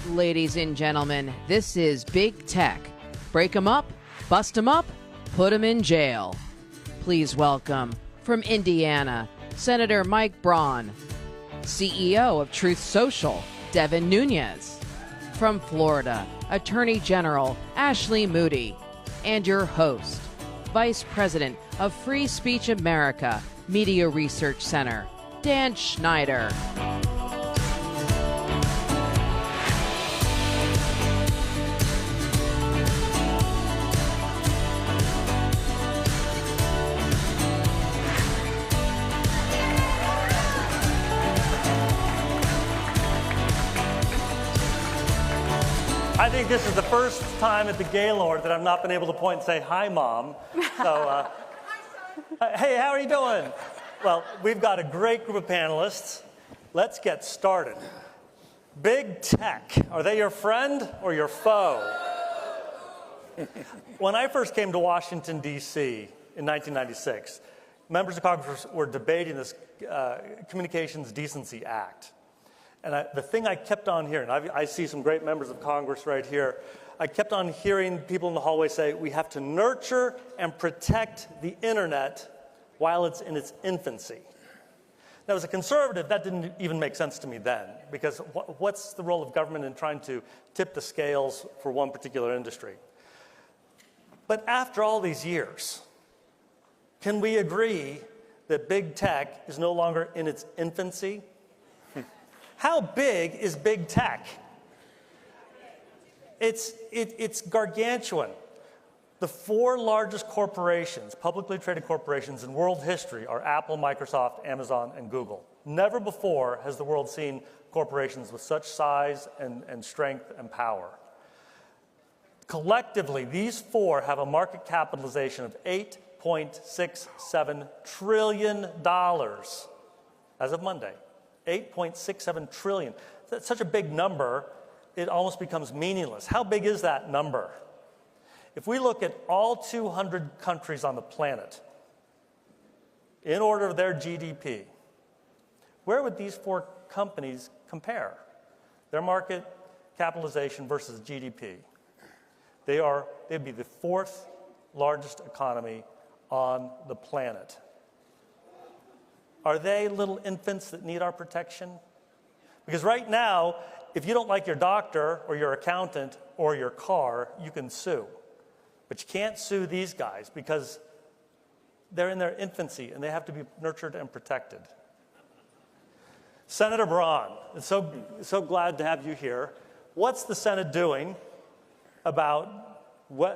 Ladies and gentlemen, this is Big Tech. Break 'em up, bust 'em up, put 'em in jail. Please welcome, from Indiana, Senator Mike Braun, CEO of Truth Social, Devin Nunes. From Florida, Attorney General Ashley Moody. And your host, Vice President of Free Speech America Media Research Center, Dan Schneider. I think this is the first time at the Gaylord that I've not been able to point and say, hi, Mom. So, hey, how are you doing? Well, we've got a great group of panelists. Let's get started. Big Tech, are they your friend or your foe? When I first came to Washington, D.C. in 1996, members of Congress were debating this Communications Decency Act. And the thing I kept on hearing, I see some great members of Congress right here, I kept on hearing people in the hallway say, we have to nurture and protect the internet while it's in its infancy. Now, as a conservative, that didn't even make sense to me then, because what's the role of government in trying to tip the scales for one particular industry? But after all these years, can we agree that big tech is no longer in its infancy? How big is big tech? It's gargantuan. The four largest corporations, publicly traded corporations in world history are Apple, Microsoft, Amazon, and Google. Never before has the world seen corporations with such size and strength and power. Collectively, these four have a market capitalization of $8.67 trillion as of Monday. 8.67 trillion. That's such a big number, it almost becomes meaningless. How big is that number? If we look at all 200 countries on the planet, in order of their GDP, where would these four companies compare? Their market capitalization versus GDP. They'd be the fourth largest economy on the planet. Are they little infants that need our protection? Because right now, if you don't like your doctor or your accountant or your car, you can sue. But you can't sue these guys because they're in their infancy and they have to be nurtured and protected. Senator Braun, it's so glad to have you here. What's the Senate doing about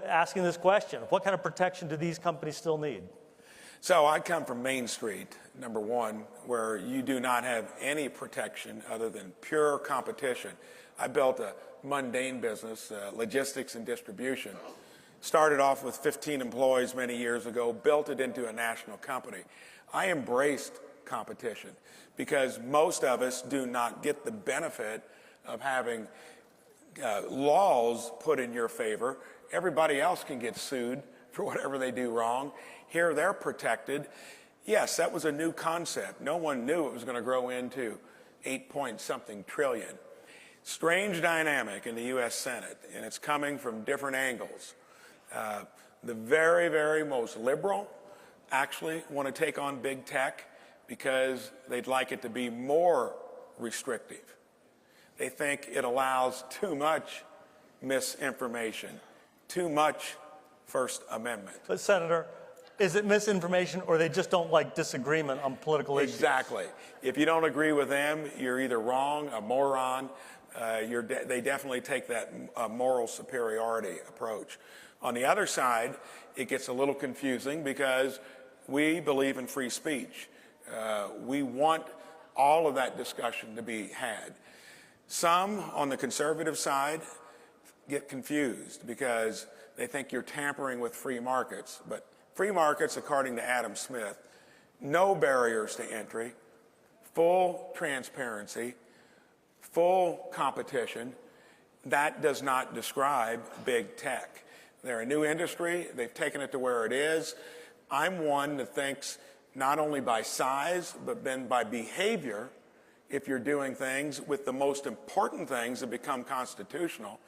asking this question? What kind of protection do these companies still need? So I come from Main Street, number one, where you do not have any protection other than pure competition. I built a mundane business, logistics and distribution. Started off with 15 employees many years ago, built it into a national company. I embraced competition because most of us do not get the benefit of having laws put in your favor. Everybody else can get sued for whatever they do wrong. Here they're protected. Yes, that was a new concept. No one knew it was going to grow into 8-point-something trillion. Strange dynamic in the U.S. Senate, and it's coming from different angles. The very, very most liberal actually want to take on big tech because they'd like it to be more restrictive. They think it allows too much misinformation, too much First Amendment. But Senator, is it misinformation or they just don't like disagreement on political issues? Exactly. If you don't agree with them, you're either wrong, a moron. They definitely take that moral superiority approach. On the other side, it gets a little confusing because we believe in free speech. We want all of that discussion to be had. Some on the conservative side get confused because they think you're tampering with free markets. But free markets, according to Adam Smith, no barriers to entry, full transparency, full competition. That does not describe big tech. They're a new industry. They've taken it to where it is. I'm one that thinks not only by size, but then by behavior, if you're doing things with the most important things that become constitutional,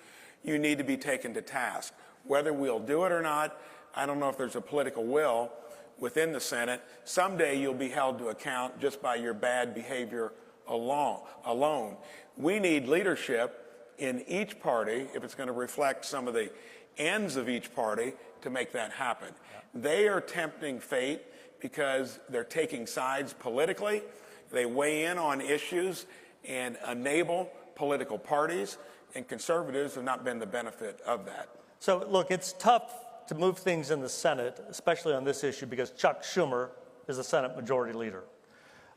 you need to be taken to task. Whether we'll do it or not, I don't know if there's a political will within the Senate. Someday you'll be held to account just by your bad behavior alone. We need leadership in each party, if it's going to reflect some of the ends of each party, to make that happen. Yeah. They are tempting fate because they're taking sides politically. They weigh in on issues and enable political parties, and conservatives have not been the benefit of that. So, look, it's tough to move things in the Senate, especially on this issue, because Chuck Schumer is the Senate Majority Leader.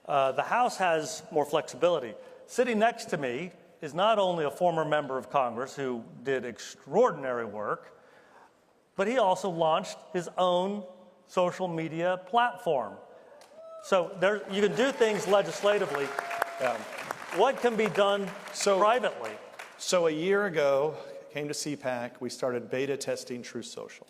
The House has more flexibility. Sitting next to me is not only a former member of Congress who did extraordinary work, but he also launched his own social media platform. So you can do things legislatively. What can be done privately? So a year ago, came to CPAC, we started beta testing Truth Social.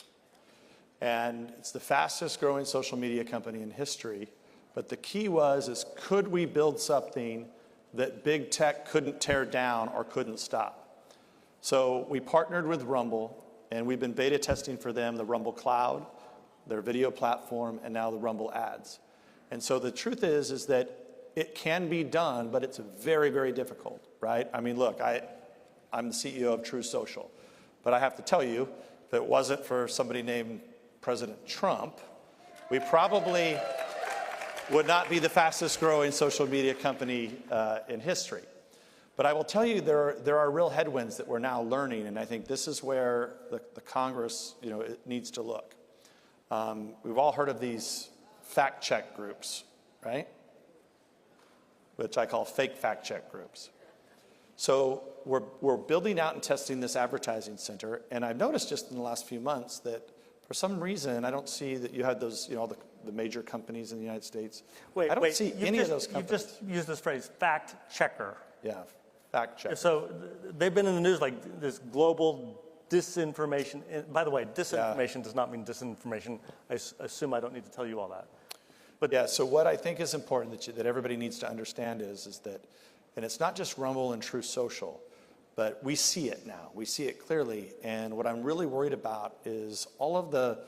And it's the fastest growing social media company in history. But the key is could we build something that big tech couldn't tear down or couldn't stop? So we partnered with Rumble, and we've been beta testing for them the Rumble Cloud, their video platform, and now the Rumble Ads. And so the truth is that it can be done, but it's very, very difficult, right? I mean, look, I'm the CEO of Truth Social, but I have to tell you, if it wasn't for somebody named President Trump, we probably would not be the fastest growing social media company in history. But I will tell you, there are real headwinds that we're now learning, and I think this is where the Congress, it needs to look. We've all heard of these fact check groups, right? Which I call fake fact check groups. So we're building out and testing this advertising center, and I've noticed just in the last few months that for some reason I don't see that you had those, the major companies in the United States. I don't see any of those companies. You just used this phrase, fact checker. Yeah, fact checker. So they've been in the news like this global disinformation. By the way, disinformation does not mean disinformation. I assume I don't need to tell you all that. But yeah, so what I think is important that everybody needs to understand is that, and it's not just Rumble and Truth Social, but we see it now. We see it clearly. And what I'm really worried about is all of the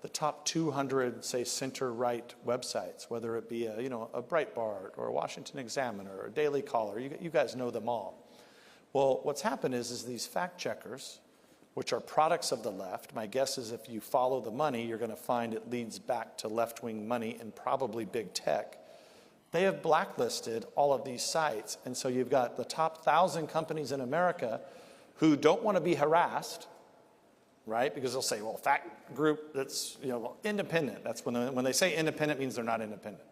top 200, say, center-right websites, whether it be a Breitbart or a Washington Examiner or a Daily Caller. You guys know them all. Well, what's happened is these fact checkers, which are products of the left, my guess is if you follow the money, you're going to find it leads back to left-wing money and probably big tech. They have blacklisted all of these sites. And so you've got the top 1,000 companies in America who don't want to be harassed, right? Because they'll say, well, fact group that's independent. That's when they say independent means they're not independent.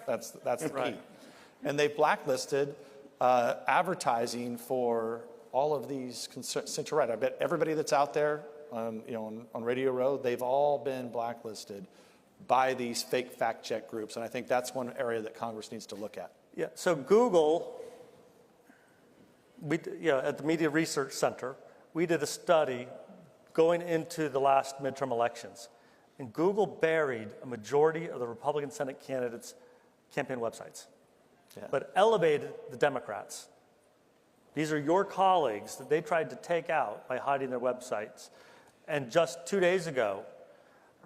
That's the key. And they've blacklisted advertising for all of these center right. I bet everybody that's out there on Radio Row, they've all been blacklisted by these fake fact check groups. And I think that's one area that Congress needs to look at. Yeah, so Google, at the Media Research Center, we did a study going into the last midterm elections. And Google buried a majority of the Republican Senate candidates' campaign websites, but elevated the Democrats. These are your colleagues that they tried to take out by hiding their websites. And just 2 days ago,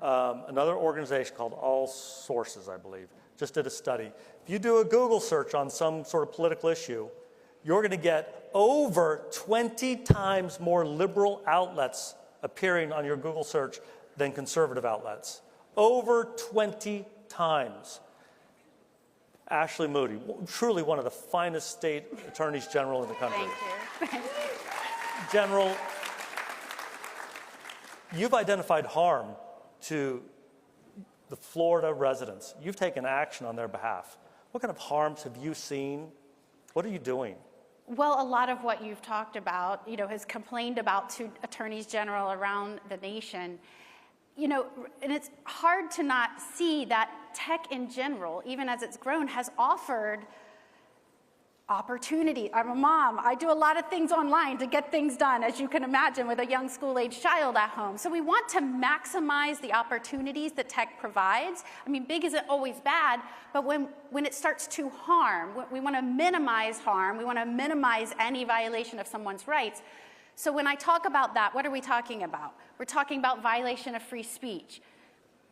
another organization called All Sources, I believe, just did a study. If you do a Google search on some sort of political issue, you're going to get over 20 times more liberal outlets appearing on your Google search than conservative outlets. Over 20 times. Ashley Moody, truly one of the finest state attorneys general in the country. Thank you. General, you've identified harm to the Florida residents. You've taken action on their behalf. What kind of harms have you seen? What are you doing? Well, a lot of what you've talked about, has complained about to attorneys general around the nation. And it's hard to not see that tech in general, even as it's grown, has offered opportunity. I'm a mom. I do a lot of things online to get things done, as you can imagine, with a young school-age child at home. So we want to maximize the opportunities that tech provides. I mean, big isn't always bad, but when it starts to harm, we want to minimize harm. We want to minimize any violation of someone's rights. So when I talk about that, what are we talking about? We're talking about violation of free speech,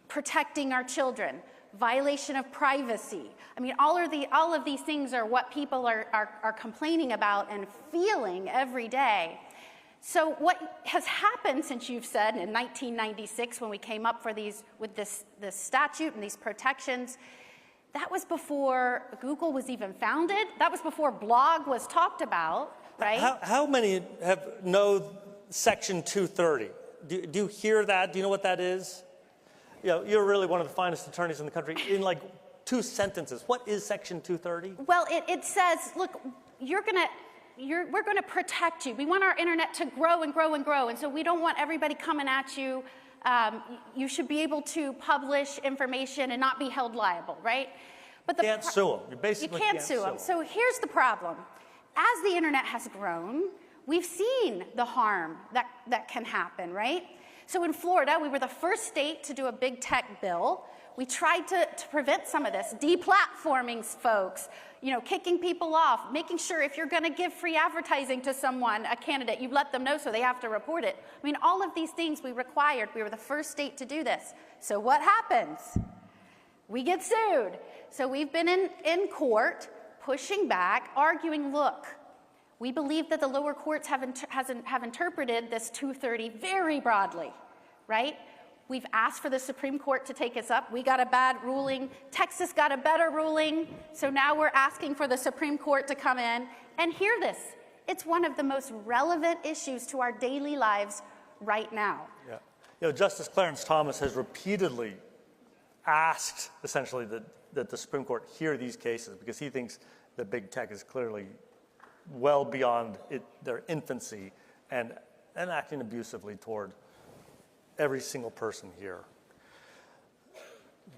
protecting our children, violation of privacy. I mean, all of these things are what people are complaining about and feeling every day. So what has happened since you've said in 1996 when we came up with this statute and these protections, that was before Google was even founded. That was before blog was talked about, right? How many know Section 230? Do you hear that? Do you know what that is? You're really one of the finest attorneys in the country. In like 2 sentences, what is Section 230? Well, it says, look, we're going to protect you. We want our internet to grow and grow and grow, and so we don't want everybody coming at you. You should be able to publish information and not be held liable, right? But you can't sue them. You basically can't sue them. So here's the problem. As the internet has grown, we've seen the harm that can happen, right? So in Florida, we were the first state to do a big tech bill. We tried to prevent some of this, deplatforming folks, kicking people off, making sure if you're going to give free advertising to someone, a candidate, you let them know so they have to report it. I mean, all of these things we required. We were the first state to do this. So what happens? We get sued. So we've been in court pushing back, arguing, look, we believe that the lower courts have interpreted this 230 very broadly, right? We've asked for the Supreme Court to take us up. We got a bad ruling. Texas got a better ruling. So now we're asking for the Supreme Court to come in and hear this. It's one of the most relevant issues to our daily lives right now. Yeah. Justice Clarence Thomas has repeatedly asked, essentially, that the Supreme Court hear these cases because he thinks that big tech is clearly well beyond their infancy and acting abusively toward every single person here.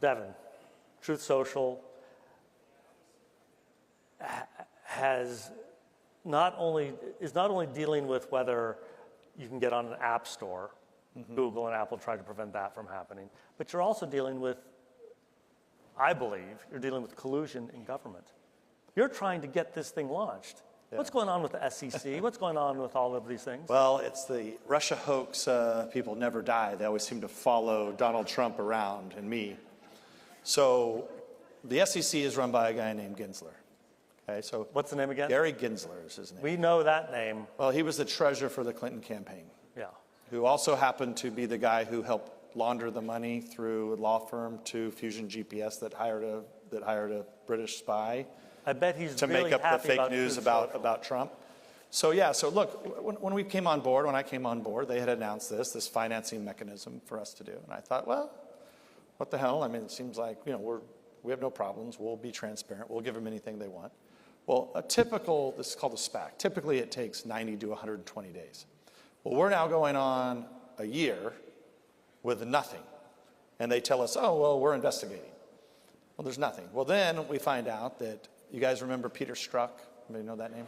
Devin, Truth Social is not only dealing with whether you can get on an app store, Google and Apple tried to prevent that from happening, but you're also dealing with, I believe, collusion in government. You're trying to get this thing launched. What's going on with the SEC? What's going on with all of these things? Well, it's the Russia hoax, people never die. They always seem to follow Donald Trump around and me. So the SEC is run by a guy named Gensler. Okay, so what's the name again? Gary Gensler is his name. We know that name. Well, he was the treasurer for the Clinton campaign. Yeah. Who also happened to be the guy who helped launder the money through a law firm to Fusion GPS that hired a British spy. I bet he's to really make up the happy fake news about Trump. So yeah, so look, when I came on board, they had announced this financing mechanism for us to do, and I thought, well, what the hell? I mean, it seems like we have no problems. We'll be transparent. We'll give them anything they want. Well, this is called a SPAC. Typically, it takes 90 to 120 days. Well, we're now going on a year with nothing, and they tell us, oh, well, we're investigating. Well, there's nothing. Well, then we find out that, you guys remember Peter Strzok? Anybody know that name?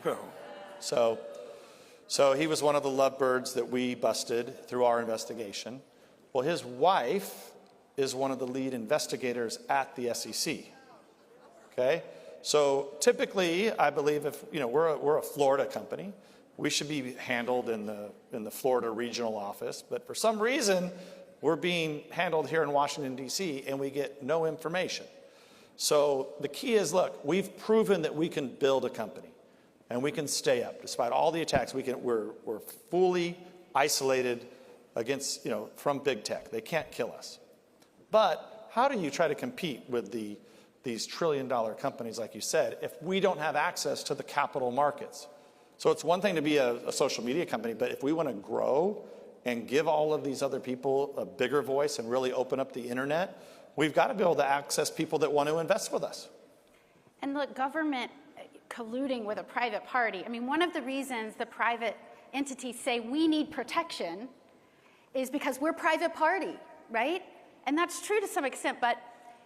So he was one of the lovebirds that we busted through our investigation. Well, his wife is one of the lead investigators at the SEC. Okay? So typically, I believe if we're a Florida company, we should be handled in the Florida regional office. But for some reason, we're being handled here in Washington, D.C., and we get no information. So the key is, look, we've proven that we can build a company, and we can stay up despite all the attacks. We're fully isolated against from big tech. They can't kill us. But how do you try to compete with these trillion-dollar companies, like you said, if we don't have access to the capital markets? So it's one thing to be a social media company, but if we want to grow and give all of these other people a bigger voice and really open up the internet, we've got to be able to access people that want to invest with us. And look, government colluding with a private party. I mean, one of the reasons the private entities say we need protection is because we're private party, right? And that's true to some extent, but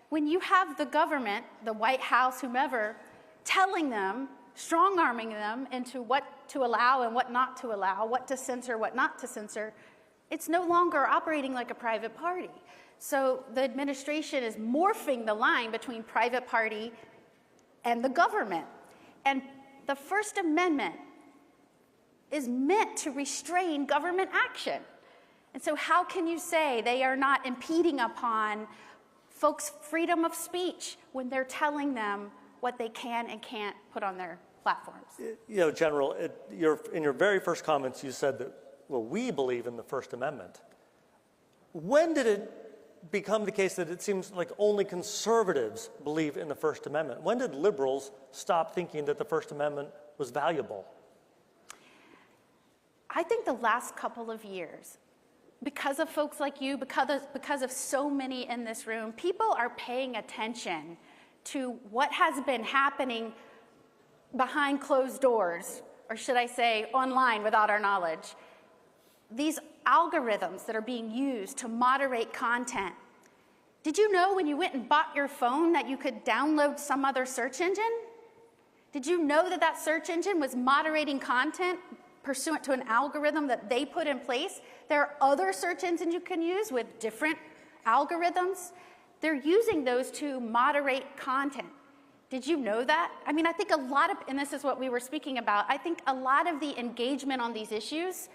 when you have the government, the White House, whomever, telling them, strong-arming them into what to allow and what not to allow, what to censor, what not to censor, it's no longer operating like a private party. So the administration is morphing the line between private party and the government. And the First Amendment is meant to restrain government action. And so how can you say they are not impeding upon folks' freedom of speech when they're telling them what they can and can't put on their platforms? General, in your very first comments, you said that, well, we believe in the First Amendment. When did it become the case that it seems like only conservatives believe in the First Amendment? When did liberals stop thinking that the First Amendment was valuable? I think the last couple of years, because of folks like you, because of so many in this room, people are paying attention to what has been happening behind closed doors, or should I say online without our knowledge. These algorithms that are being used to moderate content. Did you know when you went and bought your phone that you could download some other search engine? Did you know that that search engine was moderating content pursuant to an algorithm that they put in place? There are other search engines you can use with different algorithms. They're using those to moderate content. Did you know that? I mean, I think a lot of, and this is what we were speaking about, I think a lot of the engagement on these issues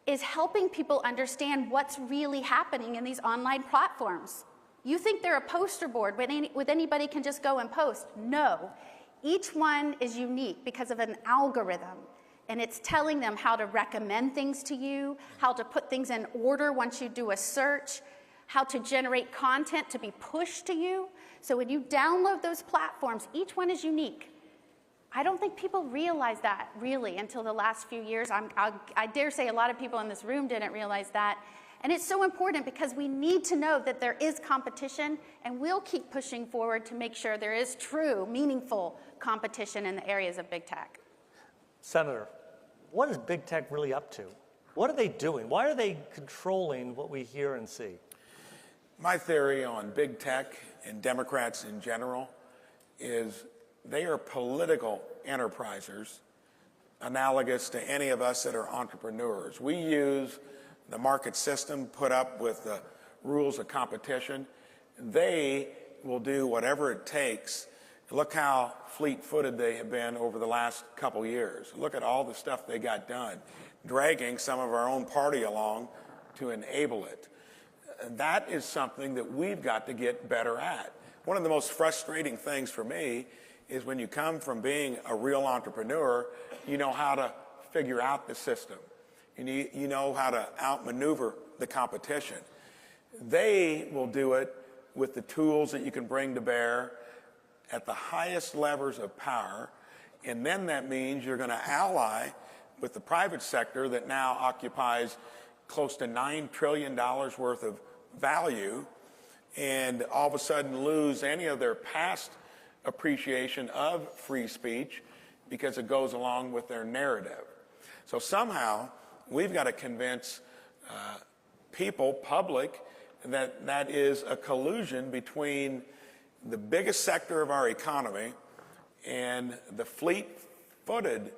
is helping people understand what's really happening in these online platforms. You think they're a poster board with anybody can just go and post. No. Each one is unique because of an algorithm. And it's telling them how to recommend things to you, how to put things in order once you do a search, how to generate content to be pushed to you. So when you download those platforms, each one is unique. I don't think people realize that really until the last few years. I dare say a lot of people in this room didn't realize that. And it's so important because we need to know that there is competition, and we'll keep pushing forward to make sure there is true, meaningful competition in the areas of big tech. Senator, what is big tech really up to? What are they doing? Why are they controlling what we hear and see? My theory on big tech and Democrats in general is they are political enterprisers analogous to any of us that are entrepreneurs. We use the market system, put up with the rules of competition. They will do whatever it takes Look how fleet-footed they have been over the last couple years. Look at all the stuff they got done, dragging some of our own party along to enable it. That is something that we've got to get better at. One of the most frustrating things for me is when you come from being a real entrepreneur, you know how to figure out the system. You know how to outmaneuver the competition. They will do it with the tools that you can bring to bear at the highest levers of power, and then that means you're going to ally with the private sector that now occupies close to $9 trillion worth of value, and all of a sudden lose any of their past appreciation of free speech because it goes along with their narrative. So somehow we've got to convince people, public, that that is a collusion between the biggest sector of our economy and the fleet-footed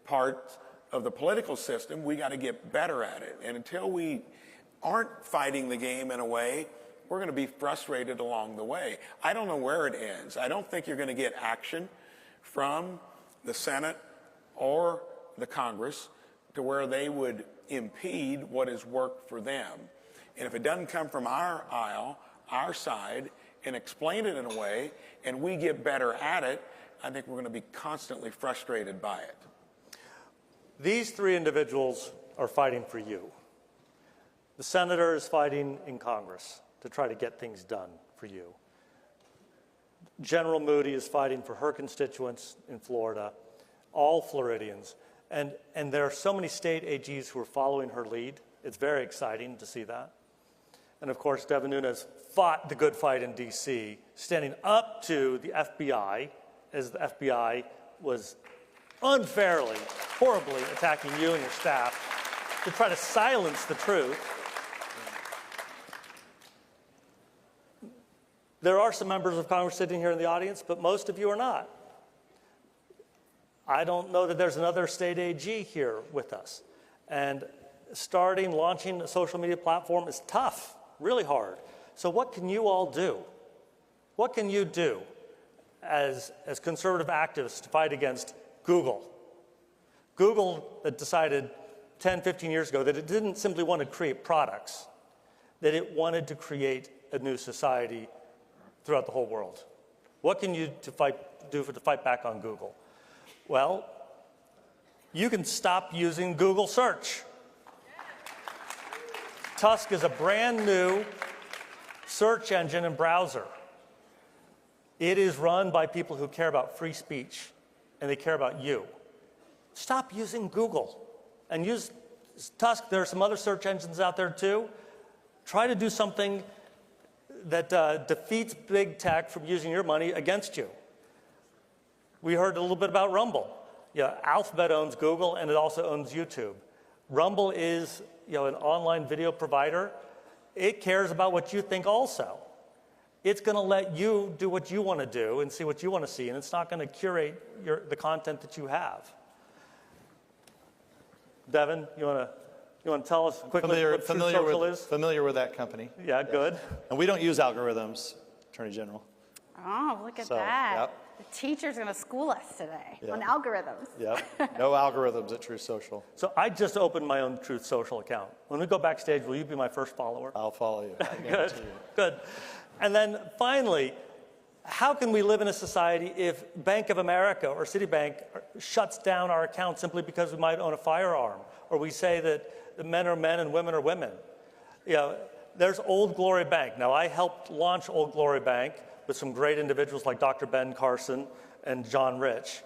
part of the political system. We got to get better at it. And until we aren't fighting the game in a way, we're going to be frustrated along the way. I don't know where it ends. I don't think you're going to get action from the Senate or the Congress to where they would impede what has worked for them. And if it doesn't come from our aisle, our side, and explain it in a way, and we get better at it, I think we're going to be constantly frustrated by it. These three individuals are fighting for you. The senator is fighting in Congress to try to get things done for you. General Moody is fighting for her constituents in Florida, all Floridians. And there are so many state AGs who are following her lead. It's very exciting to see that. And of course, Devin Nunes fought the good fight in D.C., standing up to the FBI as the FBI was unfairly, horribly attacking you and your staff to try to silence the truth. There are some members of Congress sitting here in the audience, but most of you are not. I don't know that there's another state AG here with us. And launching a social media platform is tough, really hard. So what can you all do? What can you do as conservative activists to fight against Google? Google that decided 10, 15 years ago that it didn't simply want to create products, that it wanted to create a new society throughout the whole world. What can you do to fight back on Google? Well, you can stop using Google search. Tusk is a brand new search engine and browser. It is run by people who care about free speech, and they care about you. Stop using Google and use Tusk. There are some other search engines out there too. Try to do something that defeats big tech from using your money against you. We heard a little bit about Rumble. Yeah, Alphabet owns Google, and it also owns YouTube. Rumble is an online video provider. It cares about what you think also. It's going to let you do what you want to do and see what you want to see, and it's not going to curate the content that you have. Devin, you want to tell us quickly what Truth Social is? Familiar with that company. Yeah, yes. Good. And we don't use algorithms, Attorney General. Oh, look at that. Yep. The teacher's going to school us today on algorithms. Yep. No algorithms at Truth Social. So I just opened my own Truth Social account. When we go backstage, will you be my first follower? I'll follow you. Good. Good. And then finally, how can we live in a society if Bank of America or Citibank shuts down our account simply because we might own a firearm, or we say that men are men and women are women? There's Old Glory Bank. Now, I helped launch Old Glory Bank with some great individuals like Dr. Ben Carson and John Rich.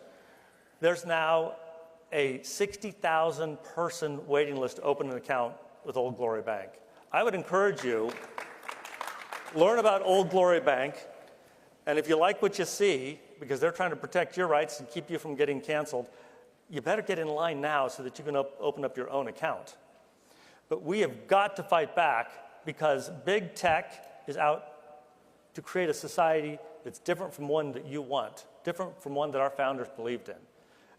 There's now a 60,000 person waiting list to open an account with Old Glory Bank. I would encourage you, learn about Old Glory Bank, and if you like what you see, because they're trying to protect your rights and keep you from getting canceled, you better get in line now so that you can open up your own account. But we have got to fight back because big tech is out to create a society that's different from one that you want, different from one that our founders believed in.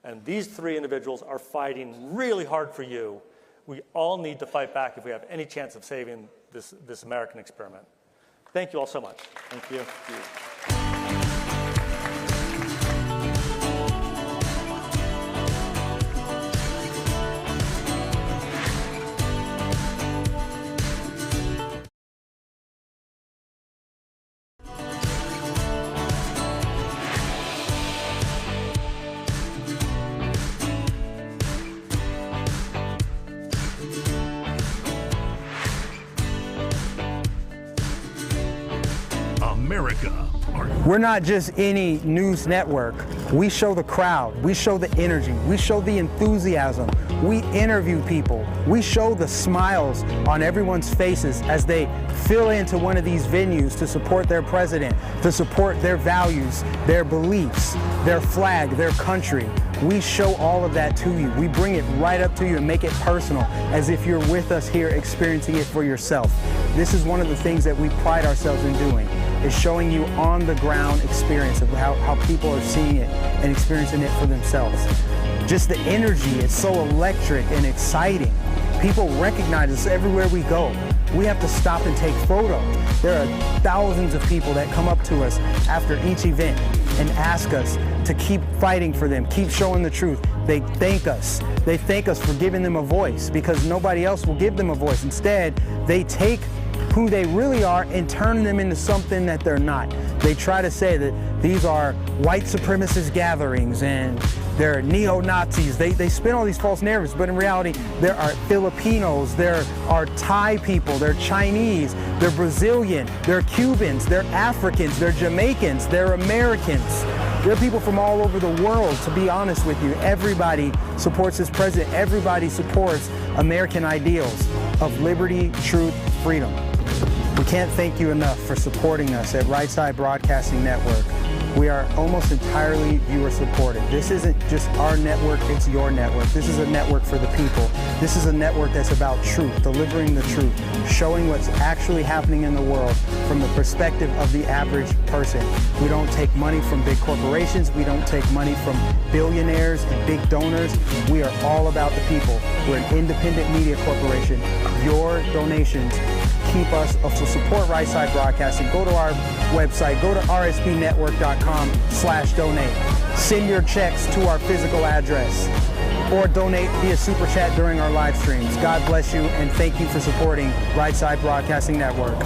And these three individuals are fighting really hard for you. We all need to fight back if we have any chance of saving this American experiment. Thank you all so much. Thank you. Thank you. America. We're not just any news network. We show the crowd. We show the energy. We show the enthusiasm. We interview people. We show the smiles on everyone's faces as they fill into one of these venues to support their president, to support their values, their beliefs, their flag, their country. We show all of that to you. We bring it right up to you and make it personal, as if you're with us here experiencing it for yourself. This is one of the things that we pride ourselves in doing, is showing you on the ground experience of how people are seeing it and experiencing it for themselves. Just the energy, it's so electric and exciting. People recognize us everywhere we go. We have to stop and take photos. There are thousands of people that come up to us after each event and ask us to keep fighting for them, keep showing the truth. They thank us. They thank us for giving them a voice, because nobody else will give them a voice. Instead, they take who they really are and turn them into something that they're not. They try to say that these are white supremacist gatherings and they're neo-Nazis. They spin all these false narratives, but in reality, there are Filipinos, there are Thai people, they're Chinese, they're Brazilian, they're Cubans, they're Africans, they're Jamaicans, they're Americans. There are people from all over the world, to be honest with you. Everybody supports this president. Everybody supports American ideals of liberty, truth, freedom. We can't thank you enough for supporting us at Right Side Broadcasting Network. We are almost entirely viewer supported. This isn't just our network, it's your network. This is a network for the people. This is a network that's about truth, delivering the truth, showing what's actually happening in the world from the perspective of the average person. We don't take money from big corporations. We don't take money from billionaires and big donors. We are all about the people. We're an independent media corporation. Your donations keep us, so support Right Side Broadcasting. Go to our website, go to rsbnetwork.com/donate. Send your checks to our physical address or donate via Super Chat during our live streams. God bless you, and thank you for supporting Right Side Broadcasting Network.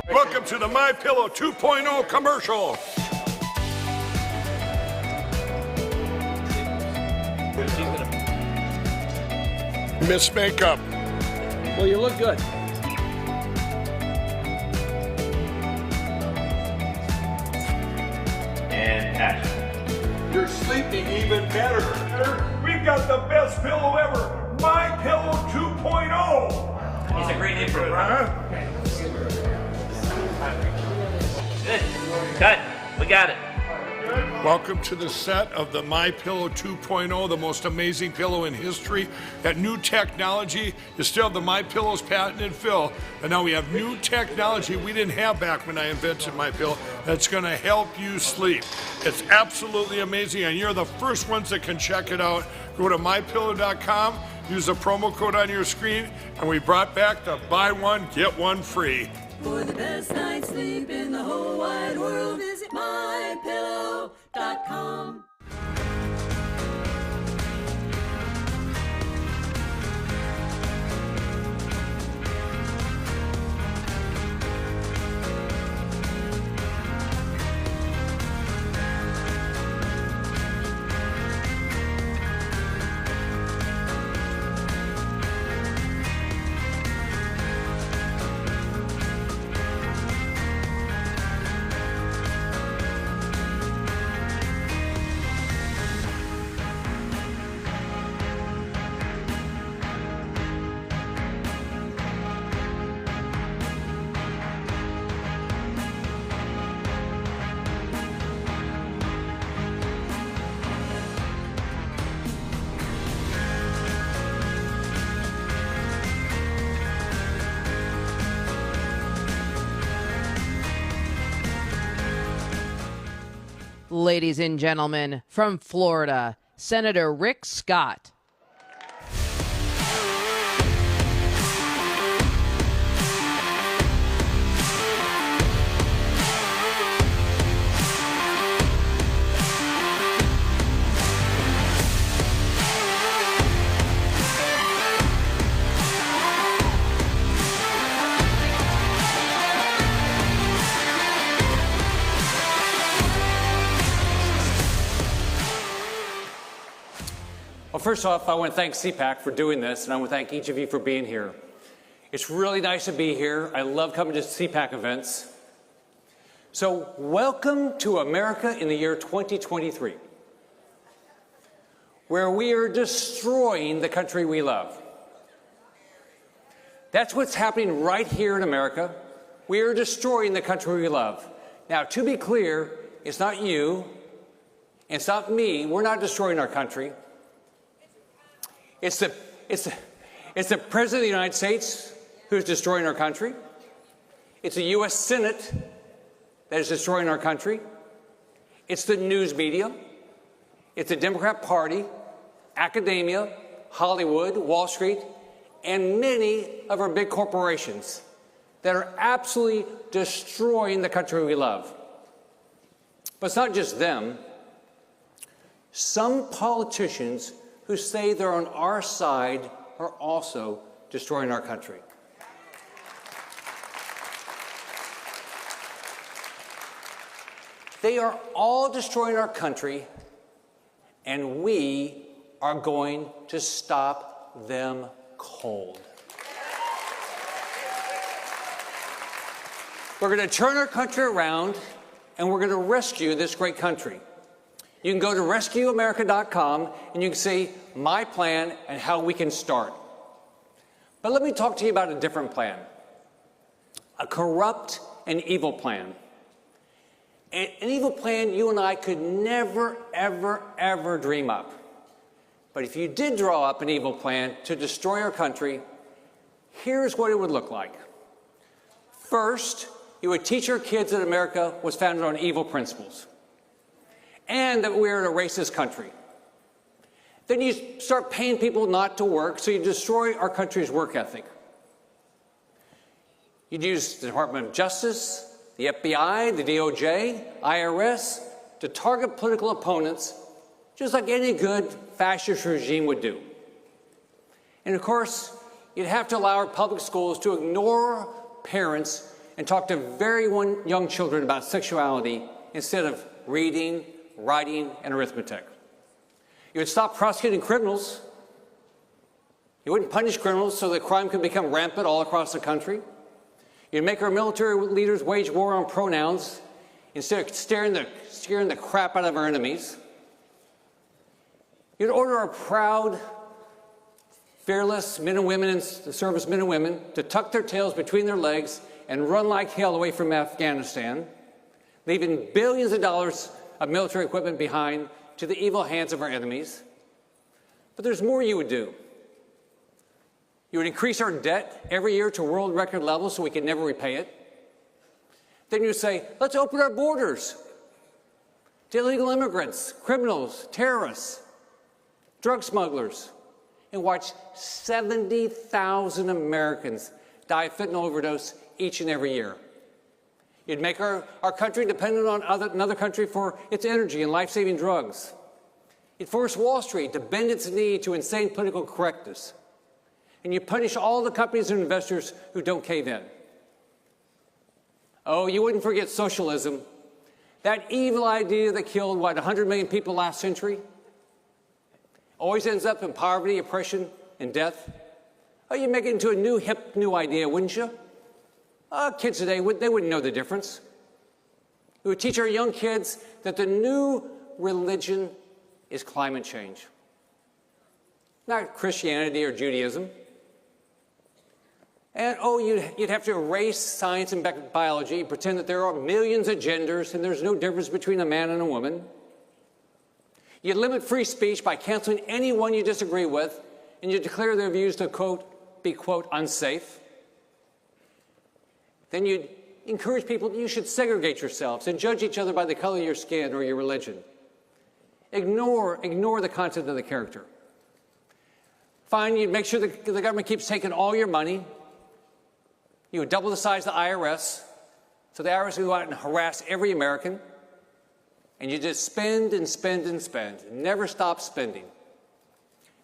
Welcome to the My Pillow 2.0 commercial. Miss Makeup. Well, you look good. And action. You're sleeping even better. We've got the best pillow ever. My Pillow 2.0. It's a great name for it. Good. Cut. We got it. Welcome to the set of the My Pillow 2.0, the most amazing pillow in history. That new technology is still the My Pillow's patented fill, but now we have new technology we didn't have back when I invented My Pillow that's going to help you sleep. It's absolutely amazing, and you're the first ones that can check it out. Go to mypillow.com, use the promo code on your screen, and we brought back the buy one, get one free. For the best night's sleep in the whole wide world, visit mypillow.com. Ladies and gentlemen, from Florida, Senator Rick Scott. Well, first off, I want to thank CPAC for doing this, and I want to thank each of you for being here. It's really nice to be here. I love coming to CPAC events. So welcome to America in the year 2023, where we are destroying the country we love. That's what's happening right here in America. We are destroying the country we love. Now, to be clear, it's not you, it's not me. We're not destroying our country. It's the President of the United States who's destroying our country. It's the U.S. Senate that is destroying our country. It's the news media. It's the Democrat Party, academia, Hollywood, Wall Street, and many of our big corporations that are absolutely destroying the country we love. But it's not just them. Some politicians who say they're on our side are also destroying our country. They are all destroying our country, and we are going to stop them cold. We're going to turn our country around, and we're going to rescue this great country. You can go to rescueamerica.com, and you can see my plan and how we can start. But let me talk to you about a different plan, a corrupt and evil plan. An evil plan you and I could never, ever, ever dream up. But if you did draw up an evil plan to destroy our country, here's what it would look like. First, you would teach our kids that America was founded on evil principles and that we're a racist country. Then you start paying people not to work, so you destroy our country's work ethic. You'd use the Department of Justice, the FBI, the DOJ, IRS to target political opponents, just like any good fascist regime would do. And of course, you'd have to allow our public schools to ignore parents and talk to very young children about sexuality instead of reading, writing, and arithmetic. You would stop prosecuting criminals. You wouldn't punish criminals so that crime could become rampant all across the country. You'd make our military leaders wage war on pronouns instead of scaring the crap out of our enemies. You'd order our proud, fearless men and women and servicemen and women to tuck their tails between their legs and run like hell away from Afghanistan, leaving billions of dollars of military equipment behind to the evil hands of our enemies. But there's more you would do. You would increase our debt every year to world record levels so we could never repay it. Then you'd say, let's open our borders to illegal immigrants, criminals, terrorists, drug smugglers, and watch 70,000 Americans die of fentanyl overdose each and every year. You'd make our country dependent on another country for its energy and life-saving drugs. You'd force Wall Street to bend its knee to insane political correctness. And you punish all the companies and investors who don't cave in. Oh, you wouldn't forget socialism, that evil idea that killed, 100 million people last century? Always ends up in poverty, oppression, and death. Oh, you make it into a new, hip, new idea, wouldn't you? Kids today, they wouldn't know the difference. We would teach our young kids that the new religion is climate change, not Christianity or Judaism. And, you'd have to erase science and biology, pretend that there are millions of genders and there's no difference between a man and a woman. You'd limit free speech by canceling anyone you disagree with, and you declare their views to, quote, be, quote, unsafe. Then you'd encourage people that you should segregate yourselves and judge each other by the color of your skin or your religion. Ignore the content of the character. Fine, you'd make sure the government keeps taking all your money. You would double the size of the IRS, so the IRS would go out and harass every American. And you just spend and spend and spend, never stop spending.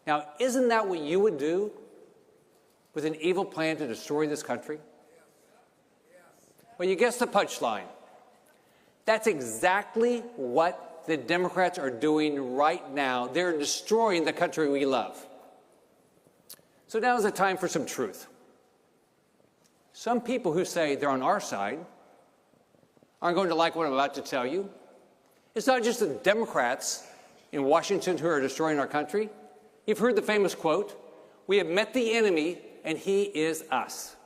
Now, isn't that what you would do with an evil plan to destroy this country? Well, you guessed the punchline. That's exactly what the Democrats are doing right now. They're destroying the country we love. So now is the time for some truth. Some people who say they're on our side aren't going to like what I'm about to tell you. It's not just the Democrats in Washington who are destroying our country. You've heard the famous quote, "We have met the enemy and he is us."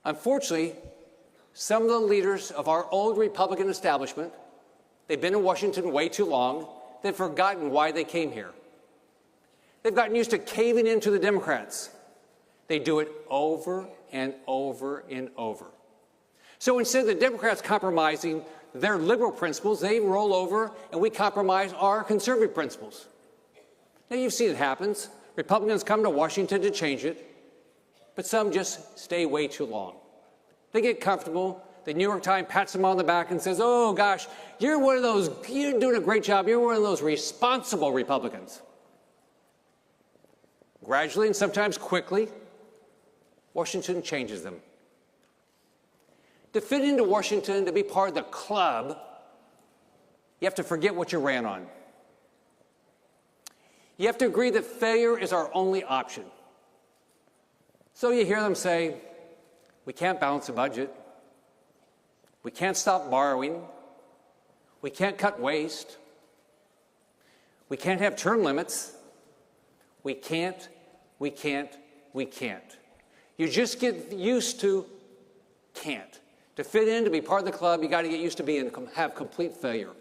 Unfortunately, some of the leaders of our old Republican establishment, they've been in Washington way too long, they've forgotten why they came here. They've gotten used to caving into the Democrats. They do it over and over and over. So instead of the Democrats compromising their liberal principles, they roll over and we compromise our conservative principles. Now you've seen it happens. Republicans come to Washington to change it, but some just stay way too long. They get comfortable. The New York Times pats them on the back and says, "Oh gosh, you're doing a great job. You're one of those responsible Republicans." Gradually and sometimes quickly, Washington changes them. To fit into Washington, to be part of the club, you have to forget what you ran on. You have to agree that failure is our only option. So you hear them say, "We can't balance the budget. We can't stop borrowing. We can't cut waste. We can't have term limits. We can't. You just get used to can't. To fit in, to be part of the club, you got to get used to have complete failure.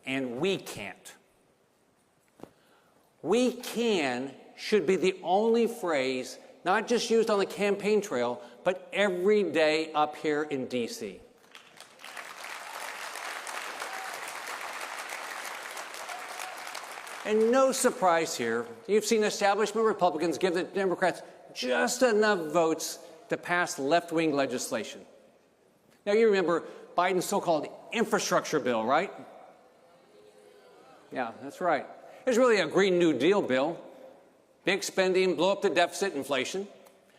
And we can't. We can should be the only phrase not just used on the campaign trail, but every day up here in D.C. And no surprise here, you've seen establishment Republicans give the Democrats just enough votes to pass left-wing legislation. Now, you remember Biden's so-called infrastructure bill, right? Yeah, that's right. It's really a Green New Deal bill. Big spending, blow up the deficit, inflation.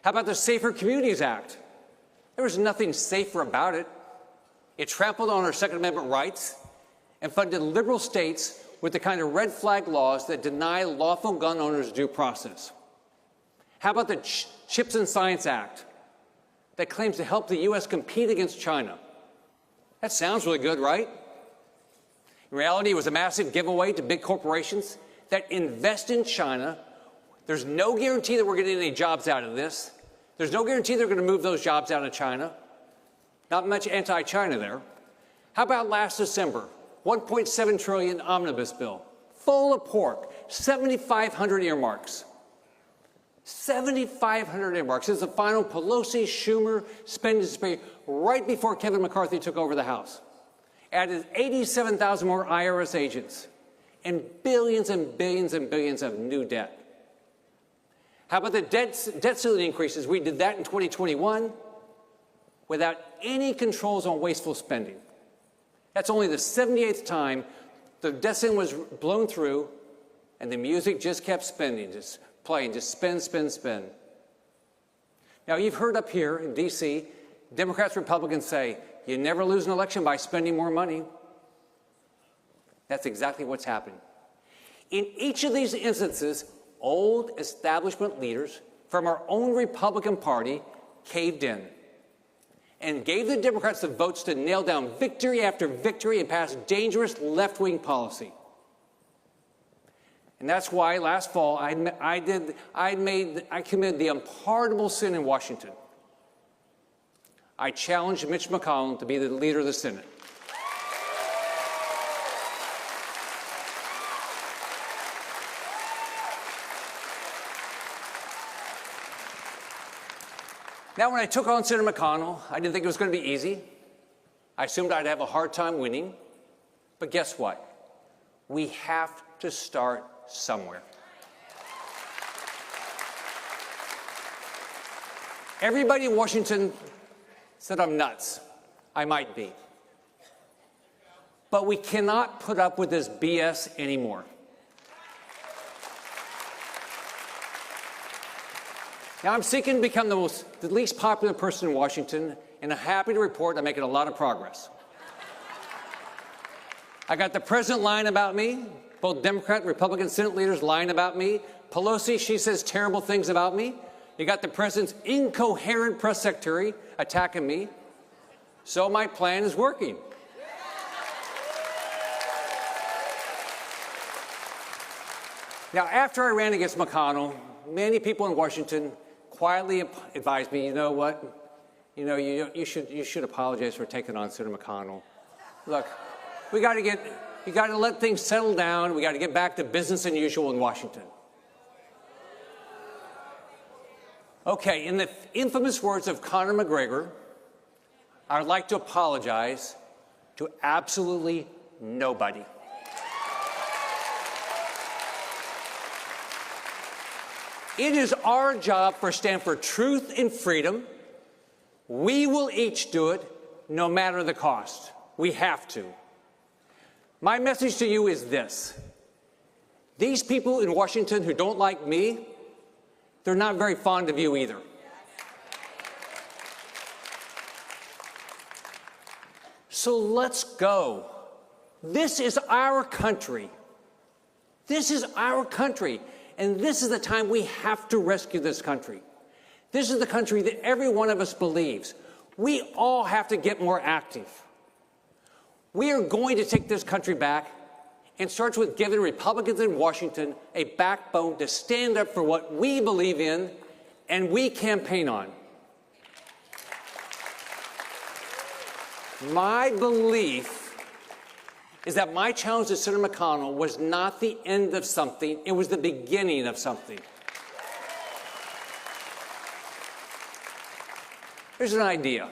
How about the Safer Communities Act? There was nothing safer about it. It trampled on our Second Amendment rights and funded liberal states with the kind of red flag laws that deny lawful gun owners due process. How about the Chips and Science Act that claims to help the U.S. compete against China? That sounds really good, right? In reality, it was a massive giveaway to big corporations that invest in China. There's no guarantee that we're getting any jobs out of this. There's no guarantee they're going to move those jobs out of China. Not much anti-China there. How about last December? $1.7 trillion omnibus bill, full of pork, 7,500 earmarks. 7,500 earmarks. This is the final Pelosi-Schumer spending spree right before Kevin McCarthy took over the House. Added 87,000 more IRS agents and billions and billions and billions of new debt. How about the debt ceiling increases? We did that in 2021 without any controls on wasteful spending. That's only the 78th time the debt ceiling was blown through and the music just kept spinning, just playing, just spin, spin, spin. Now, you've heard up here in D.C., Democrats, Republicans say, you never lose an election by spending more money. That's exactly what's happening. In each of these instances, old establishment leaders from our own Republican Party caved in and gave the Democrats the votes to nail down victory after victory and pass dangerous left-wing policy. And that's why last fall I committed the unpardonable sin in Washington. I challenged Mitch McConnell to be the leader of the Senate. Now, when I took on Senator McConnell, I didn't think it was going to be easy. I assumed I'd have a hard time winning. But guess what? We have to start somewhere. Everybody in Washington said I'm nuts. I might be. But we cannot put up with this BS anymore. Now, I'm seeking to become the least popular person in Washington, and I'm happy to report I'm making a lot of progress. I got the president lying about me, both Democrat and Republican Senate leaders lying about me. Pelosi, she says terrible things about me. You got the president's incoherent press secretary attacking me. So my plan is working. Now, after I ran against McConnell, many people in Washington quietly advised me, you know what? You know, you should apologize for taking on Senator McConnell. Look, you got to let things settle down. We got to get back to business as usual in Washington. Okay, in the infamous words of Conor McGregor, I'd like to apologize to absolutely nobody. It is our job to stand for truth and freedom. We will each do it, no matter the cost. We have to. My message to you is this. These people in Washington who don't like me, they're not very fond of you either. So let's go. This is our country. This is our country. And this is the time we have to rescue this country. This is the country that every one of us believes. We all have to get more active. We are going to take this country back, and starts with giving Republicans in Washington a backbone to stand up for what we believe in and we campaign on. My belief is that my challenge to Senator McConnell was not the end of something, it was the beginning of something. Here's an idea.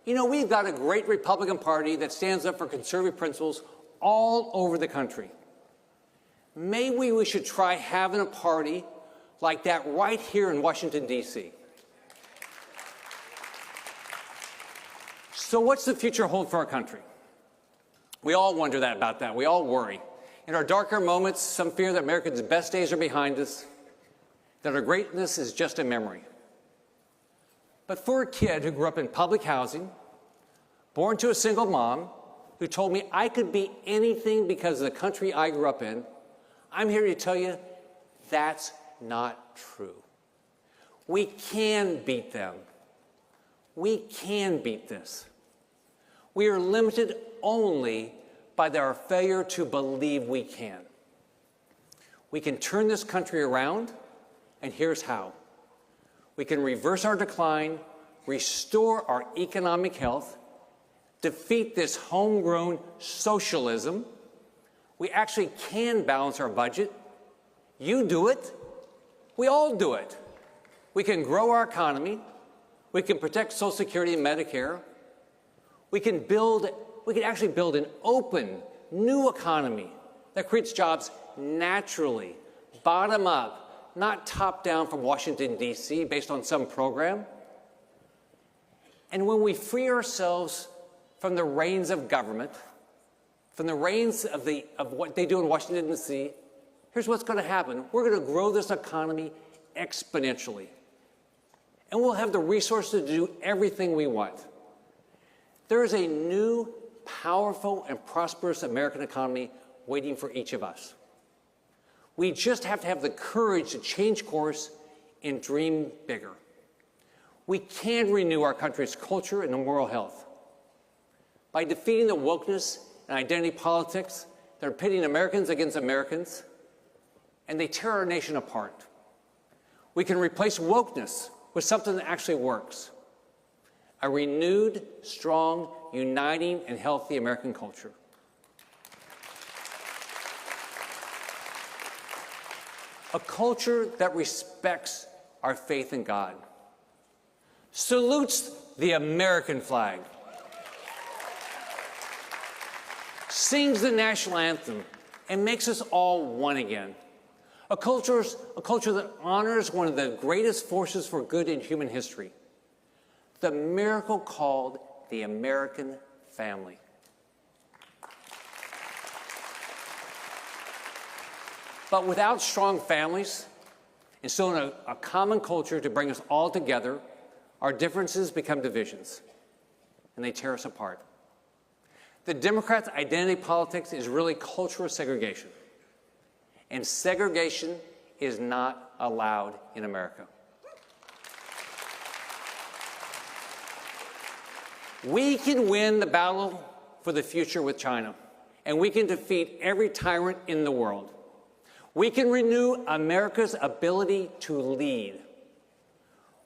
You know, we've got a great Republican Party that stands up for conservative principles all over the country. Maybe we should try having a party like that right here in Washington, D.C. So what's the future hold for our country? We all wonder about that. We all worry. In our darker moments, some fear that America's best days are behind us, that our greatness is just a memory. But for a kid who grew up in public housing, born to a single mom, who told me I could be anything because of the country I grew up in, I'm here to tell you that's not true. We can beat them. We can beat this. We are limited only by our failure to believe we can. We can turn this country around, and here's how. We can reverse our decline, restore our economic health, defeat this homegrown socialism. We actually can balance our budget. You do it. We all do it. We can grow our economy. We can protect Social Security and Medicare. We can actually build an open, new economy that creates jobs naturally, bottom up, not top down from Washington, D.C., based on some program. And when we free ourselves from the reins of government, from the reins of what they do in Washington, D.C., here's what's going to happen. We're going to grow this economy exponentially. And we'll have the resources to do everything we want. There is a new, powerful, and prosperous American economy waiting for each of us. We just have to have the courage to change course and dream bigger. We can renew our country's culture and moral health. By defeating the wokeness and identity politics that are pitting Americans against Americans, and they tear our nation apart. We can replace wokeness with something that actually works. A renewed, strong, uniting, and healthy American culture. A culture that respects our faith in God, salutes the American flag, sings the national anthem, and makes us all one again. A culture that honors one of the greatest forces for good in human history, the miracle called the American family. But without strong families, instilling a common culture to bring us all together, our differences become divisions, and they tear us apart. The Democrats' identity politics is really cultural segregation, and segregation is not allowed in America. We can win the battle for the future with China, and we can defeat every tyrant in the world. We can renew America's ability to lead.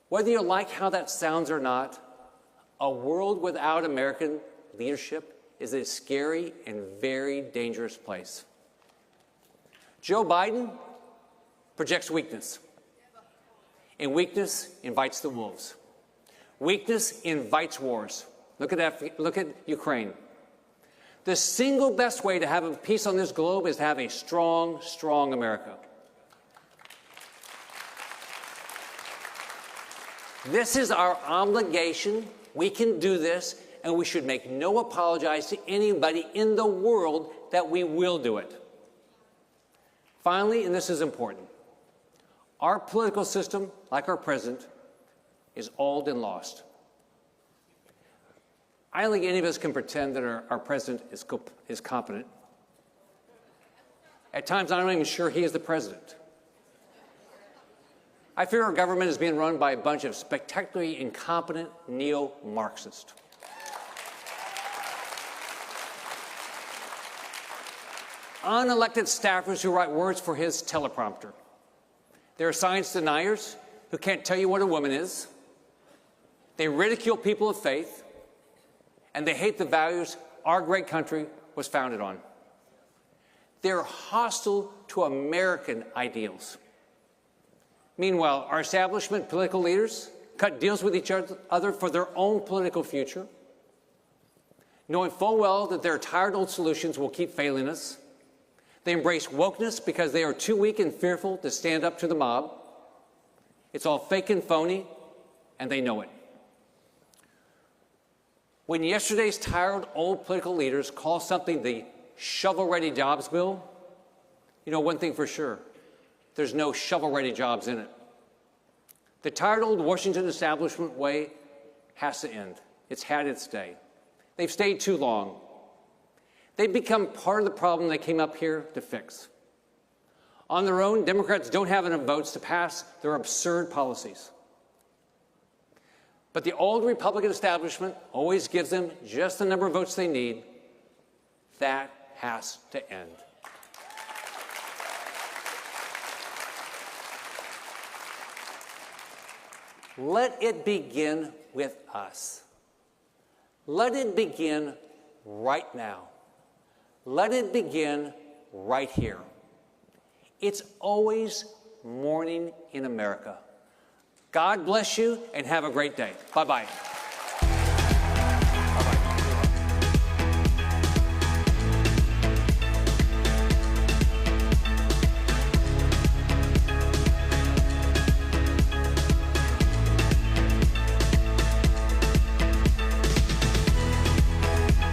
Whether you like how that sounds or not, a world without American leadership is a scary and very dangerous place. Joe Biden projects weakness, and weakness invites the wolves. Weakness invites wars. Look at Ukraine. The single best way to have a peace on this globe is to have a strong, strong America. This is our obligation. We can do this, and we should make no apologies to anybody in the world that we will do it. Finally, and this is important, our political system, like our president, is old and lost. I don't think any of us can pretend that our president is competent. At times, I'm not even sure he is the president. I fear our government is being run by a bunch of spectacularly incompetent neo-Marxists. Unelected staffers who write words for his teleprompter. There are science deniers who can't tell you what a woman is. They ridicule people of faith, and they hate the values our great country was founded on. They're hostile to American ideals. Meanwhile, our establishment political leaders cut deals with each other for their own political future, knowing full well that their tired old solutions will keep failing us. They embrace wokeness because they are too weak and fearful to stand up to the mob. It's all fake and phony, and they know it. When yesterday's tired old political leaders call something the shovel-ready jobs bill, you know one thing for sure, there's no shovel-ready jobs in it. The tired old Washington establishment way has to end. It's had its day. They've stayed too long. They've become part of the problem they came up here to fix. On their own, Democrats don't have enough votes to pass their absurd policies. But the old Republican establishment always gives them just the number of votes they need. That has to end. Let it begin with us. Let it begin right now. Let it begin right here. It's always morning in America. God bless you and have a great day. Bye-bye.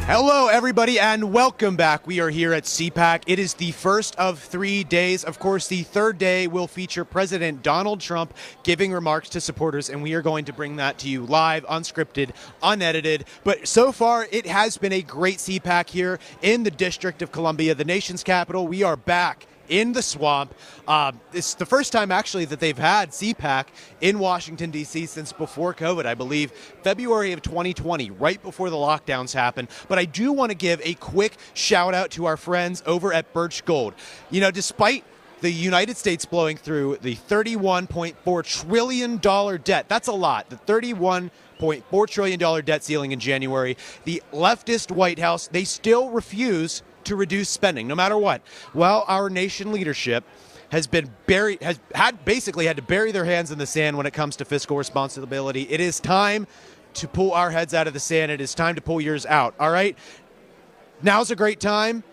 Hello, everybody, and welcome back. We are here at CPAC. It is the first of 3 days. Of course, the third day will feature President Donald Trump giving remarks to supporters, and we are going to bring that to you live, unscripted, unedited. But so far, it has been a great CPAC here in the District of Columbia, the nation's capital. We are back in the swamp. It's the first time, actually, that they've had CPAC in Washington, D.C. since before COVID, I believe, February of 2020, right before the lockdowns happened. But I do want to give a quick shout out to our friends over at Birch Gold. You know, despite the United States blowing through the $31.4 trillion debt, that's a lot, the $31.4 trillion debt ceiling in January, the leftist White House, they still refuse to reduce spending, no matter what. Well, our nation leadership has basically had to bury their hands in the sand when it comes to fiscal responsibility. It is time to pull our heads out of the sand. It is time to pull yours out. All right. Now's a great time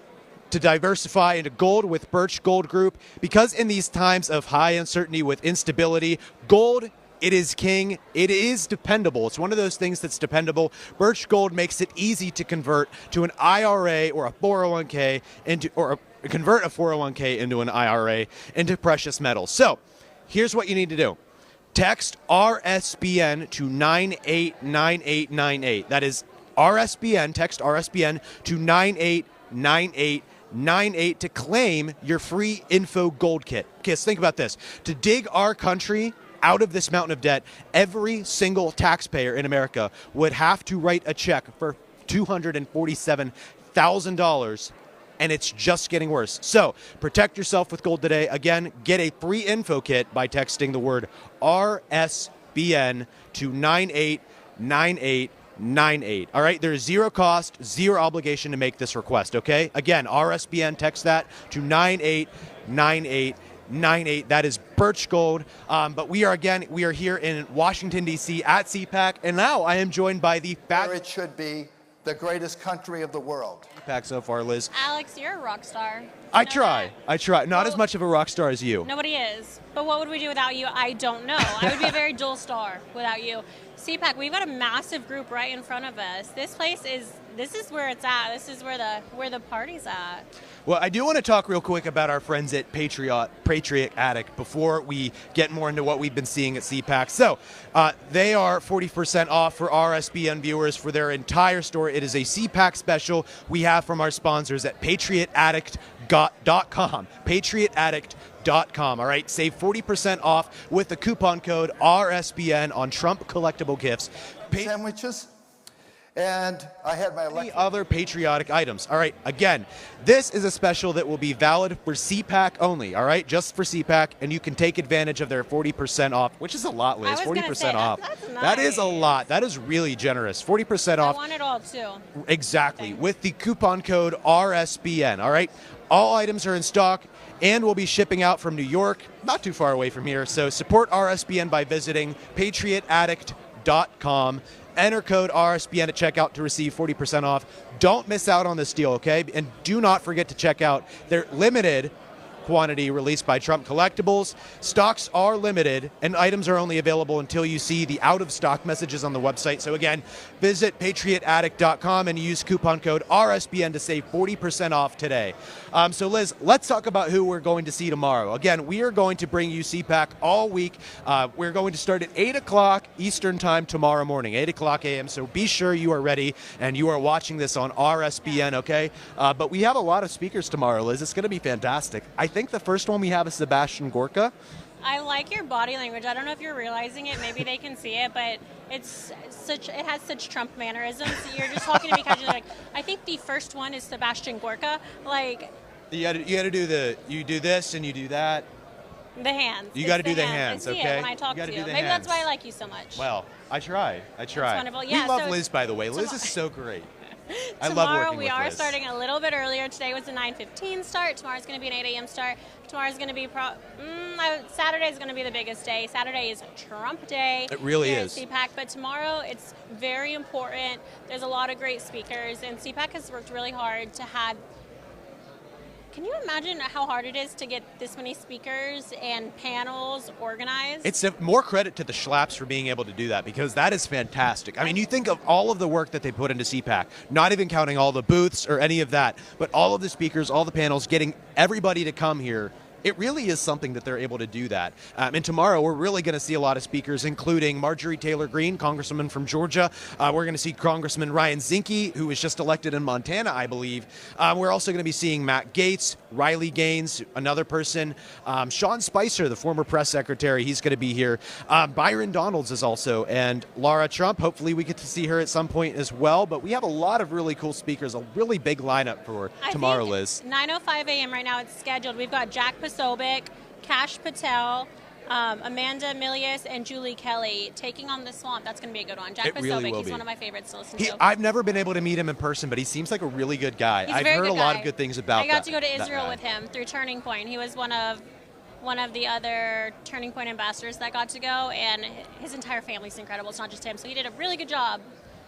to diversify into gold with Birch Gold Group, because in these times of high uncertainty with instability, gold, it is king. It is dependable. It's one of those things that's dependable. Birch Gold makes it easy to convert to an IRA or a 401k convert a 401k into an IRA into precious metals. So here's what you need to do. Text RSBN to 989898. That is RSBN. Text RSBN to 989898 to claim your free info gold kit. Okay, so think about this. To dig our country out of this mountain of debt, every single taxpayer in America would have to write a check for $247,000, and it's just getting worse. So protect yourself with gold today. Again, get a free info kit by texting the word RSBN to 989898. All right, there's zero cost, zero obligation to make this request, okay? Again, RSBN, text that to 989898. That is birch gold. But we are here in Washington, D.C. at CPAC, and now I am joined by the where it should be, the greatest country of the world. CPAC so far, Liz. Alex, you're a rock star. I try. Not as much of a rock star as you. Nobody is. But what would we do without you? I don't know. I would be a very dull star without you. CPAC, we've got a massive group right in front of us. This is where it's at. This is where the party's at. Well, I do want to talk real quick about our friends at Patriot Attic before we get more into what we've been seeing at CPAC. So they are 40% off for RSBN viewers for their entire store. It is a CPAC special we have from our sponsors at patriotaddict.com. Patriotaddict.com. All right, save 40% off with the coupon code RSBN on Trump collectible gifts. Sandwiches. And I had my Any other patriotic items. All right, again, this is a special that will be valid for CPAC only, all right? Just for CPAC, and you can take advantage of their 40% off, which is a lot, Liz. 40% off. That's nice. That is a lot. That is really generous. 40% off. I want it all, too. Exactly, with the coupon code RSBN, all right? All items are in stock, and we'll be shipping out from New York, not too far away from here. So support RSBN by visiting patriotaddict.com. Enter code RSBN at checkout to receive 40% off. Don't miss out on this deal, okay? And do not forget to check out their limited quantity released by Trump Collectibles. Stocks are limited, and items are only available until you see the out-of-stock messages on the website. So again, visit patriotaddict.com and use coupon code RSBN to save 40% off today. So Liz, let's talk about who we're going to see tomorrow. Again, we are going to bring you CPAC all week. We're going to start at 8 o'clock Eastern time tomorrow morning, 8 o'clock a.m. So be sure you are ready and you are watching this on RSBN, okay? But we have a lot of speakers tomorrow, Liz. It's going to be fantastic. I think the first one we have is Sebastian Gorka. I like your body language. I don't know if you're realizing it. Maybe they can see it, but it has such Trump mannerisms. You're just talking to me casually like, I think the first one is Sebastian Gorka. Like, you got to do you do this and you do that. The hands. You got to do the hands, I see okay? it when I talk to you. Maybe hands. that's why I like you so much. Well, I try. That's wonderful. Yeah, we love so Liz, by the way. Liz is so great. I love Tomorrow working we with are Liz. starting a little bit earlier. Today was a 9:15 start. Tomorrow's going to be an 8 a.m. start. Tomorrow's going to be Saturday is going to be the biggest day. Saturday is Trump Day. It really here is. At CPAC, but tomorrow it's very important. There's a lot of great speakers, and CPAC has worked really hard to have. Can you imagine how hard it is to get this many speakers and panels organized? It's more credit to the Schlaps for being able to do that, because that is fantastic. I mean, you think of all of the work that they put into CPAC, not even counting all the booths or any of that, but all of the speakers, all the panels, getting everybody to come here. It really is something that they're able to do that. And tomorrow, we're really going to see a lot of speakers, including Marjorie Taylor Greene, Congresswoman from Georgia. We're going to see Congressman Ryan Zinke, who was just elected in Montana, I believe. We're also going to be seeing Matt Gaetz, Riley Gaines, another person. Sean Spicer, the former press secretary, he's going to be here. Byron Donalds is also. And Laura Trump, hopefully we get to see her at some point as well. But we have a lot of really cool speakers, a really big lineup for tomorrow, Liz. 9:05 a.m. right now it's scheduled. We've got Jack Posobiec, Kash Patel, Amanda Milius, and Julie Kelly taking on the swamp. That's going to be a good one. Jack Posobiec, he's one of my favorites to listen to. I've never been able to meet him in person, but he seems like a really good guy. He's a I've very heard good a lot guy. of good things about I got to go to that Israel guy. with him through Turning Point. He was one of the other Turning Point ambassadors that got to go, and his entire family's incredible. It's not just him. So he did a really good job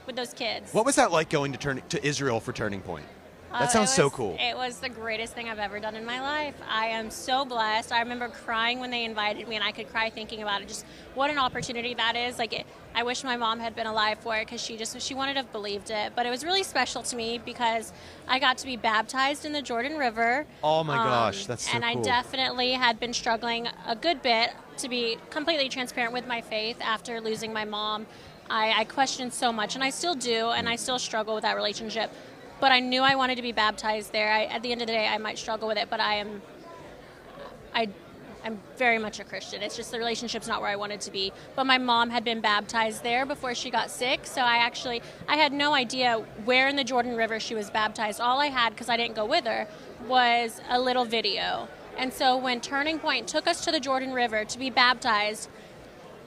with those kids. What was that like going to Israel for Turning Point? That sounds so cool. It was the greatest thing I've ever done in my life. I am so blessed. I remember crying when they invited me, and I could cry thinking about it. Just what an opportunity that is. I wish my mom had been alive for it, because she wouldn't have believed it. But it was really special to me because I got to be baptized in the Jordan River. Oh my gosh, that's so and cool. I definitely had been struggling a good bit, to be completely transparent, with my faith after losing my mom. I questioned so much, and I still do, and I still struggle with that relationship. But I knew I wanted to be baptized there. At the end of the day, I might struggle with it, but I I'm very much a Christian. It's just the relationship's not where I wanted to be. But my mom had been baptized there before she got sick, so I had no idea where in the Jordan River she was baptized. All I had, because I didn't go with her, was a little video. And so when Turning Point took us to the Jordan River to be baptized,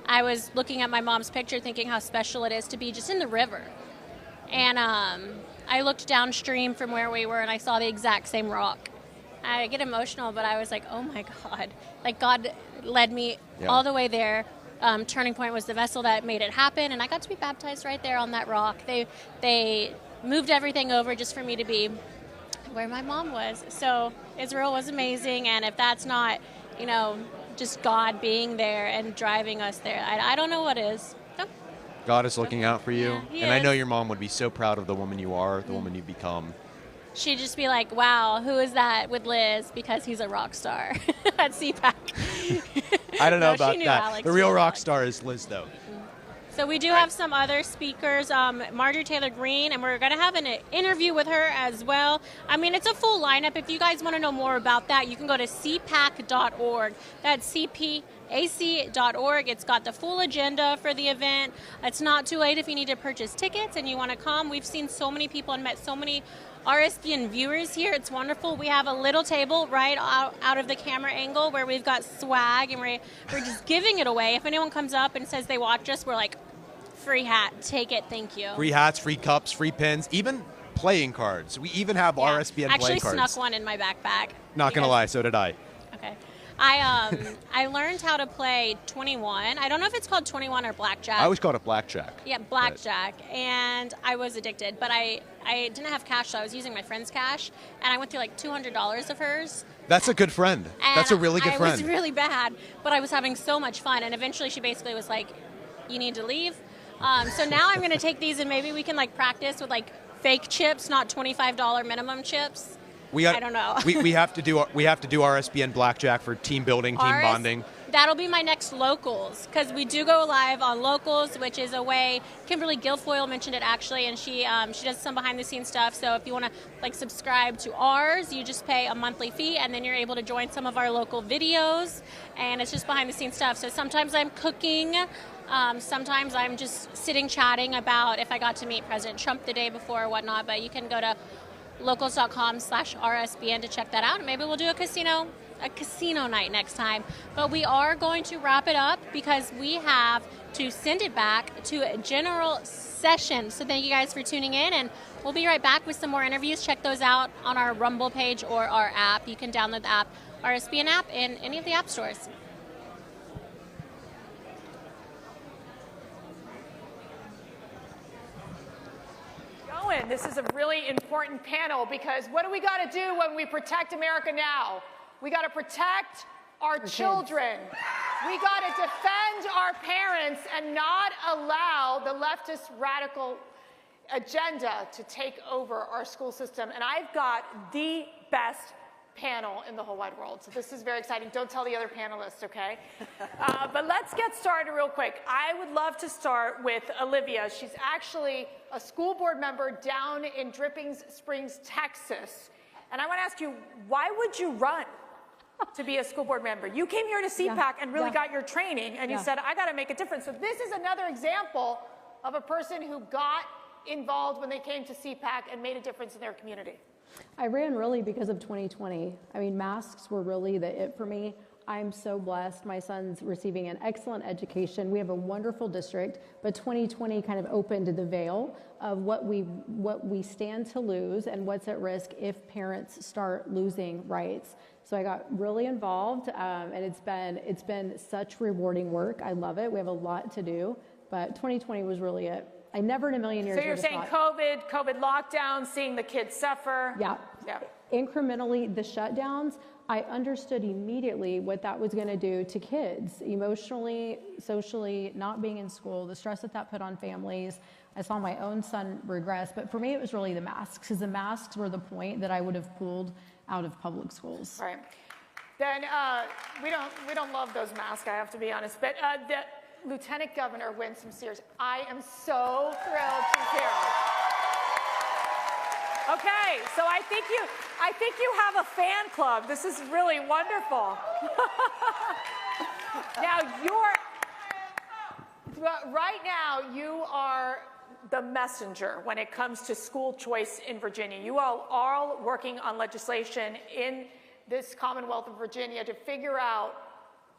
I was looking at my mom's picture thinking how special it is to be just in the river. And I looked downstream from where we were and I saw the exact same rock. I get emotional, but I was like, oh my God. Like, God led me all the way there. Turning Point was the vessel that made it happen, and I got to be baptized right there on that rock. They moved everything over just for me to be where my mom was. So Israel was amazing, and if that's not, just God being there and driving us there, I don't know what is. God is looking out for you. Yeah, he and I know is. your mom would be so proud of the woman you are, the woman you've become. She'd just be like, wow, who is that with Liz? Because he's a rock star at CPAC. I don't know No, about she knew that. Alex The real was rock star is Liz, though. So we do have some other speakers, Marjorie Taylor Greene, and we're going to have an interview with her as well. I mean, it's a full lineup. If you guys want to know more about that, you can go to cpac.org. That's cpac.org. It's got the full agenda for the event. It's not too late if you need to purchase tickets and you want to come. We've seen so many people and met so many RSBN viewers here. It's wonderful. We have a little table right out of the camera angle where we've got swag and we're just giving it away. If anyone comes up and says they watch us, we're like, free hat, take it, thank you. Free hats, free cups, free pins, even playing cards. We even have RSBN Actually playing cards. snuck one in my backpack. Not going to lie, so did I. Okay. I learned how to play 21. I don't know if it's called 21 or blackjack. I always called it blackjack. Yeah, blackjack. And I was addicted, but I didn't have cash, so I was using my friend's cash, and I went through like $200 of hers. That's a good friend. And That's a really good friend. I was really bad, but I was having so much fun, and eventually she basically was like, you need to leave. So now I'm going to take these, and maybe we can like practice with like fake chips, not $25 minimum chips. I don't know. we have to do RSBN blackjack for team building, team bonding. That'll be my next locals, because we do go live on locals, which is a way. Kimberly Guilfoyle mentioned it actually, and she does some behind the scenes stuff. So if you want to like subscribe to ours, you just pay a monthly fee, and then you're able to join some of our local videos, and it's just behind the scenes stuff. So sometimes I'm cooking. Sometimes I'm just sitting chatting about if I got to meet President Trump the day before or whatnot, but you can go to locals.com/RSBN to check that out. And maybe we'll do a casino night next time. But we are going to wrap it up because we have to send it back to a general session. So thank you guys for tuning in, and we'll be right back with some more interviews. Check those out on our Rumble page or our app. You can download the app, RSBN app, in any of the app stores. This is a really important panel because what do we got to do when we protect America now? We got to protect our children. We got to defend our parents and not allow the leftist radical agenda to take over our school system. And I've got the best panel in the whole wide world. So this is very exciting. Don't tell the other panelists, okay? But let's get started real quick. I would love to start with Olivia. She's actually a school board member down in Dripping Springs, Texas. And I want to ask you, why would you run to be a school board member? You came here to CPAC and really got your training, and you said, I got to make a difference. So this is another example of a person who got involved when they came to CPAC and made a difference in their community. I ran really because of 2020. I mean, masks were really the it for me. I'm so blessed. My son's receiving an excellent education. We have a wonderful district, but 2020 kind of opened the veil of what we stand to lose and what's at risk if parents start losing rights. So I got really involved, and it's been such rewarding work. I love it. We have a lot to do, but 2020 was really it. I never in a million years. So you're saying COVID lockdown, seeing the kids suffer. Yeah. Incrementally, the shutdowns, I understood immediately what that was going to do to kids, emotionally, socially, not being in school, the stress that put on families. I saw my own son regress, but for me, it was really the masks, because the masks were the point that I would have pulled out of public schools. Right. Then we don't love those masks, I have to be honest, but the Lieutenant Governor Winsome Sears, I am so thrilled she's here. Okay, so I think you have a fan club. This is really wonderful. Now right now you are the messenger when it comes to school choice in Virginia. You all are working on legislation in this Commonwealth of Virginia to figure out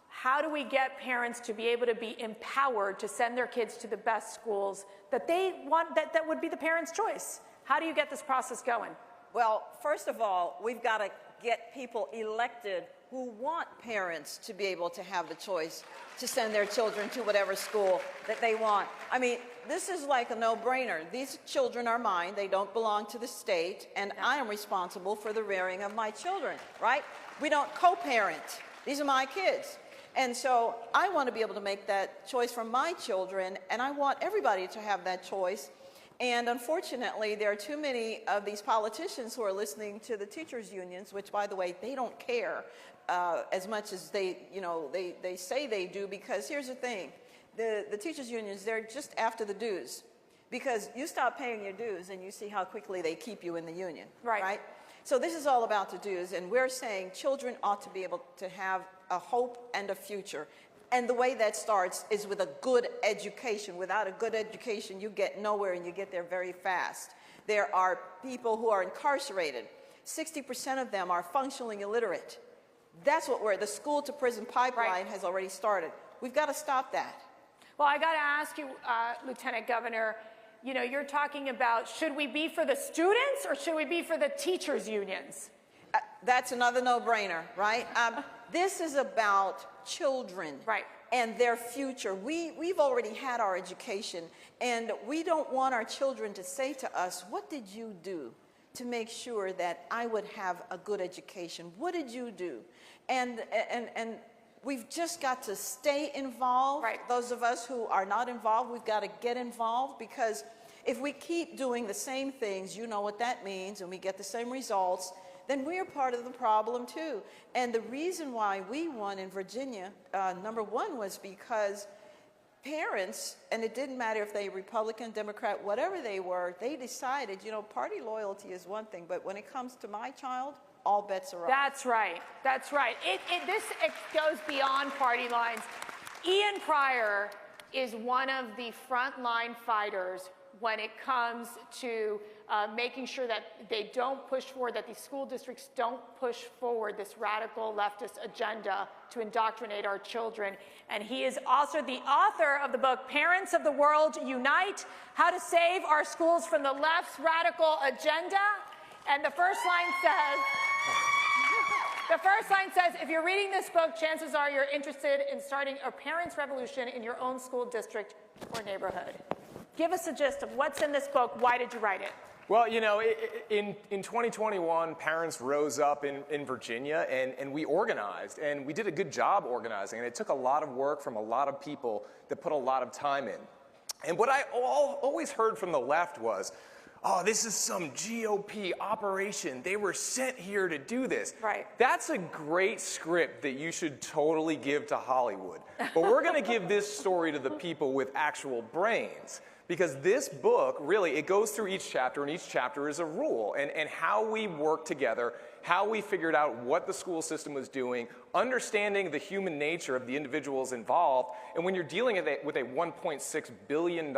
how do we get parents to be able to be empowered to send their kids to the best schools that they want, that would be the parents' choice. How do you get this process going? Well, first of all, we've got to get people elected who want parents to be able to have the choice to send their children to whatever school that they want. I mean, this is like a no-brainer. These children are mine. They don't belong to the state, and I am responsible for the rearing of my children, right? We don't co-parent. These are my kids. And so I want to be able to make that choice for my children, and I want everybody to have that choice. And unfortunately, there are too many of these politicians who are listening to the teachers' unions, which, by the way, they don't care as much as they say they do, because here's the thing. The teachers' unions, they're just after the dues, because you stop paying your dues and you see how quickly they keep you in the union, right? So this is all about the dues, and we're saying children ought to be able to have a hope and a future. And the way that starts is with a good education. Without a good education, you get nowhere, and you get there very fast. There are people who are incarcerated. 60% of them are functionally illiterate. That's what the school-to-prison pipeline has already started. We've got to stop that. Well, I got to ask you, Lieutenant Governor, you know, you're talking about, should we be for the students or should we be for the teachers' unions? That's another no-brainer, right? This is about children and their future. We've already had our education, and we don't want our children to say to us, what did you do to make sure that I would have a good education? What did you do? And we've just got to stay involved. Those of us who are not involved, we've got to get involved, because if we keep doing the same things, you know what that means, and we get the same results, then we are part of the problem too. And the reason why we won in Virginia, number one, was because parents, and it didn't matter if they Republican, Democrat, whatever they were, they decided, you know, party loyalty is one thing, but when it comes to my child, all bets are off. That's right. That's right. This goes beyond party lines. Ian Pryor is one of the frontline fighters when it comes to making sure that they don't push forward, that these school districts don't push forward this radical leftist agenda to indoctrinate our children. And he is also the author of the book, Parents of the World Unite, How to Save Our Schools from the Left's Radical Agenda. And the first line says, if you're reading this book, chances are you're interested in starting a parents' revolution in your own school district or neighborhood. Give us a gist of what's in this book. Why did you write it? Well, you know, in 2021, parents rose up in Virginia, and we organized, and we did a good job organizing, and it took a lot of work from a lot of people that put a lot of time in. And what I always heard from the left was, oh, this is some GOP operation. They were sent here to do this. Right. That's a great script that you should totally give to Hollywood. But we're going to give this story to the people with actual brains. Because this book, really, it goes through each chapter, and each chapter is a rule, and how we work together, how we figured out what the school system was doing, understanding the human nature of the individuals involved. And when you're dealing with a $1.6 billion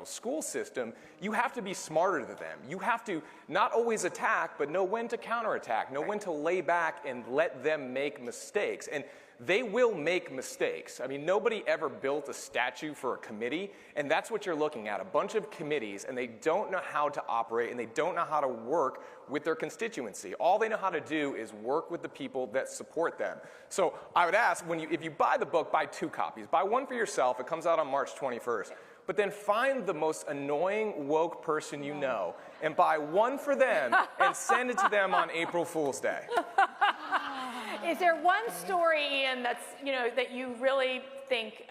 school system, you have to be smarter than them. You have to not always attack, but know when to counterattack, know when to lay back and let them make mistakes. And they will make mistakes. I mean, nobody ever built a statue for a committee, and that's what you're looking at, a bunch of committees, and they don't know how to operate, and they don't know how to work with their constituency. All they know how to do is work with the people that support them. So I would ask, if you buy the book, buy 2 copies. Buy one for yourself. It comes out on March 21st. But then find the most annoying woke person you know and buy one for them and send it to them on April Fool's Day. Is there one story, Ian, that you really think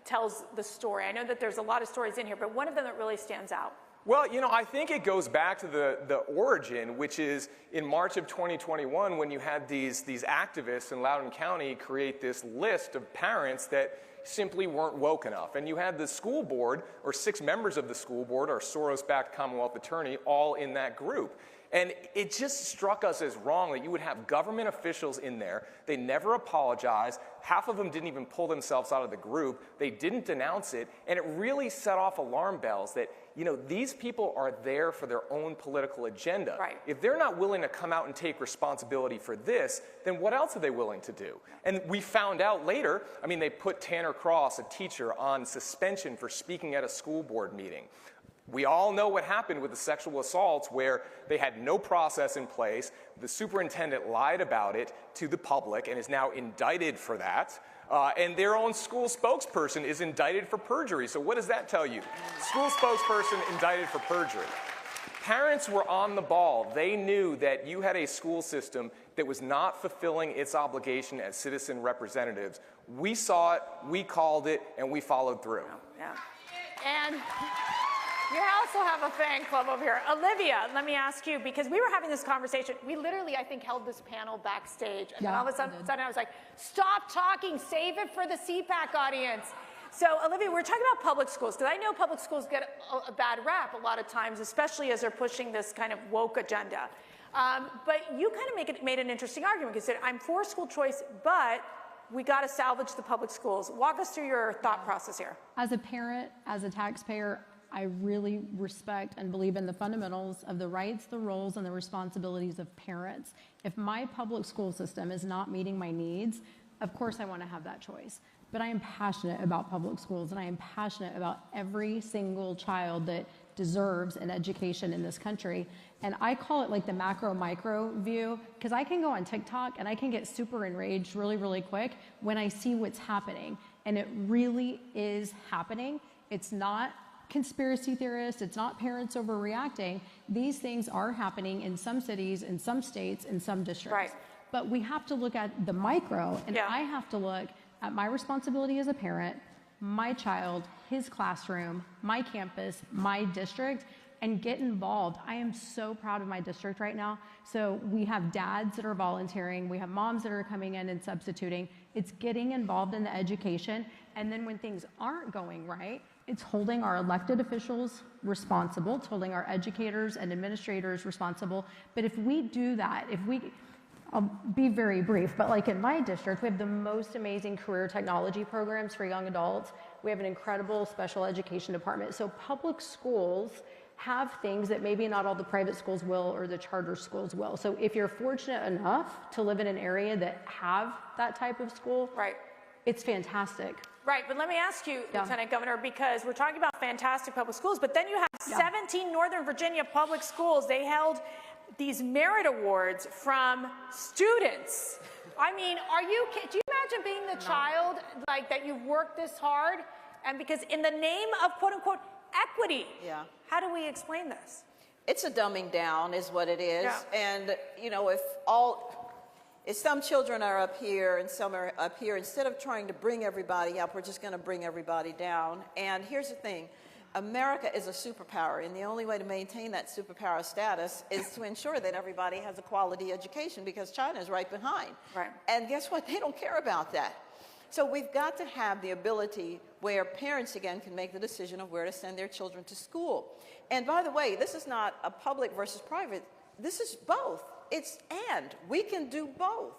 tells the story? I know that there's a lot of stories in here, but one of them that really stands out. Well, you know, I think it goes back to the origin, which is in March of 2021 when you had these activists in Loudoun County create this list of parents that simply weren't woke enough. And you had the school board, or 6 members of the school board, our Soros-backed Commonwealth attorney, all in that group. And it just struck us as wrong that you would have government officials in there. They never apologized. Half of them didn't even pull themselves out of the group. They didn't denounce it. And it really set off alarm bells that, you know, these people are there for their own political agenda. Right. If they're not willing to come out and take responsibility for this, then what else are they willing to do? And we found out later, I mean, they put Tanner Cross, a teacher, on suspension for speaking at a school board meeting. We all know what happened with the sexual assaults where they had no process in place. The superintendent lied about it to the public and is now indicted for that. And their own school spokesperson is indicted for perjury. So what does that tell you? School spokesperson indicted for perjury. Parents were on the ball. They knew that you had a school system that was not fulfilling its obligation as citizen representatives. We saw it, we called it, and we followed through. Yeah. And you also have a fan club over here. Olivia, let me ask you, because we were having this conversation. We literally, I think, held this panel backstage. And then all of a sudden I was like, stop talking, save it for the CPAC audience. So, Olivia, we're talking about public schools, because I know public schools get a bad rap a lot of times, especially as they're pushing this kind of woke agenda. But you kind of made an interesting argument, because you said, I'm for school choice, but we got to salvage the public schools. Walk us through your thought process here. As a parent, as a taxpayer, I really respect and believe in the fundamentals of the rights, the roles, and the responsibilities of parents. If my public school system is not meeting my needs, of course I want to have that choice. But I am passionate about public schools, and I am passionate about every single child that deserves an education in this country. And I call it like the macro-micro view, because I can go on TikTok and I can get super enraged really, really quick when I see what's happening. And it really is happening. It's not conspiracy theorists, it's not parents overreacting. These things are happening in some cities, in some states, in some districts. Right. But we have to look at the micro, and I have to look at my responsibility as a parent, my child, his classroom, my campus, my district, and get involved. I am so proud of my district right now. So we have dads that are volunteering, we have moms that are coming in and substituting. It's getting involved in the education, and then when things aren't going right, it's holding our elected officials responsible, it's holding our educators and administrators responsible. But if we do that, I'll be very brief, but like in my district, we have the most amazing career technology programs for young adults. We have an incredible special education department. So public schools have things that maybe not all the private schools will or the charter schools will. So if you're fortunate enough to live in an area that have that type of school, it's fantastic. Right, but let me ask you, Lieutenant Governor, because we're talking about fantastic public schools, but then you have 17 Northern Virginia public schools. They held these merit awards from students. I mean, do you imagine being the child like that you've worked this hard, and because in the name of quote unquote equity, how do we explain this? It's a dumbing down is what it is. And you know, if some children are up here and some are up here, instead of trying to bring everybody up, we're just going to bring everybody down. And here's the thing. America is a superpower, and the only way to maintain that superpower status is to ensure that everybody has a quality education, because China is right behind. Right. And guess what? They don't care about that. So we've got to have the ability where parents, again, can make the decision of where to send their children to school. And by the way, this is not a public versus private. This is both. It's and. We can do both.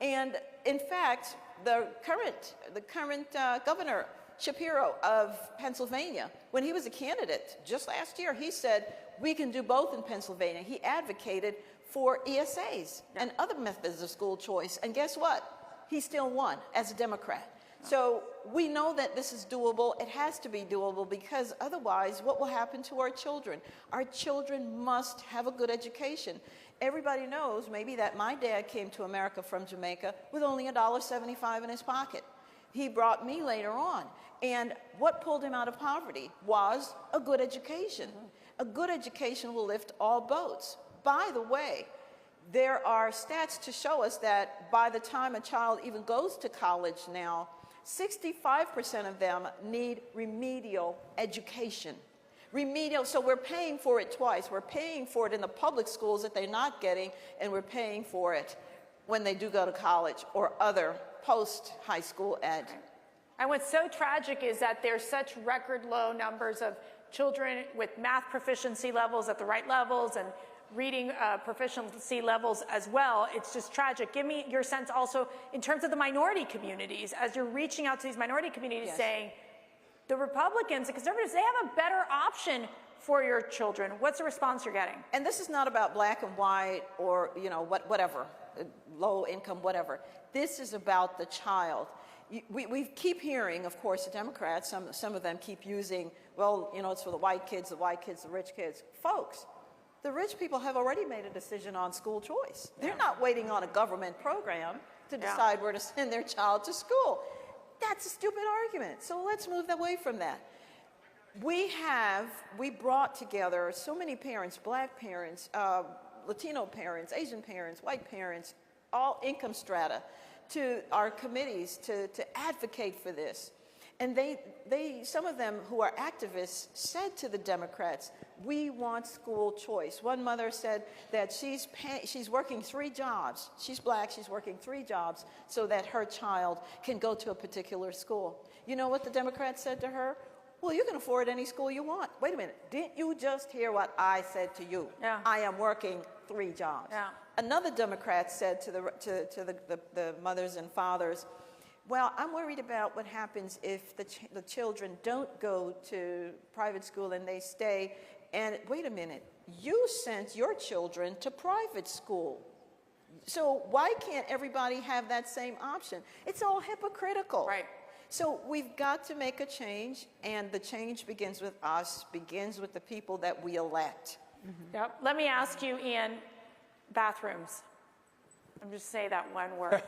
And in fact, the current governor, Shapiro of Pennsylvania, when he was a candidate just last year, he said, we can do both in Pennsylvania. He advocated for ESAs and other methods of school choice. And guess what? He still won as a Democrat. So we know that this is doable. It has to be doable, because otherwise, what will happen to our children? Our children must have a good education. Everybody knows maybe that my dad came to America from Jamaica with only $1.75 in his pocket. He brought me later on. And what pulled him out of poverty was a good education. A good education will lift all boats. By the way, there are stats to show us that by the time a child even goes to college now, 65% of them need remedial education. remedial, so we're paying for it twice. We're paying for it in the public schools that they're not getting, and we're paying for it when they do go to college or other post-high school ed. And what's so tragic is that there's such record low numbers of children with math proficiency levels at the right levels and reading proficiency levels as well. It's just tragic. Give me your sense also in terms of the minority communities, as you're reaching out to these minority communities saying, the Republicans, the conservatives, they have a better option for your children. What's the response you're getting? And this is not about black and white or, you know, whatever, low income, whatever. This is about the child. We keep hearing, of course, the Democrats, some of them keep using, well, you know, it's for the white kids, the rich kids. Folks, the rich people have already made a decision on school choice. They're not waiting on a government program to decide where to send their child to school. That's a stupid argument. So let's move away from that. We brought together so many parents, black parents, Latino parents, Asian parents, white parents, all income strata, to our committees to advocate for this. And some of them who are activists said to the Democrats, we want school choice. One mother said that she's working 3 jobs. She's black, she's working 3 jobs so that her child can go to a particular school. You know what the Democrats said to her? Well, you can afford any school you want. Wait a minute, didn't you just hear what I said to you? Yeah. I am working 3 jobs. Yeah. Another Democrat said to the mothers and fathers, well, I'm worried about what happens if the children don't go to private school and they stay. And wait a minute, you sent your children to private school. So why can't everybody have that same option? It's all hypocritical. Right. So we've got to make a change, and the change begins with us, begins with the people that we elect. Mm-hmm. Yep. Let me ask you, Ian, bathrooms. I'm just saying that one word.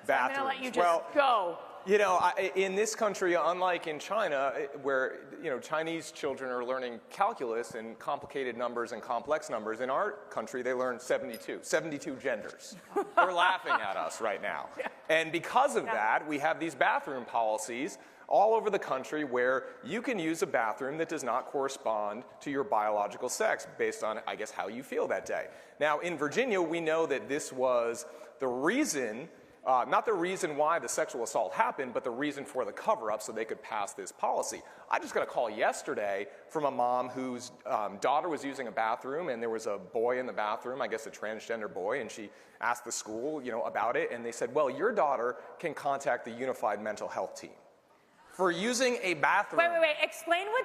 So I'm going to let you just go. You know, in this country, unlike in China, where, you know, Chinese children are learning calculus and complicated numbers and complex numbers, in our country, they learn 72 genders. They're laughing at us right now. Yeah. And because of that, we have these bathroom policies all over the country where you can use a bathroom that does not correspond to your biological sex based on, I guess, how you feel that day. Now, in Virginia, we know that this was the reason, not the reason why the sexual assault happened, but the reason for the cover-up so they could pass this policy. I just got a call yesterday from a mom whose daughter was using a bathroom, and there was a boy in the bathroom, I guess a transgender boy, and she asked the school, you know, about it, and they said, well, your daughter can contact the Unified Mental Health Team for using a bathroom. Wait. Explain what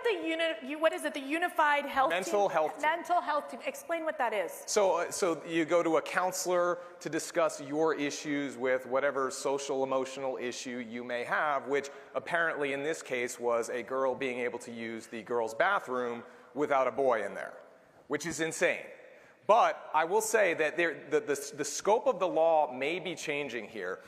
what is it? The Unified Health Team? Mental Health Team. Mental Health Team. Explain what that is. So you go to a counselor to discuss your issues with whatever social, emotional issue you may have, which apparently in this case was a girl being able to use the girls' bathroom without a boy in there, which is insane. But I will say that the scope of the law may be changing here.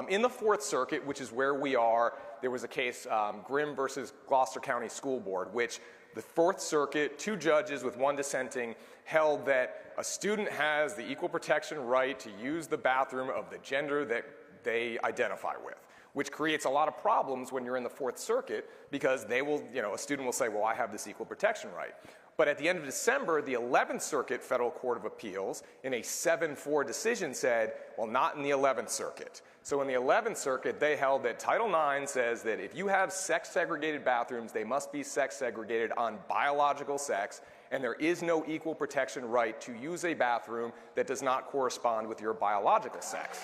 In the Fourth Circuit, which is where we are, there was a case, Grimm versus Gloucester County School Board, which the Fourth Circuit, 2 judges with 1 dissenting, held that a student has the equal protection right to use the bathroom of the gender that they identify with, which creates a lot of problems when you're in the Fourth Circuit because they will, you know, a student will say, well, I have this equal protection right. But at the end of December, the 11th Circuit Federal Court of Appeals, in a 7-4 decision, said, well, not in the 11th Circuit. So in the 11th Circuit, they held that Title IX says that if you have sex-segregated bathrooms, they must be sex-segregated on biological sex, and there is no equal protection right to use a bathroom that does not correspond with your biological sex.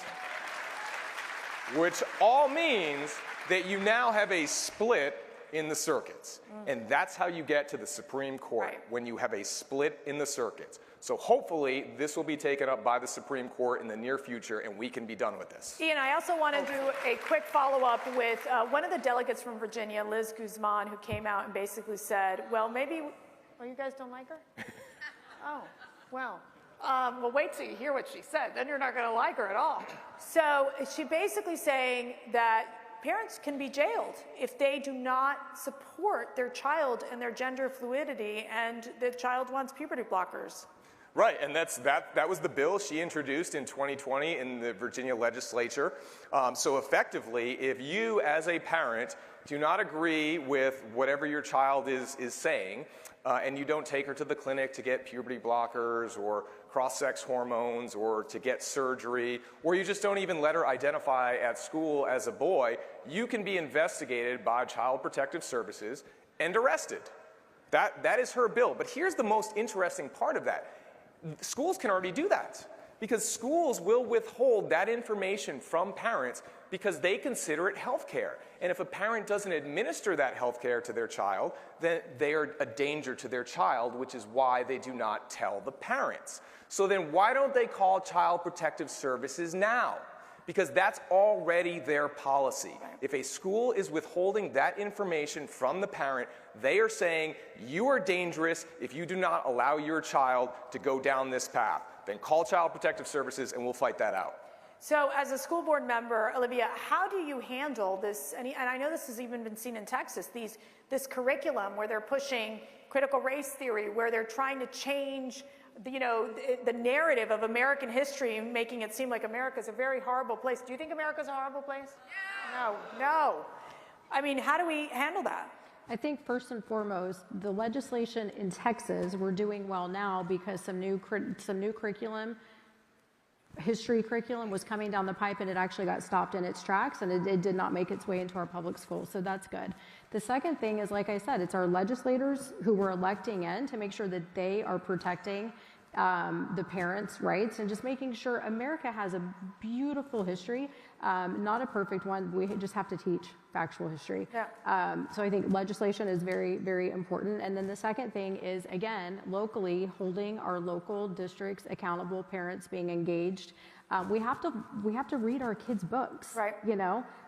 Which all means that you now have a split in the circuits. And that's how you get to the Supreme Court, when you have a split in the circuits. So hopefully this will be taken up by the Supreme Court in the near future and we can be done with this. Ian, I also want to do a quick follow-up with one of the delegates from Virginia, Liz Guzman, who came out and basically said, well, maybe, oh, you guys don't like her? Oh, well. Well, wait till you hear what she said. Then you're not going to like her at all. So she basically saying that parents can be jailed if they do not support their child and their gender fluidity and the child wants puberty blockers. Right, and that was the bill she introduced in 2020 in the Virginia legislature. So effectively, if you as a parent do not agree with whatever your child is saying, and you don't take her to the clinic to get puberty blockers or cross-sex hormones or to get surgery, or you just don't even let her identify at school as a boy, you can be investigated by Child Protective Services and arrested. That is her bill. But here's the most interesting part of that. Schools can already do that because schools will withhold that information from parents because they consider it health care. And if a parent doesn't administer that health care to their child, then they are a danger to their child, which is why they do not tell the parents. So then why don't they call Child Protective Services now? Because that's already their policy. If a school is withholding that information from the parent, they are saying, you are dangerous if you do not allow your child to go down this path. Then call Child Protective Services and we'll fight that out. So as a school board member, Olivia, how do you handle this? And I know this has even been seen in Texas, this curriculum where they're pushing critical race theory, where they're trying to change the narrative of American history, making it seem like America's a very horrible place. Do you think America's a horrible place? No. I mean, how do we handle that? I think first and foremost, the legislation in Texas, we're doing well now because some new curriculum, history curriculum was coming down the pipe and it actually got stopped in its tracks and it did not make its way into our public schools. So that's good. The second thing is, like I said, it's our legislators who we're electing in to make sure that they are protecting the parents' rights and just making sure America has a beautiful history, not a perfect one. We just have to teach factual history. Yeah. So I think legislation is very, very important. And then the second thing is, again, locally holding our local districts accountable, parents being engaged. We have to read our kids' books, right?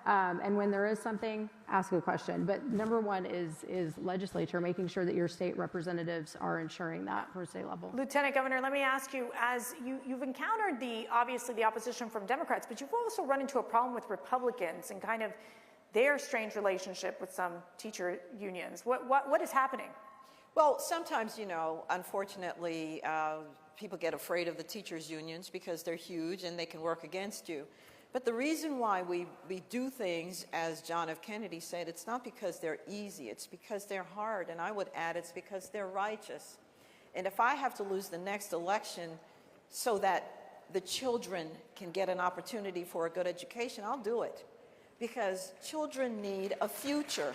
And when there is something, ask a question. But number one is legislature, making sure that your state representatives are ensuring that for state level. Lieutenant Governor, let me ask you, as you've encountered obviously the opposition from Democrats, but you've also run into a problem with Republicans and kind of their strange relationship with some teacher unions. What is happening? Well, sometimes, unfortunately, people get afraid of the teachers' unions because they're huge and they can work against you. But the reason why we do things, as John F. Kennedy said, it's not because they're easy, it's because they're hard. And I would add, it's because they're righteous. And if I have to lose the next election so that the children can get an opportunity for a good education, I'll do it. Because children need a future.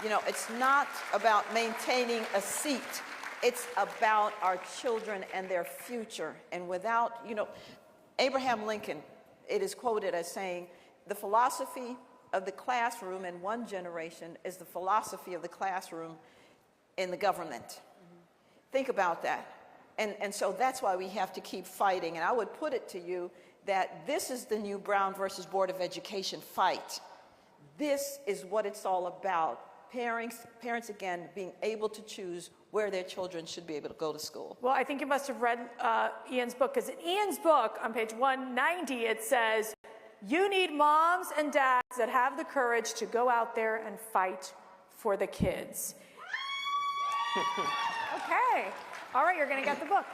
It's not about maintaining a seat. It's about our children and their future. And without, Abraham Lincoln, it is quoted as saying, the philosophy of the classroom in one generation is the philosophy of the classroom in the government. Mm-hmm. Think about that. And so that's why we have to keep fighting. And I would put it to you that this is the new Brown versus Board of Education fight. This is what it's all about. Parents again, being able to choose where their children should be able to go to school. Well, I think you must have read Ian's book, because in Ian's book, on page 190, it says, you need moms and dads that have the courage to go out there and fight for the kids. Okay. All right, you're going to get the book.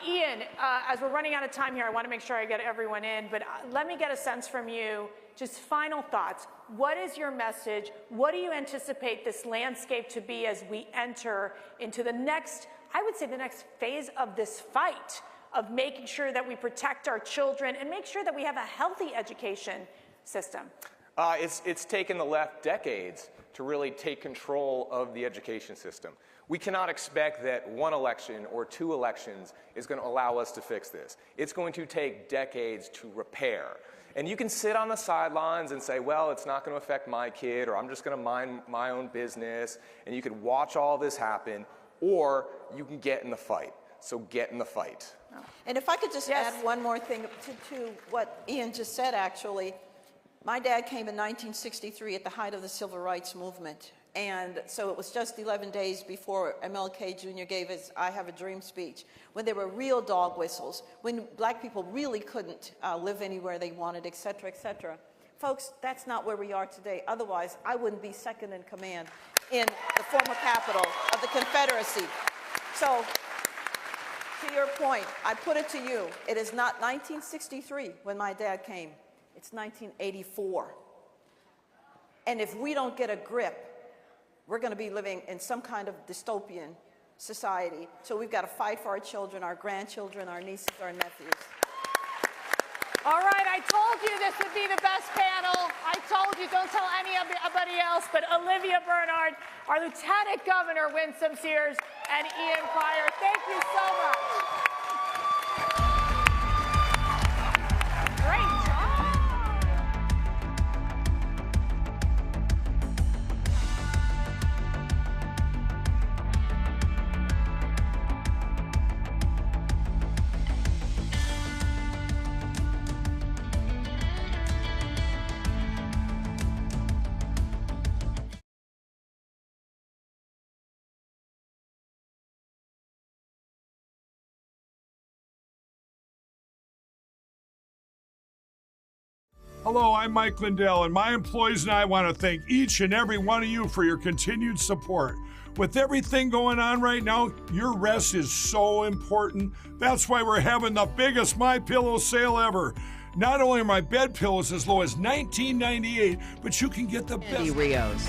Ian, as we're running out of time here, I want to make sure I get everyone in, but let me get a sense from you, just final thoughts. What is your message? What do you anticipate this landscape to be as we enter into the next, I would say the next phase of this fight of making sure that we protect our children and make sure that we have a healthy education system? It's taken the left decades to really take control of the education system. We cannot expect that one election or two elections is going to allow us to fix this. It's going to take decades to repair. And you can sit on the sidelines and say, well, it's not going to affect my kid, or I'm just going to mind my own business, and you can watch all this happen, or you can get in the fight. So get in the fight. And if I could just add one more thing to what Ian just said, actually. My dad came in 1963 at the height of the Civil Rights Movement. And so it was just 11 days before MLK Jr. gave his I Have a Dream speech, when there were real dog whistles, when black people really couldn't live anywhere they wanted, et cetera, et cetera. Folks, that's not where we are today. Otherwise, I wouldn't be second in command in the former capital of the Confederacy. So, to to your point, I put it to you. It is not 1963 when my dad came. It's 1984. And if we don't get a grip, we're going to be living in some kind of dystopian society. So we've got to fight for our children, our grandchildren, our nieces, our nephews. All right, I told you this would be the best panel. I told you, don't tell anybody else, but Olivia Bernard, our Lieutenant Governor, Winsome Sears, and Ian Pryor. Thank you so much. Great job. Hello, I'm Mike Lindell, and my employees and I want to thank each and every one of you for your continued support. With everything going on right now, your rest is so important. That's why we're having the biggest MyPillow sale ever. Not only are my bed pillows as low as $19.98, but you can get the best. Rios.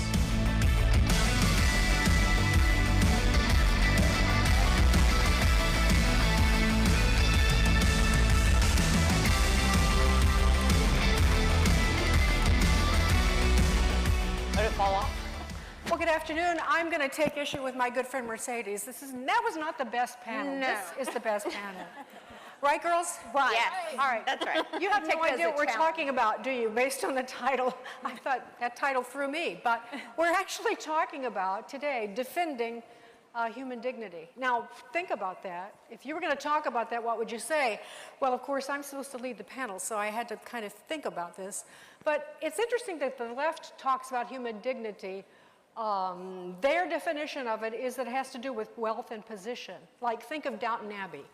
Well, good afternoon. I'm going to take issue with my good friend Mercedes. That was not the best panel. No. This is the best panel. Right, girls? Right. Yes. All right. That's right. You have Take no it as idea a what we're challenge. talking about, do you? Based on the title. I thought that title threw me. But we're actually talking about today defending human dignity. Now, think about that. If you were going to talk about that, what would you say? Well, of course, I'm supposed to lead the panel, so I had to kind of think about this. But it's interesting that the left talks about human dignity. Their definition of it is that it has to do with wealth and position. Like, think of Downton Abbey.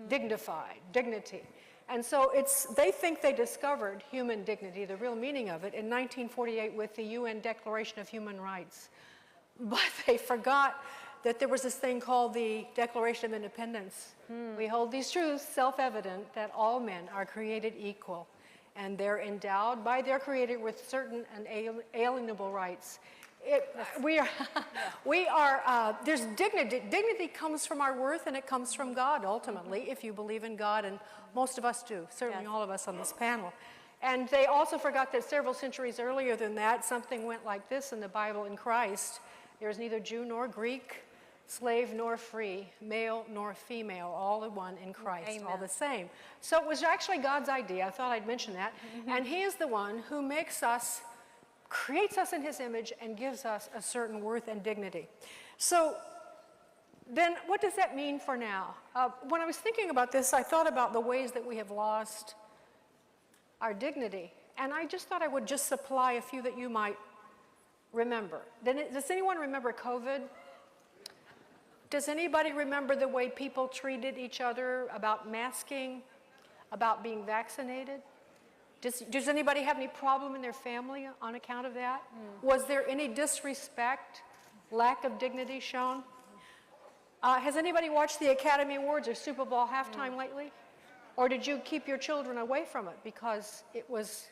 Dignified, dignity. And so they think they discovered human dignity, the real meaning of it, in 1948 with the UN Declaration of Human Rights. But they forgot that there was this thing called the Declaration of Independence. We hold these truths self-evident that all men are created equal, and they're endowed by their Creator with certain unalienable rights. There's dignity. Dignity comes from our worth, and it comes from God, ultimately, if you believe in God, and most of us do, certainly all of us on this panel. And they also forgot that several centuries earlier than that, something went like this in the Bible in Christ. There is neither Jew nor Greek, slave nor free, male nor female, all in one in Christ, all the same. So it was actually God's idea. I thought I'd mention that. And He is the one who creates us in His image and gives us a certain worth and dignity. So then what does that mean for now? When I was thinking about this, I thought about the ways that we have lost our dignity. And I just thought I would just supply a few that you might remember. Does anyone remember COVID? Does anybody remember the way people treated each other about masking, about being vaccinated? Does anybody have any problem in their family on account of that? Was there any disrespect, lack of dignity shown? Has anybody watched the Academy Awards or Super Bowl halftime lately? Or did you keep your children away from it because it was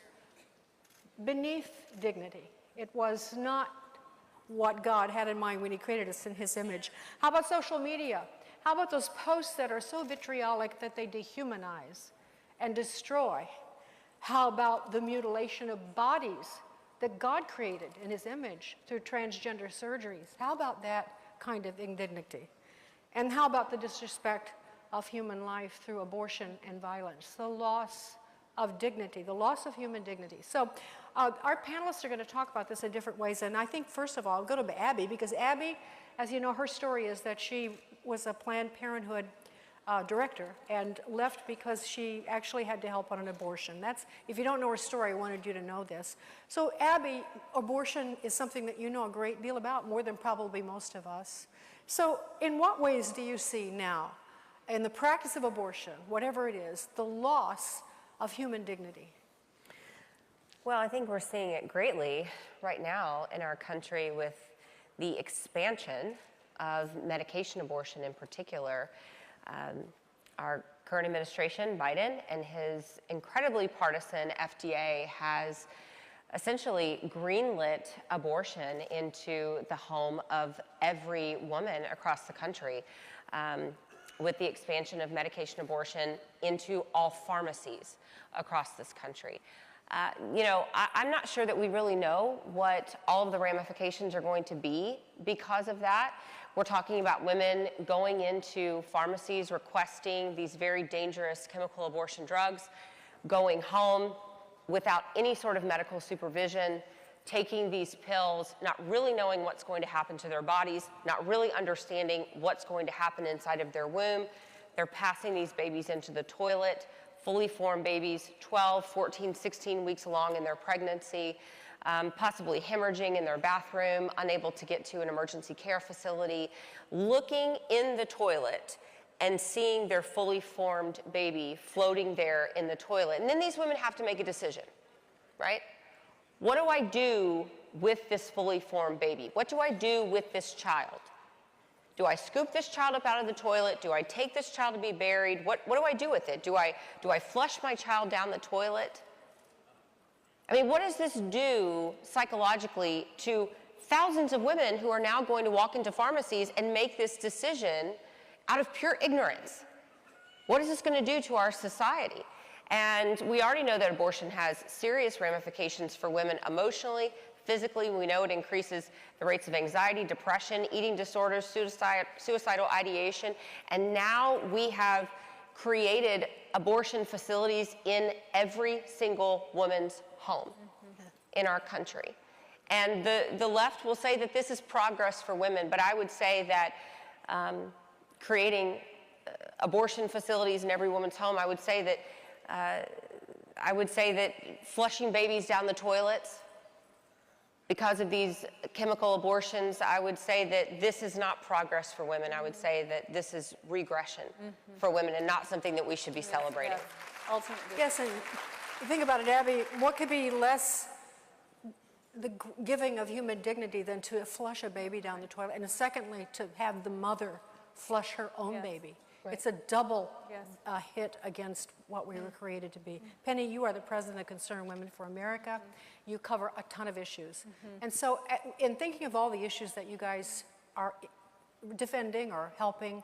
beneath dignity? It was not what God had in mind when He created us in His image. How about social media? How about those posts that are so vitriolic that they dehumanize and destroy? How about the mutilation of bodies that God created in His image through transgender surgeries? How about that kind of indignity? And how about the disrespect of human life through abortion and violence? The loss of dignity, the loss of human dignity. So our panelists are going to talk about this in different ways. And I think, first of all, I'll go to Abby, because Abby, as you know, her story is that she was a Planned Parenthood director and left because she actually had to help on an abortion. If you don't know her story, I wanted you to know this. So Abby, abortion is something that you know a great deal about, more than probably most of us. So in what ways do you see now, in the practice of abortion, whatever it is, the loss of human dignity? Well, I think we're seeing it greatly right now in our country with the expansion of medication abortion in particular. our current administration, Biden, and his incredibly partisan FDA has essentially greenlit abortion into the home of every woman across the country, with the expansion of medication abortion into all pharmacies across this country. I'm not sure that we really know what all of the ramifications are going to be because of that. We're talking about women going into pharmacies requesting these very dangerous chemical abortion drugs, going home without any sort of medical supervision, taking these pills, not really knowing what's going to happen to their bodies, not really understanding what's going to happen inside of their womb. They're passing these babies into the toilet, fully formed babies, 12, 14, 16 weeks along in their pregnancy, possibly hemorrhaging in their bathroom, unable to get to an emergency care facility, looking in the toilet and seeing their fully formed baby floating there in the toilet. And then these women have to make a decision, right? What do I do with this fully formed baby? What do I do with this child? Do I scoop this child up out of the toilet? Do I take this child to be buried? What do I do with it? Do I flush my child down the toilet? I mean, what does this do psychologically to thousands of women who are now going to walk into pharmacies and make this decision out of pure ignorance? What is this going to do to our society? And we already know that abortion has serious ramifications for women emotionally, physically. We know it increases the rates of anxiety, depression, eating disorders, suicidal ideation. And now we have created abortion facilities in every single woman's home in our country. And the left will say that this is progress for women, but I would say that creating abortion facilities in every woman's home, I would say that flushing babies down the toilets because of these chemical abortions, I would say that this is not progress for women. I would say that this is regression for women and not something that we should be celebrating. Ultimately. Yes, and think about it, Abby, what could be less the giving of human dignity than to flush a baby down the toilet, and secondly, to have the mother flush her own baby. Right. It's a double hit against what we were created to be. Penny, you are the president of Concerned Women for America. You cover a ton of issues. And so in thinking of all the issues that you guys are defending or helping,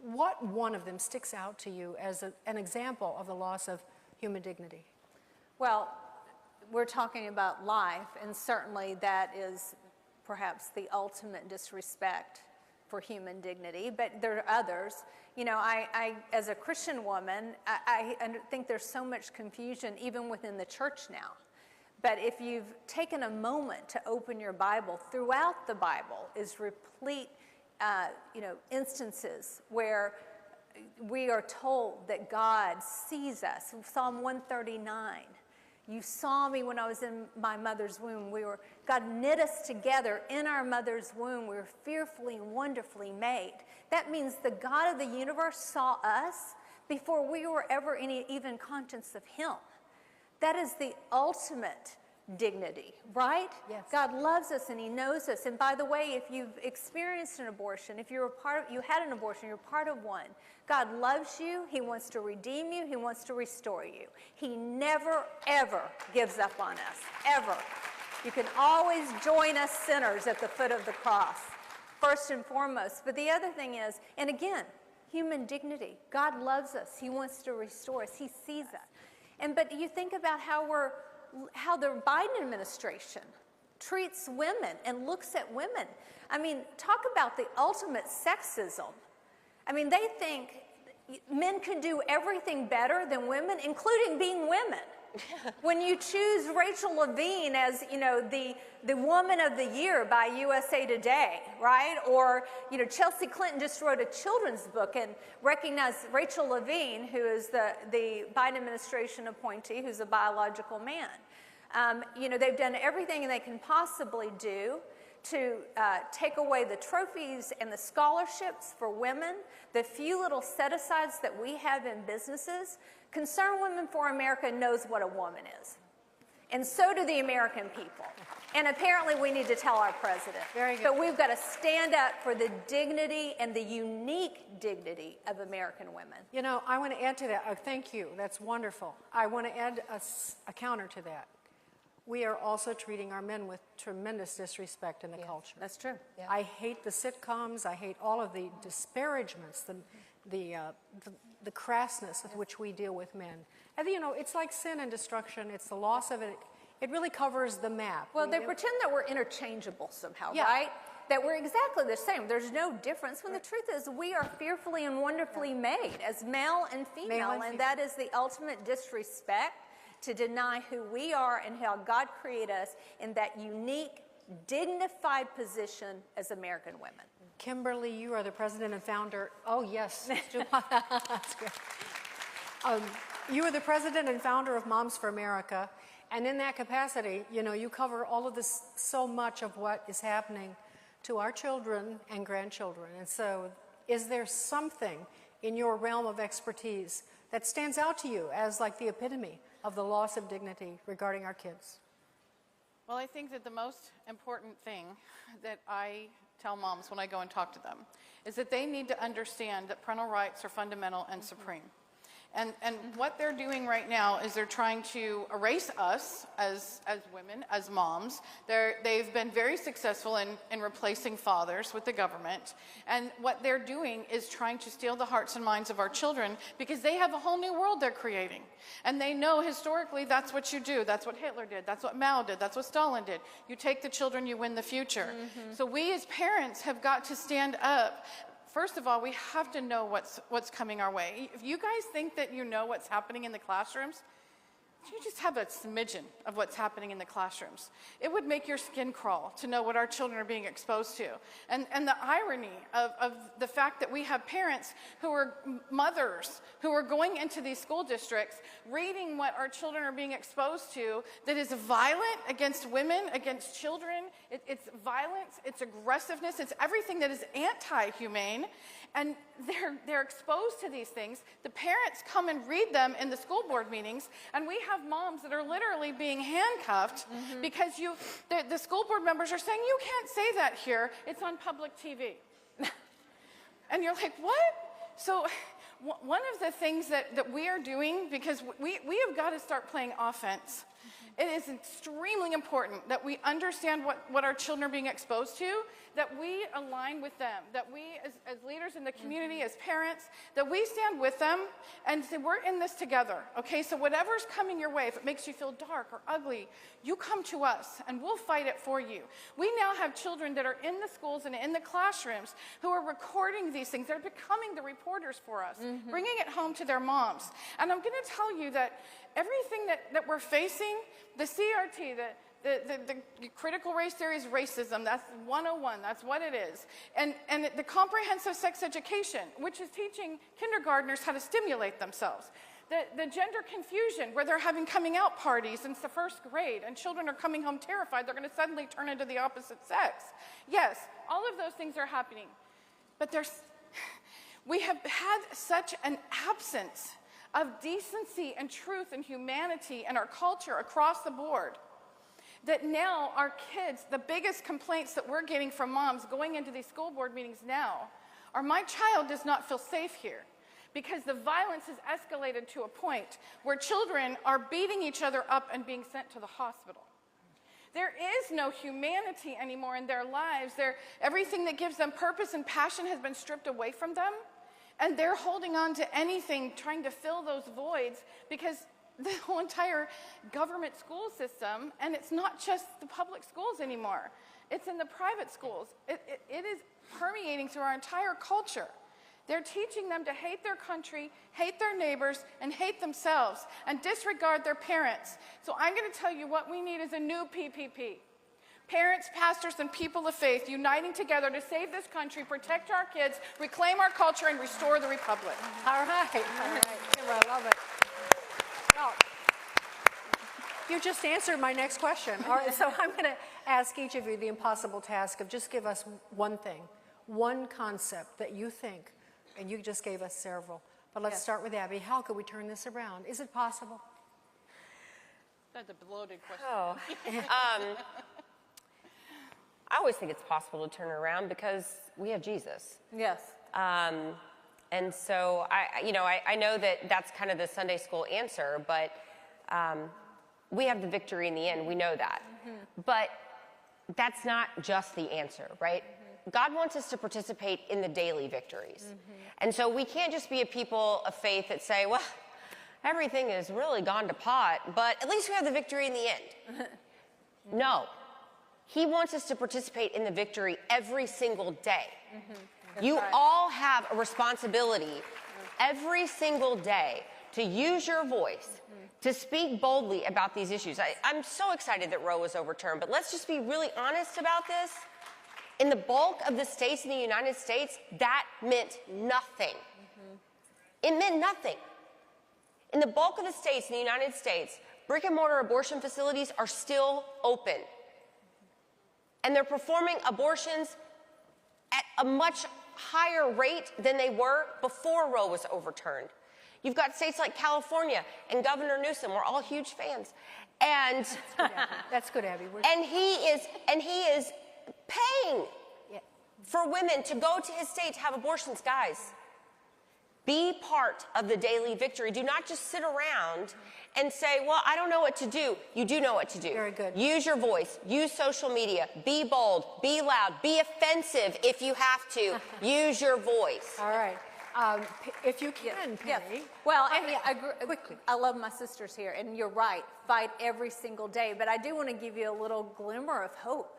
what one of them sticks out to you as an example of the loss of human dignity? Well, we're talking about life, and certainly that is perhaps the ultimate disrespect for human dignity, but there are others. You know, I as a Christian woman, I think there's so much confusion even within the church now. But if you've taken a moment to open your Bible, throughout the Bible is replete, instances where we are told that God sees us. Psalm 139. You saw me when I was in my mother's womb. God knit us together in our mother's womb. We were fearfully and wonderfully made. That means the God of the universe saw us before we were ever even conscious of him. That is the ultimate dignity, right? Yes. God loves us and he knows us. And by the way, if you've experienced an abortion, if you had an abortion, you're part of one, God loves you. He wants to redeem you. He wants to restore you. He never, ever gives up on us, ever. You can always join us sinners at the foot of the cross, first and foremost. But the other thing is, and again, human dignity. God loves us. He wants to restore us. He sees us. But you think about how the Biden administration treats women and looks at women. I mean, talk about the ultimate sexism. I mean, they think men can do everything better than women, including being women. When you choose Rachel Levine as, the Woman of the Year by USA Today, right? Or, Chelsea Clinton just wrote a children's book and recognized Rachel Levine, who is the Biden administration appointee, who's a biological man. They've done everything they can possibly do to take away the trophies and the scholarships for women, the few little set-asides that we have in businesses. Concerned Women for America knows what a woman is. And so do the American people. And apparently we need to tell our president. Very good. But we've got to stand up for the dignity and the unique dignity of American women. You know, I want to add to that. Thank you. That's wonderful. I want to add a counter to that. We are also treating our men with tremendous disrespect in the culture. That's true. Yeah. I hate the sitcoms. I hate all of the disparagements, the crassness with which we deal with men. And you know, it's like sin and destruction. It's the loss of it. It really covers the map. Well, they pretend that we're interchangeable somehow, Yeah. right? That we're exactly the same. There's no difference. When the truth is, we are fearfully and wonderfully made as male and female, and that is the ultimate disrespect to deny who we are and how God created us in that unique, dignified position as American women. Kimberly, you are the president and founder. Oh, yes. That's good. You are the president and founder of Moms for America. And in that capacity, you know, you cover all of this, so much of what is happening to our children and grandchildren. And so is there something in your realm of expertise that stands out to you as like the epitome of the loss of dignity regarding our kids? Well, I think that the most important thing that I tell moms when I go and talk to them is that they need to understand that parental rights are fundamental and supreme. And what they're doing right now is they're trying to erase us as women, as moms. They've been very successful in replacing fathers with the government. And what they're doing is trying to steal the hearts and minds of our children because they have a whole new world they're creating. And they know historically that's what you do. That's what Hitler did. That's what Mao did. That's what Stalin did. You take the children, you win the future. So we as parents have got to stand up. First of all, we have to know what's coming our way. If you guys think that you know what's happening in the classrooms, you just have a smidgen of what's happening in the classrooms. It would make your skin crawl to know what our children are being exposed to. And the irony of the fact that we have parents who are mothers who are going into these school districts, reading what our children are being exposed to that is violent against women, against children. It's violence, it's aggressiveness, it's everything that is anti-humane. And they're exposed to these things. The parents come and read them in the school board meetings, and we have moms that are literally being handcuffed because the school board members are saying, you can't say that here, it's on public TV. And you're like, what? So one of the things that we are doing, because we have got to start playing offense. It is extremely important that we understand what our children are being exposed to, that we align with them, that we as leaders in the community, as parents, that we stand with them and say, we're in this together, okay? So whatever's coming your way, if it makes you feel dark or ugly, you come to us and we'll fight it for you. We now have children that are in the schools and in the classrooms who are recording these things. They're becoming the reporters for us, bringing it home to their moms. And I'm gonna tell you that everything that we're facing, the CRT, the critical race theory is racism. That's 101. That's what it is. And the comprehensive sex education, which is teaching kindergartners how to stimulate themselves. The gender confusion, where they're having coming out parties in the first grade and children are coming home terrified they're going to suddenly turn into the opposite sex. Yes, all of those things are happening. But we have had such an absence of decency and truth and humanity in our culture across the board, that now our kids, the biggest complaints that we're getting from moms going into these school board meetings now are, my child does not feel safe here, because the violence has escalated to a point where children are beating each other up and being sent to the hospital. There is no humanity anymore in their lives. Everything that gives them purpose and passion has been stripped away from them. And they're holding on to anything, trying to fill those voids, because the whole entire government school system, and it's not just the public schools anymore, it's in the private schools. It is permeating through our entire culture. They're teaching them to hate their country, hate their neighbors, and hate themselves, and disregard their parents. So I'm going to tell you what we need is a new PPP. Parents, pastors, and people of faith uniting together to save this country, protect our kids, reclaim our culture, and restore the republic. All right. I love it. Well, you just answered my next question. All right, so I'm going to ask each of you the impossible task of just give us one thing, one concept that you think, and you just gave us several. But let's start with Abby. How could we turn this around? Is it possible? That's a loaded question. Oh. I always think it's possible to turn it around because we have Jesus. Yes. And so I know that that's kind of the Sunday school answer, but we have the victory in the end. We know that. But that's not just the answer, right? God wants us to participate in the daily victories. And so we can't just be a people of faith that say, well, everything has really gone to pot, but at least we have the victory in the end. No. He wants us to participate in the victory every single day. You all have a responsibility every single day to use your voice, to speak boldly about these issues. I'm so excited that Roe was overturned, but let's just be really honest about this. In the bulk of the states in the United States, that meant nothing. It meant nothing. In the bulk of the states in the United States, brick and mortar abortion facilities are still open. And they're performing abortions at a much higher rate than they were before Roe was overturned. You've got states like California and Governor Newsom. We're all huge fans. And that's good, Abby. And he is paying for women to go to his state to have abortions. Guys, be part of the daily victory. Do not just sit around and say, well, I don't know what to do. You do know what to do. Very good. Use your voice. Use social media. Be bold. Be loud. Be offensive if you have to. Use your voice. All right. If you can, Penny. Well, I love my sisters here, and you're right. Fight every single day. But I do want to give you a little glimmer of hope.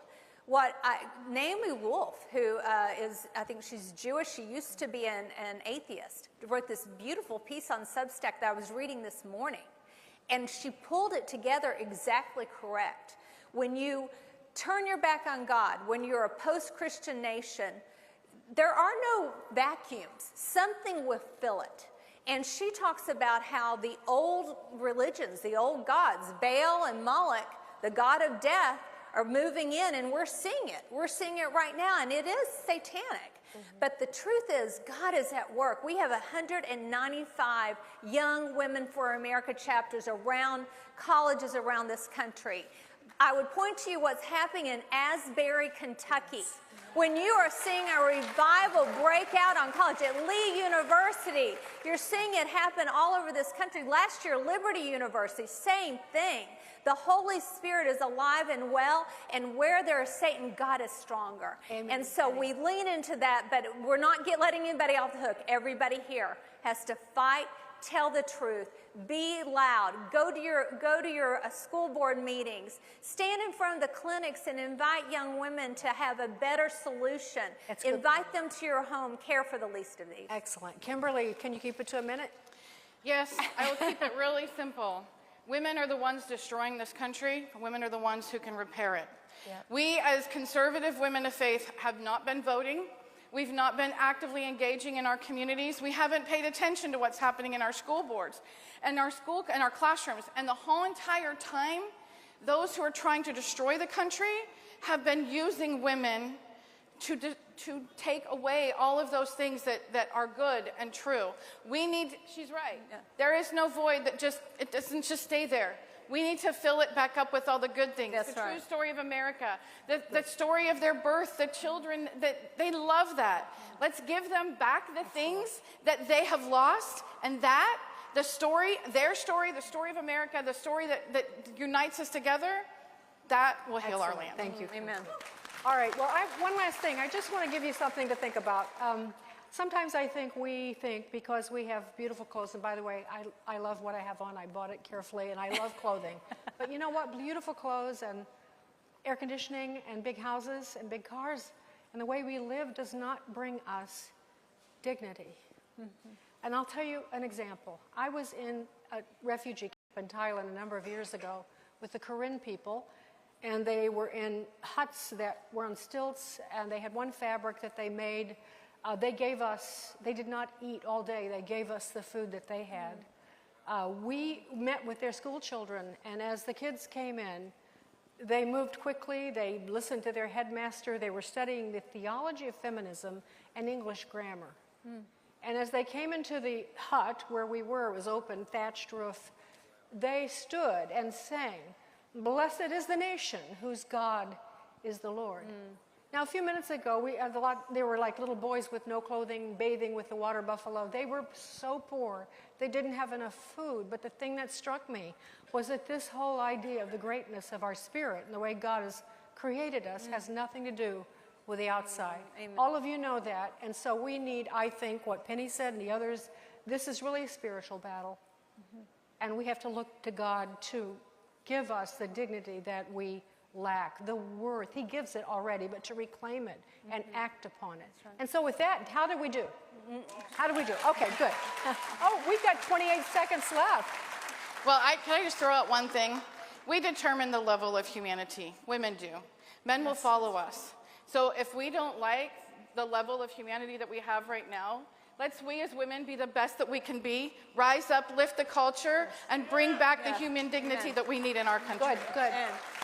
Naomi Wolf, who is, I think she's Jewish, she used to be an atheist, wrote this beautiful piece on Substack that I was reading this morning. And she pulled it together exactly correct. When you turn your back on God, when you're a post-Christian nation, there are no vacuums. Something will fill it. And she talks about how the old religions, the old gods, Baal and Moloch, the god of death, are moving in, and we're seeing it. We're seeing it right now, and it is satanic. But the truth is, God is at work. We have 195 Young Women for America chapters around colleges around this country. I would point to you what's happening in Asbury, Kentucky. When you are seeing a revival break out on college at Lee University, you're seeing it happen all over this country. Last year, Liberty University, same thing. The Holy Spirit is alive and well, and where there is Satan, God is stronger. Amen. And so we lean into that, but we're not letting anybody off the hook. Everybody here has to fight, tell the truth, be loud, go to your school board meetings, stand in front of the clinics and invite young women to have a better solution. Invite them to your home, care for the least of these. Excellent. Kimberly, can you keep it to a minute? Yes, I will keep it really simple. Women are the ones destroying this country. Women are the ones who can repair it. Yep. We, as conservative women of faith, have not been voting. We've not been actively engaging in our communities. We haven't paid attention to what's happening in our school boards and our classrooms. And the whole entire time, those who are trying to destroy the country have been using women to take away all of those things that are good and true. She's right. Yeah. There is no void it doesn't just stay there. We need to fill it back up with all the good things. That's the true story of America, the story of their birth, the children, that they love that. Let's give them back the things that they have lost, and the story, their story, the story of America, the story that unites us together, that will heal our land. Thank you. Amen. All right, well, one last thing. I just want to give you something to think about. Sometimes I think we think because we have beautiful clothes, and by the way, I love what I have on. I bought it carefully, and I love clothing. But you know what? Beautiful clothes and air conditioning and big houses and big cars and the way we live does not bring us dignity. And I'll tell you an example. I was in a refugee camp in Thailand a number of years ago with the Karen people, and they were in huts that were on stilts, and they had one fabric that they made. They did not eat all day. They gave us the food that they had. We met with their school children, and as the kids came in, they moved quickly. They listened to their headmaster. They were studying the theology of feminism and English grammar. And as they came into the hut where we were, it was open, thatched roof, they stood and sang, "Blessed is the nation whose God is the Lord. Now, a few minutes ago, they were like little boys with no clothing, bathing with the water buffalo. They were so poor. They didn't have enough food. But the thing that struck me was that this whole idea of the greatness of our spirit and the way God has created us has nothing to do with the outside. Amen. All of you know that. And so we need, I think, what Penny said and the others, this is really a spiritual battle. And we have to look to God to give us the dignity that we lack, the worth. He gives it already, but to reclaim it and act upon it. And so with that, how did we do? How did we do? Okay, good. Oh, we've got 28 seconds left. Well, can I just throw out one thing? We determine the level of humanity. Women do. Men will follow us. So if we don't like the level of humanity that we have right now, let's we as women be the best that we can be, rise up, lift the culture, and bring back the human dignity that we need in our country. Good.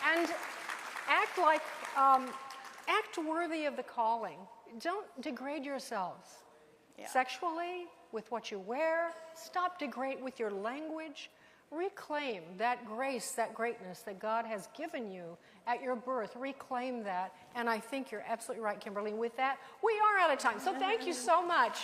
And act worthy of the calling. Don't degrade yourselves sexually, with what you wear. Stop degrade with your language. Reclaim that grace, that greatness that God has given you at your birth. Reclaim that. And I think you're absolutely right, Kimberly. With that, we are out of time. So thank you so much.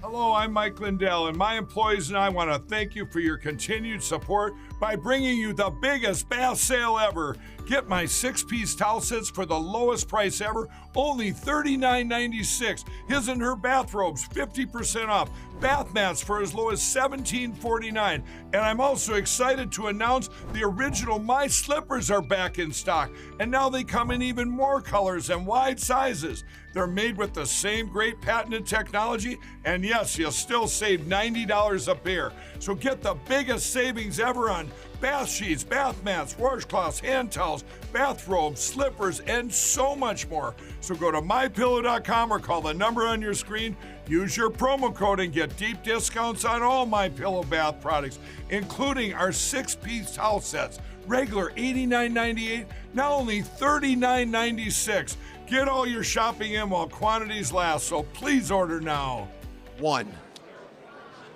Hello, I'm Mike Lindell, and my employees and I want to thank you for your continued support by bringing you the biggest bath sale ever. Get my 6-piece towel sets for the lowest price ever, only $39.96. His and her bathrobes, 50% off. Bath mats for as low as $17.49. And I'm also excited to announce the original My Slippers are back in stock. And now they come in even more colors and wide sizes. They're made with the same great patented technology, and yes, you'll still save $90 a pair. So get the biggest savings ever on bath sheets, bath mats, washcloths, hand towels, bathrobes, slippers, and so much more. So go to MyPillow.com or call the number on your screen. Use your promo code and get deep discounts on all MyPillow bath products, including our 6-piece towel sets. Regular $89.98, now only $39.96. Get all your shopping in while quantities last, so please order now.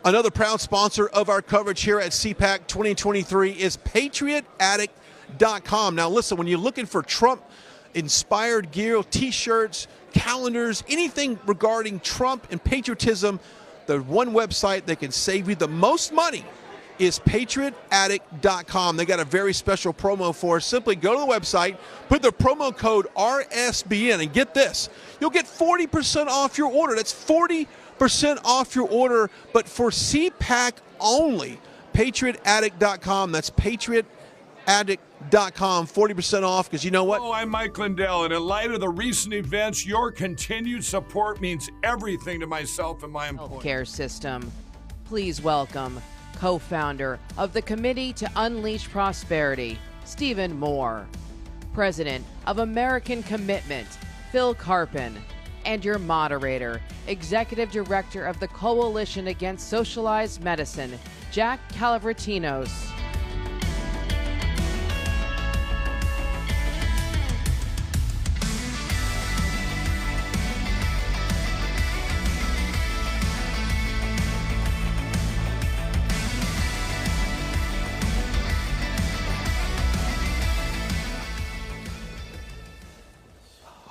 Another proud sponsor of our coverage here at CPAC 2023 is PatriotAddict.com. Now listen, when you're looking for Trump-inspired gear, t-shirts, calendars, anything regarding Trump and patriotism, the one website that can save you the most money is PatriotAddict.com. They got a very special promo for us. Simply go to the website, put the promo code RSBN, and get this. You'll get 40% off your order. That's 40% off your order, but for CPAC only. PatriotAddict.com. That's PatriotAddict.com. 40% off, because you know what? Hello, I'm Mike Lindell, and in light of the recent events, your continued support means everything to myself and my employees. Healthcare system. Please welcome co-founder of the Committee to Unleash Prosperity, Stephen Moore, President of American Commitment, Phil Carpin, and your moderator, Executive Director of the Coalition Against Socialized Medicine, Jack Calavratinos.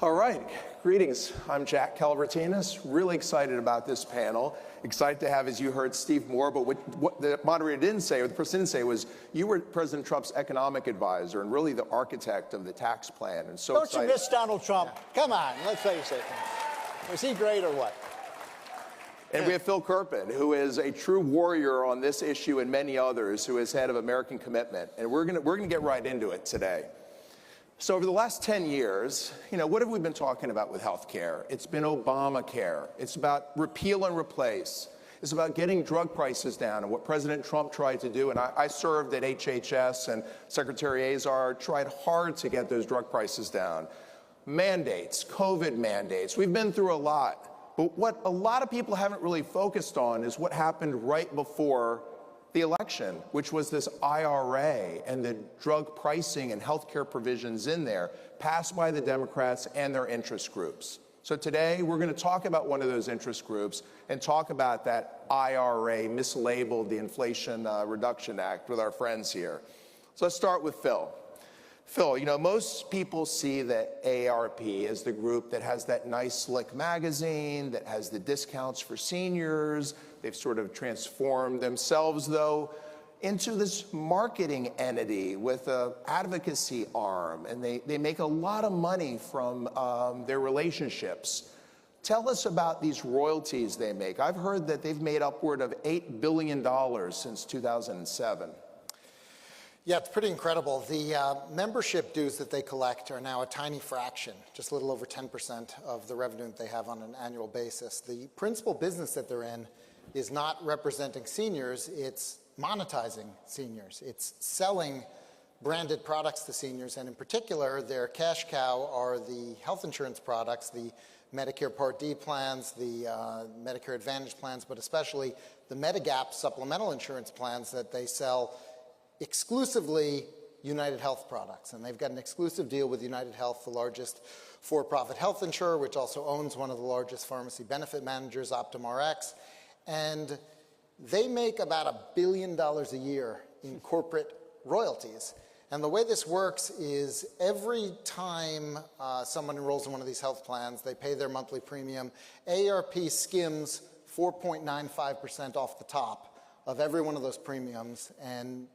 All right, greetings. I'm Jack Calavratinos. Really excited about this panel. Excited to have, as you heard, Steve Moore. But what the moderator didn't say, or the person didn't say, was you were President Trump's economic advisor and really the architect of the tax plan. And so don't you miss Donald Trump? Come on, let's face it. Was he great or what? And we have Phil Carpin, who is a true warrior on this issue and many others, who is head of American Commitment. And we're gonna get right into it today. So over the last 10 years, what have we been talking about with health care? It's been Obamacare. It's about repeal and replace. is about getting drug prices down, and what President Trump tried to do. And I served at HHS, and Secretary Azar tried hard to get those drug prices down. Mandates, COVID mandates, we've been through a lot. But what a lot of people haven't really focused on is what happened right before the election, which was this IRA and the drug pricing and healthcare provisions in there passed by the Democrats and their interest groups. So today we're going to talk about one of those interest groups and talk about that IRA, mislabeled the Inflation Reduction Act, with our friends here. So let's start with Phil. Phil, you know, most people see that AARP as the group that has that nice, slick magazine, that has the discounts for seniors. They've sort of transformed themselves, though, into this marketing entity with an advocacy arm, and they make a lot of money from their relationships. Tell us about these royalties they make. I've heard that they've made upward of $8 billion since 2007. Yeah, it's pretty incredible. The membership dues that they collect are now a tiny fraction, just a little over 10% of the revenue that they have on an annual basis. The principal business that they're in is not representing seniors, it's monetizing seniors. It's selling branded products to seniors, and in particular, their cash cow are the health insurance products, the Medicare Part D plans, the Medicare Advantage plans, but especially the Medigap supplemental insurance plans that they sell exclusively United Health products. And they've got an exclusive deal with United Health, the largest for-profit health insurer, which also owns one of the largest pharmacy benefit managers, OptumRx. And they make about $1 billion a year in corporate royalties. And the way this works is every time someone enrolls in one of these health plans, they pay their monthly premium. AARP skims 4.95% off the top of every one of those premiums and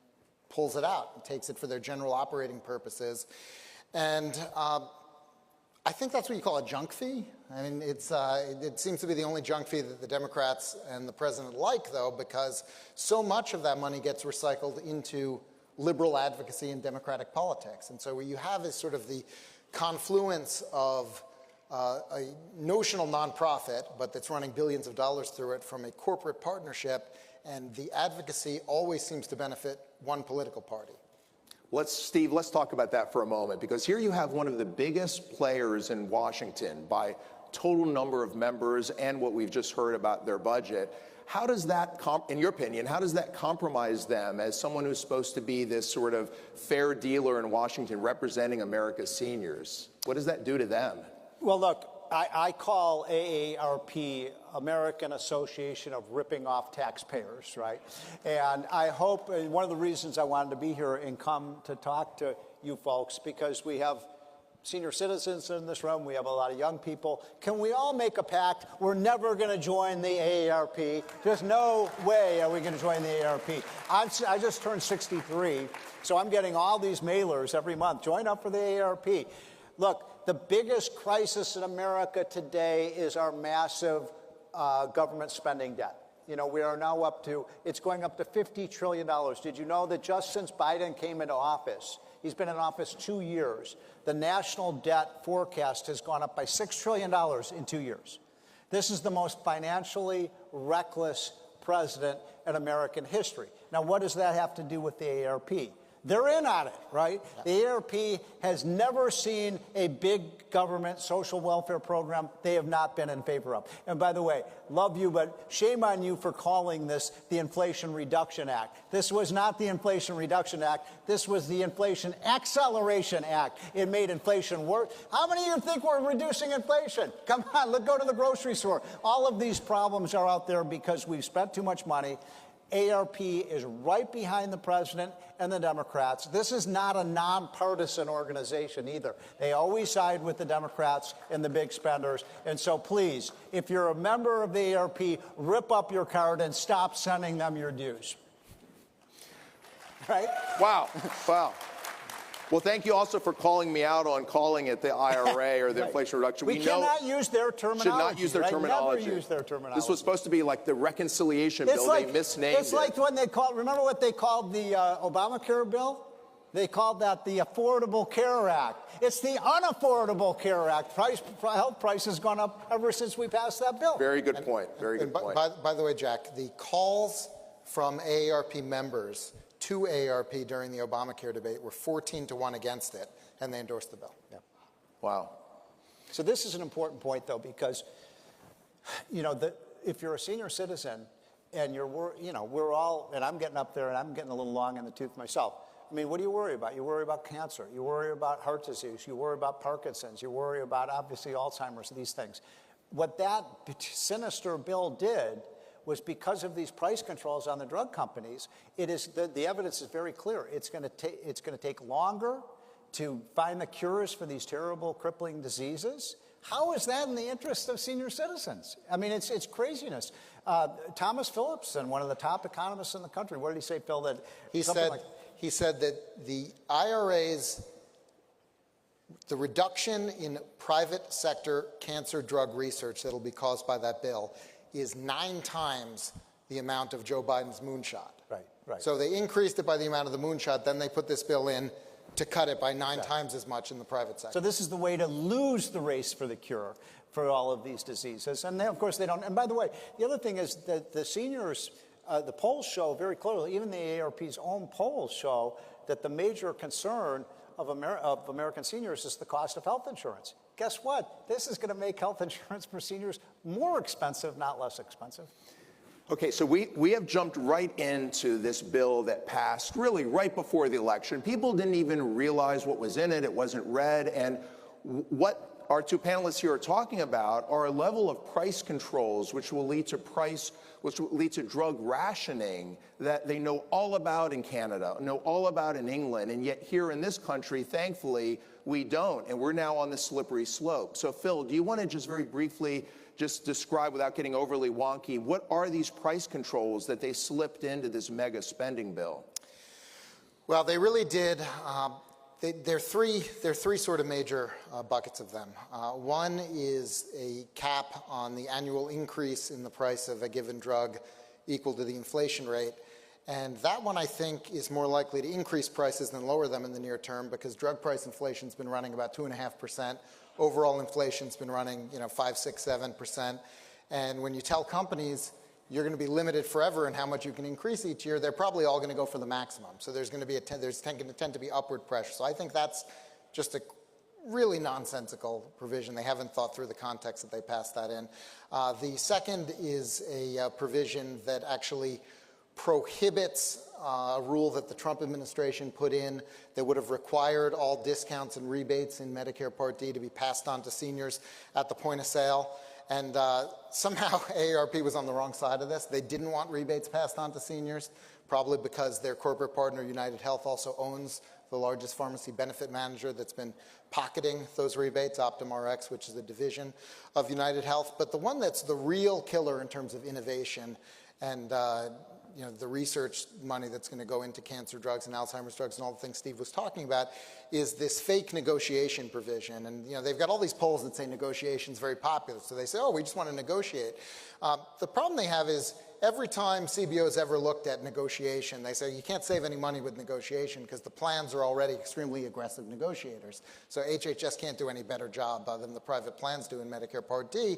pulls it out and takes it for their general operating purposes. And I think that's what you call a junk fee. I mean, it seems to be the only junk fee that the Democrats and the president like, though, because so much of that money gets recycled into liberal advocacy and democratic politics. And so what you have is sort of the confluence of a notional nonprofit, but that's running billions of dollars through it, from a corporate partnership, and the advocacy always seems to benefit one political party. Steve, let's talk about that for a moment, because here you have one of the biggest players in Washington by total number of members and what we've just heard about their budget. How does that, in your opinion, how does that compromise them as someone who's supposed to be this sort of fair dealer in Washington representing America's seniors? What does that do to them? Well, look, I call AARP American Association of Ripping Off Taxpayers, right? And I hope, and one of the reasons I wanted to be here and come to talk to you folks, because we have senior citizens in this room, we have a lot of young people. Can we all make a pact? We're never going to join the AARP. There's no way are we going to join the AARP. I just turned 63, so I'm getting all these mailers every month. Join up for the AARP. Look, the biggest crisis in America today is our massive government spending debt. You know, we are now up to, it's going up to $50 trillion. Did you know that just since Biden came into office, he's been in office 2 years, the national debt forecast has gone up by $6 trillion in 2 years. This is the most financially reckless president in American history. Now, what does that have to do with the AARP? They're in on it, right? The AARP has never seen a big government social welfare program they have not been in favor of. And by the way, love you, but shame on you for calling this the Inflation Reduction Act. This was not the Inflation Reduction Act. This was the Inflation Acceleration Act. It made inflation worse. How many of you think we're reducing inflation? Come on, let's go to the grocery store. All of these problems are out there because we've spent too much money. AARP is right behind the president and the Democrats. This is not a nonpartisan organization either. They always side with the Democrats and the big spenders. And so please, if you're a member of the AARP, rip up your card and stop sending them your dues. Right? Wow. Wow. Well, thank you also for calling me out on calling it the IRA or the Right. Inflation Reduction. We cannot use their terminology. Should not use their right? terminology. Never use their terminology. This was supposed to be like the reconciliation bill. They misnamed it. It's like when they called, remember what they called the Obamacare bill? They called that the Affordable Care Act. It's the Unaffordable Care Act. Health price has gone up ever since we passed that bill. Very good point. Very good point. By the way, Jack, the calls from AARP members to AARP during the Obamacare debate were 14-1 against it, and they endorsed the bill. Yeah. Wow. So this is an important point, though, because, if you're a senior citizen and we're all, and I'm getting up there and I'm getting a little long in the tooth myself. I mean, what do you worry about? You worry about cancer. You worry about heart disease. You worry about Parkinson's. You worry about, obviously, Alzheimer's, these things. What that sinister bill did was, because of these price controls on the drug companies, the evidence is very clear. It's going to take longer to find the cures for these terrible, crippling diseases. How is that in the interest of senior citizens? I mean, it's craziness. Thomas Phillipson, one of the top economists in the country, what did he say, Phil? That He said that the IRA's, the reduction in private sector cancer drug research that'll be caused by that bill is 9 times the amount of Joe Biden's moonshot. Right. So they increased it by the amount of the moonshot, then they put this bill in to cut it by 9 times as much in the private sector. So this is the way to lose the race for the cure for all of these diseases. And of course, they don't. And by the way, the other thing is that the seniors, the polls show very clearly, even the AARP's own polls show that the major concern of American seniors is the cost of health insurance. Guess what? This is going to make health insurance for seniors more expensive, not less expensive. Okay, so we have jumped right into this bill that passed really right before the election. People didn't even realize what was in it. It wasn't read. And what our two panelists here are talking about are a level of price controls which will lead to drug rationing that they know all about in Canada, know all about in England, and yet here in this country, thankfully, we don't, and we're now on the slippery slope. So Phil, do you want to just very briefly just describe, without getting overly wonky, what are these price controls that they slipped into this mega spending bill? Well, they really did. There are three sort of major buckets of them. One is a cap on the annual increase in the price of a given drug equal to the inflation rate. And that one, I think, is more likely to increase prices than lower them in the near term, because drug price inflation's been running about 2.5%. Overall inflation's been running, 5, 6, 7%. And when you tell companies you're going to be limited forever in how much you can increase each year, they're probably all going to go for the maximum. So there's going to tend to be upward pressure. So I think that's just a really nonsensical provision. They haven't thought through the context that they passed that in. The second is a provision that actually prohibits a rule that the Trump administration put in that would have required all discounts and rebates in Medicare Part D to be passed on to seniors at the point of sale. And somehow AARP was on the wrong side of this. They didn't want rebates passed on to seniors, probably because their corporate partner, United Health, also owns the largest pharmacy benefit manager that's been pocketing those rebates, OptumRx, which is a division of United Health. But the one that's the real killer in terms of innovation and the research money that's going to go into cancer drugs and Alzheimer's drugs and all the things Steve was talking about is this fake negotiation provision. And they've got all these polls that say negotiation's very popular. So they say, oh, we just want to negotiate. The problem they have is every time CBO's ever looked at negotiation, they say you can't save any money with negotiation because the plans are already extremely aggressive negotiators. So HHS can't do any better job than the private plans do in Medicare Part D.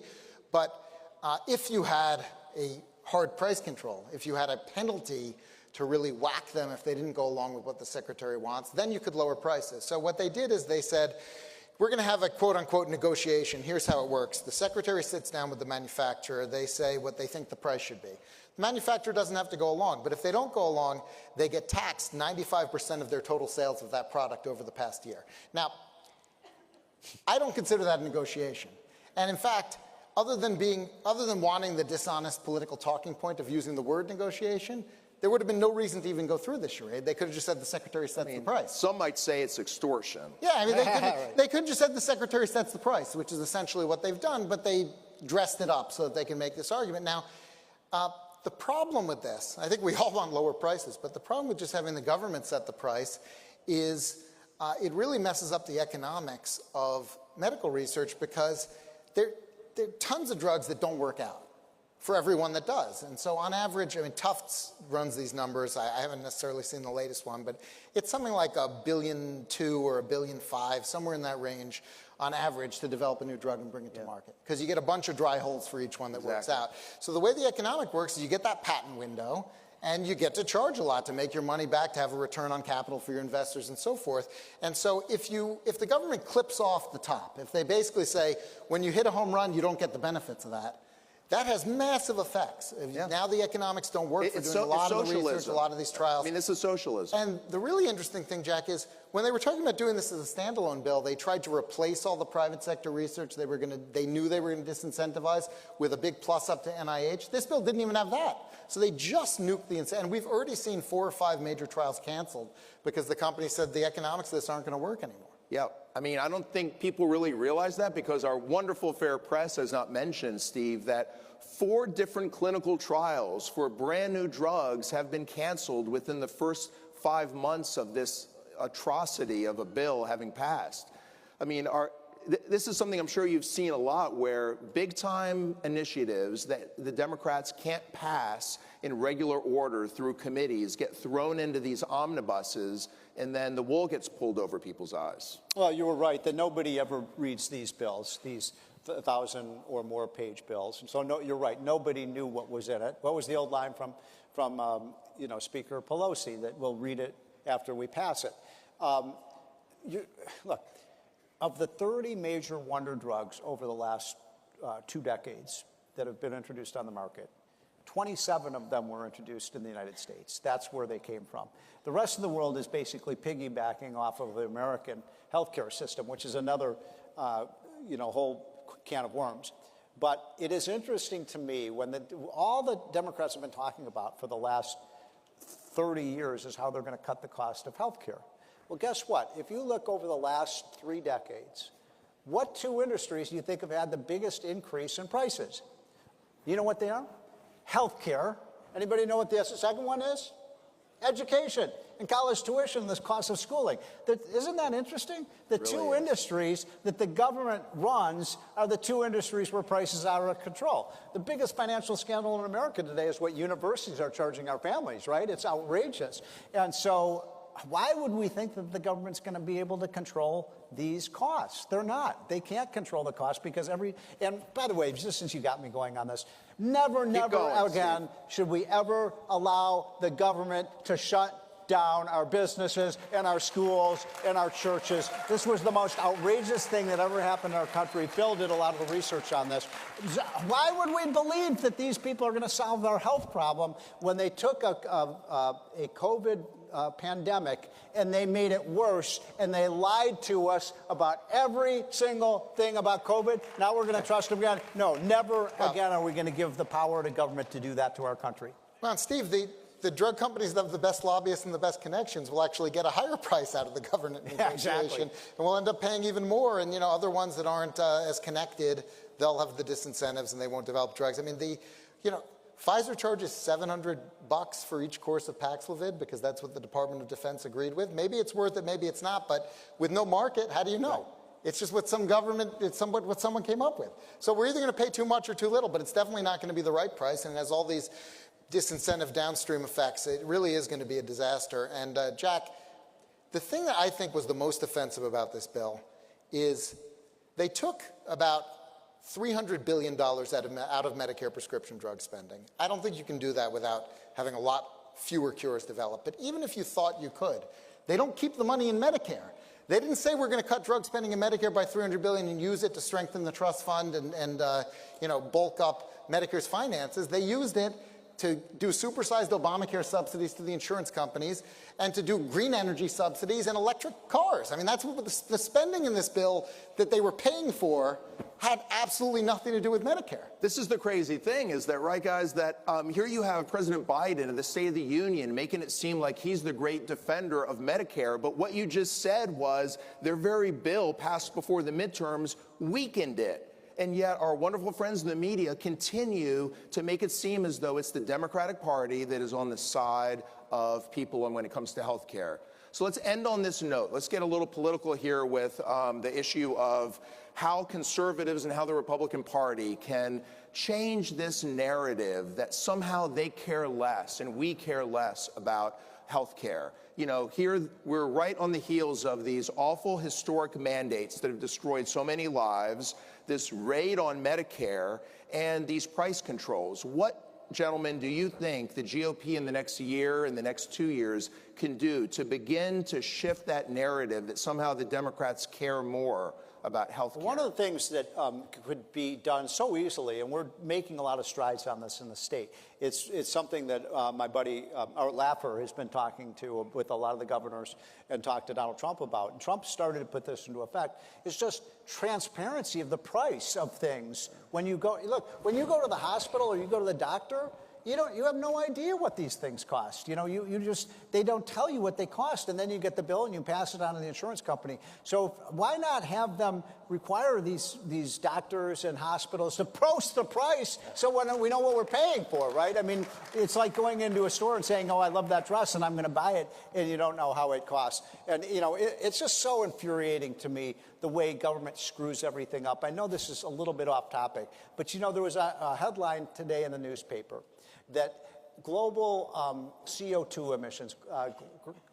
But if you had a hard price control, if you had a penalty to really whack them if they didn't go along with what the secretary wants, then you could lower prices. So what they did is they said, we're going to have a quote-unquote negotiation. Here's how it works. The secretary sits down with the manufacturer. They say what they think the price should be. The manufacturer doesn't have to go along, but if they don't go along, they get taxed 95% of their total sales of that product over the past year. Now, I don't consider that a negotiation. And in fact, other than wanting the dishonest political talking point of using the word negotiation, there would have been no reason to even go through this charade. They could have just said the secretary sets the price. Some might say it's extortion. Yeah, I mean, they could have just said the secretary sets the price, which is essentially what they've done, but they dressed it up so that they can make this argument. Now, the problem with this, I think we all want lower prices, but the problem with just having the government set the price is it really messes up the economics of medical research, because there are tons of drugs that don't work out for everyone that does. And so on average, I mean, Tufts runs these numbers. I haven't necessarily seen the latest one, but it's something like $1.2 billion or $1.5 billion, somewhere in that range on average to develop a new drug and bring it to market. Because you get a bunch of dry holes for each one that works out. So the way the economic works is you get that patent window, and you get to charge a lot to make your money back, to have a return on capital for your investors and so forth. And so if the government clips off the top, if they basically say, when you hit a home run, you don't get the benefits of that, that has massive effects. Now the economics don't work for doing a lot of the research, a lot of these trials. I mean, this is socialism. And the really interesting thing, Jack, is when they were talking about doing this as a standalone bill, they tried to replace all the private sector research they knew they were going to disincentivize with a big plus up to NIH. This bill didn't even have that. So they just nuked the incentive. And we've already seen 4 or 5 major trials canceled because the company said the economics of this aren't going to work anymore. Yeah, I mean, I don't think people really realize that because our wonderful fair press has not mentioned, Steve, that 4 different clinical trials for brand new drugs have been canceled within the first 5 months of this atrocity of a bill having passed. I mean, this is something I'm sure you've seen a lot where big-time initiatives that the Democrats can't pass in regular order through committees get thrown into these omnibuses, and then the wool gets pulled over people's eyes. Well, you were right that nobody ever reads these bills, these 1,000 or more page bills. And so no, you're right. Nobody knew what was in it. What was the old line from Speaker Pelosi that we'll read it after we pass it? Look, of the 30 major wonder drugs over the last 2 decades that have been introduced on the market, 27 of them were introduced in the United States. That's where they came from. The rest of the world is basically piggybacking off of the American healthcare system, which is another whole can of worms. But it is interesting to me when all the Democrats have been talking about for the last 30 years is how they're going to cut the cost of healthcare. Well, guess what? If you look over the last 3 decades, what 2 industries do you think have had the biggest increase in prices? You know what they are? Healthcare. Anybody know what the second one is? Education and college tuition, the cost of schooling. Isn't that interesting? The really 2 industries that the government runs are the 2 industries where prices are out of control. The biggest financial scandal in America today is what universities are charging our families, right? It's outrageous. And so why would we think that the government's going to be able to control these costs? They're not. They can't control the cost because and by the way, just since you got me going on this, never again should we ever allow the government to shut down our businesses and our schools and our churches. This was the most outrageous thing that ever happened in our country. Phil did a lot of the research on this. Why would we believe that these people are going to solve our health problem when they took a COVID pandemic and they made it worse and they lied to us about every single thing about COVID? Now we're going to trust them again? No, never again are we going to give the power to government to do that to our country. Well, and Steve, the drug companies that have the best lobbyists and the best connections will actually get a higher price out of the government negotiation. Exactly. And we'll end up paying even more. And, other ones that aren't as connected, they'll have the disincentives and they won't develop drugs. I mean, Pfizer charges $700 for each course of Paxlovid because that's what the Department of Defense agreed with. Maybe it's worth it, maybe it's not. But with no market, how do you know? Right. It's just what what someone came up with. So we're either going to pay too much or too little, but it's definitely not going to be the right price. And it has all these disincentive downstream effects. It really is going to be a disaster. And Jack, the thing that I think was the most offensive about this bill is they took about $300 billion out of Medicare prescription drug spending. I don't think you can do that without having a lot fewer cures developed. But even if you thought you could, they don't keep the money in Medicare. They didn't say we're going to cut drug spending in Medicare by $300 billion and use it to strengthen the trust fund and bulk up Medicare's finances. They used it to do supersized Obamacare subsidies to the insurance companies and to do green energy subsidies and electric cars. I mean, that's what the spending in this bill that they were paying for had absolutely nothing to do with Medicare. This is the crazy thing is that, right, guys, that here you have President Biden in the State of the Union making it seem like he's the great defender of Medicare. But what you just said was their very bill passed before the midterms weakened it. And yet our wonderful friends in the media continue to make it seem as though it's the Democratic Party that is on the side of people when it comes to health care. So let's end on this note. Let's get a little political here with the issue of how conservatives and how the Republican Party can change this narrative that somehow they care less and we care less about health care. You know, here we're right on the heels of these awful historic mandates that have destroyed so many lives, this raid on Medicare, and these price controls. What, gentlemen, do you think the GOP in the next year and the next 2 years can do to begin to shift that narrative that somehow the Democrats care more about health care? One of the things that could be done so easily, and we're making a lot of strides on this in the state, it's something that my buddy Art Laffer has been talking to with a lot of the governors and talked to Donald Trump about. And Trump started to put this into effect. It's just transparency of the price of things. When you go, look, when you go to the hospital or you go to the doctor, you have no idea what these things cost. You know, they don't tell you what they cost, and then you get the bill and you pass it on to the insurance company. So why not have them require these doctors and hospitals to post the price so when we know what we're paying for, right? I mean, it's like going into a store and saying, oh, I love that dress and I'm going to buy it, and you don't know how it costs. And, you know, it's just so infuriating to me the way government screws everything up. I know this is a little bit off topic, but, you know, there was a headline today in the newspaper that global CO2 emissions,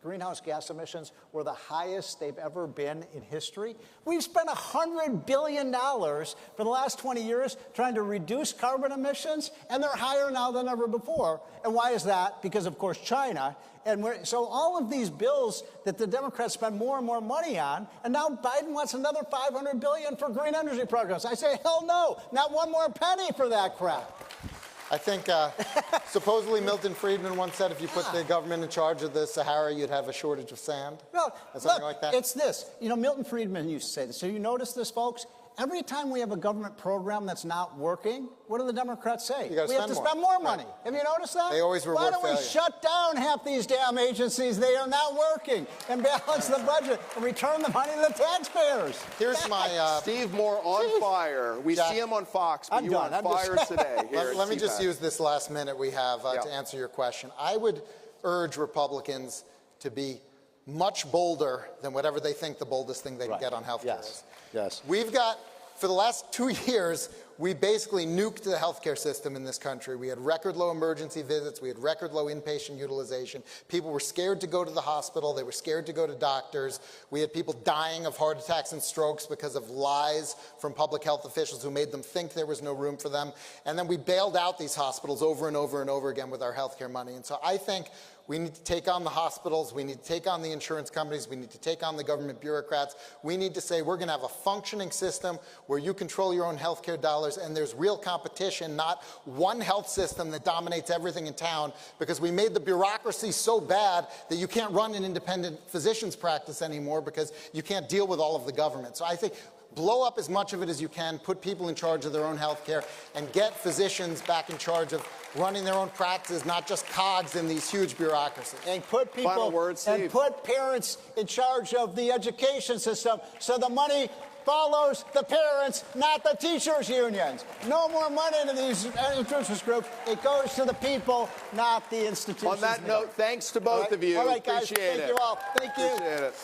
greenhouse gas emissions, were the highest they've ever been in history. We've spent $100 billion for the last 20 years trying to reduce carbon emissions, and they're higher now than ever before. And why is that? Because, of course, China. And so all of these bills that the Democrats spend more and more money on, and now Biden wants another $500 billion for green energy programs. I say, hell no, not one more penny for that crap. I think supposedly Milton Friedman once said if you put the government in charge of the Sahara, you'd have a shortage of sand. Well, something like that. It's this. You know, Milton Friedman used to say this. So you notice this, folks? Every time we have a government program that's not working, what do the Democrats say? We have to spend more money. Right. Have you noticed that? They always reward failure. Why don't we shut down half these damn agencies? They are not working, and balance the budget and return the money to the taxpayers. Here's my Steve Moore on fire. We see him on Fox, but you on fire today. Let me just use this last minute we have to answer your question. I would urge Republicans to be much bolder than whatever they think the boldest thing they can get on health care is. Yes. We've got, for the last 2 years, we basically nuked the healthcare system in this country. We had record low emergency visits. We had record low inpatient utilization. People were scared to go to the hospital. They were scared to go to doctors. We had people dying of heart attacks and strokes because of lies from public health officials who made them think there was no room for them. And then we bailed out these hospitals over and over and over again with our healthcare money. And so I think we need to take on the hospitals. We need to take on the insurance companies. We need to take on the government bureaucrats. We need to say we're going to have a functioning system where you control your own healthcare dollars and there's real competition, not one health system that dominates everything in town, because we made the bureaucracy so bad that you can't run an independent physician's practice anymore because you can't deal with all of the government. So I think blow up as much of it as you can, put people in charge of their own health care, and get physicians back in charge of running their own practices, not just cogs in these huge bureaucracies. And put people and put parents in charge of the education system so the money follows the parents, not the teachers' unions. No more money to these interest groups. It goes to the people, not the institutions. On that note, thanks to both of you. All right, guys. Appreciate Thank you all. Thank you. Appreciate it.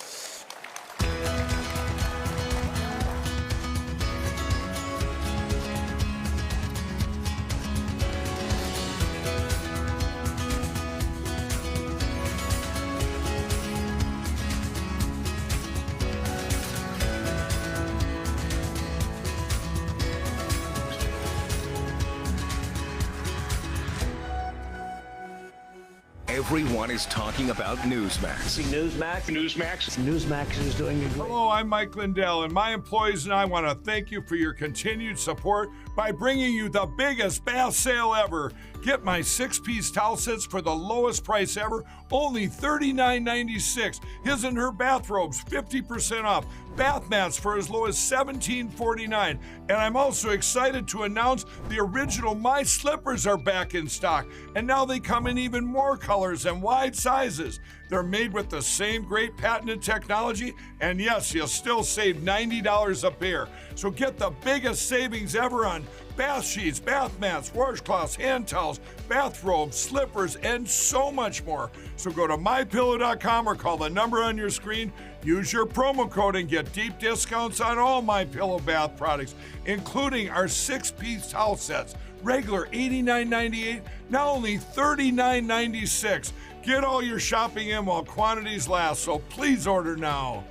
Everyone is talking about Newsmax. Newsmax is doing it. Hello, I'm Mike Lindell, and my employees and I want to thank you for your continued support by bringing you the biggest bath sale ever. Get my 6-piece towel sets for the lowest price ever, only $39.96. His and her bathrobes, 50% off. Bath mats for as low as $17.49. And I'm also excited to announce the original My Slippers are back in stock. And now they come in even more colors and wide sizes. They're made with the same great patented technology, and yes, you'll still save $90 a pair. So get the biggest savings ever on bath sheets, bath mats, washcloths, hand towels, bathrobes, slippers, and so much more. So go to MyPillow.com or call the number on your screen. Use your promo code and get deep discounts on all MyPillow bath products, including our 6-piece towel sets. Regular $89.98, now only $39.96. Get all your shopping in while quantities last, so please order now.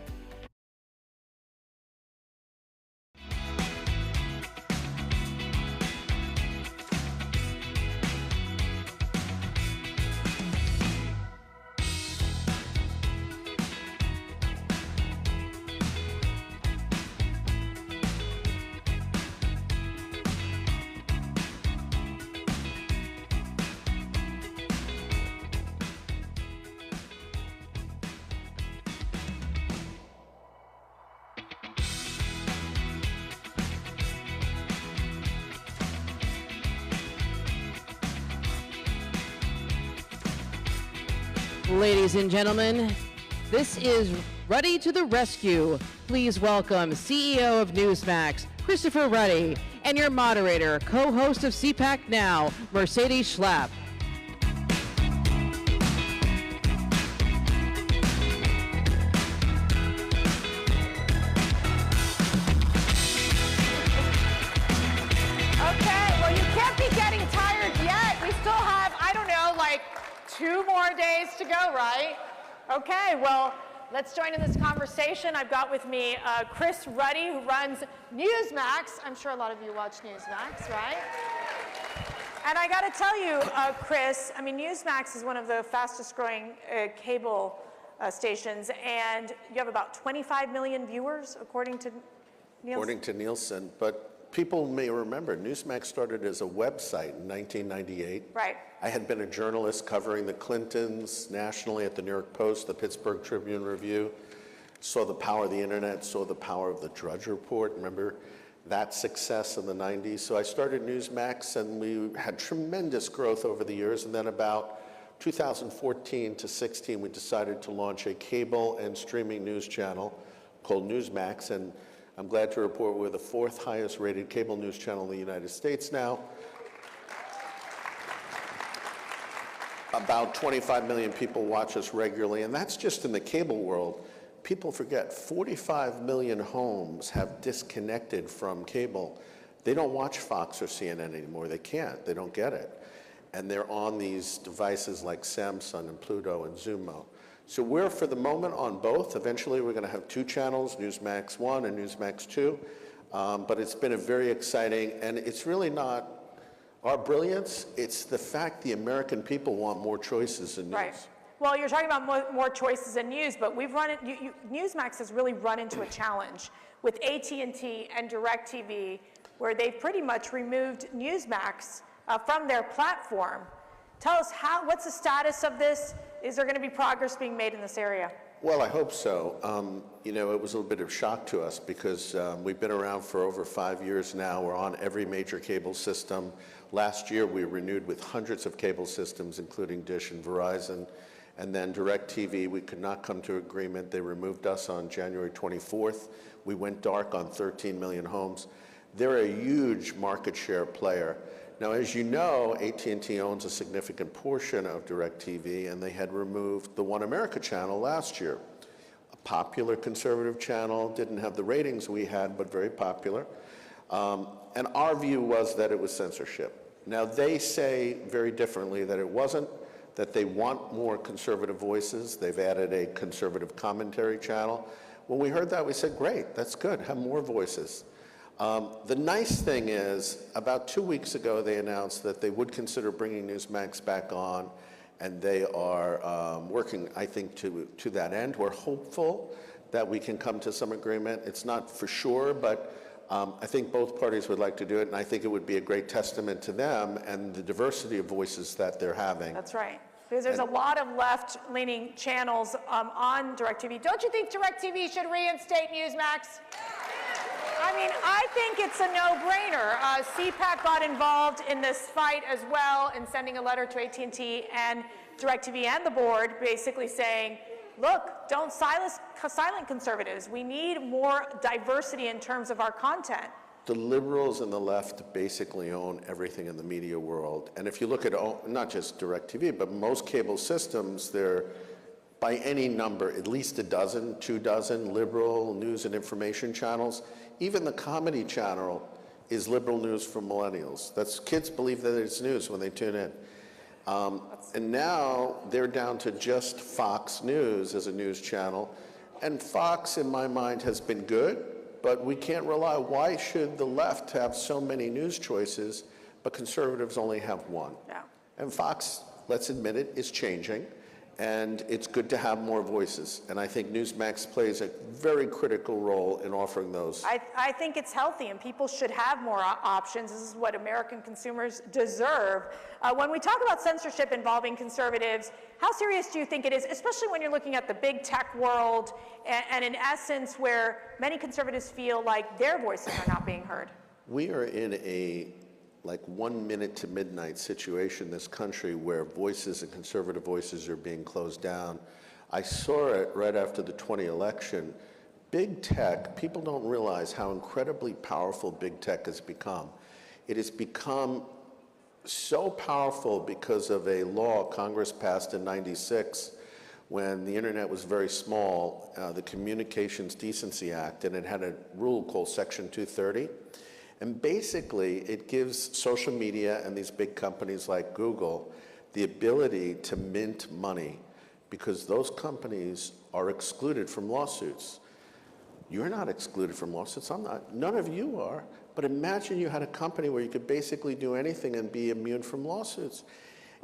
Ladies and gentlemen, this is Ruddy to the Rescue. Please welcome CEO of Newsmax, Christopher Ruddy, and your moderator, co-host of CPAC Now, Mercedes Schlapp. Okay, well, you can't be getting tired yet. We still have, I don't know, like 2 more days to go, right? Okay, well, let's join in this conversation. I've got with me Chris Ruddy, who runs Newsmax. I'm sure a lot of you watch Newsmax, right? And I got to tell you, Chris, I mean, Newsmax is one of the fastest growing cable stations, and you have about 25 million viewers, according to Nielsen. According to Nielsen, but people may remember, Newsmax started as a website in 1998. Right. I had been a journalist covering the Clintons nationally at the New York Post, the Pittsburgh Tribune Review, saw the power of the internet, saw the power of the Drudge Report. Remember that success in the 90s? So I started Newsmax, and we had tremendous growth over the years. And then about 2014 to 16, we decided to launch a cable and streaming news channel called Newsmax. And I'm glad to report we're the 4th highest rated cable news channel in the United States now. About 25 million people watch us regularly, and that's just in the cable world. People forget 45 million homes have disconnected from cable. They don't watch Fox or CNN anymore. They can't. They don't get it. And they're on these devices like Samsung and Pluto and Xumo. So we're, for the moment, on both. Eventually, we're going to have 2 channels, Newsmax 1 and Newsmax 2. But it's been a very exciting, and it's really not our brilliance. It's the fact the American people want more choices in news. Right. Well, you're talking about more choices in news, but we've run it. Newsmax has really run into a challenge with AT&T and DirecTV, where they've pretty much removed Newsmax from their platform. Tell us what's the status of this? Is there going to be progress being made in this area? Well, I hope so. You know, it was a little bit of shock to us because we've been around for over 5 years now. We're on every major cable system. Last year, we renewed with hundreds of cable systems, including Dish and Verizon. And then DirecTV, we could not come to agreement. They removed us on January 24th. We went dark on 13 million homes. They're a huge market share player. Now, as you know, AT&T owns a significant portion of DirecTV, and they had removed the One America channel last year. A popular conservative channel, didn't have the ratings we had, but very popular. And our view was that it was censorship. Now, they say very differently that it wasn't, that they want more conservative voices. They've added a conservative commentary channel. When we heard that, we said, great, that's good, have more voices. The nice thing is, about 2 weeks ago, they announced that they would consider bringing Newsmax back on, and they are working, I think, to that end. We're hopeful that we can come to some agreement. It's not for sure, but I think both parties would like to do it, and I think it would be a great testament to them and the diversity of voices that they're having. That's right. Because there's a lot of left-leaning channels on DirecTV. Don't you think DirecTV should reinstate Newsmax? I mean, I think it's a no-brainer. CPAC got involved in this fight as well in sending a letter to AT&T and DirecTV and the board basically saying, look, don't silent conservatives. We need more diversity in terms of our content. The liberals and the left basically own everything in the media world. And if you look at not just DirecTV, but most cable systems, they're by any number, at least a dozen, 2 dozen liberal news and information channels. Even the comedy channel is liberal news for millennials. Kids believe that it's news when they tune in. And now they're down to just Fox News as a news channel. And Fox, in my mind, has been good, but we can't rely. Why should the left have so many news choices, but conservatives only have one? Yeah. And Fox, let's admit it, is changing. And it's good to have more voices. And I think Newsmax plays a very critical role in offering those. I think it's healthy, and people should have more options. This is what American consumers deserve. When we talk about censorship involving conservatives, how serious do you think it is, especially when you're looking at the big tech world and in essence where many conservatives feel like their voices are not being heard? We are in a 1 minute to midnight situation in this country where voices and conservative voices are being closed down. I saw it right after the 2020 election. Big tech, people don't realize how incredibly powerful big tech has become. It has become so powerful because of a law Congress passed in '96 when the internet was very small, the Communications Decency Act, and it had a rule called Section 230. And basically, it gives social media and these big companies like Google the ability to mint money because those companies are excluded from lawsuits. You're not excluded from lawsuits. I'm not. None of you are. But imagine you had a company where you could basically do anything and be immune from lawsuits.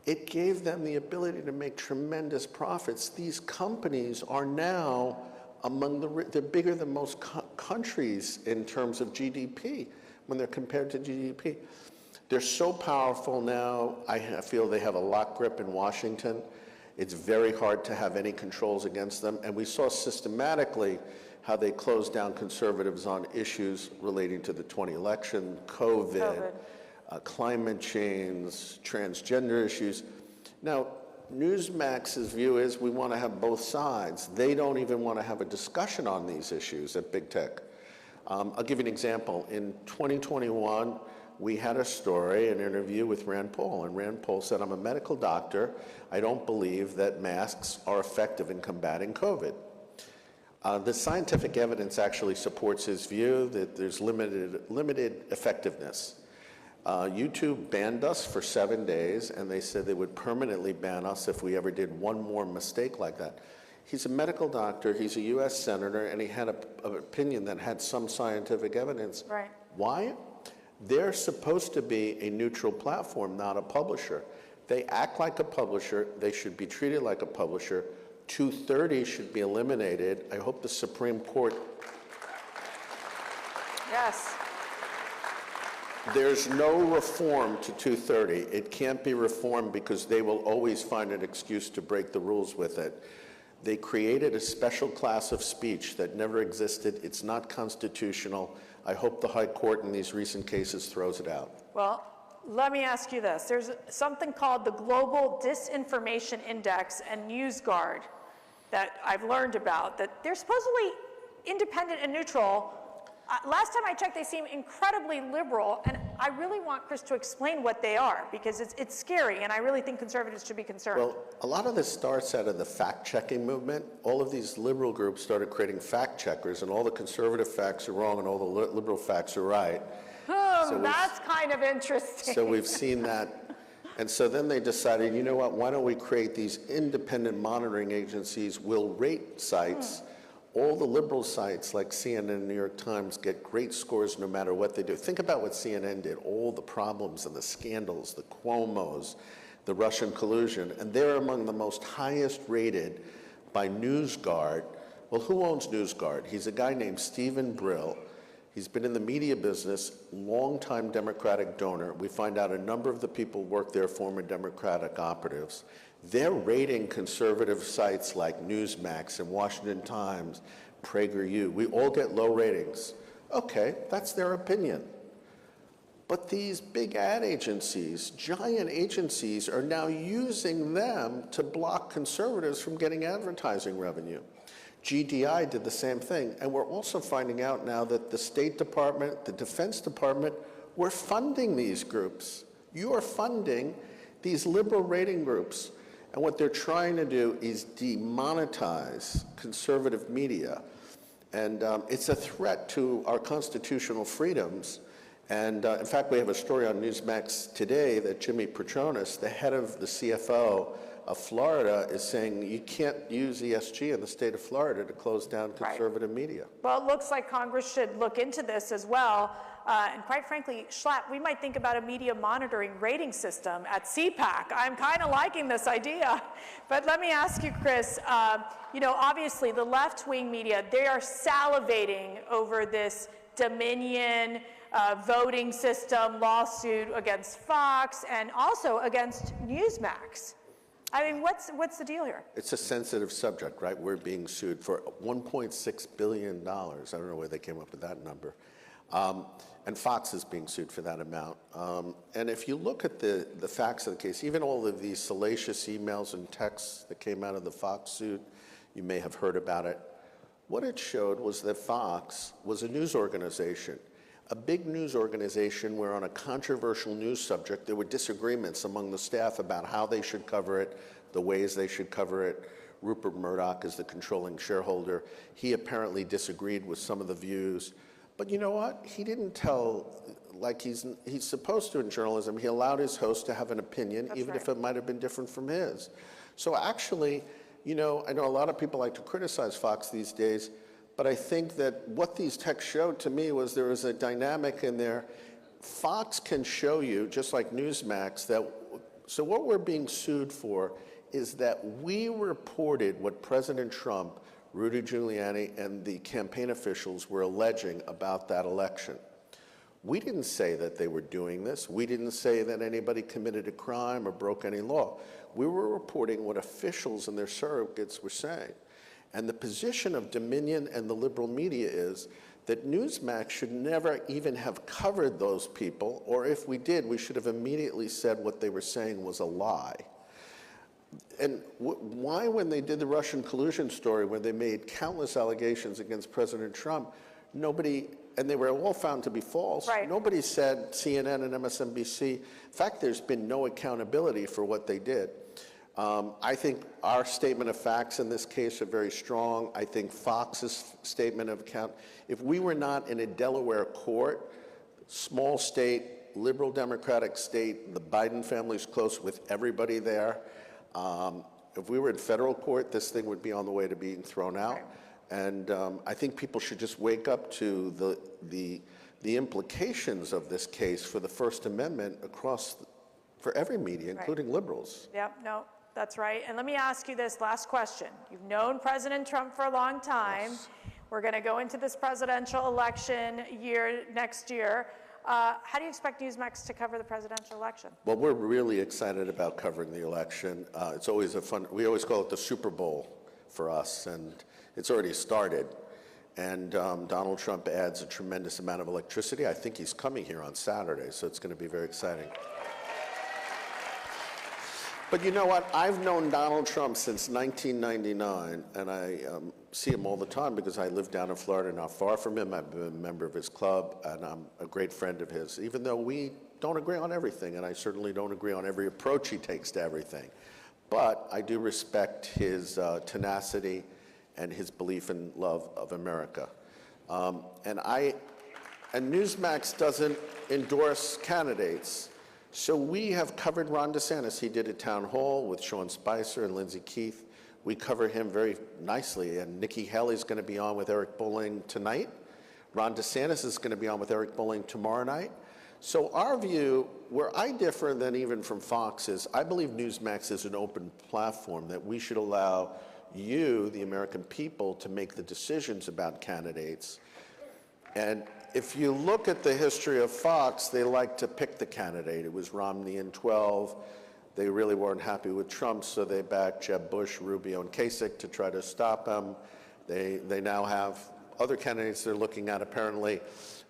It gave them the ability to make tremendous profits. These companies are now among they're bigger than most countries in terms of GDP. When they're compared to GDP. They're so powerful now, I feel they have a lock grip in Washington. It's very hard to have any controls against them. And we saw systematically how they closed down conservatives on issues relating to the 2020 election, COVID. Climate change, transgender issues. Now, Newsmax's view is we want to have both sides. They don't even want to have a discussion on these issues at big tech. I'll give you an example. In 2021, we had a story, an interview with Rand Paul, and Rand Paul said, I'm a medical doctor. I don't believe that masks are effective in combating COVID. The scientific evidence actually supports his view that there's limited effectiveness. YouTube banned us for 7 days, and they said they would permanently ban us if we ever did one more mistake like that. He's a medical doctor, he's a U.S. senator, and he had an opinion that had some scientific evidence. Right. Why? They're supposed to be a neutral platform, not a publisher. They act like a publisher. They should be treated like a publisher. 230 should be eliminated. I hope the Supreme Court... Yes. There's no reform to 230. It can't be reformed because they will always find an excuse to break the rules with it. They created a special class of speech that never existed. It's not constitutional. I hope the High Court in these recent cases throws it out. Well, let me ask you this. There's something called the Global Disinformation Index and NewsGuard that I've learned about, that they're supposedly independent and neutral. Last time I checked, they seem incredibly liberal, and I really want Chris to explain what they are, because it's scary, and I really think conservatives should be concerned. Well, a lot of this starts out of the fact-checking movement. All of these liberal groups started creating fact-checkers, and all the conservative facts are wrong, and all the liberal facts are right. That's kind of interesting. So we've seen that. And so then they decided, you know what, why don't we create these independent monitoring agencies, will rate sites. All the liberal sites like CNN and New York Times get great scores no matter what they do. Think about what CNN did, all the problems and the scandals, the Cuomos, the Russian collusion, and they're among the most highest rated by NewsGuard. Well, who owns NewsGuard? He's a guy named Stephen Brill. He's been in the media business, longtime Democratic donor. We find out a number of the people work there, former Democratic operatives. They're rating conservative sites like Newsmax and Washington Times, PragerU. We all get low ratings. Okay, that's their opinion. But these big ad agencies, giant agencies, are now using them to block conservatives from getting advertising revenue. GDI did the same thing. And we're also finding out now that the State Department, the Defense Department, we're funding these groups. You are funding these liberal rating groups. And what they're trying to do is demonetize conservative media. And it's a threat to our constitutional freedoms. And in fact, we have a story on Newsmax today that Jimmy Petronas, the head of the CFO of Florida, is saying you can't use ESG in the state of Florida to close down conservative media. Well, it looks like Congress should look into this as well. And quite frankly, Schlatt, we might think about a media monitoring rating system at CPAC. I'm kind of liking this idea. But let me ask you, Chris, you know, obviously the left-wing media, they are salivating over this Dominion voting system lawsuit against Fox and also against Newsmax. I mean, what's the deal here? It's a sensitive subject, right? We're being sued for $1.6 billion. I don't know where they came up with that number. And Fox is being sued for that amount. And if you look at the facts of the case, even all of these salacious emails and texts that came out of the Fox suit, you may have heard about it. What it showed was that Fox was a news organization, a big news organization where on a controversial news subject, there were disagreements among the staff about how they should cover it, the ways they should cover it. Rupert Murdoch is the controlling shareholder. He apparently disagreed with some of the views. But you know what? He didn't tell, like he's supposed to in journalism. He allowed his host to have an opinion, even if it might have been different from his. So actually, you know, I know a lot of people like to criticize Fox these days, but I think that what these texts showed to me was there was a dynamic in there. Fox can show you, just like Newsmax, that, so what we're being sued for is that we reported what President Trump, Rudy Giuliani, and the campaign officials were alleging about that election. We didn't say that they were doing this. We didn't say that anybody committed a crime or broke any law. We were reporting what officials and their surrogates were saying. And the position of Dominion and the liberal media is that Newsmax should never even have covered those people, or if we did, we should have immediately said what they were saying was a lie. And why, when they did the Russian collusion story, where they made countless allegations against President Trump, nobody, and they were all found to be false, nobody said CNN and MSNBC. In fact, there's been no accountability for what they did. I think our statement of facts in this case are very strong. I think Fox's statement of account, if we were not in a Delaware court, small state, liberal Democratic state, the Biden family's close with everybody there. If we were in federal court, this thing would be on the way to being thrown out. And I think people should just wake up to the implications of this case for the First Amendment for every media, including liberals. Yep, no, that's right. And let me ask you this last question. You've known President Trump for a long time. Yes. We're going to go into this presidential election year next year. How do you expect Newsmax to cover the presidential election? Well, we're really excited about covering the election. It's always we always call it the Super Bowl for us, and it's already started. And Donald Trump adds a tremendous amount of electricity. I think he's coming here on Saturday, so it's going to be very exciting. But you know what? I've known Donald Trump since 1999, and I see him all the time because I live down in Florida, not far from him. I've been a member of his club, and I'm a great friend of his, even though we don't agree on everything, and I certainly don't agree on every approach he takes to everything. But I do respect his tenacity and his belief and love of America. And Newsmax doesn't endorse candidates. So we have covered Ron DeSantis. He did a town hall with Sean Spicer and Lindsey Keith. We cover him very nicely. And Nikki Haley's going to be on with Eric Bolling tonight. Ron DeSantis is going to be on with Eric Bolling tomorrow night. So our view, where I differ than even from Fox, is I believe Newsmax is an open platform that we should allow you, the American people, to make the decisions about candidates. And if you look at the history of Fox, they like to pick the candidate. It was Romney in 12. They really weren't happy with Trump, so they backed Jeb Bush, Rubio, and Kasich to try to stop him. They now have other candidates they're looking at, apparently.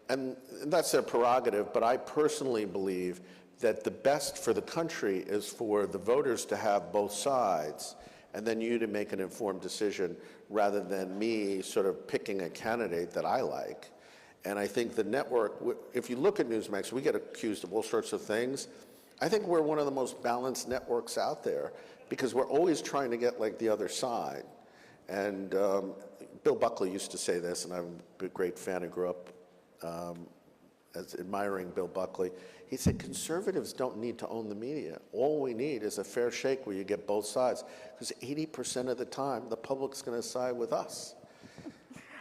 And that's their prerogative, but I personally believe that the best for the country is for the voters to have both sides. and then you to make an informed decision rather than me sort of picking a candidate that I like. And I think the network, if you look at Newsmax, we get accused of all sorts of things. I think we're one of the most balanced networks out there because we're always trying to get like the other side. And Bill Buckley used to say this, and I'm a great fan. I grew up as admiring Bill Buckley. He said, conservatives don't need to own the media. All we need is a fair shake where you get both sides, because 80% of the time, the public's going to side with us.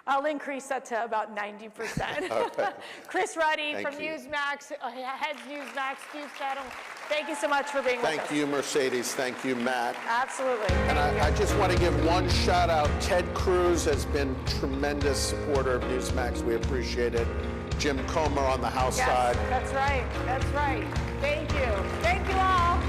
I'll increase that to about 90%. Right. Chris Ruddy Thank from you. Newsmax, heads Newsmax News Channel. Thank you so much for being with us. Thank you, Mercedes. Thank you, Matt. Absolutely. And I just want to give one shout out. Ted Cruz has been a tremendous supporter of Newsmax. We appreciate it. Jim Comer on the House side. That's right. That's right. Thank you. Thank you all.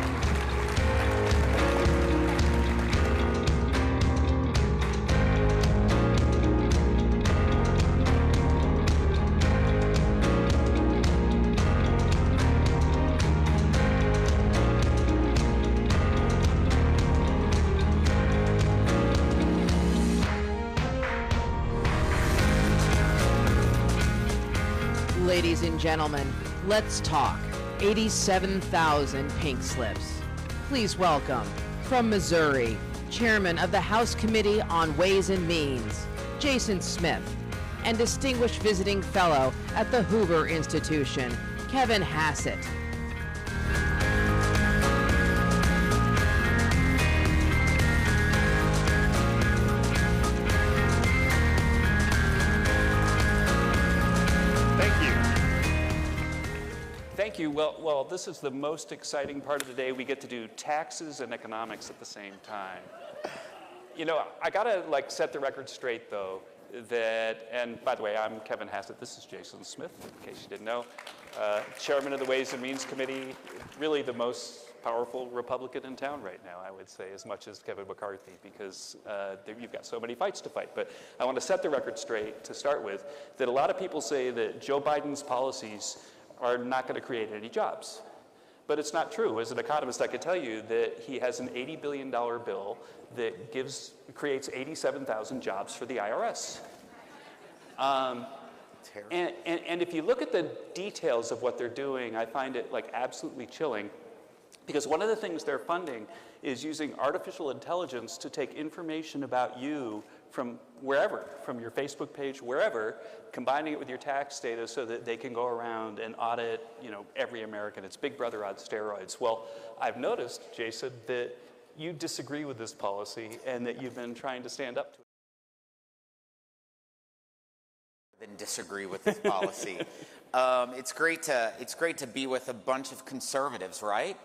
Ladies and gentlemen, let's talk 87,000 pink slips. Please welcome, from Missouri, Chairman of the House Committee on Ways and Means, Jason Smith, and Distinguished Visiting Fellow at the Hoover Institution, Kevin Hassett. Thank you. Well, this is the most exciting part of the day. We get to do taxes and economics at the same time. You know, I gotta set the record straight though, and by the way, I'm Kevin Hassett. This is Jason Smith, in case you didn't know. Chairman of the Ways and Means Committee, really the most powerful Republican in town right now, I would say, as much as Kevin McCarthy, because you've got so many fights to fight. But I want to set the record straight to start with, that a lot of people say that Joe Biden's policies are not going to create any jobs. But it's not true. As an economist, I can tell you that he has an $80 billion bill that creates 87,000 jobs for the IRS. And if you look at the details of what they're doing, I find it absolutely chilling. Because one of the things they're funding is using artificial intelligence to take information about you from wherever, from your Facebook page, wherever, combining it with your tax data so that they can go around and audit, every American. It's Big Brother on steroids. Well, I've noticed, Jason, that you disagree with this policy and that you've been trying to stand up to it. Than disagree with this policy. It's great to be with a bunch of conservatives, right?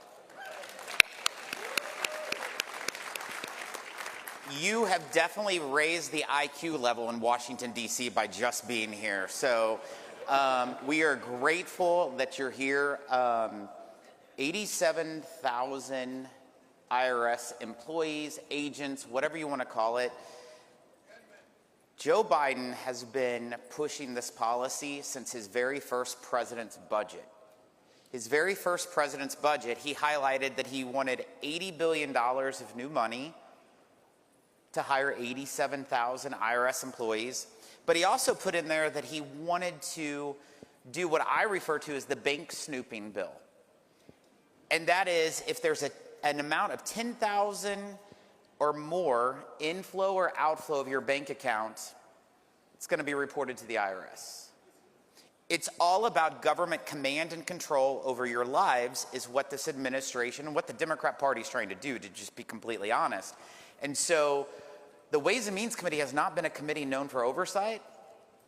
You have definitely raised the IQ level in Washington, D.C. by just being here. So we are grateful that you're here. 87,000 IRS employees, agents, whatever you want to call it. Joe Biden has been pushing this policy since his very first president's budget. His very first president's budget, he highlighted that he wanted $80 billion of new money to hire 87,000 IRS employees. But he also put in there that he wanted to do what I refer to as the bank snooping bill. And that is, if there's an amount of 10,000 or more inflow or outflow of your bank account, it's going to be reported to the IRS. It's all about government command and control over your lives is what this administration and what the Democrat Party is trying to do, to just be completely honest. And so the Ways and Means Committee has not been a committee known for oversight,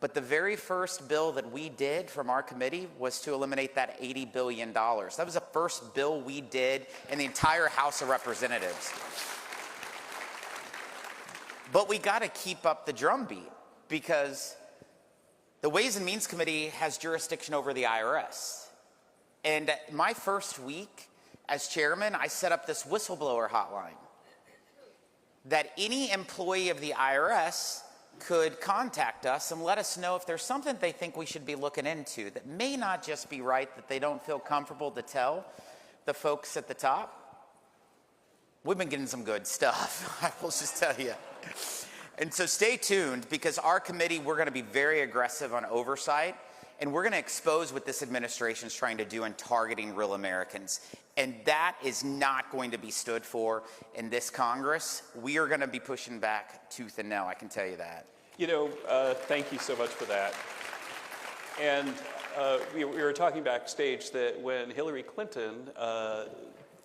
but the very first bill that we did from our committee was to eliminate that $80 billion. That was the first bill we did in the entire House of Representatives. But we got to keep up the drumbeat, because the Ways and Means Committee has jurisdiction over the IRS. And my first week as chairman, I set up this whistleblower hotline that any employee of the IRS could contact us and let us know if there's something they think we should be looking into that may not just be right, that they don't feel comfortable to tell the folks at the top. we've been getting some good stuff, I will just tell you. And so stay tuned, because our committee, we're going to be very aggressive on oversight, and we're going to expose what this administration is trying to do in targeting real Americans. And that is not going to be stood for in this Congress. We are going to be pushing back tooth and nail, I can tell you that. You know, thank you so much for that. And we were talking backstage that when Hillary Clinton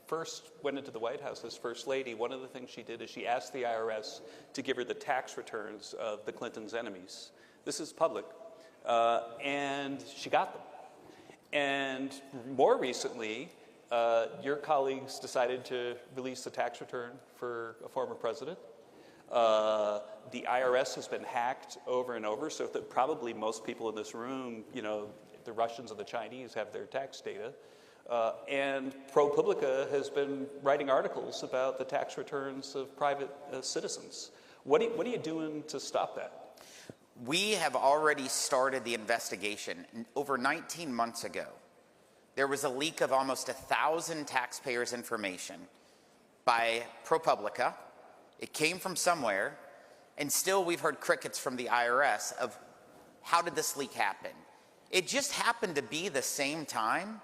first went into the White House as First Lady, one of the things she did is she asked the IRS to give her the tax returns of the Clintons' enemies. This is public. And she got them. And more recently, your colleagues decided to release the tax return for a former president. The IRS has been hacked over and over, so that probably most people in this room, you know, the Russians and the Chinese have their tax data. And ProPublica has been writing articles about the tax returns of private citizens. What are you doing to stop that? We have already started the investigation. Over 19 months ago, there was a leak of almost 1,000 taxpayers' information by ProPublica. It came from somewhere, and still we've heard crickets from the IRS of how did this leak happen? It just happened to be the same time,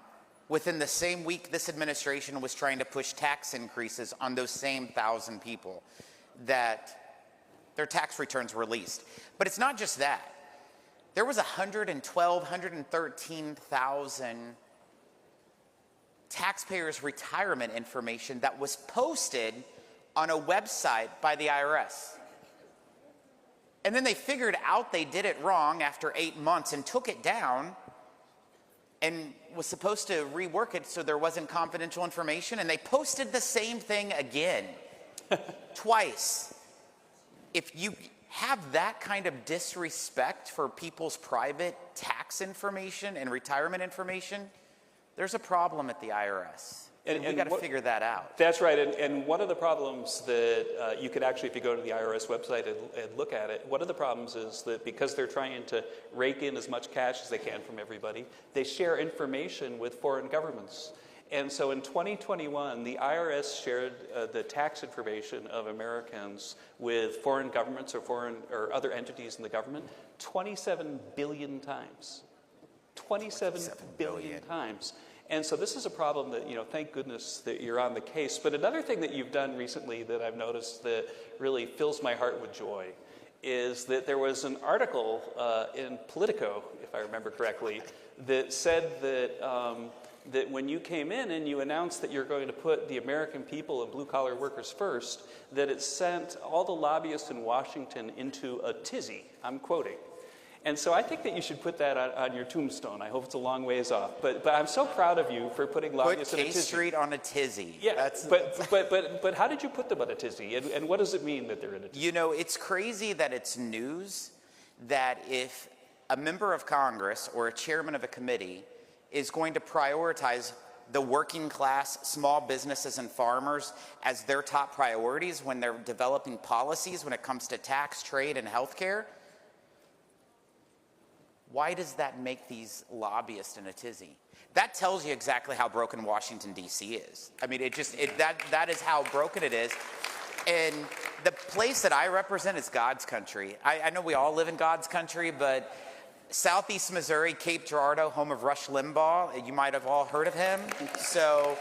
within the same week this administration was trying to push tax increases on those same 1,000 people, that their tax returns were released. But it's not just that. There was 113,000 taxpayers' retirement information that was posted on a website by the IRS. And then they figured out they did it wrong after 8 months and took it down and was supposed to rework it so there wasn't confidential information, and they posted the same thing again, twice. If you have that kind of disrespect for people's private tax information and retirement information, there's a problem at the IRS. And we've got to figure that out. That's right. And one of the problems that you could actually, if you go to the IRS website and look at it, one of the problems is that because they're trying to rake in as much cash as they can from everybody, they share information with foreign governments. And so in 2021, the IRS shared the tax information of Americans with foreign governments or other entities in the government 27 billion times. 27 billion times. And so this is a problem that, you know, thank goodness that you're on the case. But another thing that you've done recently that I've noticed that really fills my heart with joy is that there was an article in Politico, if I remember correctly, that said that that when you came in and you announced that you're going to put the American people and blue-collar workers first, that it sent all the lobbyists in Washington into a tizzy. I'm quoting. And so I think that you should put that on your tombstone. I hope it's a long ways off. But I'm so proud of you for putting lobbyists in a tizzy. Put K Street on a tizzy. Yeah, but how did you put them on a tizzy? And what does it mean that they're in a tizzy? You know, it's crazy that it's news that if a member of Congress or a chairman of a committee is going to prioritize the working class, small businesses and farmers as their top priorities when they're developing policies when it comes to tax, trade, and healthcare, why does that make these lobbyists in a tizzy? That tells you exactly how broken Washington, D.C. is. I mean, that is how broken it is. And the place that I represent is God's country. I know we all live in God's country, but Southeast Missouri, Cape Girardeau, home of Rush Limbaugh, you might have all heard of him. So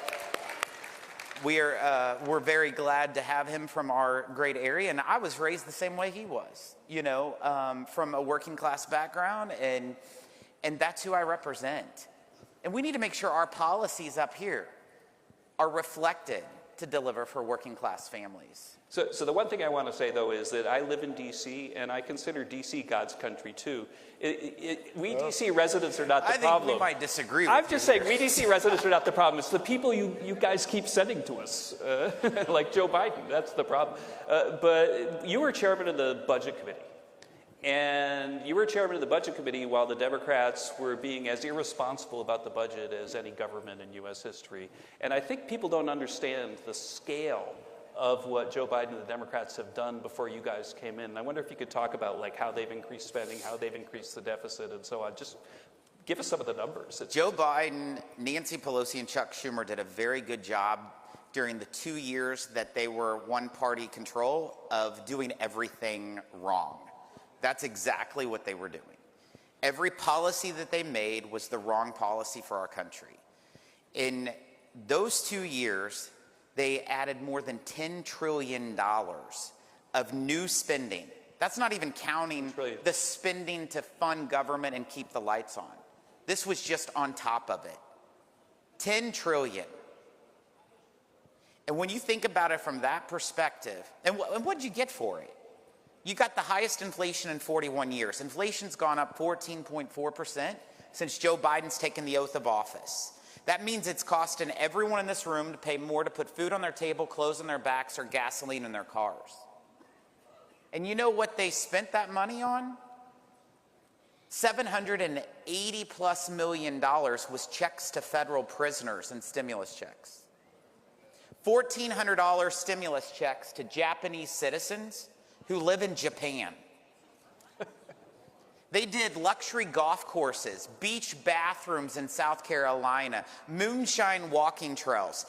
we're very glad to have him from our great area. And I was raised the same way he was, you know, from a working class background, and that's who I represent. And we need to make sure our policies up here are reflected to deliver for working class families. So the one thing I want to say, though, is that I live in D.C., and I consider D.C. God's country, too. We D.C. residents are not the problem. I think we might disagree with you. I'm just saying, we D.C. residents are not the problem. It's the people you guys keep sending to us, like Joe Biden. That's the problem. But you were chairman of the Budget Committee. And you were chairman of the Budget Committee while the Democrats were being as irresponsible about the budget as any government in U.S. history. And I think people don't understand the scale of what Joe Biden and the Democrats have done before you guys came in. And I wonder if you could talk about like how they've increased spending, how they've increased the deficit, and so on. Just give us some of the numbers. Joe Biden, Nancy Pelosi, and Chuck Schumer did a very good job during the 2 years that they were one-party control of doing everything wrong. That's exactly what they were doing. Every policy that they made was the wrong policy for our country. In those 2 years, they added more than $10 trillion of new spending. That's not even counting the spending to fund government and keep the lights on. This was just on top of it. $10 trillion. And when you think about it from that perspective, and what did you get for it? You got the highest inflation in 41 years. Inflation's gone up 14.4% since Joe Biden's taken the oath of office. That means it's costing everyone in this room to pay more to put food on their table, clothes on their backs, or gasoline in their cars. And you know what they spent that money on? $780+ million was checks to federal prisoners and stimulus checks. $1,400 stimulus checks to Japanese citizens who live in Japan. They did luxury golf courses, beach bathrooms in South Carolina, moonshine walking trails.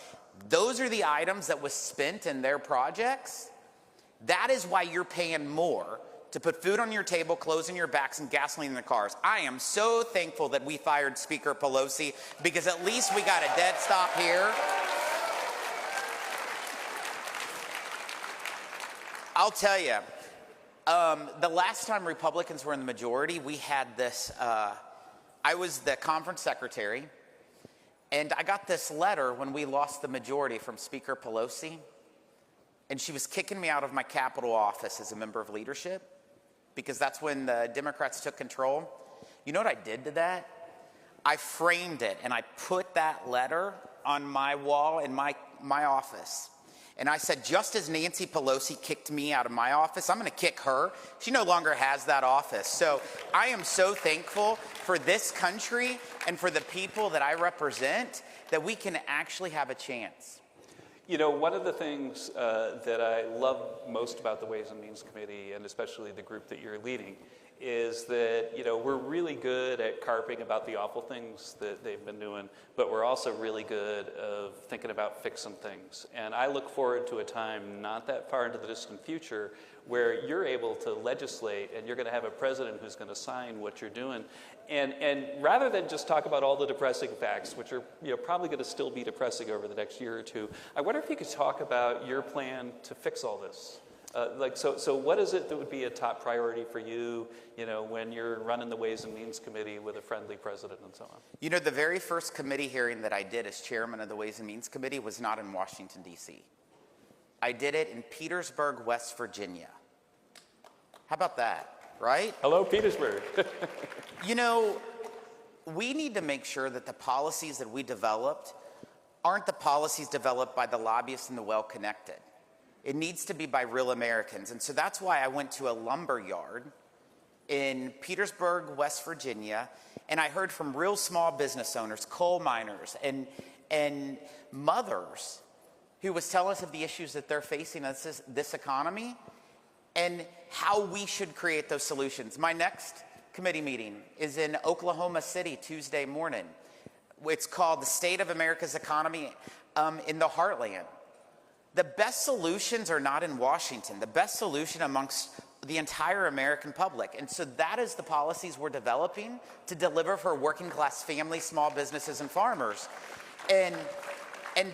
Those are the items that was spent in their projects. That is why you're paying more to put food on your table, clothes on your backs, and gasoline in the cars. I am so thankful that we fired Speaker Pelosi, because at least we got a dead stop here. I'll tell you, the last time Republicans were in the majority, we had this, I was the conference secretary, and I got this letter when we lost the majority from Speaker Pelosi, and she was kicking me out of my Capitol office as a member of leadership, because that's when the Democrats took control. You know what I did to that? I framed it, and I put that letter on my wall in my office. And I said, just as Nancy Pelosi kicked me out of my office, I'm going to kick her. She no longer has that office. So I am so thankful for this country and for the people that I represent, that we can actually have a chance. You know, one of the things that I love most about the Ways and Means Committee, and especially the group that you're leading, is that, you know, we're really good at carping about the awful things that they've been doing, but we're also really good of thinking about fixing things. And I look forward to a time not that far into the distant future where you're able to legislate and you're going to have a president who's going to sign what you're doing. And rather than just talk about all the depressing facts, which are, you know, probably going to still be depressing over the next year or two, I wonder if you could talk about your plan to fix all this. So what is it that would be a top priority for you, you know, when you're running the Ways and Means Committee with a friendly president and so on? You know, the very first committee hearing that I did as chairman of the Ways and Means Committee was not in Washington, D.C. I did it in Petersburg, West Virginia. How about that, right? Hello, Petersburg. You know, we need to make sure that the policies that we developed aren't the policies developed by the lobbyists and the well-connected. It needs to be by real Americans. And so that's why I went to a lumber yard in Petersburg, West Virginia, and I heard from real small business owners, coal miners, and mothers who was telling us of the issues that they're facing in this economy and how we should create those solutions. My next committee meeting is in Oklahoma City Tuesday morning. It's called the State of America's Economy in the Heartland. The best solutions are not in Washington. The best solution amongst the entire American public. And so that is the policies we're developing to deliver for working class families, small businesses, and farmers. And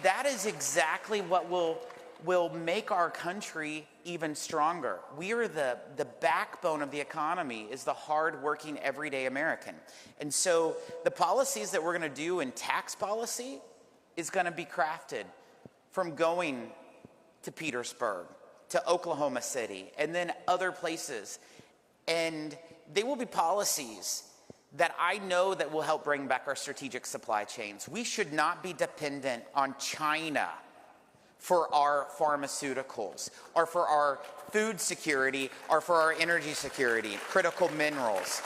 that is exactly what will make our country even stronger. We are the backbone of the economy is the hard-working, everyday American. And so the policies that we're going to do in tax policy is going to be crafted from going to Petersburg, to Oklahoma City, and then other places. And they will be policies that I know that will help bring back our strategic supply chains. We should not be dependent on China for our pharmaceuticals, or for our food security, or for our energy security, critical minerals.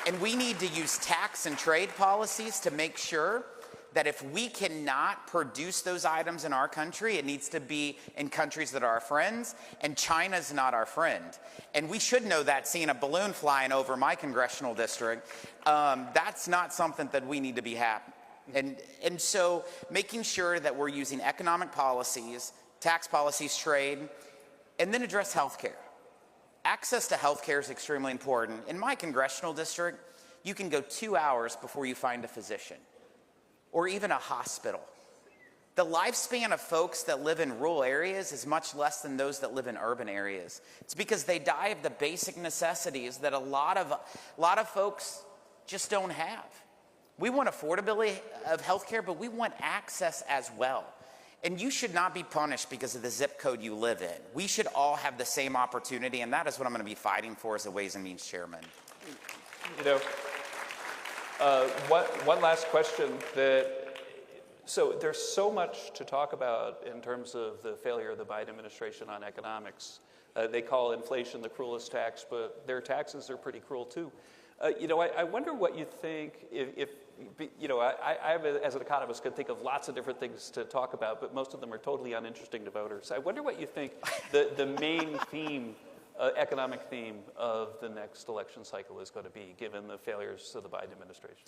And we need to use tax and trade policies to make sure that if we cannot produce those items in our country, it needs to be in countries that are our friends, and China's not our friend. And we should know that, seeing a balloon flying over my congressional district. That's not something that we need to be And so making sure that we're using economic policies, tax policies, trade, and then address healthcare. Access to healthcare is extremely important. In my congressional district, you can go 2 hours before you find a physician or even a hospital. The lifespan of folks that live in rural areas is much less than those that live in urban areas. It's because they die of the basic necessities that a lot of folks just don't have. We want affordability of healthcare, but we want access as well. And you should not be punished because of the zip code you live in. We should all have the same opportunity, and that is what I'm going to be fighting for as a Ways and Means Chairman. You know, one last question so there's so much to talk about in terms of the failure of the Biden administration on economics. They call inflation the cruelest tax, but their taxes are pretty cruel too. You know, I wonder what you think if you know, I as an economist could think of lots of different things to talk about, but most of them are totally uninteresting to voters. I wonder what you think the main theme, economic theme of the next election cycle is going to be, given the failures of the Biden administration.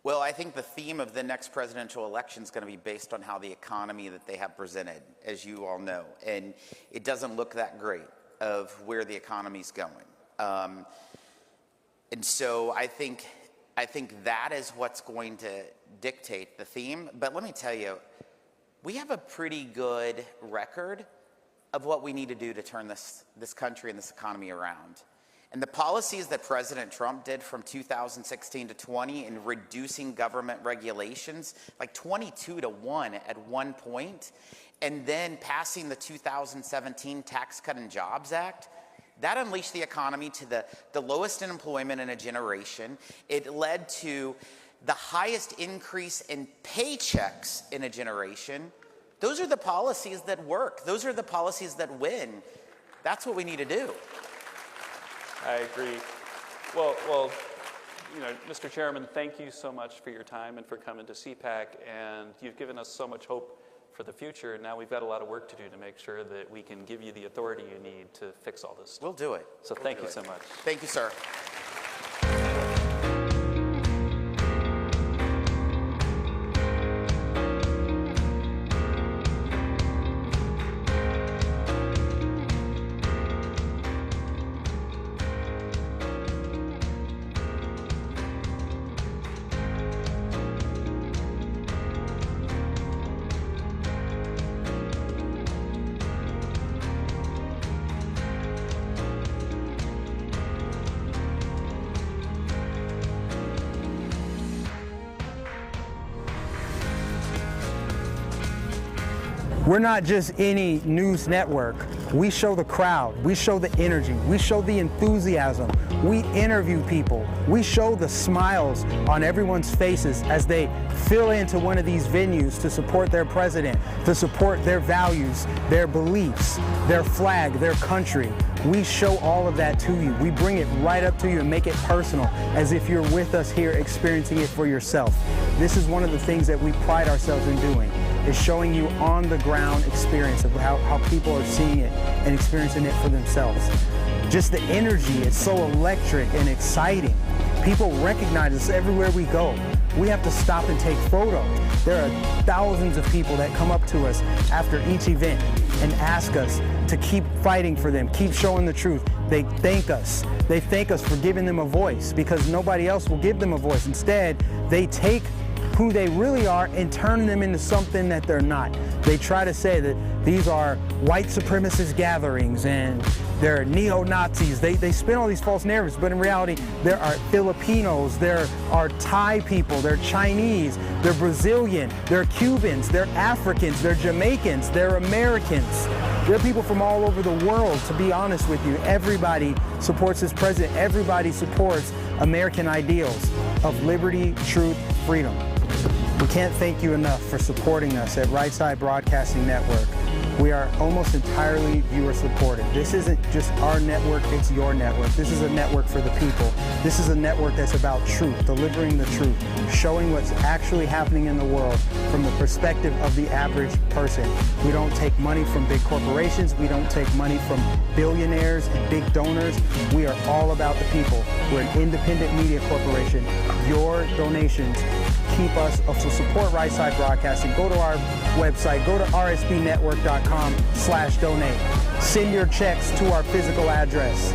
Well, I think the theme of the next presidential election is going to be based on how the economy that they have presented, as you all know. And it doesn't look that great of where the economy's going. And so I think that is what's going to dictate the theme. But let me tell you, we have a pretty good record of what we need to do to turn this country and this economy around. And the policies that President Trump did from 2016 to 20 in reducing government regulations, like 22-1 at one point, and then passing the 2017 Tax Cut and Jobs Act, that unleashed the economy to the lowest unemployment in a generation. It led to the highest increase in paychecks in a generation. Those are the policies that work. Those are the policies that win. That's what we need to do. I agree. Well, you know, Mr. Chairman, thank you so much for your time and for coming to CPAC, and you've given us so much hope for the future. Now we've got a lot of work to do to make sure that we can give you the authority you need to fix all this stuff. We'll do it. So thank you so much. Thank you, sir. We're not just any news network. We show the crowd, we show the energy, we show the enthusiasm, we interview people, we show the smiles on everyone's faces as they fill into one of these venues to support their president, to support their values, their beliefs, their flag, their country. We show all of that to you. We bring it right up to you and make it personal, as if you're with us here experiencing it for yourself. This is one of the things that we pride ourselves in doing, is showing you on the ground experience of how people are seeing it and experiencing it for themselves. Just the energy is so electric and exciting. People recognize us everywhere we go. We have to stop and take photos. There are thousands of people that come up to us after each event and ask us to keep fighting for them, keep showing the truth. They thank us. They thank us for giving them a voice, because nobody else will give them a voice. Instead, they take who they really are and turn them into something that they're not. They try to say that these are white supremacist gatherings and they're neo-Nazis. They spin all these false narratives, but in reality, there are Filipinos, there are Thai people, they're Chinese, they're Brazilian, they're Cubans, they're Africans, they're Jamaicans, they're Americans. There are people from all over the world, to be honest with you. Everybody supports this president. Everybody supports American ideals of liberty, truth, freedom. We can't thank you enough for supporting us at Right Side Broadcasting Network. We are almost entirely viewer supported. This isn't just our network, it's your network. This is a network for the people. This is a network that's about truth, delivering the truth, showing what's actually happening in the world from the perspective of the average person. We don't take money from big corporations. We don't take money from billionaires and big donors. We are all about the people. We're an independent media corporation. Your donations keep us, so support Right Side Broadcasting. Go to our website, go to rsbnetwork.com/donate. Send your checks to our physical address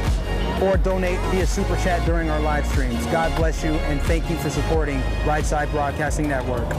or donate via Super Chat during our live streams. God bless you, and thank you for supporting Right Side Broadcasting Network.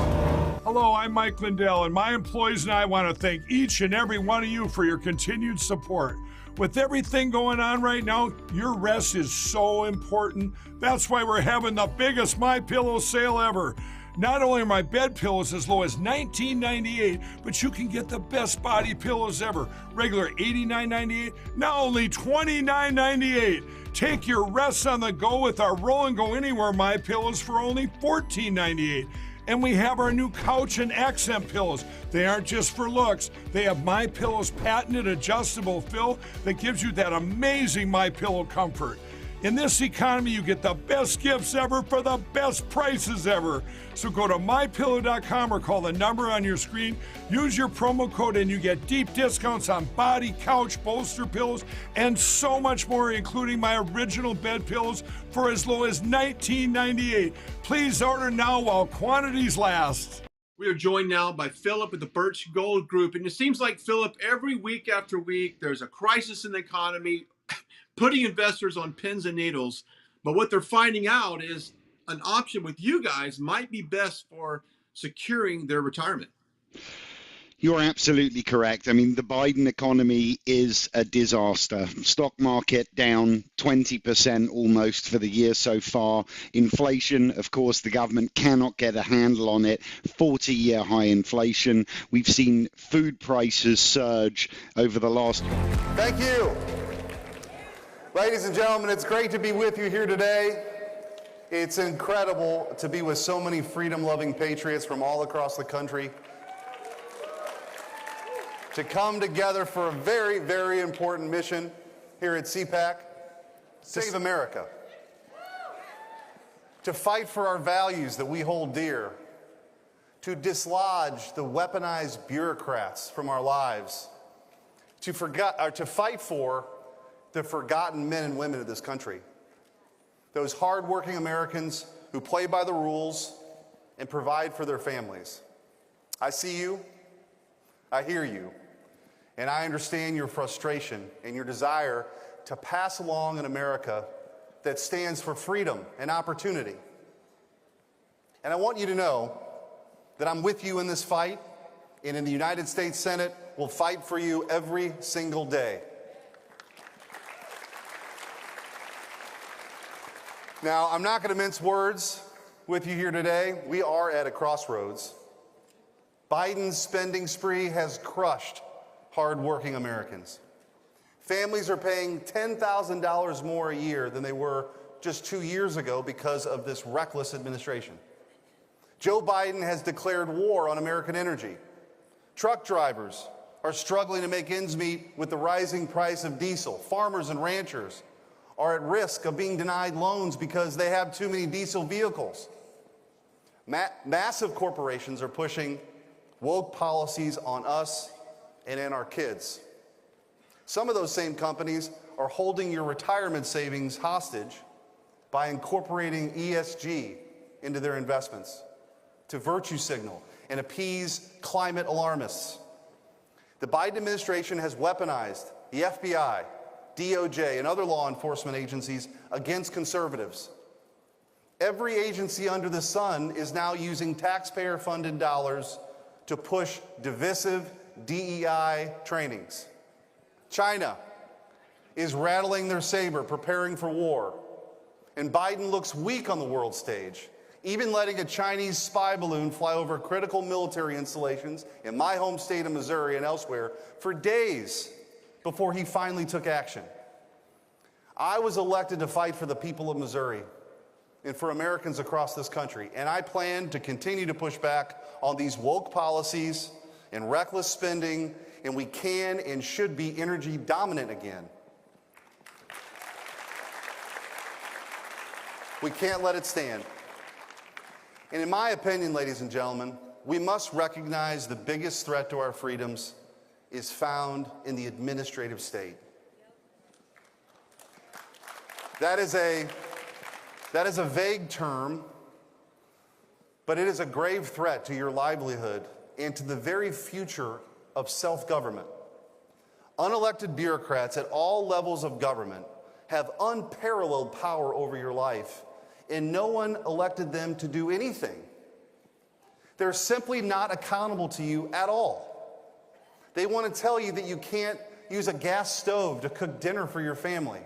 Hello, I'm Mike Lindell, and my employees and I want to thank each and every one of you for your continued support. With everything going on right now, your rest is so important. That's why we're having the biggest MyPillow sale ever. Not only are my bed pillows as low as $19.98, but you can get the best body pillows ever. Regular $89.98, now only $29.98. Take your rest on the go with our Roll and Go Anywhere MyPillows for only $14.98. And we have our new couch and accent pillows. They aren't just for looks. They have MyPillow's patented adjustable fill that gives you that amazing MyPillow comfort. In this economy, you get the best gifts ever for the best prices ever. So go to mypillow.com or call the number on your screen. Use your promo code and you get deep discounts on body, couch, bolster pillows, and so much more, including my original bed pillows for as low as $19.98. Please order now while quantities last. We are joined now by Philip at the Birch Gold Group. And it seems like, Philip, every week after week, there's a crisis in the economy, putting investors on pins and needles. But what they're finding out is an option with you guys might be best for securing their retirement. You're absolutely correct. I mean, the Biden economy is a disaster. Stock market down 20% almost for the year so far. Inflation, of course, the government cannot get a handle on it. 40-year high inflation. We've seen food prices surge over the last... Thank you. Ladies and gentlemen, it's great to be with you here today. It's incredible to be with so many freedom-loving patriots from all across the country to come together for a very, very important mission here at CPAC, Save America, to fight for our values that we hold dear, to dislodge the weaponized bureaucrats from our lives, to fight for the forgotten men and women of this country, those hardworking Americans who play by the rules and provide for their families. I see you, I hear you, and I understand your frustration and your desire to pass along an America that stands for freedom and opportunity. And I want you to know that I'm with you in this fight, and in the United States Senate, we'll fight for you every single day. Now, I'm not going to mince words with you here today. We are at a crossroads. Biden's spending spree has crushed hardworking Americans. Families are paying $10,000 more a year than they were just 2 years ago because of this reckless administration. Joe Biden has declared war on American energy. Truck drivers are struggling to make ends meet with the rising price of diesel. Farmers and ranchers are at risk of being denied loans because they have too many diesel vehicles. Massive corporations are pushing woke policies on us and in our kids. Some of those same companies are holding your retirement savings hostage by incorporating ESG into their investments to virtue signal and appease climate alarmists. The Biden administration has weaponized the FBI, DOJ, and other law enforcement agencies against conservatives. Every agency under the sun is now using taxpayer-funded dollars to push divisive DEI trainings. China is rattling their saber, preparing for war. And Biden looks weak on the world stage, even letting a Chinese spy balloon fly over critical military installations in my home state of Missouri and elsewhere for days before he finally took action. I was elected to fight for the people of Missouri and for Americans across this country, and I plan to continue to push back on these woke policies and reckless spending, and we can and should be energy dominant again. We can't let it stand. And in my opinion, ladies and gentlemen, we must recognize the biggest threat to our freedoms is found in the administrative state. That is a vague term but it is a grave threat to your livelihood and to the very future of self-government. Unelected bureaucrats at all levels of government have unparalleled power over your life, and no one elected them to do anything. They're simply not accountable to you at all. They want to tell you that you can't use a gas stove to cook dinner for your family.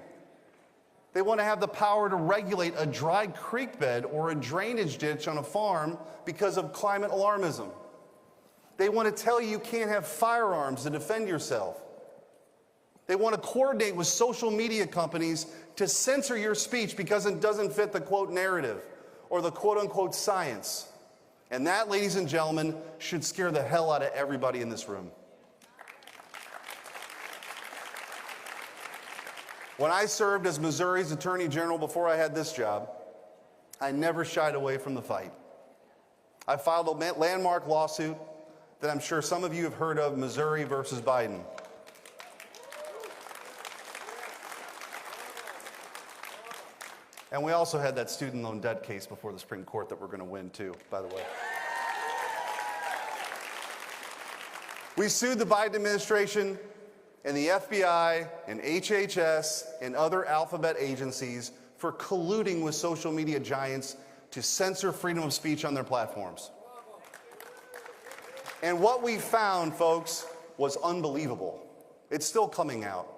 They want to have the power to regulate a dry creek bed or a drainage ditch on a farm because of climate alarmism. They want to tell you you can't have firearms to defend yourself. They want to coordinate with social media companies to censor your speech because it doesn't fit the quote narrative or the quote unquote science. And that, ladies and gentlemen, should scare the hell out of everybody in this room. When I served as Missouri's Attorney General before I had this job, I never shied away from the fight. I filed a landmark lawsuit that I'm sure some of you have heard of, Missouri versus Biden. And we also had that student loan debt case before the Supreme Court that we're going to win too, by the way. We sued the Biden administration and the FBI and HHS and other alphabet agencies for colluding with social media giants to censor freedom of speech on their platforms. And what we found, folks, was unbelievable. It's still coming out.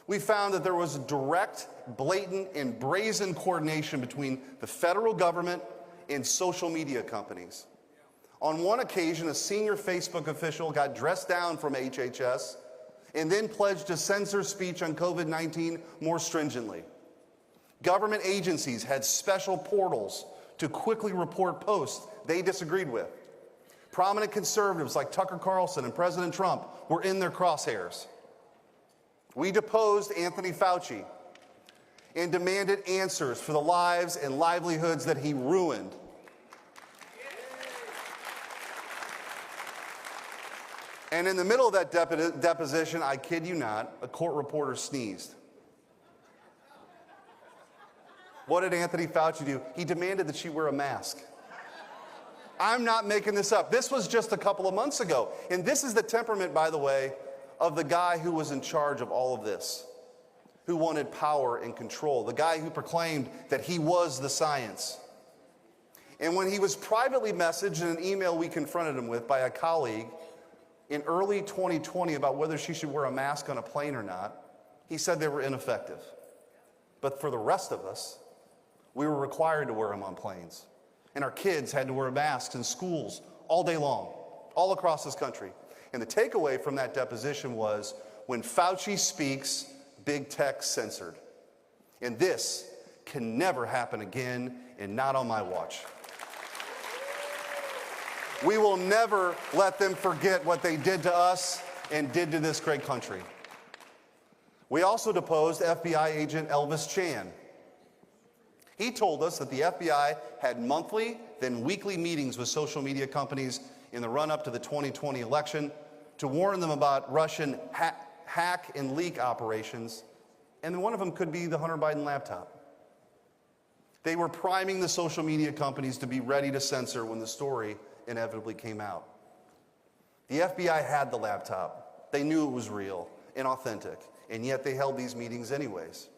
We found that there was direct, blatant, and brazen coordination between the federal government and social media companies. On one occasion, a senior Facebook official got dressed down from HHS and then pledged to censor speech on COVID-19 more stringently. Government agencies had special portals to quickly report posts they disagreed with. Prominent conservatives like Tucker Carlson and President Trump were in their crosshairs. We deposed Anthony Fauci and demanded answers for the lives and livelihoods that he ruined. And in the middle of that deposition, I kid you not, a court reporter sneezed. What did Anthony Fauci do? He demanded that she wear a mask. I'm not making this up. This was just a couple of months ago. And this is the temperament, by the way, of the guy who was in charge of all of this, who wanted power and control, the guy who proclaimed that he was the science. And when he was privately messaged in an email we confronted him with by a colleague in early 2020 about whether she should wear a mask on a plane or not, he said they were ineffective. But for the rest of us, we were required to wear them on planes. And our kids had to wear masks in schools all day long, all across this country. And the takeaway from that deposition was, when Fauci speaks, big tech censored. And this can never happen again, and not on my watch. We will never let them forget what they did to us and did to this great country. We also deposed FBI agent Elvis Chan. He told us that the FBI had monthly, then weekly meetings with social media companies in the run-up to the 2020 election to warn them about Russian hack and leak operations, and one of them could be the Hunter Biden laptop. They were priming the social media companies to be ready to censor when the story inevitably came out. The FBI had the laptop. They knew it was real and authentic, and yet they held these meetings anyways.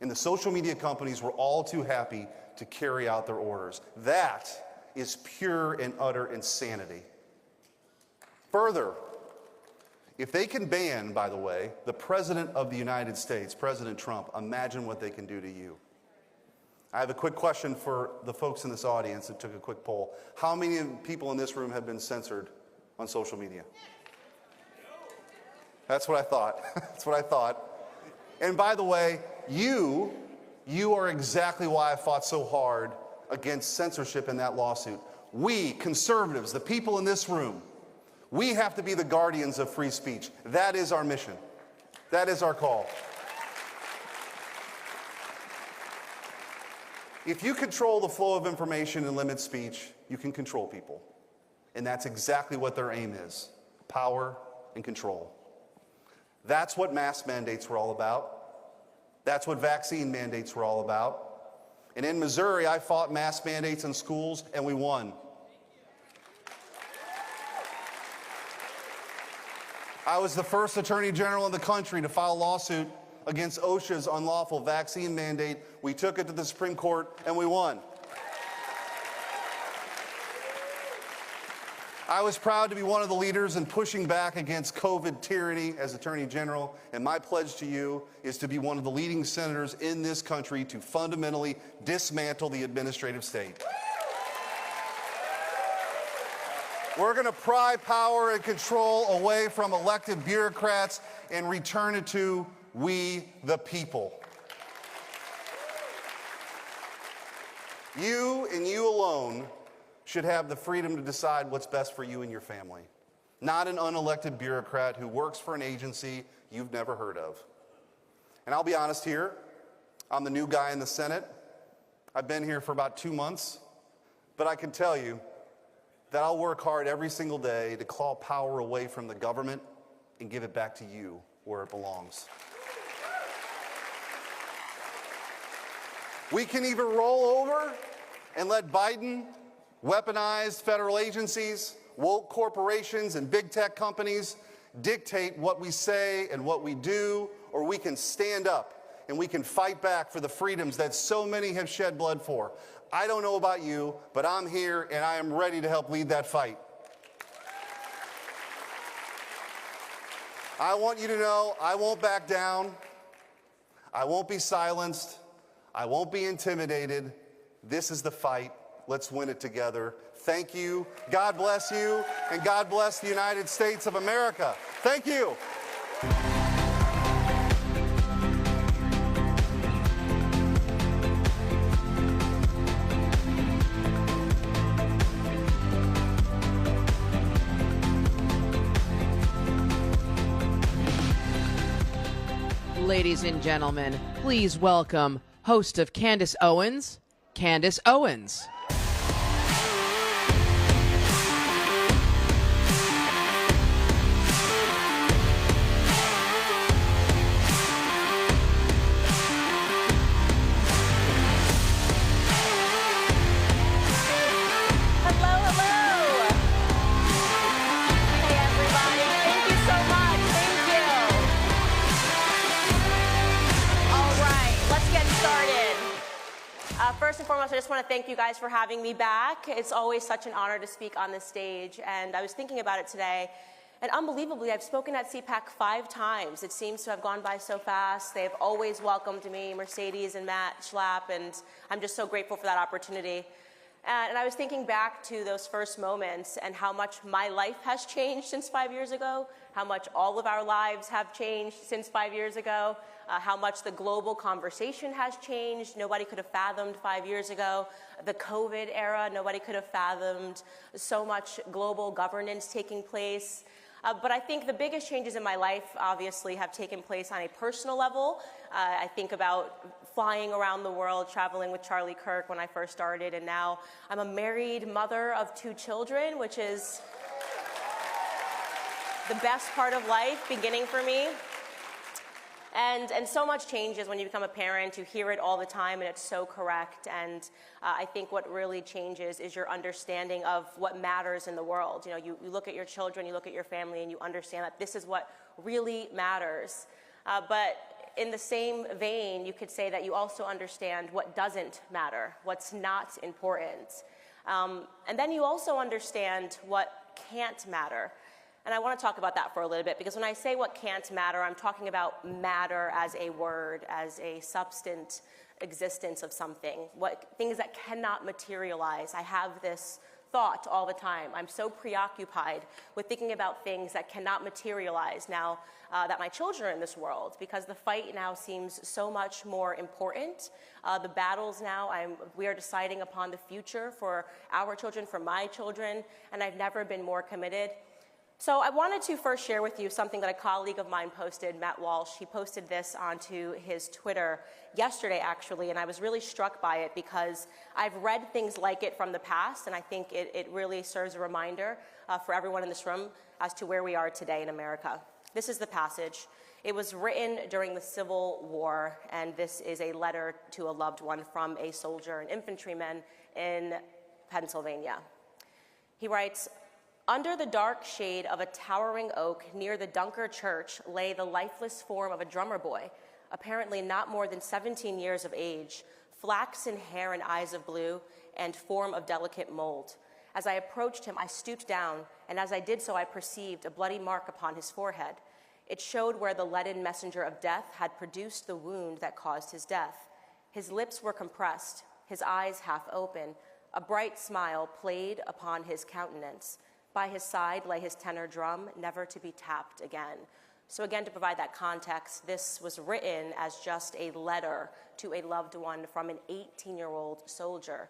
And the social media companies were all too happy to carry out their orders. That is pure and utter insanity. Further, if they can ban, by the way, the President of the United States, President Trump, imagine what they can do to you. I have a quick question for the folks in this audience that took a quick poll. How many people in this room have been censored on social media? That's what I thought. That's what I thought. And by the way, you are exactly why I fought so hard against censorship in that lawsuit. We, conservatives, the people in this room, we have to be the guardians of free speech. That is our mission. That is our call. If you control the flow of information and limit speech, you can control people. And that's exactly what their aim is: power and control. That's what mask mandates were all about. That's what vaccine mandates were all about. And in Missouri, I fought mask mandates in schools, and we won. I was the first Attorney General in the country to file a lawsuit against OSHA's unlawful vaccine mandate. We took it to the Supreme Court and we won. I was proud to be one of the leaders in pushing back against COVID tyranny as Attorney General, and my pledge to you is to be one of the leading senators in this country to fundamentally dismantle the administrative state. We're going to pry power and control away from elected bureaucrats and return it to we, the people. You and you alone should have the freedom to decide what's best for you and your family, not an unelected bureaucrat who works for an agency you've never heard of. And I'll be honest here, I'm the new guy in the Senate. I've been here for about 2 months, but I can tell you that I'll work hard every single day to claw power away from the government and give it back to you where it belongs. We can either roll over and let Biden weaponize federal agencies, woke corporations, and big tech companies dictate what we say and what we do, or we can stand up and we can fight back for the freedoms that so many have shed blood for. I don't know about you, but I'm here and I am ready to help lead that fight. I want you to know I won't back down. I won't be silenced. I won't be intimidated. This is the fight. Let's win it together. Thank you. God bless you, and God bless the United States of America. Thank you. Ladies and gentlemen, please welcome host of Candace Owens, Candace Owens. First and foremost, I just want to thank you guys for having me back. It's always such an honor to speak on this stage, and I was thinking about it today, and unbelievably, I've spoken at CPAC 5 times. It seems to have gone by so fast. They've always welcomed me, Mercedes and Matt Schlapp, and I'm just so grateful for that opportunity. And I was thinking back to those first moments and how much my life has changed since 5 years ago, how much all of our lives have changed since 5 years ago, how much the global conversation has changed. Nobody could have fathomed 5 years ago. The COVID era, nobody could have fathomed so much global governance taking place. But I think the biggest changes in my life obviously have taken place on a personal level. I think about flying around the world, traveling with Charlie Kirk when I first started, and now I'm a married mother of 2 children, which is the best part of life beginning for me. And so much changes when you become a parent. You hear it all the time, and it's so correct. And I think what really changes is your understanding of what matters in the world. You know, you look at your children, you look at your family, and you understand that this is what really matters. But in the same vein, you could say that you also understand what doesn't matter, what's not important. And then you also understand what can't matter. And I want to talk about that for a little bit, because when I say what can't matter, I'm talking about matter as a word, as a substant existence of something, things that cannot materialize. I have this thought all the time. I'm so preoccupied with thinking about things that cannot materialize now that my children are in this world, because the fight now seems so much more important. The battles now, we are deciding upon the future for our children, for my children, and I've never been more committed. So I wanted to first share with you something that a colleague of mine posted, Matt Walsh. He posted this onto his Twitter yesterday, actually, and I was really struck by it because I've read things like it from the past, and I think it really serves a reminder for everyone in this room as to where we are today in America. This is the passage. It was written during the Civil War, and this is a letter to a loved one from a soldier, an infantryman in Pennsylvania. He writes, Under the dark shade of a towering oak near the Dunker Church lay the lifeless form of a drummer boy, apparently not more than 17 years of age, flaxen hair and eyes of blue, and form of delicate mold. As I approached him, I stooped down, and as I did so, I perceived a bloody mark upon his forehead. It showed where the leaden messenger of death had produced the wound that caused his death. His lips were compressed, his eyes half open. A bright smile played upon his countenance. By his side lay his tenor drum, never to be tapped again. So again, to provide that context, this was written as just a letter to a loved one from an 18-year-old soldier.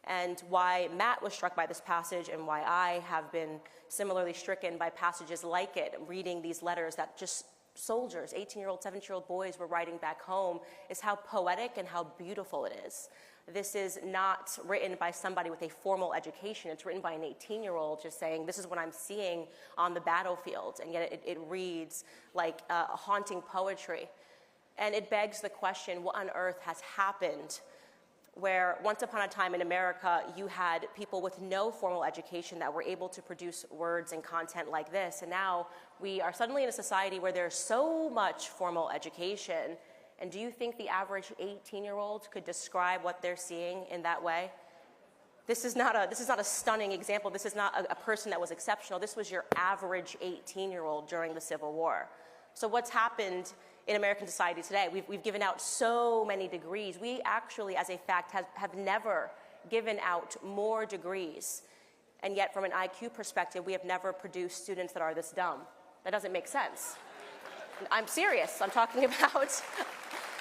And why Matt was struck by this passage and why I have been similarly stricken by passages like it, reading these letters that just soldiers, 18-year-old, 17-year-old boys were writing back home, is how poetic and how beautiful it is. This is not written by somebody with a formal education. It's written by an 18-year-old just saying, this is what I'm seeing on the battlefield. And yet it reads like haunting poetry. And it begs the question, what on earth has happened where once upon a time in America, you had people with no formal education that were able to produce words and content like this. And now we are suddenly in a society where there's so much formal education. And do you think the average 18-year-old could describe what they're seeing in that way? This is not a stunning example. This is not a person that was exceptional. This was your average 18-year-old during the Civil War. So what's happened in American society today? We've given out so many degrees. We actually, as a fact, have never given out more degrees. And yet, from an IQ perspective, we have never produced students that are this dumb. That doesn't make sense. I'm serious. I'm talking about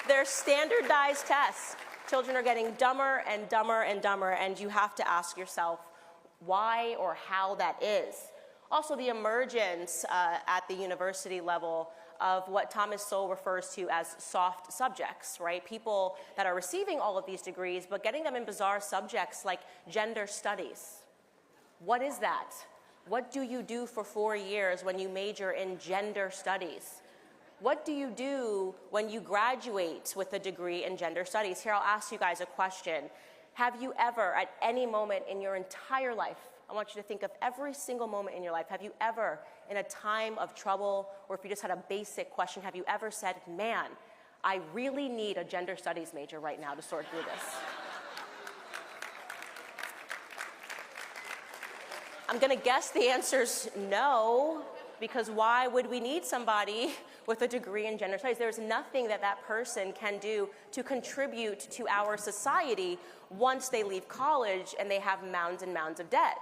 their standardized tests. Children are getting dumber and dumber and dumber, and you have to ask yourself why or how that is. Also, the emergence at the university level of what Thomas Sowell refers to as soft subjects, right? People that are receiving all of these degrees, but getting them in bizarre subjects like gender studies. What is that? What do you do for 4 years when you major in gender studies? What do you do when you graduate with a degree in gender studies? Here, I'll ask you guys a question. Have you ever, at any moment in your entire life, I want you to think of every single moment in your life, have you ever, in a time of trouble, or if you just had a basic question, have you ever said, man, I really need a gender studies major right now to sort through this? I'm going to guess the answer's no, because why would we need somebody with a degree in gender studies? There's nothing that that person can do to contribute to our society once they leave college and they have mounds and mounds of debt.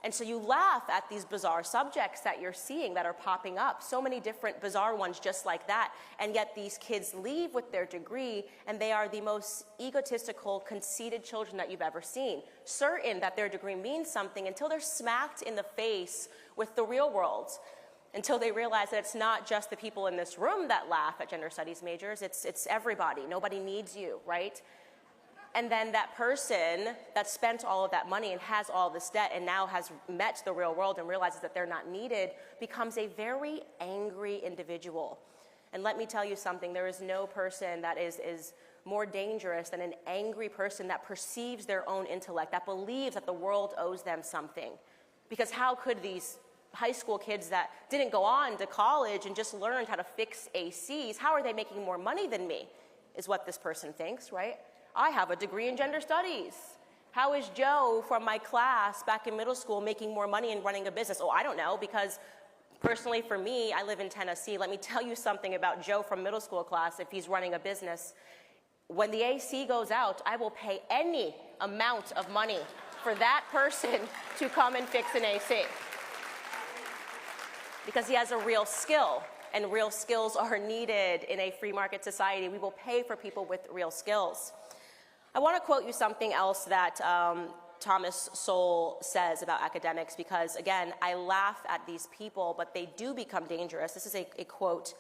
And so you laugh at these bizarre subjects that you're seeing that are popping up, so many different bizarre ones just like that, and yet these kids leave with their degree and they are the most egotistical, conceited children that you've ever seen, certain that their degree means something until they're smacked in the face with the real world, until they realize that it's not just the people in this room that laugh at gender studies majors, it's everybody. Nobody needs you, right? And then that person that spent all of that money and has all this debt and now has met the real world and realizes that they're not needed becomes a very angry individual. And let me tell you something, there is no person that is more dangerous than an angry person that perceives their own intellect, that believes that the world owes them something. Because how could these high school kids that didn't go on to college and just learned how to fix ACs, how are they making more money than me, is what this person thinks, right? I have a degree in gender studies. How is Joe from my class back in middle school making more money and running a business? Oh, I don't know, because personally for me, I live in Tennessee. Let me tell you something about Joe from middle school class if he's running a business. When the AC goes out, I will pay any amount of money for that person to come and fix an AC. Because he has a real skill, and real skills are needed in a free market society. We will pay for people with real skills. I want to quote you something else that Thomas Sowell says about academics, because again, I laugh at these people, but they do become dangerous. This is a quote.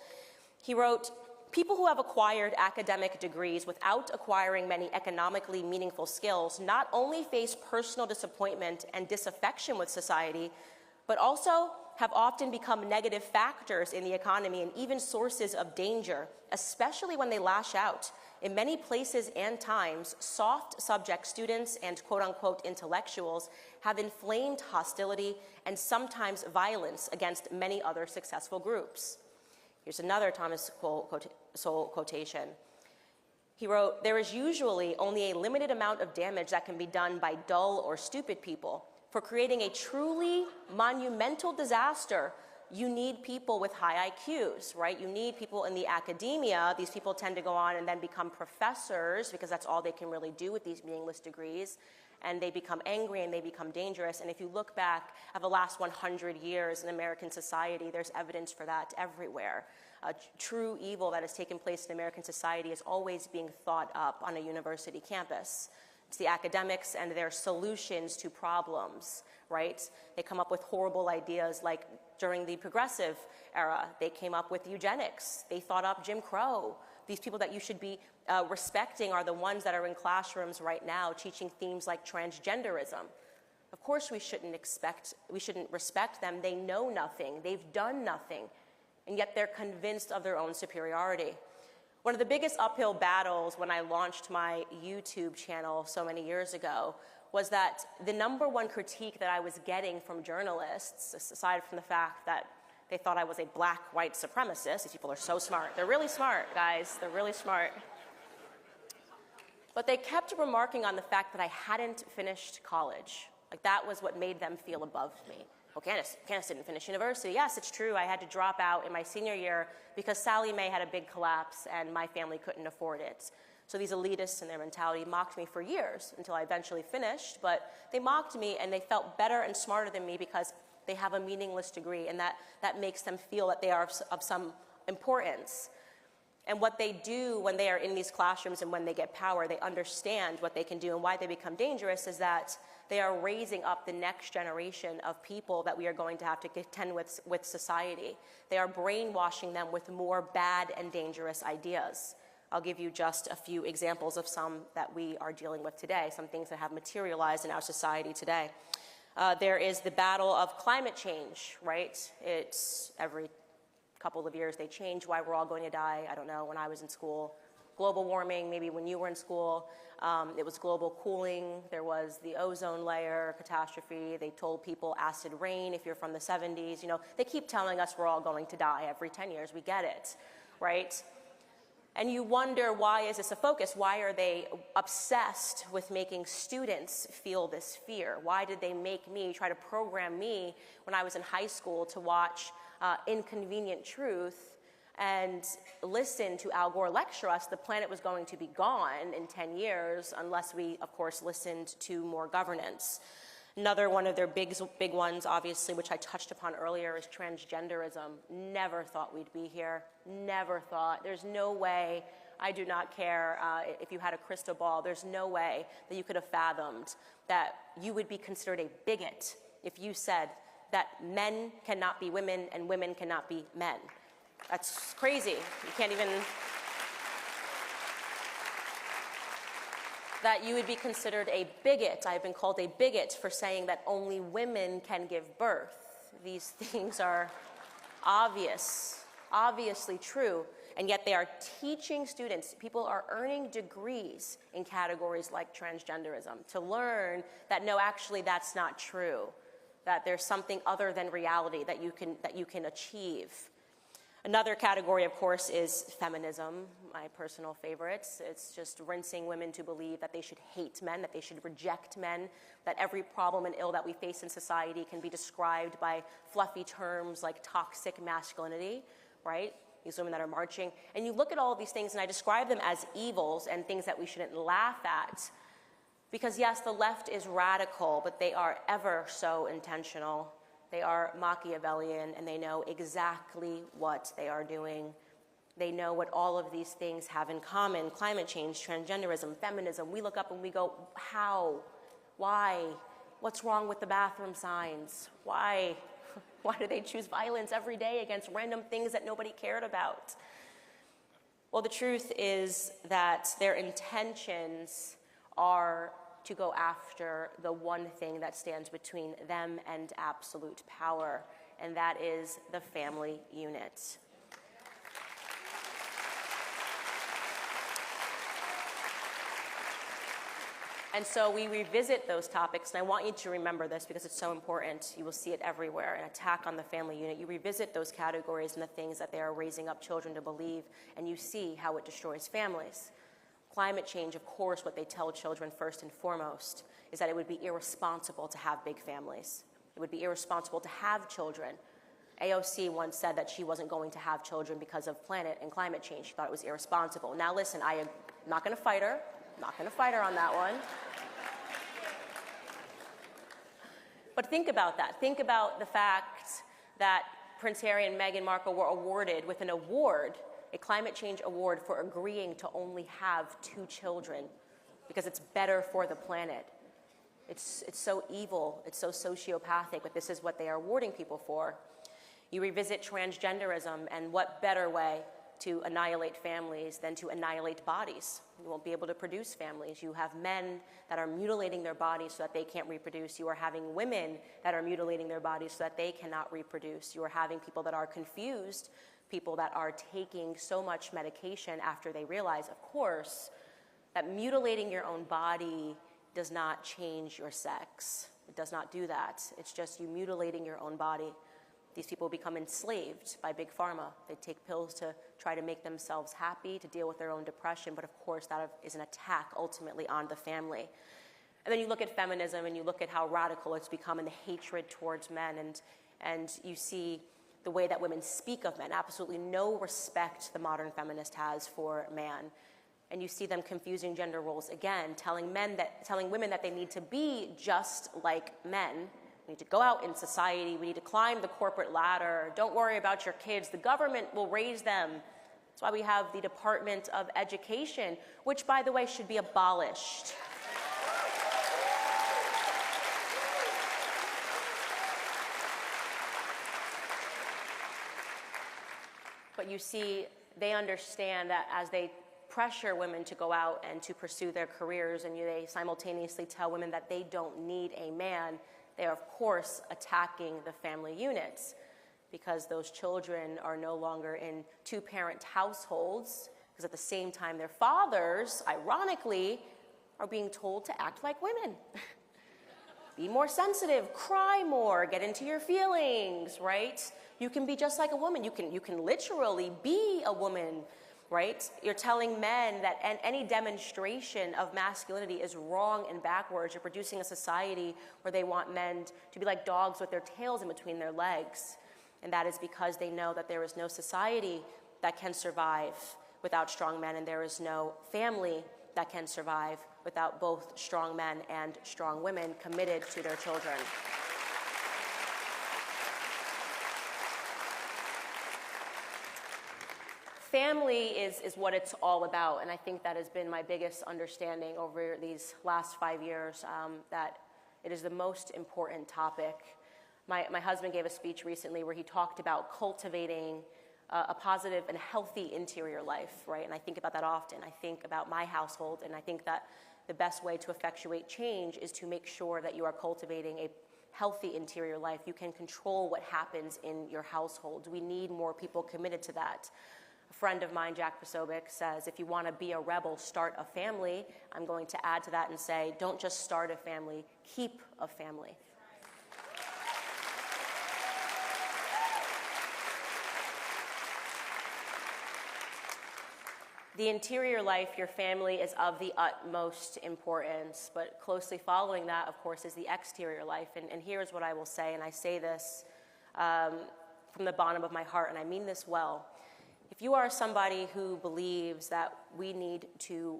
He wrote, "People who have acquired academic degrees without acquiring many economically meaningful skills not only face personal disappointment and disaffection with society, but also have often become negative factors in the economy and even sources of danger, especially when they lash out In many places and times, soft subject students and quote-unquote intellectuals have inflamed hostility and sometimes violence against many other successful groups. Here's another Thomas Sowell quotation. He wrote, "There is usually only a limited amount of damage that can be done by dull or stupid people. For creating a truly monumental disaster, you need people with high IQs, right? You need people in the academia. These people tend to go on and then become professors because that's all they can really do with these meaningless degrees. And they become angry and they become dangerous. And if you look back at the last 100 years in American society, there's evidence for that everywhere. True evil that has taken place in American society is always being thought up on a university campus. It's the academics and their solutions to problems, right? They come up with horrible ideas like during the progressive era, they came up with eugenics. They thought up Jim Crow. These people that you should be respecting are the ones that are in classrooms right now teaching themes like transgenderism. Of course we shouldn't respect them. They know nothing. They've done nothing. And yet they're convinced of their own superiority. One of the biggest uphill battles when I launched my YouTube channel so many years ago was that the #1 critique that I was getting from journalists, aside from the fact that they thought I was a black white supremacist. These people are so smart. They're really smart, guys. They're really smart. But they kept remarking on the fact that I hadn't finished college. Like that was what made them feel above me. Well, Candace didn't finish university. Yes, it's true. I had to drop out in my senior year because Sallie Mae had a big collapse and my family couldn't afford it. So these elitists and their mentality mocked me for years until I eventually finished. But they mocked me and they felt better and smarter than me because they have a meaningless degree, and that makes them feel that they are of some importance. And what they do when they are in these classrooms and when they get power, they understand what they can do, and why they become dangerous is that they are raising up the next generation of people that we are going to have to contend with society. They are brainwashing them with more bad and dangerous ideas. I'll give you just a few examples of some that we are dealing with today, some things that have materialized in our society today. There is the battle of climate change, right? It's every couple of years they change why we're all going to die. I don't know, when I was in school. Global warming, maybe when you were in school. It was global cooling. There was the ozone layer catastrophe. They told people acid rain if you're from the 70s. You know, they keep telling us we're all going to die every 10 years. We get it, right? And you wonder, why is this a focus? Why are they obsessed with making students feel this fear? Why did they make me, try to program me when I was in high school to watch Inconvenient Truth and listen to Al Gore lecture us the planet was going to be gone in 10 years unless we, of course, listened to more governance? Another one of their big ones, obviously, which I touched upon earlier, is transgenderism. Never thought we'd be here. Never thought. There's no way, I do not care if you had a crystal ball, there's no way that you could have fathomed that you would be considered a bigot if you said that men cannot be women and women cannot be men. That's crazy. You can't even... that you would be considered a bigot. I've been called a bigot for saying that only women can give birth. These things are obviously true, and yet they are teaching students. People are earning degrees in categories like transgenderism to learn that, no, actually that's not true, that there's something other than reality that you can achieve. Another category, of course, is feminism, my personal favorites. It's just rinsing women to believe that they should hate men, that they should reject men, that every problem and ill that we face in society can be described by fluffy terms like toxic masculinity, right? These women that are marching. And you look at all of these things, and I describe them as evils and things that we shouldn't laugh at. Because yes, the left is radical, but they are ever so intentional. They are Machiavellian, and they know exactly what they are doing. They know what all of these things have in common: climate change, transgenderism, feminism. We look up and we go, how? Why? What's wrong with the bathroom signs? Why? Why do they choose violence every day against random things that nobody cared about? Well, the truth is that their intentions are to go after the one thing that stands between them and absolute power, and that is the family unit. And so we revisit those topics, and I want you to remember this because it's so important. You will see it everywhere, an attack on the family unit. You revisit those categories and the things that they are raising up children to believe, and you see how it destroys families. Climate change, of course, what they tell children first and foremost is that it would be irresponsible to have big families. It would be irresponsible to have children. AOC once said that she wasn't going to have children because of planet and climate change. She thought it was irresponsible. Now listen, I'm not going to fight her. I'm not going to fight her on that one. But think about that. Think about the fact that Prince Harry and Meghan Markle were awarded with an award, a climate change award, for agreeing to only have 2 children because it's better for the planet. It's so evil, it's so sociopathic, but this is what they are awarding people for. You revisit transgenderism, and what better way to annihilate families than to annihilate bodies? You won't be able to produce families. You have men that are mutilating their bodies so that they can't reproduce. You are having women that are mutilating their bodies so that they cannot reproduce. You are having people that are confused, people that are taking so much medication after they realize, of course, that mutilating your own body does not change your sex. It does not do that. It's just you mutilating your own body. These people become enslaved by Big Pharma. They take pills to try to make themselves happy, to deal with their own depression, but of course that is an attack ultimately on the family. And then you look at feminism and you look at how radical it's become and the hatred towards men, and you see the way that women speak of men, absolutely no respect the modern feminist has for man. And you see them confusing gender roles again, telling women that they need to be just like men. We need to go out in society. We need to climb the corporate ladder. Don't worry about your kids. The government will raise them. That's why we have the Department of Education, which, by the way, should be abolished. But you see, they understand that as they pressure women to go out and to pursue their careers, and they simultaneously tell women that they don't need a man, they are, of course, attacking the family units because those children are no longer in 2-parent households, because at the same time their fathers, ironically, are being told to act like women. Be more sensitive, cry more, get into your feelings, right? You can be just like a woman. You can literally be a woman, right? You're telling men that any demonstration of masculinity is wrong and backwards. You're producing a society where they want men to be like dogs with their tails in between their legs. And that is because they know that there is no society that can survive without strong men, and there is no family that can survive without both strong men and strong women committed to their children. Family is what it's all about, and I think that has been my biggest understanding over these last 5 years, that it is the most important topic. My husband gave a speech recently where he talked about cultivating a positive and healthy interior life, right? And I think about that often. I think about my household, and I think that the best way to effectuate change is to make sure that you are cultivating a healthy interior life. You can control what happens in your household. We need more people committed to that. A friend of mine, Jack Posobiec, says, if you want to be a rebel, start a family. I'm going to add to that and say, don't just start a family, keep a family. The interior life, your family, is of the utmost importance, but closely following that, of course, is the exterior life. And here's what I will say, and I say this from the bottom of my heart, and I mean this well. If you are somebody who believes that we need to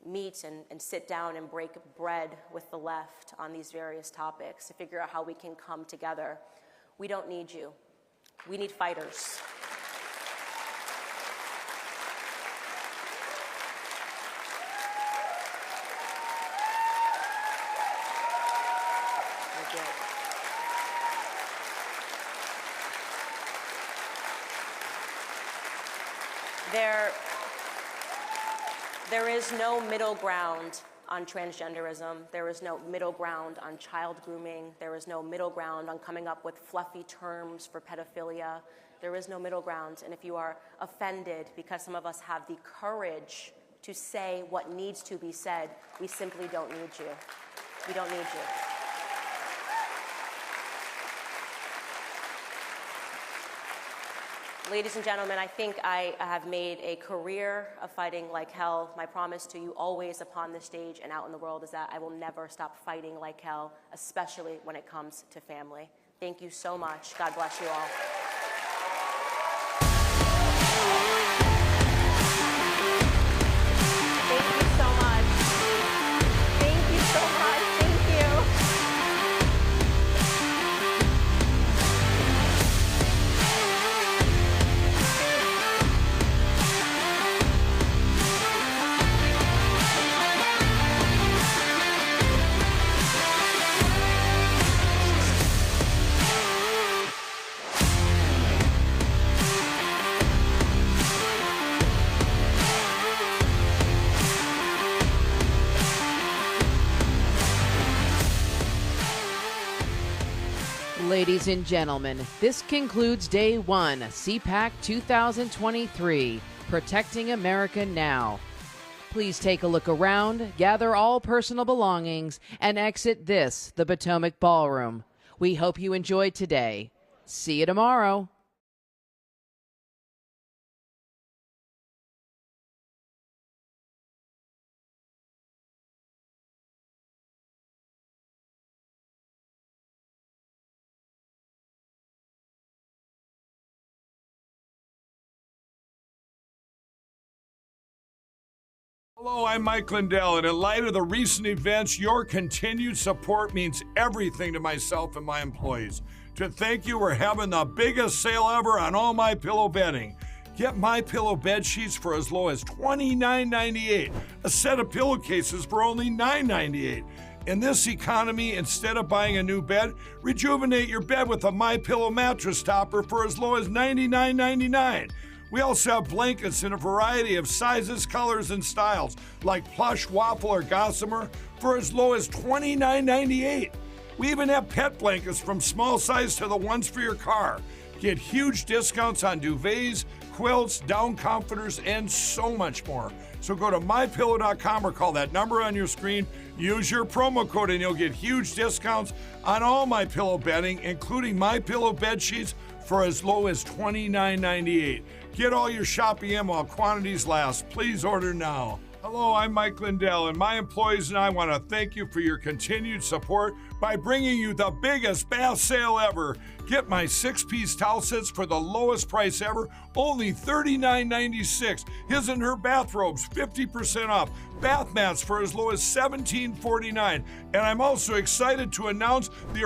meet and sit down and break bread with the left on these various topics to figure out how we can come together, we don't need you. We need fighters. There is no middle ground on transgenderism. There is no middle ground on child grooming. There is no middle ground on coming up with fluffy terms for pedophilia. There is no middle ground. And if you are offended because some of us have the courage to say what needs to be said. We simply don't need you. We don't need you. Ladies and gentlemen, I think I have made a career of fighting like hell. My promise to you always upon this stage and out in the world is that I will never stop fighting like hell, especially when it comes to family. Thank you so much. God bless you all. Thank you so much. Thank you so much. Thank you. Ladies and gentlemen, this concludes Day 1, CPAC 2023, Protecting America Now. Please take a look around, gather all personal belongings, and exit this, the Potomac Ballroom. We hope you enjoyed today. See you tomorrow. Hello, I'm Mike Lindell, and in light of the recent events, your continued support means everything to myself and my employees. To thank you, we're having the biggest sale ever on all MyPillow bedding. Get MyPillow bed sheets for as low as $29.98, a set of pillowcases for only $9.98. In this economy, instead of buying a new bed, rejuvenate your bed with a MyPillow mattress topper for as low as $99.99. We also have blankets in a variety of sizes, colors, and styles, like plush, waffle, or gossamer, for as low as $29.98. We even have pet blankets from small size to the ones for your car. Get huge discounts on duvets, quilts, down comforters, and so much more. So go to MyPillow.com or call that number on your screen. Use your promo code and you'll get huge discounts on all MyPillow bedding, including MyPillow bed sheets for as low as $29.98. Get all your shopping in while quantities last. Please order now. Hello, I'm Mike Lindell, and my employees and I want to thank you for your continued support by bringing you the biggest bath sale ever. Get my 6-piece towel sets for the lowest price ever, only $39.96. His and Her bathrobes, 50% off. Bath mats for as low as $17.49. And I'm also excited to announce the